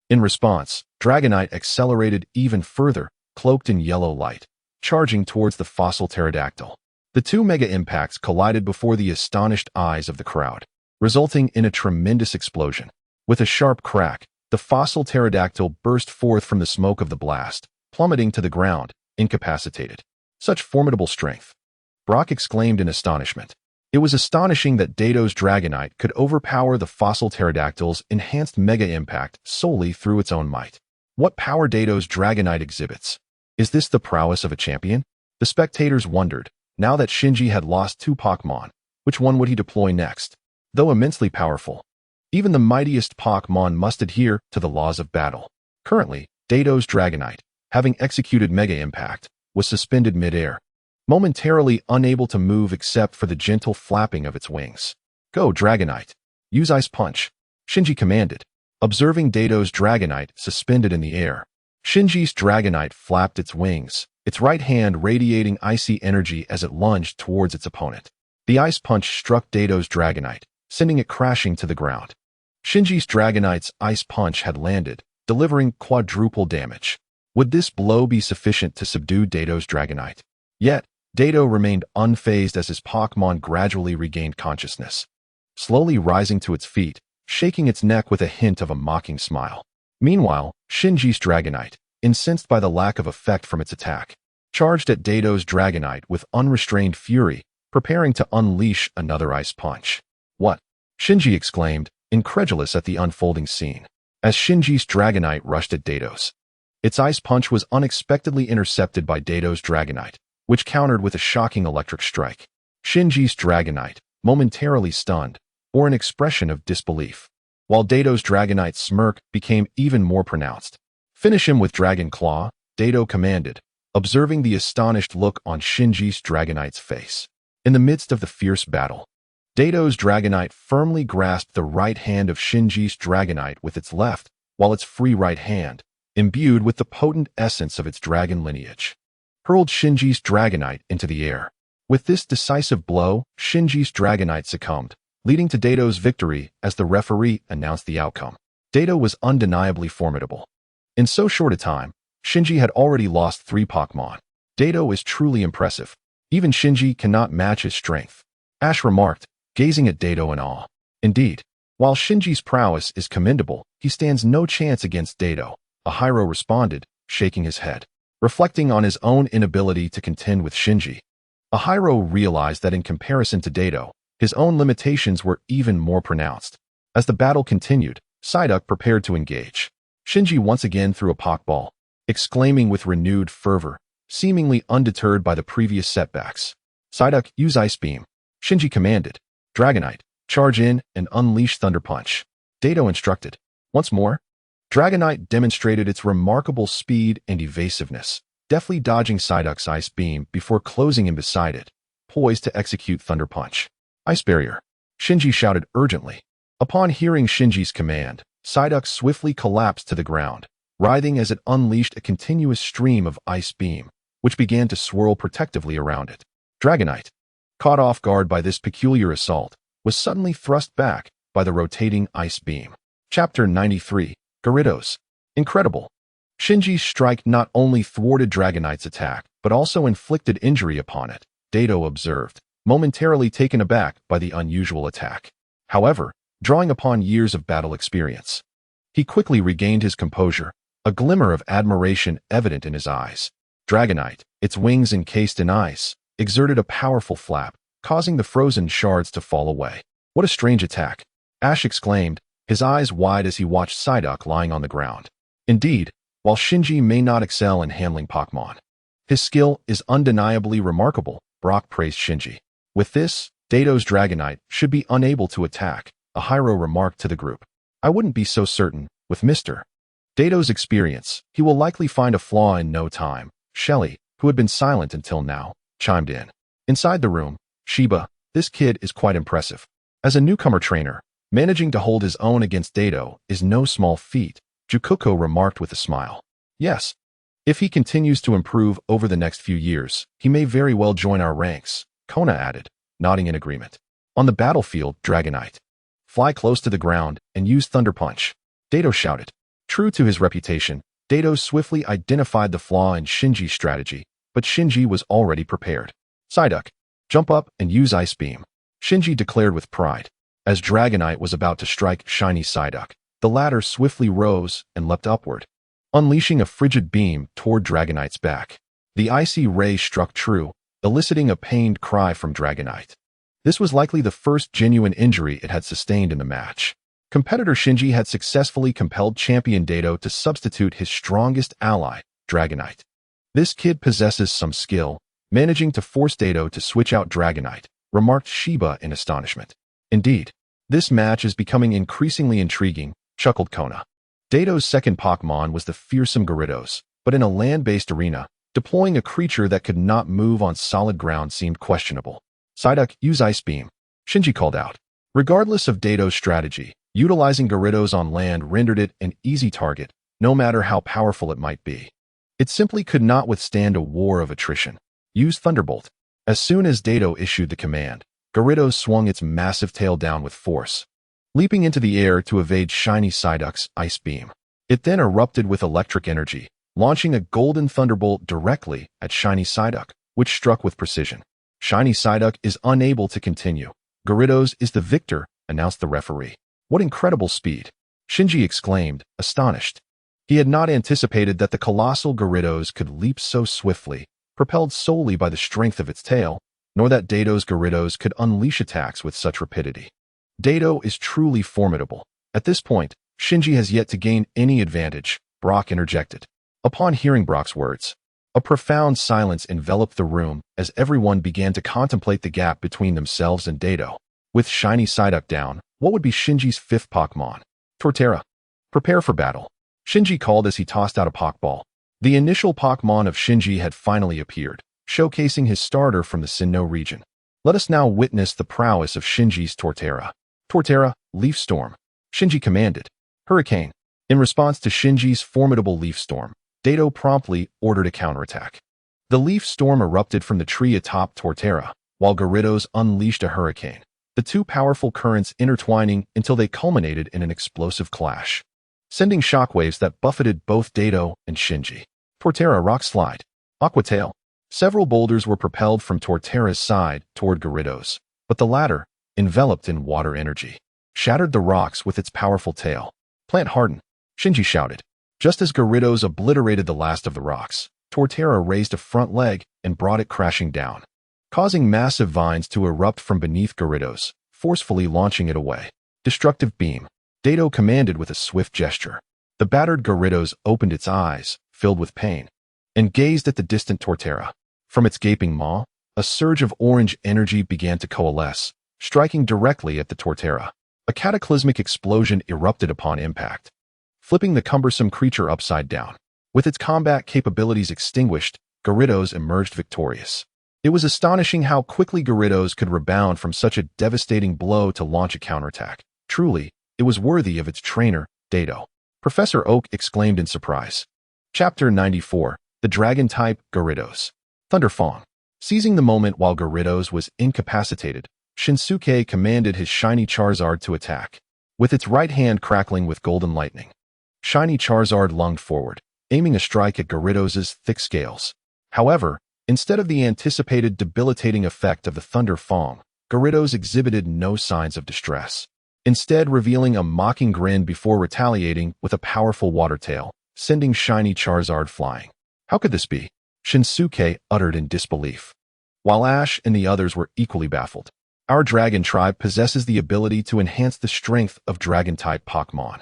In response, Dragonite accelerated even further, cloaked in yellow light, charging towards the fossil pterodactyl. The two Mega Impacts collided before the astonished eyes of the crowd, resulting in a tremendous explosion. With a sharp crack, the fossil pterodactyl burst forth from the smoke of the blast, plummeting to the ground, incapacitated. Such formidable strength! Brock exclaimed in astonishment. It was astonishing that Dato's Dragonite could overpower the fossil pterodactyl's enhanced Mega Impact solely through its own might. What power Dato's Dragonite exhibits? Is this the prowess of a champion? The spectators wondered. Now that Shinji had lost two Pokémon, which one would he deploy next? Though immensely powerful, even the mightiest Pokémon must adhere to the laws of battle. Currently, Dato's Dragonite, having executed Mega Impact, was suspended mid-air, momentarily unable to move except for the gentle flapping of its wings. Go, Dragonite! Use Ice Punch! Shinji commanded, observing Dato's Dragonite suspended in the air. Shinji's Dragonite flapped its wings, its right hand radiating icy energy as it lunged towards its opponent. The Ice Punch struck Dato's Dragonite, sending it crashing to the ground. Shinji's Dragonite's Ice Punch had landed, delivering quadruple damage. Would this blow be sufficient to subdue Dato's Dragonite? Yet, Dato remained unfazed as his Pokémon gradually regained consciousness, slowly rising to its feet, shaking its neck with a hint of a mocking smile. Meanwhile, Shinji's Dragonite, incensed by the lack of effect from its attack, charged at Dato's Dragonite with unrestrained fury, preparing to unleash another Ice Punch. What? Shinji exclaimed, incredulous at the unfolding scene, as Shinji's Dragonite rushed at Dato's. Its Ice Punch was unexpectedly intercepted by Dato's Dragonite, which countered with a shocking electric strike. Shinji's Dragonite, momentarily stunned, bore an expression of disbelief, while Dato's Dragonite's smirk became even more pronounced. Finish him with Dragon Claw, Dato commanded, observing the astonished look on Shinji's Dragonite's face. In the midst of the fierce battle, Dato's Dragonite firmly grasped the right hand of Shinji's Dragonite with its left, while its free right hand, imbued with the potent essence of its dragon lineage, hurled Shinji's Dragonite into the air. With this decisive blow, Shinji's Dragonite succumbed, leading to Dato's victory as the referee announced the outcome. Dato was undeniably formidable. In so short a time, Shinji had already lost 3 Pokémon. Dato is truly impressive. Even Shinji cannot match his strength, Ash remarked, gazing at Dato in awe. Indeed, while Shinji's prowess is commendable, he stands no chance against Dato, Ahiro responded, shaking his head. Reflecting on his own inability to contend with Shinji, Ahiro realized that in comparison to Dato, his own limitations were even more pronounced. As the battle continued, Psyduck prepared to engage. Shinji once again threw a Pokeball, exclaiming with renewed fervor, seemingly undeterred by the previous setbacks. Psyduck, use Ice Beam. Shinji commanded. Dragonite, charge in and unleash Thunder Punch. Dato instructed. Once more, Dragonite demonstrated its remarkable speed and evasiveness, deftly dodging Psyduck's Ice Beam before closing in beside it, poised to execute Thunder Punch. Ice Barrier, Shinji shouted urgently. Upon hearing Shinji's command, Psyduck swiftly collapsed to the ground, writhing as it unleashed a continuous stream of Ice Beam, which began to swirl protectively around it. Dragonite, caught off guard by this peculiar assault, was suddenly thrust back by the rotating Ice Beam. Chapter 93. Gyarados. Incredible. Shinji's strike not only thwarted Dragonite's attack, but also inflicted injury upon it, Dato observed, momentarily taken aback by the unusual attack. However, drawing upon years of battle experience, he quickly regained his composure, a glimmer of admiration evident in his eyes. Dragonite, its wings encased in ice, exerted a powerful flap, causing the frozen shards to fall away. What a strange attack! Ash exclaimed, his eyes wide as he watched Psyduck lying on the ground. Indeed, while Shinji may not excel in handling Pokémon, his skill is undeniably remarkable, Brock praised Shinji. With this, Dato's Dragonite should be unable to attack, Ahiro remarked to the group. I wouldn't be so certain, with Mr. Dato's experience, he will likely find a flaw in no time. Shelly, who had been silent until now, chimed in. Inside the room, Shiba, this kid is quite impressive. As a newcomer trainer, managing to hold his own against Dato is no small feat, Jukuko remarked with a smile. Yes. If he continues to improve over the next few years, he may very well join our ranks, Kona added, nodding in agreement. On the battlefield, Dragonite. Fly close to the ground and use Thunder Punch. Dato shouted. True to his reputation, Dato swiftly identified the flaw in Shinji's strategy, but Shinji was already prepared. Psyduck. Jump up and use Ice Beam. Shinji declared with pride. As Dragonite was about to strike shiny Psyduck, the latter swiftly rose and leapt upward, unleashing a frigid beam toward Dragonite's back. The icy ray struck true, eliciting a pained cry from Dragonite. This was likely the first genuine injury it had sustained in the match. Competitor Shinji had successfully compelled champion Dato to substitute his strongest ally, Dragonite. This kid possesses some skill, managing to force Dato to switch out Dragonite, remarked Shiba in astonishment. Indeed, this match is becoming increasingly intriguing, chuckled Kona. Dato's second Pokémon was the fearsome Gyarados, but in a land-based arena, deploying a creature that could not move on solid ground seemed questionable. Psyduck, use Ice Beam. Shinji called out. Regardless of Dato's strategy, utilizing Gyarados on land rendered it an easy target, no matter how powerful it might be. It simply could not withstand a war of attrition. Use Thunderbolt. As soon as Dato issued the command, Gyarados swung its massive tail down with force, leaping into the air to evade shiny Psyduck's Ice Beam. It then erupted with electric energy, launching a golden thunderbolt directly at shiny Psyduck, which struck with precision. Shiny Psyduck is unable to continue. Gyarados is the victor, announced the referee. What incredible speed! Shinji exclaimed, astonished. He had not anticipated that the colossal Gyarados could leap so swiftly, propelled solely by the strength of its tail, nor that Dato's Gyarados could unleash attacks with such rapidity. Dato is truly formidable. At this point, Shinji has yet to gain any advantage, Brock interjected. Upon hearing Brock's words, a profound silence enveloped the room as everyone began to contemplate the gap between themselves and Dato. With shiny Psyduck down, what would be Shinji's fifth Pokémon? Torterra. Prepare for battle. Shinji called as he tossed out a Pokeball. The initial Pokémon of Shinji had finally appeared, showcasing his starter from the Sinnoh region. Let us now witness the prowess of Shinji's Torterra. Torterra, Leaf Storm. Shinji commanded. Hurricane. In response to Shinji's formidable Leaf Storm, Dato promptly ordered a counterattack. The Leaf Storm erupted from the tree atop Torterra, while Gyarados unleashed a hurricane, the two powerful currents intertwining until they culminated in an explosive clash, sending shockwaves that buffeted both Dato and Shinji. Torterra Rock Slide. Aqua Tail. Several boulders were propelled from Torterra's side toward Gyarados, but the latter, enveloped in water energy, shattered the rocks with its powerful tail. Plant Harden. Shinji shouted. Just as Gyarados obliterated the last of the rocks, Torterra raised a front leg and brought it crashing down, causing massive vines to erupt from beneath Gyarados, forcefully launching it away. Destructive Beam. Dato commanded with a swift gesture. The battered Gyarados opened its eyes, filled with pain, and gazed at the distant Torterra. From its gaping maw, a surge of orange energy began to coalesce, striking directly at the Torterra. A cataclysmic explosion erupted upon impact, flipping the cumbersome creature upside down. With its combat capabilities extinguished, Gyarados emerged victorious. It was astonishing how quickly Gyarados could rebound from such a devastating blow to launch a counterattack. Truly, it was worthy of its trainer, Dato. Professor Oak exclaimed in surprise. Chapter 94, The Dragon-type Gyarados. Thunderfang. Seizing the moment while Gyarados was incapacitated, Shinsuke commanded his shiny Charizard to attack, with its right hand crackling with golden lightning. Shiny Charizard lunged forward, aiming a strike at Gyarados' thick scales. However, instead of the anticipated debilitating effect of the Thunder Fang, Gyarados exhibited no signs of distress, instead revealing a mocking grin before retaliating with a powerful water tail, sending shiny Charizard flying. How could this be? Shinsuke uttered in disbelief, while Ash and the others were equally baffled. Our dragon tribe possesses the ability to enhance the strength of dragon-type Pokémon,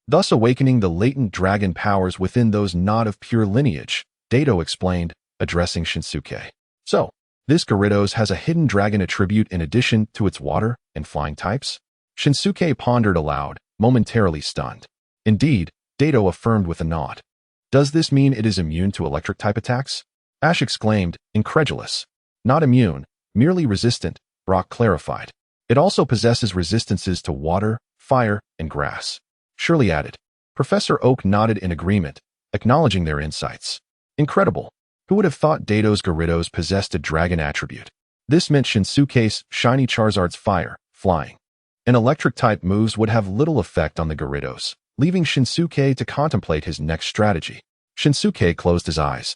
thus awakening the latent dragon powers within those not of pure lineage, Dato explained, addressing Shinsuke. So, this Gyarados has a hidden dragon attribute in addition to its water and flying types? Shinsuke pondered aloud, momentarily stunned. Indeed, Dato affirmed with a nod. Does this mean it is immune to electric-type attacks? Ash exclaimed, incredulous. Not immune, merely resistant, Brock clarified. It also possesses resistances to water, fire, and grass. Shirley added. Professor Oak nodded in agreement, acknowledging their insights. Incredible. Who would have thought Dato's Gyarados possessed a dragon attribute? This meant Shinsuke's shiny Charizard's fire, flying, and electric-type moves would have little effect on the Gyarados, leaving Shinsuke to contemplate his next strategy. Shinsuke closed his eyes,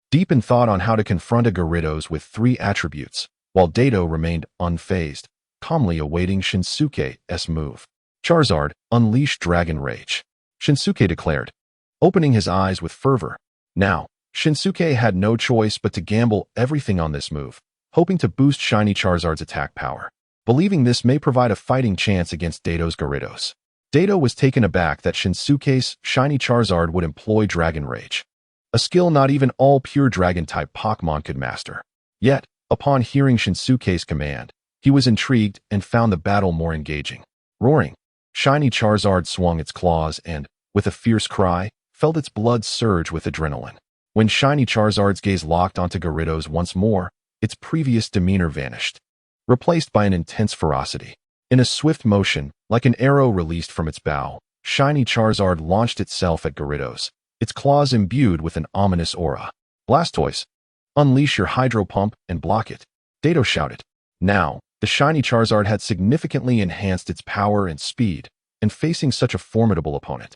deep in thought on how to confront a Gyarados with 3 attributes, while Dato remained unfazed, calmly awaiting Shinsuke's move. Charizard, unleash Dragon Rage, Shinsuke declared, opening his eyes with fervor. Now, Shinsuke had no choice but to gamble everything on this move, hoping to boost shiny Charizard's attack power, believing this may provide a fighting chance against Dato's Gyarados. Dato was taken aback that Shinsuke's shiny Charizard would employ Dragon Rage, a skill not even all pure Dragon-type Pokémon could master. Yet, upon hearing Shinsuke's command, he was intrigued and found the battle more engaging. Roaring, shiny Charizard swung its claws and, with a fierce cry, felt its blood surge with adrenaline. When shiny Charizard's gaze locked onto Gyarados once more, its previous demeanor vanished, replaced by an intense ferocity. In a swift motion, like an arrow released from its bow, shiny Charizard launched itself at Gyarados, its claws imbued with an ominous aura. Blastoise, unleash your Hydro Pump and block it, Dato shouted. Now, the shiny Charizard had significantly enhanced its power and speed, and facing such a formidable opponent,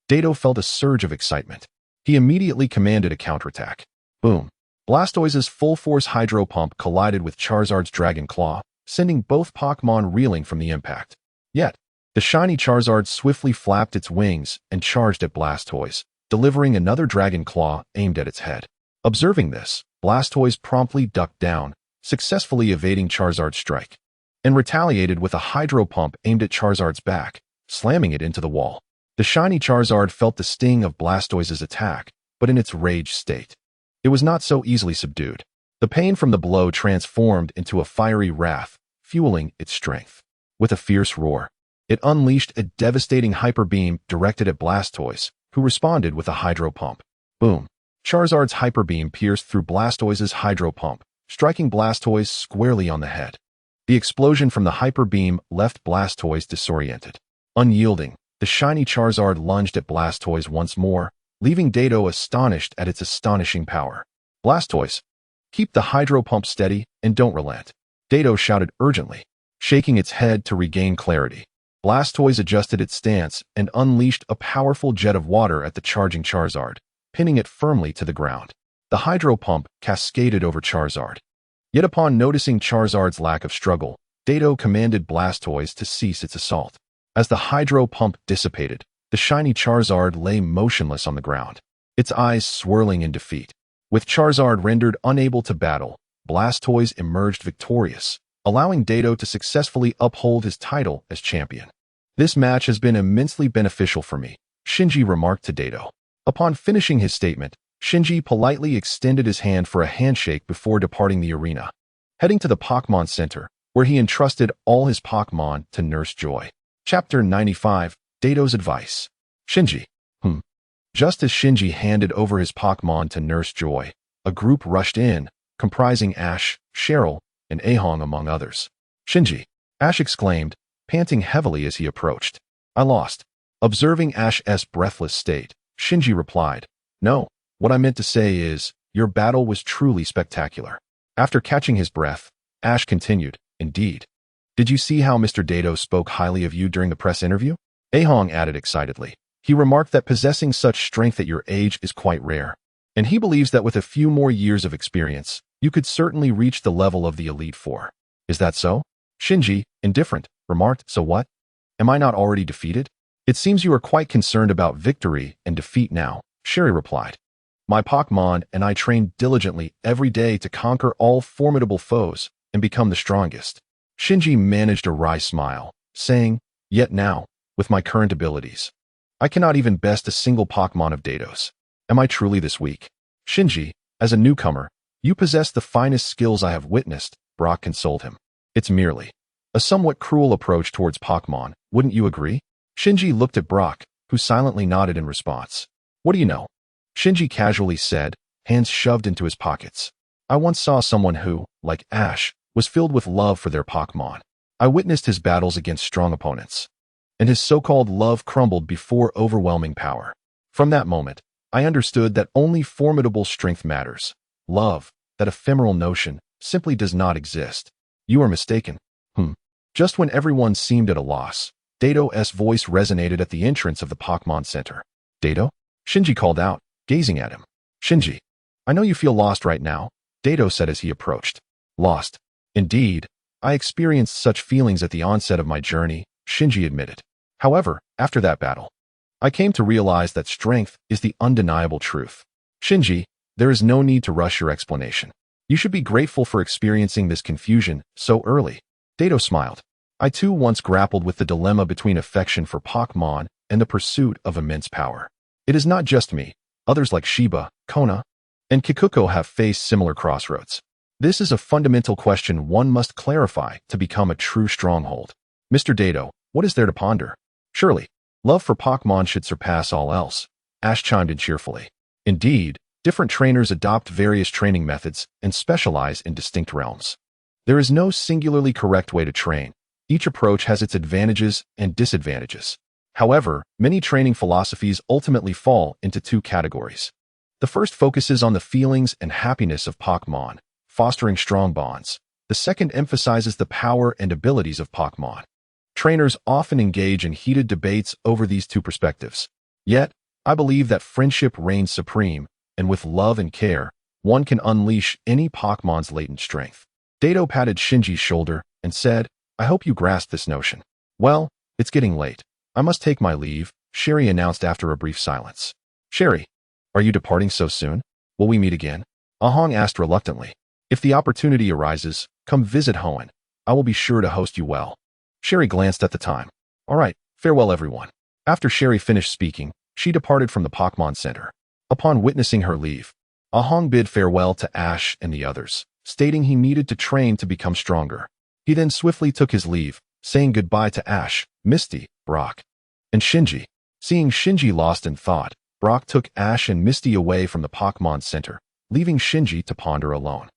Dato felt a surge of excitement. He immediately commanded a counterattack. Boom! Blastoise's full-force Hydro Pump collided with Charizard's Dragon Claw, sending both Pokémon reeling from the impact. Yet, the shiny Charizard swiftly flapped its wings and charged at Blastoise, delivering another Dragon Claw aimed at its head. Observing this, Blastoise promptly ducked down, successfully evading Charizard's strike, and retaliated with a Hydro Pump aimed at Charizard's back, slamming it into the wall. The shiny Charizard felt the sting of Blastoise's attack, but in its rage state, it was not so easily subdued. The pain from the blow transformed into a fiery wrath, fueling its strength. With a fierce roar, it unleashed a devastating Hyper Beam directed at Blastoise, who responded with a Hydro Pump. Boom! Charizard's Hyper Beam pierced through Blastoise's Hydro Pump, striking Blastoise squarely on the head. The explosion from the Hyper Beam left Blastoise disoriented. Unyielding, the shiny Charizard lunged at Blastoise once more, leaving Dato astonished at its astonishing power. Blastoise, keep the Hydro Pump steady and don't relent, Dato shouted urgently, shaking its head to regain clarity. Blastoise adjusted its stance and unleashed a powerful jet of water at the charging Charizard, pinning it firmly to the ground. The Hydro Pump cascaded over Charizard. Yet upon noticing Charizard's lack of struggle, Dato commanded Blastoise to cease its assault. As the Hydro Pump dissipated, the shiny Charizard lay motionless on the ground, its eyes swirling in defeat. With Charizard rendered unable to battle, Blastoise emerged victorious, allowing Dato to successfully uphold his title as champion. This match has been immensely beneficial for me, Shinji remarked to Dato. Upon finishing his statement, Shinji politely extended his hand for a handshake before departing the arena, heading to the Pokémon Center, where he entrusted all his Pokémon to Nurse Joy. Chapter 95, Dato's Advice. Shinji. Just as Shinji handed over his Pokémon to Nurse Joy, a group rushed in, comprising Ash, Cheryl, and Ahong among others. Shinji, Ash exclaimed, panting heavily as he approached. I lost. Observing Ash's breathless state, Shinji replied, No, what I meant to say is, your battle was truly spectacular. After catching his breath, Ash continued, Indeed. Did you see how Mr. Dato spoke highly of you during the press interview? Ahong added excitedly. He remarked that possessing such strength at your age is quite rare, and he believes that with a few more years of experience, you could certainly reach the level of the Elite Four. Is that so? Shinji, indifferent, remarked, So what? Am I not already defeated? It seems you are quite concerned about victory and defeat now, Sherry replied. My Pokémon and I train diligently every day to conquer all formidable foes and become the strongest. Shinji managed a wry smile, saying, Yet now, with my current abilities, I cannot even best a single Pokémon of Dato's. Am I truly this weak? Shinji, as a newcomer, you possess the finest skills I have witnessed, Brock consoled him. It's merely a somewhat cruel approach towards Pokémon, wouldn't you agree? Shinji looked at Brock, who silently nodded in response. What do you know? Shinji casually said, hands shoved into his pockets. I once saw someone who, like Ash, was filled with love for their Pokémon. I witnessed his battles against strong opponents, and his so-called love crumbled before overwhelming power. From that moment, I understood that only formidable strength matters. Love, that ephemeral notion, simply does not exist. You are mistaken. Just when everyone seemed at a loss, Dato's voice resonated at the entrance of the Pokémon Center. Dato? Shinji called out, gazing at him. Shinji, I know you feel lost right now, Dato said as he approached. Lost. Indeed, I experienced such feelings at the onset of my journey, Shinji admitted. However, after that battle, I came to realize that strength is the undeniable truth. Shinji, there is no need to rush your explanation. You should be grateful for experiencing this confusion so early. Dato smiled. I too once grappled with the dilemma between affection for Pokémon and the pursuit of immense power. It is not just me. Others like Shiba, Kona, and Kikuko have faced similar crossroads. This is a fundamental question one must clarify to become a true stronghold. Mr. Dato, what is there to ponder? Surely, love for Pokémon should surpass all else, Ash chimed in cheerfully. Indeed, different trainers adopt various training methods and specialize in distinct realms. There is no singularly correct way to train. Each approach has its advantages and disadvantages. However, many training philosophies ultimately fall into two categories. The first focuses on the feelings and happiness of Pokémon, fostering strong bonds. The second emphasizes the power and abilities of Pokémon. Trainers often engage in heated debates over these two perspectives. Yet, I believe that friendship reigns supreme, and with love and care, one can unleash any Pokémon's latent strength. Dato patted Shinji's shoulder and said, I hope you grasp this notion. Well, it's getting late. I must take my leave, Sherry announced after a brief silence. Sherry, are you departing so soon? Will we meet again? Ahong asked reluctantly. If the opportunity arises, come visit Hoenn. I will be sure to host you well. Sherry glanced at the time. All right, farewell everyone. After Sherry finished speaking, she departed from the Pokémon Center. Upon witnessing her leave, Ahong bid farewell to Ash and the others, stating he needed to train to become stronger. He then swiftly took his leave, saying goodbye to Ash, Misty, Brock, and Shinji. Seeing Shinji lost in thought, Brock took Ash and Misty away from the Pokémon Center, leaving Shinji to ponder alone.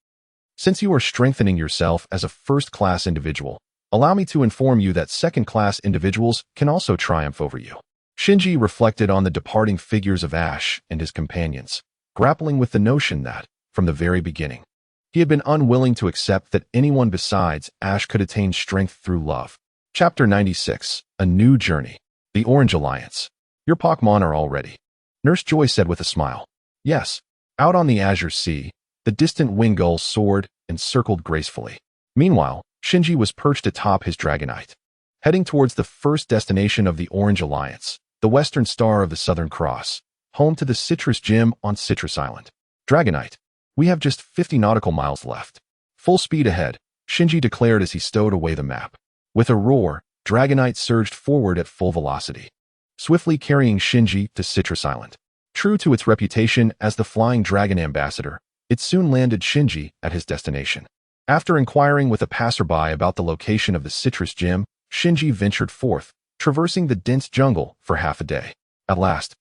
Since you are strengthening yourself as a first-class individual, allow me to inform you that second-class individuals can also triumph over you. Shinji reflected on the departing figures of Ash and his companions, grappling with the notion that, from the very beginning, he had been unwilling to accept that anyone besides Ash could attain strength through love. Chapter 96, A New Journey. The Orange Alliance. Your Pokémon are all ready. Nurse Joy said with a smile. Yes. Out on the azure sea, the distant winged gulls soared and circled gracefully. Meanwhile, Shinji was perched atop his Dragonite, heading towards the first destination of the Orange Alliance, the western star of the Southern Cross, home to the Citrus Gym on Citrus Island. Dragonite. We have just 50 nautical miles left. Full speed ahead, Shinji declared as he stowed away the map. With a roar, Dragonite surged forward at full velocity, swiftly carrying Shinji to Citrus Island. True to its reputation as the Flying Dragon Ambassador, it soon landed Shinji at his destination. After inquiring with a passerby about the location of the Citrus Gym, Shinji ventured forth, traversing the dense jungle for half a day. At last,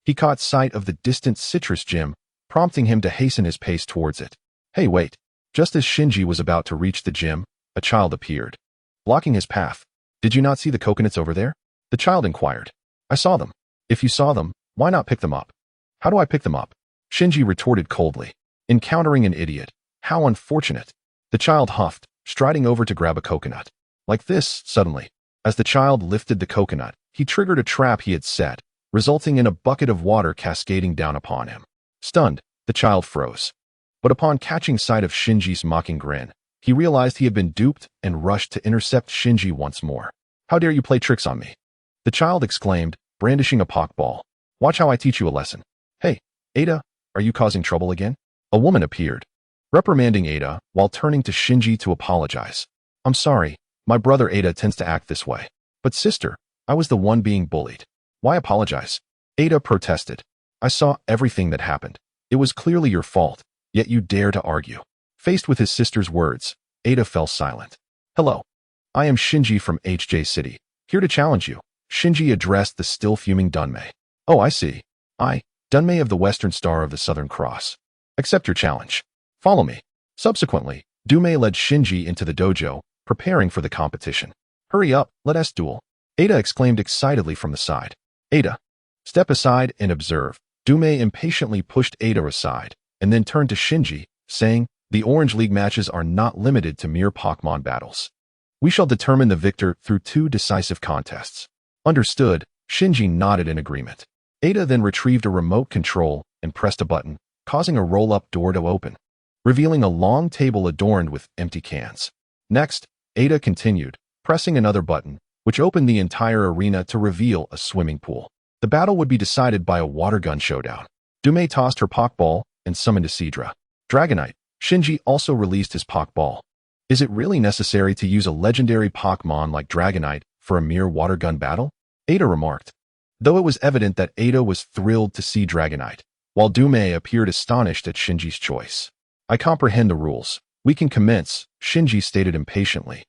he caught sight of the distant Citrus Gym, prompting him to hasten his pace towards it. Hey, wait. Just as Shinji was about to reach the gym, a child appeared, blocking his path. Did you not see the coconuts over there? The child inquired. I saw them. If you saw them, why not pick them up? How do I pick them up? Shinji retorted coldly. Encountering an idiot. How unfortunate. The child huffed, striding over to grab a coconut. Like this, suddenly, as the child lifted the coconut, he triggered a trap he had set, resulting in a bucket of water cascading down upon him. Stunned, the child froze. But upon catching sight of Shinji's mocking grin, he realized he had been duped and rushed to intercept Shinji once more. How dare you play tricks on me? The child exclaimed, brandishing a Pokeball. Watch how I teach you a lesson. Hey, Ada, are you causing trouble again? A woman appeared, reprimanding Ada while turning to Shinji to apologize. I'm sorry, my brother Ada tends to act this way. But sister, I was the one being bullied. Why apologize? Ada protested. I saw everything that happened. It was clearly your fault, yet you dare to argue. Faced with his sister's words, Ada fell silent. Hello. I am Shinji from HJ City, here to challenge you. Shinji addressed the still fuming Dunmei. Oh, I see. Dunmei of the Western Star of the Southern Cross. Accept your challenge. Follow me. Subsequently, Dunmei led Shinji into the dojo, preparing for the competition. Hurry up, let us duel. Ada exclaimed excitedly from the side. Ada. Step aside and observe. Dunmei impatiently pushed Ada aside, and then turned to Shinji, saying, The Orange League matches are not limited to mere Pokémon battles. We shall determine the victor through 2 decisive contests. Understood, Shinji nodded in agreement. Ada then retrieved a remote control and pressed a button, causing a roll-up door to open, revealing a long table adorned with empty cans. Next, Ada continued, pressing another button, which opened the entire arena to reveal a swimming pool. The battle would be decided by a water gun showdown. Dume tossed her Pokeball and summoned a Seadra. Dragonite. Shinji also released his Pokeball. Is it really necessary to use a legendary Pokémon like Dragonite for a mere water gun battle? Ada remarked. Though it was evident that Ada was thrilled to see Dragonite, while Dume appeared astonished at Shinji's choice. I comprehend the rules. We can commence, Shinji stated impatiently,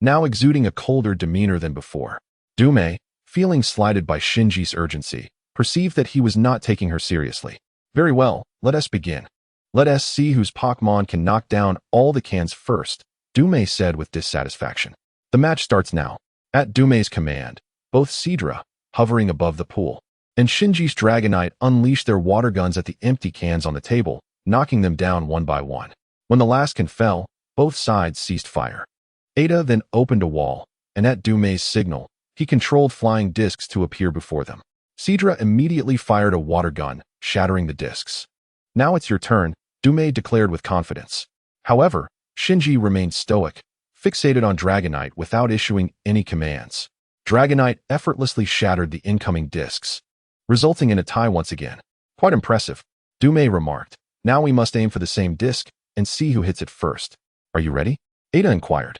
now exuding a colder demeanor than before. Dume, feeling slighted by Shinji's urgency, perceived that he was not taking her seriously. Very well, let us begin. Let us see whose Pokémon can knock down all the cans first, Dume said with dissatisfaction. The match starts now. At Dume's command, both Seadra, hovering above the pool, and Shinji's Dragonite unleashed their water guns at the empty cans on the table, knocking them down one by one. When the last can fell, both sides ceased fire. Ada then opened a wall, and at Dume's signal, he controlled flying discs to appear before them. Seadra immediately fired a water gun, shattering the discs. Now it's your turn, Dume declared with confidence. However, Shinji remained stoic, fixated on Dragonite without issuing any commands. Dragonite effortlessly shattered the incoming discs, resulting in a tie once again. Quite impressive, Dume remarked. Now we must aim for the same disc and see who hits it first. Are you ready? Ada inquired.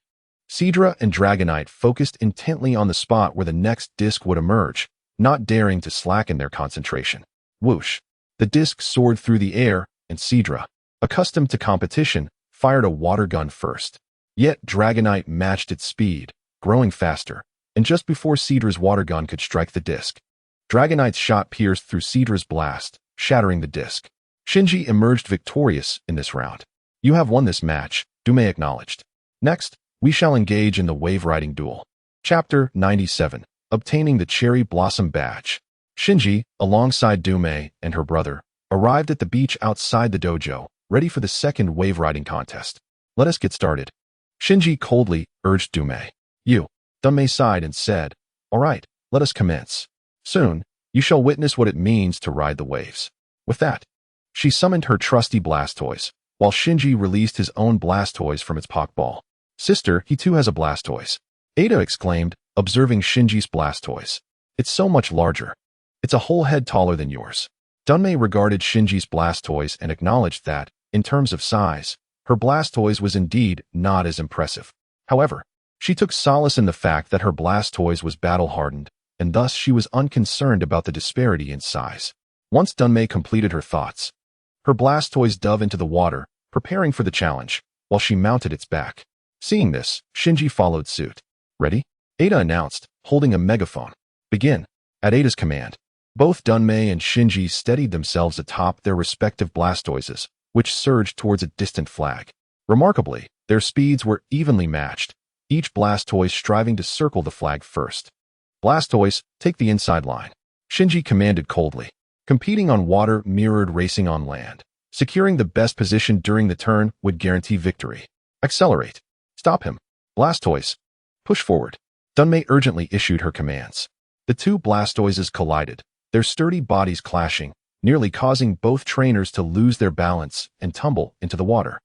Seadra and Dragonite focused intently on the spot where the next disc would emerge, not daring to slacken their concentration. Whoosh! The disc soared through the air, and Seadra, accustomed to competition, fired a water gun first. Yet Dragonite matched its speed, growing faster, and just before Seadra's water gun could strike the disc, Dragonite's shot pierced through Seadra's blast, shattering the disc. Shinji emerged victorious in this round. You have won this match, Dume acknowledged. Next, we shall engage in the wave-riding duel. Chapter 97. Obtaining the Cherry Blossom Badge. Shinji, alongside Dume and her brother, arrived at the beach outside the dojo, ready for the second wave-riding contest. Let us get started. Shinji coldly urged Dume. Dume sighed and said, All right, let us commence. Soon, you shall witness what it means to ride the waves. With that, she summoned her trusty Blastoise, while Shinji released his own Blastoise from its Pokeball. Sister, he too has a Blastoise, Ada exclaimed, observing Shinji's Blastoise. It's so much larger. It's a whole head taller than yours. Dunmei regarded Shinji's Blastoise and acknowledged that, in terms of size, her Blastoise was indeed not as impressive. However, she took solace in the fact that her Blastoise was battle-hardened, and thus she was unconcerned about the disparity in size. Once Dunmei completed her thoughts, her Blastoise dove into the water, preparing for the challenge, while she mounted its back. Seeing this, Shinji followed suit. Ready? Ada announced, holding a megaphone. Begin. At Ada's command, both Dunmei and Shinji steadied themselves atop their respective Blastoises, which surged towards a distant flag. Remarkably, their speeds were evenly matched, each Blastoise striving to circle the flag first. Blastoise, take the inside line, Shinji commanded coldly. Competing on water mirrored racing on land. Securing the best position during the turn would guarantee victory. Accelerate. Stop him. Blastoise. Push forward. Dunmei urgently issued her commands. The two Blastoises collided, their sturdy bodies clashing, nearly causing both trainers to lose their balance and tumble into the water.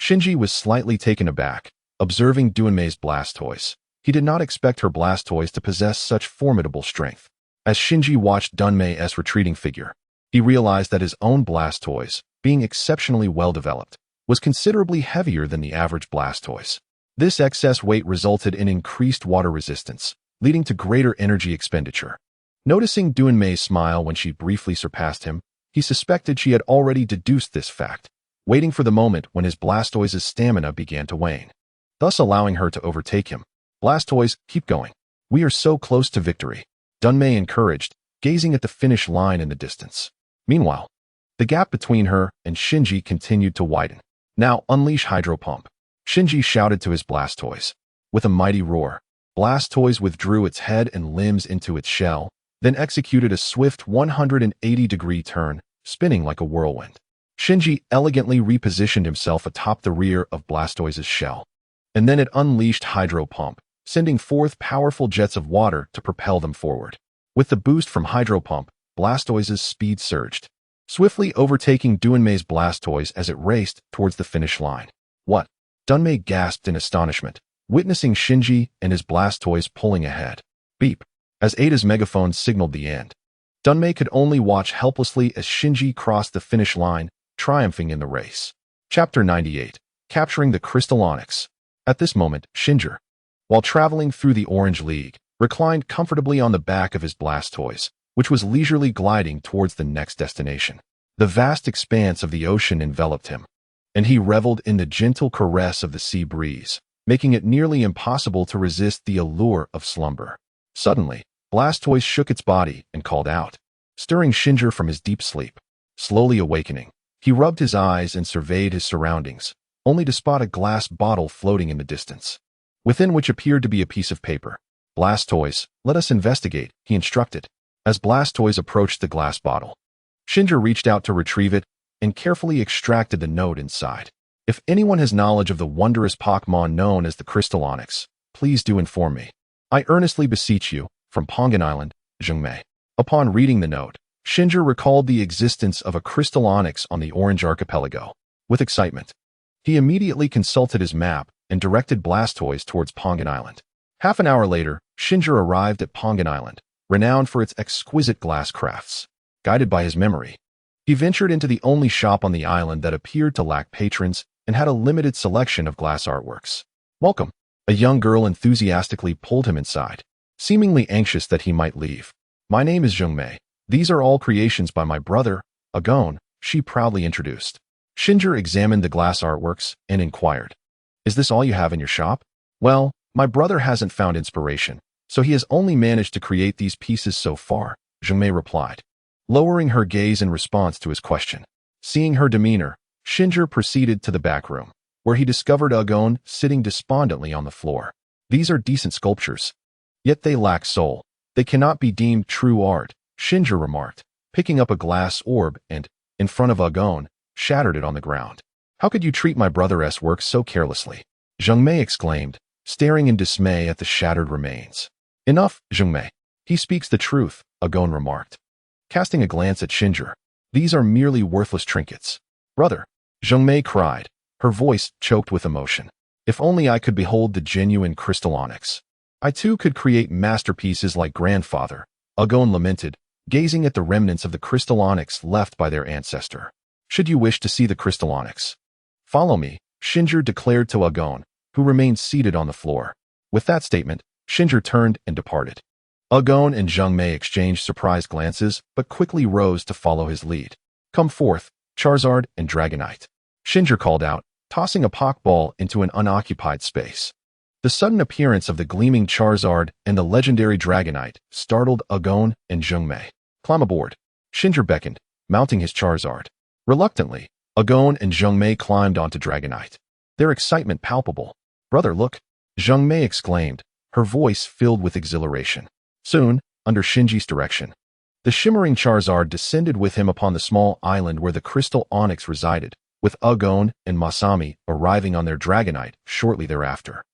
Shinji was slightly taken aback, observing Dunmei's Blastoise. He did not expect her Blastoise to possess such formidable strength. As Shinji watched Dunmei's retreating figure, he realized that his own Blastoise, being exceptionally well-developed, was considerably heavier than the average Blastoise. This excess weight resulted in increased water resistance, leading to greater energy expenditure. Noticing Dunmei's smile when she briefly surpassed him, he suspected she had already deduced this fact, waiting for the moment when his Blastoise's stamina began to wane, thus allowing her to overtake him. Blastoise, keep going. We are so close to victory, Dunmei encouraged, gazing at the finish line in the distance. Meanwhile, the gap between her and Shinji continued to widen. Now unleash Hydro Pump, Shinji shouted to his Blastoise. With a mighty roar, Blastoise withdrew its head and limbs into its shell, then executed a swift 180-degree turn, spinning like a whirlwind. Shinji elegantly repositioned himself atop the rear of Blastoise's shell, and then it unleashed Hydro Pump, sending forth powerful jets of water to propel them forward. With the boost from Hydro Pump, Blastoise's speed surged, swiftly overtaking Dunmei's Blastoise as it raced towards the finish line. What? Dunmei gasped in astonishment, witnessing Shinji and his Blastoise pulling ahead. Beep! As Ada's megaphone signaled the end. Dunmei could only watch helplessly as Shinji crossed the finish line, triumphing in the race. Chapter 98. Capturing the Crystal Onyx. At this moment, Shinji, while traveling through the Orange League, reclined comfortably on the back of his Blastoise, which was leisurely gliding towards the next destination. The vast expanse of the ocean enveloped him, and he reveled in the gentle caress of the sea breeze, making it nearly impossible to resist the allure of slumber. Suddenly, Blastoise shook its body and called out, stirring Shinji from his deep sleep. Slowly awakening, he rubbed his eyes and surveyed his surroundings, only to spot a glass bottle floating in the distance, within which appeared to be a piece of paper. Blastoise, let us investigate, he instructed. As Blastoise approached the glass bottle, Shinji reached out to retrieve it and carefully extracted the note inside. If anyone has knowledge of the wondrous Pokémon known as the Crystal Onyx, please do inform me. I earnestly beseech you, from Pongan Island, Zhengmei. Upon reading the note, Shinji recalled the existence of a Crystal Onyx on the Orange Archipelago. With excitement, he immediately consulted his map and directed Blastoise towards Pongan Island. Half an hour later, Shinji arrived at Pongan Island, renowned for its exquisite glass crafts. Guided by his memory, he ventured into the only shop on the island that appeared to lack patrons and had a limited selection of glass artworks. Welcome. A young girl enthusiastically pulled him inside, seemingly anxious that he might leave. My name is Zhengmei. These are all creations by my brother, Agon, she proudly introduced. Shinji examined the glass artworks and inquired, is this all you have in your shop? Well, my brother hasn't found inspiration, so he has only managed to create these pieces so far, Zhengmei replied, lowering her gaze in response to his question. Seeing her demeanor, Shinji proceeded to the back room, where he discovered Agon sitting despondently on the floor. These are decent sculptures, yet they lack soul. They cannot be deemed true art, Shinji remarked, picking up a glass orb and, in front of Agon, shattered it on the ground. How could you treat my brother's work so carelessly? Zhengmei exclaimed, staring in dismay at the shattered remains. Enough, Zhengmei. He speaks the truth, Agon remarked, casting a glance at Shinji. These are merely worthless trinkets. Brother, Zhengmei cried, her voice choked with emotion. If only I could behold the genuine Crystal Onyx. I too could create masterpieces like grandfather, Agon lamented, gazing at the remnants of the Crystal Onyx left by their ancestor. Should you wish to see the Crystal Onyx, follow me, Shinji declared to Agon, who remained seated on the floor. With that statement, Shinji turned and departed. Agon and Zhengmei exchanged surprised glances, but quickly rose to follow his lead. Come forth, Charizard and Dragonite, Shinji called out, tossing a Pokeball into an unoccupied space. The sudden appearance of the gleaming Charizard and the legendary Dragonite startled Agon and Zhengmei. Climb aboard, Shinji beckoned, mounting his Charizard. Reluctantly, Agon and Zhengmei climbed onto Dragonite, their excitement palpable. Brother, look, Zhengmei exclaimed, her voice filled with exhilaration. Soon, under Shinji's direction, the shimmering Charizard descended with him upon the small island where the Crystal Onyx resided, with Agon and Masami arriving on their Dragonite shortly thereafter.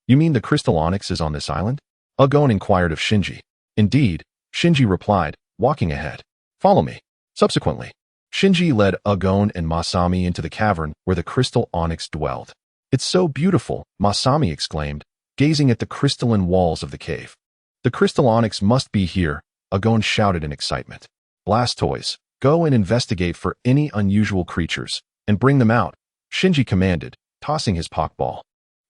You mean the Crystal Onyx is on this island? Agon inquired of Shinji. Indeed, Shinji replied, walking ahead. Follow me. Subsequently, Shinji led Agon and Masami into the cavern where the Crystal Onyx dwelled. It's so beautiful, Masami exclaimed, gazing at the crystalline walls of the cave. The Crystal Onyx must be here, Agon shouted in excitement. Blastoise, go and investigate for any unusual creatures, and bring them out, Shinji commanded, tossing his Pokeball.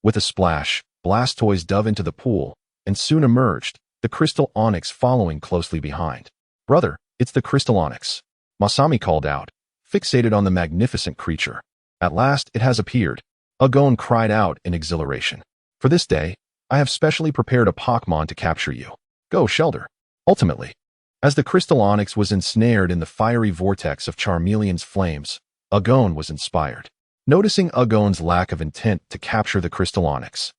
With a splash, Blastoise dove into the pool, and soon emerged, the Crystal Onyx following closely behind. Brother, it's the Crystal Onyx, Masami called out, fixated on the magnificent creature. At last it has appeared, Agon cried out in exhilaration. For this day, I have specially prepared a Pokémon to capture you. Go, Shelter. Ultimately, as the Crystal Onyx was ensnared in the fiery vortex of Charmeleon's flames, Agon was inspired. Noticing Agon's lack of intent to capture the Crystal Onyx,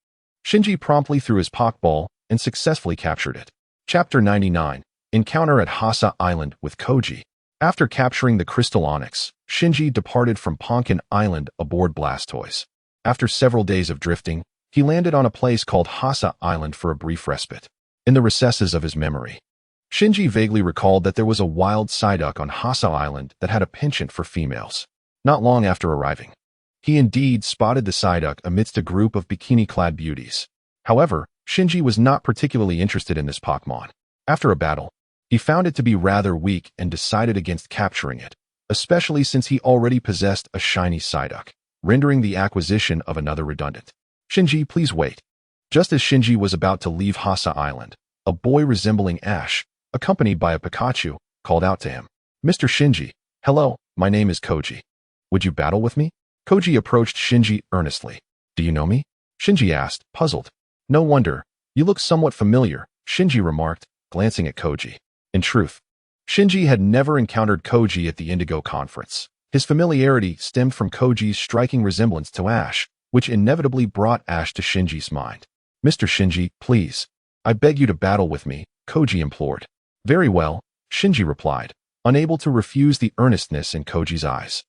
Shinji promptly threw his Pokeball and successfully captured it. Chapter 99. Encounter at Hasa Island with Koji. After capturing the crystal onyx, Shinji departed from Ponkan Island aboard Blastoise. After several days of drifting, he landed on a place called Hasa Island for a brief respite. In the recesses of his memory, Shinji vaguely recalled that there was a wild Psyduck on Hasa Island that had a penchant for females. Not long after arriving, he indeed spotted the Psyduck amidst a group of bikini-clad beauties. However, Shinji was not particularly interested in this Pokémon. After a battle, he found it to be rather weak and decided against capturing it, especially since he already possessed a shiny Psyduck, rendering the acquisition of another redundant. Shinji, please wait. Just as Shinji was about to leave Hasa Island, a boy resembling Ash, accompanied by a Pikachu, called out to him. Mr. Shinji, hello, my name is Koji. Would you battle with me? Koji approached Shinji earnestly. Do you know me? Shinji asked, puzzled. No wonder, you look somewhat familiar, Shinji remarked, glancing at Koji. In truth, Shinji had never encountered Koji at the Indigo Conference. His familiarity stemmed from Koji's striking resemblance to Ash, which inevitably brought Ash to Shinji's mind. Mr. Shinji, please, I beg you to battle with me, Koji implored. Very well, Shinji replied, unable to refuse the earnestness in Koji's eyes.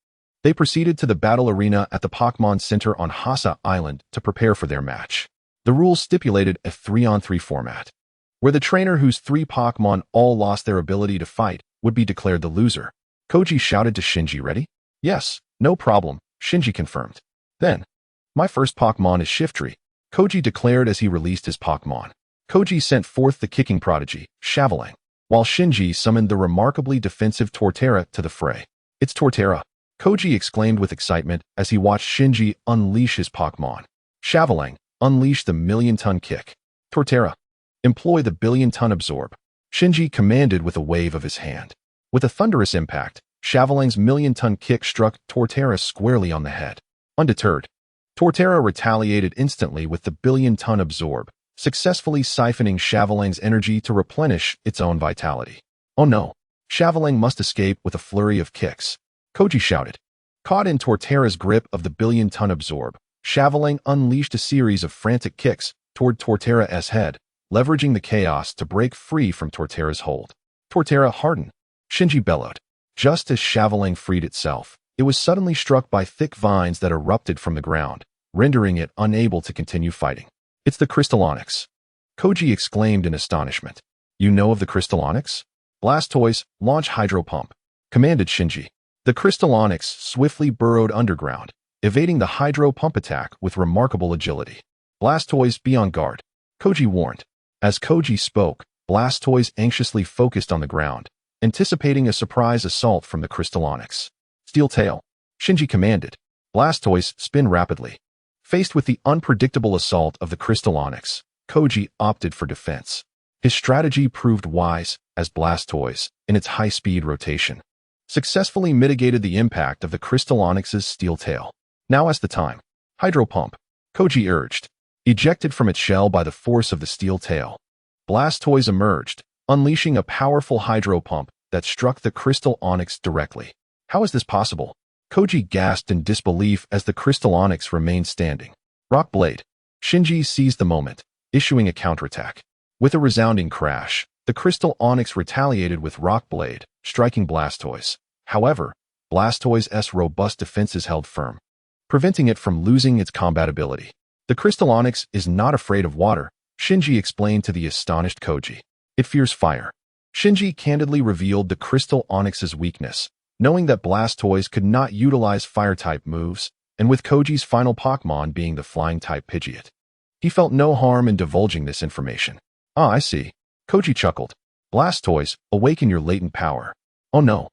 They proceeded to the battle arena at the Pokémon Center on Hasa Island to prepare for their match. The rules stipulated a 3-on-3 format, where the trainer whose 3 Pokémon all lost their ability to fight would be declared the loser. Koji shouted to Shinji, ready? Yes, no problem, Shinji confirmed. Then, my first Pokémon is Shiftry, Koji declared as he released his Pokémon. Koji sent forth the kicking prodigy, Chavalang, while Shinji summoned the remarkably defensive Torterra to the fray. It's Torterra, Koji exclaimed with excitement as he watched Shinji unleash his Pokémon. Chavalang, unleash the million-ton kick. Torterra, employ the billion-ton absorb. Shinji commanded with a wave of his hand. With a thunderous impact, Chavalang's million-ton kick struck Torterra squarely on the head. Undeterred, Torterra retaliated instantly with the billion-ton absorb, successfully siphoning Chavalang's energy to replenish its own vitality. Oh no, Chavalang must escape with a flurry of kicks, Koji shouted. Caught in Torterra's grip of the billion-ton absorb, Chavalang unleashed a series of frantic kicks toward Torterra's head, leveraging the chaos to break free from Torterra's hold. Torterra hardened, Shinji bellowed. Just as Chavalang freed itself, it was suddenly struck by thick vines that erupted from the ground, rendering it unable to continue fighting. It's the Crystal Onyx, Koji exclaimed in astonishment. You know of the Crystal Onyx? Blastoise, launch Hydro Pump, commanded Shinji. The Crystal Onyx swiftly burrowed underground, evading the Hydro Pump attack with remarkable agility. Blastoise, be on guard, Koji warned. As Koji spoke, Blastoise anxiously focused on the ground, anticipating a surprise assault from the Crystal Onyx. Steel Tail, Shinji commanded. Blastoise, spin rapidly. Faced with the unpredictable assault of the Crystal Onyx, Koji opted for defense. His strategy proved wise, as Blastoise, in its high-speed rotation, successfully mitigated the impact of the Crystal Onyx's steel tail. Now is the time. Hydro Pump, Koji urged. Ejected from its shell by the force of the steel tail, Blastoise emerged, unleashing a powerful Hydro Pump that struck the Crystal Onyx directly. How is this possible? Koji gasped in disbelief as the Crystal Onyx remained standing. Rock Blade. Shinji seized the moment, issuing a counterattack. With a resounding crash, the Crystal Onyx retaliated with Rock Blade, striking Blastoise. However, Blastoise's robust defenses held firm, preventing it from losing its combat ability. The Crystal Onyx is not afraid of water, Shinji explained to the astonished Koji. It fears fire. Shinji candidly revealed the Crystal Onyx's weakness, knowing that Blastoise could not utilize fire-type moves, and with Koji's final Pokémon being the flying-type Pidgeot. He felt no harm in divulging this information. Ah, I see. Koji chuckled. Blastoise, awaken your latent power. Oh no.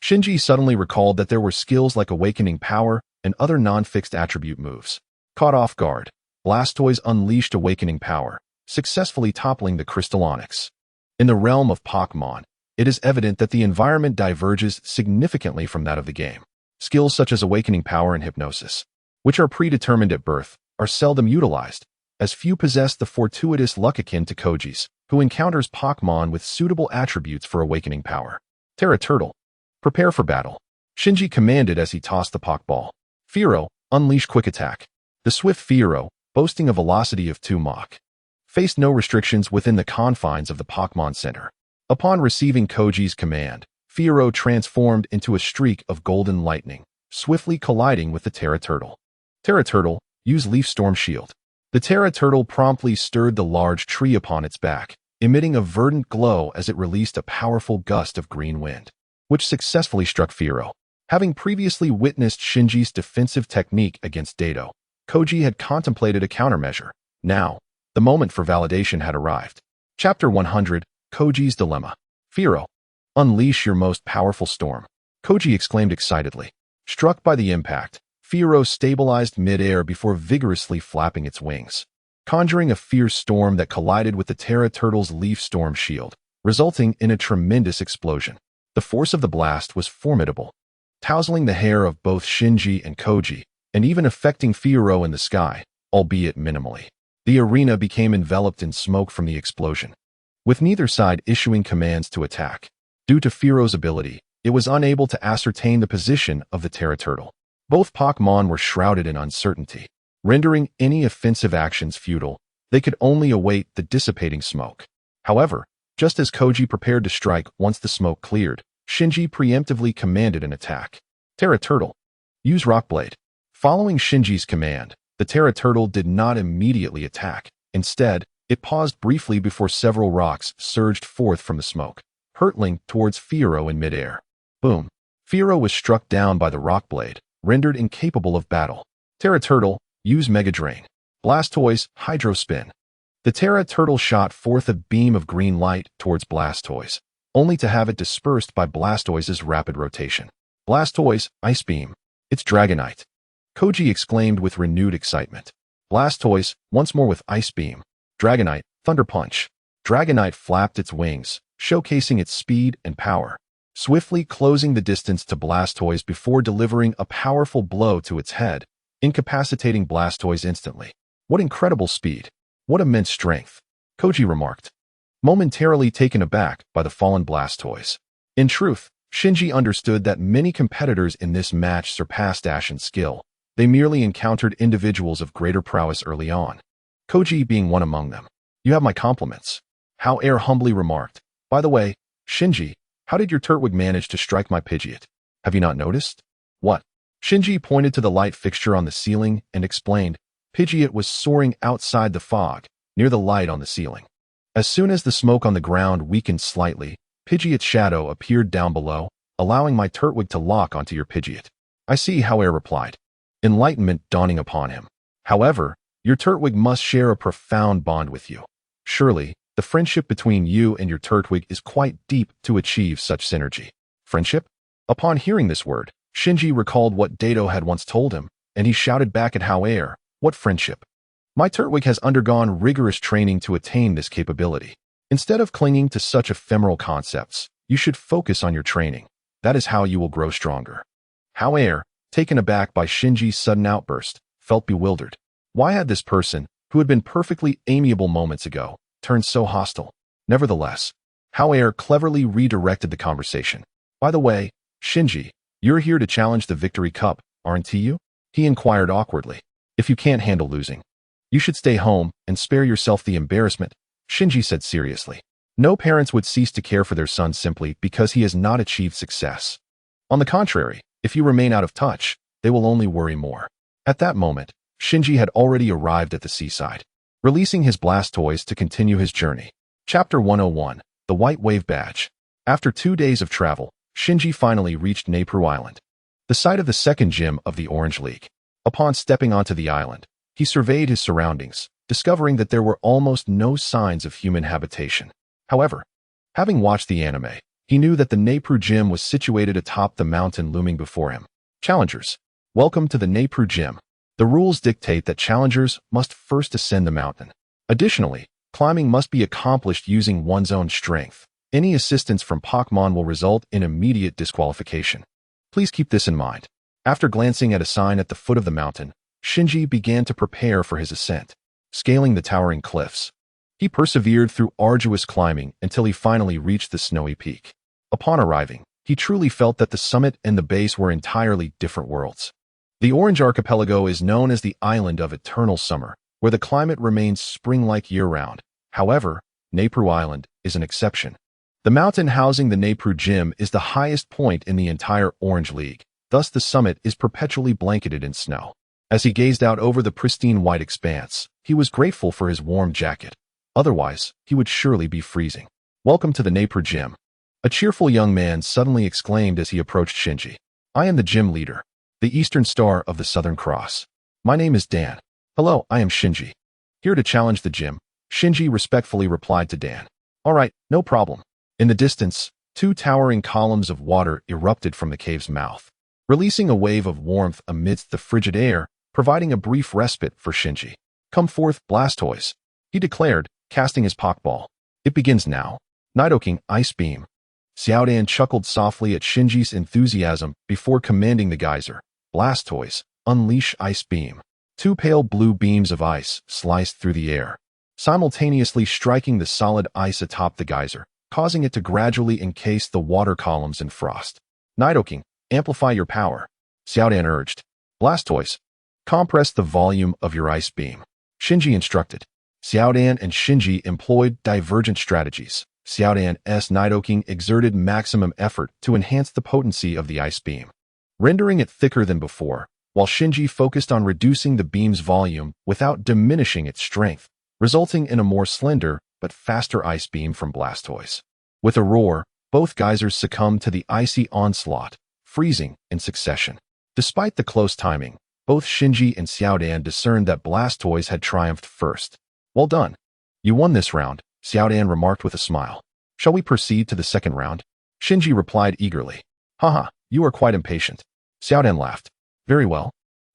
Shinji suddenly recalled that there were skills like Awakening Power and other non-fixed attribute moves. Caught off guard, Blastoise unleashed Awakening Power, successfully toppling the Crystal Onyx. In the realm of Pokémon, it is evident that the environment diverges significantly from that of the game. Skills such as Awakening Power and Hypnosis, which are predetermined at birth, are seldom utilized, as few possess the fortuitous luck akin to Koji's, who encounters Pokémon with suitable attributes for Awakening Power. Terra Turtle, prepare for battle, Shinji commanded as he tossed the Pokeball. Fearow, unleash Quick Attack. The swift Fearow, boasting a velocity of 2 Mach, faced no restrictions within the confines of the Pokémon Center. Upon receiving Koji's command, Firo transformed into a streak of golden lightning, swiftly colliding with the Terra Turtle. Terra Turtle, use Leaf Storm Shield. The Terra Turtle promptly stirred the large tree upon its back, emitting a verdant glow as it released a powerful gust of green wind, which successfully struck Firo. Having previously witnessed Shinji's defensive technique against Dato, Koji had contemplated a countermeasure. Now, the moment for validation had arrived. Chapter 100, Koji's Dilemma. Firo, unleash your most powerful storm. Koji exclaimed excitedly. Struck by the impact, Firo stabilized mid-air before vigorously flapping its wings, conjuring a fierce storm that collided with the Terra Turtle's Leaf Storm Shield, resulting in a tremendous explosion. The force of the blast was formidable, tousling the hair of both Shinji and Koji, and even affecting Firo in the sky, albeit minimally. The arena became enveloped in smoke from the explosion, with neither side issuing commands to attack. Due to Firo's ability, it was unable to ascertain the position of the Terra Turtle. Both Pokémon were shrouded in uncertainty, rendering any offensive actions futile. They could only await the dissipating smoke. However, just as Koji prepared to strike once the smoke cleared, Shinji preemptively commanded an attack. Terra Turtle, use Rock Blade. Following Shinji's command, the Terra Turtle did not immediately attack. Instead, it paused briefly before several rocks surged forth from the smoke, hurtling towards Firo in midair. Boom! Firo was struck down by the Rock Blade, rendered incapable of battle. Terra Turtle, use Mega Drain. Blastoise, Hydro Spin. The Terra Turtle shot forth a beam of green light towards Blastoise, only to have it dispersed by Blastoise's rapid rotation. Blastoise, Ice Beam. It's Dragonite. Koji exclaimed with renewed excitement. Blastoise, once more with Ice Beam. Dragonite, Thunder Punch. Dragonite flapped its wings, showcasing its speed and power, swiftly closing the distance to Blastoise before delivering a powerful blow to its head, incapacitating Blastoise instantly. What incredible speed! What immense strength! Koji remarked, momentarily taken aback by the fallen Blastoise. In truth, Shinji understood that many competitors in this match surpassed Ash in skill. They merely encountered individuals of greater prowess early on, Koji being one among them. You have my compliments. Hao Air humbly remarked. By the way, Shinji, how did your Turtwig manage to strike my Pidgeot? Have you not noticed? What? Shinji pointed to the light fixture on the ceiling and explained, Pidgeot was soaring outside the fog, near the light on the ceiling. As soon as the smoke on the ground weakened slightly, Pidgeot's shadow appeared down below, allowing my Turtwig to lock onto your Pidgeot. I see, Hao Air replied, enlightenment dawning upon him. However, your Turtwig must share a profound bond with you. Surely, the friendship between you and your Turtwig is quite deep to achieve such synergy. Friendship? Upon hearing this word, Shinji recalled what Dato had once told him, and he shouted back at Hao Air, what friendship? My Turtwig has undergone rigorous training to attain this capability. Instead of clinging to such ephemeral concepts, you should focus on your training. That is how you will grow stronger. Hao Air, taken aback by Shinji's sudden outburst, felt bewildered. Why had this person, who had been perfectly amiable moments ago, turned so hostile? Nevertheless, Hao Air cleverly redirected the conversation. By the way, Shinji, you're here to challenge the Victory Cup, aren't you? He inquired awkwardly. If you can't handle losing, you should stay home and spare yourself the embarrassment, Shinji said seriously. No parents would cease to care for their son simply because he has not achieved success. On the contrary, if you remain out of touch, they will only worry more. At that moment, Shinji had already arrived at the seaside, releasing his Blastoise to continue his journey. Chapter 101, The White Wave Badge. After 2 days of travel, Shinji finally reached Nepru Island, the site of the second gym of the Orange League. Upon stepping onto the island, he surveyed his surroundings, discovering that there were almost no signs of human habitation. However, having watched the anime, he knew that the Nepru Gym was situated atop the mountain looming before him. Challengers, welcome to the Nepru Gym. The rules dictate that challengers must first ascend the mountain. Additionally, climbing must be accomplished using one's own strength. Any assistance from Pokémon will result in immediate disqualification. Please keep this in mind. After glancing at a sign at the foot of the mountain, Shinji began to prepare for his ascent, scaling the towering cliffs. He persevered through arduous climbing until he finally reached the snowy peak. Upon arriving, he truly felt that the summit and the base were entirely different worlds. The Orange Archipelago is known as the Island of Eternal Summer, where the climate remains spring-like year-round. However, Nepru Island is an exception. The mountain housing the Neipu Gym is the highest point in the entire Orange League, thus the summit is perpetually blanketed in snow. As he gazed out over the pristine white expanse, he was grateful for his warm jacket. Otherwise, he would surely be freezing. "Welcome to the Neipu Gym," a cheerful young man suddenly exclaimed as he approached Shinji. "I am the gym leader, the Eastern Star of the Southern Cross. My name is Dan." "Hello, I am Shinji. Here to challenge the gym," Shinji respectfully replied to Dan. "All right, no problem." In the distance, two towering columns of water erupted from the cave's mouth, releasing a wave of warmth amidst the frigid air, providing a brief respite for Shinji. "Come forth, Blastoise," he declared, casting his Pokeball. "It begins now." Nidoking, Ice Beam. Xiaodan chuckled softly at Shinji's enthusiasm before commanding the geyser. "Blastoise, unleash Ice Beam." Two pale blue beams of ice sliced through the air, simultaneously striking the solid ice atop the geyser, causing it to gradually encase the water columns in frost. "Nidoking, amplify your power," Xiaodan urged. "Blastoise, compress the volume of your Ice Beam," Shinji instructed. Xiaodan and Shinji employed divergent strategies. Xiaodan's Nidoking exerted maximum effort to enhance the potency of the Ice Beam, rendering it thicker than before, while Shinji focused on reducing the beam's volume without diminishing its strength, resulting in a more slender but faster Ice Beam from Blastoise. With a roar, both geysers succumbed to the icy onslaught, freezing in succession. Despite the close timing, both Shinji and Xiaodan discerned that Blastoise had triumphed first. "Well done. You won this round," Xiaodan remarked with a smile. "Shall we proceed to the second round?" Shinji replied eagerly. "Haha, you are quite impatient." Xiaodan laughed. "Very well.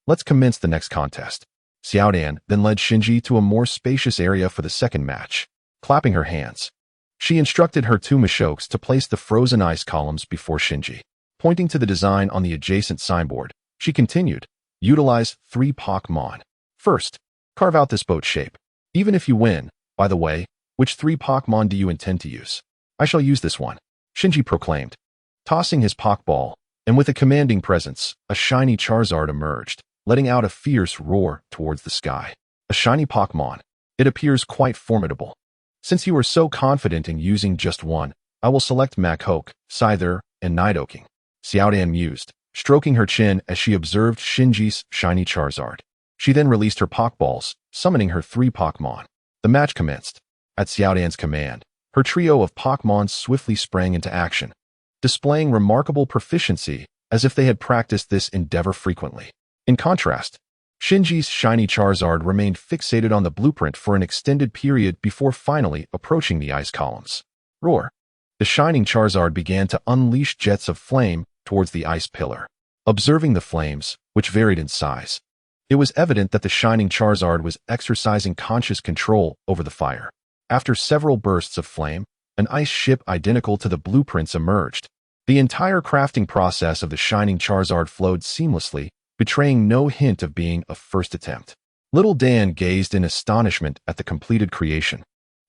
Let's commence the next contest." Xiaodan then led Shinji to a more spacious area for the second match. Clapping her hands, she instructed her two Mashokes to place the frozen ice columns before Shinji. Pointing to the design on the adjacent signboard, she continued, "Utilize 3 Pokémon. First, carve out this boat shape. Even if you win, by the way, which 3 Pokémon do you intend to use?" "I shall use this one," Shinji proclaimed. Tossing his Pokeball, and with a commanding presence, a shiny Charizard emerged, letting out a fierce roar towards the sky. "A shiny Pokémon. It appears quite formidable. Since you are so confident in using just one, I will select Machoke, Scyther, and Nidoking," Xiaodan mused, stroking her chin as she observed Shinji's shiny Charizard. She then released her Pokeballs, summoning her 3 Pokémon. The match commenced. At Xiaodan's command, her trio of Pokémon swiftly sprang into action, displaying remarkable proficiency as if they had practiced this endeavor frequently. In contrast, Shinji's shiny Charizard remained fixated on the blueprint for an extended period before finally approaching the ice columns. Roar! The shining Charizard began to unleash jets of flame towards the ice pillar. Observing the flames, which varied in size, it was evident that the shining Charizard was exercising conscious control over the fire. After several bursts of flame, an ice ship identical to the blueprints emerged. The entire crafting process of the shining Charizard flowed seamlessly, betraying no hint of being a first attempt. Little Dan gazed in astonishment at the completed creation.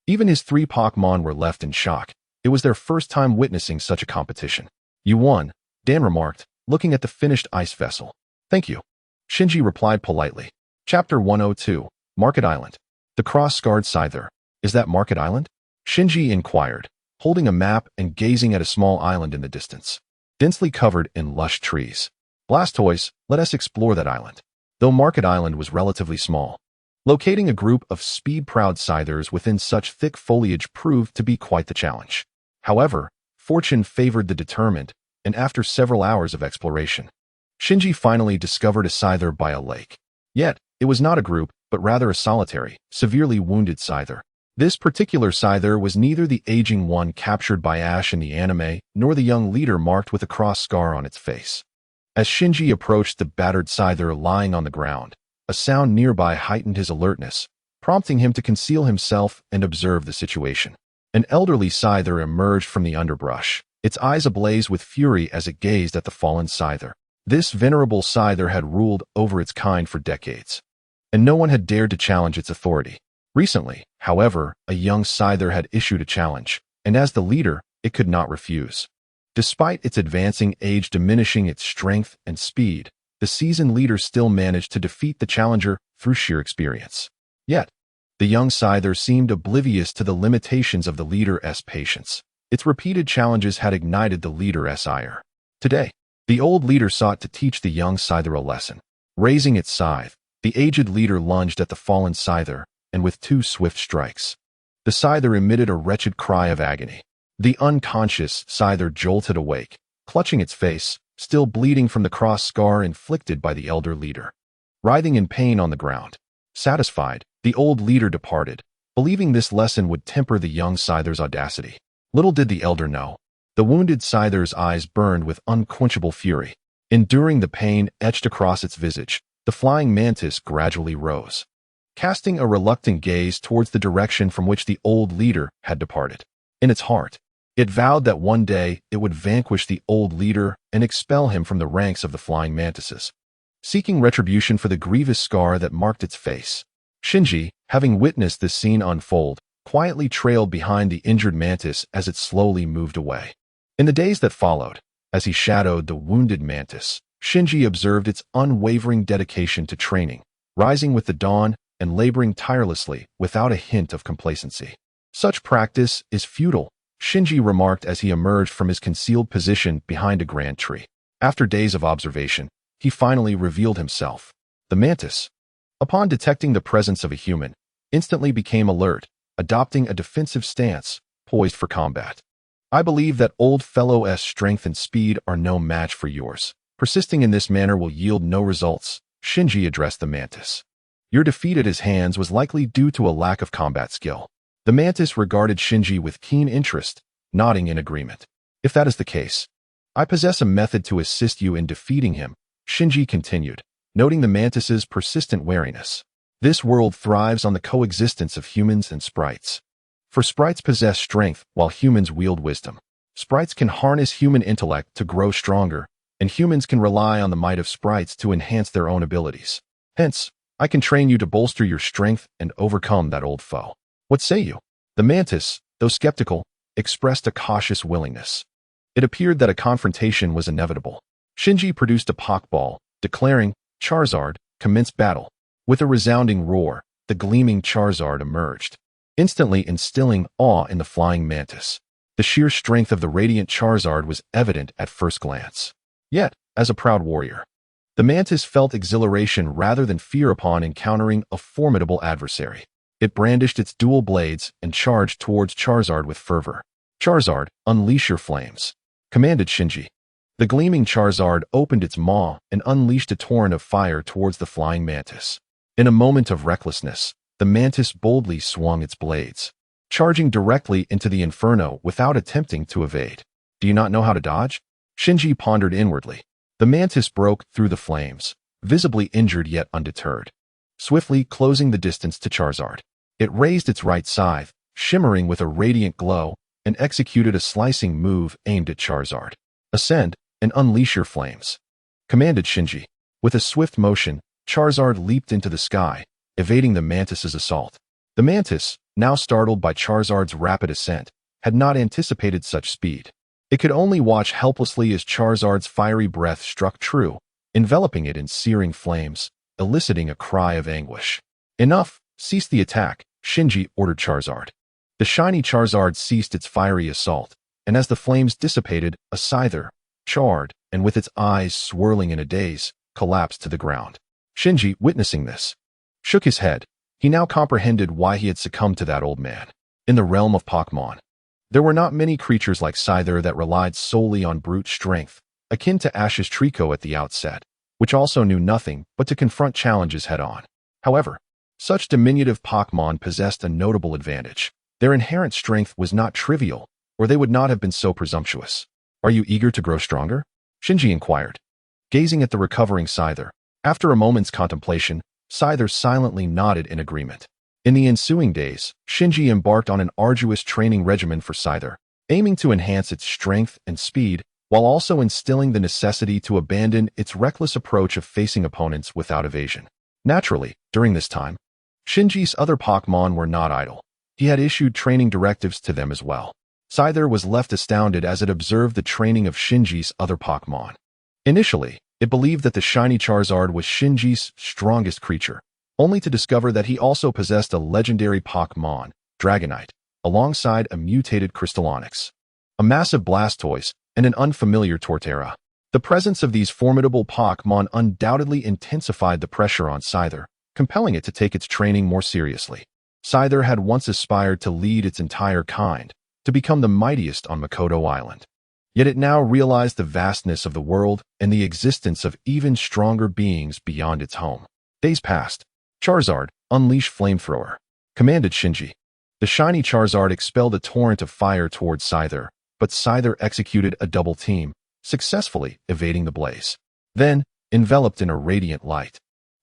Even his 3 Pokémon were left in shock. It was their first time witnessing such a competition. "You won," Dan remarked, looking at the finished ice vessel. "Thank you," Shinji replied politely. Chapter 102, Market Island. The cross-scarred Scyther. "Is that Market Island?" Shinji inquired, holding a map and gazing at a small island in the distance, densely covered in lush trees. "Blastoise, let us explore that island." Though Market Island was relatively small, locating a group of speed-proud Scythers within such thick foliage proved to be quite the challenge. However, fortune favored the determined, and after several hours of exploration, Shinji finally discovered a Scyther by a lake. Yet, it was not a group, but rather a solitary, severely wounded Scyther. This particular Scyther was neither the aging one captured by Ash in the anime, nor the young leader marked with a cross scar on its face. As Shinji approached the battered Scyther lying on the ground, a sound nearby heightened his alertness, prompting him to conceal himself and observe the situation. An elderly Scyther emerged from the underbrush, its eyes ablaze with fury as it gazed at the fallen Scyther. This venerable Scyther had ruled over its kind for decades, and no one had dared to challenge its authority. Recently, however, a young Scyther had issued a challenge, and as the leader, it could not refuse. Despite its advancing age diminishing its strength and speed, the seasoned leader still managed to defeat the challenger through sheer experience. Yet, the young Scyther seemed oblivious to the limitations of the leader's patience. Its repeated challenges had ignited the leader's ire. Today, the old leader sought to teach the young scyther a lesson. Raising its scythe, the aged leader lunged at the fallen scyther, and with 2 swift strikes, the scyther emitted a wretched cry of agony. The unconscious scyther jolted awake, clutching its face, still bleeding from the cross scar inflicted by the elder leader. Writhing in pain on the ground, satisfied, the old leader departed, believing this lesson would temper the young scyther's audacity. Little did the elder know, the wounded scyther's eyes burned with unquenchable fury. Enduring the pain etched across its visage, the flying mantis gradually rose, casting a reluctant gaze towards the direction from which the old leader had departed. In its heart, it vowed that one day it would vanquish the old leader and expel him from the ranks of the flying mantises, seeking retribution for the grievous scar that marked its face. Shinji, having witnessed this scene unfold, quietly trailed behind the injured mantis as it slowly moved away. In the days that followed, as he shadowed the wounded mantis, Shinji observed its unwavering dedication to training, rising with the dawn and laboring tirelessly without a hint of complacency. Such practice is futile, Shinji remarked as he emerged from his concealed position behind a grand tree. After days of observation, he finally revealed himself. The mantis, upon detecting the presence of a human, instantly became alert, adopting a defensive stance, poised for combat. I believe that old fellow's strength and speed are no match for yours. Persisting in this manner will yield no results, Shinji addressed the mantis. Your defeat at his hands was likely due to a lack of combat skill. The mantis regarded Shinji with keen interest, nodding in agreement. If that is the case, I possess a method to assist you in defeating him, Shinji continued, noting the mantis's persistent wariness. This world thrives on the coexistence of humans and sprites. For sprites possess strength while humans wield wisdom. Sprites can harness human intellect to grow stronger, and humans can rely on the might of sprites to enhance their own abilities. Hence, I can train you to bolster your strength and overcome that old foe. What say you? The mantis, though skeptical, expressed a cautious willingness. It appeared that a confrontation was inevitable. Shinji produced a Pokeball, declaring, Charizard, commence battle. With a resounding roar, the gleaming Charizard emerged, instantly instilling awe in the flying mantis. The sheer strength of the radiant Charizard was evident at first glance. Yet, as a proud warrior, the mantis felt exhilaration rather than fear upon encountering a formidable adversary. It brandished its dual blades and charged towards Charizard with fervor. Charizard, unleash your flames, commanded Shinji. The gleaming Charizard opened its maw and unleashed a torrent of fire towards the flying mantis. In a moment of recklessness, the mantis boldly swung its blades, charging directly into the inferno without attempting to evade. Do you not know how to dodge? Shinji pondered inwardly. The mantis broke through the flames, visibly injured yet undeterred, swiftly closing the distance to Charizard. It raised its right scythe, shimmering with a radiant glow, and executed a slicing move aimed at Charizard. Ascend and unleash your flames, commanded Shinji. With a swift motion, Charizard leaped into the sky, evading the mantis's assault. The mantis, now startled by Charizard's rapid ascent, had not anticipated such speed. It could only watch helplessly as Charizard's fiery breath struck true, enveloping it in searing flames, eliciting a cry of anguish. Enough, cease the attack, Shinji ordered Charizard. The shiny Charizard ceased its fiery assault, and as the flames dissipated, a scyther, charred, and with its eyes swirling in a daze, collapsed to the ground. Shinji, witnessing this, shook his head. He now comprehended why he had succumbed to that old man. In the realm of Pokémon, there were not many creatures like Scyther that relied solely on brute strength, akin to Ash's Trico at the outset, which also knew nothing but to confront challenges head-on. However, such diminutive Pokémon possessed a notable advantage. Their inherent strength was not trivial, or they would not have been so presumptuous. Are you eager to grow stronger? Shinji inquired, gazing at the recovering Scyther. After a moment's contemplation, Scyther silently nodded in agreement. In the ensuing days, Shinji embarked on an arduous training regimen for Scyther, aiming to enhance its strength and speed, while also instilling the necessity to abandon its reckless approach of facing opponents without evasion. Naturally, during this time, Shinji's other Pokémon were not idle. He had issued training directives to them as well. Scyther was left astounded as it observed the training of Shinji's other Pokémon. Initially, it believed that the shiny Charizard was Shinji's strongest creature, only to discover that he also possessed a legendary Pokémon, Dragonite, alongside a mutated Crystallonix. a massive Blastoise, and an unfamiliar Torterra. The presence of these formidable Pokémon undoubtedly intensified the pressure on Scyther, compelling it to take its training more seriously. Scyther had once aspired to lead its entire kind, to become the mightiest on Makoto Island. Yet it now realized the vastness of the world and the existence of even stronger beings beyond its home. Days passed. Charizard, unleash Flamethrower, commanded Shinji. The shiny Charizard expelled a torrent of fire towards Scyther, but Scyther executed a double team, successfully evading the blaze. Then, enveloped in a radiant light,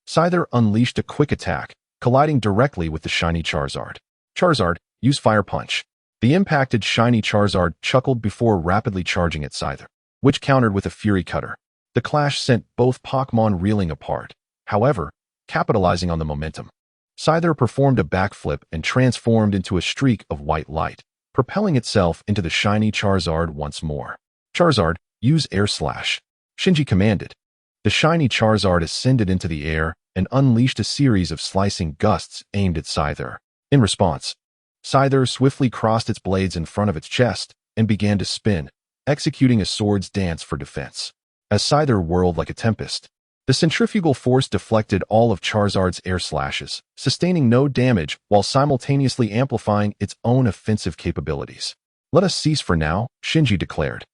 Scyther unleashed a quick attack, colliding directly with the shiny Charizard. Charizard, use Fire Punch. The impacted shiny Charizard chuckled before rapidly charging at Scyther, which countered with a Fury Cutter. The clash sent both Pokémon reeling apart, however, capitalizing on the momentum. Scyther performed a backflip and transformed into a streak of white light, propelling itself into the shiny Charizard once more. Charizard, use Air Slash. Shinji commanded. The shiny Charizard ascended into the air and unleashed a series of slicing gusts aimed at Scyther. In response, Scyther swiftly crossed its blades in front of its chest and began to spin, executing a sword's dance for defense. As Scyther whirled like a tempest, the centrifugal force deflected all of Charizard's air slashes, sustaining no damage while simultaneously amplifying its own offensive capabilities. Let us cease for now, Shinji declared.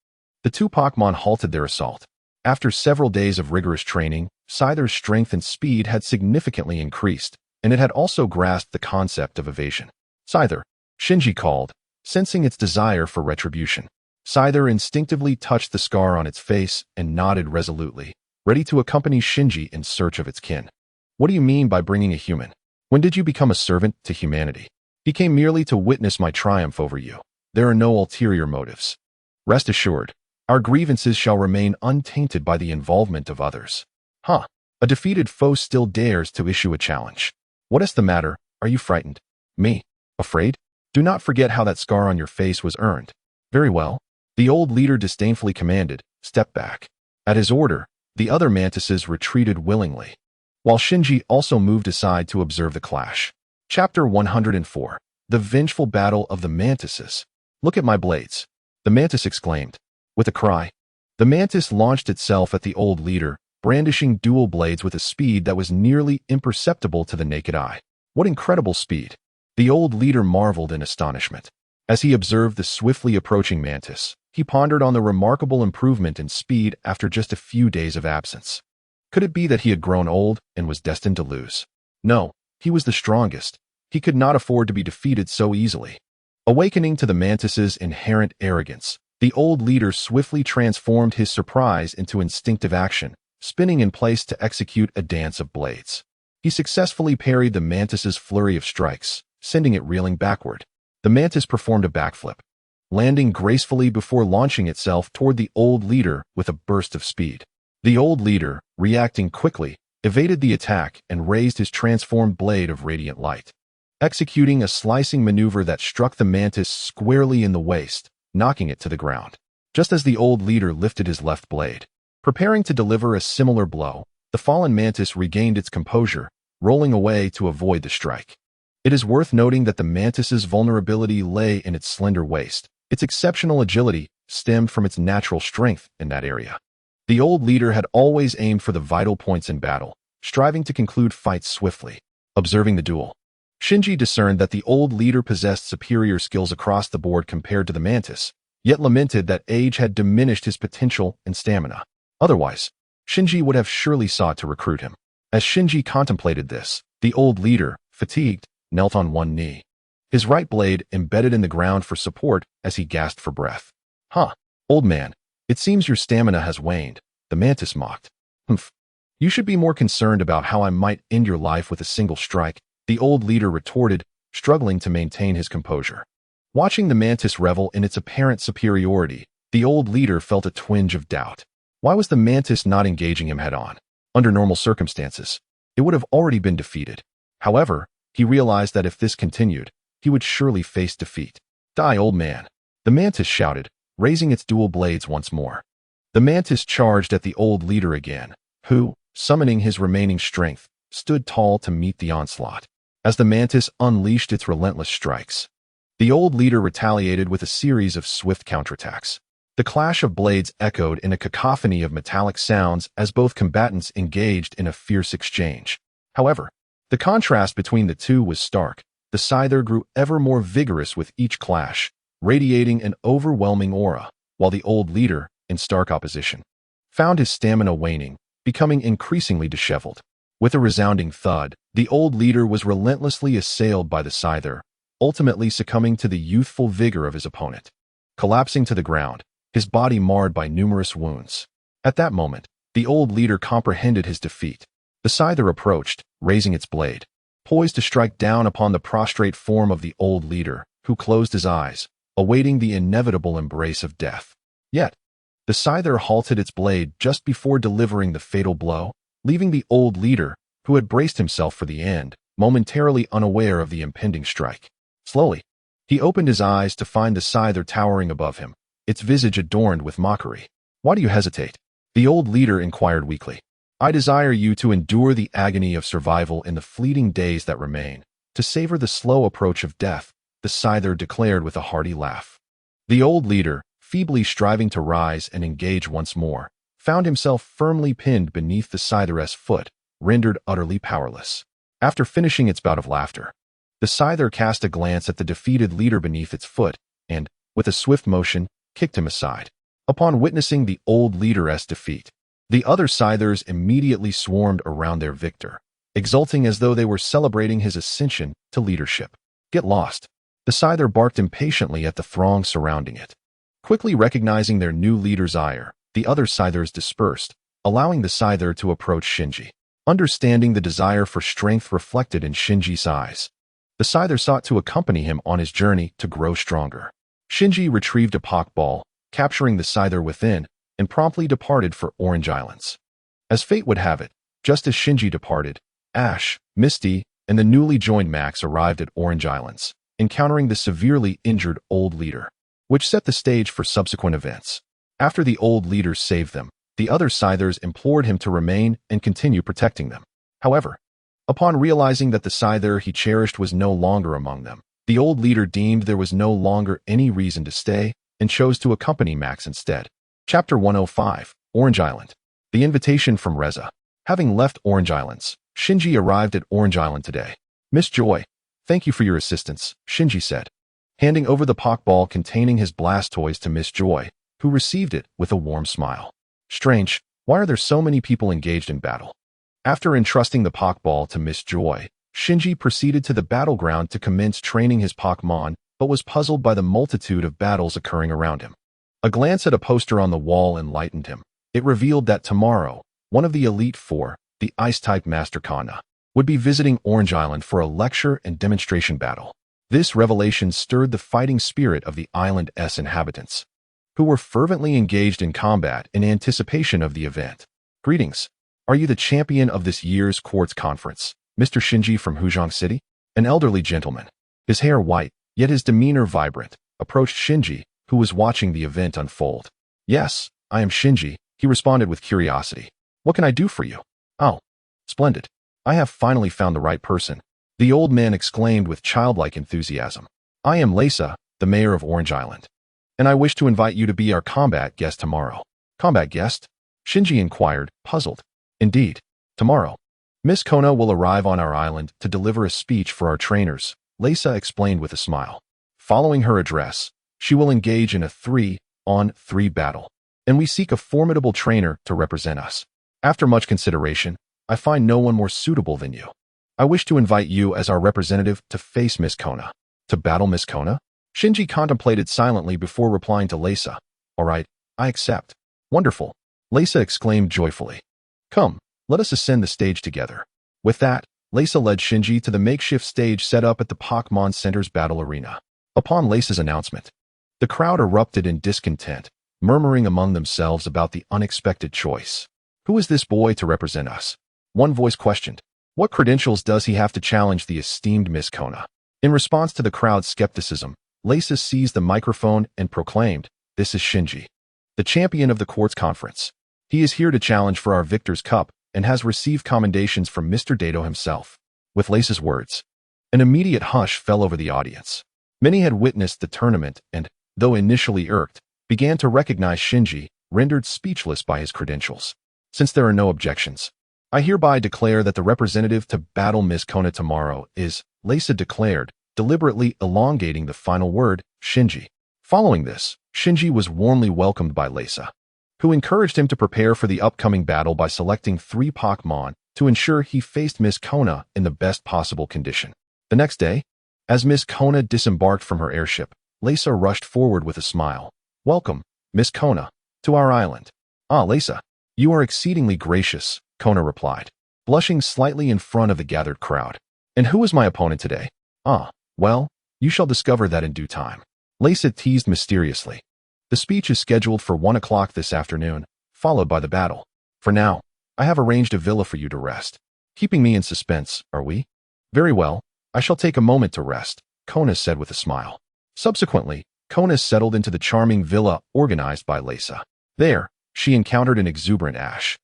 The two Pokémon halted their assault. After several days of rigorous training, Scyther's strength and speed had significantly increased, and it had also grasped the concept of evasion. Scyther, Shinji called, sensing its desire for retribution. Scyther instinctively touched the scar on its face and nodded resolutely, ready to accompany Shinji in search of its kin. What do you mean by bringing a human? When did you become a servant to humanity? He came merely to witness my triumph over you. There are no ulterior motives. Rest assured, our grievances shall remain untainted by the involvement of others. Huh. A defeated foe still dares to issue a challenge. What is the matter? Are you frightened? Me? Afraid? Do not forget how that scar on your face was earned. Very well. The old leader disdainfully commanded, step back. At his order, the other mantises retreated willingly, while Shinji also moved aside to observe the clash. Chapter 104. The Vengeful Battle of the Mantises. Look at my blades, the mantis exclaimed. With a cry, the mantis launched itself at the old leader, brandishing dual blades with a speed that was nearly imperceptible to the naked eye. What incredible speed! The old leader marveled in astonishment. As he observed the swiftly approaching mantis, he pondered on the remarkable improvement in speed after just a few days of absence. Could it be that he had grown old and was destined to lose? No, he was the strongest. He could not afford to be defeated so easily. Awakening to the mantis's inherent arrogance, the old leader swiftly transformed his surprise into instinctive action, spinning in place to execute a dance of blades. He successfully parried the mantis's flurry of strikes, sending it reeling backward. The mantis performed a backflip, landing gracefully before launching itself toward the old leader with a burst of speed. The old leader, reacting quickly, evaded the attack and raised his transformed blade of radiant light, executing a slicing maneuver that struck the mantis squarely in the waist, knocking it to the ground. Just as the old leader lifted his left blade, preparing to deliver a similar blow, the fallen mantis regained its composure, rolling away to avoid the strike. It is worth noting that the mantis's vulnerability lay in its slender waist. Its exceptional agility stemmed from its natural strength in that area. The old leader had always aimed for the vital points in battle, striving to conclude fights swiftly. Observing the duel, Shinji discerned that the old leader possessed superior skills across the board compared to the mantis, yet lamented that age had diminished his potential and stamina. Otherwise, Shinji would have surely sought to recruit him. As Shinji contemplated this, the old leader, fatigued, knelt on one knee. His right blade embedded in the ground for support as he gasped for breath. Huh, old man, it seems your stamina has waned, the mantis mocked. Humph. You should be more concerned about how I might end your life with a single strike, the old leader retorted, struggling to maintain his composure. Watching the mantis revel in its apparent superiority, the old leader felt a twinge of doubt. Why was the mantis not engaging him head-on? Under normal circumstances, it would have already been defeated. However, he realized that if this continued, he would surely face defeat. Die, old man, the mantis shouted, raising its dual blades once more. The mantis charged at the old leader again, who, summoning his remaining strength, stood tall to meet the onslaught. As the mantis unleashed its relentless strikes, The old leader retaliated with a series of swift counterattacks. The clash of blades echoed in a cacophony of metallic sounds as both combatants engaged in a fierce exchange. However, the contrast between the two was stark. The scyther grew ever more vigorous with each clash, radiating an overwhelming aura, while the old leader, in stark opposition, found his stamina waning, becoming increasingly disheveled. With a resounding thud, the old leader was relentlessly assailed by the scyther, ultimately succumbing to the youthful vigor of his opponent. Collapsing to the ground, his body marred by numerous wounds. At that moment, the old leader comprehended his defeat. The scyther approached, raising its blade, poised to strike down upon the prostrate form of the old leader, who closed his eyes, awaiting the inevitable embrace of death. Yet, the scyther halted its blade just before delivering the fatal blow, leaving the old leader, who had braced himself for the end, momentarily unaware of the impending strike. Slowly, he opened his eyes to find the scyther towering above him, its visage adorned with mockery. "Why do you hesitate?" the old leader inquired weakly. "I desire you to endure the agony of survival in the fleeting days that remain, to savor the slow approach of death," the scyther declared with a hearty laugh. The old leader, feebly striving to rise and engage once more, found himself firmly pinned beneath the scyther's foot, rendered utterly powerless. After finishing its bout of laughter, the scyther cast a glance at the defeated leader beneath its foot and, with a swift motion, kicked him aside. Upon witnessing the old leader's defeat, the other scythers immediately swarmed around their victor, exulting as though they were celebrating his ascension to leadership. "Get lost!" the scyther barked impatiently at the throng surrounding it. Quickly recognizing their new leader's ire, the other scythers dispersed, allowing the scyther to approach Shinji. Understanding the desire for strength reflected in Shinji's eyes, the scyther sought to accompany him on his journey to grow stronger. Shinji retrieved a Pokeball, capturing the scyther within, and promptly departed for Orange Islands. As fate would have it, just as Shinji departed, Ash, Misty, and the newly joined Max arrived at Orange Islands, encountering the severely injured old leader, which set the stage for subsequent events. After the old leader saved them, the other scythers implored him to remain and continue protecting them. However, upon realizing that the scyther he cherished was no longer among them, the old leader deemed there was no longer any reason to stay and chose to accompany Max instead. Chapter 105, Orange Island. The invitation from Reza. Having left Orange Islands, Shinji arrived at Orange Island today. "Miss Joy, thank you for your assistance," Shinji said, handing over the Pokeball containing his Blastoise to Miss Joy, who received it with a warm smile. "Strange, why are there so many people engaged in battle?" After entrusting the Pokeball to Miss Joy, Shinji proceeded to the battleground to commence training his Pokémon, but was puzzled by the multitude of battles occurring around him. A glance at a poster on the wall enlightened him. It revealed that tomorrow, one of the Elite Four, the Ice-type Master Kana, would be visiting Orange Island for a lecture and demonstration battle. This revelation stirred the fighting spirit of the island's inhabitants, who were fervently engaged in combat in anticipation of the event. "Greetings. Are you the champion of this year's Quartz Conference, Mr. Shinji from Huzhong City?" An elderly gentleman, his hair white, yet his demeanor vibrant, approached Shinji, who was watching the event unfold. "Yes, I am Shinji," he responded with curiosity. "What can I do for you?" "Oh, splendid. I have finally found the right person," the old man exclaimed with childlike enthusiasm. "I am Lisa, the mayor of Orange Island, and I wish to invite you to be our combat guest tomorrow." "Combat guest?" Shinji inquired, puzzled. "Indeed. Tomorrow, Miss Kona will arrive on our island to deliver a speech for our trainers," Lisa explained with a smile. "Following her address, she will engage in a 3-on-3 battle, and we seek a formidable trainer to represent us. After much consideration, I find no one more suitable than you. I wish to invite you as our representative to face Miss Kona." "To battle Miss Kona?" Shinji contemplated silently before replying to Lisa. "All right, I accept." "Wonderful," Lisa exclaimed joyfully. "Come, let us ascend the stage together." With that, Lisa led Shinji to the makeshift stage set up at the Pokémon Center's battle arena. Upon Lisa's announcement, the crowd erupted in discontent, murmuring among themselves about the unexpected choice. "Who is this boy to represent us?" one voice questioned. "What credentials does he have to challenge the esteemed Miss Kona?" In response to the crowd's skepticism, Lisa seized the microphone and proclaimed, "This is Shinji, the champion of the Quartz Conference. He is here to challenge for our Victor's Cup and has received commendations from Mr. Dato himself." With Lisa's words, an immediate hush fell over the audience. Many had witnessed the tournament and, though initially irked, began to recognize Shinji, rendered speechless by his credentials. Since there are no objections, I hereby declare that the representative to battle Miss Kona tomorrow is, Lisa declared, deliberately elongating the final word, Shinji. Following this, Shinji was warmly welcomed by Lisa, who encouraged him to prepare for the upcoming battle by selecting 3 Pokémon to ensure he faced Miss Kona in the best possible condition. The next day, as Miss Kona disembarked from her airship, Lisa rushed forward with a smile. "Welcome, Miss Kona, to our island." "Ah, Lisa, you are exceedingly gracious," Kona replied, blushing slightly in front of the gathered crowd. "And who is my opponent today?" "Ah, well, you shall discover that in due time," Lisa teased mysteriously. "The speech is scheduled for 1 o'clock this afternoon, followed by the battle. For now, I have arranged a villa for you to rest. Keeping me in suspense, are we?" "Very well, I shall take a moment to rest," Kona said with a smile. Subsequently, Kona settled into the charming villa organized by Lisa. There, she encountered an exuberant Ash,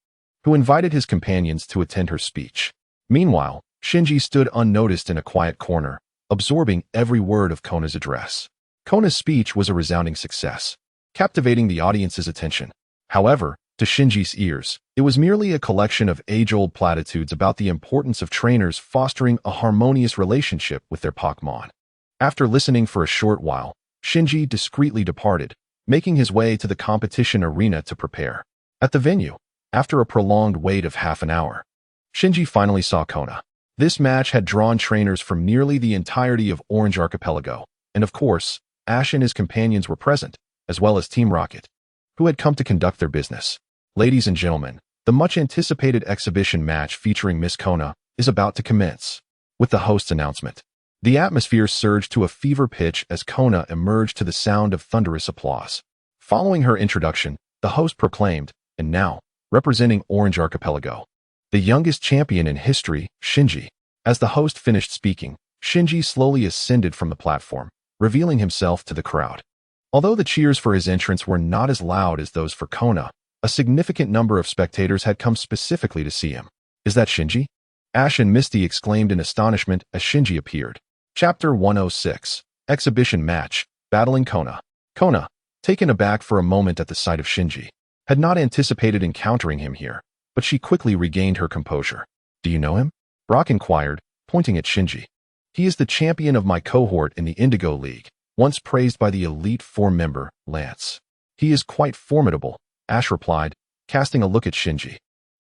who invited his companions to attend her speech. Meanwhile, Shinji stood unnoticed in a quiet corner, absorbing every word of Kona's address. Kona's speech was a resounding success, captivating the audience's attention. However, to Shinji's ears, it was merely a collection of age-old platitudes about the importance of trainers fostering a harmonious relationship with their Pokémon. After listening for a short while, Shinji discreetly departed, making his way to the competition arena to prepare. At the venue, after a prolonged wait of half an hour, Shinji finally saw Kona. This match had drawn trainers from nearly the entirety of Orange Archipelago, and of course, Ash and his companions were present, as well as Team Rocket, who had come to conduct their business. Ladies and gentlemen, the much-anticipated exhibition match featuring Miss Kona is about to commence. With the host's announcement, the atmosphere surged to a fever pitch as Kona emerged to the sound of thunderous applause. Following her introduction, the host proclaimed, "And now, representing Orange Archipelago, the youngest champion in history, Shinji." As the host finished speaking, Shinji slowly ascended from the platform, revealing himself to the crowd. Although the cheers for his entrance were not as loud as those for Kona, a significant number of spectators had come specifically to see him. "Is that Shinji?" Ash and Misty exclaimed in astonishment as Shinji appeared. Chapter 106, Exhibition Match, Battling Kona. Kona, taken aback for a moment at the sight of Shinji, had not anticipated encountering him here, but she quickly regained her composure. "Do you know him?" Brock inquired, pointing at Shinji. "He is the champion of my cohort in the Indigo League, once praised by the Elite Four member, Lance." "He is quite formidable," Ash replied, casting a look at Shinji.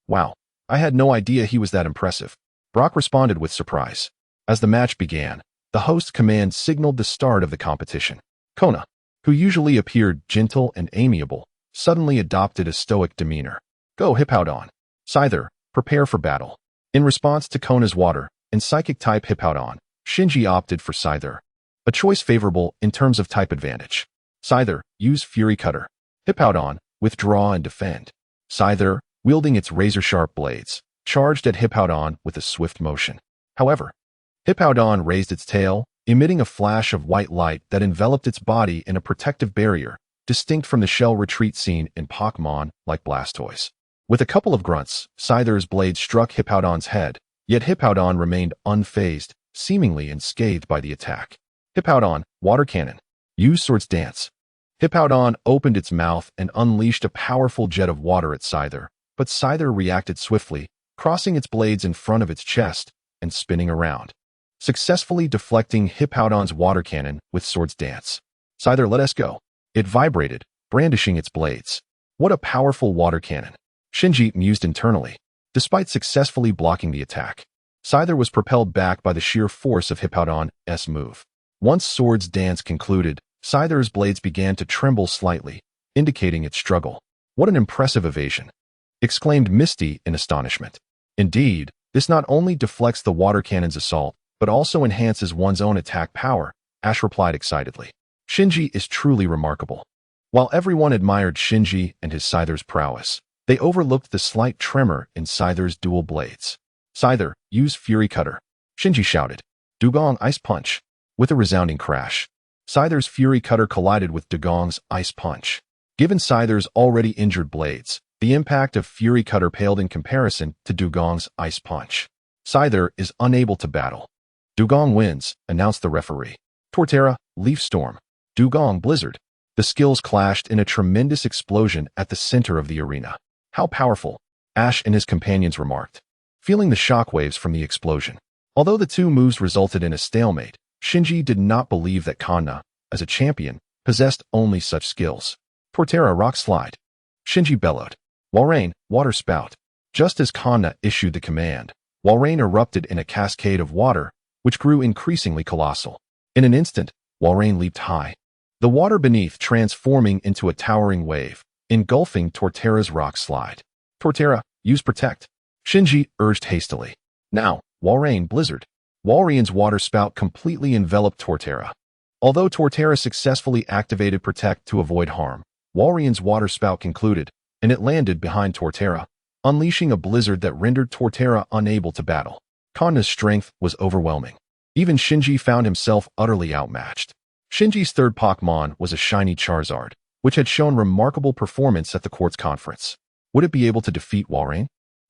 "Wow, I had no idea he was that impressive," Brock responded with surprise. As the match began, the host's command signaled the start of the competition. Kona, who usually appeared gentle and amiable, suddenly adopted a stoic demeanor. "Go Hippowdon. Scyther, prepare for battle." In response to Kona's water and psychic type Hippowdon, Shinji opted for Scyther, a choice favorable in terms of type advantage. Scyther, use Fury Cutter. Hippowdon, withdraw and defend. Scyther, wielding its razor-sharp blades, charged at Hippowdon with a swift motion. However, Hippowdon raised its tail, emitting a flash of white light that enveloped its body in a protective barrier, distinct from the shell retreat seen in Pokémon like Blastoise. With a couple of grunts, Scyther's blade struck Hippowdon's head, yet Hippowdon remained unfazed, seemingly unscathed by the attack. Hippowdon, Water Cannon. Use Swords Dance. Hippowdon opened its mouth and unleashed a powerful jet of water at Scyther, but Scyther reacted swiftly, crossing its blades in front of its chest and spinning around, successfully deflecting Hippowdon's water cannon with Swords Dance. "Scyther, let us go." It vibrated, brandishing its blades. What a powerful water cannon, Shinji mused internally. Despite successfully blocking the attack, Scyther was propelled back by the sheer force of Hippowdon's move. Once Swords Dance concluded, Scyther's blades began to tremble slightly, indicating its struggle. "What an impressive evasion," exclaimed Misty in astonishment. "Indeed, this not only deflects the water cannon's assault, but also enhances one's own attack power," Ash replied excitedly. "Shinji is truly remarkable." While everyone admired Shinji and his Scyther's prowess, they overlooked the slight tremor in Scyther's dual blades. "Scyther, use Fury Cutter," Shinji shouted. "Dugong Ice Punch." With a resounding crash, Scyther's Fury Cutter collided with Dugong's Ice Punch. Given Scyther's already injured blades, the impact of Fury Cutter paled in comparison to Dugong's Ice Punch. "Scyther is unable to battle. Dugong wins," announced the referee. "Torterra, Leaf Storm, Dugong Blizzard. The skills clashed in a tremendous explosion at the center of the arena. How powerful, Ash and his companions remarked, feeling the shockwaves from the explosion. Although the two moves resulted in a stalemate, Shinji did not believe that Kanna, as a champion, possessed only such skills. Torterra Rock Slide. Shinji bellowed. Walrein, Water Spout. Just as Kanna issued the command, Walrein erupted in a cascade of water, which grew increasingly colossal. In an instant, Walrein leaped high, the water beneath transforming into a towering wave, engulfing Torterra's rock slide. Torterra, use Protect. Shinji urged hastily. Now, Walrein Blizzard. Walrein's water spout completely enveloped Torterra. Although Torterra successfully activated Protect to avoid harm, Walrein's water spout concluded, and it landed behind Torterra, unleashing a blizzard that rendered Torterra unable to battle. Kanna's strength was overwhelming. Even Shinji found himself utterly outmatched. Shinji's third Pokémon was a shiny Charizard, which had shown remarkable performance at the Quartz Conference. Would it be able to defeat Walrein?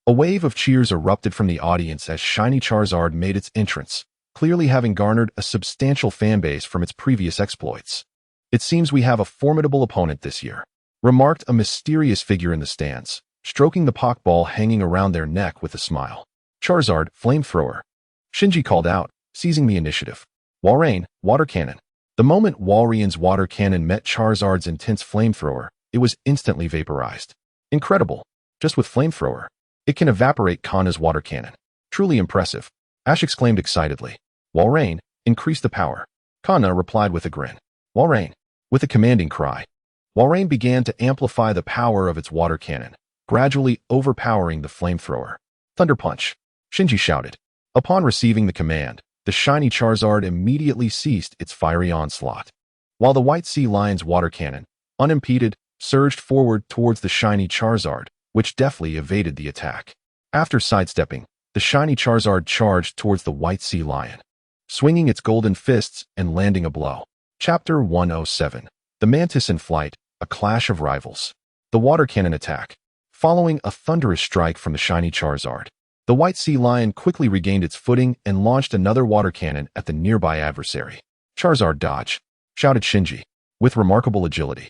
A wave of cheers erupted from the audience as shiny Charizard made its entrance, clearly having garnered a substantial fanbase from its previous exploits. It seems we have a formidable opponent this year, remarked a mysterious figure in the stands, stroking the Pokeball hanging around their neck with a smile. Charizard, Flamethrower. Shinji called out, seizing the initiative. Walrein, Water Cannon. The moment Walrein's water cannon met Charizard's intense flamethrower, it was instantly vaporized. Incredible. Just with flamethrower, it can evaporate Kanna's water cannon. Truly impressive. Ash exclaimed excitedly. Walrein, increase the power. Kanna replied with a grin. Walrein. With a commanding cry, Walrein began to amplify the power of its water cannon, gradually overpowering the flamethrower. Thunder Punch. Shinji shouted. Upon receiving the command, the shiny Charizard immediately ceased its fiery onslaught, while the White Sea Lion's water cannon, unimpeded, surged forward towards the shiny Charizard, which deftly evaded the attack. After sidestepping, the shiny Charizard charged towards the White Sea Lion, swinging its golden fists and landing a blow. Chapter 107. The Mantis in Flight, A Clash of Rivals. The Water Cannon Attack. Following a thunderous strike from the shiny Charizard, the White Sea Lion quickly regained its footing and launched another water cannon at the nearby adversary. Charizard dodge, shouted Shinji, with remarkable agility.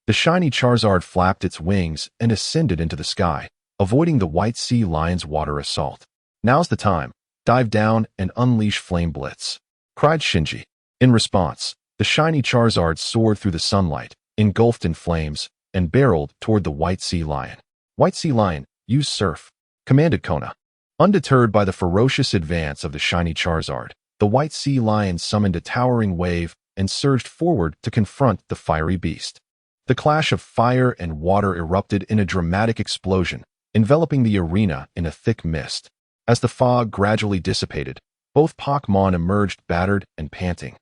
The shiny Charizard flapped its wings and ascended into the sky, avoiding the White Sea Lion's water assault. Now's the time. Dive down and unleash Flame Blitz, cried Shinji. In response, the shiny Charizard soared through the sunlight, engulfed in flames, and barreled toward the White Sea Lion. White Sea Lion, use Surf, commanded Kona. Undeterred by the ferocious advance of the shiny Charizard, the White Sea Lion summoned a towering wave and surged forward to confront the fiery beast. The clash of fire and water erupted in a dramatic explosion, enveloping the arena in a thick mist. As the fog gradually dissipated, both Pokémon emerged battered and panting,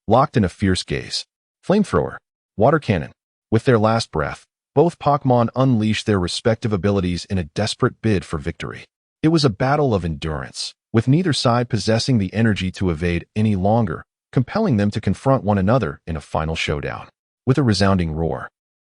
locked in a fierce gaze. Flamethrower, Water Cannon. With their last breath, both Pokémon unleashed their respective abilities in a desperate bid for victory. It was a battle of endurance, with neither side possessing the energy to evade any longer, compelling them to confront one another in a final showdown. With a resounding roar,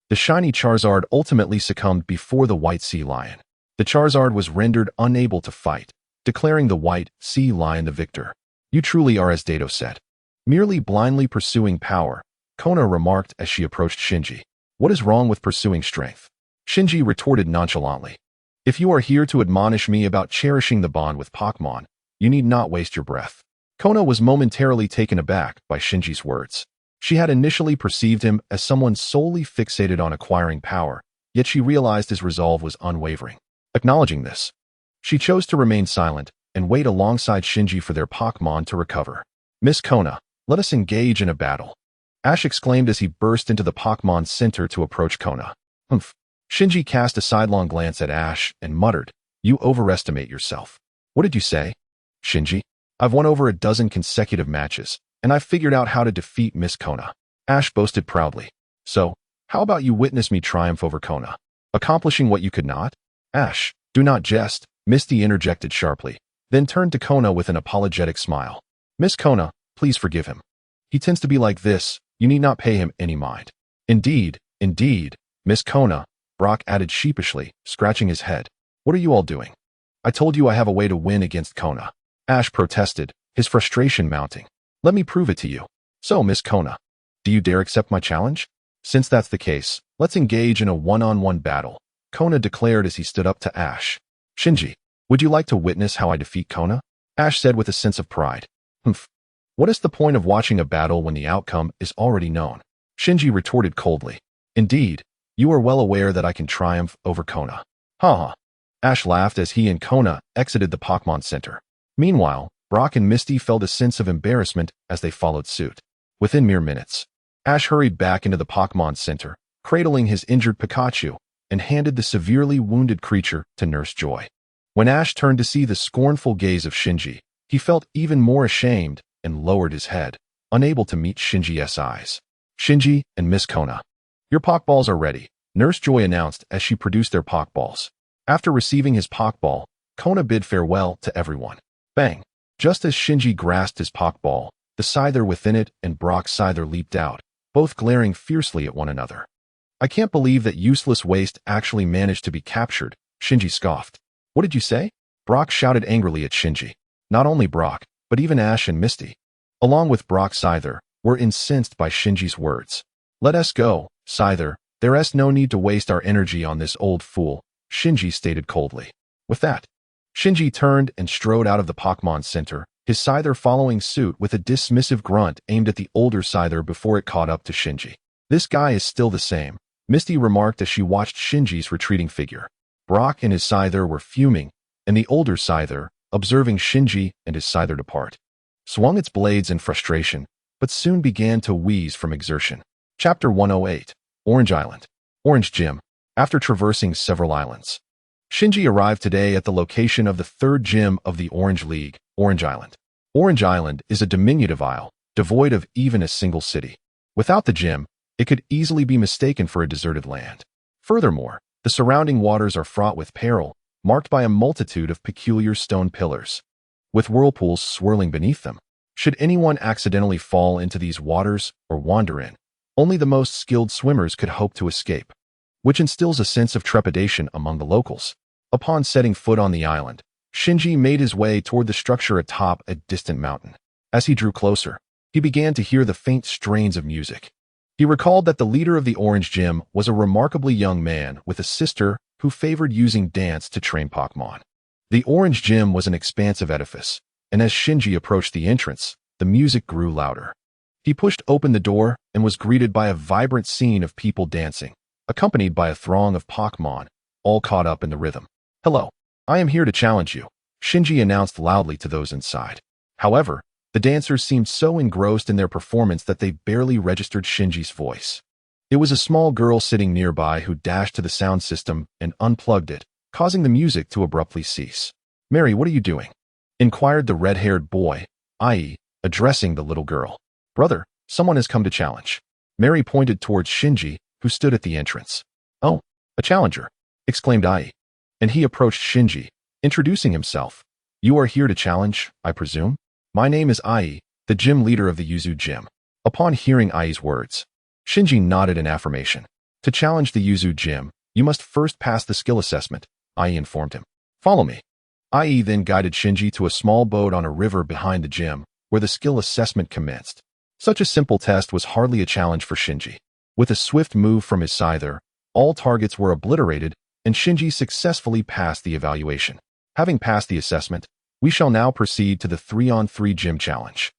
the shiny Charizard ultimately succumbed before the White Sea Lion. The Charizard was rendered unable to fight, declaring the White Sea Lion the victor. You truly are as Dato said. Merely blindly pursuing power, Kona remarked as she approached Shinji. What is wrong with pursuing strength? Shinji retorted nonchalantly. If you are here to admonish me about cherishing the bond with Pokémon, you need not waste your breath. Kona was momentarily taken aback by Shinji's words. She had initially perceived him as someone solely fixated on acquiring power, yet she realized his resolve was unwavering. Acknowledging this, she chose to remain silent and wait alongside Shinji for their Pokémon to recover. Miss Kona, let us engage in a battle, Ash exclaimed as he burst into the Pokémon Center to approach Kona. Humph. Shinji cast a sidelong glance at Ash and muttered, You overestimate yourself. What did you say? Shinji, I've won over a dozen consecutive matches, and I've figured out how to defeat Miss Kona. Ash boasted proudly. So, how about you witness me triumph over Kona, accomplishing what you could not? Ash, do not jest, Misty interjected sharply, then turned to Kona with an apologetic smile. Miss Kona, please forgive him. He tends to be like this, you need not pay him any mind. Indeed, Miss Kona, Brock added sheepishly, scratching his head. What are you all doing? I told you I have a way to win against Kona. Ash protested, his frustration mounting. Let me prove it to you. So, Miss Kona, Do you dare accept my challenge? Since that's the case, let's engage in a one-on-one battle, Kona declared as he stood up to Ash. Shinji, would you like to witness how I defeat Kona? Ash said with a sense of pride. Humph. What is the point of watching a battle when the outcome is already known? Shinji retorted coldly. Indeed, you are well aware that I can triumph over Kona. Ha. Ash laughed as he and Kona exited the Pokémon Center. Meanwhile, Brock and Misty felt a sense of embarrassment as they followed suit. Within mere minutes, Ash hurried back into the Pokémon Center, cradling his injured Pikachu, and handed the severely wounded creature to Nurse Joy. When Ash turned to see the scornful gaze of Shinji, he felt even more ashamed and lowered his head, unable to meet Shinji's eyes. Shinji and Miss Kona. Your Pokeballs are ready, Nurse Joy announced as she produced their Pokeballs. After receiving his Pokeball, Kona bid farewell to everyone. Bang! Just as Shinji grasped his Pokeball, the Scyther within it and Brock's Scyther leaped out, both glaring fiercely at one another. I can't believe that useless waste actually managed to be captured, Shinji scoffed. What did you say? Brock shouted angrily at Shinji. Not only Brock, but even Ash and Misty, along with Brock's Scyther, were incensed by Shinji's words. Let us go, Scyther. There's no need to waste our energy on this old fool, Shinji stated coldly. With that, Shinji turned and strode out of the Pokémon Center, his Scyther following suit with a dismissive grunt aimed at the older Scyther before it caught up to Shinji. This guy is still the same, Misty remarked as she watched Shinji's retreating figure. Brock and his Scyther were fuming, and the older Scyther, observing Shinji and his Scyther depart, swung its blades in frustration, but soon began to wheeze from exertion. Chapter 108. Orange Island. Orange Gym. After traversing several islands, Shinji arrived today at the location of the third gym of the Orange League, Orange Island. Orange Island is a diminutive isle, devoid of even a single city. Without the gym, it could easily be mistaken for a deserted land. Furthermore, the surrounding waters are fraught with peril, marked by a multitude of peculiar stone pillars, with whirlpools swirling beneath them. Should anyone accidentally fall into these waters or wander in, only the most skilled swimmers could hope to escape, which instills a sense of trepidation among the locals. Upon setting foot on the island, Shinji made his way toward the structure atop a distant mountain. As he drew closer, he began to hear the faint strains of music. He recalled that the leader of the Orange Gym was a remarkably young man with a sister who favored using dance to train Pokémon. The Orange Gym was an expansive edifice, and as Shinji approached the entrance, the music grew louder. He pushed open the door and was greeted by a vibrant scene of people dancing, accompanied by a throng of Pokémon, all caught up in the rhythm. Hello, I am here to challenge you, Shinji announced loudly to those inside. However, the dancers seemed so engrossed in their performance that they barely registered Shinji's voice. It was a small girl sitting nearby who dashed to the sound system and unplugged it, causing the music to abruptly cease. Mary, what are you doing? Inquired the red-haired boy, i.e., addressing the little girl. Brother, someone has come to challenge. Mary pointed towards Shinji, who stood at the entrance. Oh, a challenger, exclaimed Ai. And he approached Shinji, introducing himself. You are here to challenge, I presume? My name is Ai, the gym leader of the Yuzu Gym. Upon hearing Ai's words, Shinji nodded in affirmation. To challenge the Yuzu Gym, you must first pass the skill assessment, Ai informed him. Follow me. Ai then guided Shinji to a small boat on a river behind the gym, where the skill assessment commenced. Such a simple test was hardly a challenge for Shinji. With a swift move from his Scyther, all targets were obliterated, and Shinji successfully passed the evaluation. Having passed the assessment, we shall now proceed to the 3-on-3 gym challenge.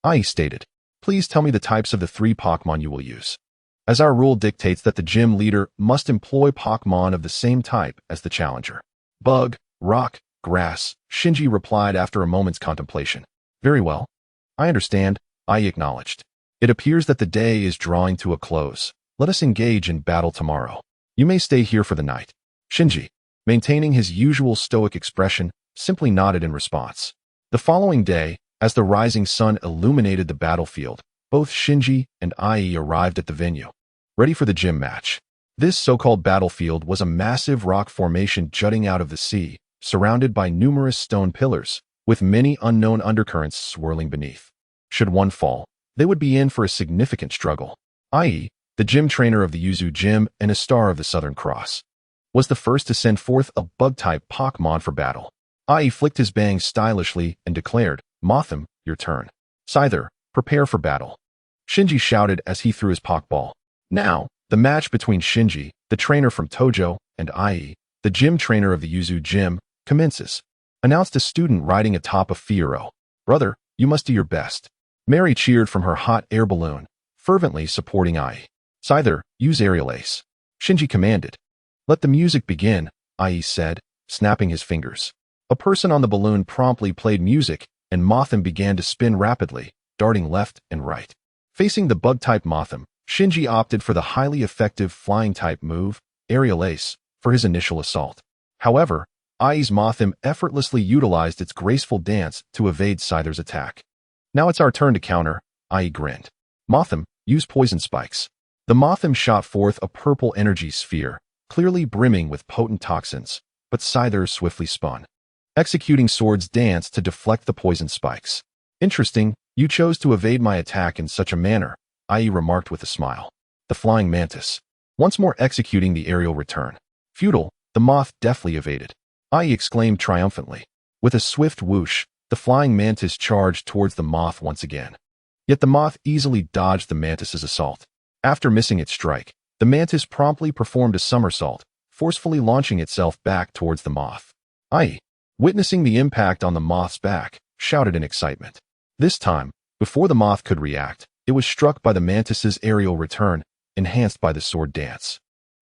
Ai stated, please tell me the types of the 3 Pokémon you will use, as our rule dictates that the gym leader must employ Pokémon of the same type as the challenger. Bug, rock, grass, Shinji replied after a moment's contemplation. Very well. I understand, Ai acknowledged. It appears that the day is drawing to a close. Let us engage in battle tomorrow. You may stay here for the night. Shinji, maintaining his usual stoic expression, simply nodded in response. The following day, as the rising sun illuminated the battlefield, both Shinji and Ai arrived at the venue, ready for the gym match. This so-called battlefield was a massive rock formation jutting out of the sea, surrounded by numerous stone pillars, with many unknown undercurrents swirling beneath. Should one fall, they would be in for a significant struggle. Ai, the gym trainer of the Yuzu Gym and a star of the Southern Cross, was the first to send forth a bug-type Pokémon for battle. Ai flicked his bangs stylishly and declared, Mothim, your turn. Scyther, prepare for battle. Shinji shouted as he threw his Pokeball. Now, the match between Shinji, the trainer from Tojo, and Ai, the gym trainer of the Yuzu Gym, commences, announced a student riding atop a Fiero. Brother, you must do your best. Mary cheered from her hot air balloon, fervently supporting Ai. Scyther, use Aerial Ace. Shinji commanded. Let the music begin, Ai said, snapping his fingers. A person on the balloon promptly played music, and Mothim began to spin rapidly, darting left and right. Facing the bug-type Mothim, Shinji opted for the highly effective flying-type move, Aerial Ace, for his initial assault. However, Ai's Mothim effortlessly utilized its graceful dance to evade Scyther's attack. Now it's our turn to counter, Ai grinned. Mothim, use Poison Spikes. The Mothim shot forth a purple energy sphere, clearly brimming with potent toxins, but Scyther swiftly spun, executing Sword's dance to deflect the poison spikes. Interesting, you chose to evade my attack in such a manner, Ai remarked with a smile. The Flying Mantis, once more executing the aerial return. Futile, the moth deftly evaded. Ai exclaimed triumphantly. With a swift whoosh, the Flying Mantis charged towards the moth once again. Yet the moth easily dodged the mantis's assault. After missing its strike, the mantis promptly performed a somersault, forcefully launching itself back towards the moth. Ai, witnessing the impact on the moth's back, shouted in excitement. This time, before the moth could react, it was struck by the mantis's aerial return, enhanced by the sword dance,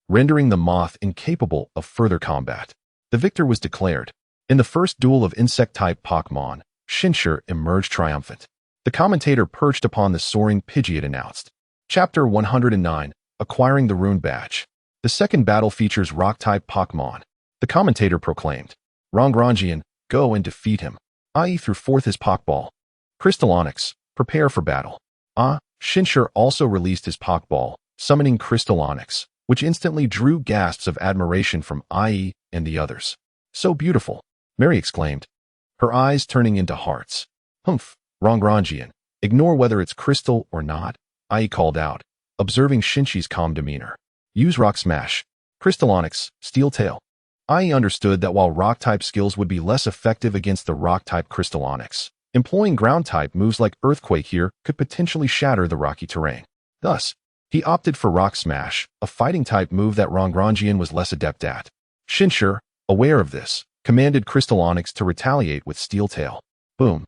rendering the moth incapable of further combat. The victor was declared. In the first duel of insect-type Pokémon, Shinji emerged triumphant. The commentator perched upon the soaring Pidgeot announced. Chapter 109, Acquiring the Rune Badge. The second battle features rock-type Pokémon. The commentator proclaimed. Rongrongian, go and defeat him. Ai threw forth his Pokeball. Crystal Onyx, prepare for battle. Shinji also released his Pokeball, summoning Crystal Onyx, which instantly drew gasps of admiration from Ai and the others. So beautiful, Mary exclaimed, her eyes turning into hearts. Humph, Rongrongian, ignore whether it's crystal or not, Ai called out, observing Shinji's calm demeanor. Use Rock Smash. Crystal Onyx, Steel Tail. Ai understood that while Rock-type skills would be less effective against the Rock-type Crystal Onyx, employing Ground-type moves like Earthquake here could potentially shatter the rocky terrain. Thus, he opted for Rock Smash, a fighting-type move that Rongrongian was less adept at. Shinji, aware of this, commanded Crystal Onyx to retaliate with Steel Tail. Boom.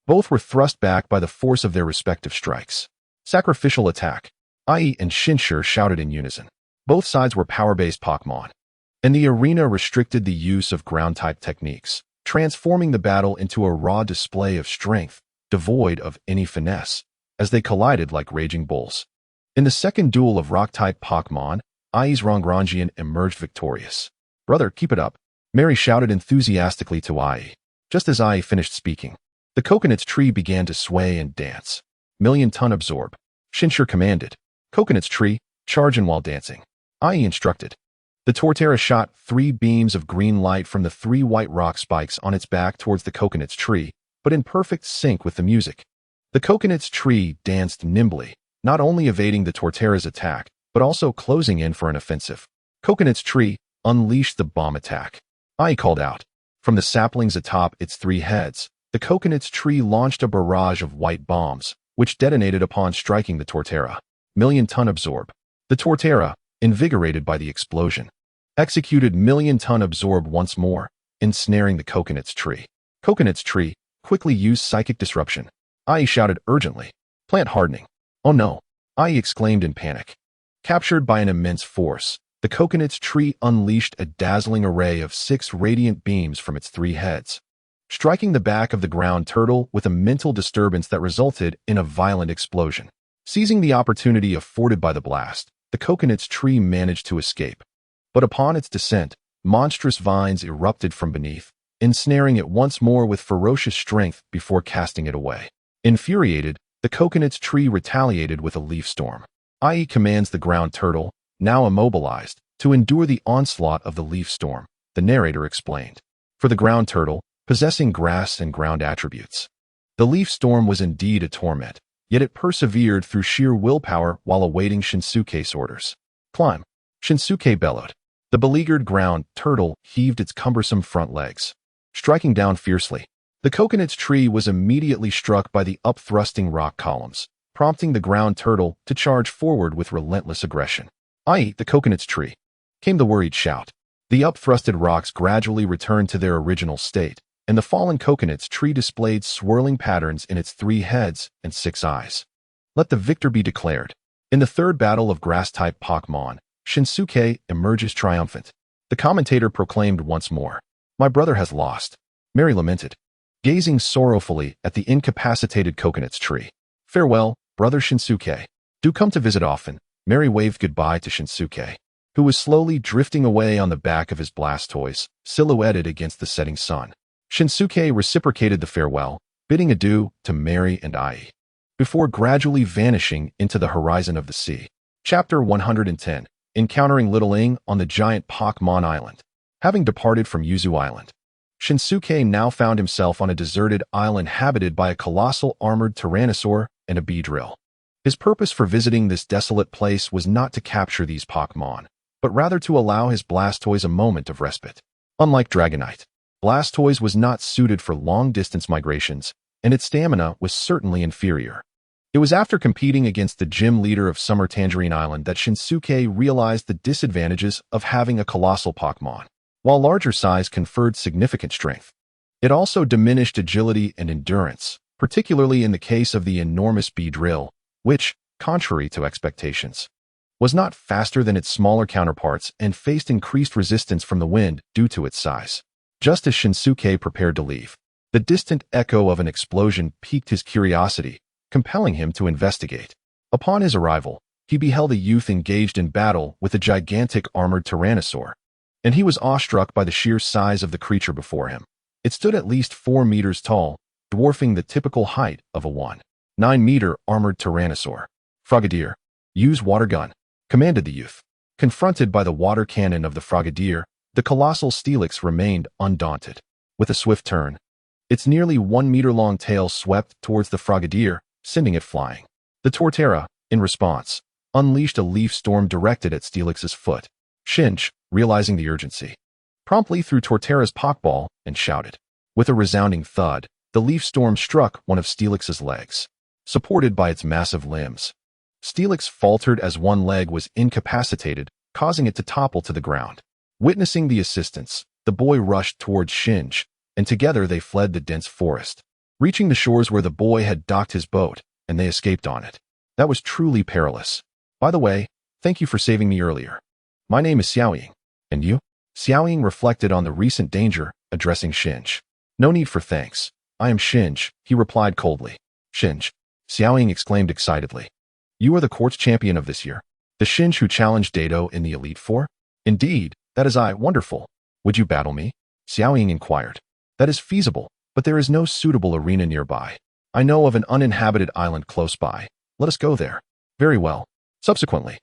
Both were thrust back by the force of their respective strikes. Sacrificial Attack. Ai and Shinji shouted in unison. Both sides were power-based Pokémon, and the arena restricted the use of ground-type techniques, transforming the battle into a raw display of strength, devoid of any finesse, as they collided like raging bulls. In the second duel of rock-type Pokémon, Ai's Rongrongian emerged victorious. Brother, keep it up, Mary shouted enthusiastically to Ai. Just as Ai finished speaking, the coconut's tree began to sway and dance. Million-ton absorb. Shinji commanded. Coconut's tree, charge in while dancing. Ai instructed. The Torterra shot 3 beams of green light from the 3 white rock spikes on its back towards the coconut's tree, but in perfect sync with the music. The coconut's tree danced nimbly, not only evading the Torterra's attack, but also closing in for an offensive. Coconut's tree unleashed the bomb attack. Ai called out. From the saplings atop its 3 heads, the coconut's tree launched a barrage of white bombs, which detonated upon striking the Torterra. Million-ton absorb. The Torterra, invigorated by the explosion, executed million-ton absorb once more, ensnaring the coconut's tree. Coconut's tree quickly used psychic disruption. Ai shouted urgently. Plant hardening. Oh no, Ai exclaimed in panic. Captured by an immense force, the coconut's tree unleashed a dazzling array of 6 radiant beams from its 3 heads, striking the back of the ground turtle with a mental disturbance that resulted in a violent explosion. Seizing the opportunity afforded by the blast, the coconut's tree managed to escape. But upon its descent, monstrous vines erupted from beneath, ensnaring it once more with ferocious strength before casting it away. Infuriated, the coconut's tree retaliated with a leaf storm. Ai commands the ground turtle, now immobilized, to endure the onslaught of the leaf storm, the narrator explained. For the ground turtle, possessing grass and ground attributes, the leaf storm was indeed a torment. Yet it persevered through sheer willpower while awaiting Shinsuke's orders. Climb. Shinsuke bellowed. The beleaguered ground turtle heaved its cumbersome front legs, striking down fiercely. The coconut's tree was immediately struck by the upthrusting rock columns, prompting the ground turtle to charge forward with relentless aggression. "I eat the coconut's tree," came the worried shout. The upthrusted rocks gradually returned to their original state, and the fallen coconut's tree displayed swirling patterns in its 3 heads and 6 eyes. Let the victor be declared. In the third battle of grass-type Pokémon, Shinsuke emerges triumphant. The commentator proclaimed once more, "My brother has lost." Mary lamented, gazing sorrowfully at the incapacitated coconut's tree. "Farewell, brother Shinsuke. Do come to visit often." Mary waved goodbye to Shinsuke, who was slowly drifting away on the back of his Blastoise, silhouetted against the setting sun. Shinsuke reciprocated the farewell, bidding adieu to Mary and Ai, before gradually vanishing into the horizon of the sea. Chapter 110. Encountering Little Ing on the giant Pokémon Island. Having departed from Yuzu Island, Shinsuke now found himself on a deserted island inhabited by a colossal armored tyrannosaur and a Beedrill. His purpose for visiting this desolate place was not to capture these Pokémon, but rather to allow his Blastoise a moment of respite. Unlike Dragonite, Blastoise was not suited for long-distance migrations, and its stamina was certainly inferior. It was after competing against the gym leader of Summer Tangerine Island that Shinsuke realized the disadvantages of having a colossal Pokémon. While larger size conferred significant strength, it also diminished agility and endurance, particularly in the case of the enormous Beedrill, which, contrary to expectations, was not faster than its smaller counterparts and faced increased resistance from the wind due to its size. Just as Shinsuke prepared to leave, the distant echo of an explosion piqued his curiosity, compelling him to investigate. Upon his arrival, he beheld a youth engaged in battle with a gigantic armored tyrannosaur, and he was awestruck by the sheer size of the creature before him. It stood at least 4 meters tall, dwarfing the typical height of a 1.9-meter armored tyrannosaur. "Frogadier, use water gun," commanded the youth. Confronted by the water cannon of the Frogadier, the colossal Steelix remained undaunted. With a swift turn, its nearly 1-meter-long tail swept towards the Frogadier, sending it flying. The Torterra, in response, unleashed a leaf storm directed at Steelix's foot. Shinji, realizing the urgency, promptly threw Torterra's Pokeball and shouted. With a resounding thud, the leaf storm struck one of Steelix's legs. Supported by its massive limbs, Steelix faltered as one leg was incapacitated, causing it to topple to the ground. Witnessing the assistance, the boy rushed towards Shinji, and together they fled the dense forest, reaching the shores where the boy had docked his boat, and they escaped on it. That was truly perilous. "By the way, thank you for saving me earlier. My name is Xiaoying. And you?" Xiaoying reflected on the recent danger, addressing Shinji. "No need for thanks. I am Shinji," he replied coldly. "Shinji," Xiaoying exclaimed excitedly. "You are the quartz champion of this year? The Shinji who challenged Dado in the Elite Four?" "Indeed, that is I. Wonderful. Would you battle me?" Xiaoying inquired. "That is feasible, but there is no suitable arena nearby. I know of an uninhabited island close by. Let us go there." "Very well." Subsequently,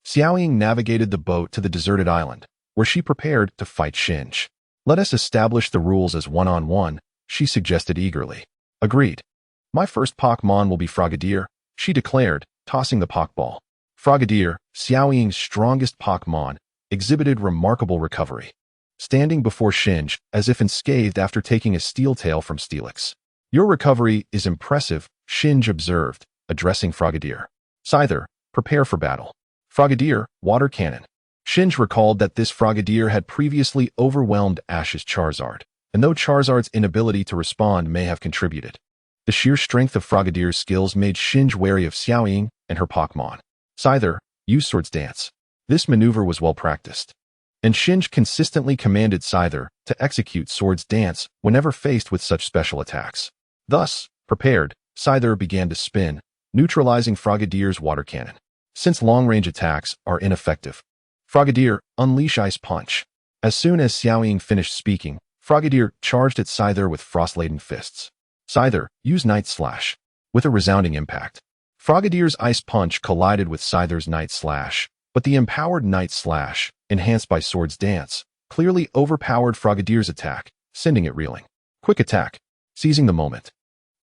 Xiaoying navigated the boat to the deserted island, where she prepared to fight Shinji. "Let us establish the rules as one-on-one," she suggested eagerly. "Agreed. My first Pokémon will be Frogadier," she declared, tossing the Pokeball. Frogadier, Xiaoying's strongest Pokémon, exhibited remarkable recovery, standing before Shinji as if unscathed after taking a steel tail from Steelix. "Your recovery is impressive," Shinji observed, addressing Frogadier. "Scyther, prepare for battle." Frogadier, water cannon. Shinji recalled that this Frogadier had previously overwhelmed Ash's Charizard, and though Charizard's inability to respond may have contributed, the sheer strength of Frogadier's skills made Shinji wary of Xiaoying and her Pokémon. Scyther, use Swords Dance. This maneuver was well practiced, and Shinji consistently commanded Scyther to execute Swords Dance whenever faced with such special attacks. Thus, prepared, Scyther began to spin, neutralizing Frogadier's water cannon. Since long-range attacks are ineffective, Frogadier, unleash Ice Punch. As soon as Xiaoying finished speaking, Frogadier charged at Scyther with frost-laden fists. Scyther, use Night Slash. With a resounding impact, Frogadier's Ice Punch collided with Scyther's Night Slash, but the empowered Night Slash, enhanced by Swords Dance, clearly overpowered Frogadier's attack, sending it reeling. Quick attack. Seizing the moment,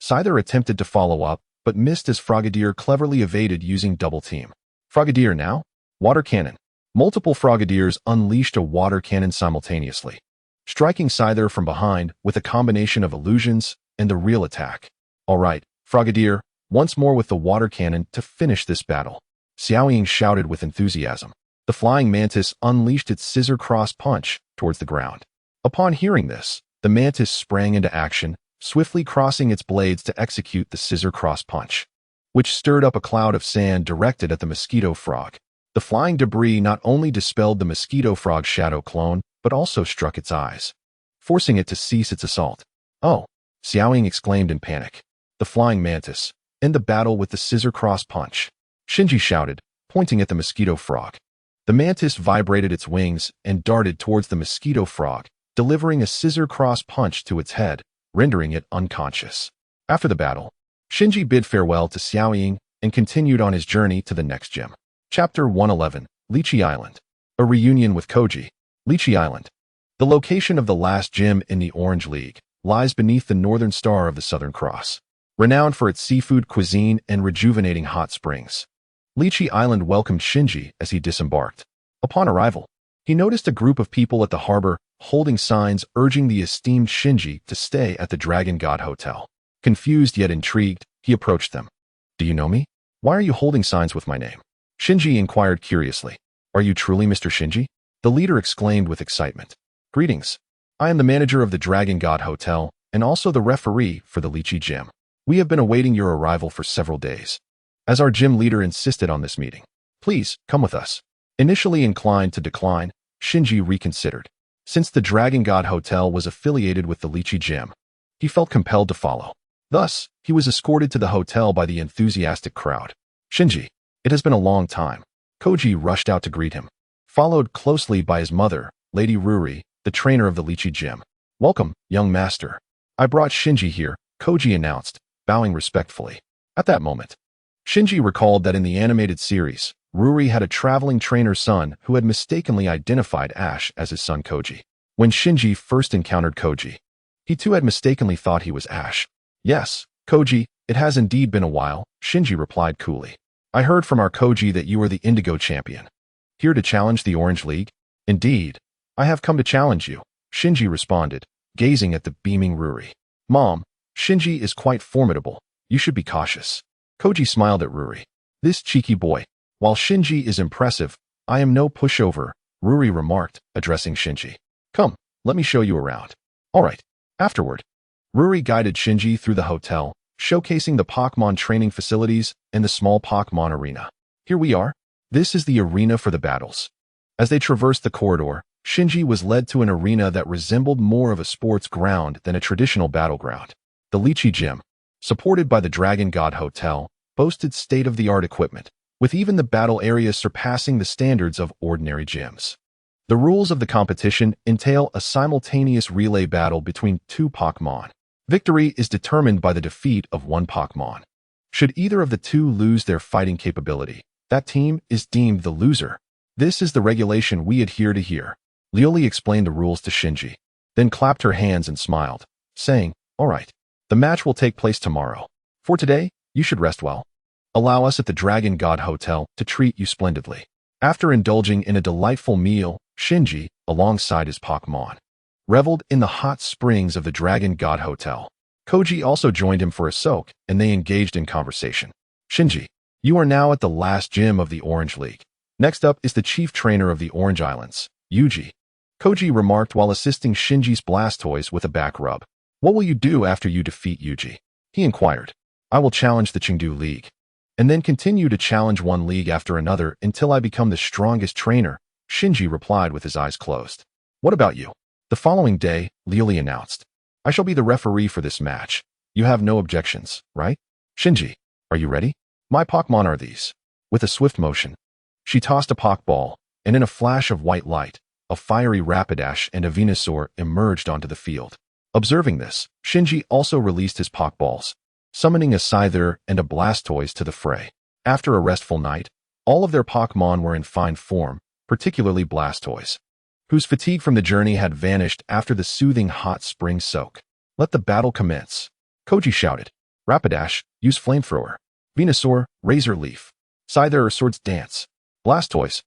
Scyther attempted to follow up, but missed as Frogadier cleverly evaded using Double Team. Frogadier now? Water Cannon. Multiple Frogadiers unleashed a water cannon simultaneously, striking Scyther from behind with a combination of illusions and the real attack. "All right, Frogadier, once more with the water cannon to finish this battle. Xiaoying shouted with enthusiasm. The flying mantis unleashed its scissor cross punch towards the ground. Upon hearing this, the mantis sprang into action, swiftly crossing its blades to execute the scissor cross punch, which stirred up a cloud of sand directed at the mosquito frog. The flying debris not only dispelled the mosquito frog's shadow clone, but also struck its eyes, forcing it to cease its assault. Oh! Xiaoying exclaimed in panic. The flying mantis, end the battle with the scissor cross punch. Shinji shouted, pointing at the mosquito frog. The mantis vibrated its wings and darted towards the mosquito frog, delivering a scissor cross punch to its head, rendering it unconscious. After the battle, Shinji bid farewell to Xiaoying and continued on his journey to the next gym. Chapter 111, Lin Shi Island. A reunion with Koji. Lin Shi Island. The location of the last gym in the Orange League lies beneath the northern star of the Southern Cross, renowned for its seafood cuisine and rejuvenating hot springs. Lin Shi Island welcomed Shinji as he disembarked. Upon arrival, he noticed a group of people at the harbor holding signs urging the esteemed Shinji to stay at the Dragon God Hotel. Confused yet intrigued, he approached them. Do you know me? Why are you holding signs with my name? Shinji inquired curiously. Are you truly Mr. Shinji? The leader exclaimed with excitement. Greetings. I am the manager of the Dragon God Hotel and also the referee for the Lin Shi Gym. We have been awaiting your arrival for several days. As our gym leader insisted on this meeting, please come with us. Initially inclined to decline, Shinji reconsidered. Since the Dragon God Hotel was affiliated with the Lin Shi Gym, he felt compelled to follow. Thus, he was escorted to the hotel by the enthusiastic crowd. Shinji, it has been a long time. Koji rushed out to greet him, followed closely by his mother, Lady Ruri, the trainer of the Lin Shi Gym. Welcome, young master. I brought Shinji here, Koji announced, bowing respectfully. At that moment, Shinji recalled that in the animated series, Ruri had a traveling trainer's son who had mistakenly identified Ash as his son Koji. When Shinji first encountered Koji, he too had mistakenly thought he was Ash. Yes, Koji, it has indeed been a while, Shinji replied coolly. I heard from our Koji that you are the Indigo champion. Here to challenge the Orange League? Indeed, I have come to challenge you, Shinji responded, gazing at the beaming Ruri. Mom, Shinji is quite formidable. You should be cautious. Koji smiled at Ruri. This cheeky boy. While Shinji is impressive, I am no pushover, Ruri remarked, addressing Shinji. Come, let me show you around. All right. Afterward, Ruri guided Shinji through the hotel, showcasing the Pokémon training facilities and the small Pokémon arena. Here we are. This is the arena for the battles. As they traversed the corridor, Shinji was led to an arena that resembled more of a sports ground than a traditional battleground. The Lin Shi Gym, supported by the Dragon God Hotel, boasted state-of-the-art equipment, with even the battle area surpassing the standards of ordinary gyms. The rules of the competition entail a simultaneous relay battle between two Pokémon. Victory is determined by the defeat of one Pokémon. Should either of the two lose their fighting capability, that team is deemed the loser. This is the regulation we adhere to here. Lioli explained the rules to Shinji, then clapped her hands and smiled, saying, All right, the match will take place tomorrow. For today, you should rest well. Allow us at the Dragon God Hotel to treat you splendidly. After indulging in a delightful meal, Shinji, alongside his Pokémon, reveled in the hot springs of the Dragon God Hotel. Koji also joined him for a soak, and they engaged in conversation. Shinji, you are now at the last gym of the Orange League. Next up is the chief trainer of the Orange Islands, Yuji. Koji remarked while assisting Shinji's Blastoise with a back rub. What will you do after you defeat Yuji? He inquired. I will challenge the Chengdu League, and then continue to challenge one league after another until I become the strongest trainer, Shinji replied with his eyes closed. What about you? The following day, Lioli announced. I shall be the referee for this match. You have no objections, right? Shinji, are you ready? My Pokémon are these. With a swift motion, she tossed a Pokeball, and in a flash of white light, a fiery Rapidash and a Venusaur emerged onto the field. Observing this, Shinji also released his Pokeballs, summoning a Scyther and a Blastoise to the fray. After a restful night, all of their Pokémon were in fine form, particularly Blastoise, whose fatigue from the journey had vanished after the soothing hot spring soak. Let the battle commence. Koji shouted. Rapidash, use Flamethrower. Venusaur, Razor Leaf. Scyther or Swords Dance. Blastoise,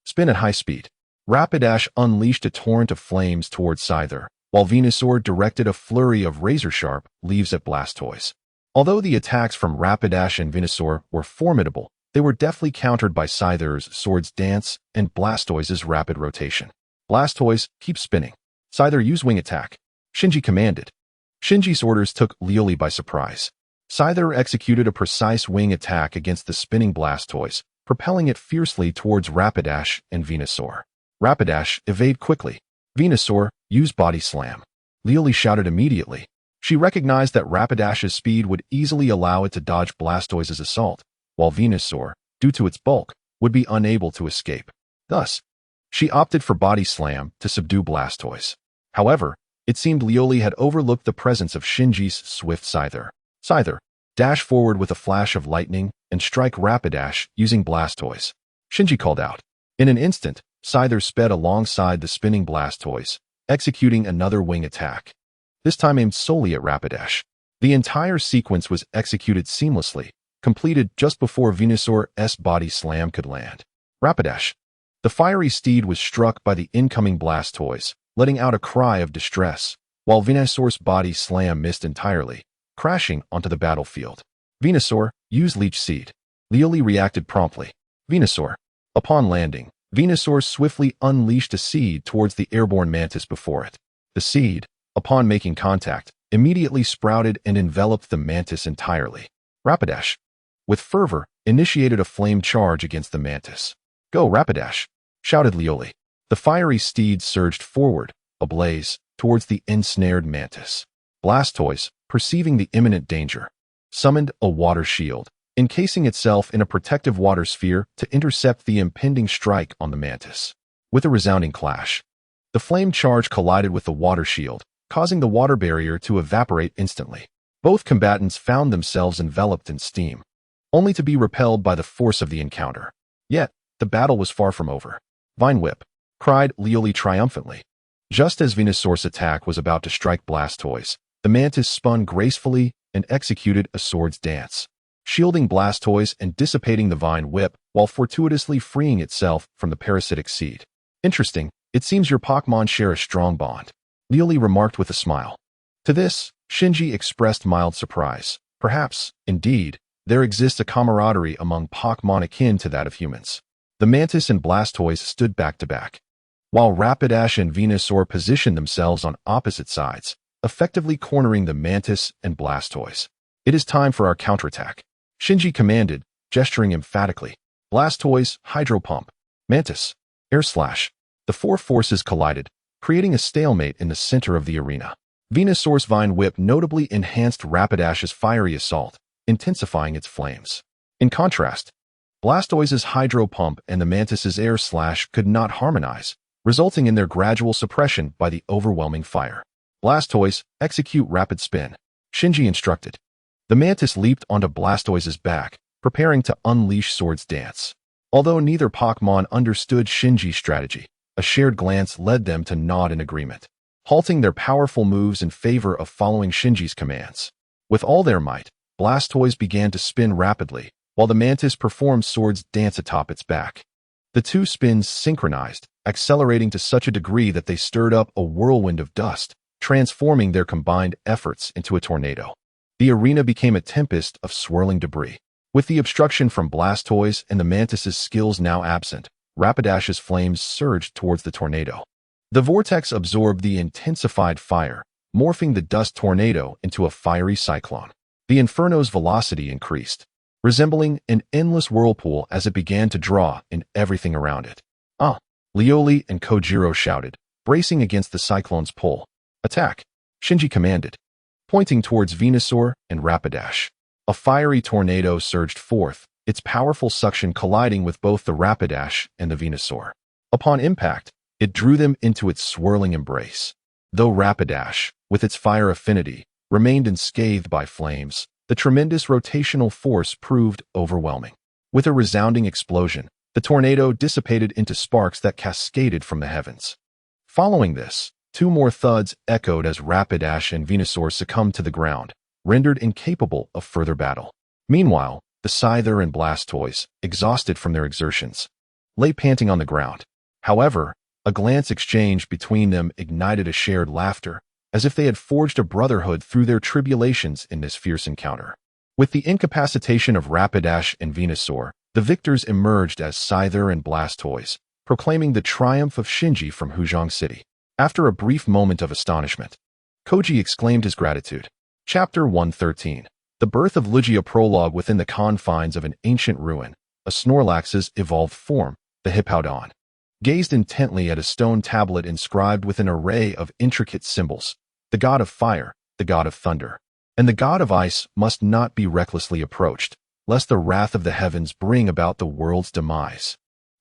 spin at high speed. Rapidash unleashed a torrent of flames towards Scyther, while Venusaur directed a flurry of razor-sharp leaves at Blastoise. Although the attacks from Rapidash and Venusaur were formidable, they were deftly countered by Scyther's Swords Dance and Blastoise's rapid rotation. Blastoise, keep spinning. Scyther, use wing attack. Shinji commanded. Shinji's orders took Lioli by surprise. Scyther executed a precise wing attack against the spinning Blastoise, propelling it fiercely towards Rapidash and Venusaur. Rapidash, evade quickly. Venusaur, use Body Slam. Lioli shouted immediately. She recognized that Rapidash's speed would easily allow it to dodge Blastoise's assault, while Venusaur, due to its bulk, would be unable to escape. Thus, she opted for Body Slam to subdue Blastoise. However, it seemed Lioli had overlooked the presence of Shinji's swift Scyther. Scyther, dash forward with a flash of lightning and strike Rapidash using Blastoise. Shinji called out. In an instant, Scyther sped alongside the spinning Blastoise, executing another wing attack, this time aimed solely at Rapidash. The entire sequence was executed seamlessly, completed just before Venusaur's Body Slam could land. Rapidash. The fiery steed was struck by the incoming Blastoise, letting out a cry of distress, while Venusaur's Body Slam missed entirely, crashing onto the battlefield. Venusaur, use Leech Seed. Lioli reacted promptly. Venusaur. Upon landing, Venusaur swiftly unleashed a seed towards the airborne mantis before it. The seed, upon making contact, immediately sprouted and enveloped the mantis entirely. Rapidash, with fervor, initiated a flame charge against the mantis. Go, Rapidash! Shouted Lioli. The fiery steed surged forward, ablaze, towards the ensnared mantis. Blastoise, perceiving the imminent danger, summoned a water shield, encasing itself in a protective water sphere to intercept the impending strike on the mantis. With a resounding clash, the flame charge collided with the water shield, causing the water barrier to evaporate instantly. Both combatants found themselves enveloped in steam, only to be repelled by the force of the encounter. Yet, the battle was far from over. Vine Whip, cried Lioli triumphantly. Just as Venusaur's attack was about to strike Blastoise, the mantis spun gracefully and executed a Swords Dance, shielding Blastoise and dissipating the Vine Whip while fortuitously freeing itself from the parasitic seed. Interesting, it seems your Pokémon share a strong bond, Lioli remarked with a smile. To this, Shinji expressed mild surprise. Perhaps, indeed, there exists a camaraderie among Pokémon akin to that of humans. The mantis and Blastoise stood back to back, while Rapidash and Venusaur positioned themselves on opposite sides, effectively cornering the mantis and Blastoise. It is time for our counterattack, Shinji commanded, gesturing emphatically. Blastoise, Hydro Pump. Mantis, Air Slash. The four forces collided, creating a stalemate in the center of the arena. Venusaur's Vine Whip notably enhanced Rapidash's fiery assault, intensifying its flames. In contrast, Blastoise's Hydro Pump and the Mantis's Air Slash could not harmonize, resulting in their gradual suppression by the overwhelming fire. Blastoise, execute Rapid Spin, Shinji instructed. The Mantis leaped onto Blastoise's back, preparing to unleash Swords Dance. Although neither Pokémon understood Shinji's strategy, a shared glance led them to nod in agreement, halting their powerful moves in favor of following Shinji's commands. With all their might, Blastoise began to spin rapidly, while the Mantis performed Swords Dance atop its back. The two spins synchronized, accelerating to such a degree that they stirred up a whirlwind of dust, transforming their combined efforts into a tornado. The arena became a tempest of swirling debris. With the obstruction from Blastoise and the Mantis's skills now absent, Rapidash's flames surged towards the tornado. The vortex absorbed the intensified fire, morphing the dust tornado into a fiery cyclone. The Inferno's velocity increased, resembling an endless whirlpool as it began to draw in everything around it. Lioli and Kojiro shouted, bracing against the cyclone's pull. Attack, Shinji commanded, pointing towards Venusaur and Rapidash. A fiery tornado surged forth, its powerful suction colliding with both the Rapidash and the Venusaur. Upon impact, it drew them into its swirling embrace. Though Rapidash, with its fire affinity, remained unscathed by flames, the tremendous rotational force proved overwhelming. With a resounding explosion, the tornado dissipated into sparks that cascaded from the heavens. Following this, two more thuds echoed as Rapidash and Venusaur succumbed to the ground, rendered incapable of further battle. Meanwhile, the Scyther and Blastoise, exhausted from their exertions, lay panting on the ground. However, a glance exchanged between them ignited a shared laughter, as if they had forged a brotherhood through their tribulations in this fierce encounter. With the incapacitation of Rapidash and Venusaur, the victors emerged as Scyther and Blastoise, proclaiming the triumph of Shinji from Huzhong City. After a brief moment of astonishment, Koji exclaimed his gratitude. Chapter 113. The Birth of Lugia. Prologue. Within the confines of an ancient ruin, a Snorlax's evolved form, the Hippowdon, gazed intently at a stone tablet inscribed with an array of intricate symbols. The god of fire, the god of thunder, and the god of ice must not be recklessly approached, lest the wrath of the heavens bring about the world's demise.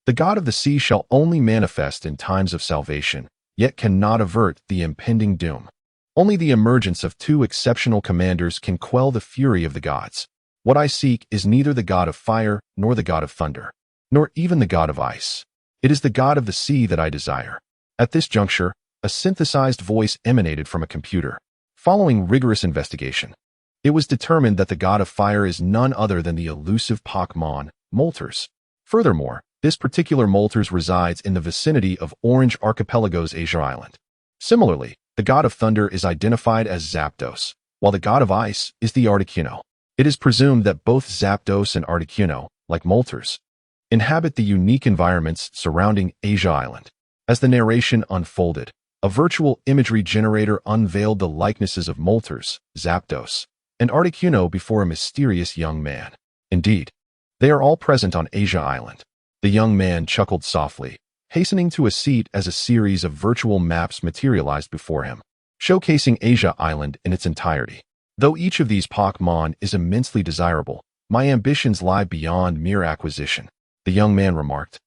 The god of the sea shall only manifest in times of salvation, yet cannot avert the impending doom. Only the emergence of two exceptional commanders can quell the fury of the gods. What I seek is neither the god of fire, nor the god of thunder, nor even the god of ice. It is the god of the sea that I desire. At this juncture, a synthesized voice emanated from a computer. Following rigorous investigation, it was determined that the god of fire is none other than the elusive Pokémon, Moltres. Furthermore, this particular Moltres resides in the vicinity of Orange Archipelago's Asia Island. Similarly, the god of thunder is identified as Zapdos, while the god of ice is the Articuno. It is presumed that both Zapdos and Articuno, like Moltres, inhabit the unique environments surrounding Asia Island. As the narration unfolded, a virtual imagery generator unveiled the likenesses of Moltres, Zapdos, and Articuno before a mysterious young man. Indeed, they are all present on Asia Island. The young man chuckled softly, hastening to a seat as a series of virtual maps materialized before him, showcasing Asia Island in its entirety. Though each of these Pokémon is immensely desirable, my ambitions lie beyond mere acquisition, the young man remarked,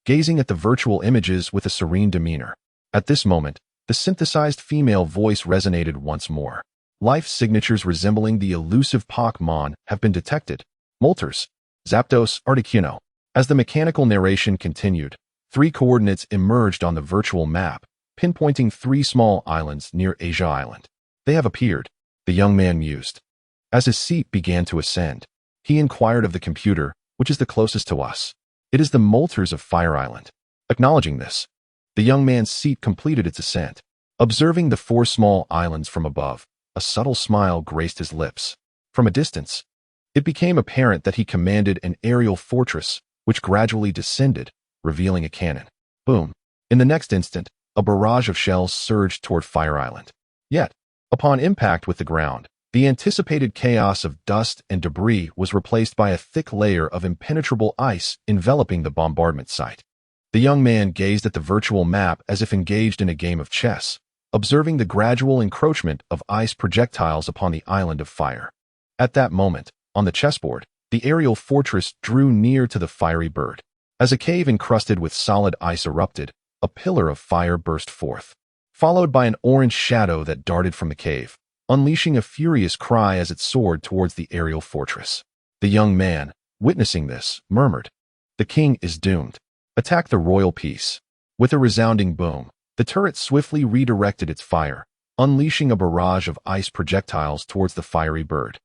gazing at the virtual images with a serene demeanor. At this moment, the synthesized female voice resonated once more. Life signatures resembling the elusive Pokémon have been detected. Moltres, Zapdos, Articuno. As the mechanical narration continued, 3 coordinates emerged on the virtual map, pinpointing 3 small islands near Asia Island. They have appeared, the young man mused. As his seat began to ascend, he inquired of the computer, which is the closest to us. It is the Moltres of Fire Island. Acknowledging this, the young man's seat completed its ascent. Observing the 4 small islands from above, a subtle smile graced his lips. From a distance, it became apparent that he commanded an aerial fortress, which gradually descended, revealing a cannon. Boom! In the next instant, a barrage of shells surged toward Fire Island. Yet, upon impact with the ground, the anticipated chaos of dust and debris was replaced by a thick layer of impenetrable ice enveloping the bombardment site. The young man gazed at the virtual map as if engaged in a game of chess, observing the gradual encroachment of ice projectiles upon the island of fire. At that moment, on the chessboard, the aerial fortress drew near to the fiery bird. As a cave encrusted with solid ice erupted, a pillar of fire burst forth, followed by an orange shadow that darted from the cave, unleashing a furious cry as it soared towards the aerial fortress. The young man, witnessing this, murmured, "The king is doomed. Attack the royal peace." With a resounding boom, the turret swiftly redirected its fire, unleashing a barrage of ice projectiles towards the fiery bird.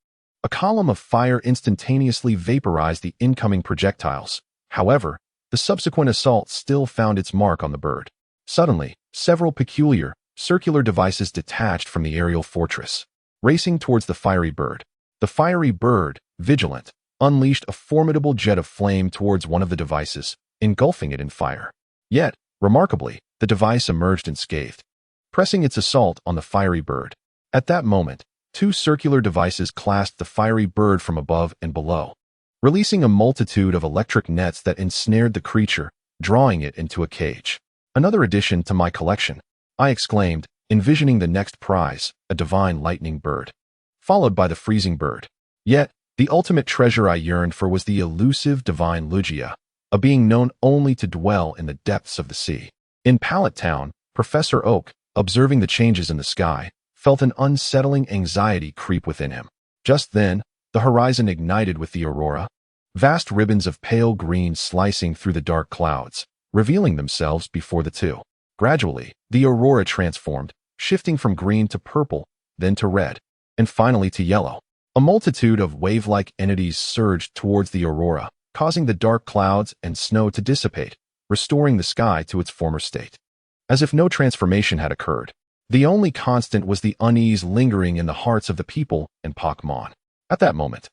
A column of fire instantaneously vaporized the incoming projectiles. However, the subsequent assault still found its mark on the bird. Suddenly, several peculiar, circular devices detached from the aerial fortress, racing towards the fiery bird. The fiery bird, vigilant, unleashed a formidable jet of flame towards one of the devices, engulfing it in fire. Yet, remarkably, the device emerged unscathed, pressing its assault on the fiery bird. At that moment, 2 circular devices clasped the fiery bird from above and below, releasing a multitude of electric nets that ensnared the creature, drawing it into a cage. "Another addition to my collection," I exclaimed, envisioning the next prize, a divine lightning bird, followed by the freezing bird. Yet, the ultimate treasure I yearned for was the elusive divine Lugia, a being known only to dwell in the depths of the sea. In Pallet Town, Professor Oak, observing the changes in the sky, felt an unsettling anxiety creep within him. Just then, the horizon ignited with the aurora, vast ribbons of pale green slicing through the dark clouds, revealing themselves before the two. Gradually, the aurora transformed, shifting from green to purple, then to red, and finally to yellow. A multitude of wave-like entities surged towards the aurora, causing the dark clouds and snow to dissipate, restoring the sky to its former state. As if no transformation had occurred, The only constant was the unease lingering in the hearts of the people and Pokémon. At that moment,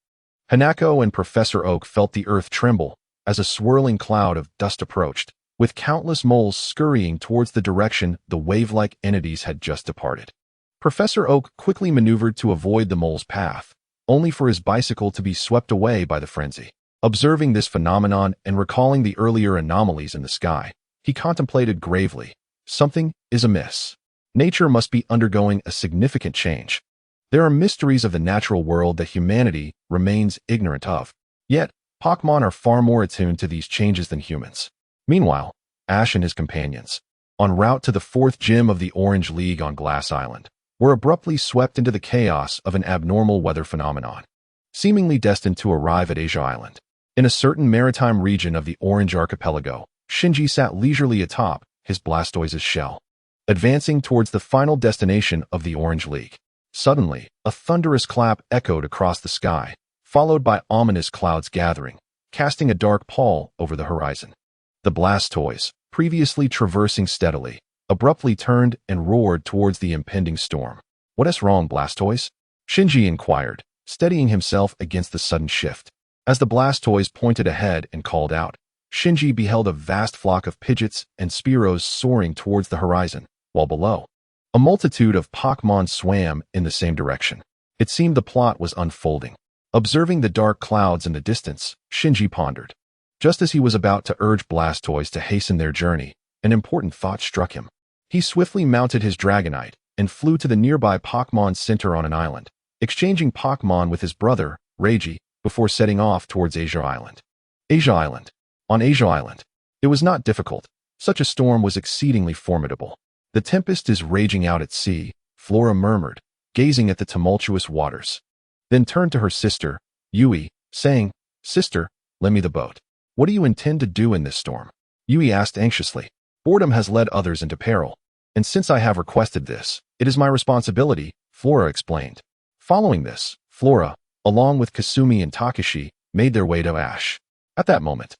Hanako and Professor Oak felt the earth tremble as a swirling cloud of dust approached, with countless moles scurrying towards the direction the wave-like entities had just departed. Professor Oak quickly maneuvered to avoid the mole's path, only for his bicycle to be swept away by the frenzy. Observing this phenomenon and recalling the earlier anomalies in the sky, he contemplated gravely, something is amiss. Nature must be undergoing a significant change. There are mysteries of the natural world that humanity remains ignorant of. Yet, Pokémon are far more attuned to these changes than humans. Meanwhile, Ash and his companions, en route to the fourth gym of the Orange League on Glass Island, were abruptly swept into the chaos of an abnormal weather phenomenon, seemingly destined to arrive at Asia Island. In a certain maritime region of the Orange Archipelago, Shinji sat leisurely atop his Blastoise's shell, advancing towards the final destination of the Orange League. Suddenly, a thunderous clap echoed across the sky, followed by ominous clouds gathering, casting a dark pall over the horizon. The Blastoise, previously traversing steadily, abruptly turned and roared towards the impending storm. "What is wrong, Blastoise?" Shinji inquired, steadying himself against the sudden shift. As the Blastoise pointed ahead and called out, Shinji beheld a vast flock of Pidgeots and Spearows soaring towards the horizon, while below, a multitude of Pokémon swam in the same direction. It seemed the plot was unfolding. Observing the dark clouds in the distance, Shinji pondered. Just as he was about to urge Blastoise to hasten their journey, an important thought struck him. He swiftly mounted his Dragonite and flew to the nearby Pokémon Center on an island, exchanging Pokémon with his brother, Reiji, before setting off towards Asia Island. Asia Island. On Asia Island, it was not difficult. Such a storm was exceedingly formidable. "The tempest is raging out at sea," Flora murmured, gazing at the tumultuous waters. Then turned to her sister, Yui, saying, "Sister, lend me the boat." "What do you intend to do in this storm?" Yui asked anxiously. "Boredom has led others into peril, and since I have requested this, it is my responsibility," Flora explained. Following this, Flora, along with Kasumi and Takashi, made their way to Ash. At that moment,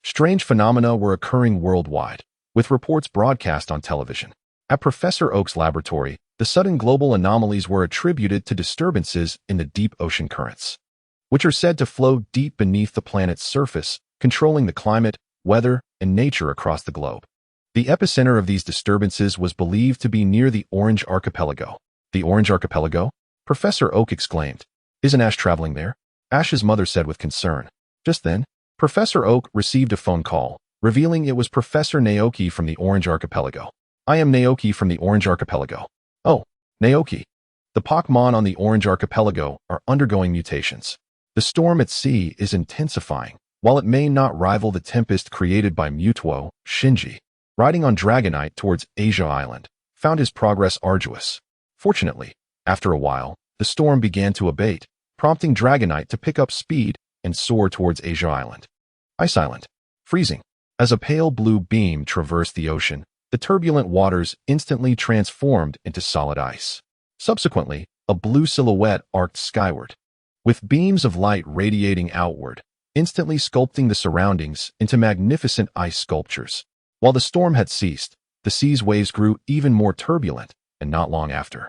strange phenomena were occurring worldwide, with reports broadcast on television. At Professor Oak's laboratory, the sudden global anomalies were attributed to disturbances in the deep ocean currents, which are said to flow deep beneath the planet's surface, controlling the climate, weather, and nature across the globe. The epicenter of these disturbances was believed to be near the Orange Archipelago. "The Orange Archipelago?" Professor Oak exclaimed. "Isn't Ash traveling there?" Ash's mother said with concern. Just then, Professor Oak received a phone call, revealing it was Professor Naoki from the Orange Archipelago. "I am Naoki from the Orange Archipelago." "Oh, Naoki. The Pokémon on the Orange Archipelago are undergoing mutations. The storm at sea is intensifying. While it may not rival the tempest created by Mutuo, Shinji, riding on Dragonite towards Asia Island, found his progress arduous. Fortunately, after a while, the storm began to abate, prompting Dragonite to pick up speed and soar towards Asia Island. Ice Island. Freezing. As a pale blue beam traversed the ocean, the turbulent waters instantly transformed into solid ice. Subsequently, a blue silhouette arced skyward, with beams of light radiating outward, instantly sculpting the surroundings into magnificent ice sculptures. While the storm had ceased, the sea's waves grew even more turbulent, and not long after,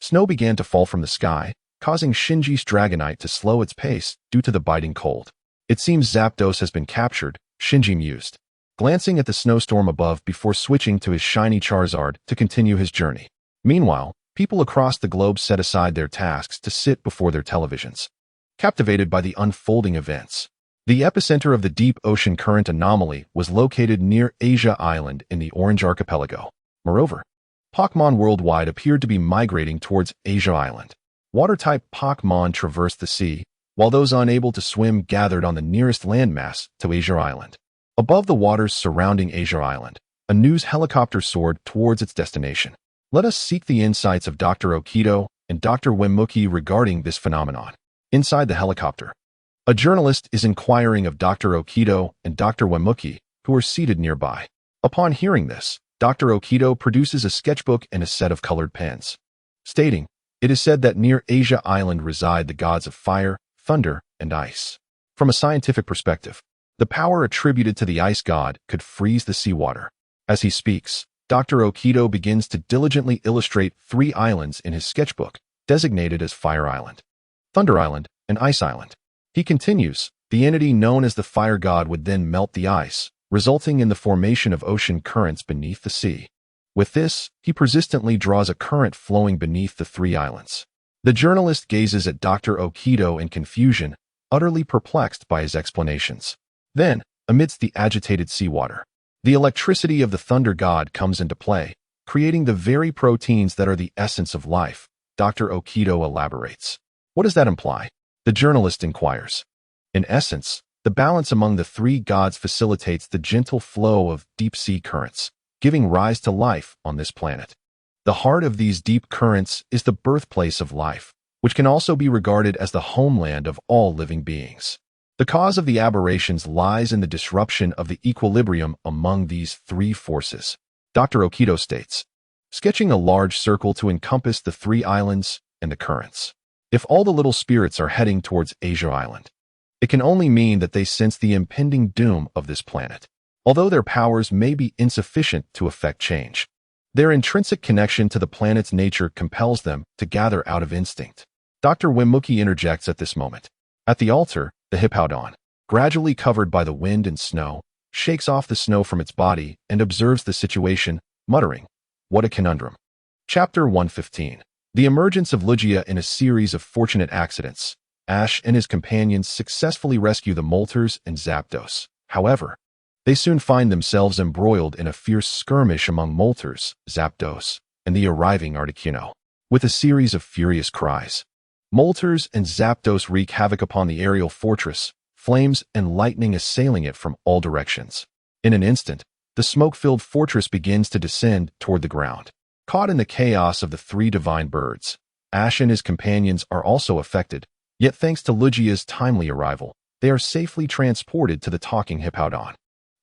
snow began to fall from the sky, causing Shinji's Dragonite to slow its pace due to the biting cold. "It seems Zapdos has been captured," Shinji mused, glancing at the snowstorm above before switching to his shiny Charizard to continue his journey. Meanwhile, people across the globe set aside their tasks to sit before their televisions, captivated by the unfolding events. The epicenter of the deep ocean current anomaly was located near Asia Island in the Orange Archipelago. Moreover, Pokémon worldwide appeared to be migrating towards Asia Island. Water-type Pokémon traversed the sea, while those unable to swim gathered on the nearest landmass to Asia Island. Above the waters surrounding Asia Island, a news helicopter soared towards its destination. Let us seek the insights of Dr. Okido and Dr. Wemuki regarding this phenomenon. Inside the helicopter, a journalist is inquiring of Dr. Okido and Dr. Wemuki, who are seated nearby. Upon hearing this, Dr. Okido produces a sketchbook and a set of colored pens, stating, "It is said that near Asia Island reside the gods of fire, thunder, and ice. From a scientific perspective, the power attributed to the ice god could freeze the seawater." As he speaks, Dr. Okido begins to diligently illustrate 3 islands in his sketchbook, designated as Fire Island, Thunder Island, and Ice Island. He continues, the entity known as the fire god would then melt the ice, resulting in the formation of ocean currents beneath the sea. With this, he persistently draws a current flowing beneath the 3 islands. The journalist gazes at Dr. Okido in confusion, utterly perplexed by his explanations. Then, amidst the agitated seawater, the electricity of the thunder god comes into play, creating the very proteins that are the essence of life. Dr. Okido elaborates. What does that imply? The journalist inquires. In essence, the balance among the 3 gods facilitates the gentle flow of deep-sea currents, giving rise to life on this planet. The heart of these deep currents is the birthplace of life, which can also be regarded as the homeland of all living beings. The cause of the aberrations lies in the disruption of the equilibrium among these 3 forces. Dr. Okido states, sketching a large circle to encompass the 3 islands and the currents. If all the little spirits are heading towards Asia Island, it can only mean that they sense the impending doom of this planet. Although their powers may be insufficient to effect change, their intrinsic connection to the planet's nature compels them to gather out of instinct. Dr. Wimuki interjects at this moment. At the altar, the Hippowdon, gradually covered by the wind and snow, shakes off the snow from its body and observes the situation, muttering, "What a conundrum." Chapter 115. The emergence of Lugia in a series of fortunate accidents. Ash and his companions successfully rescue the Moltres and Zapdos. However, they soon find themselves embroiled in a fierce skirmish among Moltres, Zapdos, and the arriving Articuno. With a series of furious cries, Moltres and Zapdos wreak havoc upon the aerial fortress, flames and lightning assailing it from all directions. In an instant, the smoke-filled fortress begins to descend toward the ground. Caught in the chaos of the 3 divine birds, Ash and his companions are also affected, yet thanks to Lugia's timely arrival, they are safely transported to the talking Hippowdon.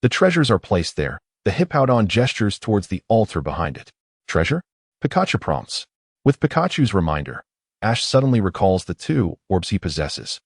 The treasures are placed there. The Hippowdon gestures towards the altar behind it. Treasure? Pikachu prompts. With Pikachu's reminder, Ash suddenly recalls the 2 orbs he possesses,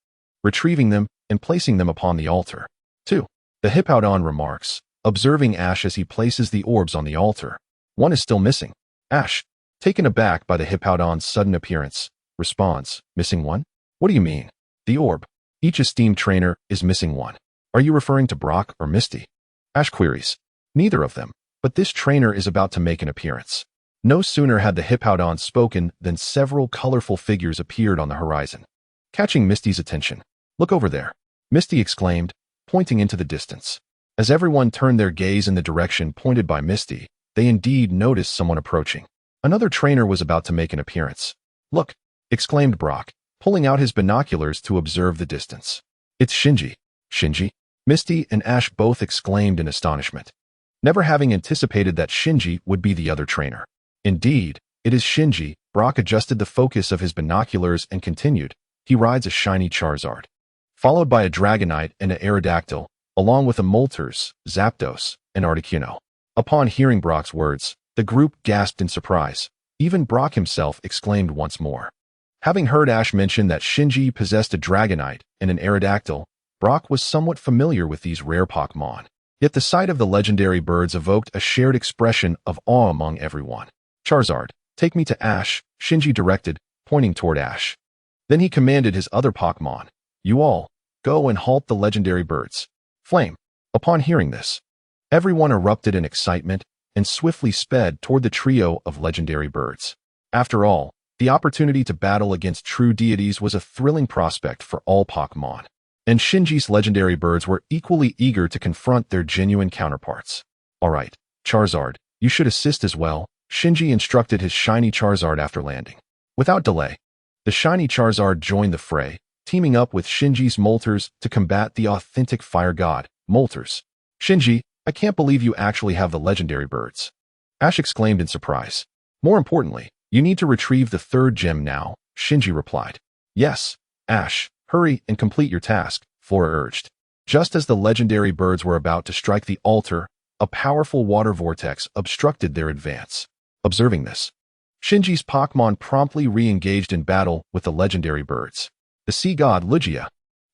retrieving them and placing them upon the altar. 2. The Hippowdon remarks, observing Ash as he places the orbs on the altar. 1 is still missing. Ash, taken aback by the Hippowdon's sudden appearance, responds, missing 1? What do you mean? The orb. Each esteemed trainer is missing 1. Are you referring to Brock or Misty? Ash queries. Neither of them, but this trainer is about to make an appearance. No sooner had the Hippowdon spoken than several colorful figures appeared on the horizon, catching Misty's attention. Look over there, Misty exclaimed, pointing into the distance. As everyone turned their gaze in the direction pointed by Misty, they indeed noticed someone approaching. Another trainer was about to make an appearance. Look, exclaimed Brock, pulling out his binoculars to observe the distance. It's Shinji. Shinji? Misty and Ash both exclaimed in astonishment, never having anticipated that Shinji would be the other trainer. Indeed, it is Shinji. Brock adjusted the focus of his binoculars and continued. He rides a shiny Charizard, followed by a Dragonite and an Aerodactyl, along with a Moltres, Zapdos, and Articuno. Upon hearing Brock's words, the group gasped in surprise. Even Brock himself exclaimed once more. Having heard Ash mention that Shinji possessed a Dragonite and an Aerodactyl, Brock was somewhat familiar with these rare Pokémon. Yet the sight of the legendary birds evoked a shared expression of awe among everyone. Charizard, take me to Ash, Shinji directed, pointing toward Ash. Then he commanded his other Pokémon. You all, go and halt the legendary birds. Flame. Upon hearing this, everyone erupted in excitement and swiftly sped toward the trio of legendary birds. After all, the opportunity to battle against true deities was a thrilling prospect for all Pokémon, and Shinji's legendary birds were equally eager to confront their genuine counterparts. All right, Charizard, you should assist as well, Shinji instructed his shiny Charizard after landing. Without delay, the shiny Charizard joined the fray, teaming up with Shinji's Moltres to combat the authentic fire god, Moltres. Shinji, I can't believe you actually have the legendary birds. Ash exclaimed in surprise. More importantly, you need to retrieve the 3rd gem now, Shinji replied. Yes, Ash, hurry and complete your task, Flora urged. Just as the legendary birds were about to strike the altar, a powerful water vortex obstructed their advance. Observing this, Shinji's Pokémon promptly re-engaged in battle with the legendary birds. The sea god Lugia.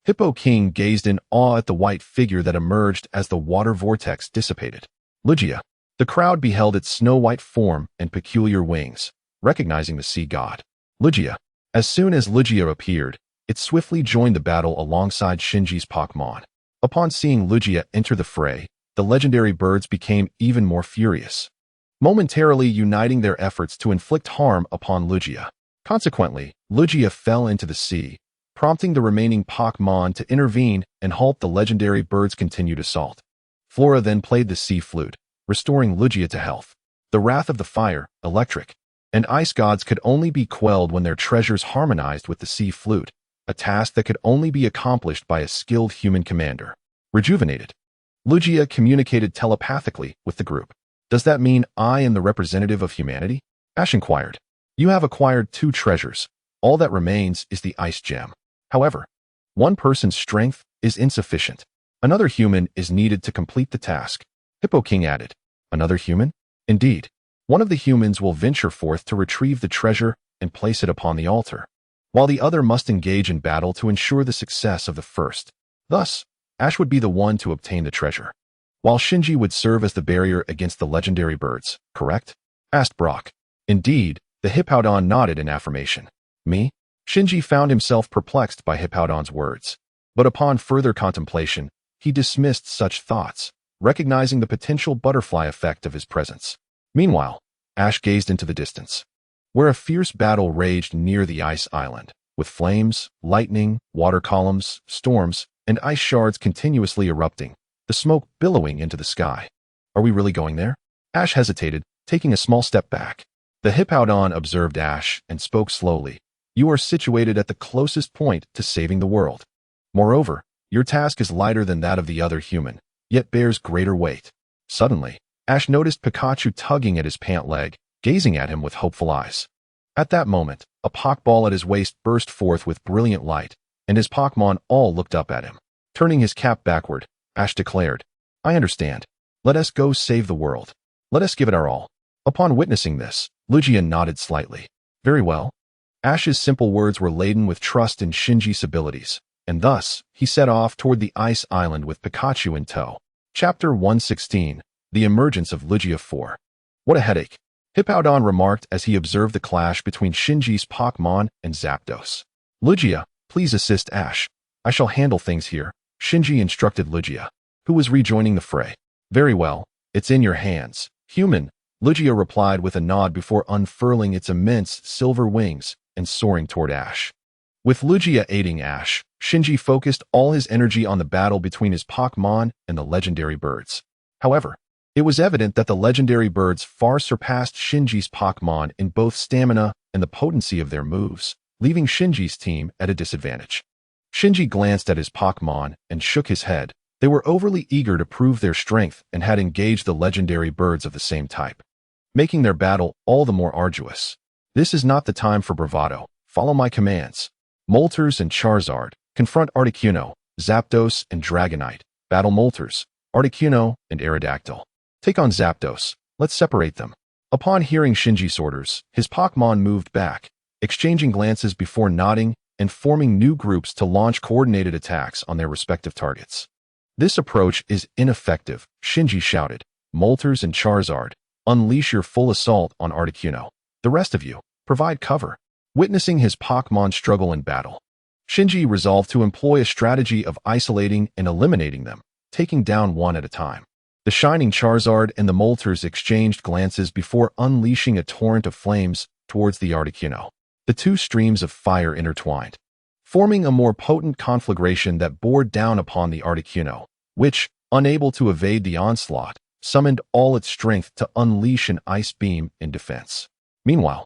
Hippo King gazed in awe at the white figure that emerged as the water vortex dissipated. Lugia, The crowd beheld its snow-white form and peculiar wings, recognizing the sea god, Lugia. As soon as Lugia appeared, it swiftly joined the battle alongside Shinji's Pokémon. Upon seeing Lugia enter the fray, the legendary birds became even more furious, momentarily uniting their efforts to inflict harm upon Lugia. Consequently, Lugia fell into the sea, prompting the remaining Pokémon to intervene and halt the legendary bird's continued assault. Flora then played the sea flute, restoring Lugia to health. The wrath of the fire, electric, and ice gods could only be quelled when their treasures harmonized with the sea flute, a task that could only be accomplished by a skilled human commander. Rejuvenated, Lugia communicated telepathically with the group. Does that mean I am the representative of humanity? Ash inquired. You have acquired 2 treasures. All that remains is the ice gem. However, one person's strength is insufficient. Another human is needed to complete the task. Hippo King added. Another human? Indeed. One of the humans will venture forth to retrieve the treasure and place it upon the altar, while the other must engage in battle to ensure the success of the first. Thus, Ash would be the one to obtain the treasure, while Shinji would serve as the barrier against the legendary birds, correct? Asked Brock. Indeed, the Hippowdon nodded in affirmation. Me? Shinji found himself perplexed by Hippowdon's words, but upon further contemplation, he dismissed such thoughts, recognizing the potential butterfly effect of his presence. Meanwhile, Ash gazed into the distance, where a fierce battle raged near the ice island, with flames, lightning, water columns, storms, and ice shards continuously erupting, the smoke billowing into the sky. Are we really going there? Ash hesitated, taking a small step back. The Hippowdon observed Ash and spoke slowly. You are situated at the closest point to saving the world. Moreover, your task is lighter than that of the other human, yet bears greater weight. Suddenly, Ash noticed Pikachu tugging at his pant leg, gazing at him with hopeful eyes. At that moment, a Pokeball at his waist burst forth with brilliant light, and his Pokémon all looked up at him. Turning his cap backward, Ash declared, I understand. Let us go save the world. Let us give it our all. Upon witnessing this, Lugia nodded slightly. Very well. Ash's simple words were laden with trust in Shinji's abilities, and thus, he set off toward the ice island with Pikachu in tow. Chapter 116. The Emergence of Lugia 4. What a headache, Hippowdon remarked as he observed the clash between Shinji's Pokémon and Zapdos. Lugia, please assist Ash. I shall handle things here, Shinji instructed Lugia, who was rejoining the fray. Very well, it's in your hands, human, Lugia replied with a nod before unfurling its immense silver wings and soaring toward Ash. With Lugia aiding Ash, Shinji focused all his energy on the battle between his Pokémon and the legendary birds. However, it was evident that the legendary birds far surpassed Shinji's Pokémon in both stamina and the potency of their moves, leaving Shinji's team at a disadvantage. Shinji glanced at his Pokémon and shook his head. They were overly eager to prove their strength and had engaged the legendary birds of the same type, making their battle all the more arduous. This is not the time for bravado. Follow my commands. Moltres and Charizard, confront Articuno, Zapdos and Dragonite, battle Moltres, Articuno and Aerodactyl. Take on Zapdos, let's separate them. Upon hearing Shinji's orders, his Pokémon moved back, exchanging glances before nodding and forming new groups to launch coordinated attacks on their respective targets. This approach is ineffective, Shinji shouted. Moltres and Charizard, unleash your full assault on Articuno. The rest of you, provide cover. Witnessing his Pokémon struggle in battle, Shinji resolved to employ a strategy of isolating and eliminating them, taking down one at a time. The shining Charizard and the Moltres exchanged glances before unleashing a torrent of flames towards the Articuno. The two streams of fire intertwined, forming a more potent conflagration that bore down upon the Articuno, which, unable to evade the onslaught, summoned all its strength to unleash an ice beam in defense. Meanwhile,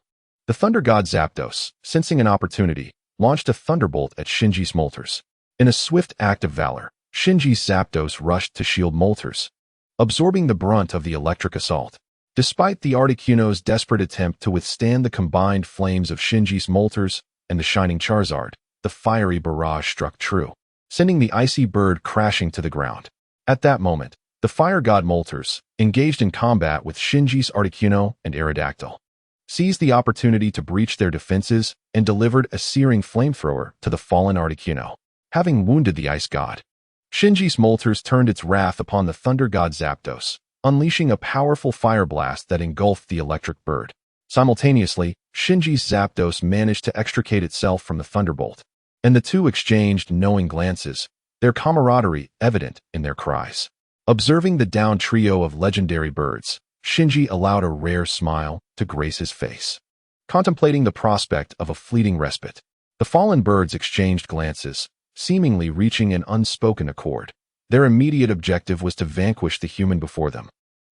the Thunder God Zapdos, sensing an opportunity, launched a thunderbolt at Shinji's Moltres. In a swift act of valor, Shinji's Zapdos rushed to shield Moltres, absorbing the brunt of the electric assault. Despite the Articuno's desperate attempt to withstand the combined flames of Shinji's Moltres and the shining Charizard, the fiery barrage struck true, sending the icy bird crashing to the ground. At that moment, the fire god Moltres, engaged in combat with Shinji's Articuno and Aerodactyl, seized the opportunity to breach their defenses and delivered a searing flamethrower to the fallen Articuno, having wounded the ice god. Shinji's Moltres turned its wrath upon the thunder god Zapdos, unleashing a powerful fire blast that engulfed the electric bird. Simultaneously, Shinji's Zapdos managed to extricate itself from the thunderbolt, and the two exchanged knowing glances, their camaraderie evident in their cries. Observing the downed trio of legendary birds, Shinji allowed a rare smile to grace his face. Contemplating the prospect of a fleeting respite, the fallen birds exchanged glances, seemingly reaching an unspoken accord. Their immediate objective was to vanquish the human before them,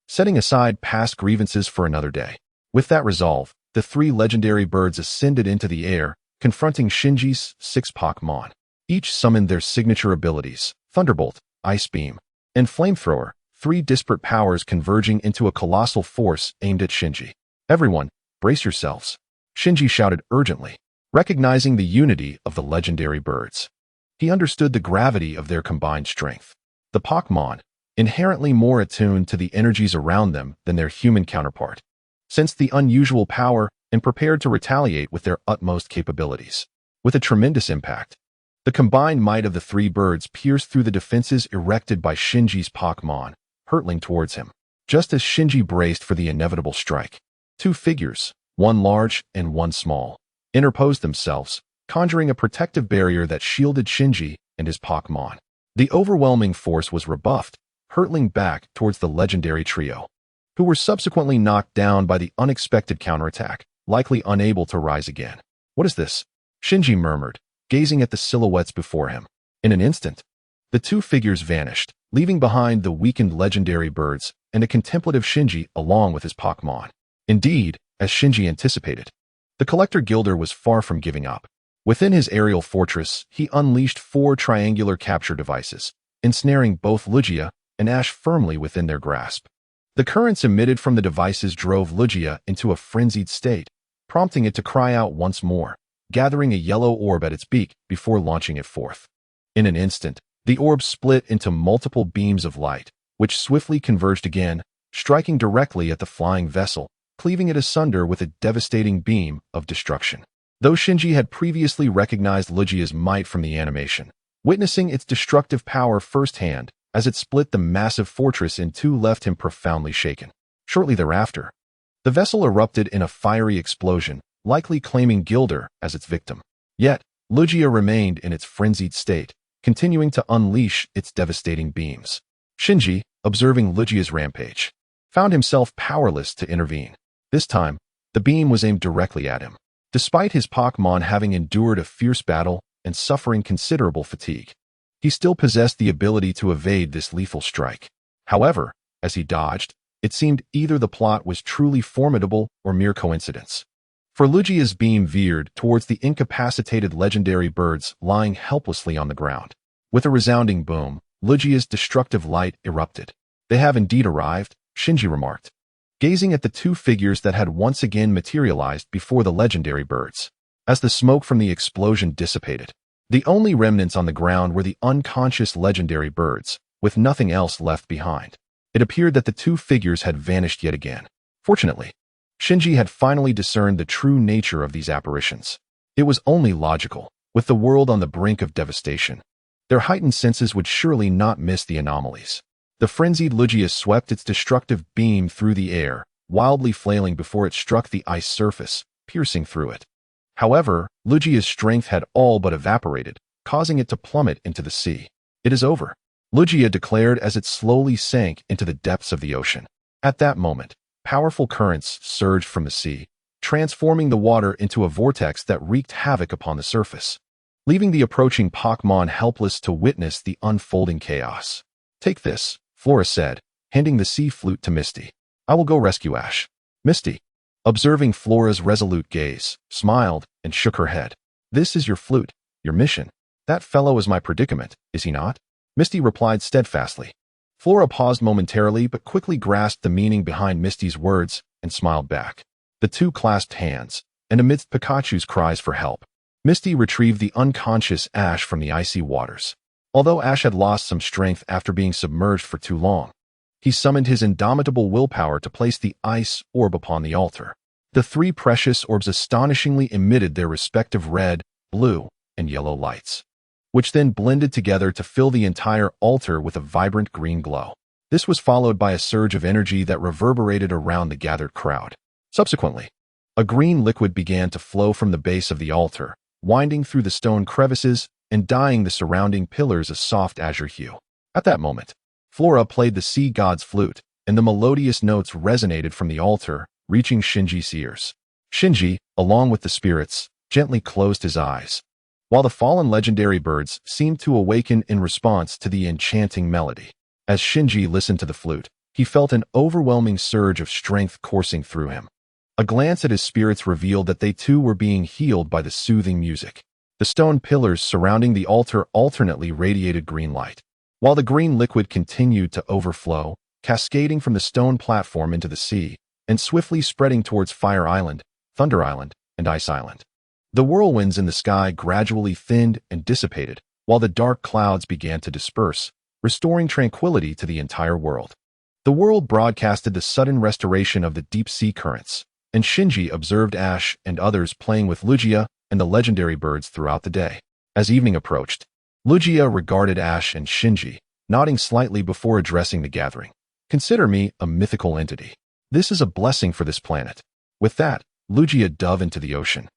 setting aside past grievances for another day. With that resolve, the three legendary birds ascended into the air, confronting Shinji's 6 Pokémon. Each summoned their signature abilities, Thunderbolt, Ice Beam, and Flamethrower, 3 disparate powers converging into a colossal force aimed at Shinji. "Everyone, brace yourselves," Shinji shouted urgently, recognizing the unity of the legendary birds. He understood the gravity of their combined strength. The Pokémon, inherently more attuned to the energies around them than their human counterpart, sensed the unusual power and prepared to retaliate with their utmost capabilities. With a tremendous impact, the combined might of the 3 birds pierced through the defenses erected by Shinji's Pokémon, hurtling towards him. Just as Shinji braced for the inevitable strike, 2 figures, one large and one small, interposed themselves, conjuring a protective barrier that shielded Shinji and his Pokémon. The overwhelming force was rebuffed, hurtling back towards the legendary trio, who were subsequently knocked down by the unexpected counterattack, likely unable to rise again. "What is this?" Shinji murmured, gazing at the silhouettes before him. In an instant, the 2 figures vanished, leaving behind the weakened legendary birds and a contemplative Shinji along with his Pokémon. Indeed, as Shinji anticipated, the Collector Gilder was far from giving up. Within his aerial fortress, he unleashed 4 triangular capture devices, ensnaring both Lugia and Ash firmly within their grasp. The currents emitted from the devices drove Lugia into a frenzied state, prompting it to cry out once more, gathering a yellow orb at its beak before launching it forth. In an instant, the orb split into multiple beams of light, which swiftly converged again, striking directly at the flying vessel, cleaving it asunder with a devastating beam of destruction. Though Shinji had previously recognized Lugia's might from the animation, witnessing its destructive power firsthand as it split the massive fortress in 2 left him profoundly shaken. Shortly thereafter, the vessel erupted in a fiery explosion, likely claiming Gilder as its victim. Yet, Lugia remained in its frenzied state, continuing to unleash its devastating beams. Shinji, observing Lugia's rampage, found himself powerless to intervene. This time, the beam was aimed directly at him. Despite his Pokémon having endured a fierce battle and suffering considerable fatigue, he still possessed the ability to evade this lethal strike. However, as he dodged, it seemed either the plot was truly formidable or mere coincidence. For Lugia's beam veered towards the incapacitated legendary birds lying helplessly on the ground. With a resounding boom, Lugia's destructive light erupted. "They have indeed arrived," Shinji remarked, gazing at the 2 figures that had once again materialized before the legendary birds. As the smoke from the explosion dissipated, the only remnants on the ground were the unconscious legendary birds, with nothing else left behind. It appeared that the 2 figures had vanished yet again. Fortunately, Shinji had finally discerned the true nature of these apparitions. It was only logical. With the world on the brink of devastation, their heightened senses would surely not miss the anomalies. The frenzied Lugia swept its destructive beam through the air, wildly flailing before it struck the ice surface, piercing through it. However, Lugia's strength had all but evaporated, causing it to plummet into the sea. "It is over," Lugia declared as it slowly sank into the depths of the ocean. At that moment, powerful currents surged from the sea, transforming the water into a vortex that wreaked havoc upon the surface, leaving the approaching Pokémon helpless to witness the unfolding chaos. "Take this," Flora said, handing the sea flute to Misty. "I will go rescue Ash." Misty, observing Flora's resolute gaze, smiled and shook her head. "This is your flute, your mission. That fellow is my predicament, is he not?" Misty replied steadfastly. Flora paused momentarily but quickly grasped the meaning behind Misty's words and smiled back. The 2 clasped hands, and amidst Pikachu's cries for help, Misty retrieved the unconscious Ash from the icy waters. Although Ash had lost some strength after being submerged for too long, he summoned his indomitable willpower to place the ice orb upon the altar. The 3 precious orbs astonishingly emitted their respective red, blue, and yellow lights, which then blended together to fill the entire altar with a vibrant green glow. This was followed by a surge of energy that reverberated around the gathered crowd. Subsequently, a green liquid began to flow from the base of the altar, winding through the stone crevices and dyeing the surrounding pillars a soft azure hue. At that moment, Flora played the sea god's flute, and the melodious notes resonated from the altar, reaching Shinji's ears. Shinji, along with the spirits, gently closed his eyes, while the fallen legendary birds seemed to awaken in response to the enchanting melody. As Shinji listened to the flute, he felt an overwhelming surge of strength coursing through him. A glance at his spirits revealed that they too were being healed by the soothing music. The stone pillars surrounding the altar alternately radiated green light, while the green liquid continued to overflow, cascading from the stone platform into the sea, and swiftly spreading towards Fire Island, Thunder Island, and Ice Island. The whirlwinds in the sky gradually thinned and dissipated, while the dark clouds began to disperse, restoring tranquility to the entire world. The world broadcasted the sudden restoration of the deep-sea currents, and Shinji observed Ash and others playing with Lugia and the legendary birds throughout the day. As evening approached, Lugia regarded Ash and Shinji, nodding slightly before addressing the gathering. "Consider me a mythical entity. This is a blessing for this planet." With that, Lugia dove into the ocean,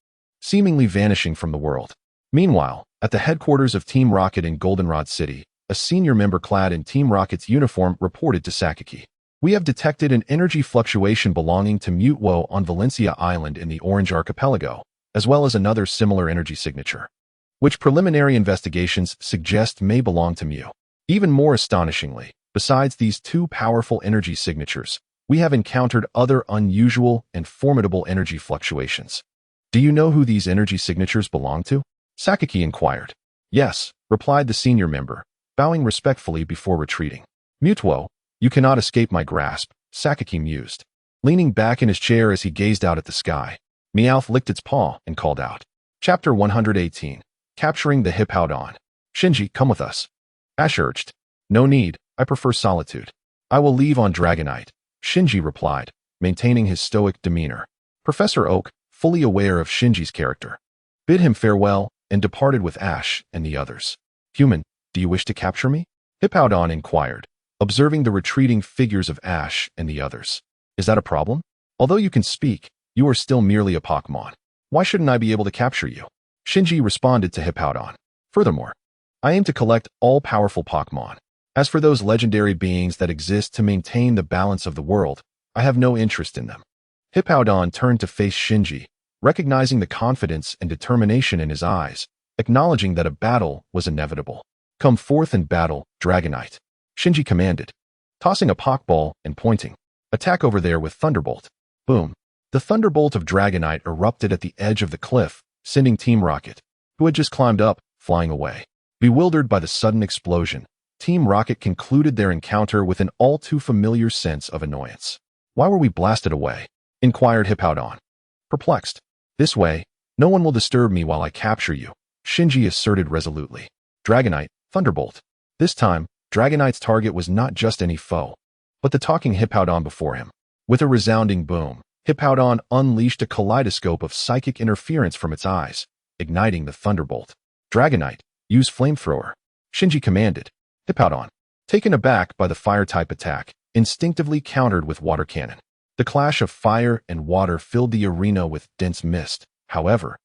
seemingly vanishing from the world. Meanwhile, at the headquarters of Team Rocket in Goldenrod City, a senior member clad in Team Rocket's uniform reported to Sakaki. "We have detected an energy fluctuation belonging to Mutewo on Valencia Island in the Orange Archipelago, as well as another similar energy signature, which preliminary investigations suggest may belong to Mew. Even more astonishingly, besides these two powerful energy signatures, we have encountered other unusual and formidable energy fluctuations. Do you know who these energy signatures belong to?" Sakaki inquired. "Yes," replied the senior member, bowing respectfully before retreating. "Mutewo, you cannot escape my grasp," Sakaki mused, leaning back in his chair as he gazed out at the sky. Meowth licked its paw and called out. Chapter 118. Capturing the Hippowdon. "Shinji, come with us," Ash urged. "No need, I prefer solitude. I will leave on Dragonite," Shinji replied, maintaining his stoic demeanor. Professor Oak, fully aware of Shinji's character, bid him farewell and departed with Ash and the others. "Human, do you wish to capture me?" Hippowdon inquired, observing the retreating figures of Ash and the others. "Is that a problem? Although you can speak, you are still merely a Pokémon. Why shouldn't I be able to capture you?" Shinji responded to Hippowdon. "Furthermore, I aim to collect all-powerful Pokémon. As for those legendary beings that exist to maintain the balance of the world, I have no interest in them." Hippowdon turned to face Shinji, recognizing the confidence and determination in his eyes, acknowledging that a battle was inevitable. "Come forth and battle, Dragonite," Shinji commanded, tossing a Pokeball and pointing. "Attack over there with Thunderbolt." Boom. The Thunderbolt of Dragonite erupted at the edge of the cliff, sending Team Rocket, who had just climbed up, flying away. Bewildered by the sudden explosion, Team Rocket concluded their encounter with an all-too-familiar sense of annoyance. "Why were we blasted away?" inquired Hippowdon. Perplexed. "This way, no one will disturb me while I capture you," Shinji asserted resolutely. Dragonite, Thunderbolt. This time, Dragonite's target was not just any foe, but the talking Hippowdon before him. With a resounding boom, Hippowdon unleashed a kaleidoscope of psychic interference from its eyes, igniting the Thunderbolt. "Dragonite, use Flamethrower," Shinji commanded. Hippowdon, taken aback by the fire-type attack, instinctively countered with Water Cannon. The clash of fire and water filled the arena with dense mist. However,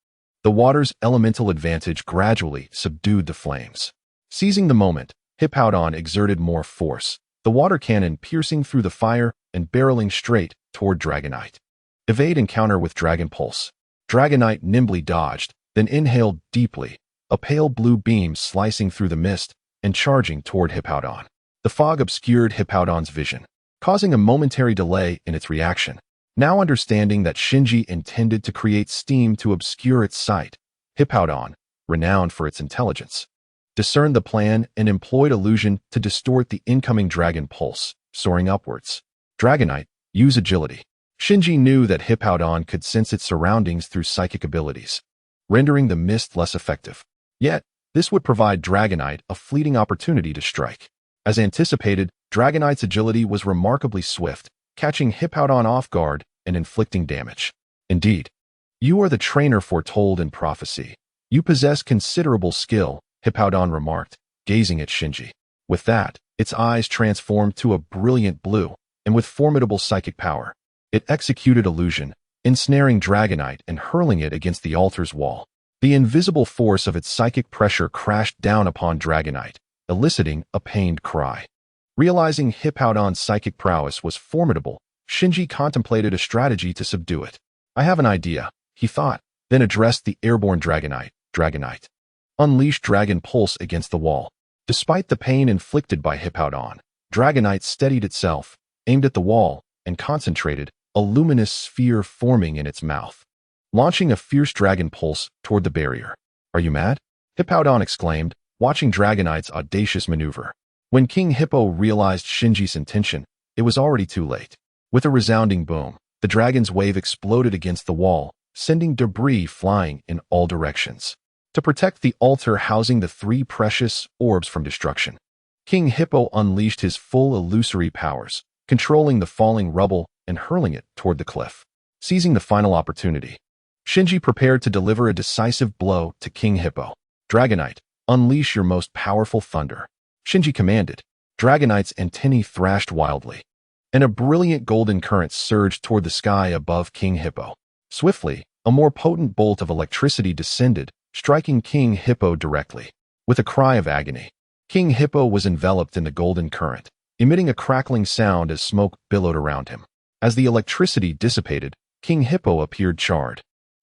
the water's elemental advantage gradually subdued the flames. Seizing the moment, Hippowdon exerted more force, the Water Cannon piercing through the fire and barreling straight toward Dragonite. Evade encounter with Dragon Pulse. Dragonite nimbly dodged, then inhaled deeply, a pale blue beam slicing through the mist and charging toward Hippowdon. The fog obscured Hippowdon's vision, causing a momentary delay in its reaction. Now understanding that Shinji intended to create steam to obscure its sight, Hippowdon, renowned for its intelligence, discerned the plan and employed illusion to distort the incoming Dragon Pulse, soaring upwards. Dragonite, use Agility. Shinji knew that Hippowdon could sense its surroundings through psychic abilities, rendering the mist less effective. Yet, this would provide Dragonite a fleeting opportunity to strike. As anticipated, Dragonite's agility was remarkably swift, catching Hippowdon off guard and inflicting damage. "Indeed, you are the trainer foretold in prophecy. You possess considerable skill," Hippowdon remarked, gazing at Shinji. With that, Its eyes transformed to a brilliant blue, and with formidable psychic power. It executed illusion, ensnaring Dragonite and hurling it against the altar's wall. The invisible force of its psychic pressure crashed down upon Dragonite, eliciting a pained cry. Realizing Hippowdon's psychic prowess was formidable, Shinji contemplated a strategy to subdue it. I have an idea, he thought, then addressed the airborne Dragonite. Unleash Dragon Pulse against the wall. Despite the pain inflicted by Hippowdon, Dragonite steadied itself, aimed at the wall, and concentrated, a luminous sphere forming in its mouth. Launching a fierce Dragon Pulse toward the barrier. Are you mad? Hippowdon exclaimed, watching Dragonite's audacious maneuver. When King Hippo realized Shinji's intention, it was already too late. With a resounding boom, the dragon's wave exploded against the wall, sending debris flying in all directions. To protect the altar housing the three precious orbs from destruction, King Hippo unleashed his full illusory powers, controlling the falling rubble and hurling it toward the cliff. Seizing the final opportunity, Shinji prepared to deliver a decisive blow to King Hippo. Dragonite, unleash your most powerful thunder. Shinji commanded. Dragonite's antennae thrashed wildly, and a brilliant golden current surged toward the sky above King Hippo. Swiftly, a more potent bolt of electricity descended, striking King Hippo directly. With a cry of agony, King Hippo was enveloped in the golden current, emitting a crackling sound as smoke billowed around him. As the electricity dissipated, King Hippo appeared charred,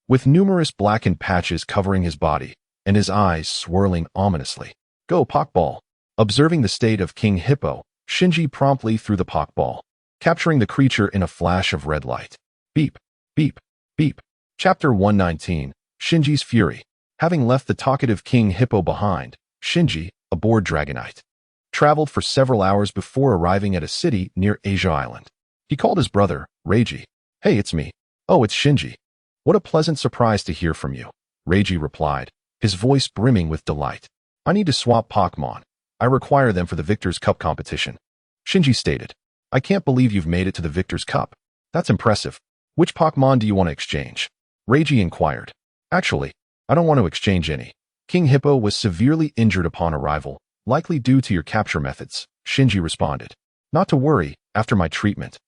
with numerous blackened patches covering his body, and his eyes swirling ominously. Go, Pokeball! Observing the state of King Hippo, Shinji promptly threw the Pokeball, capturing the creature in a flash of red light. Beep, beep, beep. Chapter 119, Shinji's Fury. Having left the talkative King Hippo behind, Shinji, aboard Dragonite, traveled for several hours before arriving at a city near Asia Island. He called his brother, Reiji. Hey, it's me. Oh, it's Shinji. What a pleasant surprise to hear from you, Reiji replied, his voice brimming with delight. I need to swap Pokémon. I require them for the Victor's Cup competition. Shinji stated. I can't believe you've made it to the Victor's Cup. That's impressive. Which Pokémon do you want to exchange? Reiji inquired. Actually, I don't want to exchange any. King Hippo was severely injured upon arrival, likely due to your capture methods, Shinji responded. Not to worry, after my treatment.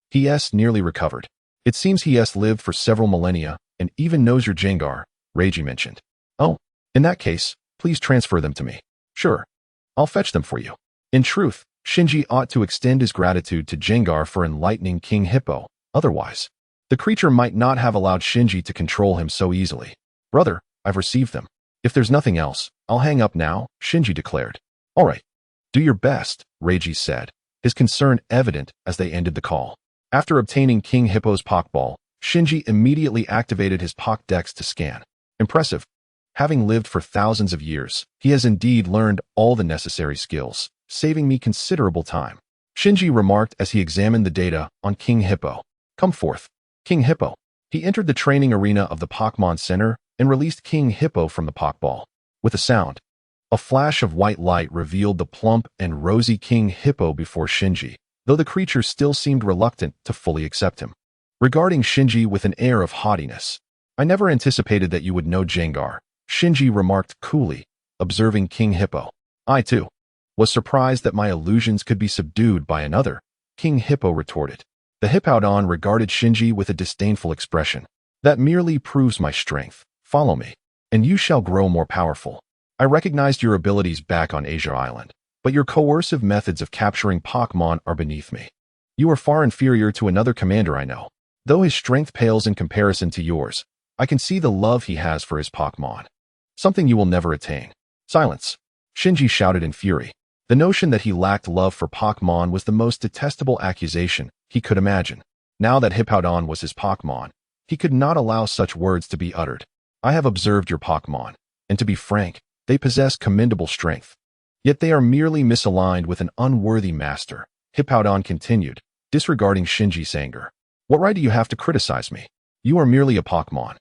He nearly recovered. It seems he lived for several millennia, and even knows your Gengar, Reiji mentioned. Oh, in that case, please transfer them to me. Sure. I'll fetch them for you. In truth, Shinji ought to extend his gratitude to Gengar for enlightening King Hippo. Otherwise, the creature might not have allowed Shinji to control him so easily. Brother, I've received them. If there's nothing else, I'll hang up now, Shinji declared. All right. Do your best, Reiji said, his concern evident as they ended the call. After obtaining King Hippo's Pokeball, Shinji immediately activated his Pokédex to scan. Impressive. Having lived for thousands of years, he has indeed learned all the necessary skills, saving me considerable time. Shinji remarked as he examined the data on King Hippo. Come forth, King Hippo. He entered the training arena of the Pokémon Center and released King Hippo from the Pokeball. With a sound, a flash of white light revealed the plump and rosy King Hippo before Shinji, though the creature still seemed reluctant to fully accept him. Regarding Shinji with an air of haughtiness, I never anticipated that you would know Gengar, Shinji remarked coolly, observing King Hippo. I, too, was surprised that my illusions could be subdued by another, King Hippo retorted. The Hippowdon regarded Shinji with a disdainful expression. That merely proves my strength. Follow me, and you shall grow more powerful. I recognized your abilities back on Asia Island, but your coercive methods of capturing Pokémon are beneath me. You are far inferior to another commander I know. Though his strength pales in comparison to yours, I can see the love he has for his Pokémon. Something you will never attain. Silence, Shinji shouted in fury. The notion that he lacked love for Pokémon was the most detestable accusation he could imagine. Now that Hippowdon was his Pokémon, he could not allow such words to be uttered. I have observed your Pokémon, and to be frank, they possess commendable strength. Yet they are merely misaligned with an unworthy master, Hippowdon continued, disregarding Shinji's anger. What right do you have to criticize me? You are merely a Pokémon.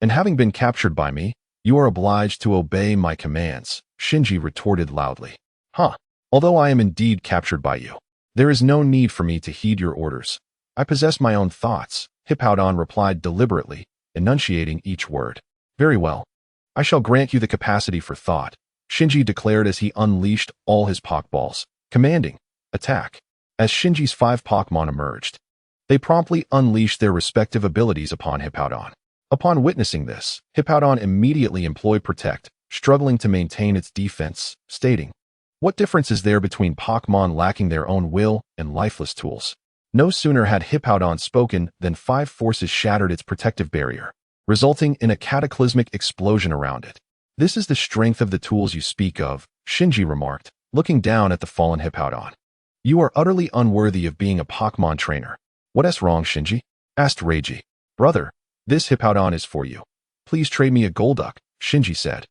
And having been captured by me, you are obliged to obey my commands, Shinji retorted loudly. Huh. Although I am indeed captured by you, there is no need for me to heed your orders. I possess my own thoughts, Hippowdon replied deliberately, enunciating each word. Very well. I shall grant you the capacity for thought, Shinji declared as he unleashed all his Pokeballs, commanding, Attack. As Shinji's 5 Pokémon emerged, they promptly unleashed their respective abilities upon Hippowdon. Upon witnessing this, Hippowdon immediately employed Protect, struggling to maintain its defense, stating, "What difference is there between Pokémon lacking their own will and lifeless tools?" No sooner had Hippowdon spoken than 5 forces shattered its protective barrier, resulting in a cataclysmic explosion around it. "This is the strength of the tools you speak of," Shinji remarked, looking down at the fallen Hippowdon. "You are utterly unworthy of being a Pokémon trainer." "What is wrong, Shinji?" asked Reiji. "Brother, this Hippowdon is for you. Please trade me a Golduck," Shinji said.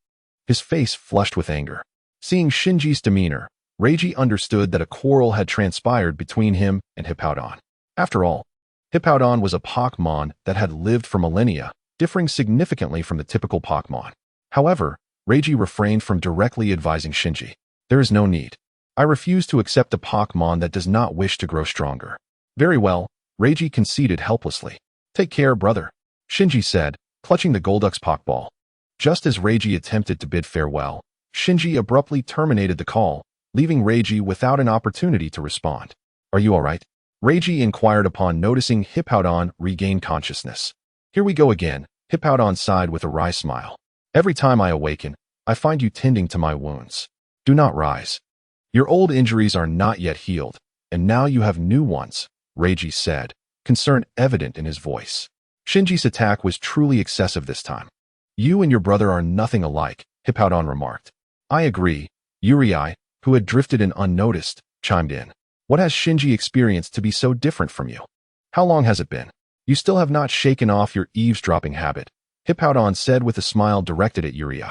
His face flushed with anger. Seeing Shinji's demeanor, Reiji understood that a quarrel had transpired between him and Hippowdon. After all, Hippowdon was a Pokémon that had lived for millennia, differing significantly from the typical Pokémon. However, Reiji refrained from directly advising Shinji. "There is no need. I refuse to accept a Pokémon that does not wish to grow stronger." "Very well," Reiji conceded helplessly. "Take care, brother," Shinji said, clutching the Golduck's Pokeball. Just as Reiji attempted to bid farewell, Shinji abruptly terminated the call, leaving Reiji without an opportunity to respond. "Are you all right?" Reiji inquired upon noticing Hippowdon regain consciousness. "Here we go again," Hippowdon sighed with a wry smile. "Every time I awaken, I find you tending to my wounds. Do not rise. Your old injuries are not yet healed, and now you have new ones," Reiji said, concern evident in his voice. Shinji's attack was truly excessive this time. "You and your brother are nothing alike," Hippowdon remarked. "I agree," Yuri, who had drifted in unnoticed, chimed in. "What has Shinji experienced to be so different from you? How long has it been? You still have not shaken off your eavesdropping habit," Hippowdon said with a smile directed at Yuri.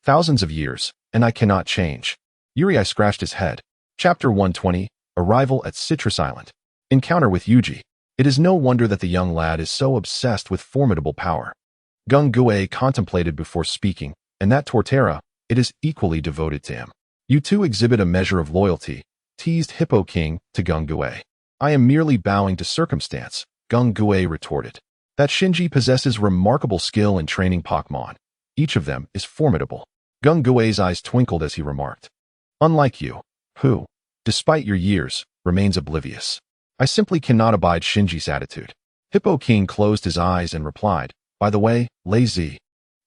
"Thousands of years, and I cannot change." Yuri scratched his head. Chapter 120, Arrival at Citrus Island. Encounter with Yuji. It is no wonder that the young lad is so obsessed with formidable power. Gung-Gue contemplated before speaking, and that Torterra, it is equally devoted to him. "You two exhibit a measure of loyalty," teased Hippo King to Gung-Gue. "I am merely bowing to circumstance," Gung-Gue retorted. "That Shinji possesses remarkable skill in training Pokémon. Each of them is formidable." Gung-Gue's eyes twinkled as he remarked. "Unlike you, who, despite your years, remains oblivious. I simply cannot abide Shinji's attitude." Hippo King closed his eyes and replied, "By the way, Lin,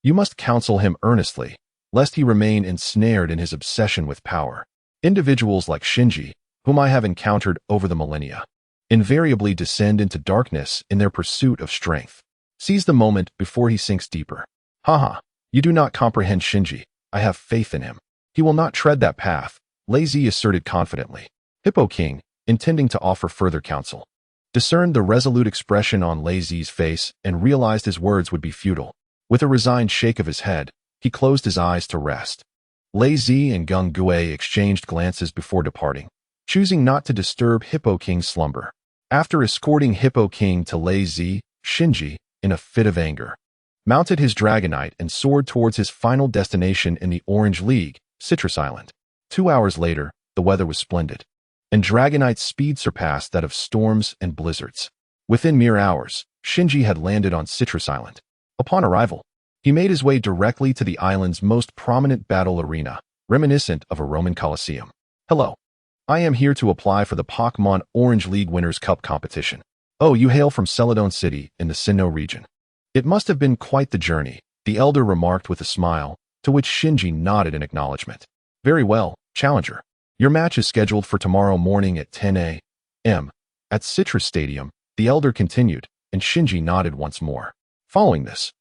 you must counsel him earnestly, lest he remain ensnared in his obsession with power. Individuals like Shinji, whom I have encountered over the millennia, invariably descend into darkness in their pursuit of strength. Seize the moment before he sinks deeper." "Haha, you do not comprehend Shinji. I have faith in him. He will not tread that path," Lin asserted confidently. Hippo King, intending to offer further counsel, discerned the resolute expression on Lin's face and realized his words would be futile. With a resigned shake of his head, he closed his eyes to rest. Lin and Gung-Gue exchanged glances before departing, choosing not to disturb Hippo King's slumber. After escorting Hippo King to Lin, Shinji, in a fit of anger, mounted his Dragonite and soared towards his final destination in the Orange League, Citrus Island. 2 hours later, the weather was splendid, and Dragonite's speed surpassed that of storms and blizzards. Within mere hours, Shinji had landed on Citrus Island. Upon arrival, he made his way directly to the island's most prominent battle arena, reminiscent of a Roman Colosseum. "Hello. I am here to apply for the Pokémon Orange League Winners' Cup competition. Oh, you hail from Celadon City in the Sinnoh region. It must have been quite the journey," the elder remarked with a smile, to which Shinji nodded in acknowledgement. "Very well, challenger. Your match is scheduled for tomorrow morning at 10 a.m. at Citrus Stadium," the elder continued, and Shinji nodded once more. Following this,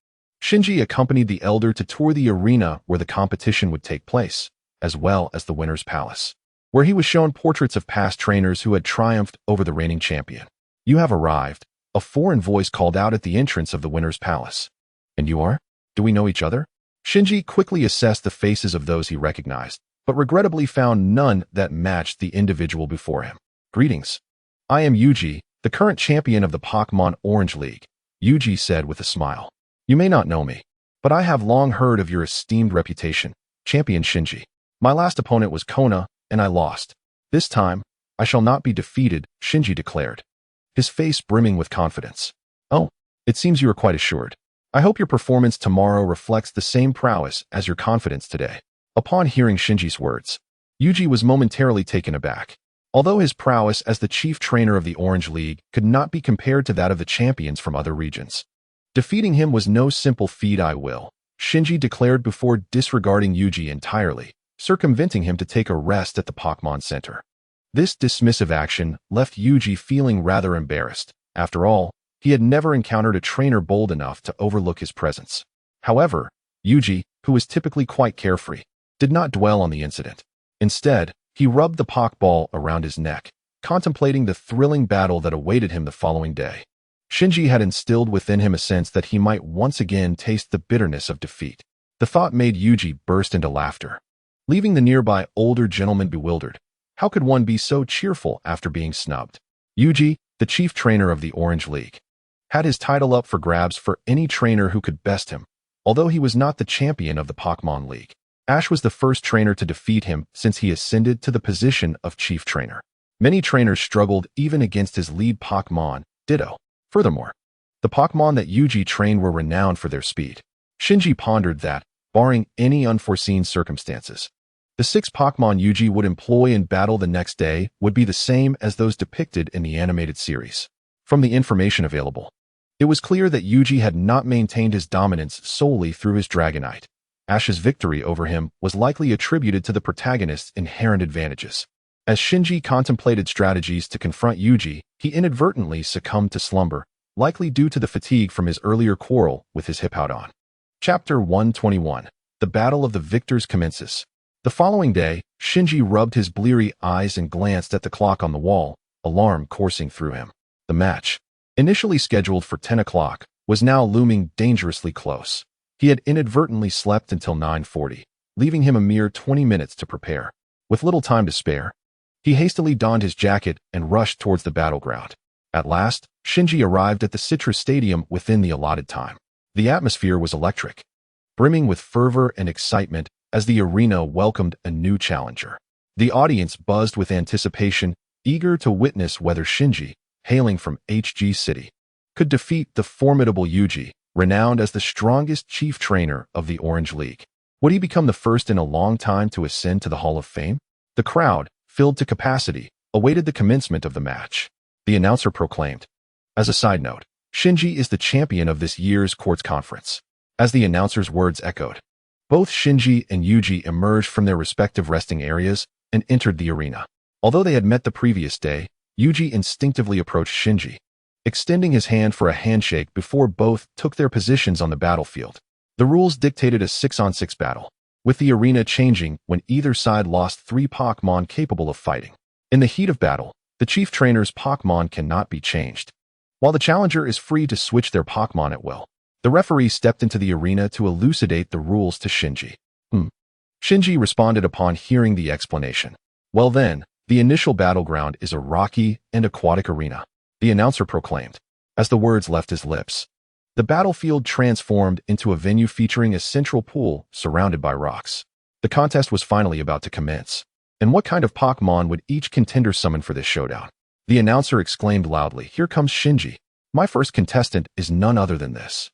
Shinji accompanied the elder to tour the arena where the competition would take place, as well as the winner's palace, where he was shown portraits of past trainers who had triumphed over the reigning champion. "You have arrived," a foreign voice called out at the entrance of the winner's palace. "And you are? Do we know each other?" Shinji quickly assessed the faces of those he recognized, but regrettably found none that matched the individual before him. "Greetings. I am Yuji, the current champion of the Pokémon Orange League," Yuji said with a smile. "You may not know me, but I have long heard of your esteemed reputation, Champion Shinji. My last opponent was Kona, and I lost. This time, I shall not be defeated," Shinji declared, his face brimming with confidence. "Oh, it seems you are quite assured. I hope your performance tomorrow reflects the same prowess as your confidence today." Upon hearing Shinji's words, Yuji was momentarily taken aback. Although his prowess as the chief trainer of the Orange League could not be compared to that of the champions from other regions. Defeating him was no simple feat. Shinji declared before disregarding Yuji entirely, circumventing him to take a rest at the Pokémon Center. This dismissive action left Yuji feeling rather embarrassed. After all, he had never encountered a trainer bold enough to overlook his presence. However, Yuji, who was typically quite carefree, did not dwell on the incident. Instead, he rubbed the Pokeball around his neck, contemplating the thrilling battle that awaited him the following day. Shinji had instilled within him a sense that he might once again taste the bitterness of defeat. The thought made Yuji burst into laughter, leaving the nearby older gentleman bewildered. How could one be so cheerful after being snubbed? Yuji, the chief trainer of the Orange League, had his title up for grabs for any trainer who could best him, although he was not the champion of the Pokémon League. Ash was the first trainer to defeat him since he ascended to the position of chief trainer. Many trainers struggled even against his lead Pokémon, Ditto. Furthermore, the Pokémon that Yuji trained were renowned for their speed. Shinji pondered that, barring any unforeseen circumstances, the 6 Pokémon Yuji would employ in battle the next day would be the same as those depicted in the animated series. From the information available, it was clear that Yuji had not maintained his dominance solely through his Dragonite. Ash's victory over him was likely attributed to the protagonist's inherent advantages. As Shinji contemplated strategies to confront Yuji, he inadvertently succumbed to slumber, likely due to the fatigue from his earlier quarrel with his Hippowdon. Chapter 121. The Battle of the Victors commences. The following day, Shinji rubbed his bleary eyes and glanced at the clock on the wall, alarm coursing through him. The match, initially scheduled for 10 o'clock, was now looming dangerously close. He had inadvertently slept until 9:40, leaving him a mere 20 minutes to prepare. With little time to spare, he hastily donned his jacket and rushed towards the battleground. At last, Shinji arrived at the Citrus Stadium within the allotted time. The atmosphere was electric, brimming with fervor and excitement as the arena welcomed a new challenger. The audience buzzed with anticipation, eager to witness whether Shinji, hailing from HG City, could defeat the formidable Yuji, renowned as the strongest chief trainer of the Orange League. Would he become the first in a long time to ascend to the Hall of Fame? The crowd, filled to capacity, awaited the commencement of the match. The announcer proclaimed. As a side note, Shinji is the champion of this year's Quartz Conference. As the announcer's words echoed, both Shinji and Yuji emerged from their respective resting areas and entered the arena. Although they had met the previous day, Yuji instinctively approached Shinji, extending his hand for a handshake before both took their positions on the battlefield. The rules dictated a 6-on-6 battle, with the arena changing when either side lost 3 Pokémon capable of fighting. In the heat of battle, the chief trainer's Pokémon cannot be changed, while the challenger is free to switch their Pokémon at will. The referee stepped into the arena to elucidate the rules to Shinji. Shinji responded upon hearing the explanation. Well then, the initial battleground is a rocky and aquatic arena, the announcer proclaimed. As the words left his lips, the battlefield transformed into a venue featuring a central pool surrounded by rocks. The contest was finally about to commence. And what kind of Pokémon would each contender summon for this showdown? The announcer exclaimed loudly, "Here comes Shinji. My first contestant is none other than this."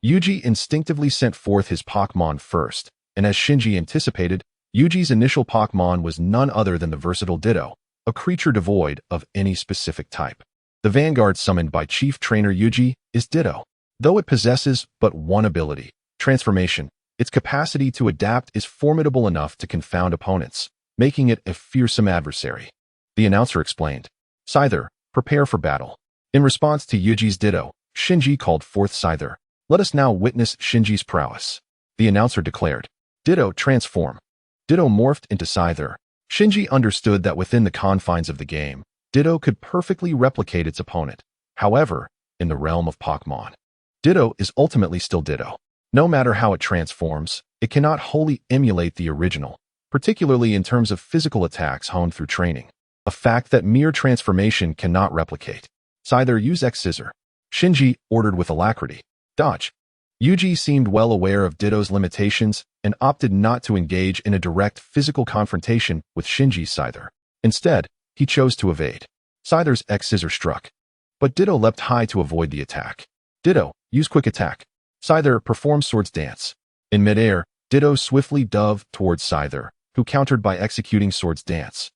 Yuji instinctively sent forth his Pokémon first, and as Shinji anticipated, Yuji's initial Pokémon was none other than the versatile Ditto, a creature devoid of any specific type. The vanguard summoned by Chief Trainer Yuji is Ditto. Though it possesses but one ability, transformation, its capacity to adapt is formidable enough to confound opponents, making it a fearsome adversary. The announcer explained. Scyther, prepare for battle. In response to Yuji's Ditto, Shinji called forth Scyther. Let us now witness Shinji's prowess. The announcer declared. Ditto, transform. Ditto morphed into Scyther. Shinji understood that within the confines of the game, Ditto could perfectly replicate its opponent. However, in the realm of Pokémon, Ditto is ultimately still Ditto. No matter how it transforms, it cannot wholly emulate the original, particularly in terms of physical attacks honed through training, a fact that mere transformation cannot replicate. Scyther, use X-Scissor. Shinji ordered with alacrity. Dodge. Yuji seemed well aware of Ditto's limitations and opted not to engage in a direct physical confrontation with Shinji's Scyther. Instead, he chose to evade. Scyther's X-Scissor struck, but Ditto leapt high to avoid the attack. Ditto, use Quick Attack. Scyther, perform Swords Dance. In midair, Ditto swiftly dove towards Scyther, who countered by executing Swords Dance.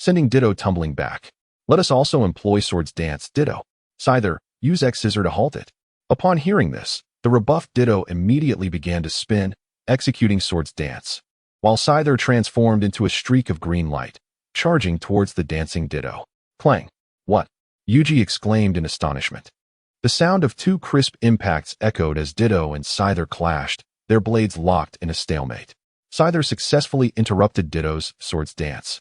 sending Ditto tumbling back. Let us also employ Sword's Dance, Ditto. Scyther, use X Scissor to halt it. Upon hearing this, the rebuffed Ditto immediately began to spin, executing Sword's Dance, while Scyther transformed into a streak of green light, charging towards the dancing Ditto. Clang! What? Yuji exclaimed in astonishment. The sound of two crisp impacts echoed as Ditto and Scyther clashed, their blades locked in a stalemate. Scyther successfully interrupted Ditto's Sword's Dance,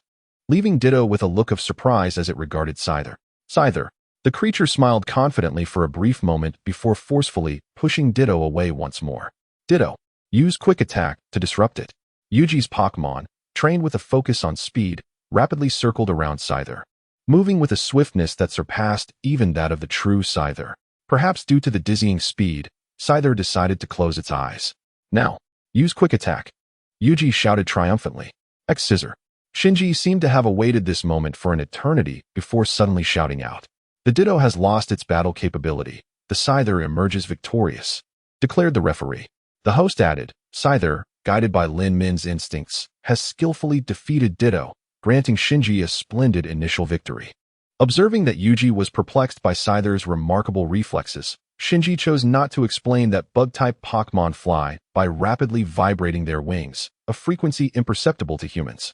leaving Ditto with a look of surprise as it regarded Scyther. Scyther. The creature smiled confidently for a brief moment before forcefully pushing Ditto away once more. Ditto. Use Quick Attack to disrupt it. Yuji's Pokémon, trained with a focus on speed, rapidly circled around Scyther, moving with a swiftness that surpassed even that of the true Scyther. Perhaps due to the dizzying speed, Scyther decided to close its eyes. Now, use Quick Attack. Yuji shouted triumphantly. X Scissor. Shinji seemed to have awaited this moment for an eternity before suddenly shouting out. The Ditto has lost its battle capability. The Scyther emerges victorious, declared the referee. The host added, Scyther, guided by Lin Min's instincts, has skillfully defeated Ditto, granting Shinji a splendid initial victory. Observing that Yuji was perplexed by Scyther's remarkable reflexes, Shinji chose not to explain that bug-type Pokémon fly by rapidly vibrating their wings, a frequency imperceptible to humans,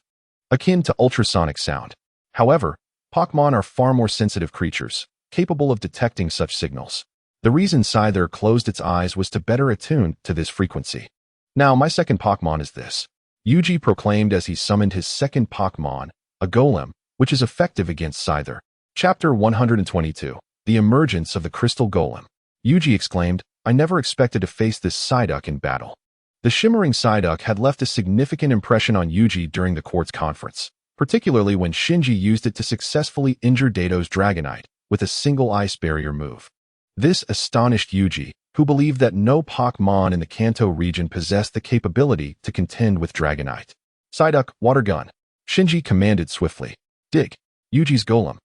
akin to ultrasonic sound. However, Pokémon are far more sensitive creatures, capable of detecting such signals. The reason Scyther closed its eyes was to better attune to this frequency. Now, my second Pokémon is this, Yuji proclaimed as he summoned his second Pokémon, a Golem, which is effective against Scyther. Chapter 122. The Emergence of the Crystal Golem. Yuji exclaimed, I never expected to face this Psyduck in battle. The shimmering Psyduck had left a significant impression on Yuji during the court's conference, particularly when Shinji used it to successfully injure Dato's Dragonite with a single ice barrier move. This astonished Yuji, who believed that no Pokémon in the Kanto region possessed the capability to contend with Dragonite. Psyduck, Water Gun. Shinji commanded swiftly. Dig. Yuji's Golem,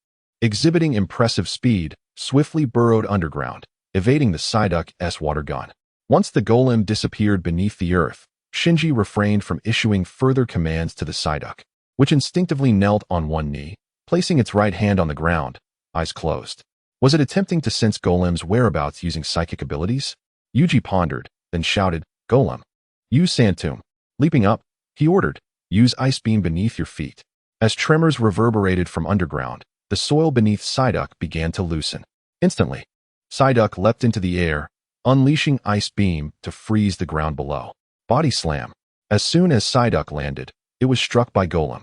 exhibiting impressive speed, swiftly burrowed underground, evading the Psyduck's water gun. Once the Golem disappeared beneath the earth, Shinji refrained from issuing further commands to the Psyduck, which instinctively knelt on one knee, placing its right hand on the ground, eyes closed. Was it attempting to sense Golem's whereabouts using psychic abilities? Yuji pondered, then shouted, Golem, use Sand Tomb. Leaping up, he ordered, use Ice Beam beneath your feet. As tremors reverberated from underground, the soil beneath Psyduck began to loosen. Instantly, Psyduck leapt into the air, unleashing Ice Beam to freeze the ground below. Body Slam. As soon as Psyduck landed, it was struck by Golem,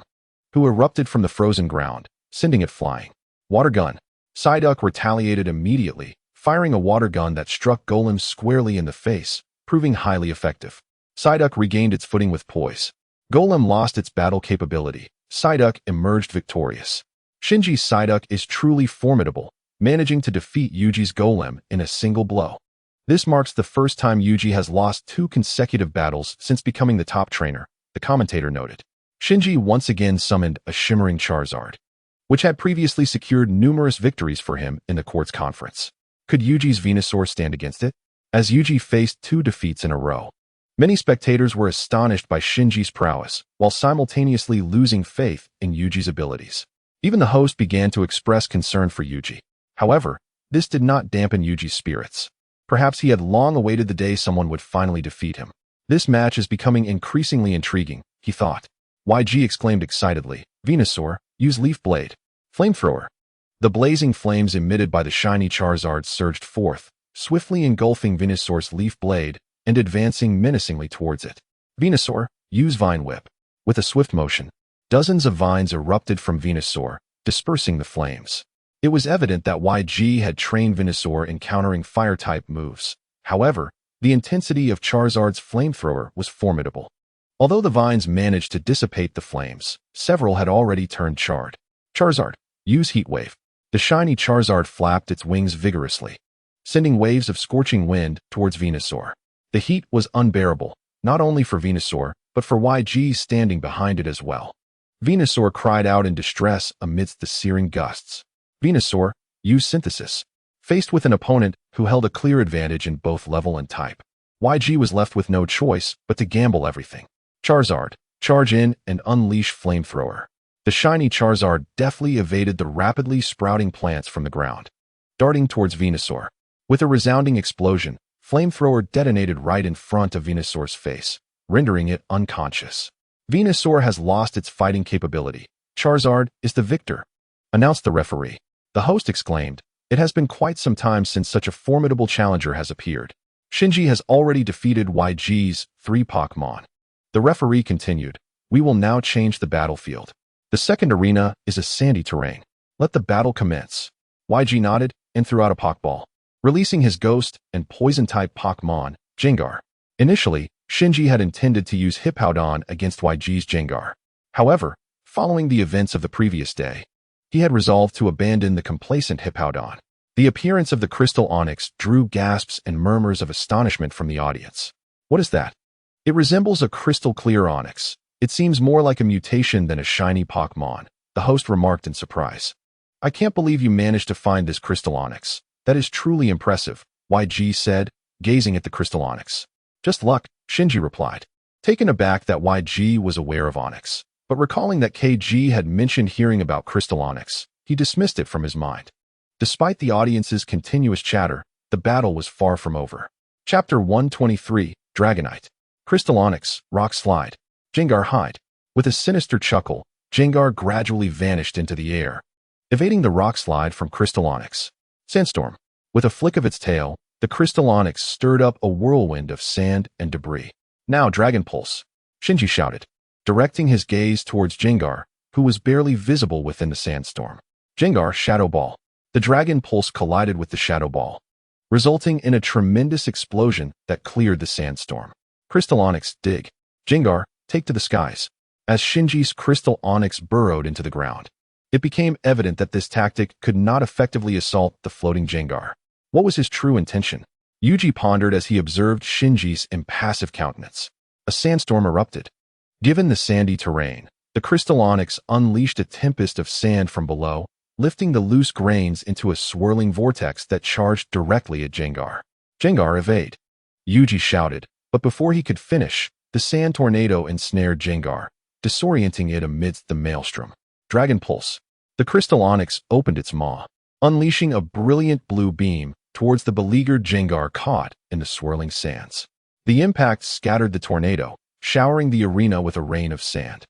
who erupted from the frozen ground, sending it flying. Water Gun. Psyduck retaliated immediately, firing a water gun that struck Golem squarely in the face, proving highly effective. Psyduck regained its footing with poise. Golem lost its battle capability. Psyduck emerged victorious. Shinji's Psyduck is truly formidable, managing to defeat Yuji's Golem in a single blow. This marks the first time Yuji has lost 2 consecutive battles since becoming the top trainer, the commentator noted. Shinji once again summoned a shimmering Charizard, which had previously secured numerous victories for him in the court's conference. Could Yuji's Venusaur stand against it? As Yuji faced 2 defeats in a row, many spectators were astonished by Shinji's prowess, while simultaneously losing faith in Yuji's abilities. Even the host began to express concern for Yuji. However, this did not dampen Yuji's spirits. Perhaps he had long awaited the day someone would finally defeat him. This match is becoming increasingly intriguing, he thought. YG exclaimed excitedly, Venusaur, use Leaf Blade. Flamethrower. The blazing flames emitted by the shiny Charizard surged forth, swiftly engulfing Venusaur's Leaf Blade and advancing menacingly towards it. Venusaur, use Vine Whip. With a swift motion, dozens of vines erupted from Venusaur, dispersing the flames. It was evident that YG had trained Venusaur in countering fire-type moves. However, the intensity of Charizard's flamethrower was formidable. Although the vines managed to dissipate the flames, several had already turned charred. Charizard, use Heat Wave. The shiny Charizard flapped its wings vigorously, sending waves of scorching wind towards Venusaur. The heat was unbearable, not only for Venusaur, but for YG standing behind it as well. Venusaur cried out in distress amidst the searing gusts. Venusaur, use Synthesis. Faced with an opponent who held a clear advantage in both level and type, YG was left with no choice but to gamble everything. Charizard, charge in and unleash Flamethrower. The shiny Charizard deftly evaded the rapidly sprouting plants from the ground, darting towards Venusaur. With a resounding explosion, Flamethrower detonated right in front of Venusaur's face, rendering it unconscious. Venusaur has lost its fighting capability. Charizard is the victor, announced the referee. The host exclaimed, "It has been quite some time since such a formidable challenger has appeared. Shinji has already defeated YG's 3 Pokémon." The referee continued, "We will now change the battlefield. The second arena is a sandy terrain. Let the battle commence." YG nodded and threw out a Pokeball, releasing his ghost and poison-type Pokémon, Gengar. Initially, Shinji had intended to use Hippowdon against YG's Gengar. However, following the events of the previous day, he had resolved to abandon the complacent Hippowdon. The appearance of the Crystal Onyx drew gasps and murmurs of astonishment from the audience. "What is that?" "It resembles a crystal-clear Onyx. It seems more like a mutation than a shiny Pokémon," the host remarked in surprise. "I can't believe you managed to find this Crystal Onyx. That is truly impressive," YG said, gazing at the Crystal Onyx. "Just luck," Shinji replied, taken aback that YG was aware of Onyx. But recalling that KG had mentioned hearing about Crystal Onyx, he dismissed it from his mind. Despite the audience's continuous chatter, the battle was far from over. Chapter 123, Dragonite. Crystal Onyx, Rock Slide. Gengar hide. With a sinister chuckle, Gengar gradually vanished into the air, evading the rock slide from Crystal Onyx. Sandstorm. With a flick of its tail, the Crystal Onyx stirred up a whirlwind of sand and debris. "Now Dragon Pulse," Shinji shouted, directing his gaze towards Gengar, who was barely visible within the sandstorm. Gengar Shadow Ball. The Dragon Pulse collided with the Shadow Ball, resulting in a tremendous explosion that cleared the sandstorm. Crystal Onyx Dig. Gengar, take to the skies. As Shinji's Crystal Onyx burrowed into the ground, it became evident that this tactic could not effectively assault the floating Gengar. What was his true intention? Yuji pondered as he observed Shinji's impassive countenance. A sandstorm erupted. Given the sandy terrain, the Crystal Onyx unleashed a tempest of sand from below, lifting the loose grains into a swirling vortex that charged directly at Gengar. "Gengar, evade!" Yuji shouted, but before he could finish, the sand tornado ensnared Gengar, disorienting it amidst the maelstrom. Dragon Pulse. The Crystal Onyx opened its maw, unleashing a brilliant blue beam towards the beleaguered Gengar caught in the swirling sands. The impact scattered the tornado, showering the arena with a rain of sand.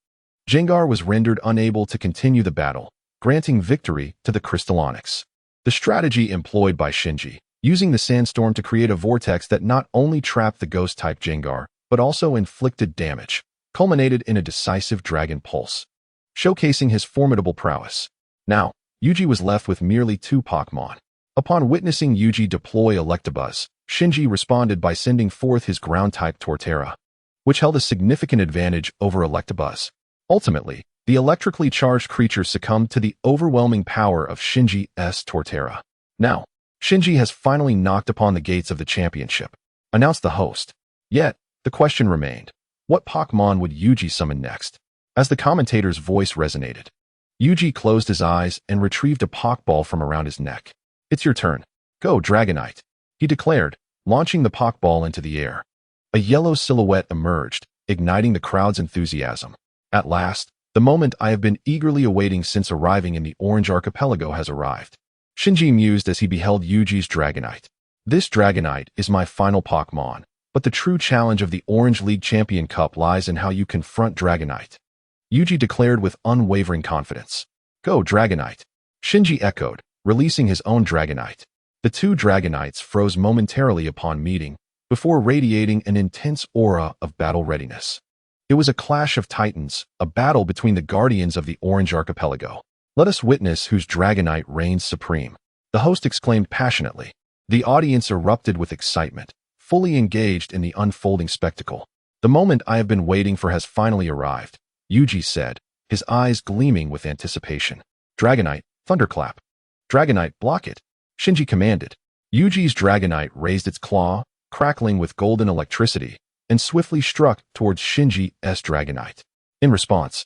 Gengar was rendered unable to continue the battle, granting victory to the Crystal Onyx. The strategy employed by Shinji, using the sandstorm to create a vortex that not only trapped the ghost-type Gengar, but also inflicted damage, culminated in a decisive Dragon Pulse, showcasing his formidable prowess. Now, Yuji was left with merely 2 Pokémon. Upon witnessing Yuji deploy Electabuzz, Shinji responded by sending forth his ground-type Torterra, which held a significant advantage over Electabuzz. Ultimately, the electrically charged creature succumbed to the overwhelming power of Shinji's Torterra. "Now, Shinji has finally knocked upon the gates of the championship," announced the host. Yet, the question remained, what Pokémon would Yuji summon next? As the commentator's voice resonated, Yuji closed his eyes and retrieved a Pokeball from around his neck. "It's your turn. Go, Dragonite," he declared, launching the Pokeball into the air. A yellow silhouette emerged, igniting the crowd's enthusiasm. "At last, the moment I have been eagerly awaiting since arriving in the Orange Archipelago has arrived," Shinji mused as he beheld Yuji's Dragonite. "This Dragonite is my final Pokémon, but the true challenge of the Orange League Champion Cup lies in how you confront Dragonite," Yuji declared with unwavering confidence. "Go, Dragonite," Shinji echoed, releasing his own Dragonite. The 2 Dragonites froze momentarily upon meeting, before radiating an intense aura of battle readiness. It was a clash of titans, a battle between the guardians of the Orange Archipelago. "Let us witness whose Dragonite reigns supreme," the host exclaimed passionately. The audience erupted with excitement, fully engaged in the unfolding spectacle. "The moment I have been waiting for has finally arrived," Yuji said, his eyes gleaming with anticipation. "Dragonite, Thunderclap." "Dragonite, block it," Shinji commanded. Yuji's Dragonite raised its claw, crackling with golden electricity, and swiftly struck towards Shinji's Dragonite. In response,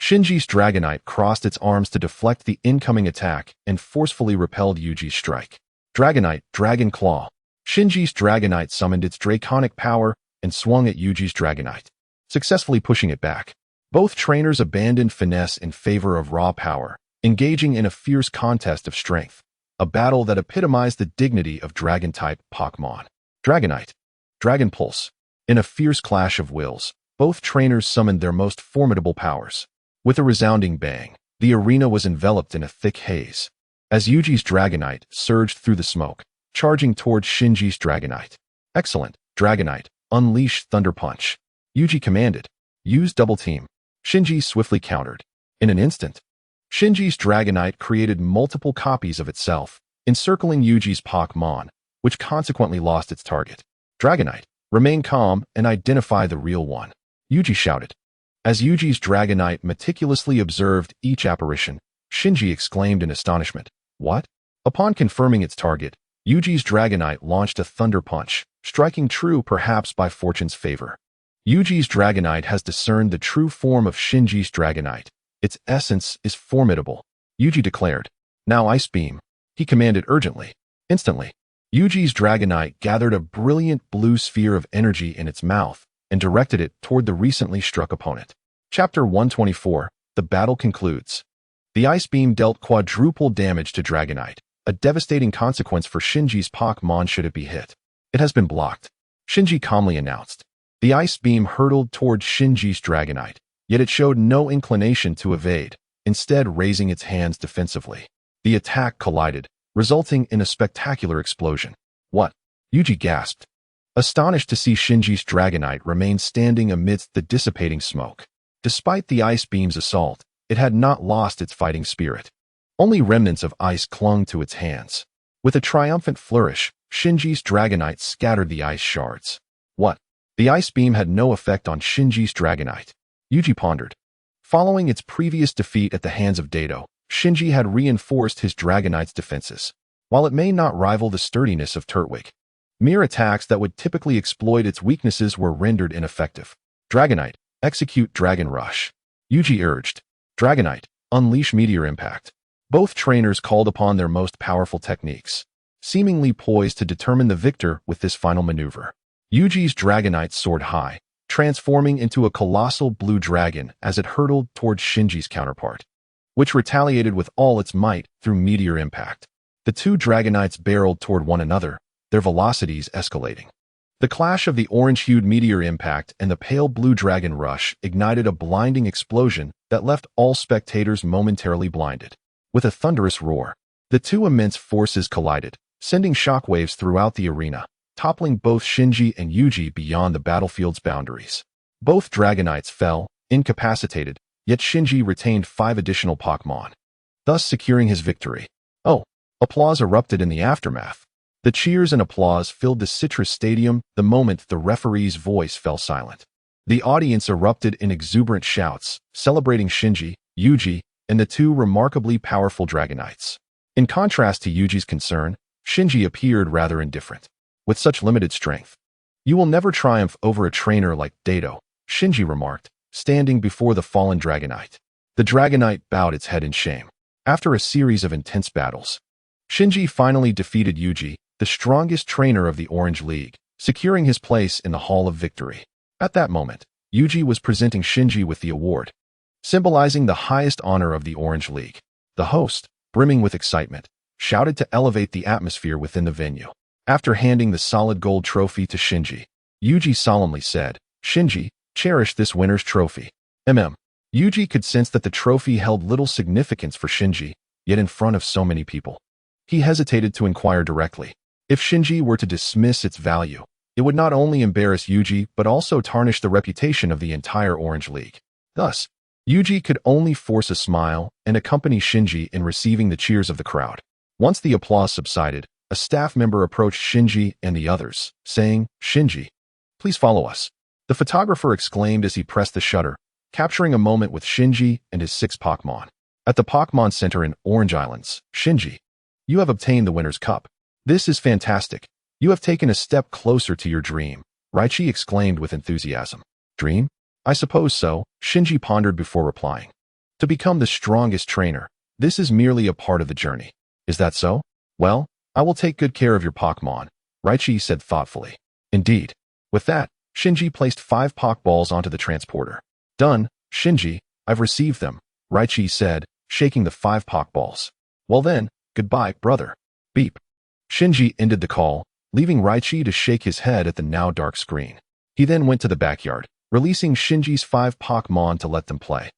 Shinji's Dragonite crossed its arms to deflect the incoming attack and forcefully repelled Yuji's strike. "Dragonite, Dragon Claw." Shinji's Dragonite summoned its draconic power and swung at Yuji's Dragonite, successfully pushing it back. Both trainers abandoned finesse in favor of raw power, engaging in a fierce contest of strength, a battle that epitomized the dignity of Dragon-type Pokémon. Dragonite, Dragon Pulse. In a fierce clash of wills, both trainers summoned their most formidable powers. With a resounding bang, the arena was enveloped in a thick haze, as Yuji's Dragonite surged through the smoke, charging towards Shinji's Dragonite. Excellent, Dragonite, unleash Thunder Punch. Yuji commanded. Use Double Team. Shinji swiftly countered. In an instant, Shinji's Dragonite created multiple copies of itself, encircling Yuji's Pokémon, which consequently lost its target. Dragonite, remain calm and identify the real one, Yuji shouted. As Yuji's Dragonite meticulously observed each apparition, Shinji exclaimed in astonishment. What? Upon confirming its target, Yuji's Dragonite launched a Thunder Punch, striking true perhaps by fortune's favor. Yuji's Dragonite has discerned the true form of Shinji's Dragonite. Its essence is formidable, Yuji declared. Now Ice Beam, he commanded urgently. Instantly, Yuji's Dragonite gathered a brilliant blue sphere of energy in its mouth and directed it toward the recently struck opponent. Chapter 124, The Battle Concludes. The Ice Beam dealt quadruple damage to Dragonite, a devastating consequence for Shinji's Pokémon should it be hit. It has been blocked, Shinji calmly announced. The Ice Beam hurtled toward Shinji's Dragonite, yet it showed no inclination to evade, instead raising its hands defensively. The attack collided, resulting in a spectacular explosion. What? Yuji gasped, astonished to see Shinji's Dragonite remain standing amidst the dissipating smoke. Despite the Ice Beam's assault, it had not lost its fighting spirit. Only remnants of ice clung to its hands. With a triumphant flourish, Shinji's Dragonite scattered the ice shards. What? The Ice Beam had no effect on Shinji's Dragonite, Yuji pondered. Following its previous defeat at the hands of Dado, Shinji had reinforced his Dragonite's defenses. While it may not rival the sturdiness of Turtwig, mere attacks that would typically exploit its weaknesses were rendered ineffective. Dragonite, execute Dragon Rush, Yuji urged. Dragonite, unleash Meteor Impact. Both trainers called upon their most powerful techniques, seemingly poised to determine the victor with this final maneuver. Yuji's Dragonite soared high, transforming into a colossal blue dragon as it hurtled towards Shinji's counterpart, which retaliated with all its might through Meteor Impact. The two Dragonites barreled toward one another, their velocities escalating. The clash of the orange-hued Meteor Impact and the pale blue Dragon Rush ignited a blinding explosion that left all spectators momentarily blinded. With a thunderous roar, the two immense forces collided, sending shockwaves throughout the arena, toppling both Shinji and Yuji beyond the battlefield's boundaries. Both Dragonites fell, incapacitated, yet Shinji retained 5 additional Pokémon, thus securing his victory. Oh! Applause erupted in the aftermath. The cheers and applause filled the Citrus Stadium the moment the referee's voice fell silent. The audience erupted in exuberant shouts, celebrating Shinji, Yuji, and the two remarkably powerful Dragonites. In contrast to Yuji's concern, Shinji appeared rather indifferent. With such limited strength, you will never triumph over a trainer like Dado, Shinji remarked, standing before the fallen Dragonite. The Dragonite bowed its head in shame. After a series of intense battles, Shinji finally defeated Yuji, the strongest trainer of the Orange League, securing his place in the Hall of Victory. At that moment, Yuji was presenting Shinji with the award, symbolizing the highest honor of the Orange League. The host, brimming with excitement, shouted to elevate the atmosphere within the venue. After handing the solid gold trophy to Shinji, Yuji solemnly said, Shinji, cherish this winner's trophy. Yuji could sense that the trophy held little significance for Shinji, yet in front of so many people, he hesitated to inquire directly. If Shinji were to dismiss its value, it would not only embarrass Yuji but also tarnish the reputation of the entire Orange League. Thus, Yuji could only force a smile and accompany Shinji in receiving the cheers of the crowd. Once the applause subsided, a staff member approached Shinji and the others, saying, Shinji, please follow us. The photographer exclaimed as he pressed the shutter, capturing a moment with Shinji and his 6 Pokémon. At the Pokémon Center in Orange Islands, Shinji, you have obtained the winner's cup. This is fantastic. You have taken a step closer to your dream, Raichi exclaimed with enthusiasm. Dream? I suppose so, Shinji pondered before replying. To become the strongest trainer, this is merely a part of the journey. Is that so? Well, I will take good care of your Pokémon, Raichi said thoughtfully. Indeed. With that, Shinji placed 5 Pokéballs onto the transporter. Done, Shinji, I've received them, Raichi said, shaking the 5 Pokeballs. Well then, goodbye, brother. Beep. Shinji ended the call, leaving Raichi to shake his head at the now dark screen. He then went to the backyard, releasing Shinji's 5 Pokémon to let them play.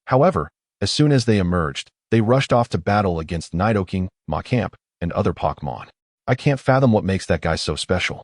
However, as soon as they emerged, they rushed off to battle against Nidoking, Machamp, and other Pokémon. I can't fathom what makes that guy so special.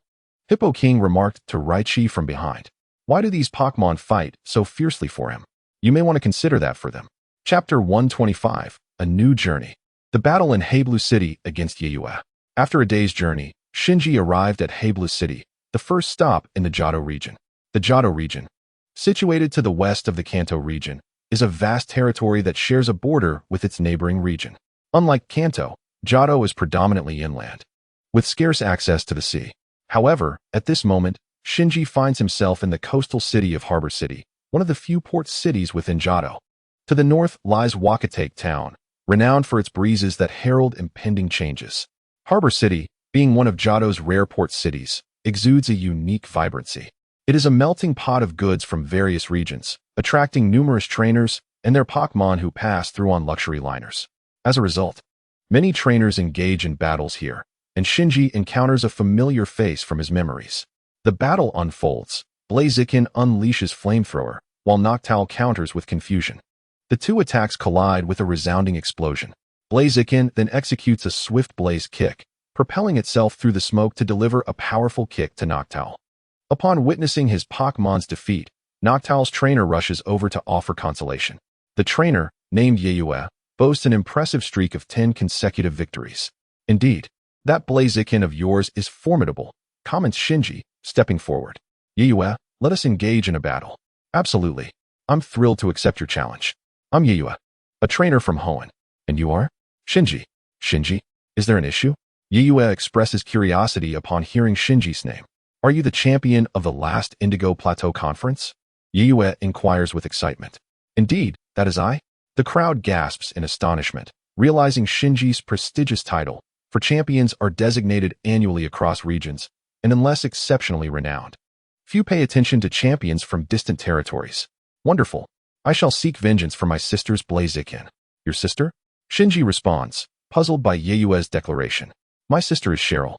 Hippo King remarked to Raichi from behind. Why do these Pokémon fight so fiercely for him? You may want to consider that for them. Chapter 125, A New Journey. The battle in Heblu City against Yeyue. After a day's journey, Shinji arrived at Heblu City, the first stop in the Johto region. The Johto region, situated to the west of the Kanto region, is a vast territory that shares a border with its neighboring region. Unlike Kanto, Johto is predominantly inland, with scarce access to the sea. However, at this moment, Shinji finds himself in the coastal city of Harbor City, one of the few port cities within Johto. To the north lies Wakatake Town, renowned for its breezes that herald impending changes. Harbor City, being one of Johto's rare port cities, exudes a unique vibrancy. It is a melting pot of goods from various regions, attracting numerous trainers and their Pokémon who pass through on luxury liners. As a result, many trainers engage in battles here, and Shinji encounters a familiar face from his memories. The battle unfolds. Blaziken unleashes Flamethrower, while Noctowl counters with Confusion. The two attacks collide with a resounding explosion. Blaziken then executes a swift Blaze Kick, propelling itself through the smoke to deliver a powerful kick to Noctowl. Upon witnessing his Pokémon's defeat, Noctowl's trainer rushes over to offer consolation. The trainer, named Yeyue, boasts an impressive streak of 10 consecutive victories. Indeed, that Blaziken of yours is formidable, comments Shinji, stepping forward. Yeyue, let us engage in a battle. Absolutely. I'm thrilled to accept your challenge. I'm Yeyue, a trainer from Hoenn. And you are? Shinji. Shinji, is there an issue? Yeyue expresses curiosity upon hearing Shinji's name. Are you the champion of the last Indigo Plateau Conference? Yeyue inquires with excitement. Indeed, that is I. The crowd gasps in astonishment, realizing Shinji's prestigious title, for champions are designated annually across regions, and unless exceptionally renowned. Few pay attention to champions from distant territories. Wonderful. I shall seek vengeance for my sister's Blaziken. Your sister? Shinji responds, puzzled by Yeyue's declaration. My sister is Cheryl,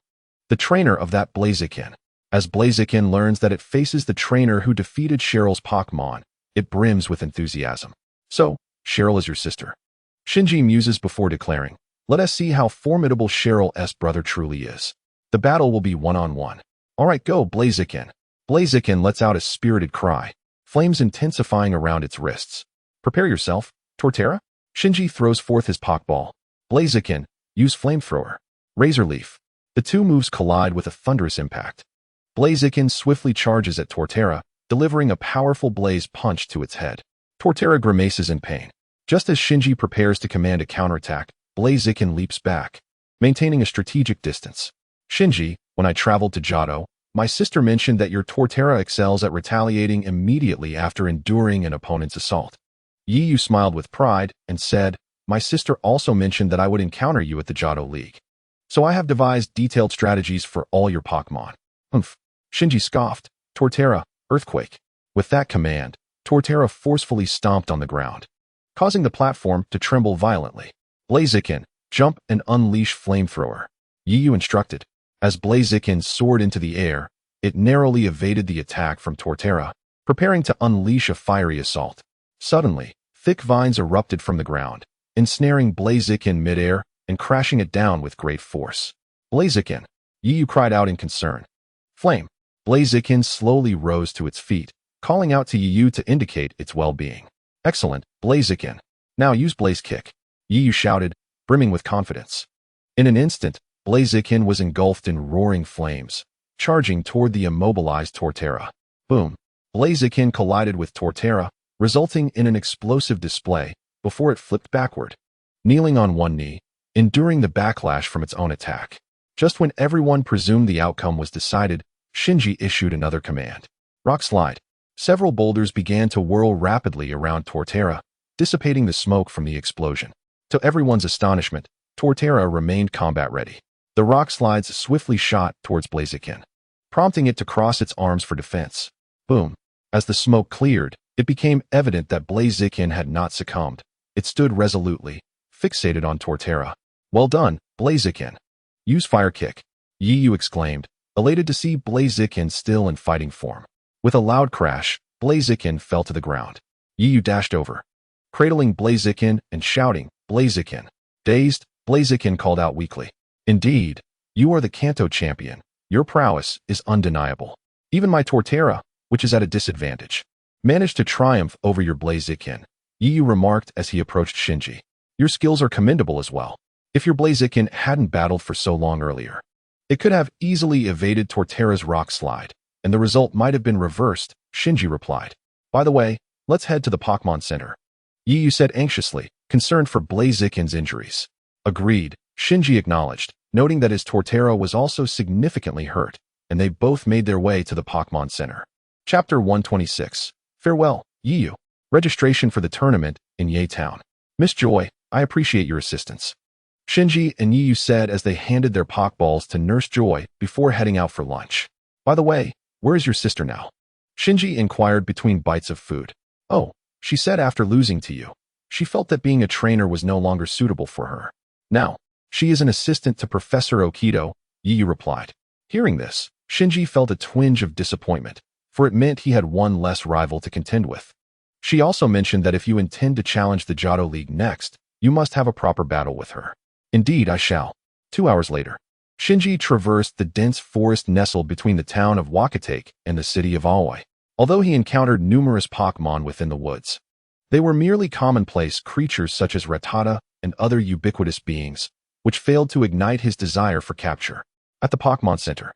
the trainer of that Blaziken. As Blaziken learns that it faces the trainer who defeated Cheryl's Pokémon, it brims with enthusiasm. So, Cheryl is your sister. Shinji muses before declaring, let us see how formidable Cheryl's brother truly is. The battle will be one-on-one. Alright, go, Blaziken. Blaziken lets out a spirited cry, flames intensifying around its wrists. Prepare yourself, Torterra. Shinji throws forth his Pokeball. Blaziken, use Flamethrower. Razor Leaf. The two moves collide with a thunderous impact. Blaziken swiftly charges at Torterra, delivering a powerful blaze punch to its head. Torterra grimaces in pain. Just as Shinji prepares to command a counterattack, Blaziken leaps back, maintaining a strategic distance. Shinji, when I traveled to Johto, my sister mentioned that your Torterra excels at retaliating immediately after enduring an opponent's assault. Yeyue smiled with pride and said, my sister also mentioned that I would encounter you at the Johto League. So I have devised detailed strategies for all your Pokémon. Humph. Shinji scoffed. Torterra, Earthquake. With that command, Torterra forcefully stomped on the ground, causing the platform to tremble violently. Blaziken, jump and unleash Flamethrower. Yeyue instructed. As Blaziken soared into the air, it narrowly evaded the attack from Torterra, preparing to unleash a fiery assault. Suddenly, thick vines erupted from the ground, ensnaring Blaziken midair and crashing it down with great force. Blaziken, Yeyue cried out in concern. Flame. Blaziken slowly rose to its feet, calling out to Yeyue to indicate its well-being. Excellent, Blaziken. Now use Blaze Kick. Yeyue shouted, brimming with confidence. In an instant, Blaziken was engulfed in roaring flames, charging toward the immobilized Torterra. Boom. Blaziken collided with Torterra, resulting in an explosive display before it flipped backward, kneeling on one knee, enduring the backlash from its own attack. Just when everyone presumed the outcome was decided, Shinji issued another command. Rock Slide. Several boulders began to whirl rapidly around Torterra, dissipating the smoke from the explosion. To everyone's astonishment, Torterra remained combat-ready. The rock slides swiftly shot towards Blaziken, prompting it to cross its arms for defense. Boom. As the smoke cleared, It became evident that Blaziken had not succumbed. It stood resolutely, fixated on Torterra. Well done, Blaziken. Use Fire Kick. Yu exclaimed, elated to see Blaziken still in fighting form. With a loud crash, Blaziken fell to the ground. Yu dashed over, cradling Blaziken and shouting, Blaziken. Dazed, Blaziken called out weakly. Indeed, you are the Kanto champion. Your prowess is undeniable. Even my Torterra, which is at a disadvantage, managed to triumph over your Blaziken, Yu remarked as he approached Shinji. Your skills are commendable as well. If your Blaziken hadn't battled for so long earlier, it could have easily evaded Torterra's rock slide, and the result might have been reversed, Shinji replied. By the way, let's head to the Pokémon Center, Yu said anxiously, concerned for Blaziken's injuries. Agreed, Shinji acknowledged, noting that his Torterra was also significantly hurt, and they both made their way to the Pokémon Center. Chapter 126. Farewell, Yu. Registration for the tournament in Ye Town. Miss Joy, I appreciate your assistance, Shinji and Yu said as they handed their Pokeballs to Nurse Joy before heading out for lunch. By the way, where is your sister now? Shinji inquired between bites of food. Oh, she said after losing to you, she felt that being a trainer was no longer suitable for her. Now, she is an assistant to Professor Okido, Yu replied. Hearing this, Shinji felt a twinge of disappointment, for it meant he had one less rival to contend with. She also mentioned that if you intend to challenge the Johto League next, you must have a proper battle with her. Indeed, I shall. 2 hours later, Shinji traversed the dense forest nestled between the town of Wakatake and the city of Aoi. Although he encountered numerous Pokémon within the woods, they were merely commonplace creatures such as Rattata and other ubiquitous beings, which failed to ignite his desire for capture. At the Pokémon Center,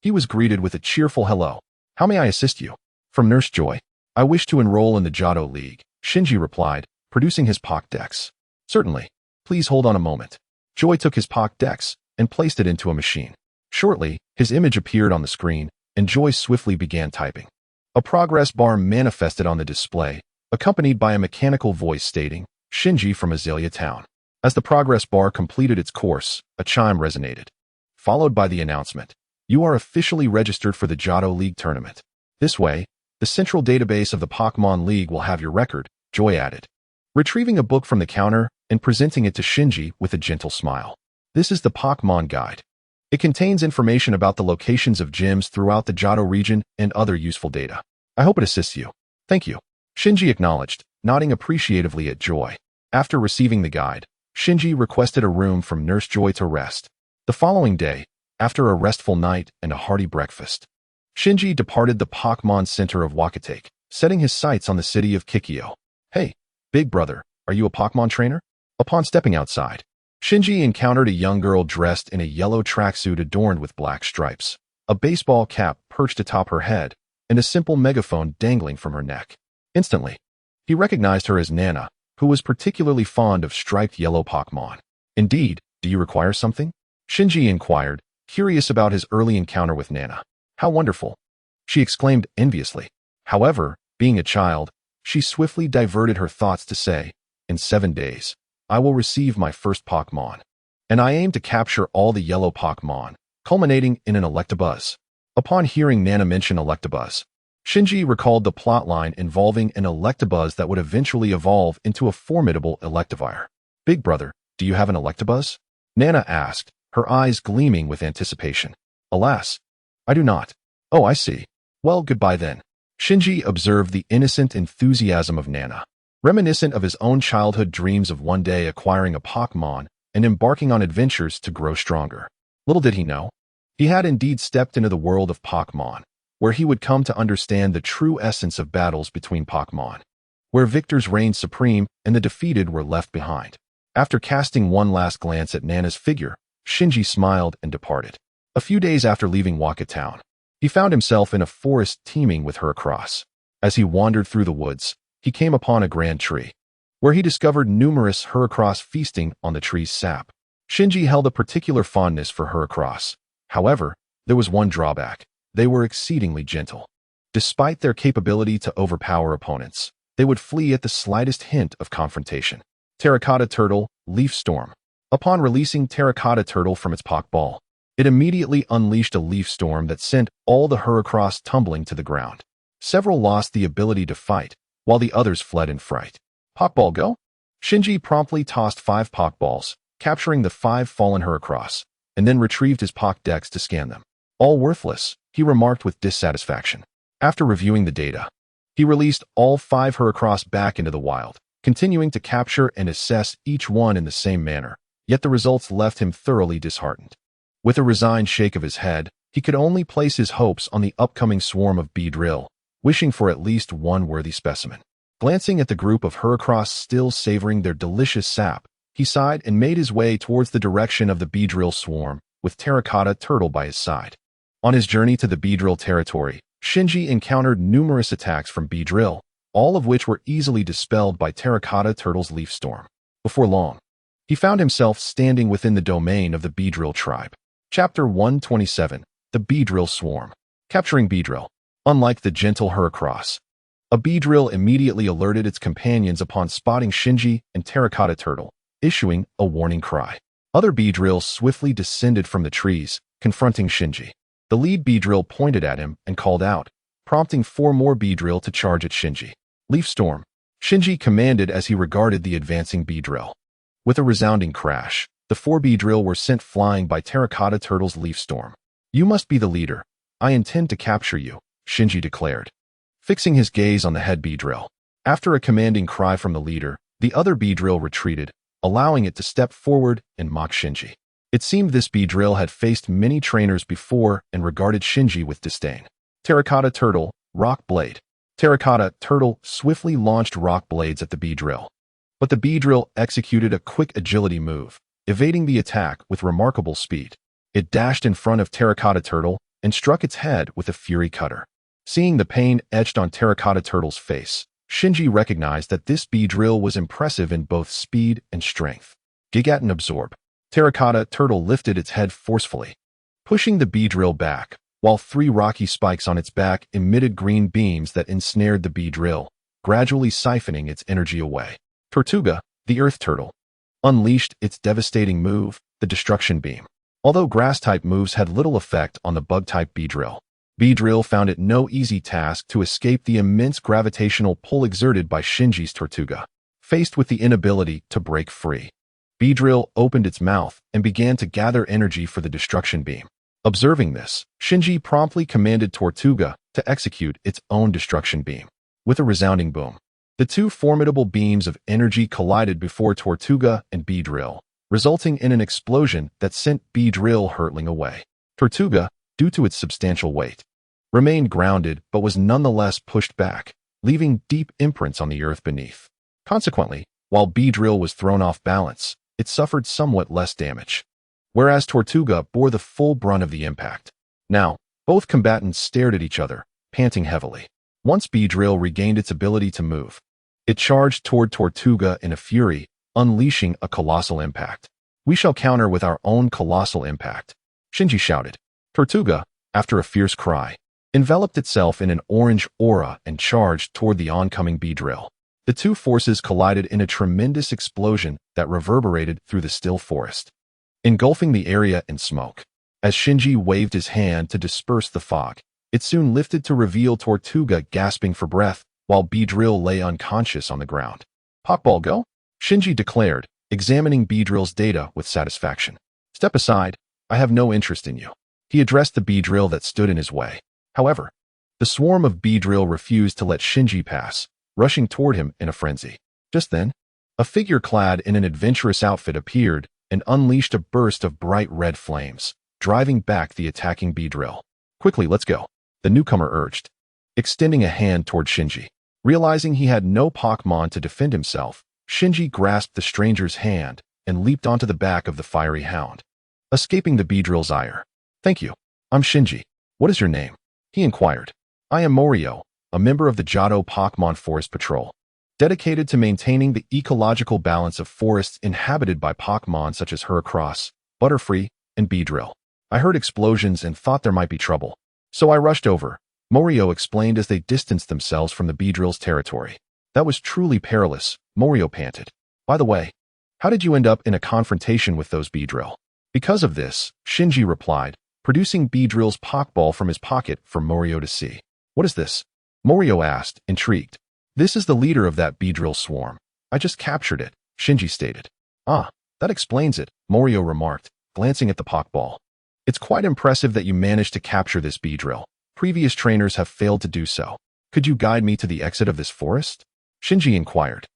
he was greeted with a cheerful hello. How may I assist you? From Nurse Joy. I wish to enroll in the Johto League, Shinji replied, producing his Pokédex. Certainly. Please hold on a moment. Joy took his Pokédex and placed it into a machine. Shortly, his image appeared on the screen, and Joy swiftly began typing. A progress bar manifested on the display, accompanied by a mechanical voice stating, Shinji from Azalea Town. As the progress bar completed its course, a chime resonated, followed by the announcement, you are officially registered for the Johto League tournament. This way, the central database of the Pokémon League will have your record, Joy added, retrieving a book from the counter and presenting it to Shinji with a gentle smile. This is the Pokémon Guide. It contains information about the locations of gyms throughout the Johto region and other useful data. I hope it assists you. Thank you. Shinji acknowledged, nodding appreciatively at Joy. After receiving the guide, Shinji requested a room from Nurse Joy to rest. The following day, after a restful night and a hearty breakfast, Shinji departed the Pokémon Center of Wakatake, setting his sights on the city of Kikyo. Hey, big brother, are you a Pokémon trainer? Upon stepping outside, Shinji encountered a young girl dressed in a yellow tracksuit adorned with black stripes, a baseball cap perched atop her head, and a simple megaphone dangling from her neck. Instantly, he recognized her as Nana, who was particularly fond of striped yellow Pokémon. Indeed, do you require something? Shinji inquired, curious about his early encounter with Nana. How wonderful! She exclaimed enviously. However, being a child, she swiftly diverted her thoughts to say, in 7 days, I will receive my first Pokémon, and I aim to capture all the yellow Pokémon, culminating in an Electabuzz. Upon hearing Nana mention Electabuzz, Shinji recalled the plotline involving an Electabuzz that would eventually evolve into a formidable Electivire. Big brother, do you have an Electabuzz? Nana asked, her eyes gleaming with anticipation. Alas, I do not. Oh, I see. Well, goodbye then. Shinji observed the innocent enthusiasm of Nana, reminiscent of his own childhood dreams of one day acquiring a Pokémon and embarking on adventures to grow stronger. Little did he know, he had indeed stepped into the world of Pokémon, where he would come to understand the true essence of battles between Pokémon, where victors reigned supreme and the defeated were left behind. After casting one last glance at Nana's figure, Shinji smiled and departed. A few days after leaving Waka Town, he found himself in a forest teeming with Heracross. As he wandered through the woods, he came upon a grand tree, where he discovered numerous Heracross feasting on the tree's sap. Shinji held a particular fondness for Heracross. However, there was one drawback. They were exceedingly gentle. Despite their capability to overpower opponents, they would flee at the slightest hint of confrontation. Terracotta Turtle, Leaf Storm. Upon releasing Terracotta Turtle from its Pokeball, it immediately unleashed a leaf storm that sent all the Heracross tumbling to the ground. Several lost the ability to fight, while the others fled in fright. Pokeball go? Shinji promptly tossed 5 Pokeballs, capturing the 5 fallen Heracross, and then retrieved his Pokédex to scan them. All worthless, he remarked with dissatisfaction. After reviewing the data, he released all 5 Heracross back into the wild, continuing to capture and assess each one in the same manner, yet the results left him thoroughly disheartened. With a resigned shake of his head, he could only place his hopes on the upcoming swarm of Beedrill, wishing for at least one worthy specimen. Glancing at the group of Heracross still savoring their delicious sap, he sighed and made his way towards the direction of the Beedrill swarm, with Terracotta Turtle by his side. On his journey to the Beedrill territory, Shinji encountered numerous attacks from Beedrill, all of which were easily dispelled by Terracotta Turtle's Leaf Storm. Before long, he found himself standing within the domain of the Beedrill tribe. Chapter 127, The Beedrill Swarm. Capturing Beedrill. Unlike the gentle Heracross, a Beedrill immediately alerted its companions upon spotting Shinji and Terracotta Turtle, issuing a warning cry. Other Beedrills swiftly descended from the trees, confronting Shinji. The lead Beedrill pointed at him and called out, prompting 4 more Beedrill to charge at Shinji. Leaf Storm. Shinji commanded as he regarded the advancing Beedrill. With a resounding crash, the 4 Beedrill were sent flying by Terracotta Turtle's Leaf Storm. You must be the leader. I intend to capture you, Shinji declared, fixing his gaze on the head Beedrill. After a commanding cry from the leader, the other Beedrill retreated, allowing it to step forward and mock Shinji. It seemed this Beedrill had faced many trainers before and regarded Shinji with disdain. Terracotta Turtle, Rock Blade. Terracotta Turtle swiftly launched rock blades at the Beedrill. But the Beedrill executed a quick agility move, evading the attack with remarkable speed. It dashed in front of Terracotta Turtle and struck its head with a Fury Cutter. Seeing the pain etched on Terracotta Turtle's face, Shinji recognized that this Beedrill was impressive in both speed and strength. Gigaton Absorb. Terracotta Turtle lifted its head forcefully, pushing the Beedrill back, while 3 rocky spikes on its back emitted green beams that ensnared the Beedrill, gradually siphoning its energy away. Tortuga, the Earth Turtle, unleashed its devastating move, the Destruction Beam. Although Grass-type moves had little effect on the Bug-type Beedrill, Beedrill found it no easy task to escape the immense gravitational pull exerted by Shinji's Tortuga. Faced with the inability to break free, Beedrill opened its mouth and began to gather energy for the Destruction Beam. Observing this, Shinji promptly commanded Tortuga to execute its own Destruction Beam. With a resounding boom, the 2 formidable beams of energy collided before Tortuga and Beedrill, resulting in an explosion that sent Beedrill hurtling away. Tortuga, due to its substantial weight, remained grounded but was nonetheless pushed back, leaving deep imprints on the earth beneath. Consequently, while Beedrill was thrown off balance, it suffered somewhat less damage, whereas Tortuga bore the full brunt of the impact. Now, both combatants stared at each other, panting heavily. Once Beedrill regained its ability to move, it charged toward Tortuga in a fury, unleashing a colossal impact. We shall counter with our own colossal impact, Shinji shouted. Tortuga, after a fierce cry, enveloped itself in an orange aura and charged toward the oncoming Beedrill. The 2 forces collided in a tremendous explosion that reverberated through the still forest, engulfing the area in smoke. As Shinji waved his hand to disperse the fog, it soon lifted to reveal Tortuga gasping for breath, while Beedrill lay unconscious on the ground. Pokeball go? Shinji declared, examining Beedrill's data with satisfaction. Step aside, I have no interest in you. He addressed the Beedrill that stood in his way. However, the swarm of Beedrill refused to let Shinji pass, rushing toward him in a frenzy. Just then, a figure clad in an adventurous outfit appeared and unleashed a burst of bright red flames, driving back the attacking Beedrill. Quickly, let's go, the newcomer urged, extending a hand toward Shinji. Realizing he had no Pokémon to defend himself, Shinji grasped the stranger's hand and leaped onto the back of the fiery hound, escaping the Beedrill's ire. Thank you. I'm Shinji. What is your name? He inquired. I am Morio, a member of the Johto Pokémon Forest Patrol, dedicated to maintaining the ecological balance of forests inhabited by Pokémon such as Heracross, Butterfree, and Beedrill. I heard explosions and thought there might be trouble, so I rushed over, Morio explained as they distanced themselves from the Beedrill's territory. That was truly perilous, Morio panted. By the way, how did you end up in a confrontation with those Beedrill? Because of this, Shinji replied, producing Beedrill's Pokeball from his pocket for Morio to see. What is this? Morio asked, intrigued. This is the leader of that Beedrill swarm. I just captured it, Shinji stated. Ah, that explains it, Morio remarked, glancing at the Pokeball. It's quite impressive that you managed to capture this Beedrill. Previous trainers have failed to do so. Could you guide me to the exit of this forest? Shinji inquired.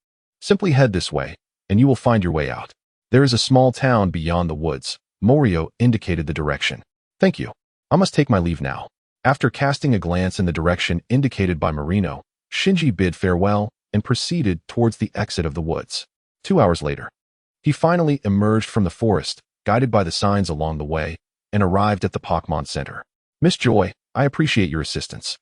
Simply head this way, and you will find your way out. There is a small town beyond the woods. Morio indicated the direction. Thank you. I must take my leave now. After casting a glance in the direction indicated by Marino, Shinji bid farewell and proceeded towards the exit of the woods. 2 hours later, he finally emerged from the forest, guided by the signs along the way, and arrived at the Pokémon Center. Miss Joy, I appreciate your assistance,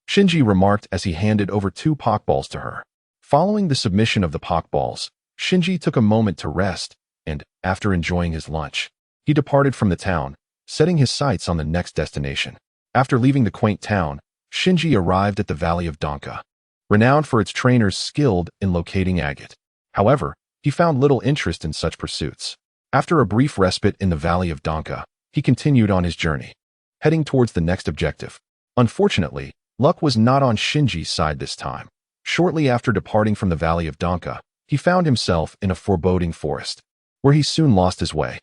Shinji remarked as he handed over 2 Pokeballs to her. Following the submission of the Pokeballs, Shinji took a moment to rest, and, after enjoying his lunch, he departed from the town, setting his sights on the next destination. After leaving the quaint town, Shinji arrived at the Valley of Donka, renowned for its trainers skilled in locating agate. However, he found little interest in such pursuits. After a brief respite in the Valley of Donka, he continued on his journey, heading towards the next objective. Unfortunately, luck was not on Shinji's side this time. Shortly after departing from the Valley of Donka, he found himself in a foreboding forest, where he soon lost his way.